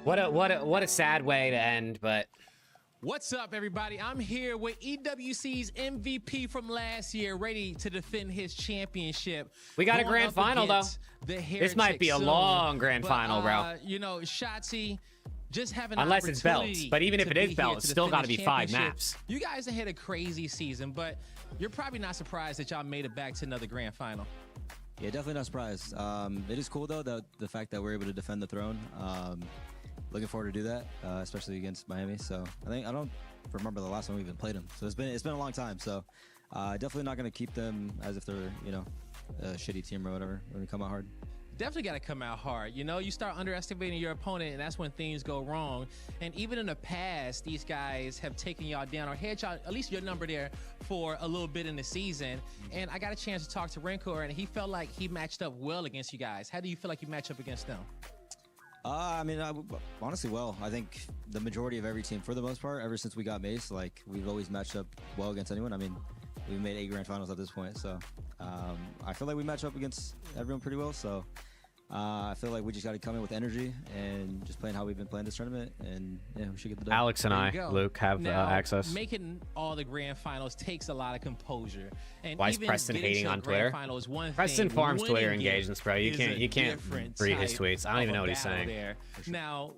What a sad way to end, but What's up, everybody? I'm here with EWC's MVP from last year, ready to defend his championship. We got a grand final, though. This might be a long grand final, bro. You know, Shotzi just having unless it's belts, but even if it is belts, it's still got to be 5 maps. You guys have had a crazy season, but you're probably not surprised that y'all made it back to another grand final. Yeah, definitely not surprised. It is cool, though, the fact that we're able to defend the throne. Looking forward to do that, especially against Miami. So I don't remember the last time we even played them. So it's been a long time. So definitely not going to keep them as if they're, you know, a shitty team or whatever. We're going to come out hard. Definitely got to come out hard. You know, you start underestimating your opponent, and that's when things go wrong. And even in the past, these guys have taken y'all down or had y'all, at least your number there, for a little bit in the season. And I got a chance to talk to Rencor, and he felt like he matched up well against you guys. How do you feel like you match up against them? I mean, honestly, well, I think the majority of every team, for the most part, ever since we got Mace, like, we've always matched up well against anyone. I mean, we've made 8 grand finals at this point, so I feel like we match up against everyone pretty well. So I feel like we just got to come in with energy and just playing how we've been playing this tournament, and yeah, we should get the done. Alex and Luke, have now, access. Making all the grand finals takes a lot of composure. And why is Preston hating on Twitter? Preston farms Twitter engagements, bro. You can't read his tweets. I don't even know what he's saying. Sure. Now,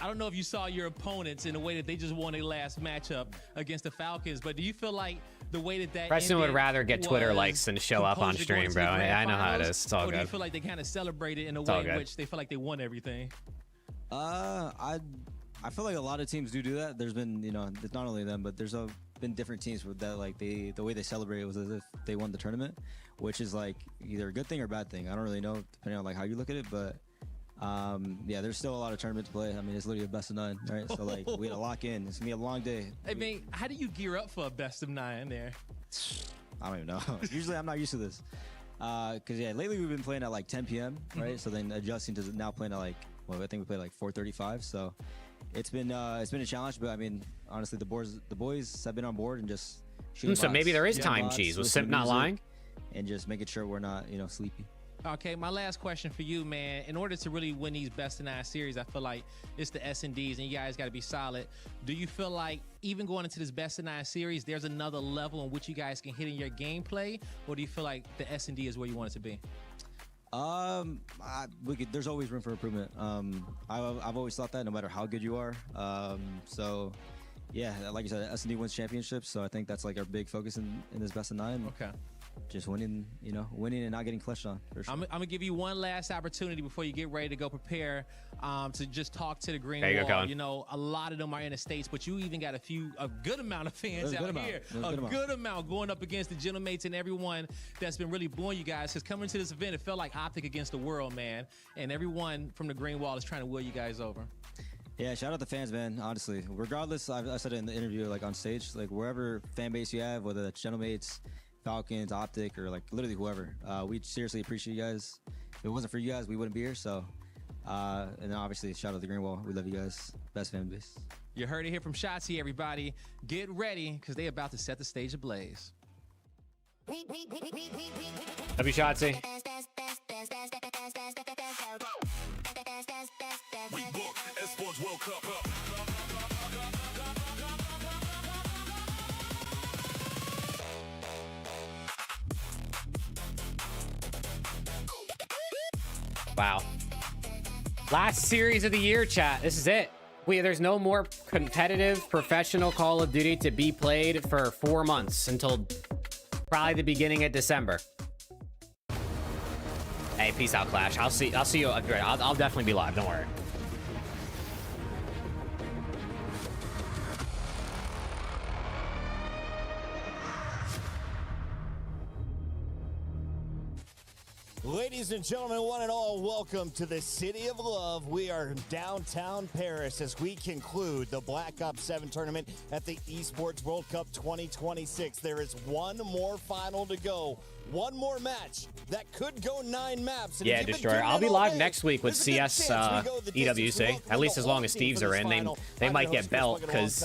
I don't know if you saw your opponents in the way that they just won their last matchup against the Falcons, but do you feel like the way that Preston would rather get Twitter likes than show up on stream, bro. I know how it is. It's all good. Or do you feel like they kind of celebrated in a way in which they feel like they won everything? I feel like a lot of teams do that. There's been, you know, it's not only them, but there's been different teams with that. Like the way they celebrate it was as if they won the tournament, which is like either a good thing or a bad thing. I don't really know depending on like how you look at it, but yeah, there's still a lot of tournament to play. I mean, it's literally a best of 9, right? So like we had to lock in. It's gonna be a long day. I mean, how do you gear up for a best of 9 there? I don't even know. Usually I'm not used to this. Because yeah, lately we've been playing at like 10 p.m. right? So then adjusting to now playing at like, well, I think we played like 4:35. So it's been a challenge, but I mean, honestly, the boys have been on board and just shooting So maybe bots, there is shooting time bots, cheese. Was listening Simp to not music, lying? And just making sure we're not, sleepy. Okay, my last question for you, man. In order to really win these best of 9 series, I feel like it's the S&Ds, and you guys got to be solid. Do you feel like even going into this best of 9 series, there's another level in which you guys can hit in your gameplay, or do you feel like the S&D is where you want it to be? There's always room for improvement. I've always thought that no matter how good you are. So yeah, like you said, S&D wins championships. So I think that's like our big focus in this best of 9. Okay. Just winning and not getting clutched on. For sure. I'm gonna give you one last opportunity before you get ready to go prepare to just talk to the Green There you Wall. go, Colin. You know, a lot of them are in the States, but you even got a good amount of fans There's a out good here. amount. A good amount going up against the Gentlemates and everyone that's been really booing you guys. Because coming to this event, it felt like Optic against the world, man. And everyone from the Green Wall is trying to wheel you guys over. Yeah, shout out the fans, man. Honestly, regardless, I said it in the interview, like on stage, like wherever fan base you have, whether that's Gentlemates, Falcons, Optic, or like literally whoever, we seriously appreciate you guys. If it wasn't for you guys, we wouldn't be here. So, and then obviously, shout out to the Green Wall. We love you guys. Best fan base. You heard it here from Shotzzy, everybody. Get ready, because they're about to set the stage ablaze. Love you, Shotzzy. Wow. Last series of the year, chat. This is it. There's no more competitive professional Call of Duty to be played for 4 months until probably the beginning of December. Hey, peace out, Clash. I'll see you. I'll definitely be live. Don't worry. Ladies and gentlemen, one and all, welcome to the City of Love. We are in downtown Paris as we conclude the Black Ops 7 tournament at the Esports World Cup 2026. There is one more final to go. One more match that could go 9 maps. Yeah, Destroyer. I'll be live next week with CS EWC. At least as long as Steve's are in. They might get belt because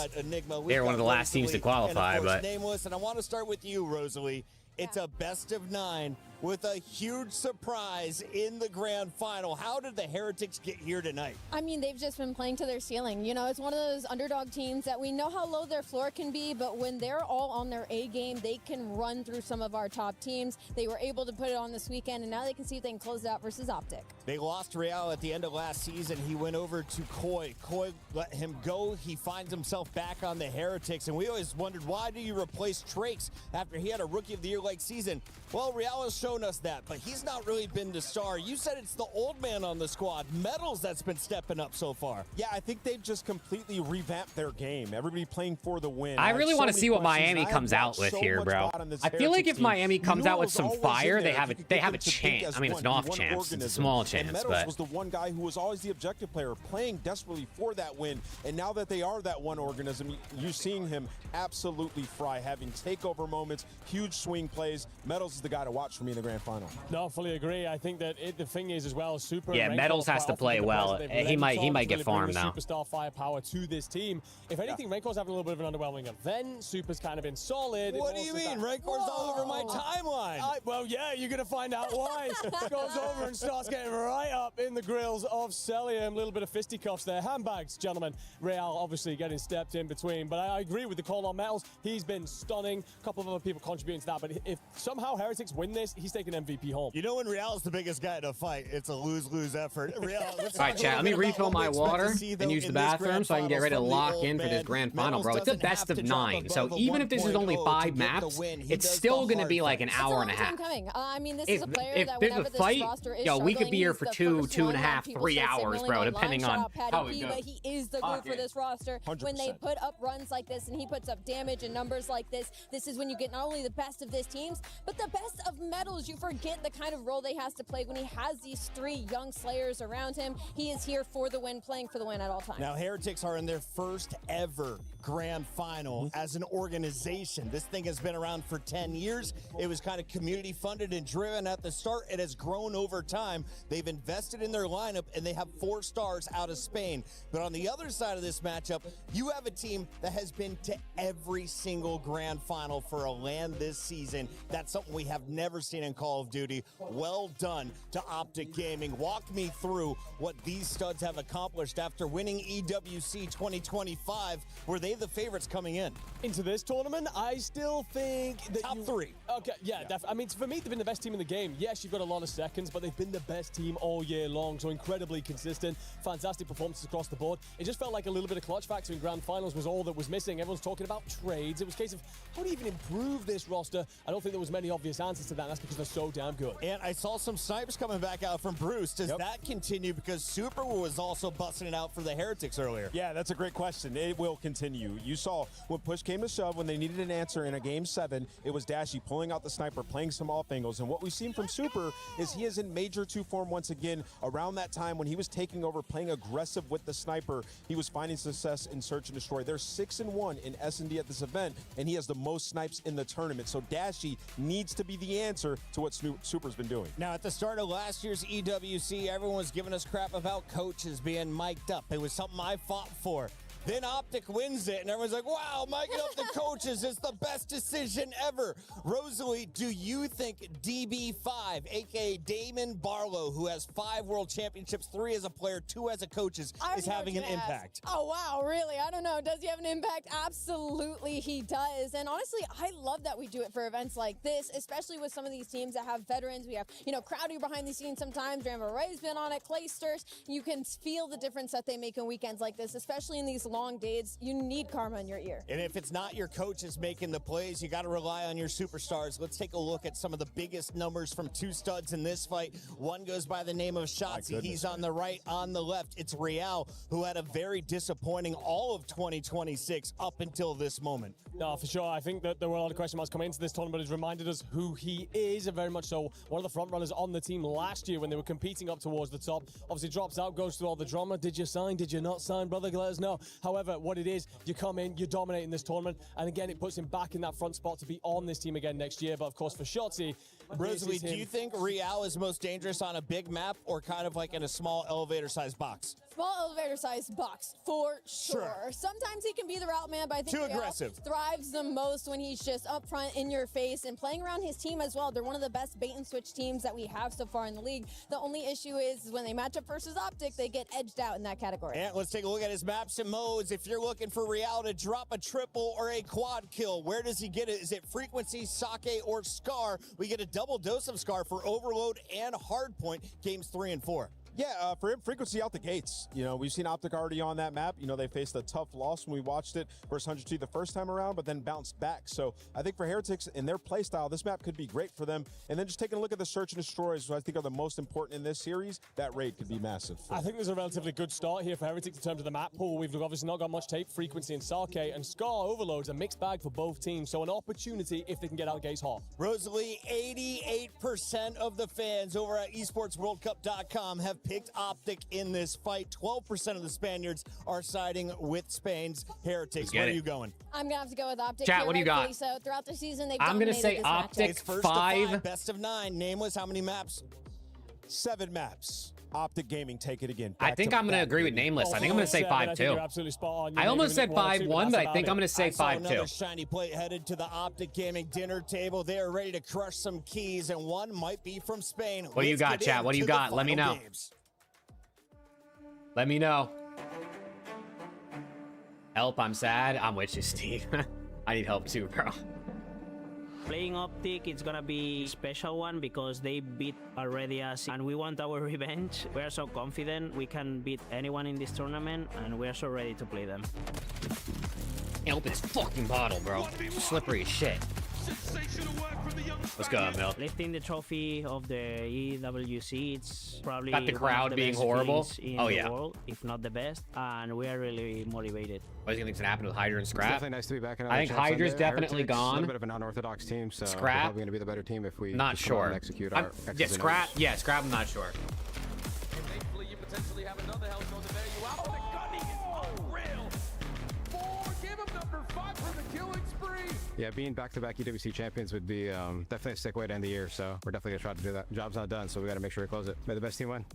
they're one of the last teams to qualify. But Nameless, and I want to start with you, Rosalie. It's a best of 9 with a huge surprise in the grand final. How did the Heretics get here tonight? I mean, they've just been playing to their ceiling. You know, it's one of those underdog teams that we know how low their floor can be, but when they're all on their A game, they can run through some of our top teams. They were able to put it on this weekend, and now they can see if they can close it out versus Optic. They lost Real at the end of last season. He went over to Koi. Koi let him go. He finds himself back on the Heretics, and we always wondered, why do you replace Trakes after he had a Rookie of the Year-like season? Well, Real has shown us that, but he's not really been the star. You said it's the old man on the squad, Metals, that's been stepping up so far. Yeah, I think they've just completely revamped their game. Everybody playing for the win. I really want to see what Miami comes out with here, bro. I feel like if Miami comes out with some fire, they have a chance. I mean, it's an off chance. It's a small chance, Metals but was the one guy who was always the objective player, playing desperately for that win. And now that they are that one organism, you're seeing him absolutely fry, having takeover moments, huge swing plays. Metals is the guy to watch for me in the grand final. No, fully agree. I think that the thing is as well, Super. yeah, Metals has to play well. He might get farmed now. Superstar firepower to this team. If anything, Rancor's having a little bit of an underwhelming event. Super's kind of been solid. What do you mean? Rancor's all over my timeline. Well, yeah, you're going to find out why. Goes over and starts getting right up in the grills of Celium. A little bit of fisticuffs there. Handbags, gentlemen. Real obviously getting stepped in between. But I agree with the call on Metals. He's been stunning. A couple of other people contributing to that. But if somehow Heretics win this, he's taking MVP home. You know when Real's the biggest guy to fight, it's a lose-lose effort. Real, all right, chat. Let me refill my water and use the bathroom so I can get ready to lock in for this grand final, bro. It's a best of 9, so even if this is only 5 maps, it's still going to be like an hour and a half. I'm coming. I mean, this is a player if that there's whenever a this fight, roster is yo, we could struggling, be here he's for the two first and a one that half, people 3 start hours, signaling bro, online. depending Shout on out Patty how it P, goes. but he is the glue for this roster. When they 100%. put up runs like this and he puts up damage and numbers like this, this is when you get not only the best of this teams, but the best of Metals. You forget the kind of role they has to play when he has these 3 young Slayers around him. He is here for the win, playing for the win at all times. Now, Heretics are in their first ever grand final as an organization. This thing has been around for 10 years. It was kind of community funded and driven at the start. It has grown over time. They've invested in their lineup and they have 4 stars out of Spain. But on the other side of this matchup, you have a team that has been to every single grand final for a LAN this season. That's something we have never seen in Call of Duty. Well done to Optic Gaming. Walk me through what these studs have accomplished after winning EWC 2025. Were they the favorites coming in? Into this tournament, I still think that Top 3. Okay, yeah. I mean, for me, they've been the best team in the game. Yes, you've got a lot of seconds, but they've been the best team all year long, so incredibly consistent, fantastic performances across the board. It just felt like a little bit of clutch factor in grand finals was all that was missing. Everyone's talking about trades. It was a case of how do you even improve this roster? I don't think there was many obvious answers to that. That's because they're so damn good. And I saw some snipes coming back out from Bruce. Does that continue? Because Super was also busting it out for the Heretics earlier. Yeah, that's a great question. It will continue. You saw when push came to shove, when they needed an answer in a game 7, it was Dashy pulling out the sniper, playing some off angles. And what we've seen from Super is he is in major 2 form once again. Around that time when he was taking over, playing aggressive with the sniper, he was finding success in search and destroy. They're 6-1 in S&D at this event, and he has the most snipes in the tournament. So Dashy needs to be the answer to what Super's been doing. Now, at the start of last year's EWC, everyone was giving us crap about coaches being mic'd up. It was something I fought for. Then Optic wins it, and everyone's like, wow, micing up the coaches is the best decision ever. Rosalie, do you think DB5, a.k.a. Damon Barlow, who has 5 world championships, 3 as a player, 2 as a coach, is having an impact? Oh, wow, really? I don't know. Does he have an impact? Absolutely, he does. And honestly, I love that we do it for events like this, especially with some of these teams that have veterans. We have, Crowdy behind the scenes sometimes. Rambo Ray's been on it, Claysters. You can feel the difference that they make in weekends like this, especially in these long days. You need karma in your ear. And if it's not your coaches making the plays, you got to rely on your superstars. Let's take a look at some of the biggest numbers from 2 studs in this fight. One goes by the name of Shotzi. He's on the right. On the left, it's Real, who had a very disappointing all of 2026 up until this moment. No, for sure. I think that there were a lot of question marks coming into this tournament. It's reminded us who he is, and very much so one of the front runners on the team last year when they were competing up towards the top. Obviously drops out, goes through all the drama. Did you sign? Did you not sign, brother? Let us know. However, what it is, you come in, you dominate in this tournament, and again, it puts him back in that front spot to be on this team again next year. But of course, for Shotzi, Rosalie, do you think Real is most dangerous on a big map or kind of like in a small elevator-sized box? Small elevator-sized box, for sure. Sometimes he can be the route man, but I think Too Real aggressive. thrives the most when he's just up front, in your face, and playing around his team as well. They're one of the best bait-and-switch teams that we have so far in the league. The only issue is when they match up versus Optic, they get edged out in that category. And let's take a look at his maps and modes. If you're looking for Real to drop a triple or a quad kill, where does he get it? Is it Frequency, Sake, or Scar? We get a double dose of Scar for Overload and Hardpoint, games 3 and 4. Yeah, for him, Frequency out the gates. We've seen Optic already on that map. They faced a tough loss when we watched it versus 100T the first time around, but then bounced back. So I think for Heretics and their playstyle, this map could be great for them. And then just taking a look at the Search and Destroys, which I think are the most important in this series, that raid could be massive. I think there's a relatively good start here for Heretics in terms of the map pool. We've obviously not got much tape, Frequency and Sake, and Scar Overload's a mixed bag for both teams. So an opportunity if they can get out gates hot. Rosalie, 88% of the fans over at esportsworldcup.com have picked Optic in this fight. 12% of the Spaniards are siding with Spain's Heretics. Where are you going? I'm going to have to go with Optic. Chat, here, what do you got? rightfully So throughout the season, they've I'm gonna dominated say this Optic matchup. It's first 5. to 5, best of 9. Nameless, how many maps? 7 maps. Optic Gaming, take it again. I think I'm going to agree with Nameless. I think I'm going to say 5 too. Absolutely spot on. I almost said 5-1, but I think I'm going to say 5-2. Another shiny plate headed to the Optic Gaming dinner table. They are ready to crush some keys, and one might be from Spain. What do you got, chat? What do you got? Let me know. Let me know. Help, I'm sad. I'm with you, Steve. I need help too, bro. Playing Optic, it's gonna be a special one because they beat already us and we want our revenge. We are so confident we can beat anyone in this tournament and we are so ready to play them. Help his fucking bottle, bro. Slippery as shit. Let's go, Mil. Lifting the trophy of the EWC, it's probably Got the one of crowd the being best horrible. feelings in Oh, the yeah. world, if not the best, and we are really motivated. What do you think's gonna happen with Hydra and Scrap? Definitely nice to be back in. I think Hydra's definitely A gone. little bit of an unorthodox team, so we're Scrap, probably going to be the better team if we not just come out sure. and execute I'm- our yeah, X's and Scrap. O's. Yeah, Scrap. I'm not sure. Thankfully, you potentially have another Hellstone to bail you out. The gunning is unreal. 4, give him number 5 for the killing spree. Yeah, being back-to-back EWC champions would be definitely a sick way to end the year. So we're definitely gonna try to do that. Job's not done, so we got to make sure we close it. May the best team win.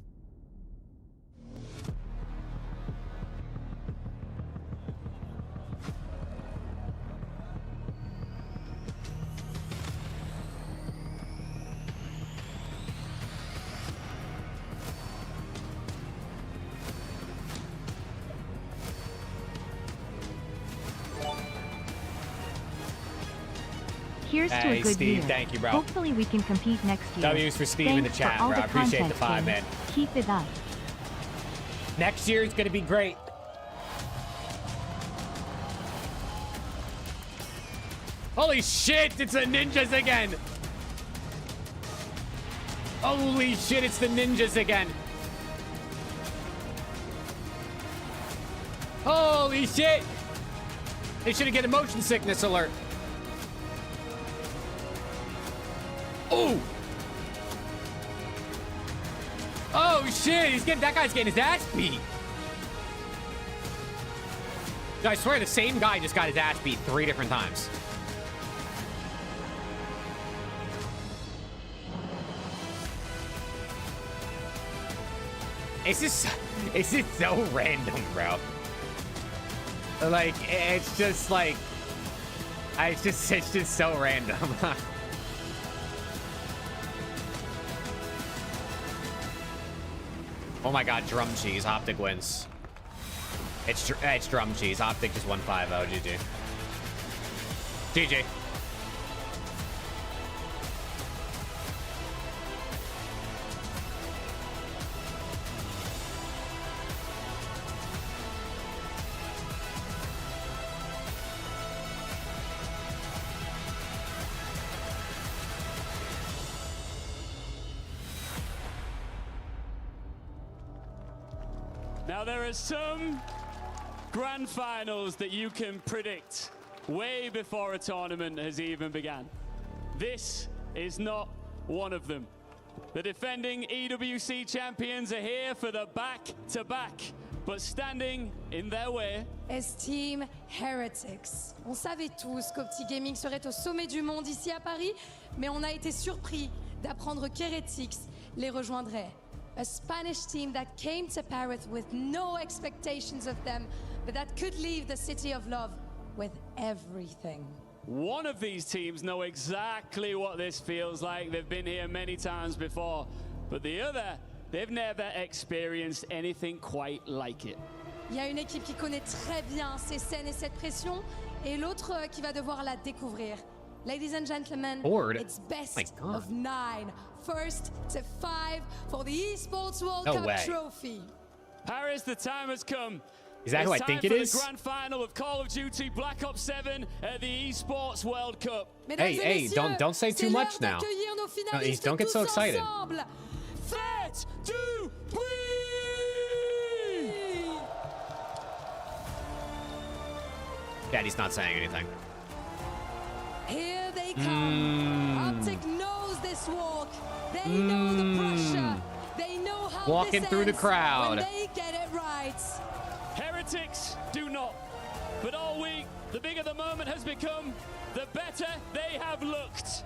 Here's to Hey, a good Steve, year. thank you, bro. Hopefully we can compete next year. W's for Steve in the Thanks chat, for all bro. I the appreciate content, the 5, King. man. Keep it up. Next year is gonna be great. Holy shit! It's the ninjas again. Holy shit! It's the ninjas again. Holy shit! They should get a motion sickness alert. Oh! Oh shit! That guy's getting his ass beat. I swear the same guy just got his ass beat 3 different times. It's just so random, bro. Like, it's just like, it's just so random. Oh my god, drum cheese. Optic wins. It's drum cheese. Optic just won 5-0. GG. GG. Now there are some grand finals that you can predict way before a tournament has even begun. This is not one of them. The defending EWC champions are here for the back-to-back, but standing in their way Est Team Heretics. On savait tous qu'Opti Gaming serait au sommet du monde ici à Paris, mais on a été surpris d'apprendre qu'Heretics les rejoindrait. A Spanish team that came to Paris with no expectations of them, but that could leave the City of Love with everything. one of these teams know exactly what this feels like. They've been here many times before, but the other, they've never experienced anything quite like it. Il y a une équipe qui connaît très bien ces scènes et cette pression, et l'autre qui va devoir la découvrir. Ladies and gentlemen, Bored? it's best My God. of 9. First to 5 for the Esports World No Cup way. trophy. Paris, the time has come. Is that who I think it It's is? time for the grand final of Call of Duty Black Ops 7 at the Esports World Cup. Mesdames et Hey, messieurs, don't say too c'est much l'heure now. d'accueillir nos No, finalistes don't get so tous excited. ensemble. Fête du Puy! Daddy's not saying anything. Here they come. Optic knows this walk. They know the pressure. They know how Walking this through the ends crowd. when they get it right. Heretics do not. But all week, the bigger the moment has become, the better they have looked.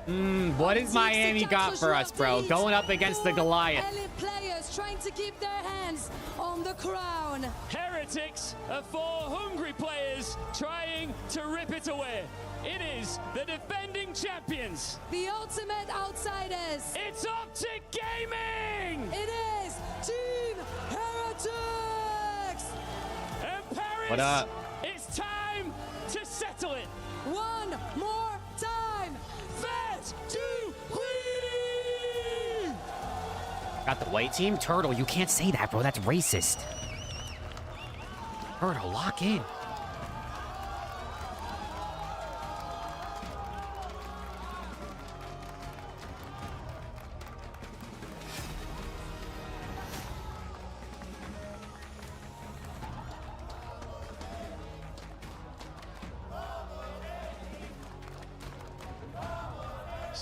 What has Miami got for us, bro? Going up against the Goliath. Elite players trying to keep their hands on the crown. Heretics are 4 hungry players trying to rip it away. It is the defending champions. The ultimate outsiders. It's Optic Gaming! It is Team Heretics! And Paris, What up? it's time to settle it. One more time. Fête du Puy! Got the white team? Turtle, you can't say that, bro. That's racist. Turtle, lock in.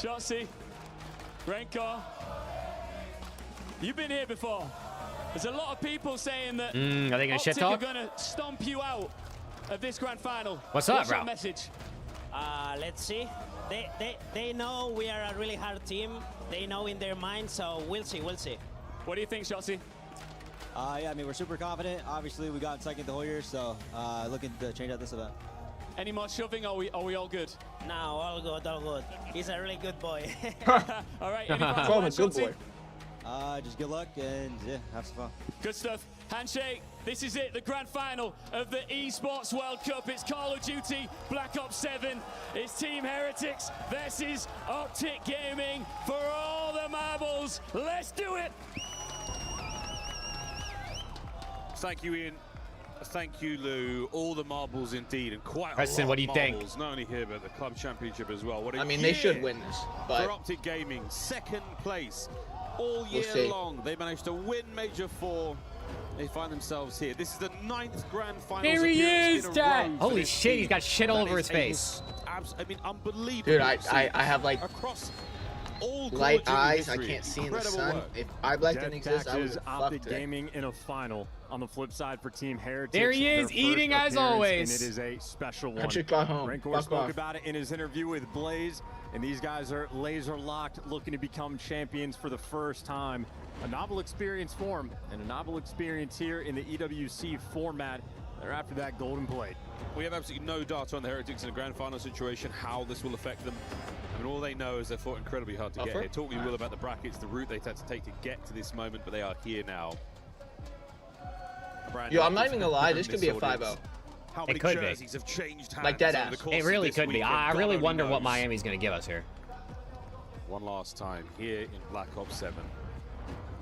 Shotzzy, Renkar, you've been here before. There's a lot of people saying that are they gonna shit Optic talk? are gonna stomp you out of this grand final. What's up, your bro? message? Let's see. They know we are a really hard team. They know in their mind, so we'll see. We'll see. What do you think, Shotzzy? Yeah, I mean, we're super confident. Obviously, we got second the whole year, so looking to change out this event. Any more shoving? Are we all good? No, all good, all good. He's a really good boy. All right. Any final words, Shotzzy? Just good luck and yeah, have some fun. Good stuff. Handshake. This is it, the grand final of the Esports World Cup. It's Call of Duty Black Ops 7. It's Team Heretics versus Optic Gaming for all the marbles. Let's do it. Thank you, Ian. Thank you, Lou. All the marbles indeed, and quite Preston, a lot what do you of think? marbles, not only here, but the club championship as well. What a I mean, they should year win this, but for Optic Gaming, second place all We'll year see. long. They managed to win Major 4. They find themselves here. This is the 9th grand final. There he is, Dad. Holy shit, he's got shit all over his face. I mean, unbelievable. dude, I have like across all light Call of Duty eyes. I history. can't see in the Incredible sun. work. If iBlack didn't Death exist, I would Taxes, have Optic fucked it. Gaming in a final. On the flip side for Team Heretics. There he is, their eating first as appearance, always. And it is a special one. I should go home. Renkor Fuck spoke off. about it in his interview with Blaze, and these guys are laser locked, looking to become champions for the first time. A novel experience for them, and a novel experience here in the EWC format. They're after that golden plate. We have absolutely no data on the Heretics in a grand final situation, how this will affect them. I mean, all they know is they fought incredibly hard to get here. Talk to me, Will, about the brackets, the route they've had to take to get to this moment, but they are here now. Yo, I'm not even gonna lie, this could be a 5-0. How many It could be. jerseys have changed hands Like dead over ass. the course It of really this could be. weekend? I God really only wonder what knows. Miami's going to give us here. One last time here in Black Ops 7.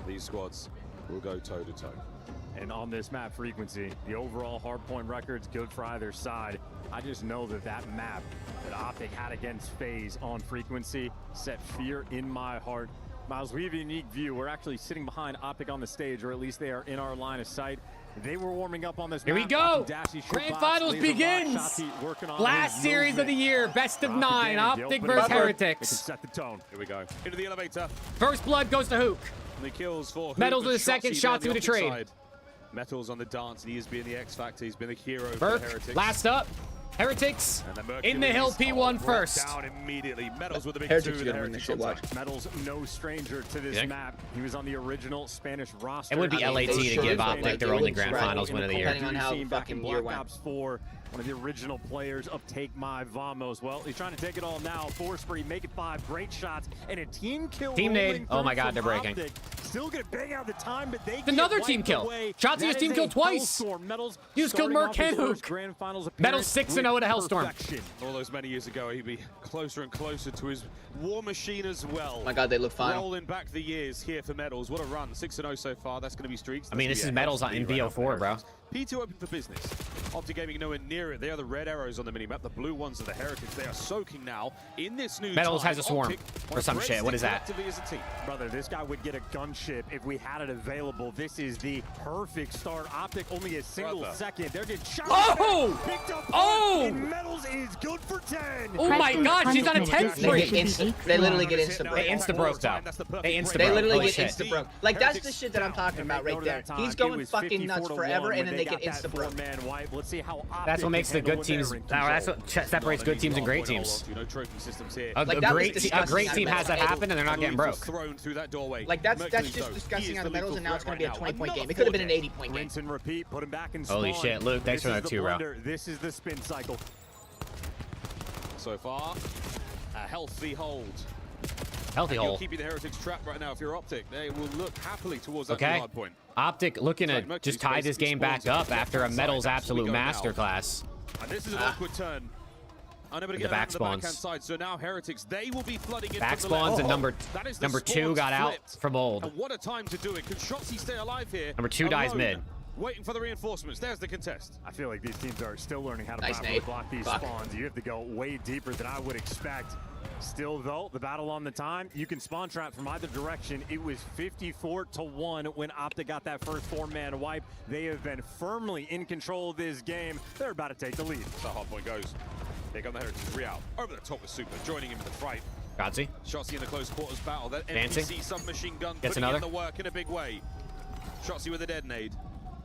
These squads will go toe-to-toe. And on this map frequency, the overall hardpoint record's good for either side. I just know that that map that Optic had against FaZe on frequency set fear in my heart. Miles, we have a unique view. We're actually sitting behind Optic on the stage, or at least they are in our line of sight. They were warming up on this Here we map. go. Watching Dashy shoot Grand box, finals laser lock, begins. Shotzzy working on Last his series of the movement. year, best of 9, Gaming, Optic opening versus number. They Heretics. can set the tone. Here we go. Into the elevator. First blood goes to Hook. And the kills for Metals Hoop with a second, Shotzzy down Shotzzy the with a opposite trade. side. Metals on the dance, and he has been the X Factor. He's been the hero for Burke, the Heretics. last up. Heretics And the in the hill Mercury's P1 brought first. Down immediately. Metals with the big Heretics two. gonna win this shit, watch. Metals, no stranger to this think? map. He was on the original Spanish roster. It would be I mean, LAT they to sure give is, Optic like, their they only would grand try finals win of the year. Depending on how Scene back fucking in year Black went. Ops 4, one of the original players of Take My Vamos. Well, he's trying to take it all now. 4 spree, make it 5. Great shots and a team kill. Team rolling nade. Oh my through God, they're from breaking. Optic. Still gonna bang out the time, but they It's another get team wiped kill. away. Shotzzy That has team is kill a twice. Hellstorm. Metals He just killed starting Merc off his and first Hook. Grand Finals Metals appearance 6-0 with at Hellstorm. perfection. All those many years ago, he'd be closer and closer to his war machine as well. My God, they look fine. Rolling back the years here for Metals. What a run. 6-0 so far. That's going to be streaks. I mean, That's this is gonna be a Metals healthy in lead right now VO4, for bro. Heretics. P2 open for business. Optic Gaming nowhere near it. They are the red arrows on the minimap. The blue ones are the Heretics. They are soaking now in this new Metals time. has a swarm Optic or wanna some break shit. What is that? collectively as a team. Brother, this guy would get a gunship if we had it available. This is the perfect start. Optic only a single Brother. second. They're getting shot. Oh! Picked up. Oh! And Metals is good for 10. Oh my Preston's God, she's on a punishment 10 this They should get be instant. 8-0. They literally get instant They broke. insta-broke, though. They insta-broke. They literally Holy get shit. instant broke. Like that's the shit that I'm talking about right there. He's going fucking nuts forever, and then they get instant broke. Let's see how That's what makes the good teams. That's what separates good teams and great teams. No trophy systems here. A Like, that was great disgusting team out of has that Metals. happen, and they're not getting broke. Thrown through that doorway. Like that's Mercury's just though, disgusting he is out of the Metals, lethal and now it's threat going to be a right now. 20-point game. Another It could have been an 4-day. 80-point game. Rinse and repeat. Put him back in Holy spawn. shit, Luke, thanks This for is that the too, bro. blender. This is the spin cycle. So far, a healthy hold. Healthy You're hole. keeping the Heretics trapped right now. If you're Optic, they will look happily towards that Okay. hard point. Optic looking to Like Mercury's just tie this basically game back spawns up at after a left-hand Metals side. That's where we absolute go now. masterclass. And this is an awkward turn. Unable to The get back around the spawns. backhand side, so now Heretics, they will be flooding in Back from the left. spawns and number That is the number 2 spawn got out flipped. from old. And what a time to do it. Can Shotzzy stay alive here? Number 2 dies alone, mid. Waiting for the reinforcements. There's the contest. I feel like these teams are still learning how to Nice properly nade. block these Fuck. spawns. You have to go way deeper than I would expect. Still, though, the battle on the time, you can spawn trap from either direction. It was 54-1 when Optic got that first 4-man wipe. They have been firmly in control of this game. They're about to take the lead. That's how hard point goes. Here come the Heretics. 3 out. Over the top with Super. Joining him in the fight. Godsey. Shotzzy in the close quarters battle. That Fancy. NPC submachine gun Gets putting another. in the work in a big way. Shotzzy with a dead nade.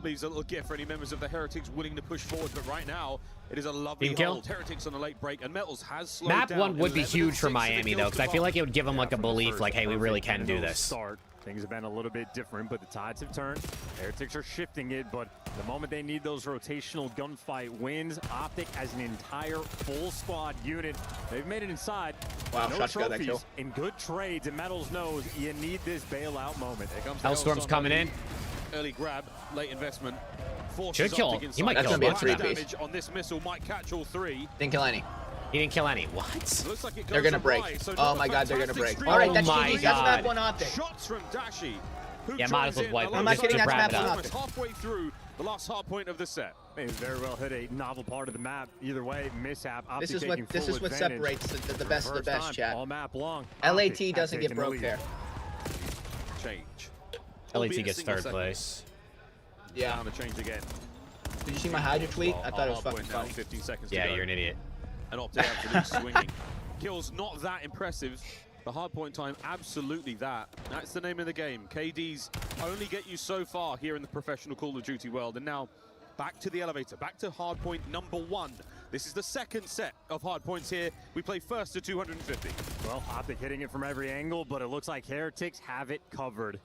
Leaves a little gift for any members of the Heretics willing to push forward, but right now it is a lovely Team kill. hold. Heretics on a late break, and Metals has slowed Map down. 1 would be 11 huge for 6 Miami though, because I feel like it would give them like a belief, like, hey, we really can do this. Start. Things have been a little bit different, but the tides have turned. Heretics are shifting it, but the moment they need those rotational gunfight wins, Optic as an entire full squad unit, they've made it inside. Wow, no Shots got that kill. trophies and good trades, and Metals knows you need this bailout moment. Here comes Hellstorm's coming in. Early grab, late investment. Should kill. He might That's kill gonna be a both. three Damage on this missile might catch all three. Didn't kill any. He didn't kill any. What? Looks like it They're goes gonna break. awry, so Oh not my a god, they're gonna fantastic break. streak. All right, Oh that's my GG. That's God. map 1 Optic. Shots from Dashi. Who Yeah, might as well joins in wipe along it not just kidding, to that's wrap it map up. one. almost halfway through the last hard point of the set. May very well hit a novel part of the map. Either way, mishap. Optic This is taking what full advantage. separates the best of the First best, time, chat. all map long. LAT Optic doesn't has get taken the broke lead. there. Change. LAT Albeit a gets single third second. place. Yeah. Down to change again. Did you see my Hydra tweet? I thought it was Hard fucking point now, funny. 15 seconds to Yeah, go. you're an idiot. And Optic absolutely swinging. Kills not that impressive. The hard point time, absolutely that. That's the name of the game. KDs only get you so far here in the professional Call of Duty world. And now back to the elevator, back to hard point number 1. This is the second set of hard points here. We play first to 250. Well, Optic hitting it from every angle, but it looks like Heretics have it covered.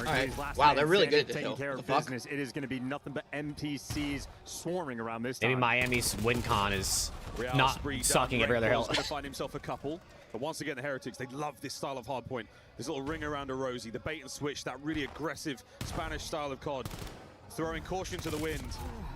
right. Last Wow, man they're really standing, good at this taking hill. care What of the fuck? business. It is going to be nothing but NPCs swarming around this time. Maybe Miami's win con is Real not spree done. sucking every other Rainbow's hill. gonna find himself a couple. But once again, the Heretics, they love this style of hardpoint. This little ring around a Rosie, the bait and switch, that really aggressive Spanish style of COD. Throwing caution to the wind.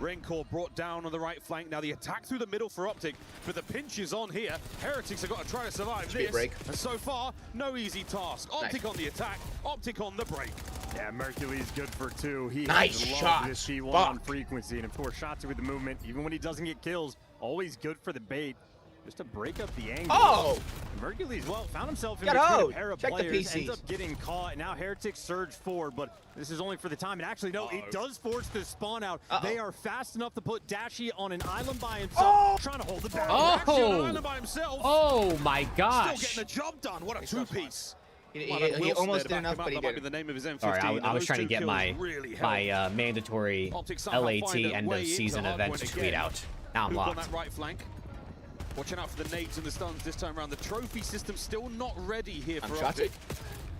Raincore brought down on the right flank. Now the attack through the middle for Optic, but the pinch is on here. Heretics have got to try to survive Speed this. break. And so far, no easy task. Optic Nice. on the attack, Optic on the break. Yeah, Mercury's good for 2. He Nice has shot. loved this G1 Fuck. on frequency, and of course, shots with the movement, even when he doesn't get kills, always good for the bait. Just to break up the angle. Oh! Mercury's found himself in Get between out. a pair of Check the players, PCs. ends up getting caught, and now Heretics surge forward, but this is only for the time. And actually, no, it does force the spawn out. They are fast enough to put Dashi on an island by himself, trying to hold it back. Dashi on an Oh! island by himself. Oh my Still gosh! getting the job done. What a two-piece. He Well, and Wilson almost there did to back enough, him up. but he That might be didn't. the name of his M15. Sorry, I and was those trying to two get kills my really helped. my mandatory Optic somehow LAT find a end way of into season hard events point tweet again. out. Now I'm Hook on locked. that right flank. Watching out for the nades and the stuns this time around. The trophy system still not ready here I'm for shot Optic.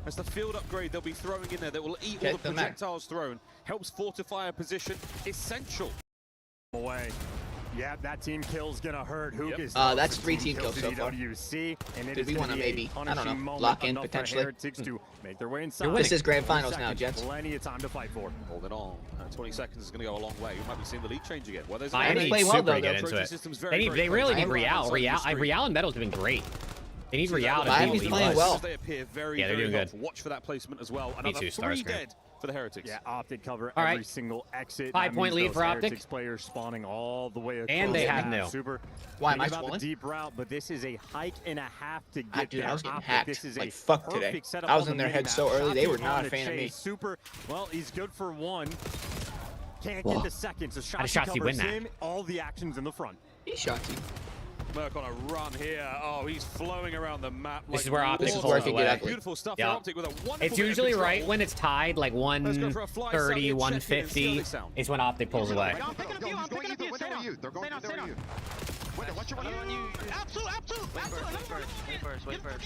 That's the field upgrade they'll be throwing in there that will eat all Get the the map. projectiles thrown. Helps fortify a position. Essential. Away. Yeah, that team kill's gonna hurt. Hook is that's 3 team kills to so far. DWC, and it Did is we gonna wanna be a maybe, I don't know, punishing moment lock in enough for potentially? Heretics to make their way inside. This is grand 20 finals now, seconds, gents. Plenty of time to fight for. Hold it on. 20 seconds is going to go a long way. We might be seeing the lead change again. Well, there's Miami They play needs well, Super though, to get though. into Trophy it. system's very, They very really close. need Real. Outside the Real and Metal's been great. They need Real to Miami's be playing elite. well. They appear very, Yeah, they're very doing good. helpful. Watch for that placement as well. Another too, 3 Starscream. dead for the Heretics. Yeah, Optic cover All every right. single exit. 5-point That means lead those for Optic. Heretics players spawning all the way across And they the have map. no. Super. Why am Think I about swollen? the deep route, but this is a hike and a half to get Dude, there. I was getting Optic, hacked this is like a fuck today. perfect setup I was on in the their head minimap. so early, they were Shocking not on a fan of the me. chase. Super. Well, he's good for 1. Can't Whoa. get the second. So How did Shotzi Shotzi covers win that? him. All the actions in the front. He's Shotzzy. Merc on a run here. Oh, he's flowing around the map. This like is where Optic This is pulls where it could get away. ugly. Beautiful stuff Yeah. for Optic with a wonderful It's bit of usually control. right when it's tied, like Let's go for a fly, 130, Sally, and check in and see how 150. they sound. Is when Optic pulls away. I'm picking up you. I'm picking up you. Stay down. Stay down. Stay down. Watch your Another one you. Absolute. Wait first.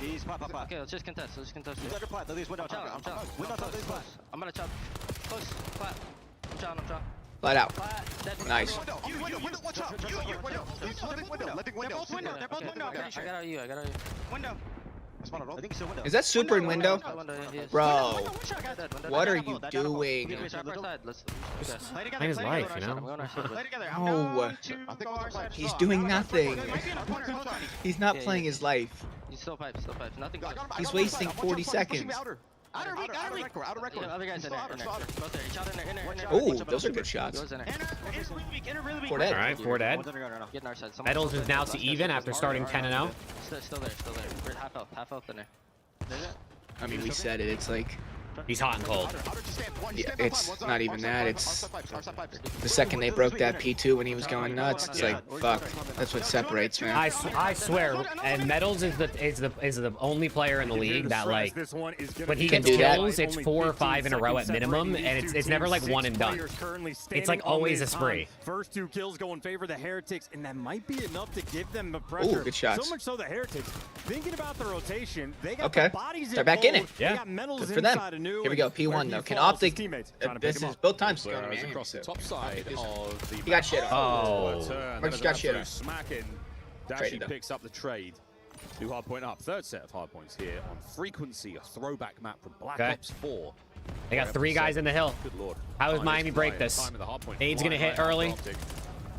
He's pop. Okay, let's just contest. He's under plat. Least window. I'm gonna chop. Close. Flat. I'm down. Flat out. Flat. Nice. Window. Watch out. Window. Letting window. They're both window. I'm pretty sure. I got you. Window. I think so. Window. Is that super in window? Bro, what are you Play doing? together. Playing his life, you know? Play together. No. He's doing nothing. He's not Yeah, playing yeah. his life. You still pipe. Nothing. He's wasting 40 seconds. Outer record. Other guys in there. Both there. Shot in there. Oh, those are good shots. Goes in there. For All dead. right, 4 dead. Get in our side. Metals is now to even after starting 10-0. Still there. We're half health in there. I mean, we said it. It's like He's hot and cold. Yeah, it's not even that. It's the second they broke that P2 when he was going nuts. It's like, fuck. That's what separates, man. I swear, and Metals is the only player in the league that, like, when he gets kills, it's 4 or 5 in a row at minimum, and it's never like one and done. It's like always a spree. First 2 kills go in favor of the Heretics, and that might be enough to give them the pressure. Ooh, good shots. So much so the Heretics, thinking about the rotation, they got okay. the bodies They're back in it. They got Metals Good for them. inside Anu, Here we go. P1 though. Can Optic? This is both times going to be across the top side of the. He got shit on. Merch got shit on. Smacking. Dashi picks up the trade. 2 hard point up. Third set of hard points here on Frequency, a throwback map from Black Ops 4. They got 3 guys in the hill. Good lord. How does Miami break this? Nade's gonna hit early.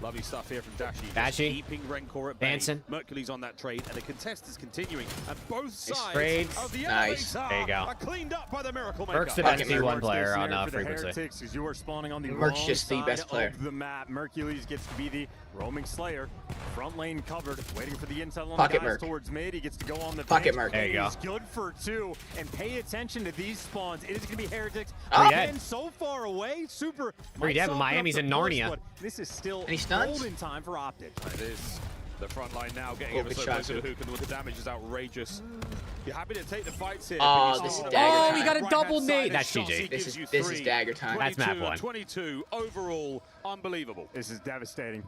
Lovely stuff here from Dashi. Dashi. Keeping Rencor at bay. Dancing. Mercury's on that trade, and the contest is continuing. And both sides trades. of the Nice. elevator There you go. are cleaned up by the Miracle Maker. Merc's the best P1 player on Frequency. You are spawning on the Merc's just the best player. of the map. Mercules gets to be the roaming slayer. Front lane covered, waiting for the intel on Pocket the guys Merc. towards mid. He gets to go on the Pocket bench. Merc. There you go. He's good for 2. And pay attention to these spawns. It is going to be Heretics. Oh, Again, so far away. Super. Pretty dead, but Miami's in Narnia. This is still Any stuns? golden time for Optic. It is the front line now getting Oh, ever good so shot, close to the too. hook, and the damage is outrageous. You're happy to take the fights here. Oh, but this you is still dagger want time. he got a right-hand double side nade. of That's shots. GG. He This gives you is 3. dagger time. That's map 22 1. 22 overall, unbelievable. This is devastating.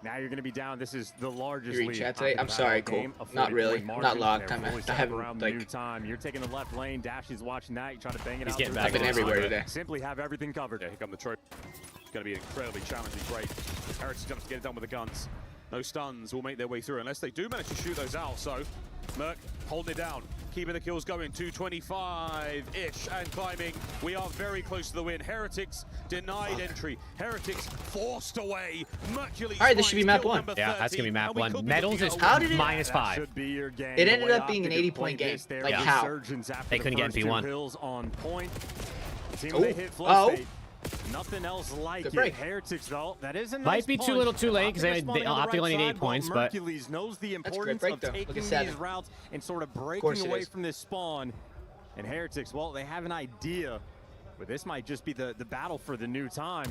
Now you're going to be down. This is the largest You read lead. chat today? I'm sorry, Cole. Not really. I'm not logged. I haven't, around the like- new time. You're taking the left lane. Dashy's watching that. You're trying to bang it He's out. getting through back the I've been middle. everywhere today. Simply have everything covered. Yeah, here come the trophy. It's going to be an incredibly challenging break. Heretics going to get it done with the guns. No stuns will make their way through unless they do manage to shoot those out. So Merc holding it down, keeping the kills going. 225-ish and climbing. We are very close to the win. Heretics denied entry. Heretics forced away. Mercury's All right, this should be map kill 1. number Yeah, that's gonna be 13, map and we 1. could be Metals looking is at How did it- minus That 5. should be your game. It The ended way up being an Optic 80-point played game. this, their Like, how? resurgence after They the couldn't get first 2 P1. kills on point. The team Oh. they hit flow Oh. state. Nothing else like Good it. break. Heretics, though, that is a nice Might be too punch. little too late, 'cause Optic they is spawning on the only need right 8 side, points, while but- Mercules knows the That's a great importance break, of though. Look taking at these 7. routes and sort of course breaking it away is. from this spawn. And Heretics, well, they have an idea, but this might just be the battle for the new time.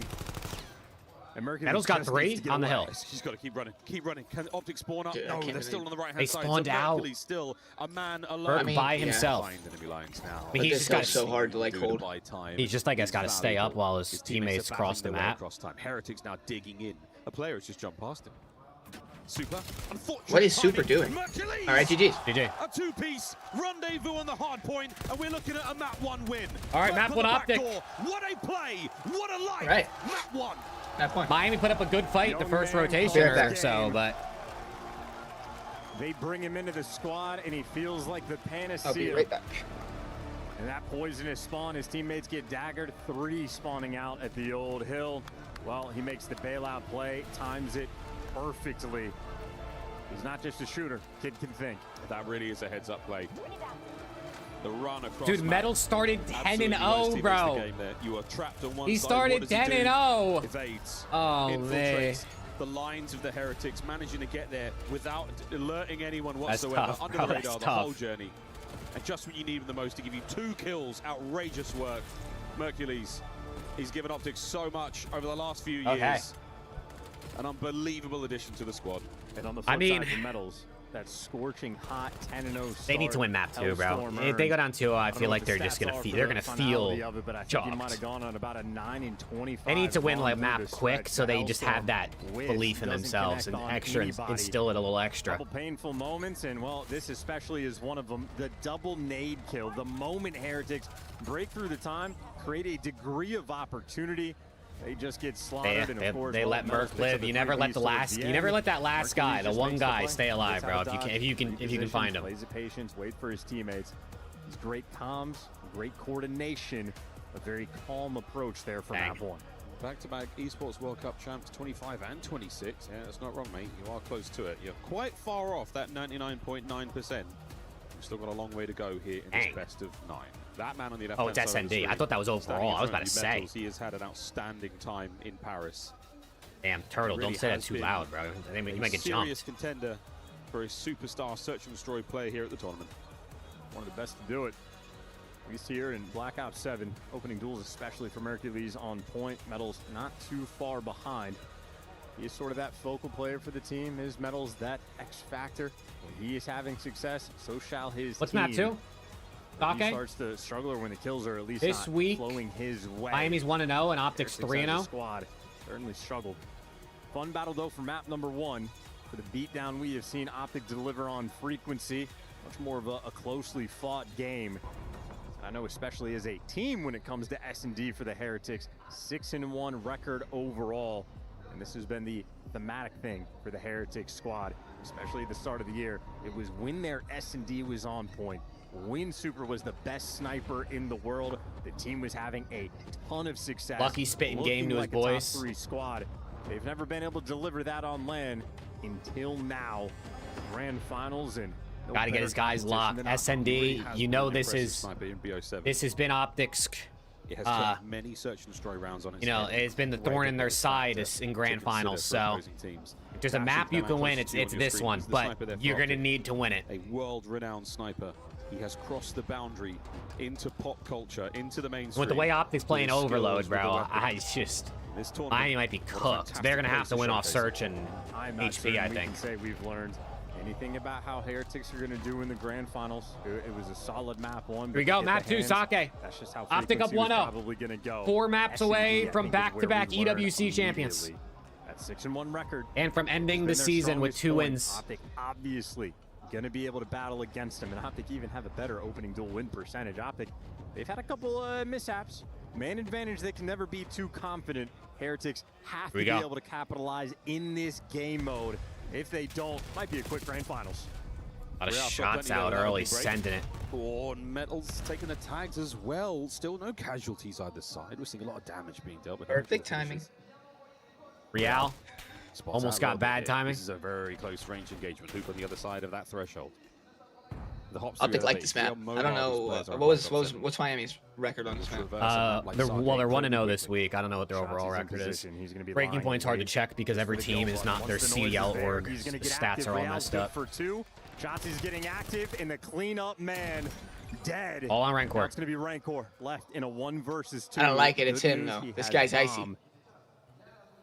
And Mercules Metals got just 3 needs to get on the away. hill. He's got to keep running. Keep running. Can Optic spawn up? Dude, I No, can't they're believe still on the right-hand they side. spawned so out. Mercury's still a man alone. Merc I mean, by yeah. himself. Find enemy lines now. But he's this just goes got so hard to like hold. By time. He's just, I guess, got to It's stay up valuable. while his teammates are cross the battling their way map. across time. Heretics now digging in. A player has just jumped past him. Super. Unfortunate What is Super timing. doing? Mercules! All right, GG's. GG. A 2-piece rendezvous on the hard point, and we're looking at a map 1 win. All right, Go map for 1 the back Optic. door. What a play! What a life! Right. Map 1. Map 1. Miami put up a good fight the Young first man rotation calls or the so, game. but They bring him into the squad, and he feels like the panacea. I'll be right back. And that poisonous spawn, his teammates get daggered. 3 spawning out at the old hill. Well, he makes the bailout play, times it perfectly. He's not just a shooter. Kid can think. That really is a heads-up play. The run across. dude, map. Metal started Absolutely 10-0, most teammates bro. the game there. You are trapped on one He side. started What does he do? 10-0. Evades. Oh, man. Infiltrates the lines of the Heretics, managing to get there without alerting anyone That's whatsoever. tough, Under bro, the that's radar the tough. whole journey. And just when you need him the most to give you 2 kills, outrageous work. Mercules, he's given Optics so much over the last few years. Okay. An unbelievable addition to the squad. And on the flip I mean- side, the Metals, that scorching hot 10-0 start. They need to win map 2, bro. Hellstorm If they go earned. down 2-0, I don't feel know like what they're the just stats gonna are feel for they're the gonna finality feel of it, but I think he might jumped. have gone on about a 9-25. They need to win like long map through the quick stretch. so they just have that Wiz belief in doesn't themselves and connect on extra anybody. instill it a little extra. Couple painful moments, and well, this especially is one of them. The double nade kill. The moment Heretics break through the time, create a degree of opportunity. They just get slaughtered, and of course, They well, let Metals Merc picks up live. the You never let 3 the towards last. the You never end. let that last guy, Mercules the just one makes guy, play. stay alive, Gets bro. out If you of can, if you can repositions, find him. plays it patience, wait for his teammates. He's great comms, great coordination, a very calm approach there from map 1. Back-to-back Esports World Cup champs, 25 and 26. Yeah, that's not wrong, mate. You are close to it. You're quite far off that 99.9%. You've still got a long way to go here in this Dang. best of 9. That man on the left. Oh, it's SND. I thought that was overall. I was about to say. He has had an outstanding time in Paris. Damn, Turtle, Really don't say that has too been loud, bro. You might get serious jumped. contender for a superstar search and destroy player here at the tournament. One of the best to do it. At least here in Black Ops 7, opening duels, especially for Mercules, on point. Metals not too far behind. He is sort of that focal player for the team. His Metals that X factor. When he is having success, so shall his What's team. map 2? When he starts to struggle, or when the kills are at least This not week, flowing his way. Miami's 1-0 and Optics Heretics as a 3-0. Squad certainly struggled. Fun battle though for map number 1. For the beatdown we have seen Optic deliver on frequency. Much more of a closely fought game. I know especially as a team when it comes to S&D for the Heretics. 6-1 record overall. And this has been the thematic thing for the Heretics squad, especially at the start of the year. It was when their S&D was on point. When Super was the best sniper in the world, the team was having a ton of success. Lucky spitting game to his looking like a boys. top 3 squad. They've never been able to deliver that on LAN until now. Grand finals and no Got to get better his guys competition locked. than SND, you know this is Sniper in BO7. this has been Optics. It has turned many search and destroy rounds on its You know, head. it's been the thorn in their side in grand finals. So if there's a map you can win, it's this one. But you're gonna need to win it. A world-renowned sniper. He has crossed the boundary into pop culture, into the mainstream. With the way Optics playing With his Overload, skills, with the bro, weapons. I just This tournament, Miami might be what a cooked. fantastic They're gonna have place to win off showcase search it. and I'm not HP, certain I we think. can say we've learned anything about how Heretics are going to do in the grand finals. It was a solid map 1. Here we go, map 2, Sake. That's just how Optic up Frequency was 1-0. probably going to go. 4 maps S&D, away I from think, is where back-to-back we learn EWC champions. immediately. That 6-1 record. And from ending has the been their season with strongest 2 point. wins. Optic obviously going to be able to battle against them, and Optic even have a better opening duel win percentage. Optic, they've had a couple mishaps. Man advantage, they can never be too confident. Heretics have to we be go. able to capitalize in this game mode. If they don't, might be a quick grand finals. A lot of Real shots plenty out there, that early, would be great. sending it. Oh, and Metals taking the tags as well. Still no casualties either side. We're seeing a lot of damage being dealt with. Perfect timing. Real Spots almost out a got little bit bad here. timing. This is a very close range engagement. Hoop on the other side of that threshold. The hops Optic like this map. I don't know. What's Miami's record on this map? They're 1-0 this week. I don't know what their overall record is. Breaking point's hard to check because every team is not their CDL org. The stats are all messed up. For 2. Johnson's getting active in the cleanup man. Dead. All on Rancor. It's going to be Rancor left in a 1 versus 2. I don't like it. It's Good him, news, though. he This has guy's bomb.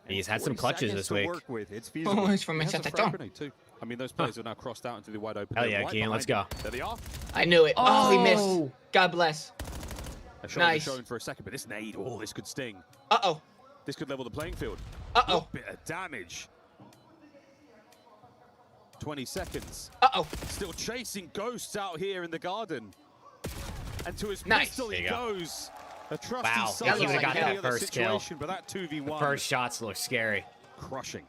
icy. He's had some clutches this week. It's Oh, he's from He has a Manchester. frag grenade too. I mean, those players are now crossed out into the wide open. Hell They're yeah, right Kean, let's behind go. him. There they are. I knew it. Oh, he Oh! missed. God bless. A shoulder Nice. showing for a second, but this nade, oh, this could sting. Uh-oh. This could level the playing field. Uh-oh. Bit of damage. 20 seconds. Uh-oh. Still chasing ghosts out here in the garden. And to his Nice. pistol he There you go. goes. A trusty Wow, son he would've got in any that other first kill. situation, but that 2v1 The first shots look scary. crushing.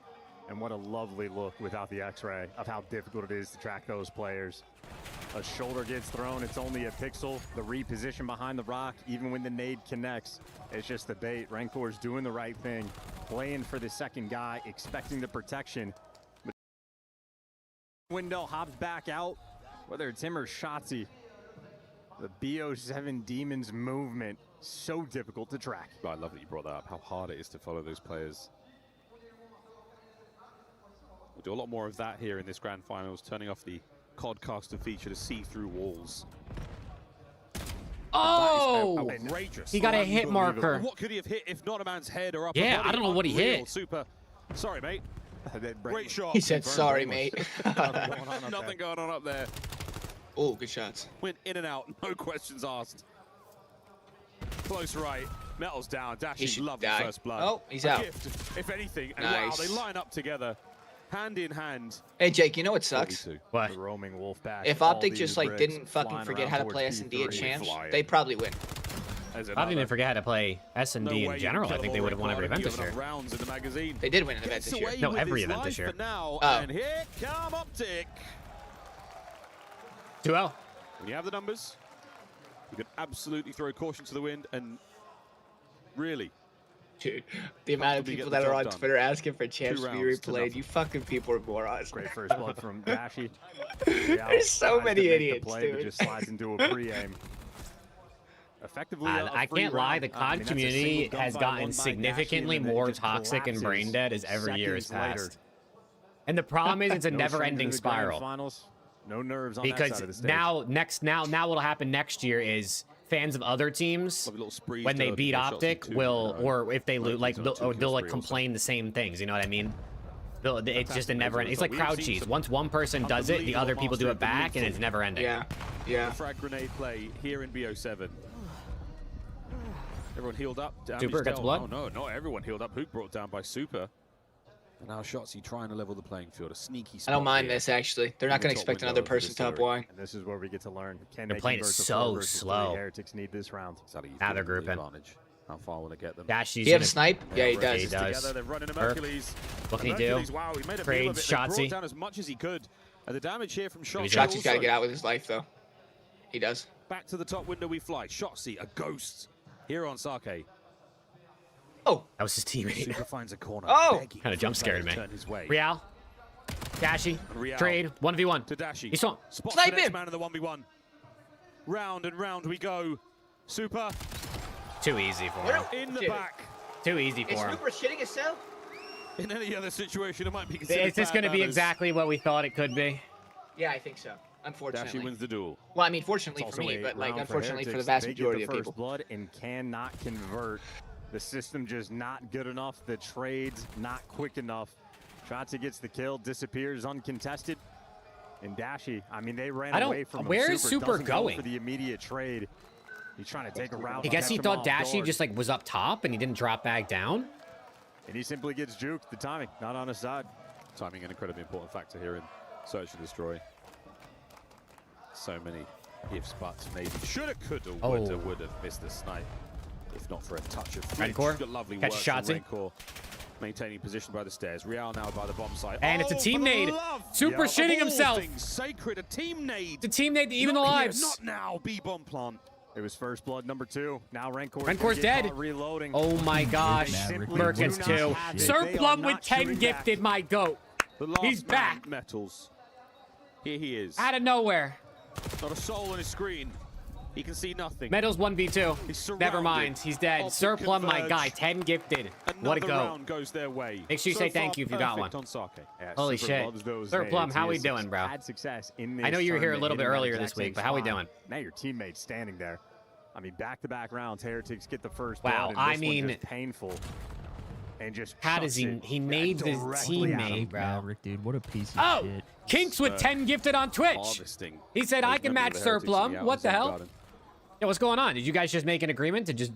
And what a lovely look without the X-ray of how difficult it is to track those players. A shoulder gets thrown, it's only a pixel. The reposition behind the rock, even when the nade connects, it's just the bait. Rancor's doing the right thing, playing for the second guy, expecting the protection. But Wendell hops back out, whether it's him or Shotzi. The BO7 Demons movement, so difficult to track. I love that you brought that up, how hard it is to follow those players. We'll do a lot more of that here in this grand finals, turning off the Codcaster feature to see through walls. Oh! That is outrageous. He got a hit Unbelievable. marker. What could he have hit if not a man's head or upper Yeah, body? I don't know what he Unreal. hit. Super. Sorry, mate. Great shot. He said, sorry, mate. Nothing going on up there. Oh, good shots. Went in and out, no questions asked. Close right. Metals down. He Dashing, should lovely die. first blood. Oh, he's A out. gift, if anything. And Nice. wow, they line up together, hand in hand. Hey, Jake, you know what sucks? 42. What? The roaming wolf pack. If all Optic these just, like, bricks didn't fucking flying forget around how to towards play S&D at P3. champs, Flying. they probably win. As I didn't even another. forget how to play S&D No way in you general. can I think they kill would have won every Rancor. event You this have year. enough rounds in the magazine. They did win an event Gets this year. away No, with every his event this life year. for now, Oh. and here come Optic. 2-0. When you have the numbers, you can absolutely throw caution to the wind and really. Dude, the amount of Comfortably people get the that are job on done. Twitter asking for champs 2 to be rounds to replayed, nothing. you fucking people are morons. Great first blood from Dashy. There's so many idiots, play, dude. But just slides into a pre-aim. Effectively, I can't lie, the COD community has gotten significantly more toxic and brain dead as every year has passed. And the problem is it's a never-ending spiral. Finals, no nerves on that Because side of the stage. now what'll happen next year is fans of other teams, when they beat Optic, will, or if they lose, like they'll like complain the same things. You know what I mean? It's just a never ending. It's like crowd cheese. Once one person does it, the other people do it back, and it's never ending. The frag grenade play here in BO7. Everyone healed up. Super got the blood. Oh no, not everyone healed up. Hook brought down by Super. And now Shotzzy trying to level the playing field. A sneaky spot. I don't mind here. this actually. They're not going to expect another person top Y. And this is where we get to learn. Can They're they playing convert to so 4 versus 3? slow. Heretics need this round. Now they're grouping. How far will it get them? Dashy's He have a gonna- snipe? Yeah, he He does. does. Together, they're running a Perp. Hercules. What can he And do? Hercules, wow, he made a meal Trades of it. They brought Shotzzy. down as much as he could. And the damage here from Shotzzy. Shotzzy's got to also. get out with his life though. He does. Back to the top window we fly. Shotzzy, a ghost here on Sake. Oh, that was his teammate. Super finds a corner. Oh, Kind of jump scared me. Turn his way. Real, Dashy, Real. trade 1v1. To Dashy. You saw. Spots Snipe the next him. man in the 1v1. Round and round we go. Super Too easy for him. in the Dude. back. Too easy Is for him. Super shitting himself? In any other situation, it might be considered It's just bad going to be manners. exactly what we thought it could be. Yeah, I think so. Dashy Unfortunately. wins the duel. Well, I mean, fortunately It's for also me, a but like round unfortunately for the Heretics. vast They get majority the of first people. blood and cannot convert. The system just not good enough. The trades not quick enough. Shotzzy gets the kill, disappears uncontested. And Dashy, I mean, they ran away from him. Where is Super doesn't go going? for the immediate trade. He's trying to take a route. I guess he catch him thought off Dashy guard. just like was up top and he didn't drop back down. And he simply gets juked. The timing, not on his side. Timing an incredibly important factor here in Search and Destroy. So many ifs, buts, maybe. Shoulda, coulda, woulda, would have missed the snipe. If not for a touch of flinch. Rancor, Got lovely catch work Shotzzy. from Rancor. Maintaining position by the stairs. Real now by the bomb site. And it's a team for the nade. love Super of shitting all himself. things sacred, a team nade. The team nade even the Not here, lives. Not now, B-bomb plant. It was first blood number 2. Now Rancor's dead. Reloading. Oh my gosh. Merc gets 2. Sir Plum with 10 gifted, my goat. He's back. Metals. Here he is. Out of nowhere. Not a soul on his screen. He can see nothing. Metals 1v2. He's surrounded. Never mind. He's dead. Optic Sir Plum, my converge. guy. 10 gifted. What a Another goat. round goes their way. Make sure you So say thank far, you if you got one. perfect on Sake. Yeah, Holy Super shit. loves those Sir Plum, nades. how He we has doing, bro? Had success in I know this you were here a tournament, little bit hitting that earlier this exact week, same but how we spot. doing? Now your teammate's standing there. I mean, back-to-back rounds. Heretics get the first Wow, blood, and I this mean- one just painful. And just How does he? chucks it He made his directly at him. teammate, bro. Maverick, dude, what a piece of Oh, shit. Kinks with 10 gifted on Twitch. Harvesting. He said, I can match Sir Plum. What the hell? Garden. Yeah, what's going on? Did you guys just make an agreement to just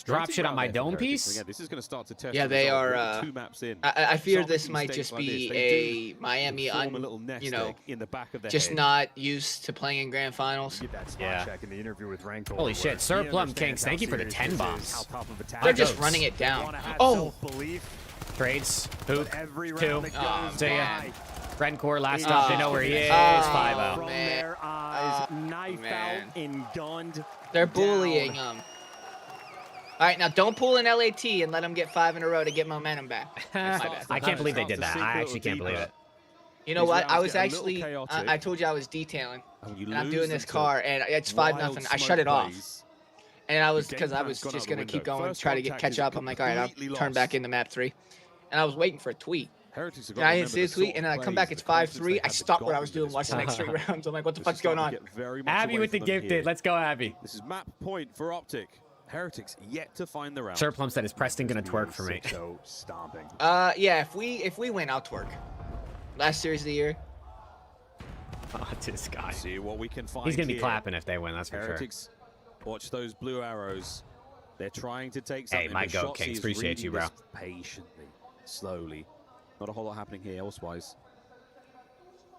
drop shit on my dome piece? Again, this is going to start to test. Yeah, the they result. are. We're 2 maps in. I fear Start this making might mistakes just like be this. They a Miami, form a little nest egg in the back of the just head. not used to playing in grand finals. Get that spot Yeah. check in the interview with Rancor. Holy where shit, Sir he Plum understands Kinks, how thank you for the serious 10 this is, bombs. how tough of a task They're it just is. running it down. Wanna have Oh, self-belief, Trades. but Hook. every 2. round that goes See ya. by, Rancor, last stop. They know where he is. Oh, 5-0. from man. their eyes, knife man. out and gunned. They're down. bullying them. All right, now don't pull an LAT and let them get 5 in a row to get momentum back. That's my bad. I can't believe they did that. I actually can't believe it. You know These what? I rounds was get a little actually, chaotic. I told you I was detailing, And you and I'm lose doing this them to car, and it's wild 5-0. I smoke shut it off. plays. And I was, Your game because I plan's was gone just out the going to keep window. going, First try to contact catch is up. I'm like, all right, I'll completely turn back lost. into map 3. And I was waiting for a tweet. Heretics have And got I to didn't see a remember the tweet, sort and of then I come plays, back, it's the confidence 5-3. they I have stopped what I got was into doing, this watched the next 3 tournament. rounds. I'm like, what the This fuck's is going starting on? to get very much Abby away with the from them gifted. here. Let's go, Abby. This is map point for Optic. Heretics yet to find the round. Sir Plum said, is Preston going to twerk for me? So stomping. Yeah, if we win, I'll twerk. Last series of the year. Oh, this guy. See what we can find. He's going to be here. clapping if they win, that's for sure. Heretics, watch those blue arrows. They're trying to take something. Hey, my but goat Shotzzy Kings. is Appreciate reading you, bro. this patiently, slowly. Not a whole lot happening here elsewise.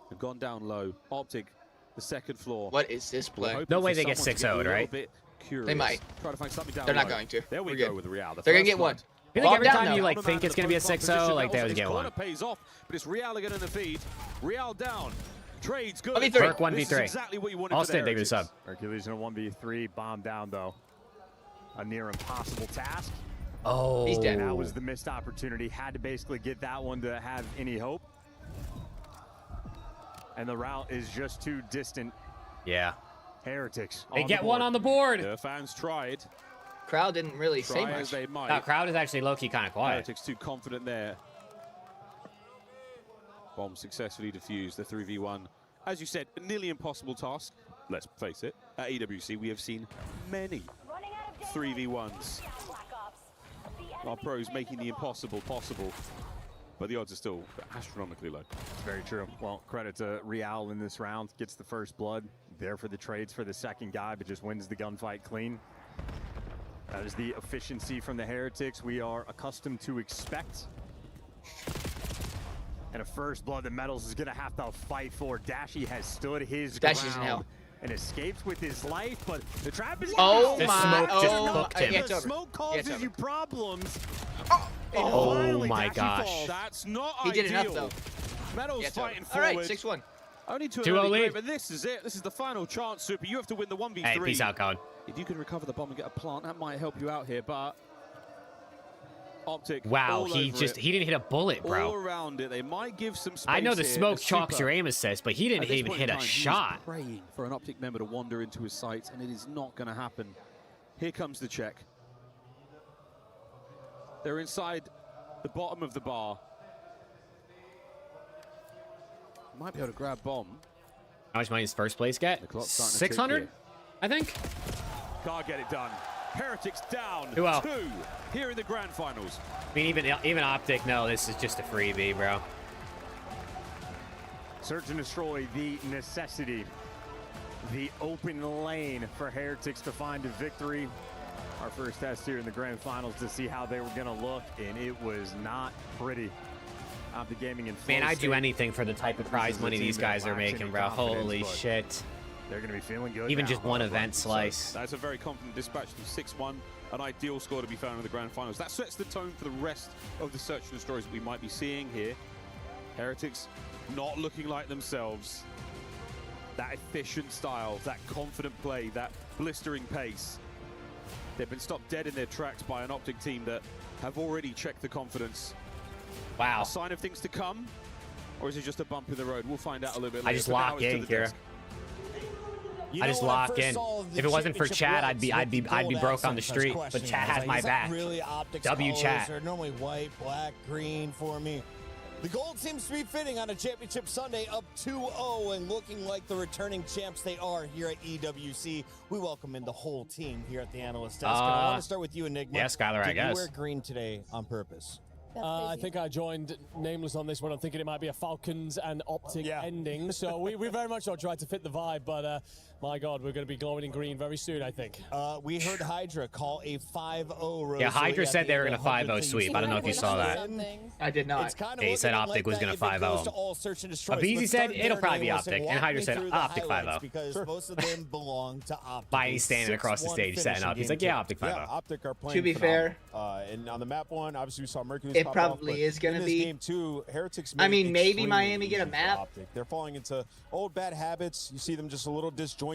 We've gone down low. Optic, the second floor. What is this We're play? hoping No way for they get someone to 6-0'd, a little right? bit curious. They might. Try to find something down They're not low. going to. There we We're go good. with Real. They're going to get one. I feel like every Bomb time down, you though. like think it's going to be a 6-0, like they always get one. Pays off, but it's Real again in the feed. Real down. Trades good. 1v3. Burke This is 1v3. exactly what you wanted Austin, for the thank you for the Heretics. sub. Hercules in a 1v3, bomb down though. A near impossible task. Oh. He's dead. That was the missed opportunity. Had to basically get that one to have any hope. And the route is just too distant. Yeah. Heretics. They get one on the board. The fans tried. Crowd didn't really say Try as much. they might. That crowd is actually low-key kind of quiet. Heretics too confident there. Bomb successfully defused. The 3v1. As you said, a nearly impossible task. let's face it, at EWC we have seen many 3v1s. Our pros making the impossible possible, but the odds are still astronomically low. It's very true. Well, credit to Real in this round. Gets the first blood. There for the trades for the second guy, but just wins the gunfight clean. That is the efficiency from the Heretics we are accustomed to expect. And a first blood that Metals is going to have to fight for. Dashy has stood his Dashy's in ground hell. and escaped with his life, but the trap is Oh The my! smoke just Oh cooked him. yeah, it's the over. smoke Yeah, it's causes over. you problems. And Oh finally my Dashy gosh. falls. That's not He did ideal. enough though. Metals Yeah, it's over. fighting All right, forward. 6-1. Only to an 2-0 early lead. grade, but this is it. This is the final chance, Super. You have to win the 1v3. Hey, peace out, Colin. If you can recover the bomb and get a plant, that might help you out here, but Optic Wow, all he over just it. he didn't hit a bullet, All bro. around it. They might give some space I know the here. smoke The chalks Super, your aim assist, but he didn't at this even point hit in a time, he was shot. praying for an Optic member to wander into his sights, and it is not going to happen. Here comes the check. They're inside the bottom of the bar. Might be able to grab bomb. How much money does first place get? The clock's starting to tick 600, here. I think. Can't get it done. Heretics down 2-0. 2 here in the grand finals. I mean, even Optic, no, this is just a freebie, bro. Search and destroy, the necessity. The open lane for Heretics to find a victory. Our first test here in the grand finals to see how they were going to look, and it was not pretty. Optic Gaming in full Man, I'd do state. anything for the type of This prize is a money team these that guys are lacks making, any bro. confidence, Holy but shit. They're going to be feeling good Even now. just one event So slice. that's a very confident dispatch to 6-1, an ideal score to be found in the grand finals. That sets the tone for the rest of the search and destroys that we might be seeing here. Heretics not looking like themselves. That efficient style, that confident play, that blistering pace. They've been stopped dead in their tracks by an Optic team that have already checked the confidence. Wow. A sign of things to come, or is it just a bump in the road? We'll find out a little bit later. I just For now, lock it's to in the here. desk. I just lock in. If it wasn't for Chad, I'd be broke on the street. But Chad has my back. Really Optics W colors. Chat. They're normally white, black, green for me. The gold seems to be fitting on a championship Sunday, up 2-0 and looking like the returning champs they are here at EWC. We welcome in the whole team here at the analyst desk. And I want to start with you, Enigma. Yeah, Skylar, I Did guess. you wear green today on purpose? I think I joined Nameless on this one. I'm thinking it might be a Falcons and Optic ending. So we very much so tried to fit the vibe, but my God, we're going to be glowing in green very soon, I think. We heard Hydra call a 5-0 Yeah, Hydra said they were going to 5-0 sweep. I don't know if you saw that. I did not. It's kind of Yeah, he said looking Optic was like going to that if it goes 5-0. all search and destroy. Abeezy Let's said start it'll there, probably be Nameless, Optic, and walk Hydra me said through the Optic highlights 5-0. Because most of them belong to Optic. By standing across the 6-1 stage, setting finish up. in He's game like, yeah, two. Optic 5-0. Yeah, Optic are playing To be fair, and on the map one, obviously we saw Mercury. it probably is going to be. Game two, Heretics. I made mean, maybe extremely Miami get a easy for map. Optic. They're falling into old bad habits. You see them just a little disjointed.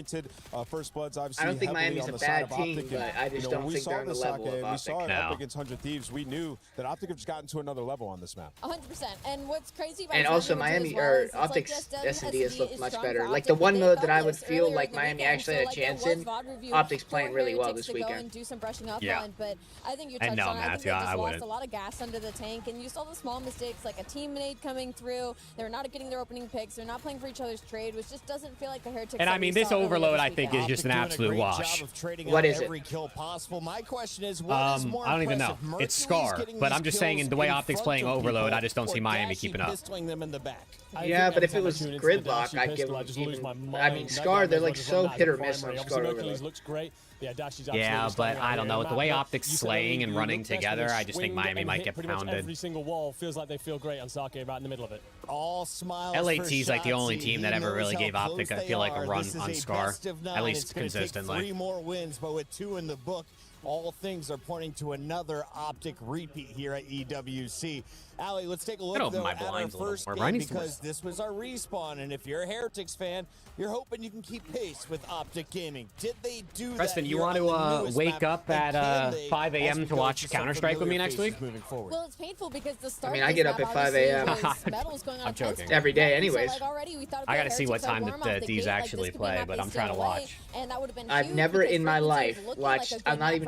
First Bloods, obviously. I don't think heavily Miami's on a the side bad of team, Optic. but And, I just when don't we think saw they're on the this level Sake, of we saw Optic. it up No. against 100 Thieves. We knew that Optic have just gotten to another level on this map. 100%. And what's crazy about And this also too Miami as well or is it's like, Optic's yes, S&D has looked is much strong better. for Like Optic, the but one they mode felt that I this would feel earlier like in the Miami weekend. actually So, had a like, there chance was in. VOD review Optic's for playing really well Heretics this to go weekend. and do some brushing up Yeah. on, but I think you And touched no, on it. I think Matthew, they I just lost wouldn't. a lot of gas under the tank, and you saw the small mistakes, like a teammate coming through. They're not getting their opening picks. They're not playing for each other's trade, which just doesn't feel like the Heretics. And that I mean, we this saw earlier overload, this I think, is weekend. just an Doing a absolute great wash. job of trading What out is it? every kill possible. My question is, what is more I don't even know. impressive, It's Mercury's Scar, getting but these I'm just saying, in kills the way in Optic's front playing of Overload, people, I just don't see or Miami Dashy keeping up. pistoling them in the back. Yeah, but if it was Gridlock, I'd give him even. I mean, Scar, they're like so hit or miss on Scar Overload. Looks great. Yeah, Yeah, but I don't know. With the way Optic's slaying and running together, I just think Miami might get Every pounded. single wall feels like they feel great on Sake right in the middle of it. All smiles LAT for is like the only Shotzzy. team that He ever really knows how gave Optic, close I feel they like, a are. run This is on a Scar. best of nine. At least It's gonna take consistently. 3 more wins, but with 2 in the book, all things are pointing to another Optic repeat here at EWC. Allie, let's take a look open though, my at our blinds a little first more. game Mine needs to because this was our respawn, and if you're a Heretics fan, you're hoping you can keep pace with Optic Gaming. Did they do Preston, that you here want on the to newest wake map, up and at can they 5 as a.m. we to go watch some Counter-Strike with me familiar next faces week? moving forward? Well, it's painful because the start. mean, I of get this up map at 5 obviously a.m. was Metals going on I'm a 10 joking. speed Every day run. anyways. So, like, already we thought I got gotta see what time the D's actually play, but I'm trying to watch. And that would have been I've huge never because in my Frequency life was looking watched. like a I'm good not map even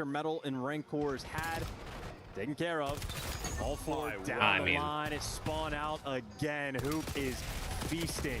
pressure Metal and Rancors had taken care of. All four down the line. It's spawn out again. Hoop is feasting.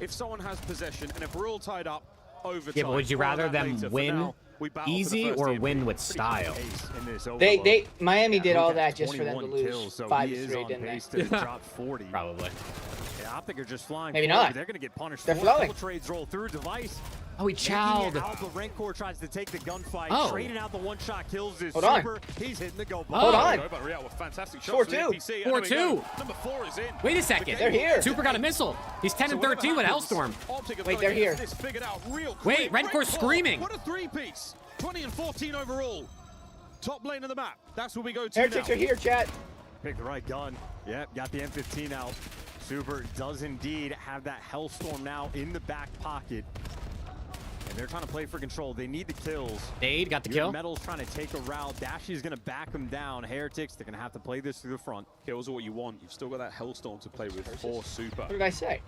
if someone has possession and if we're all tied up over Yeah, but would you rather them win easy or win with style? Miami did all that just for them to lose kills, so 5-3, didn't they? to drop 40. Probably. Yeah, Optic are just flying. Maybe forward, not. but they're going to get punished. They're 4 flowing. double trades roll through Device. Oh, he chowed. Alpha Rancor tries to take the gunfight. Oh. Trading out the one-shot kills this Hold on. super. He's hitting the go Hold on. But Real with fantastic shots. 4-2. 4-2. Number 4 is in. Wait a second. They're here. Super got a missile. He's 10 and 13 with Hellstorm. Wait, they're here. This figured out real Wait, quick. Rencor's screaming. What a 3-piece. 20 and 14 overall. Top lane of the map. That's where we go to Heretics now. are here, chat. Pick the right gun. Yep, got the M15 out. Super does indeed have that Hellstorm now in the back pocket. And they're trying to play for control. They need the kills. Nade got the kill. Metal's trying to take a route. Dashy's going to back them down. Heretics, they're going to have to play this through the front. Kills are what you want. You've still got that Hellstorm to play with for Super. What did I say?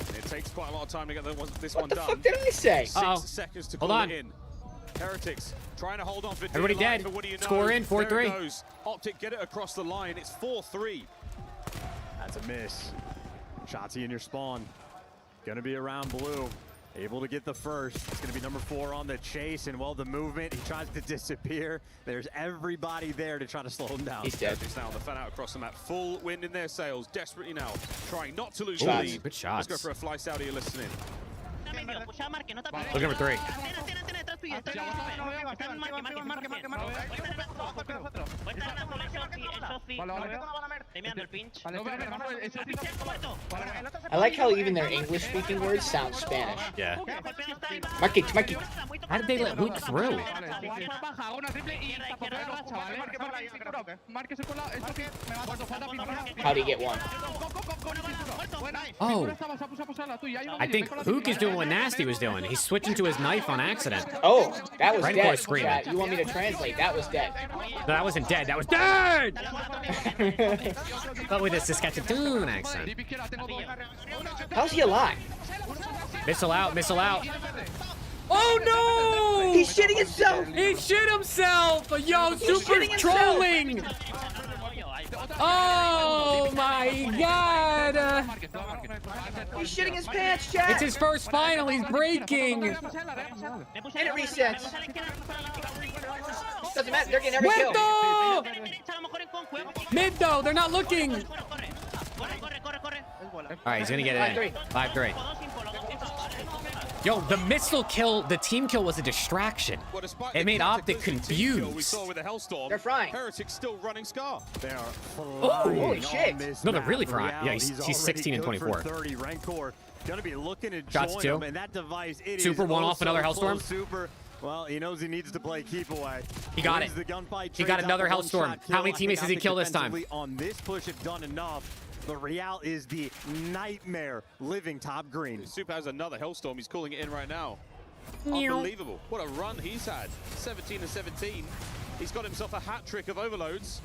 And it takes quite a lot of time to get this What one the done. fuck did I say? 6 seconds to Hold call on. it in. Heretics trying to hold on for Everybody dear life, dead. but what do you know? Score in, 4-3. There it goes. Optic get it across the line. It's 4-3. That's a miss. Shotzzy in your spawn. Gonna be around blue. Able to get the first. It's gonna be number 4 on the chase, and well, the movement, he tries to disappear. There's everybody there to try to slow him down. He's dead. Heretics now on the fan out across the map. Full wind in their sails. Desperately now. Trying not to lose the Shots. lead. Good shots. Let's go for a fly Saudi listening. Look number 3. I like how even their English-speaking words sound Spanish. Yeah. Marquich. How did they let Luke through? How'd he get one? Oh. I think Hook is doing what Nasty was doing. He's switching to his knife on accident. Oh, that was Rancor dead. screaming. Chat. You want me to translate? That was dead. No, that wasn't dead. That was dead! But with a Saskatchewan accent. How's he alive? Missile out, missile out. Oh no! He's shitting himself! He shit himself! Yo, He's super shitting himself! trolling! Oh my god! He's shitting his pants, chat! It's his first final, he's breaking! And it resets. Doesn't matter, they're getting every kill. Muerto! Mid though, they're not looking! Alright, he's gonna get it in. 5-3. Yo, the missile kill, the team kill was a distraction. Well, despite It the made Optic cataclysmic team kill we confused. saw with the Hellstorm, They're frying. Heretics still running Scar. They are holy flying shit. on this No, they're map. really The frying. Yeah, reality, he's already 16 and good for 24. 30. Rancor gonna be looking to Shots join two. him, and that device, it Super is one oh off another so Hellstorm. close. Super. Well, he knows he needs to play keep away. He got Wins it. The gunfight, He got trades out another the Hellstorm. one-shot kill. How many I teammates think does he Optic kill this time? defensively on this push have done enough. But Real is the nightmare living top green. Super has another Hellstorm. He's calling it in right now. Unbelievable. What a run he's had. 17-17. He's got himself a hat trick of overloads.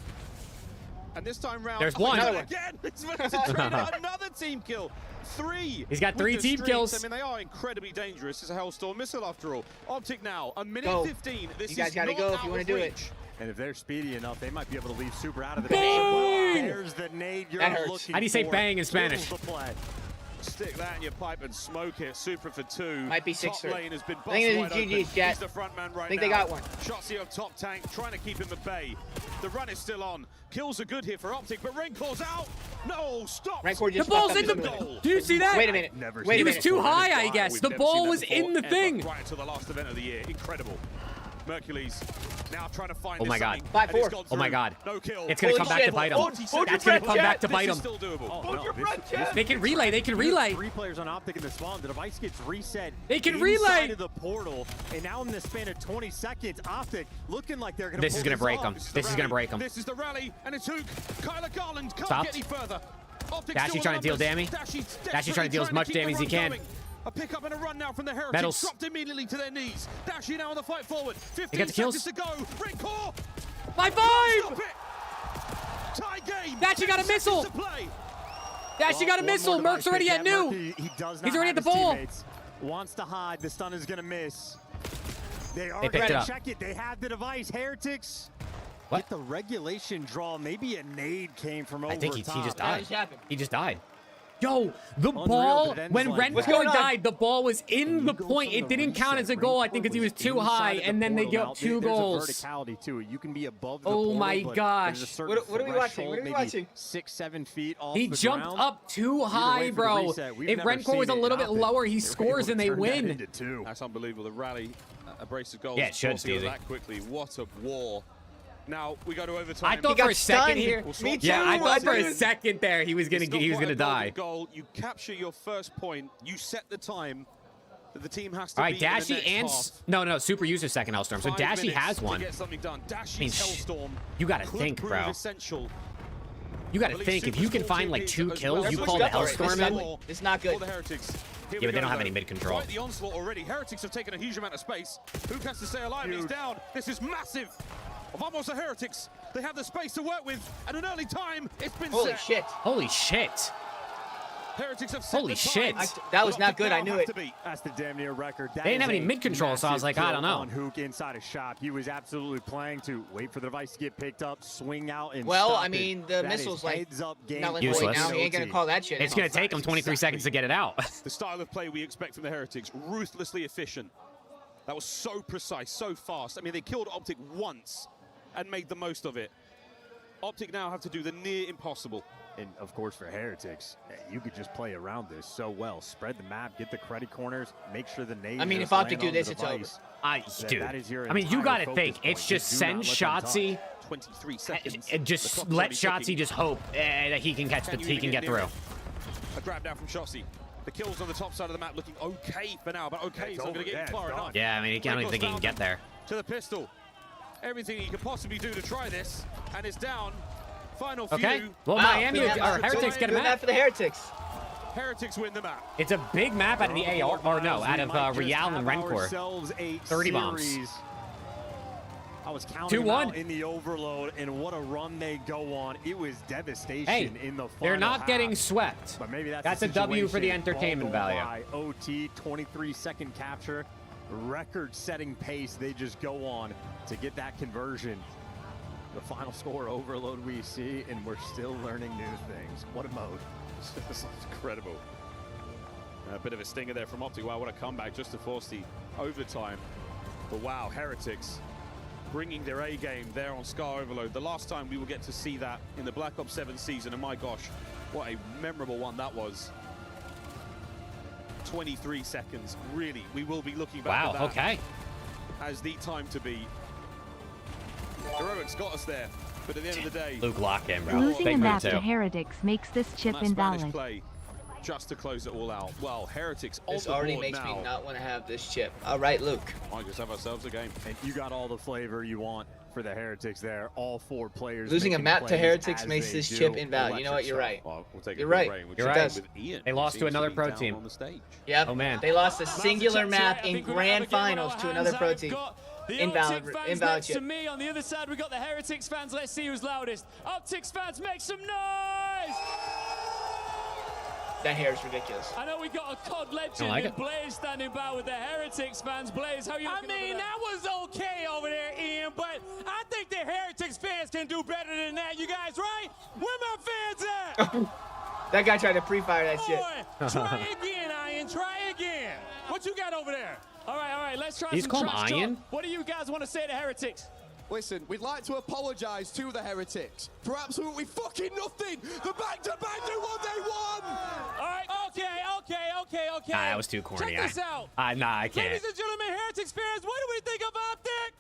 And this time round, There's one. Again, it's another team kill. 3. He's got with 3 the team streaks. kills. I mean, they are incredibly dangerous. It's a Hellstorm missile after all. Optic now, a minute Go. 15. This You guys is gotta not go if out you wanna of do it. reach. And if they're speedy enough, they might be able to leave Super out of the Bang! game. There's the nade you're That hurts. looking How do you say for. bang in Spanish? Kills the play. Stick that in your pipe and smoke it. Super for 2. Might be Top 6-3. lane has been I busted think wide it's open. GG's, Jet. He's the front man right I think now. they got one. Shotzzy of top tank, trying to keep him at bay. The run is still on. Kills are good here for Optic, but Rancor's out. No, stop. Rancor just The ball's fucked in up the... his movement. Did you see that? Wait a minute. Never Wait He a was minute. too high, I We've guess. The never ball seen that was in the before, thing. ever, right until the last event of the year. Incredible. Mercules now trying to find Oh my this God. something, 5-4. and he's gone Oh my through. God. No kill. It's gonna Holy come back shit. to bite him. Hold your That's gonna breath, come Jet. back to This bite is him. still doable. Oh, no, They can relay, they can relay. 3 players on Optic in the spawn. The device gets reset. They can inside relay. of the portal, and now in the span of 20 seconds, Optic looking like they're going to. This is gonna break off. them. This is gonna break them. This is the rally, and it's Hook. Kyler Garland can't Stopped. get any further. Optic Dashy still trying with to deal numbers. damage. Dashy's Dashy's trying to deal as much keep the damage as he run can. going. A pickup and a run now from the Heretics. Metals. Dropped immediately to their knees. Dashy now on the fight forward. 15 got the kills. seconds to go. Rancor. By 5! Stop it. Tie game. Dashy got a 10 missile. seconds to play. Dashy got a One missile. more device Merc's already pick. at Yeah, new. Murphy, he does He's not already have at the his ball. teammates. Wants to hide. The stun is going to miss. They are They picked going it to up. check it. They have the device. Heretics. What? Get the regulation draw. Maybe a nade came from over I think he just top. died. He just died. Yo, the Unreal ball, that ends when like What's Renko going on? died, the ball was in the You go point. from It the didn't count reset. as a goal, I think, because he was Rancor too inside high, of the and then they portal. gave Now, up 2 there's goals. a verticality to it. You can be above the Oh portal, my but gosh. there's a certain What are we watching? What are we threshold, watching? maybe 6-7 feet off He the jumped ground. up too Either high, way for the bro. reset, we've If never Renko was a seen it little bit happen. lower, he They were scores able and to they turn that win. into 2. That's unbelievable. The rally, a brace of goals. Yeah, it should, before field Steezy. that quickly. What a war. Now we go to overtime. I thought He for got a second stunned. here. Me too, Yeah, I thought for a dude. second there he was gonna It's not he was quite gonna a golden die. Goal. You capture your first point. You set the time. The team has to All right, be in the Dashy next and half. no, Super uses second Hellstorm. So 5 Dashy minutes has to one. get something done. Dashy's I mean, Hellstorm you got to could think, prove bro. Essential. You got to think if you can find like 2 kills, you call the Hellstorm in. It's not good. For the Heretics. Yeah, but they don't have any mid control. Quite the onslaught already. Heretics have taken a huge amount of space. Who has to stay alive? He's down. This is massive. Vamos the Heretics. They have the space to work with. At an early time, it's been Holy set. shit. Holy shit. Heretics have set Holy the shit. times. That was not good. I knew it. That's the damn near record. That They didn't is have any a mid control, so I was like, I don't massive know. kill on Hook inside a shop. He was absolutely playing to wait for the device to get picked up, swing out, and Well, stop I it. mean, the That is missile's like heads up game. null and Useless. void now. He ain't gonna call that shit. It's going to take them 23 seconds to get it out. The style of play we expect from the Heretics, ruthlessly efficient. That was so precise, so fast. I mean, they killed Optic once and made the most of it. Optic now have to do the near impossible. And of course, for Heretics, you could just play around this so well. Spread the map, get the credit corners, make sure the nades. I mean, if Optic do this, it's over. Dude, That is your I mean, you got to entire think. focus It's point. just Do send not let them touch. Shotzzy 23 seconds. and just let Shotzzy just hope that he can catch the, he can get through. A grab down from Shotzzy. The kills on the top side of the map looking okay for now, but okay, it's not going to get far enough. Yeah, I mean, I don't even think he can get there. To the pistol. Everything he could possibly do to try this, and it's down. Final few. Okay. Well, Miami or Heretics get a map. for the Heretics. Heretics win the map. It's a big map out of the AR, or no, out of Real and Rencor. 30 bombs. I was counting 2-1. them out in the overload, and what a run they go on. It was devastation Hey, in the final they're not half. getting swept. But maybe That's the a W for the situation. entertainment Ball value. by OT, 23-second capture, record-setting pace. They just go on to get that conversion. The final score overload we see, and we're still learning new things. What a mode. This is incredible. A bit of a stinger there from Optic. Wow, what a comeback just to force the overtime. But wow, Heretics bringing their A game there on Scar Overload. The last time we will get to see that in the Black Ops 7 season, and my gosh, what a memorable one that was. 23 seconds, really. We will be looking back at that Okay. as the time to be. Heroics got us there, but at the end of the day, Luke lock in, bro. Losing Big a move map too. to Heretics makes this chip on that Spanish invalid. play, just to close it all out. Well, Heretics on This the already board makes now. me not want to have this chip. All right, Luke. Might just have ourselves a game. And you got all the flavor you want for the Heretics there. All 4 players. Losing a making map to plays Heretics as makes they this do. chip invalid. You know what? You're right. Well, we'll take You're it right. with Rain, which You're is right. with Ian, They who lost to seems another be pro down team. on the stage. Yep. Oh, man. They lost a Massive singular chance map here. I in think we're gonna have a grand game on finals our to hands. another pro I've team. got the Invalid, Optic fans invalid next to chip. me. On the other side, we've got the Heretics fans. Let's see who's loudest. Optics fans, make some noise! That hair is ridiculous. I know we got a COD legend like in it. Blaze standing by with the Heretics fans. Blaze, how you looking over there? That was okay over there, Ian, but I think the Heretics fans can do better than that. You guys, right? Where my fans at? That guy tried to pre-fire that shit. Boy, try again, Ian. Try again. What you got over there? All right, let's try He's some called trash Ian? talk. What do you guys want to say to Heretics? Listen, we'd like to apologise to the Heretics for absolutely fucking nothing. The back-to-back do what they want. All right, okay. Nah, that was too corny. Check this out. Nah, I can't. Ladies and gentlemen, Heretics fans, what do we think of Optic?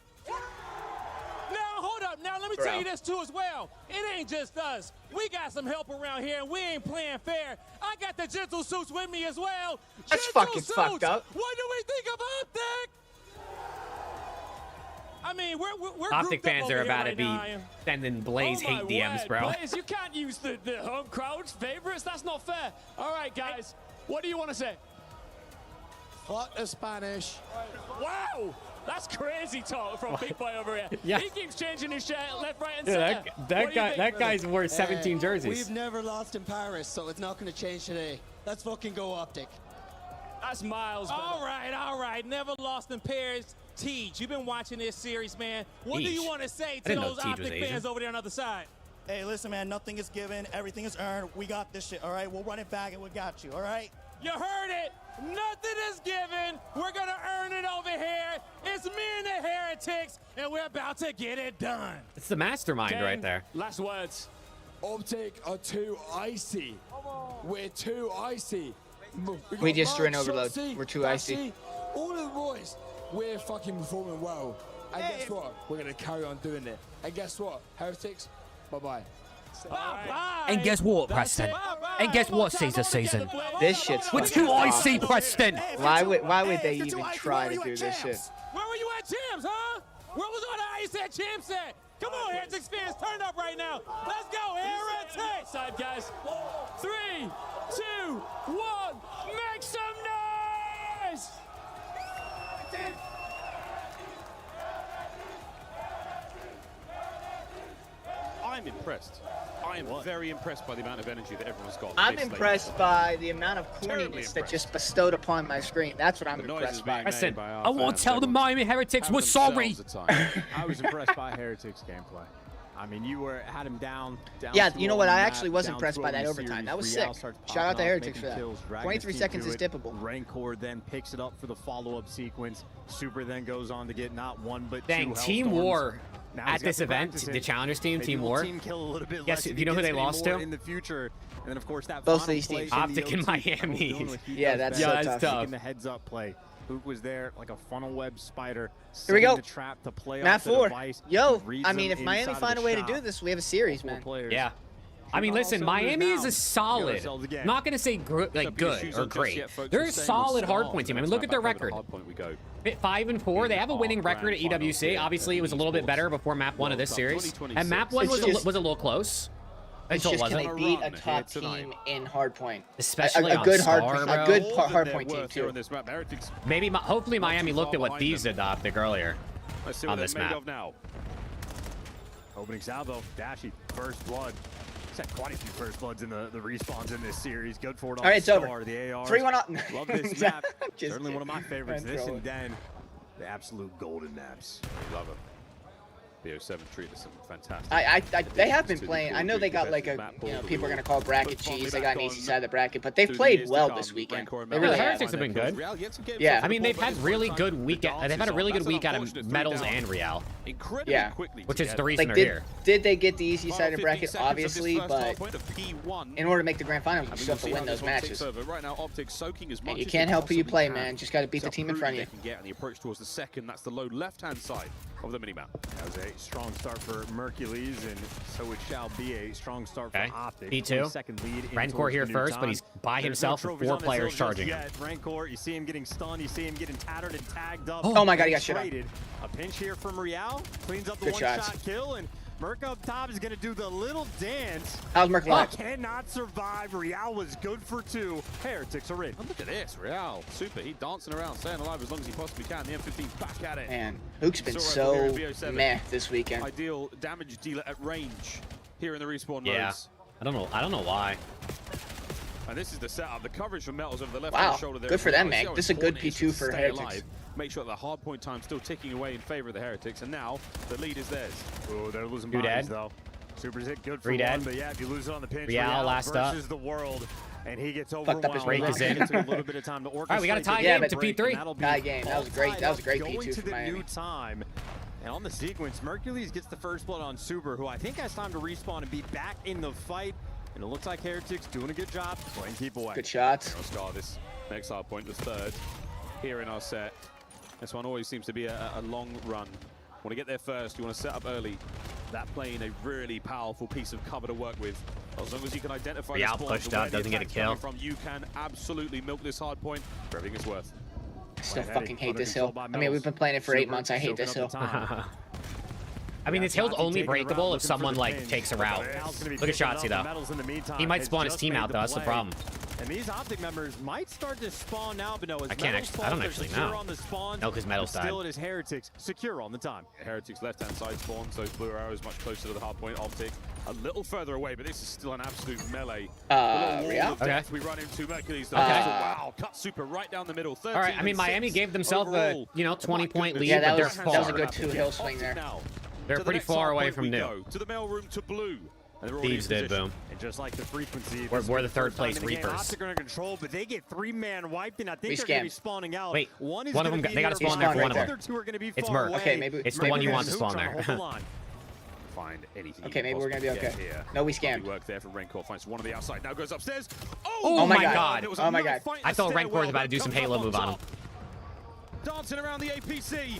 Now, hold up. Now, let me tell you this, too, as well. It ain't just us. We got some help around here, and we ain't playing fair. I got the Gentle Suits with me as well. That's Gentle fucking Suits, fucked up. What do we think of Optic? I mean, we're Optic grouped up fans over are here about right to be now, Ian. sending Blaze Oh, my hate DMs, word. bro. Blaze, you can't use the home crowd's favorites. That's not fair. All right, guys. What do you want to say? Fuck the Spanish. Wow. That's crazy talk from Big Boy over here. Yeah. He keeps changing his shirt left, right, and Yeah, center. that guy's worth 17 jerseys. We've never lost in Paris, so it's not going to change today. Let's fucking go, Optic. That's miles. All right. Never lost in Paris. Tej, you've been watching this series, man. What do Tej. you want to say I to didn't know those Tej was Optic Asian. fans over there on the other side? Hey, listen, man, nothing is given. Everything is earned. We got this shit, all right? We'll run it back and we got you, all right? You heard it. Nothing is given. We're going to earn it over here. It's me and the Heretics, and we're about to get it done. It's the mastermind Ken, right there. Last words. Optic are too icy. We're too icy. We just ran overload. We're too icy. All of the boys, we're fucking performing well. And guess what? We're going to carry on doing it. And guess what? Heretics, bye-bye. And guess what, Preston? And guess what, Caesar season? This shit's We're too icy, Preston. Why would they even try to do this shit? Where were you at, champs, huh? Where was all the ice at, champs at? Come on, Heretics fans, turn up right now. Let's go, Heretics! Side, guys. 3, 2, 1. Make some noise! I'm impressed. I am very impressed by the amount of energy that everyone's got. I'm impressed by the amount of corniness that just bestowed upon my screen. That's what I'm impressed by. Preston, I want to tell the Miami Heretics we're sorry. I was impressed by Heretics' gameplay. I mean, you had him down Yeah, through you know on what? the I map, actually was down impressed through by on that the overtime. series. That was Real sick. starts Shout popping out to off, Heretics making for that. kills, dragging 23 his team seconds to is it. dippable. Rancor then picks it up for the follow-up sequence. Super then goes on to get not one but Dang, two Team Hellstorms. War Now at he's got this to event, practice the it. Challengers team, Maybe Team we'll War. team kill a little bit Guess less if if you know he who they gets any lost more to? in the future. And then of course that Both final of these play teams. from Optic the and OT, Miami. doing what he Yeah, does that's best, so that's tough. tough. taking the heads-up play. Hook was there like a funnel web spider. Here we setting go. The trap to play Map off the 4. device, Yo, reads I mean, them if Miami inside of find the a way to shop. do this, we have a series, Four man. players. Yeah. I mean, listen, Miami is a solid. Not going to say like good or great. They're a solid hardpoint team. I mean, look at their record. 5-4. They have a winning record at EWC. Obviously, it was a little bit better before Map 1 of this series. And Map 1 was a little close. It's Until it just, can wasn't. they beat a top team in hardpoint? Especially a on good Star, hardpoint, bro. a good hardpoint team too. Maybe, hopefully, Miami looked at what thieves did to Optic earlier Let's see what on this they're made map. of now. Opening salvo, Dashy, first blood. He's had quite a few first bloods in the respawns in this series. Good for it on All right, it's Star, over. the ARs. 3-1 up. Love this map. Just Certainly one of my favorites. I'm This trolling. and then the absolute golden maps. Love them. BO7 treated some fantastic. They have been playing. I know they got like a, people are gonna call it bracket cheese. They got an easy side of the bracket, but they've played well this weekend. They really The have. Heretics have been good. Yeah. I mean, they've had really good weekend. They've had a really good week out of Metals and Real. Yeah. Which is the reason Like, they're here. did they get the easy side of the bracket? Obviously, but in order to make the grand finals, you still have to win those matches. Right now, Optic soaking as much And you as can't they help who you possibly play, can. man. Just got to beat the team in front of you. They can get on the approach towards the second. That's the low left-hand side of the minimap. That was a strong start for Mercules, and so it shall be a strong start for Okay. Optic. P2. Second lead in Rancor towards here the new first, time. but he's by There's himself no with trophies 4 on this players hill just charging him. yet. Rancor, you see him getting stunned, you see him getting tattered and tagged up. Oh my God, he got and shit on. traded. A pinch here from Real, cleans up the Good one-shot shots. kill, and Merc up top is going to do the little dance. How's Merc alive? Cannot survive. Real was good for 2. Heretics are in. And look at this, Real, super. He dancing around, staying alive as long as he possibly can. The M15's back at it. Man, Hook's been Saw over so here in BO7. meh this weekend. Ideal damage dealer at range here in the respawn Yeah. modes. I don't know why. And this is the setup. The coverage from Metals over the left Wow, hand shoulder there. good for them, See man. how This is a good important it P2 to for stay Heretics. alive. Make sure that the hard point time's still ticking away in favor of the Heretics. And now the lead is theirs. Oh, they're losing Two bodies, dead. though. Super's hit good for 3 dead. one, but yeah, if you lose it on the pinch, Real last up. versus the world, and he gets Fucked up his overwhelmed. Rake is in. It took a little bit of time to orchestrate. All right, we got a tie Yeah, game but to P3. Tie game. That was great. That was a great Going P2 to for the new Miami. time. And on the sequence, Mercules gets the first blood on Super, who I think has time to respawn and be back in the fight. And it looks like Heretics doing a good job playing keep away. Good shots. Scar, this next hard point, the third here in our set. This one always seems to be a long run. Want to get there first, you want to set up early. That playing a really powerful piece of cover to work with. As long as you can identify Real the spawns pushed and where up, the doesn't get a attack's kill. coming from, you can absolutely milk this hard point for everything it's worth. Still Eddie, fucking hate under this control hill. by I mean, Metals. we've been playing it for 8 Super months. I hate this soaking hill. up the time. I mean, this hill's Shotzi only taking around, breakable if looking for someone the like pin. takes a route. Real's gonna be Look at picking up Shotzi the though. Metals in the meantime. He might Has spawn his just team made out the though. That's the play. problem. And these Optic members might start to spawn now, but no, it's I can't Metals' actually- I fault. don't They're actually secure know. on the spawn, No, 'cause Metals but still died. it is Heretics secure on the time. Heretics left-hand side spawn, so Blue Arrow is much closer to the hard point. Optic a little further away, but this is still an absolute melee. Real? Okay. We run into Mercules. Okay. Wow, cut super right down the middle. All right, I mean, Miami gave themselves a 20-point lead, Yeah, but that they're was far. a good 2 hill swing there. They're pretty far away from new. Go to the mail room to Blue. And they're already Thieves in did, position. boom. And just like the frequency, We're the third first time place in the game, Reapers. Optic are in control, but they get 3-man wiped, and I think We they're going to be scammed. spawning out. Wait, one is one of gonna them be they got to nearby, spawn there for one of the them. other 2 are going to be It's far Merc. away. Okay, maybe- It's the maybe one you we're want to Hook spawn trying to there. hold the line. Find anything. Okay, you maybe we're gonna be possibly okay. get here. No, we Lovely scammed. work there from Rancor. Finds one on the outside. Now goes upstairs. Oh my God. There was Oh my another God. fight in I the thought Rancor was stairwell, about to do but some comes Halo up move on him. top. Dancing around the APC.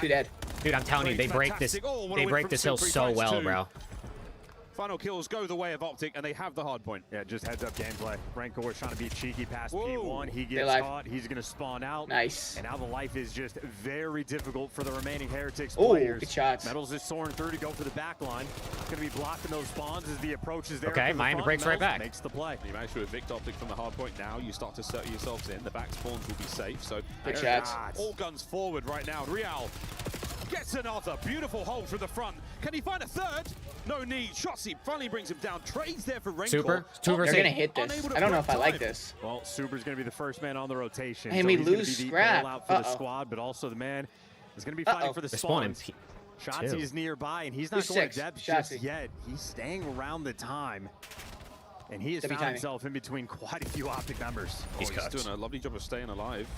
Two dead. Dude, I'm telling you, they break this. They break this hill so well, bro. Final kills go the way of Optic, and they have the hard point. Yeah, just heads up gameplay. Rancor was trying to be cheeky past Whoa. P1. He gets caught. He's going to spawn out. Nice. And now the life is just very difficult for the remaining Heretics Ooh, players. good shots. Metals is soaring through to go for the back line. Going to be blocking those spawns as the approach is there. Okay, for the Miami front. breaks right Metals back. Makes the play. You manage to evict Optic from the hard point. Now you start to settle yourselves in. The back spawns will be safe. So Good shots. all guns forward right now. Real gets another beautiful hold from the front. Can he find a third? No need. Shotzi finally brings him down. Trades there for Rancor. Super. 2 versus They're 8. gonna hit this. I don't know if I like this. Well, Super's going to be the first man on the rotation. And so we he's gonna lose be the Scrap. bailout for the squad, but also the man is going to be fighting for the They're spawning spawns. Shotzi is nearby, and he's not Who's going six? to depth Shotzi. just yet. He's staying around the time. And he has Debbie found timing. himself in between quite a few Optic members. He's doing a lovely job of staying alive.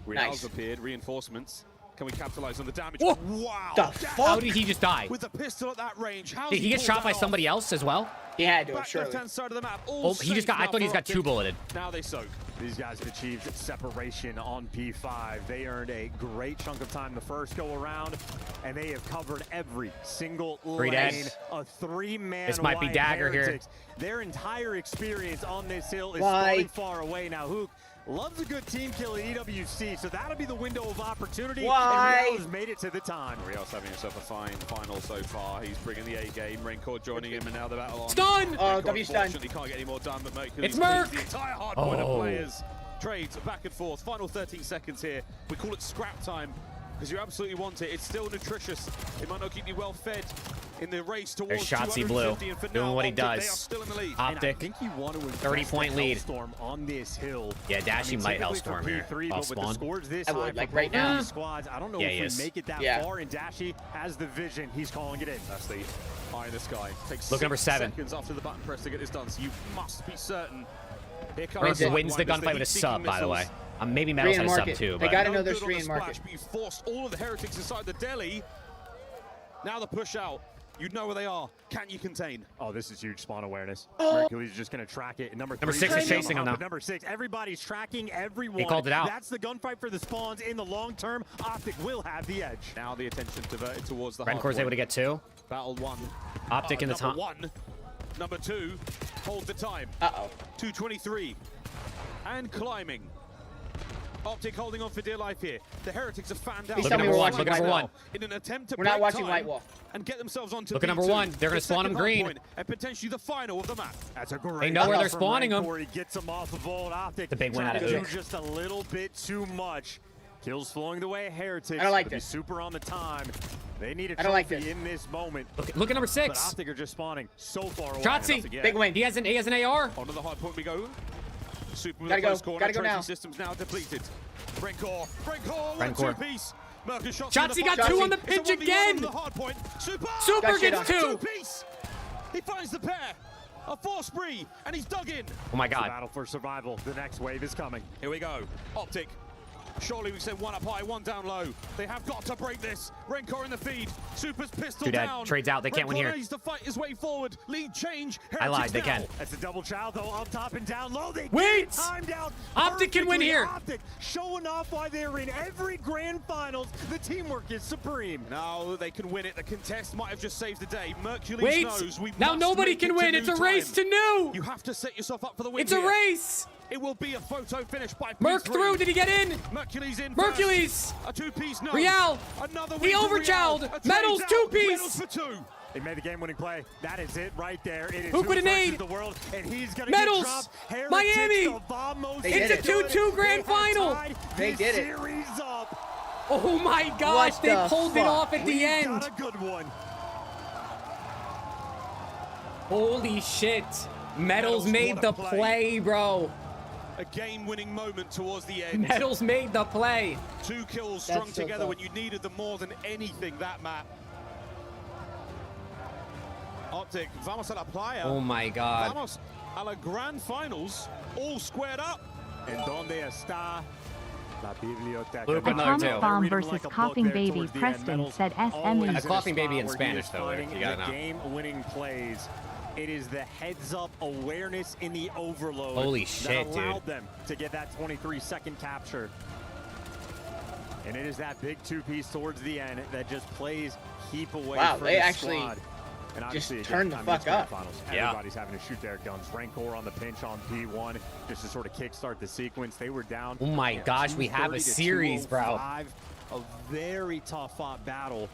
Real's appeared. Reinforcements. Can we capitalize on the damage? Whoa. Wow. The fuck? How did he just die? With a pistol at that range. How's Did he get pulled shot that by off? somebody else as well? He had to, Back surely. left-hand side of the map. Oh, he just got. I thought he just got 2 bulleted. Now they soak. These guys have achieved separation on P5. They earned a great chunk of time the first go around, and they have covered every single lane. A 3-man. This might be Dagger here. Their entire experience on this hill is Why? spawning far away. Now, Hook loves a good team kill at EWC, so that'll be the window of opportunity. Why? And Real's made it to the time. Real's having himself a fine final so far. He's bringing the A game. Rancor joining him, and now the battle on. Stun! Oh, Rancor W stun. unfortunately can't get any more done, but Mercury It's Merc! the entire hard point of Oh. players. Trades back and forth. Final 13 seconds here. We call it scrap time because you absolutely want it. It's still nutritious. It might not keep you well fed in the race towards There's Shotzi Blue 250, and for doing now, what he Optic, does. They are still in the lead. And I Optic. think you want to 30-point lead. Storm on this hill. Yeah, Dashie might typically for Hellstorm here. P3, Off but with the spawn. scores this I high would, for like, right both now. these squads, I don't know Yeah, if he we is. make it that Yeah. far, and Dashie has the vision. He's calling it in. That's the eye in the sky. Takes Look at number 6 7. seconds after the button press to get this done, so you must be certain. Here comes Merc the wins the Sidewinders, gunfight with a heat-seeking sub, by the way. missiles. Maybe Metals had a sub Market. too, They but got No another good on 3 the in market. splash, but you forced all of the Heretics inside the deli. Now the push out. You know where they are. Can you contain? Oh, this is huge spawn awareness. Oh. Hercules just going to track it. And number 6 is chasing him now. Number 6, everybody's tracking everyone. He called it out. That's the gunfight for the spawns. In the long term, Optic will have the edge. Now the attention diverted towards the Rencor's able to get 2. Battle 1. Optic in the top. Number 1. Number 2. Hold the time. Uh-oh. 2:23. And climbing. Optic holding on for dear life here. The Heretics have fanned out. Please tell me we're watching Look at number White 1. Wall. In an attempt to We're not break watching time White Wall. and get themselves onto Look at number B2, 1. They're gonna the spawn him second hard green. point, and potentially the final of the map. That's a great They know where they're from spawning him. Rancor. He gets him off of Bold Optic. The big win Trying out of to Ook. do just a little bit too much. Kills flowing the way of Heretics. I don't like They'll be this. super on the time. They need a I don't like trophy this. in this moment. Look at number But 6. Optic are just spawning so far away. Shotzi. Big win. He has an AR. Onto the hard point we go. Super with Gotta a go. close corner. Gotta go Trophy now. systems now depleted. Rancor. What Rancor. a two-piece. Mercus shot Shotzi got 2 on the pitch again. The hard point. Super. Super Got shit gets on. 2. Two-piece. He finds the pair. A 4 spree, and he's dug in. Oh my It's a god. battle for survival. The next wave is coming. Here we go. Optic. Surely we said 1 up high, 1 down low. They have got to break this. Rancor in the feed. Super's pistol Dude, that down. trades out. They can't win Rancor here. needs to fight his way forward. Lead change. I lied. Heretics They now. can. That's a double child though, up top and down low. They Wait! get it timed out. Optic can win perfectly. here. Optic showing off why they're in every grand finals. The teamwork is supreme. Now they can win it. The contest might have just saved the day. Mercules Wait. knows we Now must nobody make can it to win. new It's a race time. to new. You have to set yourself up for the win. It's a here. race. It will be a photo finish by Merc P3. through. Did he get in? Mercules in. Mercules. First. A 2-piece no. Real. Another He win for overchowed. Real. A Metals, trade 2-piece. Metals for 2. They made the game-winning play. That is it right there. It is Who could have versus made? the world, and he's gonna Metals. get dropped. Heretics, Miami. the vamos. They It's did a it. 2-2 grand They have final. tied They this did it. Series up. Oh my gosh. What They the pulled it fuck? off at the We've end. got a good one. Holy shit. Metals Metals, made what the a play. play, bro. A game-winning moment towards the end. Metals made the play. 2 kills That's strung so together tough. when you needed them more than anything that map. Optic, vamos a la playa. Oh my god. Vamos a la grand finals, all squared up. En donde está la biblioteca? Luke with another Atomic 2. Bomb Read him versus like a book Coughing there Baby towards the end. Preston Metals said always SME. in A a Coughing spot Baby in where he Spanish, is though, finding you gotta the know. game-winning plays. It is the heads-up awareness in the overload Holy shit, that allowed dude. them to get that 23-second capture. And it is that big 2-piece towards the end that just plays keep away Wow, for they the actually squad. And just obviously, turn the fuck up. Finals, Yeah. everybody's having to shoot their guns. Rancor on the pinch on P1 just to sort of kickstart the sequence. They were down. Oh my gosh, we have a 230 to series, bro. 205. A very tough fought battle.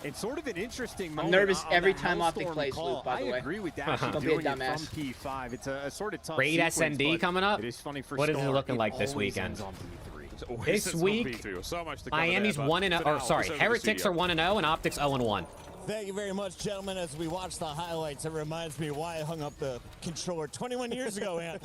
It's sort of an interesting I'm moment. nervous on every that time Optic Hellstorm plays, call. Luke, by the way. I agree with that. Don't be a doing it dumbass. from P5. It's a sort of tough Raid sequence, SND but coming up. It is funny for What is it Star. looking like this always weekend? ends on P3. This week, So much to cover Miami's there, but 1-0. for now, Or sorry, let's over to the Heretics studio. are 1-0 and Optics 0-1. Thank you very much, gentlemen. As we watch the highlights, it reminds me why I hung up the controller 21 years ago, man.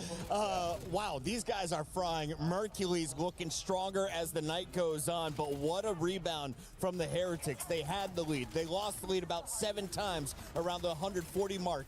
Wow, these guys are frying. Mercury's looking stronger as the night goes on, but what a rebound from the Heretics. They had the lead. They lost the lead about 7 times around the 140 mark.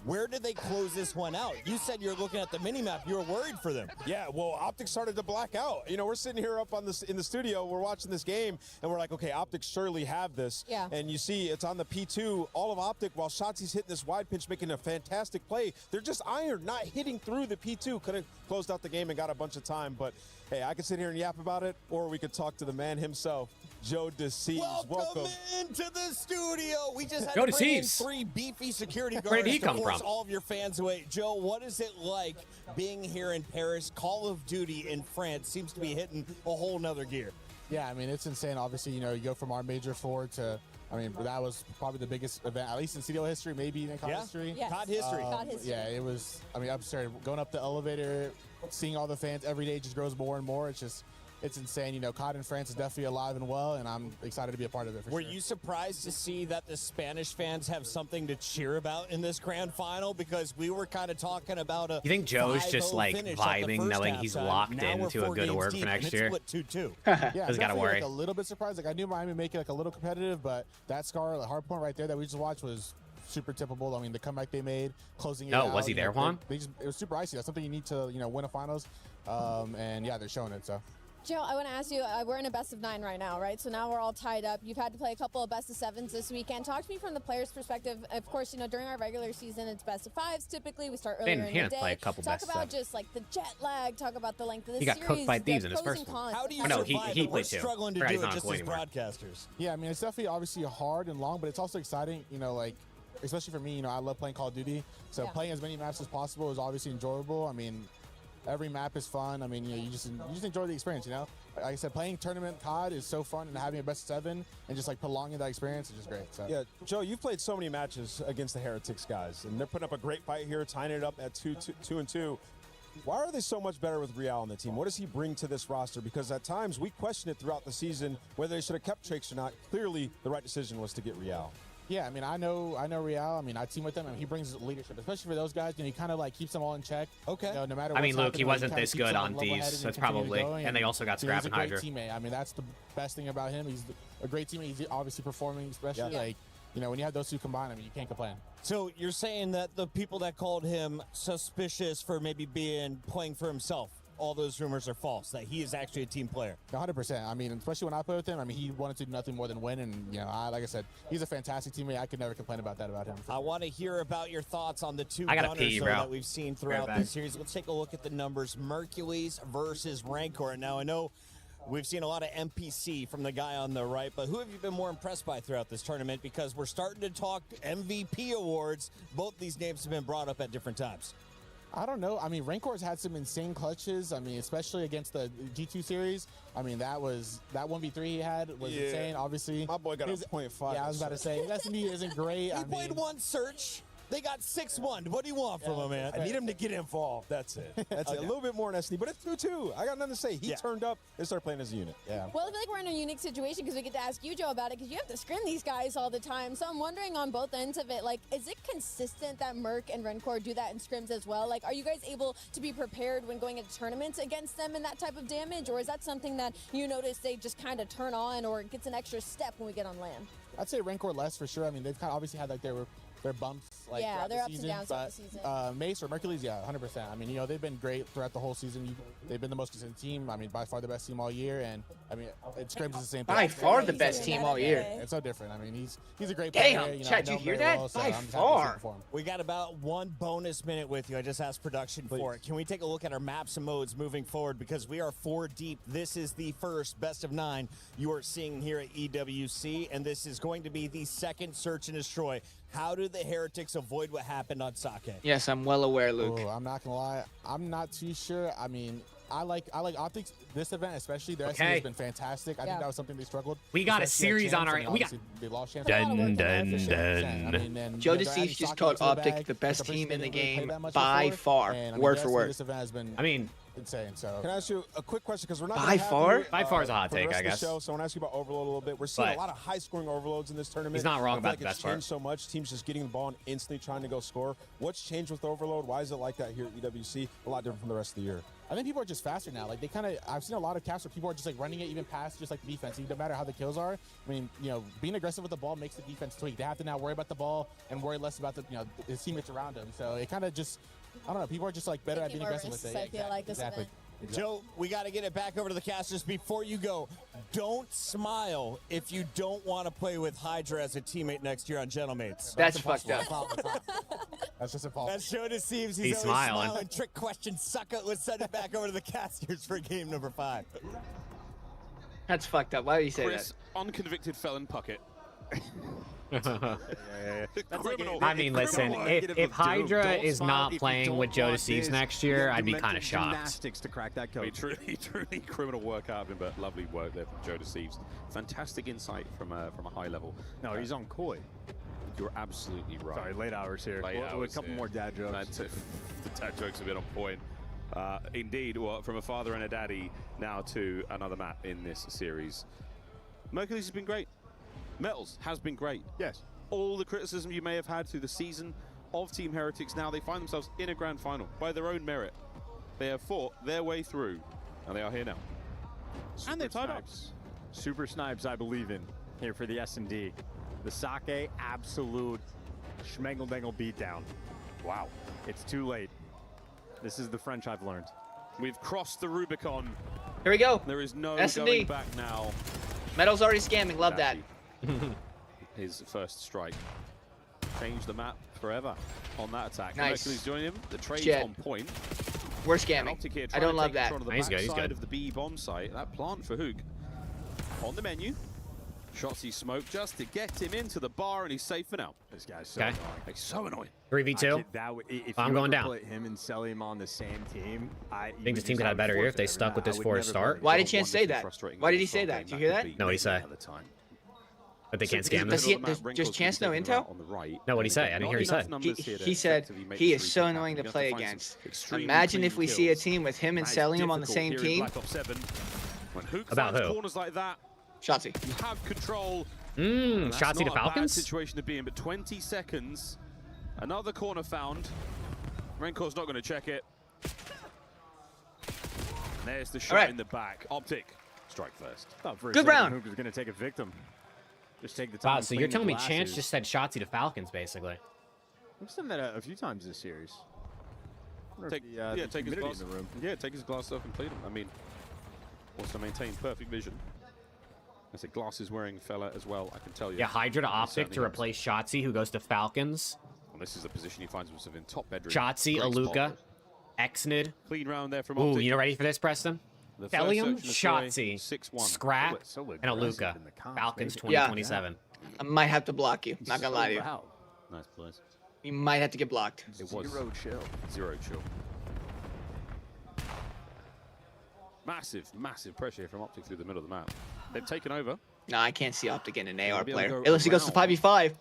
Where did they close this one out? You said you're looking at the mini-map. You were worried for them. Yeah, well, Optic started to black out. You know, we're sitting here up on this in the studio. We're watching this game, and we're like, okay, Optic surely have this. Yeah. And you see it's on the P2, all of Optic, while Shotzi's hitting this wide pitch, making a fantastic play. They're just iron, not hitting through the P2. Could have closed out the game and got a bunch of time. But, hey, I could sit here and yap about it, or we could talk to the man himself, Joe DeCeves. Welcome into the studio. We just had Joe to bring in DeCeves. 3 beefy security guards Where did he to come force from? all of your fans away. Joe, what is it like being here in Paris? Call of Duty in France seems to be hitting a whole nother gear. Yeah, I mean, it's insane. Obviously, you know, you go from our Major 4 to, I mean, that was probably the biggest event, at least in CDO history, maybe even in COD history. Yes. COD history. COD history. Yeah, it was, I mean, upstairs, going up the elevator, seeing all the fans every day just grows more and more. It's just, it's insane. You know, COD in France is definitely alive and well, and I'm excited to be a part of it for Were sure. you surprised to see that the Spanish fans have something to cheer about in this grand final? Because we were kind of talking about a You think Joe's 5-0 just like finish at the vibing, first knowing he's halftime. locked Now we're into a 4 good games orb deep, for and next it's year? split 2-2. Yeah, Doesn't gotta definitely, worry. Like, a little bit surprised. Like I knew Miami would make it like a little competitive, but that scar, the hard point right there that we just watched was super tippable. I mean, the comeback they made, closing it Oh, out. was he you there, know, Juan? They just, it was super icy. That's something you need to, you know, win a finals. And yeah, they're showing it. So. Joe, I want to ask you, we're in a best of 9 right now, right? So now we're all tied up. You've had to play a couple of best of 7s this weekend. Talk to me from the player's perspective. Of course, you know, during our regular season, it's best of 5s typically. We start earlier in the day. Play a couple Talk best about of 7s. just like the jet lag. Talk about the length of the He got series. cooked by the thieves in his pros first and one. cons. How do you I know, survive he it? We're played too. struggling to Forgot do he's it not just on as anymore. broadcasters. Yeah, I mean, it's definitely obviously hard and long, but it's also exciting. You know, like, especially for me, you know, I love playing Call of Duty. So playing as many maps as possible is obviously enjoyable. I mean, every map is fun. I mean, you know, you just enjoy the experience, you know? Like I said, playing tournament COD is so fun, and having a best of 7 and just like prolonging that experience is just great. So. Yeah, Joe, you've played so many matches against the Heretics guys, and they're putting up a great fight here, tying it up at 2-2. Why are they so much better with Real on the team? What does he bring to this roster? Because at times we question it throughout the season whether they should have kept Trakes or not. Clearly, the right decision was to get Real. Yeah, I mean, I know Real. I mean, I team with him, and he brings leadership, especially for those guys. You know, he kind of like keeps them all in check. Okay. You know, no matter. I mean, what's Luke, he happening, wasn't kinda this keeps good them on level-headed Thieves, and so it's continue probably, going, and they also got you know, Scrap he's and a great Hydra. teammate. I mean, that's the best thing about him. He's a great teammate. He's obviously performing, especially like, you know, when you have those two combined, I mean, you can't complain. So you're saying that the people that called him suspicious for maybe playing for himself, all those rumors are false, that he is actually a team player. 100%. I mean, especially when I play with him, I mean, he wanted to do nothing more than win. And, you know, like I said, he's a fantastic teammate. I could never complain about that about him. I want to hear about your thoughts on the two I gotta gunners pee, though, bro. that we've seen throughout Right the back. series. Let's take a look at the numbers. Mercules versus Rancor. Now, I know we've seen a lot of NPC from the guy on the right, but who have you been more impressed by throughout this tournament? Because we're starting to talk MVP awards. Both these names have been brought up at different times. I don't know. I mean, Rancor's had some insane clutches. I mean, especially against the G2 series. I mean, that 1v3 he had was insane. Obviously, my boy got a 0.5. Yeah, I was about to say SMB isn't great. He played one search. They got 6-1. What do you want from him, man? I need him to get involved. That's it. That's it. A little bit more in SD, but it's 2-2. I got nothing to say. He turned up and started playing as a unit. Yeah. Well, I feel like we're in a unique situation because we get to ask you, Joe, about it because you have to scrim these guys all the time. So I'm wondering on both ends of it, like, is it consistent that Merc and Rencor do that in scrims as well? Like, are you guys able to be prepared when going into tournaments against them in that type of damage? Or is that something that you notice they just kind of turn on or it gets an extra step when we get on land? I'd say Rancor less for sure. I mean, they've kind of obviously had like their bumps. Like, yeah, throughout they're the ups season, and downs throughout the season. Mace or Mercules, yeah, 100%. I mean, you know, they've been great throughout the whole season. They've been the most consistent team. I mean, by far the best team all year. And I mean, it Scrims is the same thing. By far the best team all year. It's so different. I mean, he's a great player. Damn, you know, Chad, I know you him hear very that? well, so By I'm just happy to see far. him perform. We got about 1 bonus minute with you. I just asked production for it. Can we take a look at our maps and modes moving forward? Because we are 4 deep. This is the first best of 9 you are seeing here at EWC, and this is going to be the second search and destroy. How do the Heretics avoid what happened on Sake? Yes, I'm well aware, Luke. Oh, I'm not gonna lie. I'm not too sure. I mean, I like Optics. This event, especially, their SC has been fantastic. I think that was something they struggled. We got a especially at series on champs, our. and We got. obviously they lost champs. Dun dun dun. Joe Deceased just called Optic the best team in the game by far, word for word. This event has been I mean, insane. So Can I ask you a quick question? Because we're not By gonna have far? you, By far is a hot for the take, rest I of the guess. show, so I want to ask you about Overload a little bit. We're seeing But- a lot of high-scoring overloads in this tournament. He's not wrong I feel about like the it's best part. changed so much. Teams just getting the ball and instantly trying to go score. What's changed with Overload? Why is it like that here at EWC? A lot different from the rest of the year. I think people are just faster now. Like they kind of, I've seen a lot of caps where people are just like running it even past just like the defense. No matter how the kills are. I mean, you know, being aggressive with the ball makes the defense tweak. They have to now worry about the ball and worry less about the, you know, his teammates around him. So it kind of just, I don't know. People are just like better at being aggressive with it. I feel like this Exactly. event. Joe, we got to get it back over to the casters. Before you go, don't smile if you don't want to play with Hydra as a teammate next year on Gentlemates. That's fucked up. That's just impossible. That's Joe Deceives. He's always smiling. Trick question. Suck it. Let's send it back over to the casters for game number 5. That's fucked up. Why did you say Chris, unconvicted felon Puckett. Criminal. I mean, listen, if Hydra is not playing with Joe Deceives next year, I'd be kind of shocked. Gymnastics to crack that code. Truly criminal work out of him, but lovely work there from Joe Deceives. Fantastic insight from a high level. No, he's on Koi. You're absolutely right. Sorry, late hours here. Late We'll- hours, a couple yeah. more dad jokes. The dad jokes have been on point. Indeed, well, from a father and a daddy now to another map in this series. Mercury's has been great. Metals has been great. Yes. All the criticism you may have had through the season of Team Heretics, now they find themselves in a grand final by their own merit. They have fought their way through, and they are here now. And they're tied up. Super Snipes, I believe in here for the S&D. The Sake absolute schmengle-dangle beatdown. Wow. It's too late. This is the French I've learned. We've crossed the Rubicon. Here we go. There is no S&D. going back now. Metal's already scamming. Love that. His first strike. Changed the map forever on that attack. Nice. Mercury's joining him. The trade's Jet. on point. We're scamming. Optic here I trying don't to love take that. control of the He's good, he's backside good. of the B bomb site. That plant for Hoog. On the menu. Shotsy smoke just to get him into the bar, and he's safe for now. This guy's so Okay. annoying. He's so annoying. 3v2. If I'm you going ever down. Put him and Selim on the same team. I think this team could have better year if they stuck with this for a start. Why did Chance say that? Why did he say that? Did you hear that? No, what did he say? But they can't scam this. Does Chance know intel? No, what'd he say? I didn't hear he said. He said he is so annoying to play against. Imagine if we see a team with him and Selim on the same team. When Hoog About finds who? corners like that, Shotsy. you have control. Shotsy That's to not a bad Falcons? situation to be in, but 20 seconds. Another corner found. Renkor's not going to check it. There's the shot right. in the back. Optic, strike first. Good round. Hoog was going to take a victim. Just take the time. Wow, so you're clean telling the me Chance glasses. just said Shotsy to Falcons, basically. I've done that a few times this series. Take, the take his humidity glass. in the room. Yeah, take his glass off and clean him. I mean, wants to maintain perfect vision. That's a glasses wearing fella as well, I can tell you. Yeah, Hydra to He Optic certainly to helps. replace Shotsy, who goes to Falcons. Well, this is the position he finds himself in, top bedroom. Shotsy, Great Aluka, spot. Exnid. Clean round there from Ooh, Optic. you know, ready for this, Preston? The first Thelium, search and destroy, Shotsy, 6-1. Scrap, So and aggressive Aluka. in the comms, Falcons maybe. 2027. I might have to block you. Not gonna lie to you. Wow. Nice plays. You might have to get blocked. It was Zero chill. Zero chill. Massive, massive pressure from Optic through the middle of the map. They've taken over. No, I can't see Optic in an AR be able to player. go Unless he goes to around. 5v5.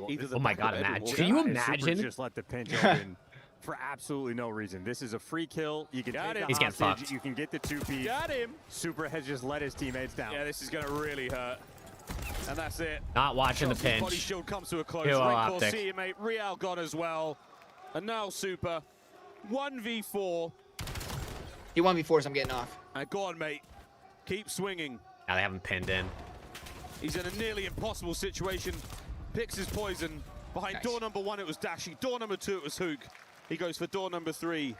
Either the Oh my back god, of imagine. Edward Can you or- Super imagine? just let the pinch open for absolutely no reason. This is a free kill. You can take him. the He's getting hostage. fucked. You can get the 2P. Got him. Super has just let his teammates down. Yeah, this is going to really hurt. And that's it. Not watching the Shotzi's Body pinch. shield comes to a close. Duo Rencor, Optic. see you, mate. Real gone as well. And now Super. 1v4. He 1v4s, I'm getting off. And go on, mate. Keep swinging. Now they haven't pinned in. He's in a nearly impossible situation. Picks his poison. Behind Nice. door number 1, it was Dashy. Door number 2, it was Hoog. He goes for door number 3.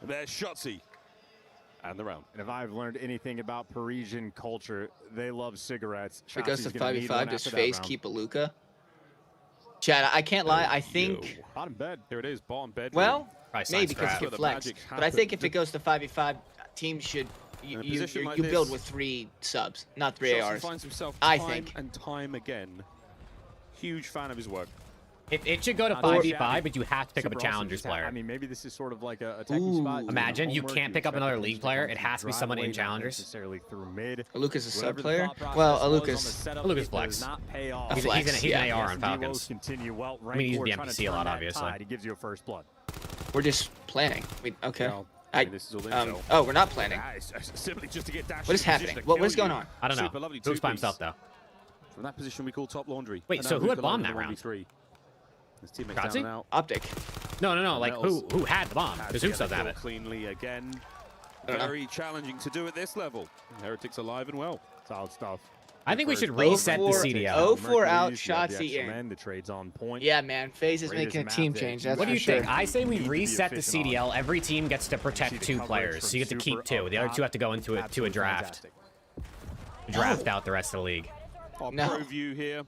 And there's Shotsy. And the round. And if I've learned anything about Parisian culture, they love cigarettes. If it goes to Shotzi's gonna need one 5v5, does after that FaZe round. keep Aluka? Chad, I can't lie. I think, Bottom bed. Here it is. Bottom bed. well, Probably sign maybe because Scrap. he The can flex. magic But I think happens. if it goes to 5v5, teams should In a position like you build this, with 3 subs, not 3 Shotsy ARs. finds himself I time think. and time again. Huge fan of his work. It should go to 5v5, but you have to pick up a challengers player. I mean, maybe this is sort of like a techie spot. Imagine you can't pick up another league player. It has to be someone in challengers. Necessarily through mid. Lucas is a sub player. Well, Lucas flex. He's an AR on Falcons. I mean, he's the NPC a lot, obviously. He gives you a first blood. We're just planning. Okay. This is all oh, we're not planning. Simply just to get Dash What is happening? What is going on? I don't know. Who's by himself, though? From that position, we call top laundry. Wait, so who had bombed that round? His teammates down and out. Optic. No. Like, who had the bomb? Because Hoofs doesn't have it. Cleanly again. Very challenging to do at this level. Heretics alive and well. Solid stuff. I think we should reset the CDL. 0-4 out, Shotzzy in. The trade's on point. Yeah, man. FaZe is making a team change. That's What do you for think? sure. I say we reset the CDL. Every team gets to protect 2 players, so you get to keep 2. The other 2 have to go into a draft. Draft out the rest of the league. Our pro view here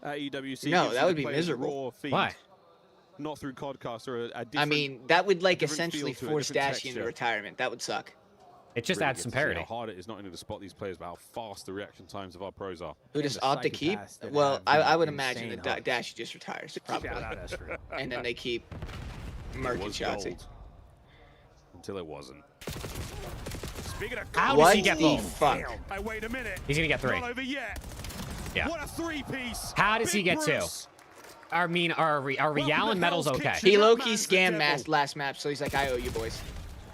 at EWC. No, that would be miserable. Why? Not through Codcast or a different. I mean, that would like different essentially feel to it, force different Dashy into texture. retirement. That would suck. It just Really adds get some to see parity. How hard it is not only to spot these players, but how fast the reaction times of our pros are. Who does Optic keep? Well, I would imagine that Dashy just retires, probably. And then they keep Merc and Shotzzy. Until it wasn't. Speaking of How What does he get the both? fuck? Hey, wait a minute. He's gonna get 3. Not over yet. Yeah. What a 3-piece. How does he Big get 2? Bruce. I mean, are Real and Metals okay? He low-key scammed last map, so he's like, I owe you, boys.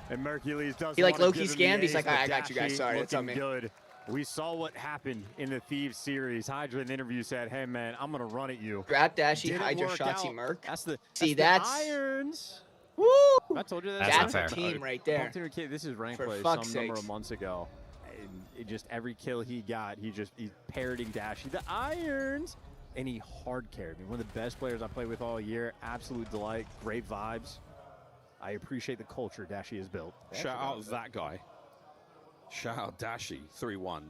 And Mercules does. He, like, wanna low-key give him the scammed. He's A's, like, but I got you guys. Dashy Sorry, that's on looking me. Good. We saw what happened in the Thieves series. Hydra in the interview said, "Hey man, I'm gonna run at you." Drat Dashy, Didn't Hydra, work Shotzzy, out. Merc. See, that's Irons. Woo! I told you That's a team right there. This is rank For play fuck's some number sakes. of months ago. And it just every kill he got, he's parroting Dashy. The Irons. And he hard carried me. One of the best players I played with all year. Absolute delight. Great vibes. I appreciate the culture Dashy has built. Shout out that guy. Shout out Dashy, 3-1.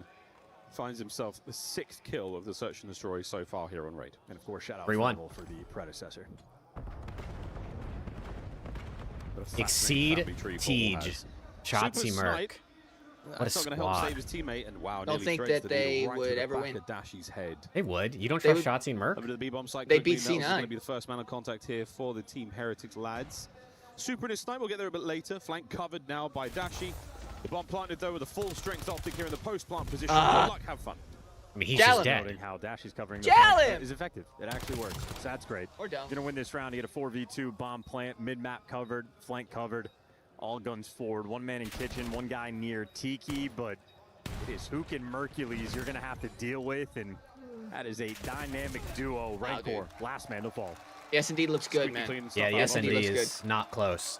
Finds himself the 6th kill of the Search and Destroy so far here on Raid. And of course, shout out 3-1 for the predecessor. Exceed Tej. Shotzzy Merc. What a That's not going to help squad. save his teammate, and wow, Don't nearly think threads that the needle they right would to the ever back win. of Dashy's head. They would. You don't They trust Shotzzy and Merc? Over to the B-bomb site. They quickly. beat Nels is C9. going to be the first man of contact here for the Team Heretics lads. Super in his snipe. We'll get there a bit later. Flank covered now by Dashy. The bomb planted though with a full strength optic here in the post-plant position. Good luck, have fun. I mean, he's Jalen. just dead. Noting how Dashy's covering the Jalen! flank is effective. It actually works. So that's great. Or down. Gonna win this round. You get a 4v2 bomb plant, mid-map covered, flank covered, all guns forward. One man in kitchen, one guy near Tiki, but it is Hook and Mercules you're gonna have to deal with, and that is a dynamic duo. Rancor, last man to fall. Yes, indeed, looks good, man. Yeah, the SND looks is not close.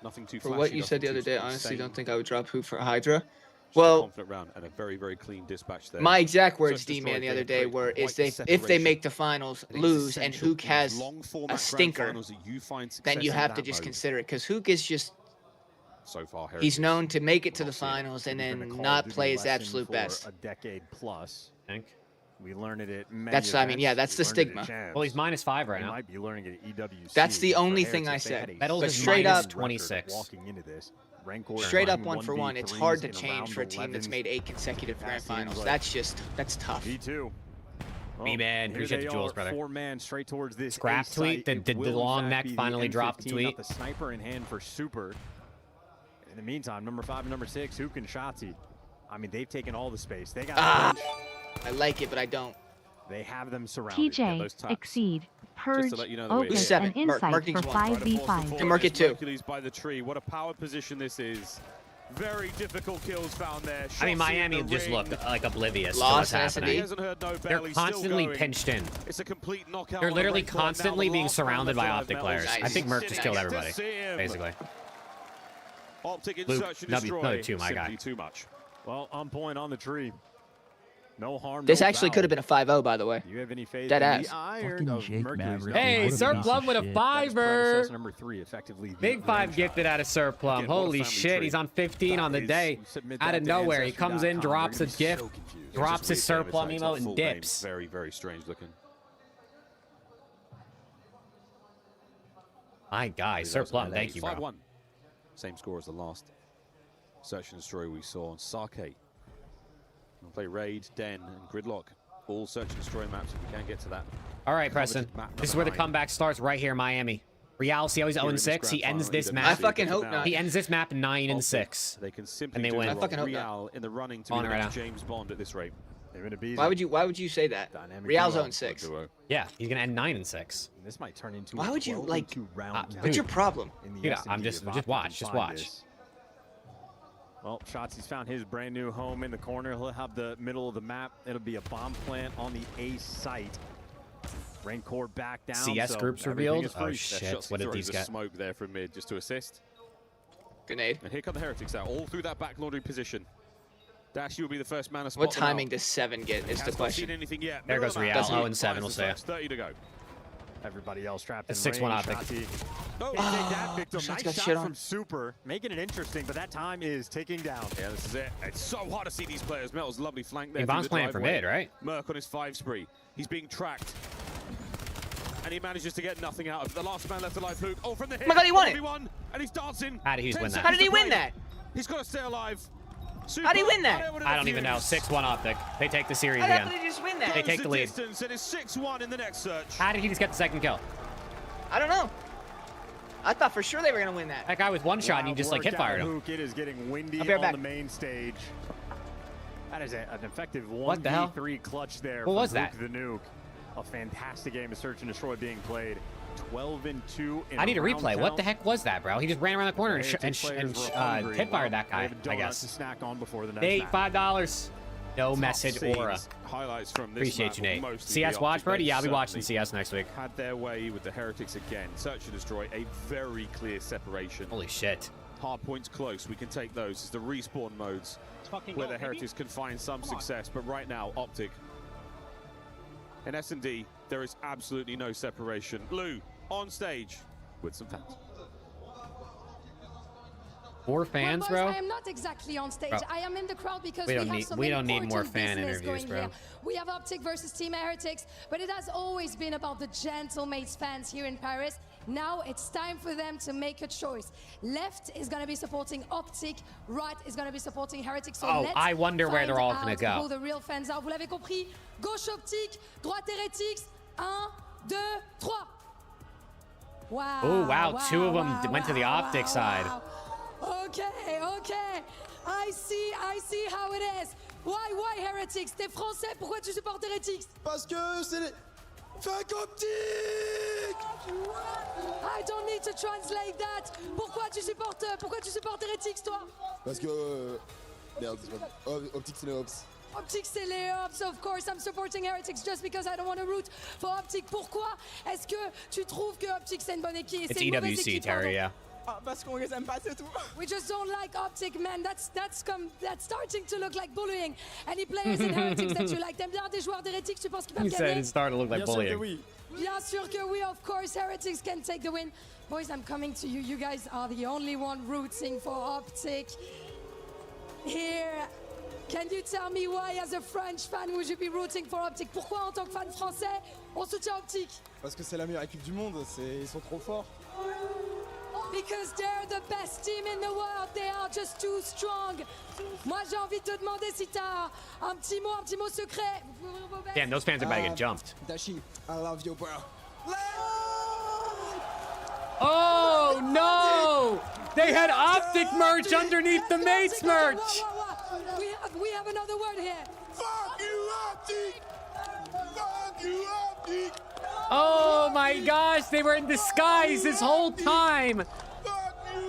Nothing too For flashy, what you nothing said the too other day, insane. honestly, don't think I would drop Hoop for Hydra. Just a Well, confident round and a very, very clean dispatch there. my exact words, Search and D-Man, the Destroy other day create were, quite if the they separation. make the finals, It's lose, and essential Hook in has long format a grand stinker, finals that you find then you success have in to that just mode. consider it, because Hook is just, So far, he's Heretics known to make it to the not seeing it. finals and It's been a then Call of not Duty play his lesson absolute for best. a decade plus. Think. We learned it at many That's- I mean, yeah, events. that's We the learned it at stigma. Champs. Well, he's -5 right We now. might be learning it at EWC. That's the For only thing Heretics, I they said. had a Metals But is straight up, -26. walking into this. Rancor Straight up running 1 for 1, it's 1v3s hard to in change round for a team that's 11s. made 8 consecutive That grand seems finals. like That's tough. V2. B-Man, here appreciate they the jewels, are, brother. 4-man straight towards this Scrap A tweet, site. the It will, in long fact, neck be the finally dropped M15, tweet. got the sniper in hand for Super. In the meantime, number 5 and number 6, Hook and Shotzzy. I mean, they've taken all the space. They got a bunch. I like it, but I don't. They have them surrounded. TJ, Exceed, Purge, to let you know the way it Opus, is. and Merc Insight needs for one. 5v5. And Merc it too. Hercules by the tree. What a power position this is. Very difficult kills found there. I mean, Shotzzy Miami in the just ring. looked like oblivious to Lost what's SND. happening. He hasn't heard no bell. They're He's still constantly going. pinched in. It's a complete knockout. They're on literally Rancor. Now constantly the being last surrounded by round of Optic Metals. players. I Nice. think Merc just killed Nice to everybody, see him. basically. Optic in Luke, search and another destroy. 2, my guy. Simply too much. Well, on point on the tree. No harm. This no actually foul. could have been a 5-0, by the way. Do you have any faith Dead in ass. the iron of Mercury's Hey, Sir Plum with a That's 5er. predecessor number 3, effectively. the Big 5 range gifted out of Sir Plum. Again, what a Holy family shit, tree. he's on 15 on the That day. is- submit Out that of to nowhere, he comes in, Ancestry.com. drops They're his gonna be gift, so confused. drops Just his read Sir them, Plum it's emote, like and full names. dips. Very, very strange looking. My guy, Sir Plum, thank you, bro. 5-1. Same score as the last Search and Destroy we saw on Sake. We'll play Raid, Den, and Gridlock all search and destroy maps if we can get to that. All right, Preston. This is where the comeback starts right here, Miami. Real, see how he's 0-6? He ends this map. I fucking hope not. He ends this map 9-6. They can simply and they win. I fucking hope Real in the running to be the next James Bond at this rate. Why would you say that? Real's 0-6. Yeah, he's gonna end 9-6. This might turn into. Why would you like? round What's your problem? Dude, I'm just watch. Well, Shotzzy's found his brand new home in the corner. He'll have the middle of the map. It'll be a bomb plant on the A site. Rancor back down. CS so groups revealed. Oh shit! What did these guys? get? Smoke there from mid just to assist. Grenade. And here come the Heretics out, all through that back laundry position. Dashy will be the first man to spot What timing does 7 get is the question. Seen anything yet. There goes Real. 0-7. We'll say. 30 to go. Everybody else trapped in It's 6-1 Optic. Oh, take that, Victim. Shots Nice got shot shit on. from Super, making it interesting, but that time is ticking down. Yeah, this is it. It's so hard to see these players. Metal's lovely flank there. Yvonne's playing for mid, right? Merc on his 5 spree. He's being tracked. And he manages to get nothing out of it. The last man left alive, Luke. Oh, from the hit. Oh my God, he won it. And he's dancing. How did he win that? How did he win that? He's got to stay alive. Super. How did he win that? I don't even know. 6-1 Optic. They take the series How again. did he just win that? They take the lead. Distance, and it's 6-1 in the next search. How did he just get the second kill? I don't know. I thought for sure they were gonna win that. That guy with one shot and he just like hit fired him. It is getting windy I'll be right on back. the main stage. That is an effective What the hell? 1v3 clutch there. What from was that? Luke the Nuke. A fantastic game of Search and Destroy being played. 12-2 in I need a round replay. What count. the heck was that, bro? He just ran around the corner and, Heritage players were hungry. hit fired that They guy, have a I donut guess. to snack on before the next Nate, match. $5. No Top message scenes, aura. Highlights from this Appreciate map you, will Nate. mostly CS be watch Optic. party? They Yeah, I'll be watching certainly CS next week. Had their way with the Heretics again. Search and destroy, a very clear separation. Holy shit. Hard points close. We can take those. It's the respawn modes where the Heretics can find some success. But right now, Optic and S&D, there is absolutely no separation. Lou on stage with some fans. More fans, Well, bro? boys, I am not exactly on stage. Bro. I am in the crowd because We we, don't have need- some we don't need important more fan business interviews, going bro. here. We have Optic versus Team Heretics, but it has always been about the Gentlemates fans here in Paris. Now it's time for them to make a choice. Left is going to be supporting Optic, right is going to be supporting Heretics. So Oh, let's I wonder where they're find all gonna out go. Who the real fans are. Vous l'avez compris? Gauche Optic, droite Heretics. 1, 2, 3. Wow. Oh, wow. Two of them went to the Optic side. wow. Okay, okay. I see how it is. Why Heretics? T'es français, pourquoi tu supportes Heretics? Parce que c'est les... Fuck Optic! I don't need to translate that. Pourquoi tu supportes Heretics, toi? Parce que... Merde, Optic c'est les Ops. Optic, c'est les Ops, of course. I'm supporting Heretics just because I don't want to root for Optic. Pourquoi est-ce que tu trouves que Optic c'est une bonne équipe? It's C'est une mauvaise EWC, équipe, Terry, pardon. yeah. Parce qu'on les aime pas, c'est tout. We just don't like Optic, man. That's starting to look like bullying. Any players in Heretics that you like? T'aimes bien des joueurs d'Heretics? Tu penses qu'ils He peuvent said gagner? it started to look like bullying. Bien sûr que oui, of course, Heretics can take the win. Boys, I'm coming to you. You guys are the only one rooting for Optic here. Can you tell me why, as a French fan, would you be rooting for Optic? Pourquoi, en tant que fan français, on soutient Optic? Parce que c'est la meilleure équipe du monde, ils sont trop forts. Because they're the best team in the world. They are just too strong. Moi, j'ai envie de te demander si t'as un petit mot secret. Vous pouvez ouvrir vos vestes. Damn, those fans are about to get jumped. Dashi, I love you, bro. Oh, no! They had Optic merch underneath the Mates merch! We have another word here. Fuck you, Optic! Fuck you, Optic! Oh my gosh, they were in disguise this whole time!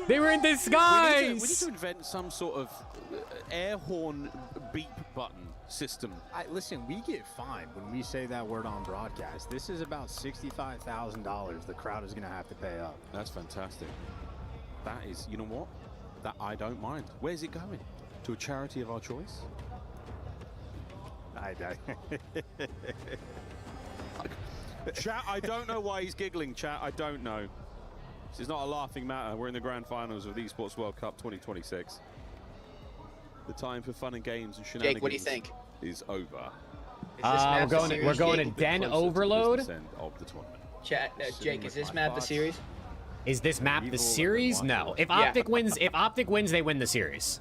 They were in disguise! We need to invent some sort of air horn beep button system. Listen, we get fined when we say that word on broadcast. This is about $65,000 the crowd is going to have to pay up. That's fantastic. That is, you know what? That I don't mind. Where's it going? To a charity of our choice? Chat, I don't know why he's giggling, chat. I don't know. This is not a laughing matter. We're in the grand finals of the Esports World Cup 2026. The time for fun and games and shenanigans Jake, what do you think? is over. We're going to Den Overload. Of the tournament. Chat, Jake, is this map the series? Is this map the series? No. If Optic wins, they win the series.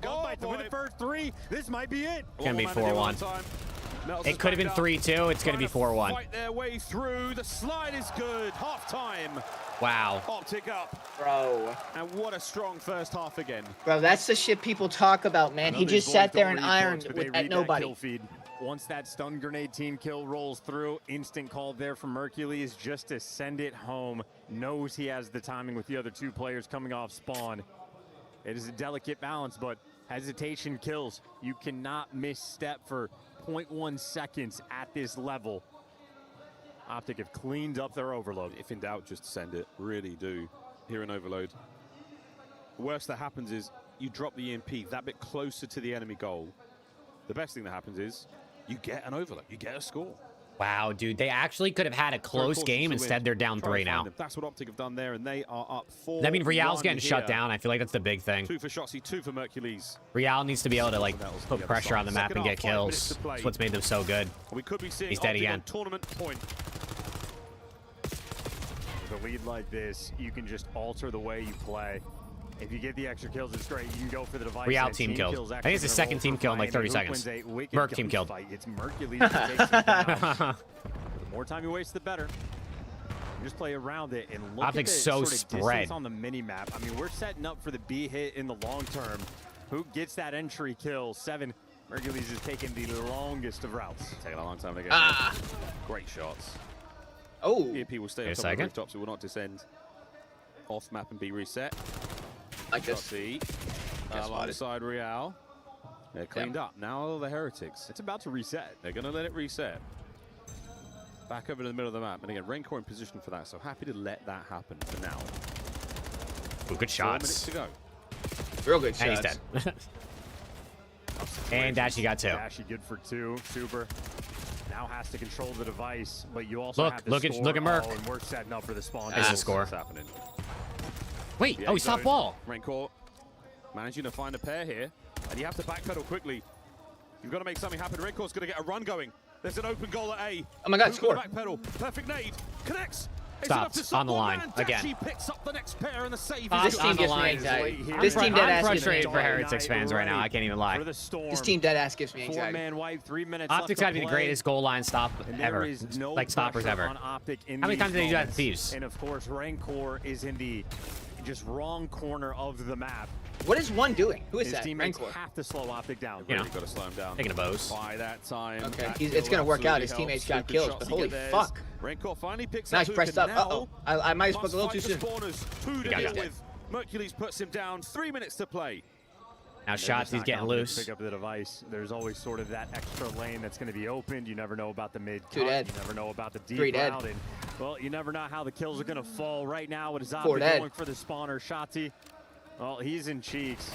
2. Gunfight to win the first 3. This might be it. It's gonna be 4-1. It could have been 3-2. It's gonna be 4-1. Fight their way through. The slide is good. Half time. Wow. Optic up. Bro. And what a strong first half again. Bro, that's the shit people talk about, man. He just sat there and ironed at nobody. Once that stun grenade team kill rolls through, instant call there from Mercules just to send it home. Knows he has the timing with the other two players coming off spawn. It is a delicate balance, but hesitation kills. You cannot misstep for 0.1 seconds at this level. Optic have cleaned up their overload. If in doubt, just send it. Really do. Here in overload. The worst that happens is you drop the EMP that bit closer to the enemy goal. The best thing that happens is you get an overload. You get a score. Wow, dude. They actually could have had a close game. Instead, they're down 3 now. That's what Optic have done there, and they are up 4. I mean, Real's getting shut down. I feel like that's the big thing. 2 for Shotzzy, 2 for Mercules. Real needs to be able to, like, put pressure on the map and get kills. That's what's made them so good. We could be seeing He's dead again. Tournament point. With a lead like this, you can just alter the way you play. If you get the extra kills, it's great. You can go for the device. Real team kills. I think it's the second team kill in like 30 seconds. Merc team killed. It's Mercules that takes it down. The more time you waste, the better. You just play around it and look Optic's at the so sort of spread distance on the mini map. I mean, we're setting up for the B hit in the long term. Who gets that entry kill? 7. Mercules is taking the longest of routes. Taking a long time to get. Great shots. Oh. EMP will stay on top of the rooftops. It will not descend off map and be reset. Like this. Alongside Real. They're cleaned up. Now the Heretics. It's about to reset. They're going to let it reset. Back over to the middle of the map. And again, Rancor in position for that. So happy to let that happen for now. Ooh, good 4 minutes shots. to go. Real good shots. And he's dead. And Dashy got 2. Dashy good for 2. Super. Now has to control the device, but you also have to look at Merc. Oh, and we're setting up for the spawn. That's the score. What's happening? Wait, he stopped ball. Rancor managing to find a pair here, and you have to backpedal quickly. You've got to make something happen. Rancor's going to get a run going. There's an open goal at A. Oh my God, score. Backpedal. Perfect nade. Connects. Stops on the line again. She picks up the next pair and the save. This team gives me anxiety. This team dead ass gives me frustrated for Heretics fans right now. I can't even lie. This team dead ass gives me anxiety. 4-man wipe, 3 minutes Optic's got to be the greatest goal line stop ever. Like stoppers ever. How many times did they do that to Thieves? And of course, Rancor is in the just wrong corner of the map. What is one doing? Who is His that? teammates Rancor. have to slow Optic down. You know, got to slow him down. Taking a Bose. By that time. Okay, it's going to work out. His teammates got kills, but holy fuck. Rancor finally picks nice up. Pressed up. Uh-oh. I might have spoke a little too soon. 2 to deal with. Mercules puts him down. 3 minutes to play. Now Shotzzy's getting loose. Pick up the device. There's always sort of that extra lane that's going to be opened. You never know about the mid cut. You never know about the deep route. And, well, you never know how the kills are going to fall. Right now, it is Optic going for the spawner. Shotzzy. Well, he's in cheeks.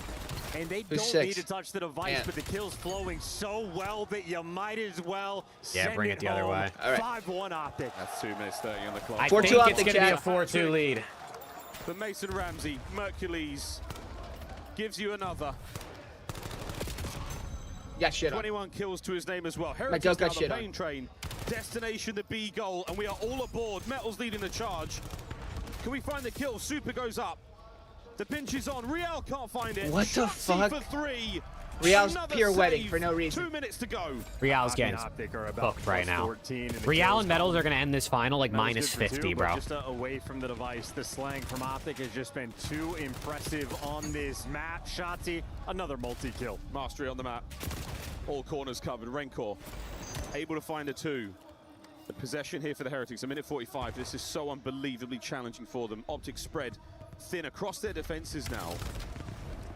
And they don't need to touch the device, but the kill's flowing so well that you might as well send bring it the other way. All right. 5-1 Optic. That's 2 minutes 30 on the clock. I think it's going to be a 4-2 lead. But Mason Ramsey, Mercules, gives you another. Yeah, shit 21 kills to his name as well. Heretics now got the main train. Destination the B goal, and we are all aboard. Metal's leading the charge. Can we find the kill? Super goes up. The pinch is on. Real can't find it. What the fuck? For 3. Real's Another pirouetting save. for no reason. 2 minutes to go. Real's getting hooked right now. Real and Metals are going to end this final like minus 50, bro. Just away from the device. The slang from Optic has just been too impressive on this map. Shotzzy, another multi-kill. Mastery on the map. All corners covered. Rancor able to find a 2. The possession here for the Heretics, a minute 45. This is so unbelievably challenging for them. Optic spread thin across their defenses now.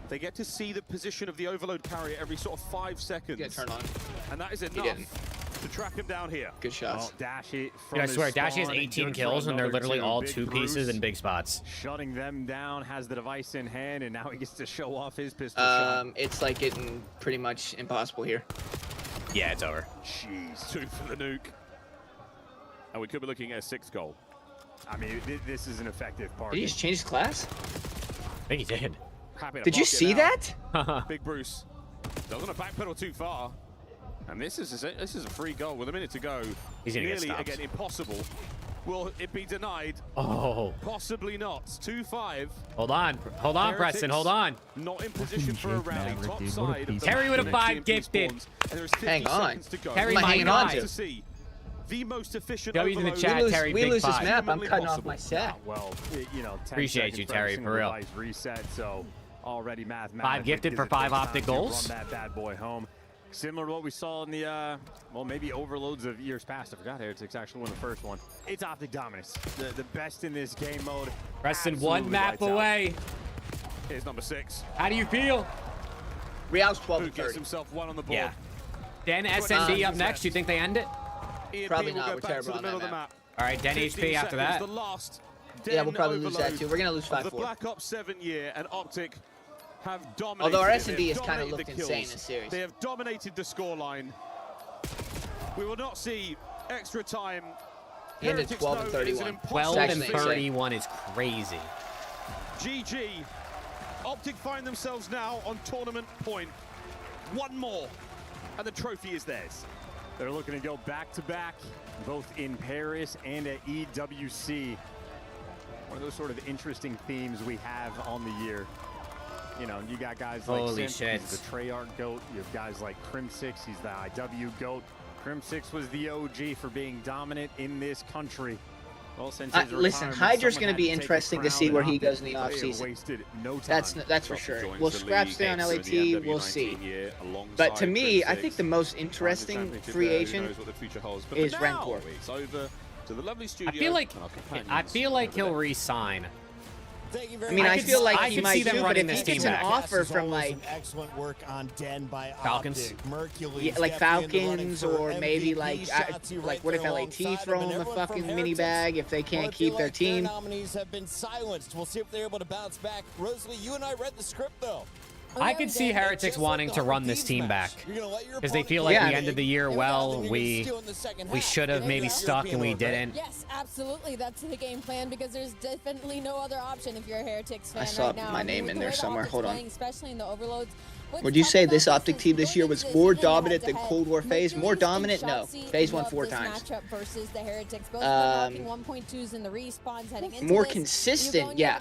They get to see the position of the overload carrier every sort of 5 seconds. Get turned on. And that is enough to track him down here. Good shots. Dashy Dude, I swear, Dashy has 18 kills, and they're literally all 2 pieces in big spots. Shutting them down, has the device in hand, and now he gets to show off his pistol shot. It's like getting pretty much impossible here. Yeah, it's over. Jeez, 2 for the nuke. And we could be looking at a 6th goal. I mean, this is an effective part. Did he just change his class? I think he did. Did you see that? Big Bruce doesn't backpedal too far. And this is a free goal with a minute to go. He's gonna get Nearly, stopped. again, impossible. Will it be denied? Oh. Possibly not. 2-5. Hold on, Preston, hold on. Not in position for a rally. Top side. Terry with a 5 gifted. And there's 50 Hang on. seconds to go. Terry, hanging on to? To see. the most efficient W's in the overload. chat, Terry. We Big lose this five. map, I'm cutting off my set. Well, you know, 10 Appreciate seconds you, for Terry, every for real. single device reset, so already mathematically 5 gifted gives for it 5 time Optic to goals. Run that bad boy home. Similar to what we saw in the, well, maybe overloads of years past. I forgot Heretics actually won the first one. It's Optic dominance. The best in this game mode. Preston, one Absolutely map lights out. away. Here's number 6. How do you feel? Real's 12 Who to gets 30. himself one on the board. Yeah. Den SND up next. You think they end it? Ian Probably P will not, go we're back terrible to the on middle that of the map. map. All right, Den 15 HP after seconds, that. The last Yeah, we'll Den probably lose that overload too. We're gonna lose of the 5-4. Black Ops 7 year, and Optic have dominated. Although our it. S&D They've has kinda dominated looked the insane kills. this series. They have dominated the scoreline. We will not see extra time. Ended Heretics 12 know and it is an 31. impossible 12 and Actually, 31 is crazy. GG. Optic find themselves now on tournament point. One more, and the trophy is theirs. They're looking to go back-to-back, both in Paris and at EWC. One of those sort of interesting themes we have on the year. You know, you got guys like Holy Simp, shit. he's the Treyarch GOAT. You have guys like Crim6, he's the IW GOAT. Crim6 was the OG for being dominant in this country. Well, since his Listen, retirement, Hydra's someone going had to be take the interesting to crown, see where and he Optic goes in the they have offseason. wasted no time. That's for sure. Will Scrap stay on LAT? We'll see. But to me, I think the most interesting free agent is Rentor. It's over to the lovely I studio. feel like he'll re-sign. Thank you I very mean, much. I feel like I he could might see them do, but running if this he team gets an back. offer As from always, like an excellent work on Den by Falcons. Optic. Mercules, yeah, like definitely in the running Falcons for or maybe MVP. like Shotzi right what if there LAT alongside throw him, and him a everyone from fucking mini Heretics. bag if they Well, can't I keep feel their like team? nominees have been silenced. We'll see if they're able to bounce back. Rosalie, you and I read the script though. I could see Heretics wanting to run this team back because they feel like we ended the year well. We should have maybe stuck and we didn't. Yes, absolutely. That's the game plan because there's definitely no other option if you're a Heretics fan I saw right now. my name in there somewhere. Hold on. Especially in the overloads. Would you say this Optic team this year was more dominant than Cold War Phase? More dominant? No. Phase won 4 times. Versus the Heretics. Both knocking 1.2s in the respawns heading into More this. consistent, yeah.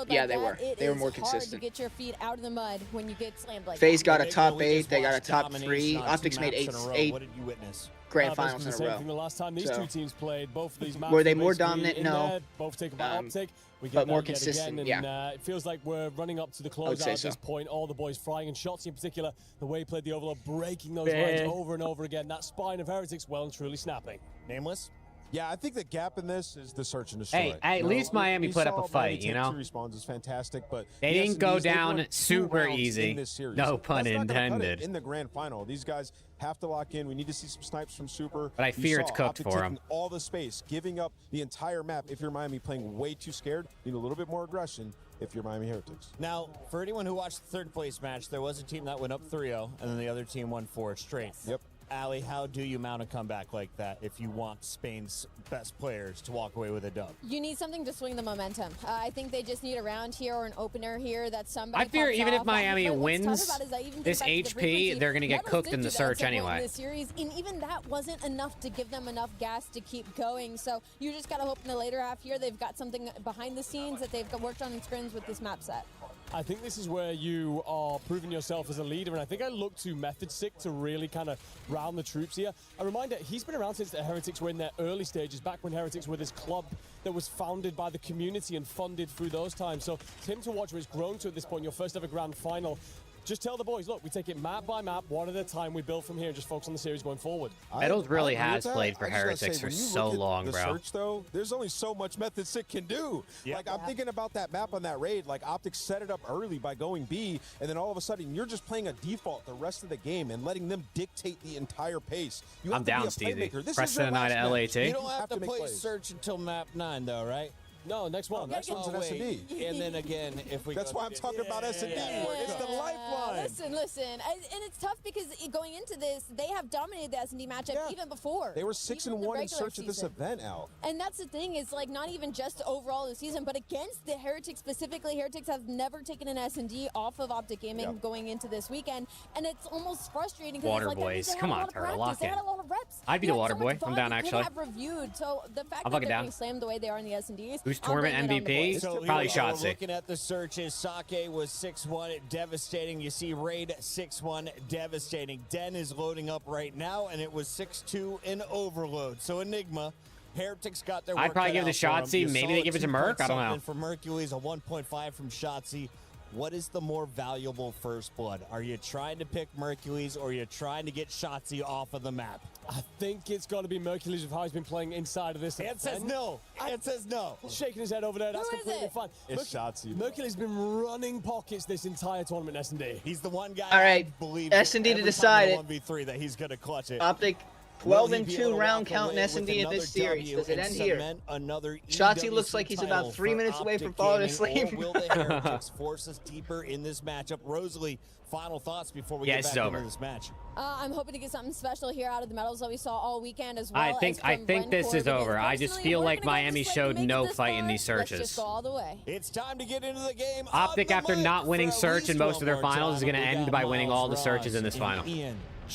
Yeah, they were. They were more It's hard consistent. to get your feet out of the mud when you get slammed like FaZe that. got a top 8. They got a top 3. Optics made 8 What did you witness? grand Basically finals in the a same row. thing the last time these So, two teams played. Both of these maps were they more basically dominant? in No. there, both taken by Optic. We get but more that yet consistent, again, and, yeah. it feels like we're running up to the I would closeout say at this so. point. All the boys flying, and Shotzi in particular, the way he played the overload, breaking those Yeah. lines over and over again. That spine of Heretics well and truly snapping. Nameless? Yeah, I think the gap in this is the search and destroy. Hey, at least Miami we put up saw a fight, Miami you take know? 2 respawns is fantastic, but They the didn't go SMDs, they've down won 2 super rounds easy. in this series. No pun That's not gonna cut it intended. in the grand final, these guys have to lock in. We need to see some snipes from Super. But I You fear it's saw cooked Optic for 'em. taking all the space, giving up the entire map. If you're Miami, playing way too scared, need a little bit more aggression. If you're Miami Heretics. Now, for anyone who watched the third place match, there was a team that went up 3-0, and then the other team won 4 straight. Yep. Ali, how do you mount a comeback like that if you want Spain's best players to walk away with a dub? You need something to swing the momentum. I think they just need a round here or an opener here that somebody. I fear pops even if off. Miami But what's tough wins about it is I even think this back to the HP, frequency. they're going to get Nevers cooked did in the do that search at some point anyway. in this series, and even that wasn't enough to give them enough gas to keep going. So you just got to hope in the later half here they've got something behind the scenes that they've worked on in scrims with this map set. I think this is where you are proving yourself as a leader, and I think I look to Method Sick to really kind of round the troops here. A reminder, he's been around since the Heretics were in their early stages, back when Heretics were this club that was founded by the community and funded through those times. So Tim to watch where it's grown to at this point, your first ever grand final. Just tell the boys, look, we take it map by map, one at a time. We build from here and just focus on the series going forward. Metals really I agree has with played that. for I just gotta Heretics say, for when you so look at long, the bro. Search, though, there's only so much Method Sick can do. Like, I'm thinking about that map on that raid. Like, Optic set it up early by going B, and then all of a sudden, you're just playing a default the rest of the game and letting them dictate the entire pace. You have I'm to down, be a Stevie. playmaker. This Preston is and I your to last match. LAT. You don't have to make play plays. search until map 9, though, right? No, next one. Next one's an S&D. And then again, if we That's go why I'm talking about S&D. It's the lifeline. Listen, and it's tough because going into this, they have dominated the S&D matchup even before. They were 6-1 in search of this event, Al. And that's the thing, is like not even just overall the season, but against the Heretics specifically. Heretics have never taken an S&D off of Optic Gaming going into this weekend, and it's almost frustrating. Water it's like boys, they had come a on, lot of Turtle, practice. lock They in. had a lot of reps. I'd be They the had water so boy. much I'm fun. down, They actually. could have reviewed. So the fact I'll that fuck it they're down. being slammed the way they are in the S&Ds, Who's who's tournament MVP? So Probably here we go. Shotzi. Looking at the searches, Sake was 6-1, devastating. You see Raid 6-1, devastating. Den is loading up right now, and it was 6-2 in overload. So Enigma, Heretics got their work I'd probably cut give it to out for 'em. Shotzi. You Maybe saw they a give it to 2 Merc. point I don't know. something from Hercules, a 1.5 from Shotzi. What is the more valuable first blood? Are you trying to pick Mercules, or are you trying to get Shotzi off of the map? I think it's got to be Mercules with how he's been playing inside of this. It says no. It says no. Shaking his head over there. That's Who is completely it? fine. It's Shotzi. Mercules been running pockets this entire tournament, S&D. He's the one guy All right, I believe S&D to every decide time it. in a 1v3 that he's going to clutch it. Optic, Will 12 he and be 2 able to round walk count in away S&D with in this another series. W Does it and end here? cement another Shotzi looks EWC like he's title about 3 for minutes away Optic from falling Gaming, asleep. Or will the Heretics force us deeper in this matchup? Rosalie, final thoughts before we Yeah, get it's back over. into this match. I'm hoping to get something special here out of the medals that we saw all weekend as well. I think this is over. I just personally, feel we're like gonna go Miami this way to showed make it no this fight in far. these Let's searches. just go all the way. It's time to get into the game. Optic, after not winning search in most of their finals, is going to end by winning all the searches in this final.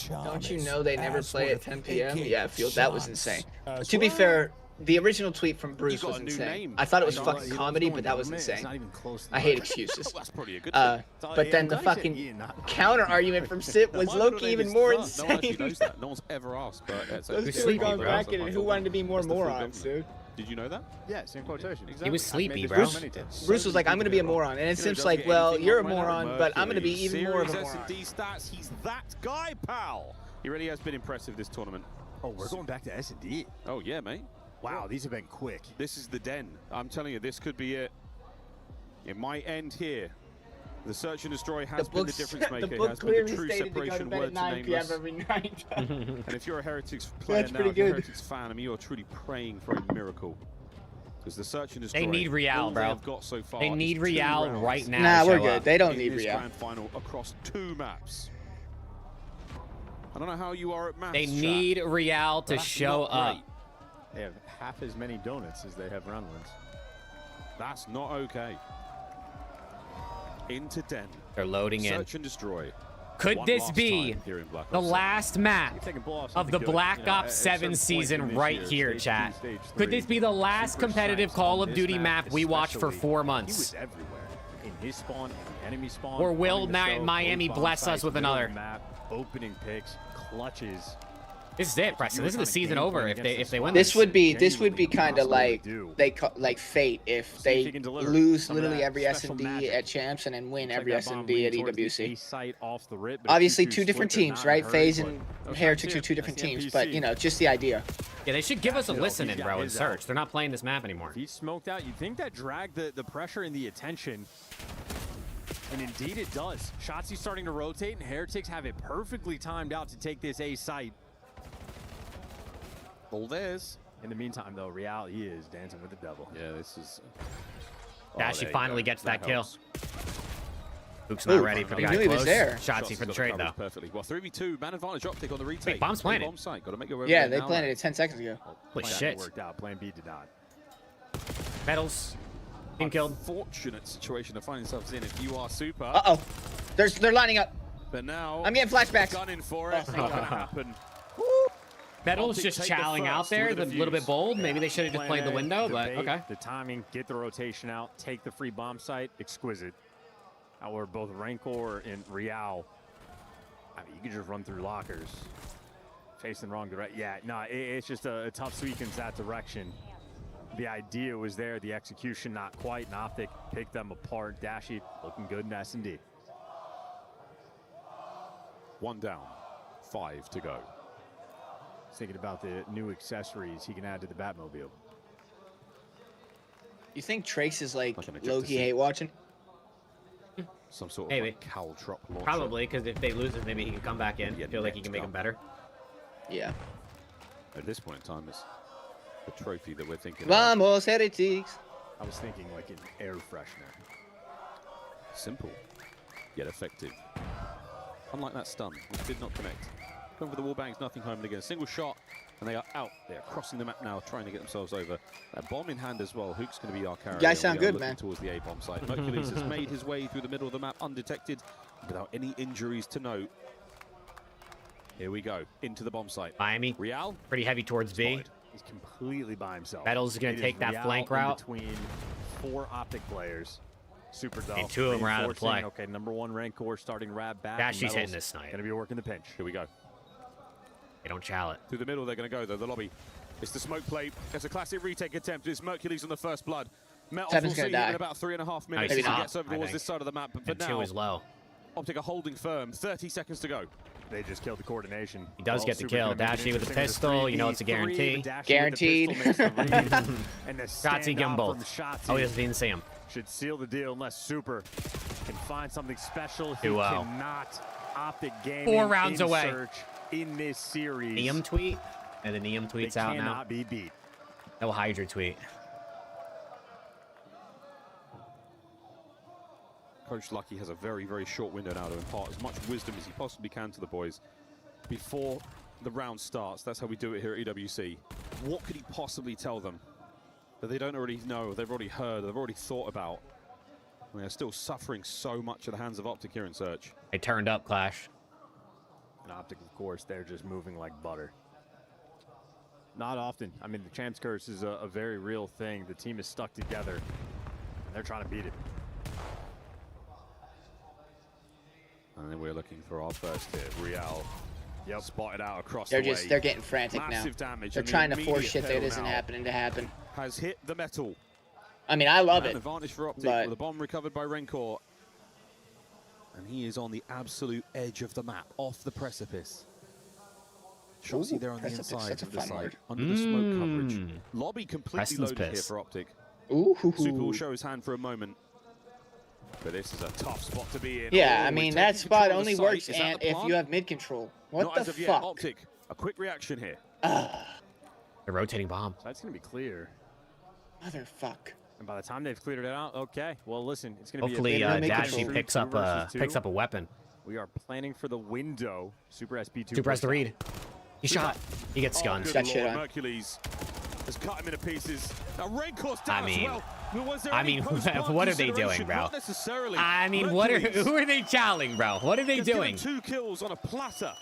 Don't you know they never play at 10 p.m.? Yeah, Field, that was insane. To be fair, the original tweet from Bruce was insane. I thought it was fucking comedy, but that was insane. I hate excuses. That's probably a good But then the fucking counter argument from Sip was low-key even more insane. No one actually knows that. No one's ever asked. But Those two gone bracket and who wanted to be more morons, dude? Did you know that? Yeah, same quotation. He was sleepy, bro. Bruce was like, I'm going to be a moron. And it seems like, well, you're a moron, but I'm going to be even more of a Series moron. S&D stats, he's that guy, pal. He really has been impressive this tournament. Oh, we're going back to S&D. Oh, yeah, mate. Wow, these have been quick. This is the den. I'm telling you, this could be it. It might end here. The search and destroy has been the difference maker. The It book has been the clearly true stated to go to separation bed at word to 9 p.m. nameless. every night. And if you're a Heretics player That's now, pretty if you're a good. Heretics fan, I mean, you're truly praying for a miracle. Because the search and destroy, They need Real, all bro. they have got so far They is need 2 Real rounds right now. Nah, to we're show good. up. They don't in need this Real. grand final across 2 maps. I don't know how you are at maps. They chat. need Real to But that's show not up. great. They have half as many donuts as they have round ones. That's not okay. Into Den. They're loading in. Search and destroy. Could One this last be time here in Black the Ops 7. last map You're taking blow off of the something good. Black You know, Ops at 7 certain point season in this right year, here, stage chat? 2, stage Could 3, this be the last Super competitive Science Call on of this Duty map we watched for especially, 4 He months? was everywhere. In his spawn, in the enemy spawn. Or will running the show, Miami both bless bomb us with sites, middle another? of the Map, opening picks, clutches. This is it, Preston. This is the season over if they win This would be kind of like like fate if they lose literally every S&D at champs and then win every S&D at EWC. Obviously, 2 different teams, right? FaZe and Heretics are 2 different teams, but you know, just the idea. Yeah, they should give us a listen in, bro, in search. They're not playing this map anymore. He smoked out. You'd think that dragged the pressure and the attention. And indeed it does. Shotzi's starting to rotate, and Heretics have it perfectly timed out to take this A site. All theirs. In the meantime, though, Real, he is dancing with the devil. Yeah, this is... Dashy finally gets that kill. helps. Luke's not ready for the he guy knew he was close. there. Shotzi for the trade, though. Perfectly. Well, 3v2, man advantage optic on the retake. Wait, bomb's planted. Bomb site. Got to make your way Yeah, over they there now, planted man. it 10 seconds ago. Holy Plan shit. worked out. Plan B did not. Medals. Team killed. Unfortunate situation to find themselves in if you are super. Uh-oh. They're lining up. But now... I'm getting flashbacks. Gunning for it. Ain't gonna happen. Medals Optic just take the chowing out first there, with a the little bit defuse. bold. Maybe they should have just Plan played the A, window, but bait, okay. The timing, get the rotation out, take the free bomb site, exquisite. However, both Rancor and Real, I mean, you can just run through lockers. Facing wrong direction. Yeah, no, it's just a tough sequence that direction. The idea was there, the execution not quite, and Optic picked them apart. Dashy looking good in S&D. 1 down. 5 to go. Thinking about the new accessories he can add to the Batmobile. You think Trace is like Like an ejector low-key seat. hate watching? Some sort of Maybe. like Caltrop launcher. Probably, because if they lose it, maybe he can come back in. Yeah, Feel like he next can make them up. better. Yeah. At this point in time, it's the trophy that we're thinking about. Vamos, Heretics. I was thinking like an air freshener. Simple, yet effective. Unlike that stun, which did not connect. Going for the wall bangs, nothing home. They get a single shot, and they are out. They are crossing the map now, trying to get themselves over. That bomb in hand as well. Hook's going to be our carrier. You guys and sound we are good, looking man. towards the A-bomb site. Hercules has made his way through the middle of the map undetected, without any injuries to note. Here we go, into the bomb site. Miami, Real, pretty heavy towards B. spotted. He's completely by himself. Metal's gonna It take is that Real flank in route. between 4 Optic players. Super dull. And 2 of them are out of play. Okay, number 1 Rancor starting Rab back. Dashy's Metal's hitting this snipe. Gonna be working the pinch. Here we go. They don't chow it. Through the middle, they're going to go, though, the lobby. It's the smoke plate. It's a classic retake attempt. It's Mercules on the first blood. Metal will Seven's see gonna him die. in about 3.5 minutes Maybe as he not, gets over I towards think. this side of the map. But for And 2 now, is low. Optic are holding firm. 30 seconds to go. They just killed the coordination. He does Well, get the Super kill. gonna make it Dashy with the interesting pistol. You know it's a 3v3, guarantee. but Dashy with the Guaranteed. pistol makes the read. And the Shotzzy standoff gimbal. from Shotzzy Oh, he doesn't even see him. should seal the deal unless Super can find something special. He 2-0. cannot. Optic Gaming 4 rounds in away. Search in this series. Neum tweet. And the Neum They tweet's out cannot now. be beat. No Hydra tweet. Coach Lucky has a very, very short window now to impart as much wisdom as he possibly can to the boys before the round starts. That's how we do it here at EWC. What could he possibly tell them that they don't already know, they've already heard, they've already thought about? And they're still suffering so much at the hands of Optic here in Search. They turned up, Clash. And Optic, of course, they're just moving like butter. Not often. I mean, the Champs Curse is a very real thing. The team is stuck together. And they're trying to beat it. And then we're looking for our first hit. Real spotted out across They're the way. they're getting frantic now. Massive damage. They're and the trying to force immediate shit that tail isn't now happening to happen. Has hit the metal. I mean, I love An it. advantage for Optic but- with a bomb recovered by Rencor. And he is on the absolute edge of the map, off the precipice. Shotzzy there on the precipice, inside that's a of the fun side, word. under the smoke coverage. Lobby completely Preston's loaded here piss. for Optic. Ooh. Super will show his hand for a moment. But this is a tough spot to be in. Yeah, Oh, I we're mean, taking that control spot of the only site. works Is that and the if plan? you have mid control. What Not the as of yet. fuck? Optic, a quick reaction here. The rotating bomb. So that's going to be clear. Motherfuck. And by the time they've cleared it out, okay. Well, listen, it's going to Hopefully, be a Dashy picks up a weapon. We are planning for the window. Super SP2. Super has to read. He shot. He gets gunned. Good Lord, Mercules has cut him into pieces. Now Rencor's down as well. Was there any post-plant what are they doing, consideration? bro? Not necessarily. I mean, Mercules who are they chowing, bro? What are they has given doing? 2 kills on a platter.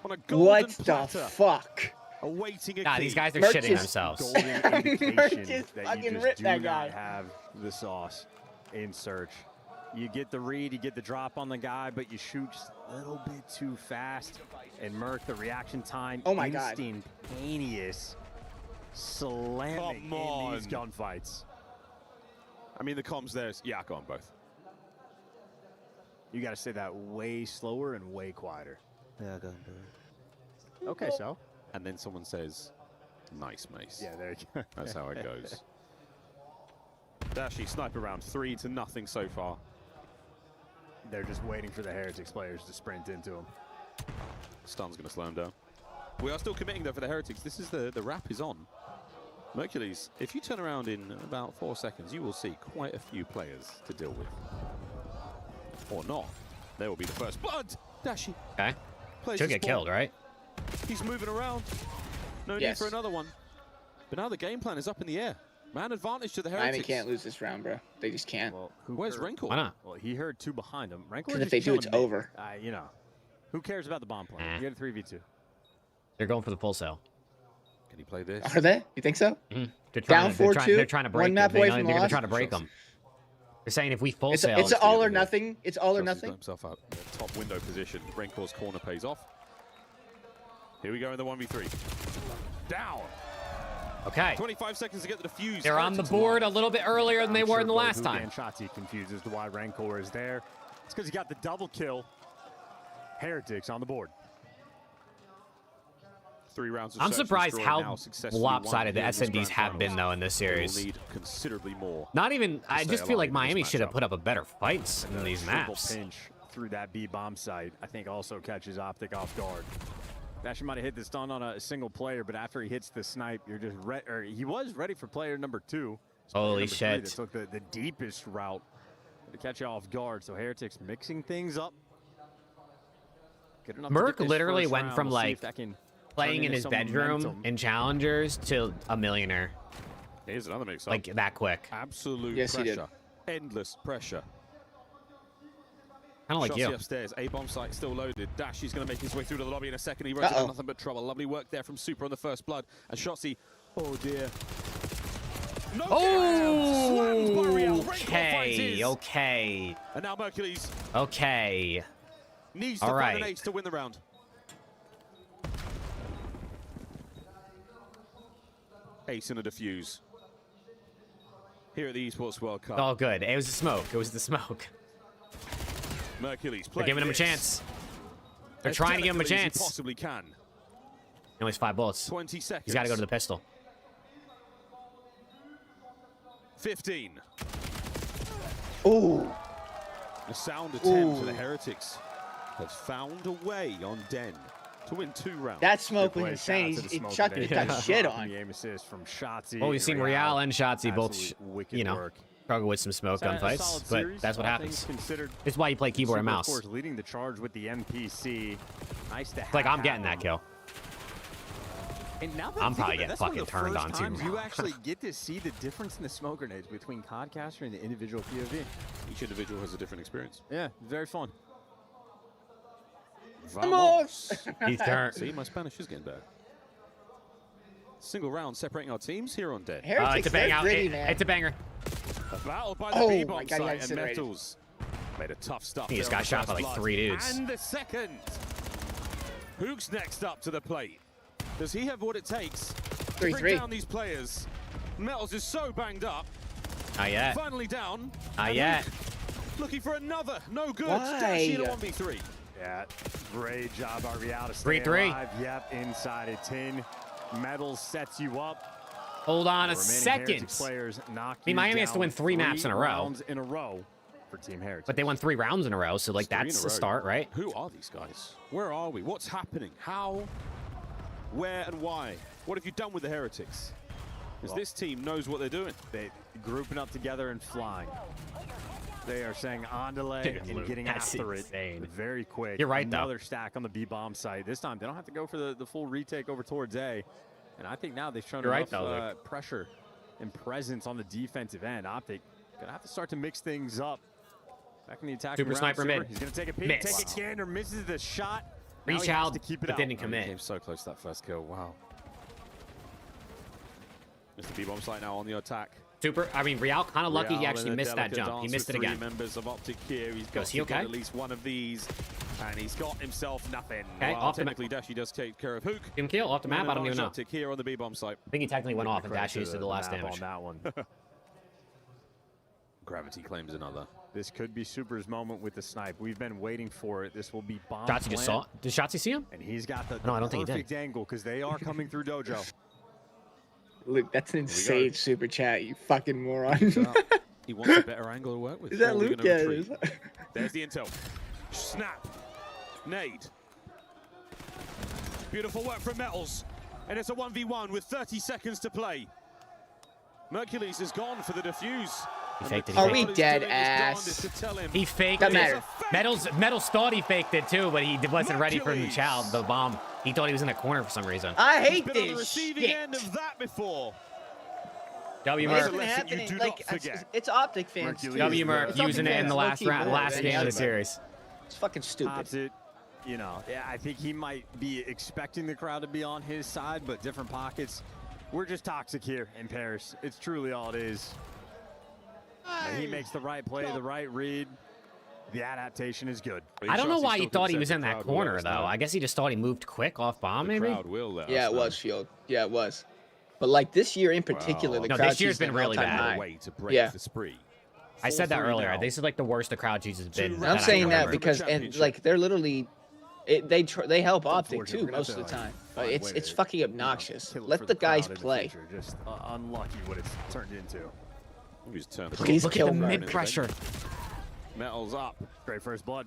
On a golden What the platter. fuck? Awaiting a Nah, key. these guys are shitting themselves. Golden indication Merc just that you fucking just ripped do that not guy. have the sauce in Search. You get the read, you get the drop on the guy, but you shoot just a little bit too fast. And Merc, the reaction time, Oh my God. instantaneous. Slamming Come on. in these gunfights. I mean, the comms there's, yeah, go on both. You got to say that way slower and way quieter. Yeah, go on both. Okay, so. And then someone says, nice, Mace. Yeah, there you go. That's how it goes. Dashy sniper round 3-0 so far. They're just waiting for the Heretics players to sprint into him. Stun's going to slow him down. We are still committing, though, for the Heretics. This is the wrap is on. Mercules, if you turn around in about 4 seconds, you will see quite a few players to deal with. Or not. There will be the first blood. Dashy. Okay. plays Should his get spawn. killed, right? He's moving around. No Yes. need for another one. But now the game plan is up in the air. Man advantage to the Miami Heretics. can't lose this round, bro. They just can't. Well, Where's Rencor? Why not? Well, he heard 2 behind him. Rencor 'Cause if just they do, chilling it's mid. over. You know, who cares about the bomb plan? You get a 3v2. They're going for the full sale. Can he play this? Are they? You think so? They're Down trying, they're, 4-2, they're trying to break one map them. away They're from going to loss. try to break them. They're saying if we full It's sale, an all or nothing. It's all or Chelsea's got nothing. himself up. Top window position. Rencor's corner pays off. Here we go in the 1v3. Down. Okay. 25 seconds to get the defuse. They're on the Heretics board a alive. little bit earlier than they were in the last time. Shotzzy confused as to why Rencor is there. It's because he got the double kill. Heretics on the board. 3 rounds of I'm search and surprised destroy how now successfully lopsided the won here in this SNDs grand have been, finals. though, in this They will series. need considerably more. Not even. to I stay just feel like alive in Miami this should have matchup. put up a better fights in these Triple maps. pinch through that B bomb site, I think also catches Optic off guard. Actually might have hit the stun on a single player, but after he hits the snipe, you're just he was ready for player number 2. So player Holy number 3 shit. that took the deepest route to catch you off guard. So Heretics mixing things up. Good enough to Merc get this literally first went round. from We'll see like if that can playing turn in into his some bedroom momentum. in Challengers to a millionaire. Here's another mix-up. Like that quick. Absolute Yes, he did. pressure. Endless pressure. Kind Kind of like you. Upstairs. A-bomb site still loaded. Dash is going to make his way through to the lobby in a second. He runs into nothing but trouble. Lovely work there from Super on the first blood. And Shotzzy, oh dear. No Okay. And now Mercules. Okay. Needs to find an ace to win the round. Ace and a defuse. Here at the Esports World Cup. Oh, good. It was the smoke. It was the smoke. Mercules They're giving him a chance. They're trying to give him a chance. He possibly can. He only has 5 bullets. 20 seconds. He's got to go to the pistol. 15. Ooh. A sound attempt for the Heretics. Has found a way on Den to win 2 rounds. That smoke was insane. Chuck just got shit on. The aim assist from Shotzzy. Well, we've seen Real and Shotzzy both, you know, struggle with some smoke gunfights, but that's what happens. It's why you play keyboard and mouse. Of course, leading the charge with the MPC. Nice to have. It's like I'm getting that kill. And now I'm probably getting fucking turned on too. You actually get to see the difference in the smoke grenades between CODcaster and the individual POV. Each individual has a different experience. Yeah, very fun. Vamos! He's turned. See, my Spanish is getting better. Single round separating our teams here on deck. It's a bang out. It's a banger. A battle by the B-bomb site, and Metals made a tough stop. He just got shot by like 3 dudes. And the second. Hook's next up to the plate. Does he have what it takes to bring down these players? Metals is so banged up. Not yet. Finally down. Not yet. Looking for another. No good. Why? Dashy to 1v3. Yeah, great job by Real to stay 3-3. alive. Yep, inside a tin. Metals sets you up. Hold on a second. Players knock I mean, Miami has to win 3 maps in a row. Rounds in a row for Team Heritage. But they won 3 rounds in a row, so like that's a start, right? Who are these guys? Where are we? What's happening? How? Where and why? What have you done with the Heretics? Because this team knows what they're doing. They're grouping up together and flying. They are saying on delay and getting after it very quick. You're right, though. Another stack on the B-bomb site. This time, they don't have to go for the full retake over towards A. And I think now they've shown enough pressure and presence on the defensive end. Optic going to have to start to mix things up. Back in the attack. Super sniper mid. He's going to take a peek. Missed. Take a gander. Misses the shot. Reach out, but didn't commit. He came so close to that first kill. Wow. Mr. B-bomb site now on the attack. Super. I mean, Real kind of lucky he actually missed that jump. He missed it again. Members of Optic here. He's got to get at least one of these, and he's got himself nothing. Okay, well, technically, Dashy does take care of Hook. Him kill off the map. I don't even know. Optic here on the B-bomb site. I think he technically went off, and Dashy did the last damage. On that one. Gravity claims another. This could be Super's moment with the snipe. We've been waiting for it. This will be bomb. Shotzzy just saw. Did Shotzzy see him? And he's got the no, I don't think he did. perfect angle because they are coming through Dojo. Luke, that's an insane super chat, you fucking moron. He wants a better angle to work with. Is that Luke? Yeah, it is. There's the intel. Snap. Nade. Beautiful work from Metals. And it's a 1v1 with 30 seconds to play. Mercules is gone for the defuse. He faked it. Are we dead ass? He faked it. Metals thought he faked it too, but he wasn't ready for the bomb. He thought he was in the corner for some reason. I hate this shit. On the receiving end of that before. W It's Merc. been happening. Like, it's Optic fans. W Merc using it in the last round, last game of the series. It's fucking stupid. Pops it. You know, yeah, I think he might be expecting the crowd to be on his side, but different pockets. We're just toxic here in Paris. It's truly all it is. And he makes the right play, the right read. The adaptation is good. I don't know why he thought he was in that corner, though. I guess he just thought he moved quick off bomb, maybe? Yeah, it was, Field. Yeah, it was. But, like, this year in particular, the crowd this year's been really bad. Yeah. I said that earlier. This is, like, the worst the crowd cheese has been. I'm saying that because, and like, they're literally... they help Optic, too, most of the time. But it's fucking obnoxious. Let the guys play. Just unlucky what it's turned into. Please Look kill at the Merc. mid pressure. Metals up. Great first blood.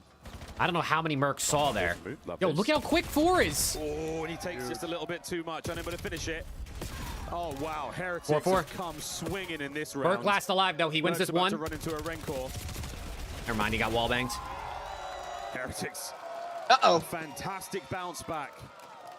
I don't know how many Mercs saw there. Yo, look how quick 4 is. Oh, and he takes just a little bit too much. Unable to finish it. Oh, wow. Heretics 4-4. have come swinging in this round. Merc last alive, though. He wins this one. To run into a Rencor. Never mind, he got wall banged. Heretics. Uh-oh. Fantastic bounce back.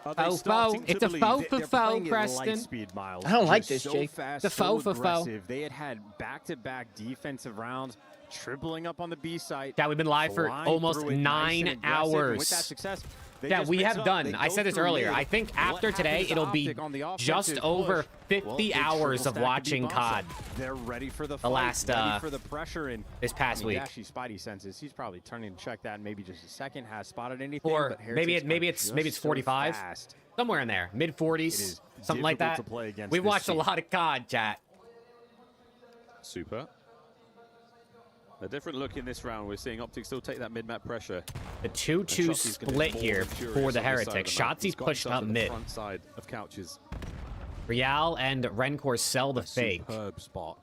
It's a foe for foe, Preston. I don't like this, Jake. Fast, The foe for foe. They had back-to-back defensive rounds. tripling up on the B site. Yeah, we've been live for almost 9 hours. With that success, Yeah, we have done. I said this earlier. I think after today, it'll be just over 50 hours of watching COD. They're ready for the last ready for the pressure in this past week. Actually, Spidey senses he's probably turning to check that in maybe just a second. Has spotted anything? Or but maybe Heretics it's 45, somewhere in there, mid 40s, something like that. We've watched a lot of COD, chat. Super. A different look in this round. We're seeing Optic still take that mid-map pressure. The 2-2 split here for the Heretics. Shotzzy's pushed up mid. Front side of Couches. Real and Rencor sell the fake. Superb spot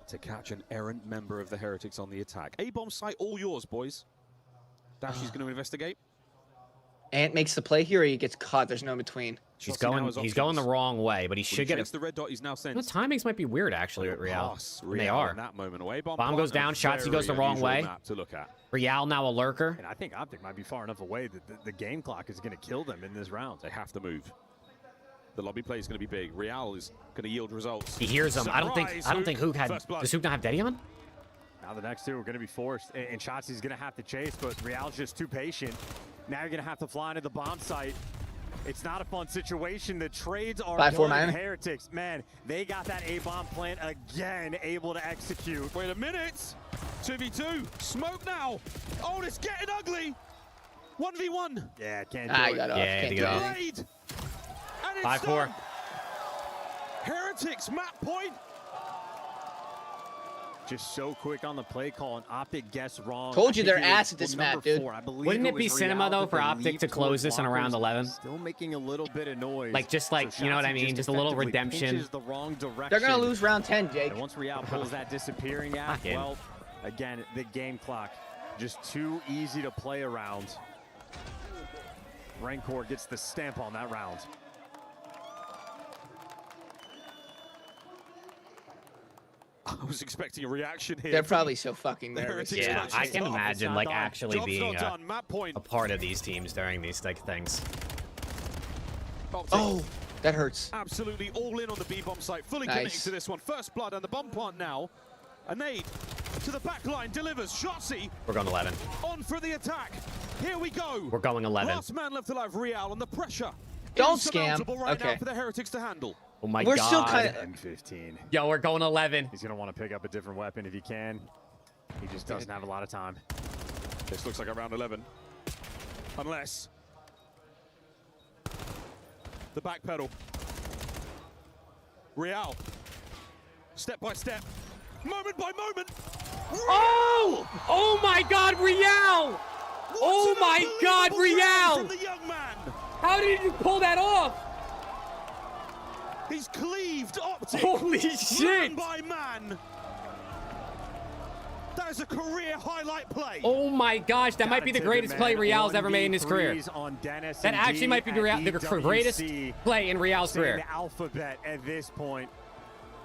to catch an errant member of the Heretics on the attack. A-bomb site all yours, boys. Dashy's going to investigate. Ant makes the play here, or he gets caught. There's no in between. He's going the wrong way, but he should get it. The red dot he's now sent. The timings might be weird actually with Real. They are. In that moment away. Bomb goes down. Shotzzy goes the wrong way. To look at. Real now a lurker. And I think Optic might be far enough away that the game clock is going to kill them in this round. They have to move. The lobby play is going to be big. Real is going to yield results. He hears them. I don't think Hook had. Does Hook not have Daddy on? Now the next two are going to be forced, and Shotzzy's going to have to chase, but Real's just too patient. Now you're going to have to fly into the bomb site. It's not a fun situation. The trades are good. Heretics, man, they got that A-bomb plant again, able to execute. Wait a minute. 2v2. Smoke now. Oh, it's getting ugly. 1v1. Yeah, can't do it. Yeah, get off. 5-4. Heretics map point. Just so quick on the play call, and Optic guessed wrong. Told you they're ass at this map, dude. Wouldn't it be cinema though for Optic to close this in around 11? Still making a little bit of noise. Like just like you know what I mean, just a little redemption. The wrong direction. They're gonna lose round 10, Jake. And once Real pulls that disappearing app, well, again the game clock just too easy to play around. Rencor gets the stamp on that round. I was expecting a reaction here. They're probably so fucking nervous. Yeah, I can imagine like actually being a part of these teams during these like things. Oh, that hurts. Absolutely all in on the B-bomb site, fully committing to this one. First blood and the bomb plant now. A nade to the back line delivers. Shotzzy. We're going 11. On for the attack. Here we go. We're going 11. Last man left alive, Real, and the pressure. Don't scam. Right now for the Heretics to handle. Oh my We're God. still kind of M15. Yo, we're going 11. He's gonna want to pick up a different weapon if he can. He just doesn't have a lot of time. This looks like around 11. Unless the back pedal. Real. Step by step. Moment by moment. Oh! Oh my God, Real! Oh my God, Real! From the young man. How did you pull that off? He's cleaved Optic. Holy shit! Man by man. That is a career highlight play. Oh my gosh, that might be the greatest play Real's ever made in his career. That actually might be the greatest play in Real's career. The alphabet at this point,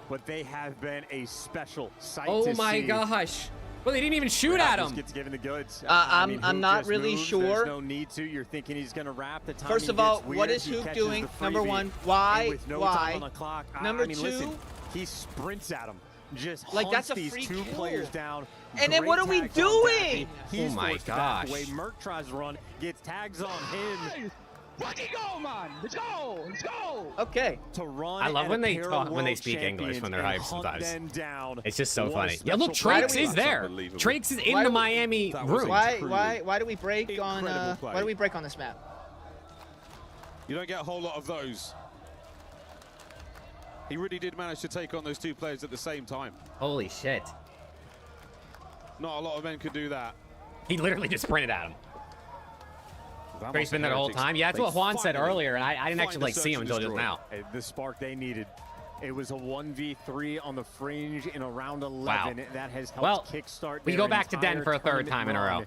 but they have been a special sight Oh to my see. gosh. Well, they didn't even shoot at him. Gets given the goods. I'm not really sure. There's no need to. You're thinking he's going to wrap the time. First of all, what is Hook doing? Number one, why? Time on the clock. Number two, listen, he sprints at him. Just like that's a these free two kill. players down. And then what are we doing? He's oh my gosh. The way Merc tries to run, gets tags on him. Let's go, man! Let's go! Let's go! Okay. To run. I love when they talk, when they speak English when they're hyped sometimes. It's just so funny. Yeah, look, Trakes is there. Trakes is in the Miami room. Why do we break on? Why do we break on this map? You don't get a whole lot of those. He really did manage to take on those two players at the same time. Holy shit. Not a lot of men could do that. He literally just sprinted at him. He's been there the whole time. Yeah, that's what Juan said earlier, and I didn't actually see him until just now. The spark they needed. It was a 1v3 on the fringe in a round 11. Wow. That has helped kickstart. We go back to Den for a third time in a row.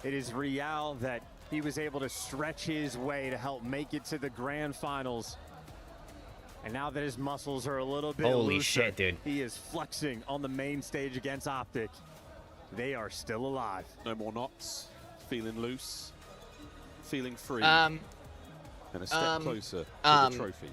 It is Real that he was able to stretch his way to help make it to the grand finals. And now that his muscles are a little bit looser, shit, dude. He is flexing on the main stage against Optic. They are still alive. No more knots. Feeling loose. Feeling free. And a step closer to the trophy.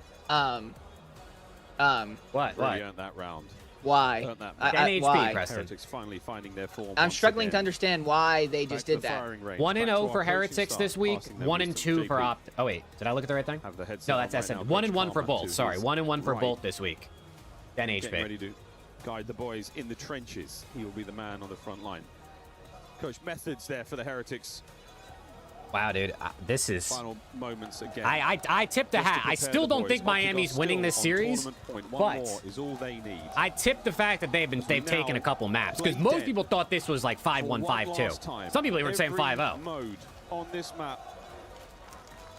What? Really earned that round. Why? Why? Heretics finally finding their form. I'm struggling to understand why they just did that. 1-0 for Heretics this week. 1-2 for Opt. Oh wait, did I look at the right thing? No, that's SN. 1-1 for Bolt. Sorry, 1-1 for Bolt this week. Then Getting HB. ready to guide the boys in the trenches. He will be the man on the front line. Coach, methods there for the Heretics. Wow, dude, this is. Final moments again. I tipped the hat. I still don't think Miami's winning this series, but is all they need. I tipped the fact that they've taken a couple maps because most people thought this was like 5-1, 5-2. Some people even saying 5-0. Mode on this map,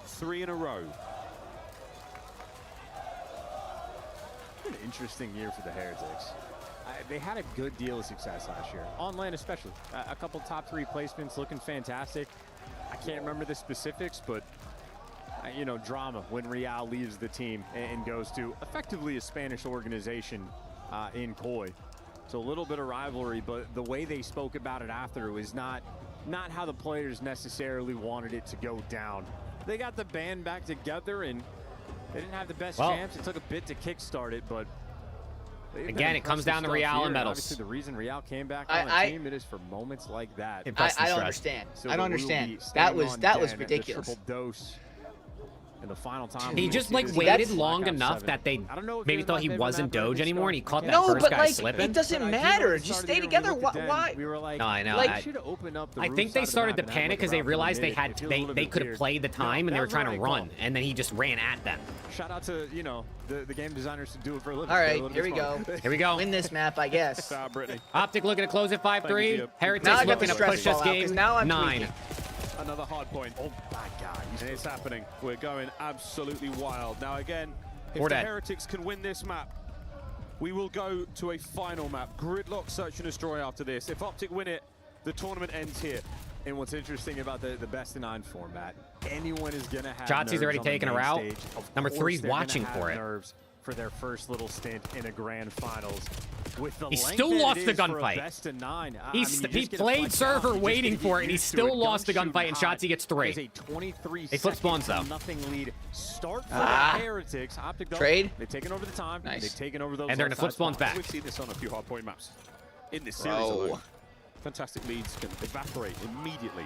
3 in a row. An interesting year for the Heretics. They had a good deal of success last year, on land especially. A couple top 3 placements looking fantastic. I can't remember the specifics, but you know, drama when Real leaves the team and goes to effectively a Spanish organization in Koi. So a little bit of rivalry, but the way they spoke about it after was not how the players necessarily wanted it to go down. They got the band back together and they didn't have the best chance. It took a bit to kickstart it, but again, it comes down to Real and medals. Obviously, the reason Real came back on the team, it is for moments like that. I don't understand. I don't understand. That was ridiculous. Triple dose in the final time. He just like waited long enough that they maybe thought he wasn't Doge anymore, and he caught that first guy slipping. It doesn't matter. Just stay together. Why? No, I know. I think they started to panic because they realized they could have played the time and they were trying to run, and then he just ran at them. Shout out to, you know, the game designers to do it for a living. All right, here we go. Here we go. Win this map, I guess. Optic looking to close at 5-3. Heretics looking to push this game 9. Another hard point. Oh my God, it's happening. We're going absolutely wild. Now again, if the Heretics can win this map, we will go to a final map. Gridlock, Search and Destroy after this. If Optic win it, the tournament ends here. And what's interesting about the best of 9 format, anyone is going to have Jotzi's already taken a route. Number 3's they're watching gonna for have it. Nerves for their first little stint in a grand finals. With the He length still that lost it the is for a gunfight. best of 9, He played server waiting for it, and he still lost the gunfight, and Shotzi gets 3. They flip spawns, though. Nothing lead. Start for the Heretics. Optic Trade. They've taken over the time. Nice. They've taken over those. And they're going to flip spawns back. We've seen this on a few hardpoint maps in this series alone. Fantastic leads can evaporate immediately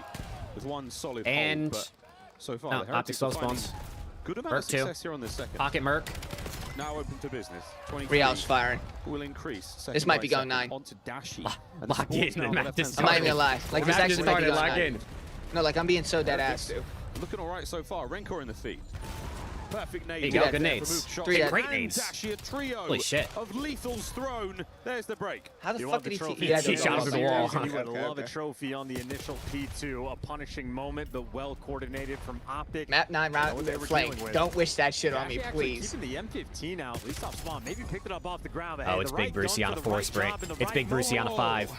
with one solid hold, but so far the Optic Heretics slow are finding spawns. good amount of success here on this second. Pocket Merc. Now open to business. Real's firing. Will increase. This might be going 9. Onto Dashi. Lock in. The map just I'm not even gonna lie. Like this actually might be going 9. No, like I'm being so dead ass. Looking all right so far. Rencor in the feed. Perfect nade. There you go, good nades. Great nades. Dashi, a trio Holy shit. of lethals thrown. There's the break. How the fuck did he shot him to the wall. You would love a trophy on the initial P2. A punishing moment, but well coordinated from Optic. Map 9 round flank. Don't wish that shit on me, please. Keeping the M15 out, at least off spawn. Maybe picked it up off the ground. But Oh, it's Big Brucey on a 4 spray. It's Big Brucey on a 5.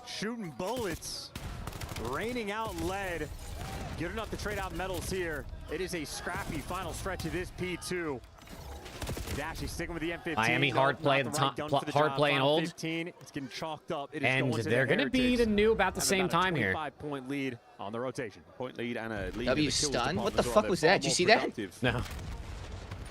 Shooting bullets, raining out lead. Good enough to trade out medals here. It is a scrappy final stretch of this P2. Dashi sticking with the M15. Miami hard play at the top, hard play and old. 15, it's getting chalked up. It is And going to they're going to be the new about the same time here. 5-point lead on the rotation. Point lead and a lead. W stun? What the fuck was that? Did you see that? No.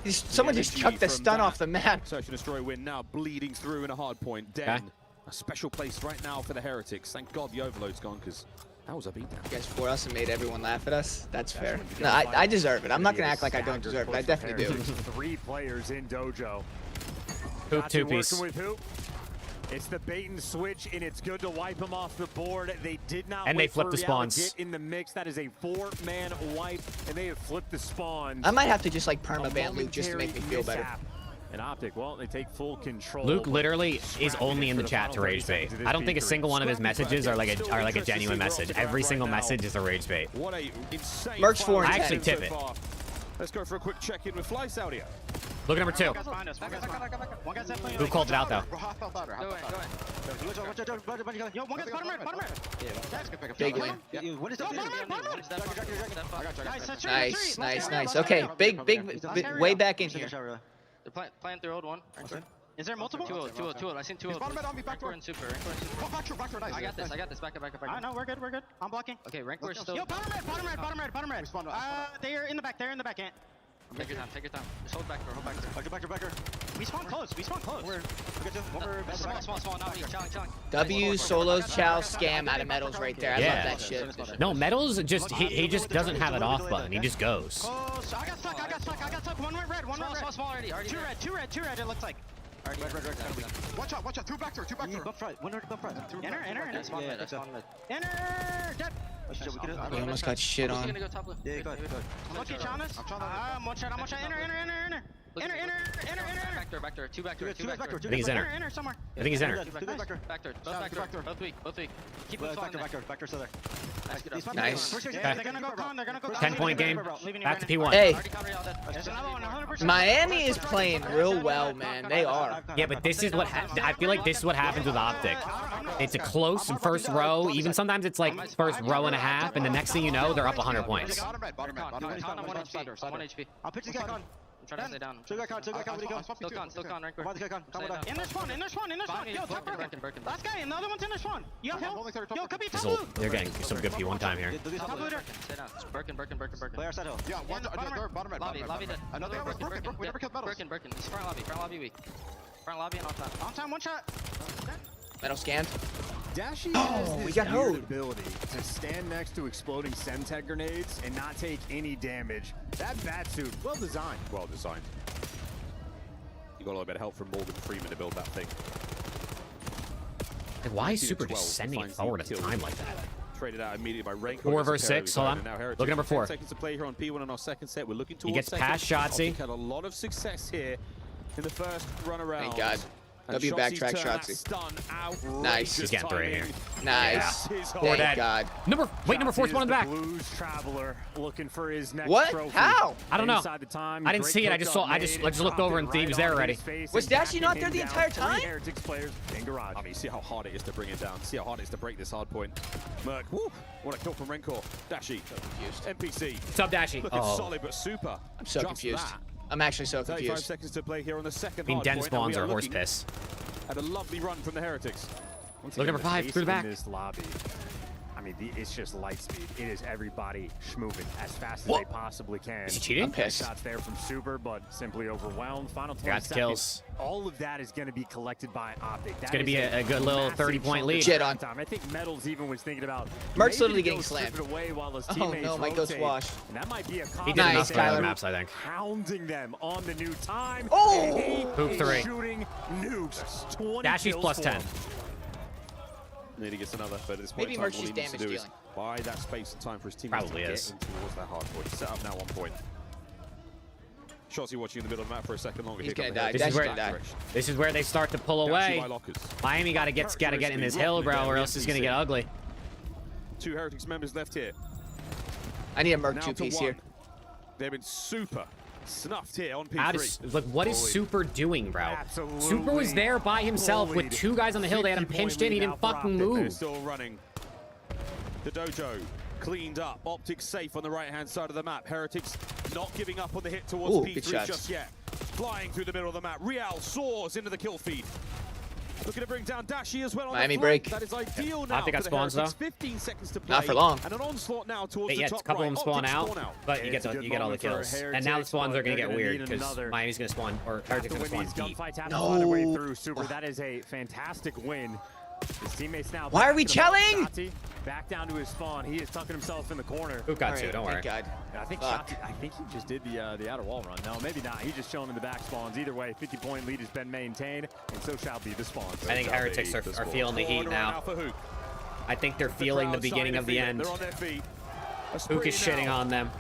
Someone just chucked the stun off the map. Search and Destroy win now, bleeding through in a hard point. Den, a special place right now for the Heretics. Thank God the overload's gone because that was a beatdown. You guys for us and made everyone laugh at us. That's fair. No, I deserve it. I'm not gonna act like I don't deserve it. I definitely do. 3 players in Dojo. Hoop 2-piece. Working with Hoop. It's the bait and switch, and it's good to wipe them off the board. They did not. And they flipped the spawns. Get in the mix. That is a 4-man wipe, and they have flipped the spawns. I might have to just like permaban Luke just to make me feel better. And Optic, well, they take full control. Luke literally is only in the chat to rage bait. I don't think a single one of his messages are like a genuine message. Every single message is a rage bait. What a insane Merch 4 and I actually tip it. Let's go for a quick check-in with Fly Saudia. Look at number 2. Who called it out though? Big win. Nice, nice, nice. Okay, big, way back in here. They're playing through old one. Is there multiple? 2-0. I seen 2-0. Rancor and Super. I got this. Back up. I know, we're good. I'm blocking. Okay, Rancor is still. Yo, bottom red. They're in the back. Ant. Take your time, take your time. Just hold back door, hold back door. Back door. We spawn close, Where? Small, now challenge. W solos chow scam out of Metals right there. I love that shit. No, Metals just he just doesn't have an off button. He just goes. Close. I got stuck. One red. Small already. Two red, it looks like. Red. Watch out. Two back door. Buff front. One red, buff front. Enter. Enter. Dead. We almost got shit on. Yeah, go ahead. I'm lucky, Chalmers. I'm one shot. Enter. Back door. Two back door. I think he's enter. Enter somewhere. I think he's enter. Back door. Both weak. Keep it back door there. Nice. They're gonna go con. 10-point game. Back to P1. Hey, There's another one. 100%. Miami is playing real well, man. They are. Yeah, but this is what I feel like this is what happens with Optic. It's a close first row. Even sometimes it's like first row and a half, and the next thing you know, they're up 100 points. Con, 1 HP. I'll pitch this guy con. I'm trying to stay down. Still con, right quick. In this one. Yo, top Birkin. Last guy, and the other one's in this one. You have hill? Yo, could be top blue. They're getting some good P1 time here. Top blue. Stay down. Birkin. Play our side hill. Yeah, bottom red. Lobby dead. Another Birkin. We never killed Metals. Birkin. He's front lobby weak. Front lobby and on time. On time, one shot. Metal scanned. Dashy has we this got weird hoed. ability to stand next to exploding Semtech grenades and not take any damage. That bat suit, well designed. You got a little bit of help from Morgan Freeman to build that thing. Like, why is Super just sending it forward at a time like that? Traded out immediately by Renko. 4 versus 6. Hold on. Look at number 4. 10 seconds to play here on P1 in our second set. We're looking towards He gets second. past Shotzi. Optic had a lot of success here in the first run around. Thank God. W backtrack Shotzi. Nice. He's getting 3 here. Nice. Yeah. Thank God. Number 4's one in the back. Blues Traveler looking for his next What? trophy. How? I don't know. Inside the time, I didn't great see it. I cook just up looked over and he was there already. Was Dashy not there the entire time? Heretics players in garage. I mean, see how hard it is to bring it down. See how hard it is to break this hard point. Merc, woo, what a kill from Rencor. Dashy, NPC. What's up, Dashy? Looking solid but super. I'm so Just confused. that. I'm actually so 35 confused. seconds to play here on the second I mean, hard den point, and we spawns are horse looking piss. At a lovely run from the Heretics. Look, number 5 through the back. This lobby. I mean, it's just light speed. It is everybody schmoving as fast as they possibly can. Is he cheating? Shots there from Super, but simply overwhelmed. Final 20 Got seconds. kills. All of that is going to be collected by Optic. It's going to be a good little 30-point lead. Shit on. I think Metals even was thinking about Merc's maybe literally to getting go slammed. strip it away while his Oh teammates no, my ghost rotate. wash. And that might be a He did enough for other Tyler. maps, I think. Hounding them on the new time. Oh! Hoop 3. Shooting nukes. 20 Dashy's kills plus for 10. him. Nearly gets another, but at this point Maybe in time, Merch's all he needs to damage do is dealing. buy that space and time for his teammates Probably to is. get in towards that hard point. Set up now on point. Shotzi watching in the middle of the map for a second longer. He's Here gonna come the die. Heretics. Dashy's gonna die. This is where they start to pull away. Dashy by lockers. Miami gotta get in this hill, bro, or else it's gonna get ugly. 2 Heretics members left here. I need a Merc Now 2 to piece 1. here. They've been super snuffed here on P3. How does, like, what is Super doing, bro? Absolutely. Super was there by himself with 2 guys on the hill. They had him 50-point pinched in. He lead didn't now for fucking Optic. They're move. still running. The dojo cleaned up. Optics safe on the right-hand side of the map. Heretics not giving up on the hit towards Ooh, good P3 shots. just yet. Flying through the middle of the map. Real soars into the kill feed. Looking to bring down Dashy as well on Miami the flank. break. That is ideal now Optic got for the spawns, Heretics. though. 15 seconds to play. Not for long. And an onslaught now towards Yeah, the it's top a couple right. of them spawn Optics out, but you It's get a good all the moment for kills. And now the Heretics, spawns but are gonna they're get gonna weird need because another. Miami's gonna spawn, or Heretics After are gonna when spawn these deep. gunfights happen all the way No. through, Super, that is a fantastic win. His teammates now. Why are we back to the ball. chelling? Shotzi back down to his spawn. He is tucking himself in the corner. Who got All 2? right, Don't worry. Thank God. I think Fuck. Shotzi, I think he just did the outer wall run. No, maybe not. He's just chilling in the back spawns. Either way, 50-point lead has been maintained, and so shall be the spawns. I think Heretics are feeling the heat now. I think they're feeling the beginning of the end. They're on their feet. A Hook is spree shitting now. on them.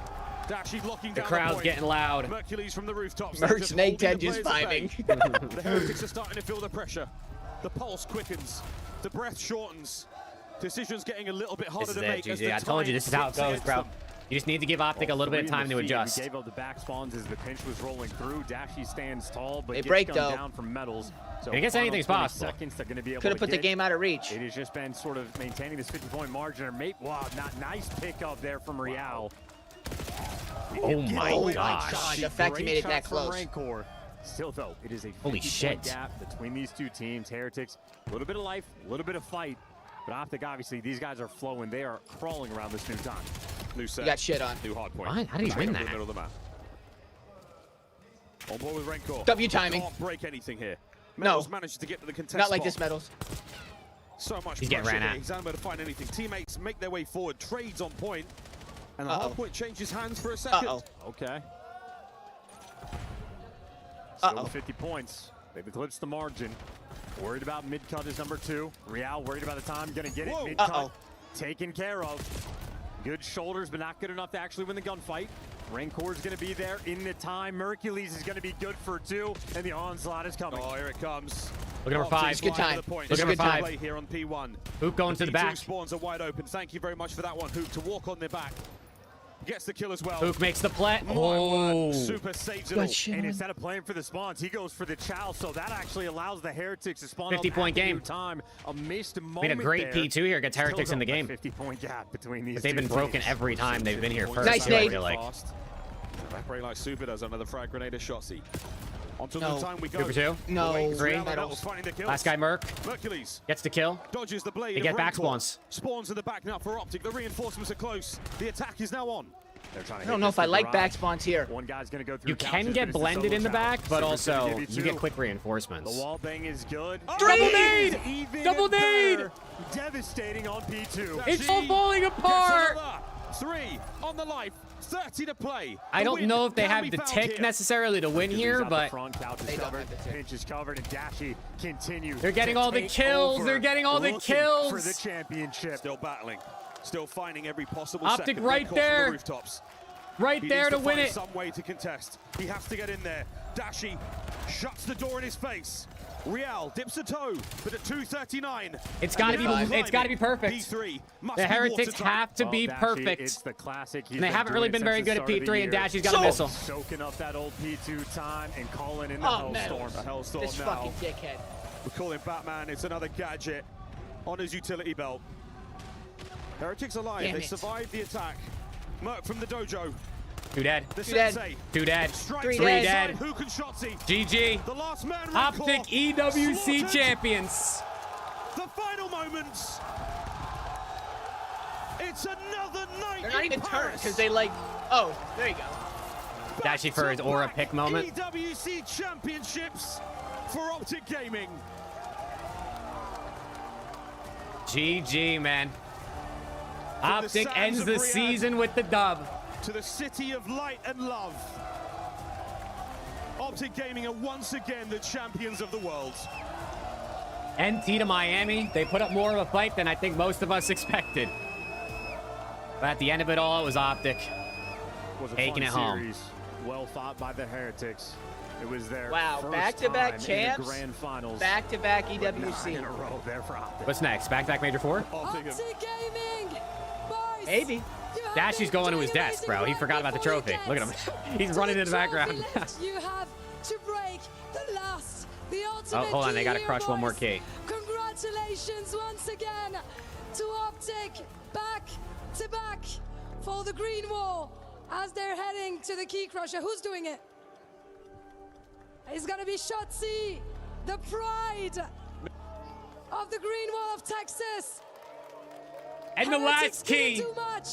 Dashy locking The down crowd's point. getting loud. Mercules from the rooftops. Merc They're just Snake holding 10 the just players at bay. vibing. The Heretics are starting to feel the pressure. The pulse quickens. The breath shortens. Decisions getting a little bit harder This is to it, make. as GG. the I told you time this is how it ticks goes, against bro. them. You just need to give Optic a little bit of time to adjust. He gave up the back spawns as the pinch was rolling through. Dashy stands tall, but They gets break, gunned though. down from Metals. So I guess final anything's 20 possible. Seconds, they're going to be able Could have to put the get- game out of reach. It has just been sort of maintaining this 50-point margin. Or wow, nice pickup there from Real. Oh my Oh my gosh. God, the fact he Great made it shot that from close. Rancor. Still, though, it is a Holy 50-point shit. gap between these two teams. Heretics, a little bit of life, a little bit of fight. But Optic, obviously, these guys are flowing. They are crawling around this new time. New set. You got shit on. New hard point. What? How did he Straight win up the that? middle of the map. On board with Rencor. W timing. Can't break anything here. No. Metals managed to get to the contest Not like spot. this, Metals. So much He's getting pressure ran here. at. He's unable to find anything. Teammates make their way forward. Trades on point. And the hard point changes hands for a second. Okay. Still 50 points. They've eclipsed the margin. Worried about mid-cut is number 2. Real worried about the time. Gonna get it. Mid-cut taken care of. Good shoulders, but not good enough to actually win the gunfight. Rancor's gonna be there in the time. Mercules is gonna be good for 2, and the onslaught is coming. Oh, here it comes. Look at number 5. It's good time. Look at number 5. Play here on P1. Hoop going to the back. Spawns are wide open. Thank you very much for that one, Hoop, to walk on their back. Gets the kill as well. Hoop makes the play. Oh. Super saves it all. And instead of playing for the spawns, he goes for the chow, so that actually allows the Heretics to spawn 50-point game. time. A missed moment Made a great there. P2 here. Gets Heretics in the game. 50-point gap between these But they've two been broken teams. every time they've been here first. Nice I nade. feel like. Evaporate like Super does. Another frag grenade of Shotzi. Onto No. the time we go. Super 2. No. 3. Last guy Merc. Hercules Gets the kill. dodges the blade. They of get back Rancor. spawns. Spawns in the back now for Optic. The reinforcements are close. The attack is now on. They're trying to I don't know if I like back spawns here. One guy's gonna go through. You can couches, get but it's a blended solo in the chow. back, but Super's gonna also give you get 2. quick reinforcements. The wall bang is good. Double nade! Even Double nade! better. Devastating on P2. It's all falling apart! 3 on the life. 30 to play. I don't know if they have the tick necessarily to win here, but Front couch is covered. Pinch is covered, and Dashy continues. they're getting to all the take kills. over, They're getting all the looking kills. for the championship. Still battling. Still finding every possible Optic second. right Red Corps from there. The rooftops. right He there needs to win find it. some way to contest. He has to get in there. Dashi shuts the door in his face. Real dips a toe, but at 2:39. It's got to be. It's got to be perfect. P3 must The be Heretics watertight. have to be Dashy, perfect. It's the classic. He's And they been haven't doing really it been since very the good at start of the P3, and year. Dashy's got a missile. Soaking up that old P2 time and calling in the Oh, hellstorm. Metals. A hellstorm This now. fucking dickhead. We call him Batman. It's another gadget on his utility belt. Heretics alive. Damn They it. survived the attack. Merc from the dojo. 2 dead. The Two dead. sensei. 2 dead. Strikes 3 on the dead. side. Who can Shotzi? GG. The last man. Optic Rencor. EWC Slaughtered. champions. The final moments. It's another night. They're not in even turned Paris. because they like. Oh, there you go. Dashy for his aura Back-to-back pick moment. EWC championships for Optic Gaming. GG, man. the Optic sands ends of the Riyadh. season with the dub. To the city of light and love. Optic Gaming are once again the champions of the world. NT to Miami. They put up more of a fight than I think most of us expected. But at the end of it all, it was Optic Was a taking fun it home. series. Well fought by the Heretics. It was their Wow, first back-to-back time in champs, the grand finals. Back-to-back but 9 EWC. in a row there for Optic. What's next? Back-to-back Major 4? Optic Gaming, boys. Maybe. You have Dashy's been going to his doing desk, amazing bro. He work forgot about the before you trophy. get Look at him. He's to running the in the background. trophy lift. You have to break the last, the ultimate hold on. They got to key crush here, one more boys. key. Congratulations once again to Optic, back to back for the green wall as they're heading to the key crusher. Who's doing it? It's gonna be Shotzi, the pride of the green wall of Texas. And the Heretics last couldn't key. do much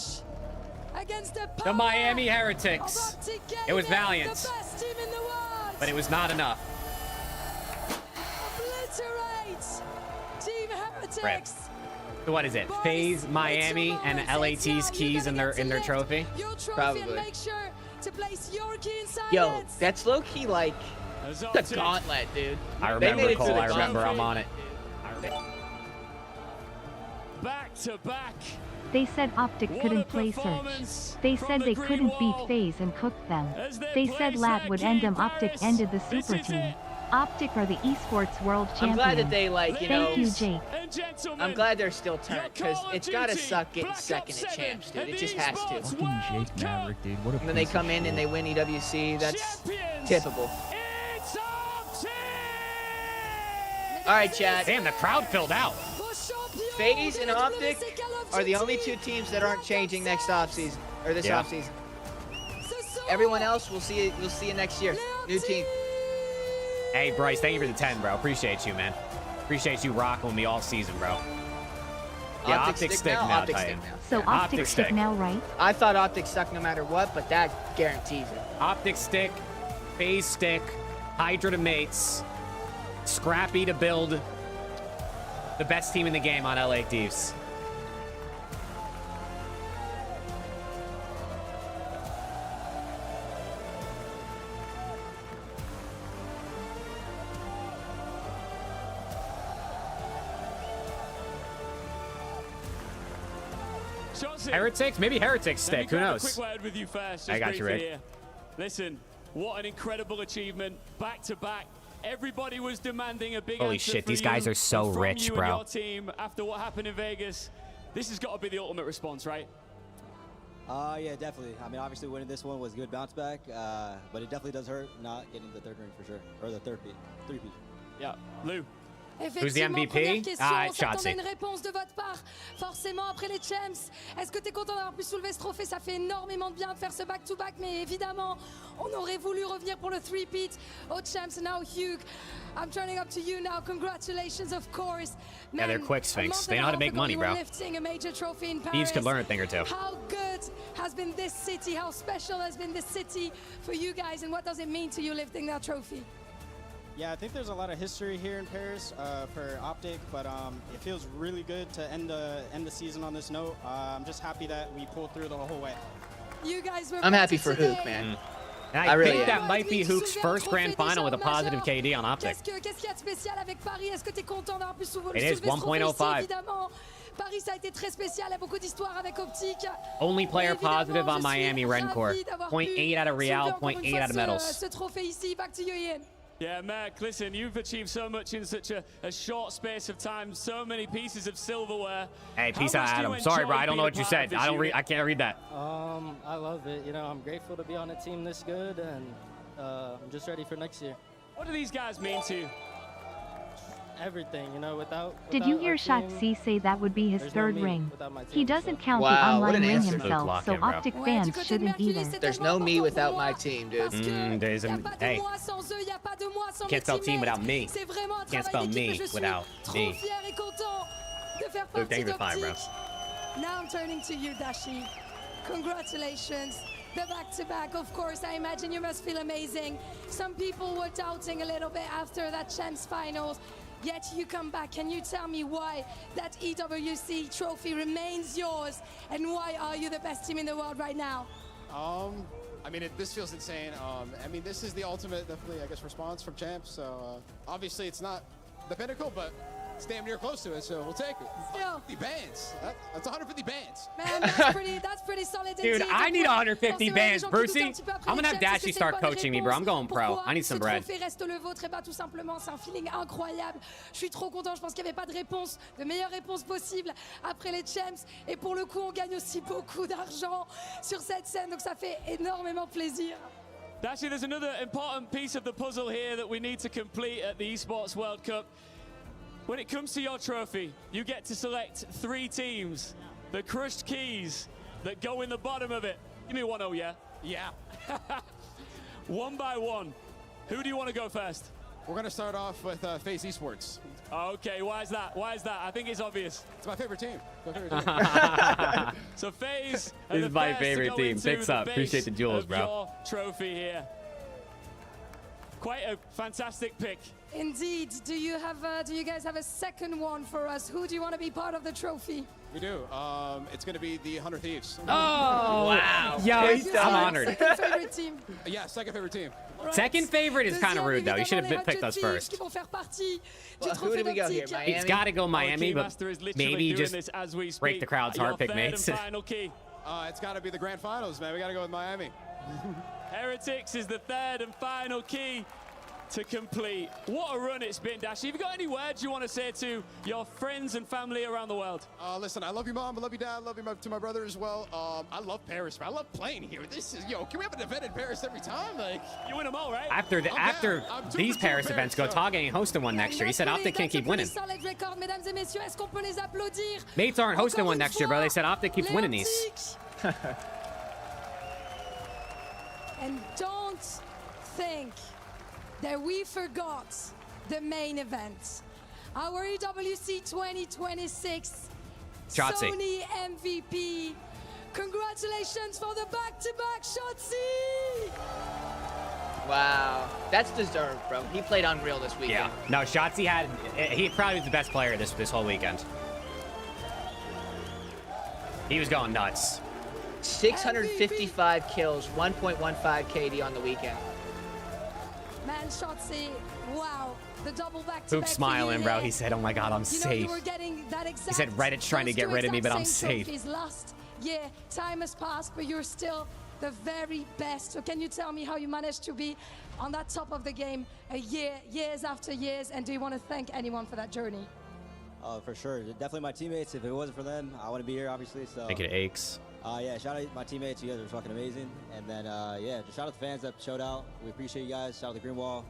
against the The power Miami of Heretics. Optic It was Gaming, valiant. The best team in the world. But it was not enough. Obliterate Team Heretics. Right. So what is it? FaZe, Miami, and LAT's keys in their trophy? Your trophy Probably. and make sure to place your key inside Yo, it. that's low key like the gauntlet, dude. I They remember, made it to Cole. the I remember. gauntlet. I'm on it. Back to back. They said Optic What couldn't a play Search. performance They from said the they Green couldn't beat Wall. FaZe and cooked them. As they They place said Lat that would key end in them. Optic Paris. ended the This super is team. it. Optic are the esports world I'm champions. glad that they like, you know. Thank you, Jake. And gentlemen, I'm glad they're still turned because Call of it's gotta Duty suck getting Black Ops second at 7 champs, dude. and It the just has esports to. World Jake Maverick, dude. What a And then they piece come of in and they shit. win EWC. That's Champions. typical. It's Optic! All right, chat. Damn, the crowd filled out. FaZe and Optic are the only two teams that aren't changing next offseason or this Yeah. offseason. Everyone else, we'll see you next year. New team. Hey, Bryce, thank you for the 10, bro. Appreciate you, man. Appreciate you rocking with me all season, bro. Yeah, Optic stick now, Optic Titan. stick now. So Yeah, Optic stick now, right? I thought Optic suck no matter what, but that guarantees it. Optic stick, FaZe stick, Hydra to mates, Scrappy to build the best team in the game on LA Thieves. Heretics? Maybe Heretics stick. Who knows? Quick word with you first. I got you, Rick. Here. Listen, what an incredible achievement. Back to back. Everybody was demanding a big Holy answer shit, for these you guys are so and from rich, you bro. And your team after what happened in Vegas. This has got to be the ultimate response, right? Yeah, definitely. I mean, obviously winning this one was a good bounce back, but it definitely does hurt not getting the third ring for sure, or the three-peat. Yeah, Lou. Who's the Effectivement, première MVP? question, Ah, on s'attendait Shotzi. à une réponse de votre part, forcément après les champs. Est-ce que tu es content d'avoir pu soulever ce trophée? Ça fait énormément de bien de faire ce back-to-back, mais évidemment, on aurait voulu revenir pour le three-peat aux champs. Now, Hugh, I'm turning up to you now. Congratulations, of course. Yeah, they're quick, Sphinx. They know how to make money, bro. Lifting a major trophy in Paris. Thieves could learn a thing or two. How good has been this city? How special has been this city for you guys? And what does it mean to you lifting that trophy? Yeah, I think there's a lot of history here in Paris for Optic, but it feels really good to end the season on this note. I'm just happy that we pulled through the whole way. You guys were I'm happy for today. Hook, man. And I really think am. that might be Hook's first grand final with a positive KD on Optic. Qu'est-ce qu'il y a de spécial avec Paris? Est-ce que tu es content d'avoir pu soulever It is ce trophée ici, 1.05. évidemment? Paris, ça a été très spécial. Il y a beaucoup d'histoires avec Optic. Only player Évidemment, positive on je suis Miami Rencourt. ravi d'avoir 0.8 out of pu Real, soulever encore une 0.8 fois out of medals. ce trophée ici. Back to you, Ian. Yeah, Mac, listen, you've achieved so much in such a short space of time, so many pieces of silverware. Hey, peace How out, much do you Adam. Sorry, bro. enjoy I don't know being what you a part said. of this I don't read. unit? I can't read that. I love it. You know, I'm grateful to be on a team this good, and I'm just ready for next year. What do these guys mean to you? Everything, you know, without Did you our hear team, Shotzi say that would be his there's no third me ring? without my He team, doesn't so- count Wow, the what online an ring answer. himself, Lock so in, bro. Optic Ouais, fans du côté de shouldn't Mercury, either. c'est There's tellement no me important without pour my moi, team, dude. parce que There's y a a, pas de hey, moi sans eux, y a pas de moi sans can't mes spell team teammates. without me. C'est vraiment un Can't travail spell d'équipe me et je suis without trop me. fier et content de faire Luke, partie thank you for the five, bro. d'Optic. Now I'm turning to you, Dashi. Congratulations. The back-to-back, of course, I imagine you must feel amazing. Some people were doubting a little bit after that Champs Finals, yet you come back. Can you tell me why that EWC trophy remains yours, and why are you the best team in the world right now? I mean, this feels insane. I mean, this is the ultimate, definitely, I guess, response from Champs. So obviously, it's not the pinnacle, but it's damn near close to it. So we'll take it. 150 bands. That's 150 bands. Man, that's pretty solid Dude, indeed. I need 150 Forcément, bands, les gens qui Brucey. doutent un petit peu après I'm gonna les have Champs, est-ce Dashy que c'est start une bonne coaching me, bro. I'm going pro. Pourquoi I need some ce bread. trophée reste le vôtre? Et bah, tout simplement, c'est un feeling incroyable. Je suis trop content. Je pense qu'il n'y avait pas de réponse, de meilleure réponse possible après les Champs. Et pour le coup, on gagne aussi beaucoup d'argent sur cette scène. Donc ça fait énormément plaisir. Actually, there's another important piece of the puzzle here that we need to complete at the Esports World Cup. When it comes to your trophy, you get to select 3 teams, the crushed keys that go in the bottom of it. Give me 1-0, yeah? Yeah. One by one. Who do you want to go first? We're going to start off with FaZe Esports. Okay, why is that? Why is that? I think it's obvious. It's my favorite team. My favorite team. So FaZe are This the is my first to favorite go team. into Picks the up. base Appreciate the jewels, of bro. Your trophy here. Quite a fantastic pick. Indeed. Do you guys have a second one for us? Who do you want to be part of the trophy? We do. It's going to be the 100 Thieves. Oh, wow. Yo, I'm honored. Second favorite team. Yeah, second favorite team. Second favorite is kind of rude, though. You should have picked us first. Well, who do we go here? Miami? He's got to go Miami, but Keymaster is literally maybe doing just this as we break speak. the crowd's heart, Your pick third mates. and final key. It's got to be the grand finals, man. We got to go with Miami. Heretics is the third and final key to complete. What a run it's been, Dashi. Have you got any words you want to say to your friends and family around the world? Listen, I love you, Mom. I love you, Dad. I love you to my brother as well. I love Paris, man. I love playing here. This is, can we have an event in Paris every time? Like, you win them all, right? After these Paris events go, Tog ain't hosting one next year. He said Optic can't keep winning. Mates aren't hosting one next year, bro. They said Optic keeps winning these. And don't think that we forgot the main event. Our EWC 2026 Shotzi. Sony MVP. Congratulations for the back-to-back Shotzi! Wow. That's deserved, bro. He played unreal this weekend. Yeah. No, Shotzzy he probably was the best player this whole weekend. He was going nuts. 655 kills, 1.15 KD on the weekend. Man, Shotzzy, wow. The double back-to-back. Hoop smiling, bro. He said, oh my God, I'm safe. He said, Reddit's trying to get rid of me, but I'm safe. Last year, time has passed, but you're still the very best. So can you tell me how you managed to be on that top of the game years after years? And do you want to thank anyone for that journey? For sure. Definitely my teammates. If it wasn't for them, I wouldn't be here, obviously. So. I think it aches. Yeah, shout out my teammates. You guys are fucking amazing. And then, yeah, just shout out the fans that showed out. We appreciate you guys. Shout out the Green Wall.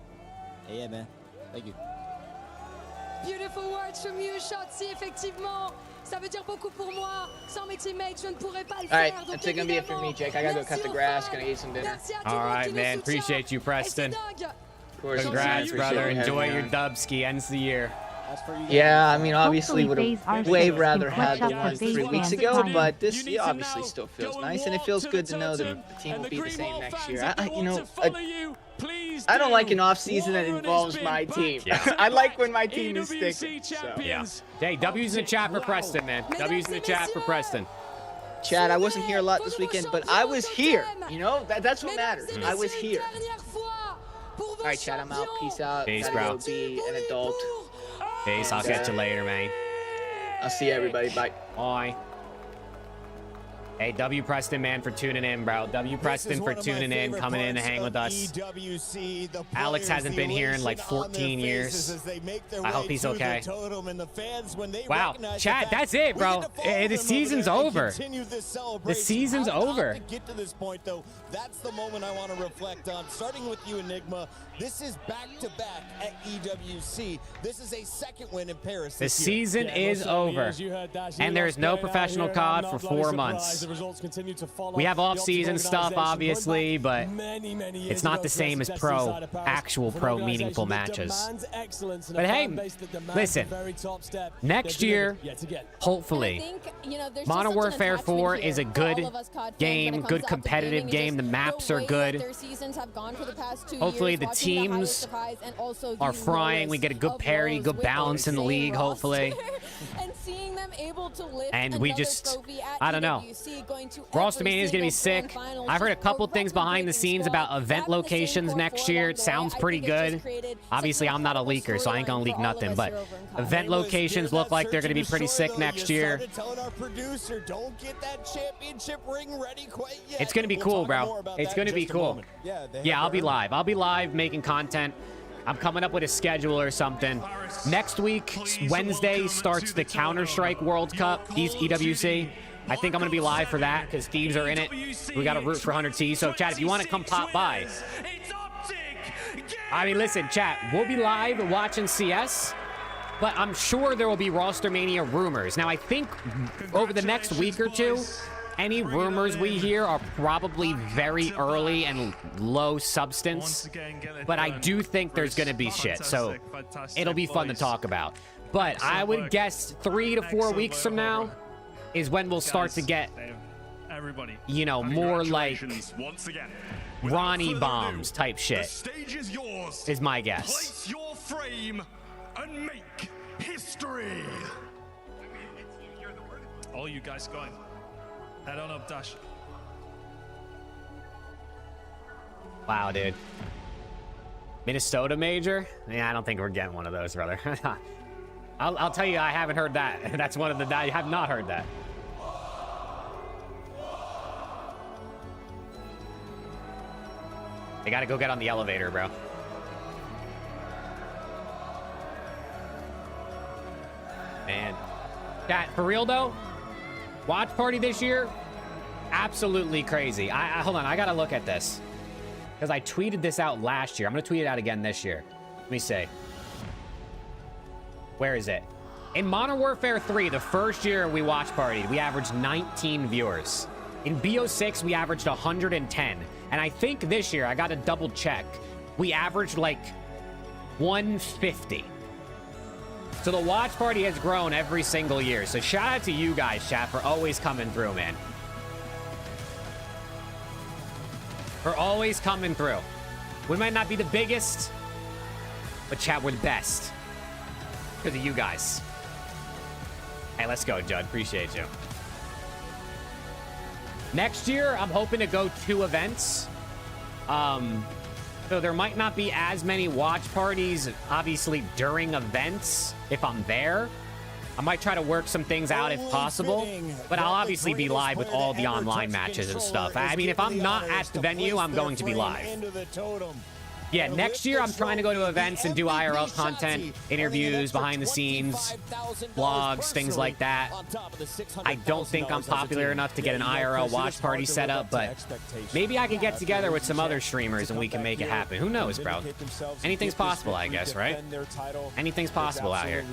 Hey, yeah, man. Thank you. Beautiful words from you, Shotzzy. Effectivement, ça veut dire beaucoup pour moi. Sans mes teammates, je ne pourrais pas le faire. All right, that's gonna be it for me, Jake. I gotta go cut the grass. Gonna eat some dinner. All right, man. Appreciate you, Preston. Congrats, man. brother. Enjoy your Dubski. Ends the year. Yeah, I mean, obviously would have way rather had the one 3 weeks ago, but this year obviously still feels nice, and it feels good to know that the team will be the same next year. I don't like an off season that involves my team. Yeah. I like when my team is sticking. So. Yeah. Hey, W's in the chat for Preston, man. W's in the chat for Preston. Chad, I wasn't here a lot this weekend, but I was here. You know, that's what matters. I was here. All right, Chad, I'm out. Peace out. Peace, Gotta bro. go be an adult. Peace. I'll catch you later, man. I'll see everybody. Bye. Bye. Hey, W Preston, man, for tuning in, bro. W Preston for tuning in, coming in to hang with us. Alex hasn't been here in like 14 years. I hope he's okay. Wow, chat, that's it, bro. The season's over. The season's over. Get to this point, though. That's the moment I want to reflect on. Starting with you, Enigma. This is back-to-back at EWC. This is a second win in Paris. The season is over, and there's no professional COD for 4 months. We have off-season stuff, obviously, but it's not the same as actual pro meaningful matches. But hey, listen, next year, hopefully, Modern Warfare 4 is a good game, good competitive game. The maps are good. Hopefully, the teams are frying. We get a good parity, good balance in the league, hopefully. And we just, I don't know. Rostermania is going to be sick. I've heard a couple things behind the scenes about event locations next year. It sounds pretty good. Obviously, I'm not a leaker, so I ain't going to leak nothing. But event locations look like they're going to be pretty sick next year. It's going to be cool, bro. It's going to be cool. Yeah, I'll be live. I'll be live making content. I'm coming up with a schedule or something. Next week, Wednesday, starts the Counter-Strike World Cup, EWC. I think I'm going to be live for that because Thieves are in it. We got to root for 100T. So, chat, if you want to come pop by. I mean, listen, chat, we'll be live watching CS, but I'm sure there will be Rostermania rumors. Now, I think over the next week or two, any rumors we hear are probably very early and low substance, but I do think there's going to be shit, so it'll be fun to talk about. But I would guess 3 to 4 weeks from now is when we'll start to get, you know, more like Ronnie bombs type shit, is my guess. Place your frame and make history. All you guys going. Head on up, Dash. Wow, dude. Minnesota major? Yeah, I don't think we're getting one of those, brother. I'll tell you, I haven't heard that. That's one of the... I have not heard that. I gotta go get on the elevator, bro. Man. Chat, for real, though? Watch party this year? Absolutely crazy. Hold on, I gotta look at this. Because I tweeted this out last year. I'm gonna tweet it out again this year. Let me see. Where is it? In Modern Warfare 3, the first year we watch partied, we averaged 19 viewers. In BO6, we averaged 110. And I think this year, I gotta double check, we averaged like 150. So the watch party has grown every single year. So shout out to you guys, chat, for always coming through, man. For always coming through. We might not be the biggest, but chat, we're the best. Because of you guys. Hey, let's go, Judd. Appreciate you. Next year, I'm hoping to go 2 events. So there might not be as many watch parties, obviously, during events, if I'm there. I might try to work some things out if possible, but I'll obviously be live with all the online matches and stuff. I mean, if I'm not at the venue, I'm going to be live. Yeah, next year I'm trying to go to events and do IRL content, interviews, behind the scenes, vlogs, things like that. I don't think I'm popular enough to get an IRL watch party set up, but maybe I could get together with some other streamers and we can make it happen. Who knows, bro? Anything's possible, I guess, right? Anything's possible out here.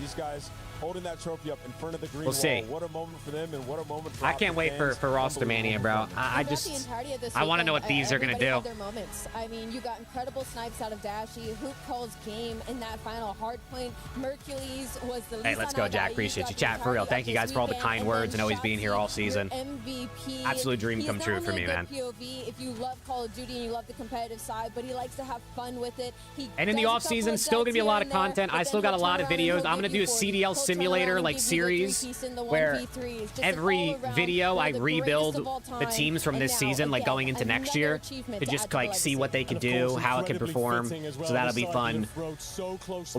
These guys holding that trophy up in front of the green We'll see. wall. What a moment for them and what a moment for I can't wait for Roster Mania, bro. I want to know what thieves are going to do. Their moments. I mean, you got incredible snipes out of Dashy. Hoop calls game in that final hard point. Mercules was the least. Hey, let's go, Jack. Appreciate you. Chat, for real. Thank you guys for all the kind words and always being here all season. MVP. Absolute dream come true for me, man. POV if you love Call of Duty and you love the competitive side, but he likes to have fun with it. And in the off season, still going to be a lot of content. I still got a lot of videos. I'm going to do a CDL simulator like series where every video I rebuild the teams from this season, like going into next year, to just like see what they can do, how it can perform. So that'll be fun. We'll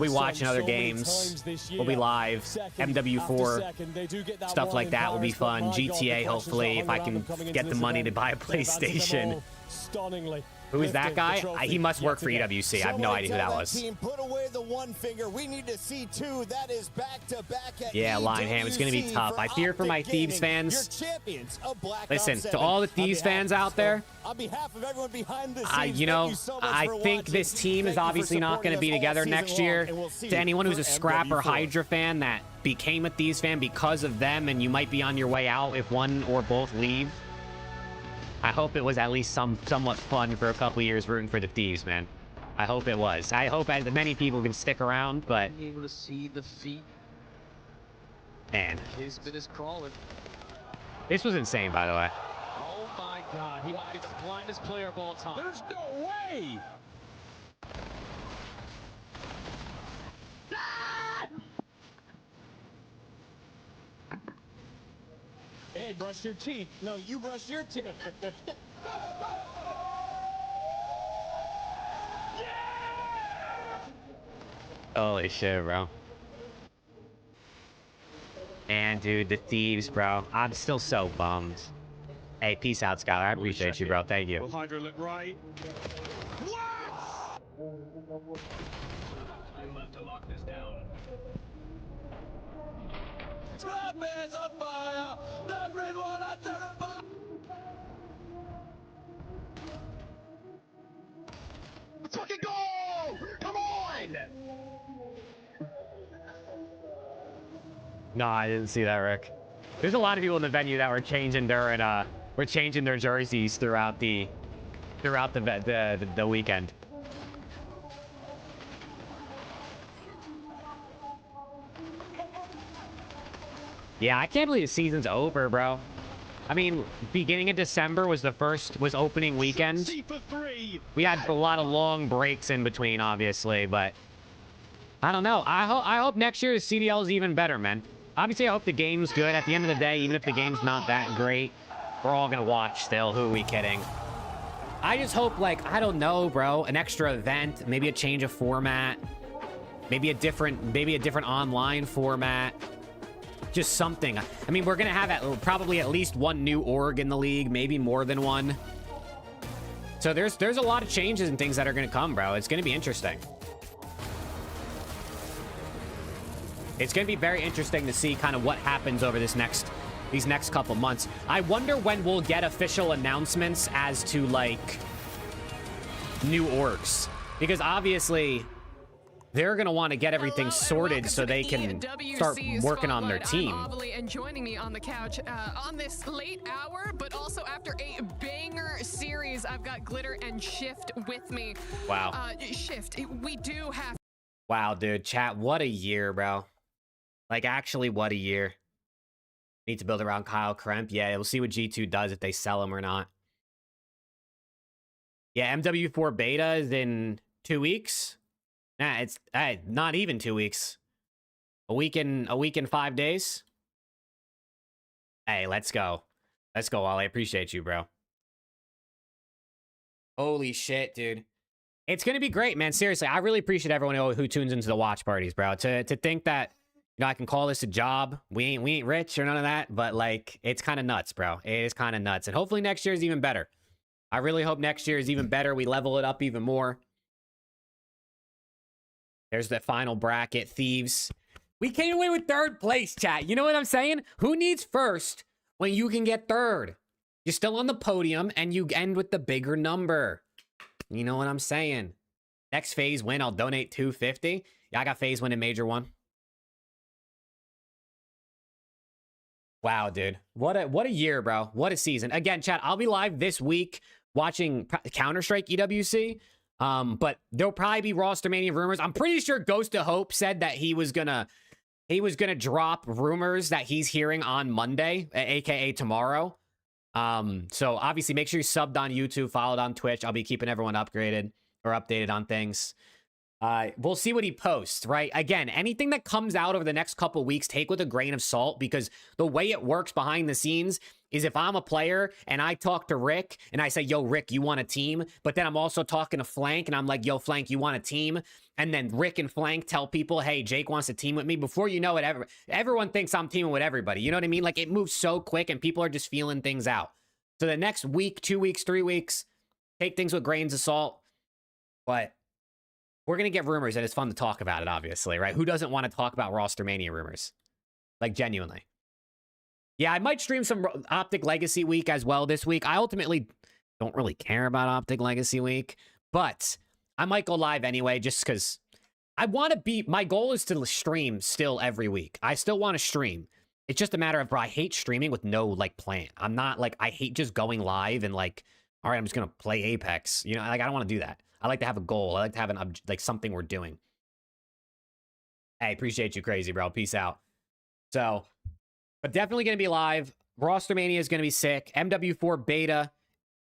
be watching other games. We'll be live. MW4 stuff like that will be fun. GTA, hopefully, if I can get the money to buy a PlayStation. Who is that guy? He must work for EWC. I have no idea who that was. Put away the one finger. We need to see 2. That is back-to-back at Yeah, Lionham, it's going to be tough. I fear for my Thieves fans. Listen, to all the Thieves fans out there, on behalf of everyone behind the scenes, you know, I think this team is obviously not going to be together next year. To anyone who's a Scrap or Hydra fan that became a Thieves fan because of them, and you might be on your way out if one or both leave, I hope it was at least somewhat fun for a couple years rooting for the Thieves, man. I hope it was. I hope as many people can stick around, but able to see the feet. Man, Kismet is crawling. This was insane, by the way. Oh my God, he might be the blindest player of all time. There's no way. Hey, brush your teeth. No, you brush your teeth. Holy shit, bro. And dude, the Thieves, bro. I'm still so bummed. Hey, peace out, Skylar. I appreciate you, bro. Thank you. Will Hydra look right? Trap is on fire. Everyone are terrified. Let's fucking go! Come on! No, I didn't see that, Rick. There's a lot of people in the venue that were changing their jerseys throughout the weekend. Yeah, I can't believe the season's over, bro. I mean, beginning of December was opening weekend. We had a lot of long breaks in between, obviously, but I don't know. I hope next year the CDL is even better, man. Obviously, I hope the game's good. At the end of the day, even if the game's not that great, we're all gonna watch still. Who are we kidding? I just hope, like, I don't know, bro, an extra event, maybe a change of format, maybe a different online format. Just something. I mean, we're gonna have probably at least one new org in the league, maybe more than one. So there's a lot of changes and things that are gonna come, bro. It's gonna be interesting. It's gonna be very interesting to see kind of what happens over these next couple months. I wonder when we'll get official announcements as to like new orgs, because obviously they're going to want to get everything sorted so they can start working on their team. And joining me on the couch on this late hour, but also after a banger series, I've got Glitter and Shift with me. Wow. Shift, we do have... Wow, dude. Chat, what a year, bro. Like, actually, what a year. Need to build around Kyle Kremp. Yeah, we'll see what G2 does, if they sell him or not. Yeah, MW4 beta is in 2 weeks. Nah, it's not even 2 weeks. A week and 5 days. Hey, let's go. Let's go, Wally. I appreciate you, bro. Holy shit, dude. It's going to be great, man. Seriously, I really appreciate everyone who tunes into the watch parties, bro. To think that, you know, I can call this a job. We ain't rich or none of that, but like, it's kind of nuts, bro. It is kind of nuts. And hopefully next year is even better. I really hope next year is even better. We level it up even more. There's the final bracket, Thieves. We came away with 3rd place, chat. You know what I'm saying? Who needs first when you can get 3rd? You're still on the podium, and you end with the bigger number. You know what I'm saying? Next FaZe win, I'll donate $250. Yeah, I got FaZe win in Major 1. Wow, dude. What a year, bro. What a season. Again, chat, I'll be live this week watching Counter-Strike EWC. But there'll probably be Roster Mania rumors. I'm pretty sure Ghost of Hope said that he was gonna drop rumors that he's hearing on Monday, aka tomorrow. So obviously make sure you're subbed on YouTube, followed on Twitch. I'll be keeping everyone upgraded or updated on things. We'll see what he posts, right? Again, anything that comes out over the next couple weeks, take with a grain of salt, because the way it works behind the scenes is if I'm a player and I talk to Rick and I say, yo, Rick, you want a team? But then I'm also talking to Flank and I'm like, yo, Flank, you want a team? And then Rick and Flank tell people, hey, Jake wants to team with me. Before you know it, everyone thinks I'm teaming with everybody. You know what I mean? Like, it moves so quick and people are just feeling things out. So the next week, 2 weeks, 3 weeks, take things with grains of salt. But we're going to get rumors, and it's fun to talk about it, obviously, right? Who doesn't want to talk about Roster Mania rumors? Like, genuinely. Yeah, I might stream some Optic Legacy Week as well this week. I ultimately don't really care about Optic Legacy Week, but I might go live anyway, just because I want to be... My goal is to stream still every week. I still want to stream. It's just a matter of, bro, I hate streaming with no, like, plan. I'm not, like... I hate just going live and, like, all right, I'm just going to play Apex. You know, like, I don't want to do that. I like to have a goal. I like to have an like something we're doing. Hey, appreciate you, crazy bro. Peace out. So, but definitely going to be live. Roster Mania is going to be sick. MW4 beta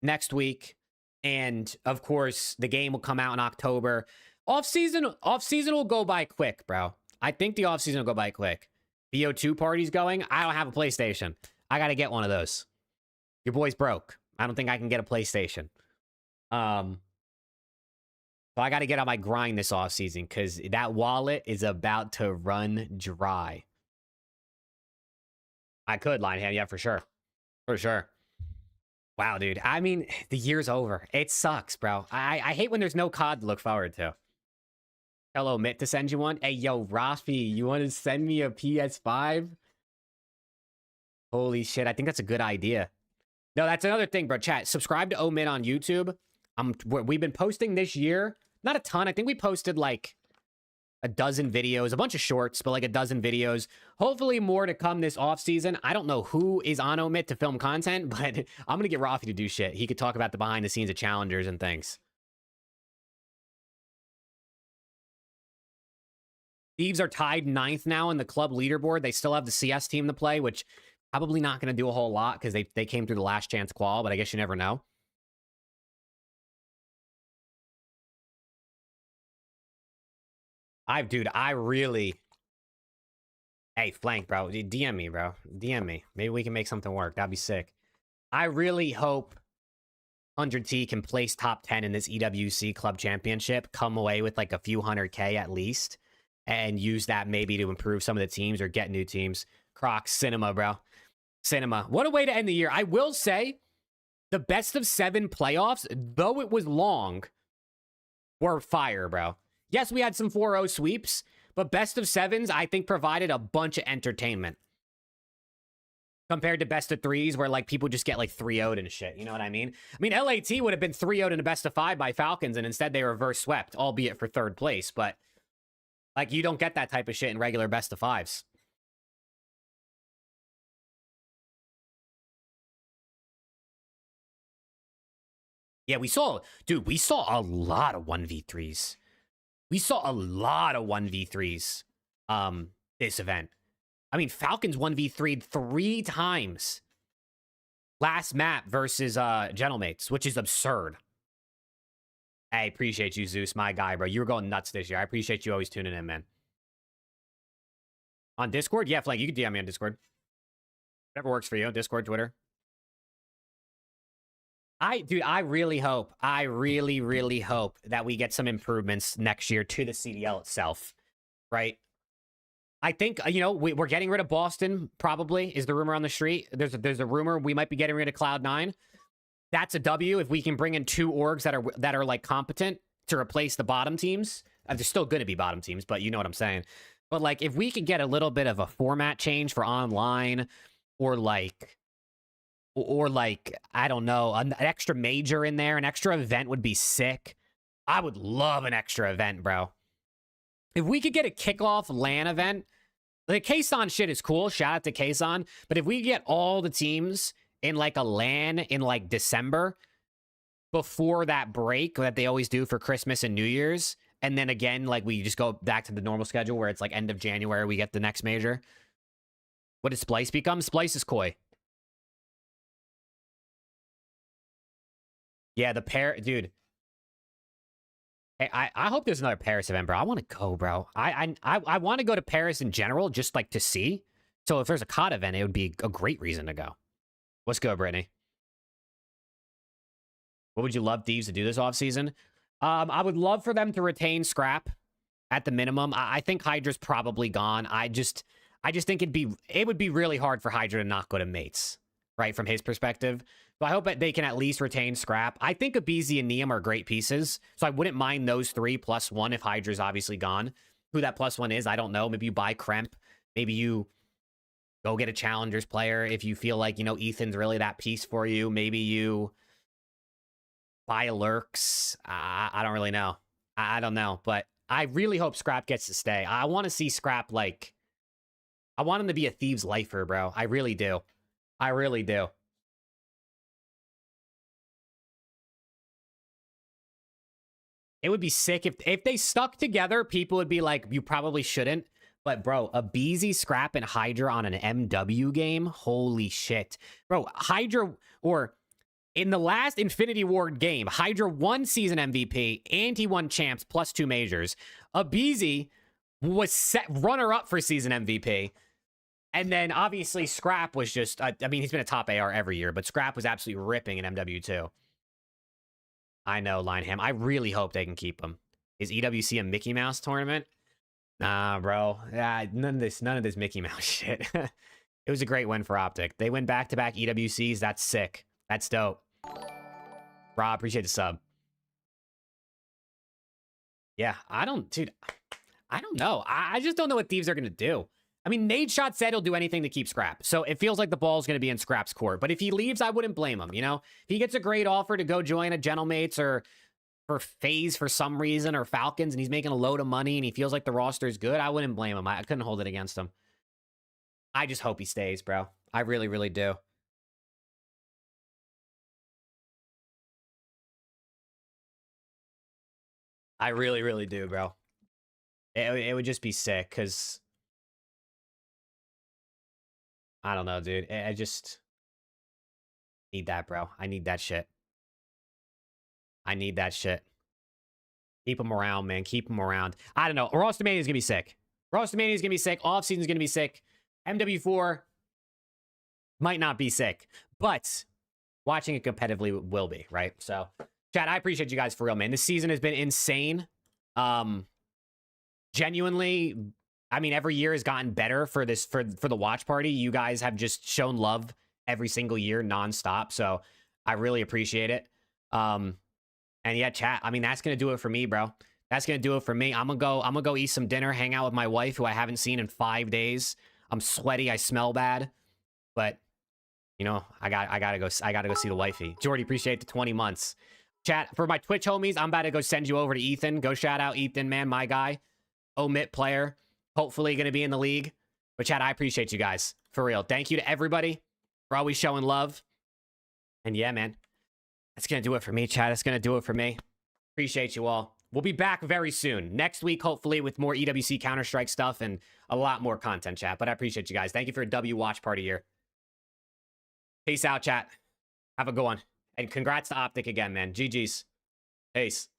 next week, and of course, the game will come out in October. Off season will go by quick, bro. I think the off season will go by quick. BO2 party's going. I don't have a PlayStation. I got to get one of those. Your boy's broke. I don't think I can get a PlayStation. So I got to get on my grind this offseason because that wallet is about to run dry. I could, Lionhand. Yeah, for sure. For sure. Wow, dude. I mean, the year's over. It sucks, bro. I hate when there's no COD to look forward to. Hello, Mitt, to send you one. Hey, yo, Rafi, you want to send me a PS5? Holy shit. I think that's a good idea. No, that's another thing, bro. Chat, subscribe to Omid on YouTube. We've been posting this year. Not a ton. I think we posted like a dozen videos, a bunch of shorts, but like a dozen videos. Hopefully more to come this off season. I don't know who is on Omid to film content, but I'm going to get Rafi to do shit. He could talk about the behind the scenes of challengers and things. Thieves are tied 9th now in the club leaderboard. They still have the CS team to play, which probably not going to do a whole lot because they came through the last chance qual, but I guess you never know. Dude, I really... Hey, Flank, bro. DM me, bro. DM me. Maybe we can make something work. That'd be sick. I really hope 100T can place top 10 in this EWC Club Championship, come away with like a few 100K at least, and use that maybe to improve some of the teams or get new teams. Crocs, Cinema, bro. Cinema. What a way to end the year. I will say, the best of 7 playoffs, though it was long, were fire, bro. Yes, we had some 4-0 sweeps, but best of 7s, I think, provided a bunch of entertainment. Compared to best of 3s, where, like, people just get, like, 3-0'd and shit. You know what I mean? I mean, LAT would have been 3-0'd in a best of 5 by Falcons, and instead they reverse swept, albeit for 3rd place. But, like, you don't get that type of shit in regular best of 5s. Yeah, we saw a lot of 1v3s. We saw a lot of 1v3s this event. I mean, Falcons 1v3'd 3 times last map versus Gentlemates, which is absurd. I appreciate you, Zeus, my guy, bro. You were going nuts this year. I appreciate you always tuning in, man. On Discord? Yeah, Flank, you can DM me on Discord. Whatever works for you. Discord, Twitter. Dude, I really hope, really hope that we get some improvements next year to the CDL itself, right? I think, you know, we're getting rid of Boston, probably, is the rumor on the street. There's a rumor we might be getting rid of Cloud9. That's a W if we can bring in 2 orgs that are like competent to replace the bottom teams. They're still going to be bottom teams, but you know what I'm saying. But like, if we could get a little bit of a format change for online, or like, I don't know, an extra major in there, an extra event would be sick. I would love an extra event, bro. If we could get a kickoff LAN event, the Kson shit is cool. Shout out to Kson. But if we get all the teams in like a LAN in like December before that break that they always do for Christmas and New Year's, and then again, like we just go back to the normal schedule where it's like end of January, we get the next major. What does Splice become? Splice is Koi. Yeah, the pair, dude. Hey, I hope there's another Paris event, bro. I want to go, bro. I want to go to Paris in general, just like to see. So if there's a COD event, it would be a great reason to go. Let's go, Brittany. What would you love Thieves to do this offseason? I would love for them to retain Scrap at the minimum. I think Hydra's probably gone. I just think it would be really hard for Hydra to not go to Mates, right? From his perspective. So I hope that they can at least retain Scrap. I think Abizi and Neum are great pieces. So I wouldn't mind those 3 plus 1 if Hydra's obviously gone. Who that plus 1 is, I don't know. Maybe you buy Kremp. Maybe you go get a Challengers player if you feel like, you know, Ethan's really that piece for you. Maybe you buy a Lurks. I don't really know. I don't know. But I really hope Scrap gets to stay. I want to see Scrap, like, I want him to be a Thieves lifer, bro. I really do. I really do. It would be sick if they stuck together. People would be like, you probably shouldn't. But bro, Abizi, Scrap, and Hydra on an MW game? Holy shit. Bro, Hydra, or in the last Infinity Ward game, Hydra won season MVP, and he won champs plus 2 majors. Abizi was set runner-up for season MVP. And then obviously Scrap was just, I mean, he's been a top AR every year, but Scrap was absolutely ripping in MW2. I know, Lineham. I really hope they can keep him. Is EWC a Mickey Mouse tournament? Nah, bro. None of this Mickey Mouse shit. It was a great win for Optic. They win back-to-back EWCs. That's sick. That's dope. Rob, appreciate the sub. Yeah, I don't know. I just don't know what Thieves are going to do. I mean, Nadeshot said he'll do anything to keep Scrap. So it feels like the ball's going to be in Scrap's court. But if he leaves, I wouldn't blame him, you know? If he gets a great offer to go join a Gentlemates or for FaZe for some reason, or Falcons, and he's making a load of money and he feels like the roster is good, I wouldn't blame him. I couldn't hold it against him. I just hope he stays, bro. I really, really do. I really, really do, bro. It would just be sick, because I don't know, dude. I just need that, bro. I need that shit. I need that shit. Keep him around, man. Keep him around. I don't know. Rostamania is going to be sick. Rostamania is going to be sick. Offseason is going to be sick. MW4 might not be sick, but watching it competitively will be, right? So, chat, I appreciate you guys for real, man. This season has been insane. Genuinely, I mean, every year has gotten better for this, for the watch party. You guys have just shown love every single year nonstop. So I really appreciate it. And yeah, chat, I mean, that's going to do it for me, bro. That's going to do it for me. I'm going to go eat some dinner, hang out with my wife, who I haven't seen in 5 days. I'm sweaty. I smell bad, but you know, I gotta go see the wifey. Jordy, appreciate the 20 months. Chat, for my Twitch homies, I'm about to go send you over to Ethan. Go shout out Ethan, man, my guy. Omit player. Hopefully going to be in the league. But chat, I appreciate you guys. For real. Thank you to everybody for always showing love. And yeah, man. That's going to do it for me, chat. That's going to do it for me. Appreciate you all. We'll be back very soon. Next week, hopefully, with more EWC Counter-Strike stuff and a lot more content, chat. But I appreciate you guys. Thank you for a W watch party here. Peace out, chat. Have a good one. And congrats to Optic again, man. GG's. Peace.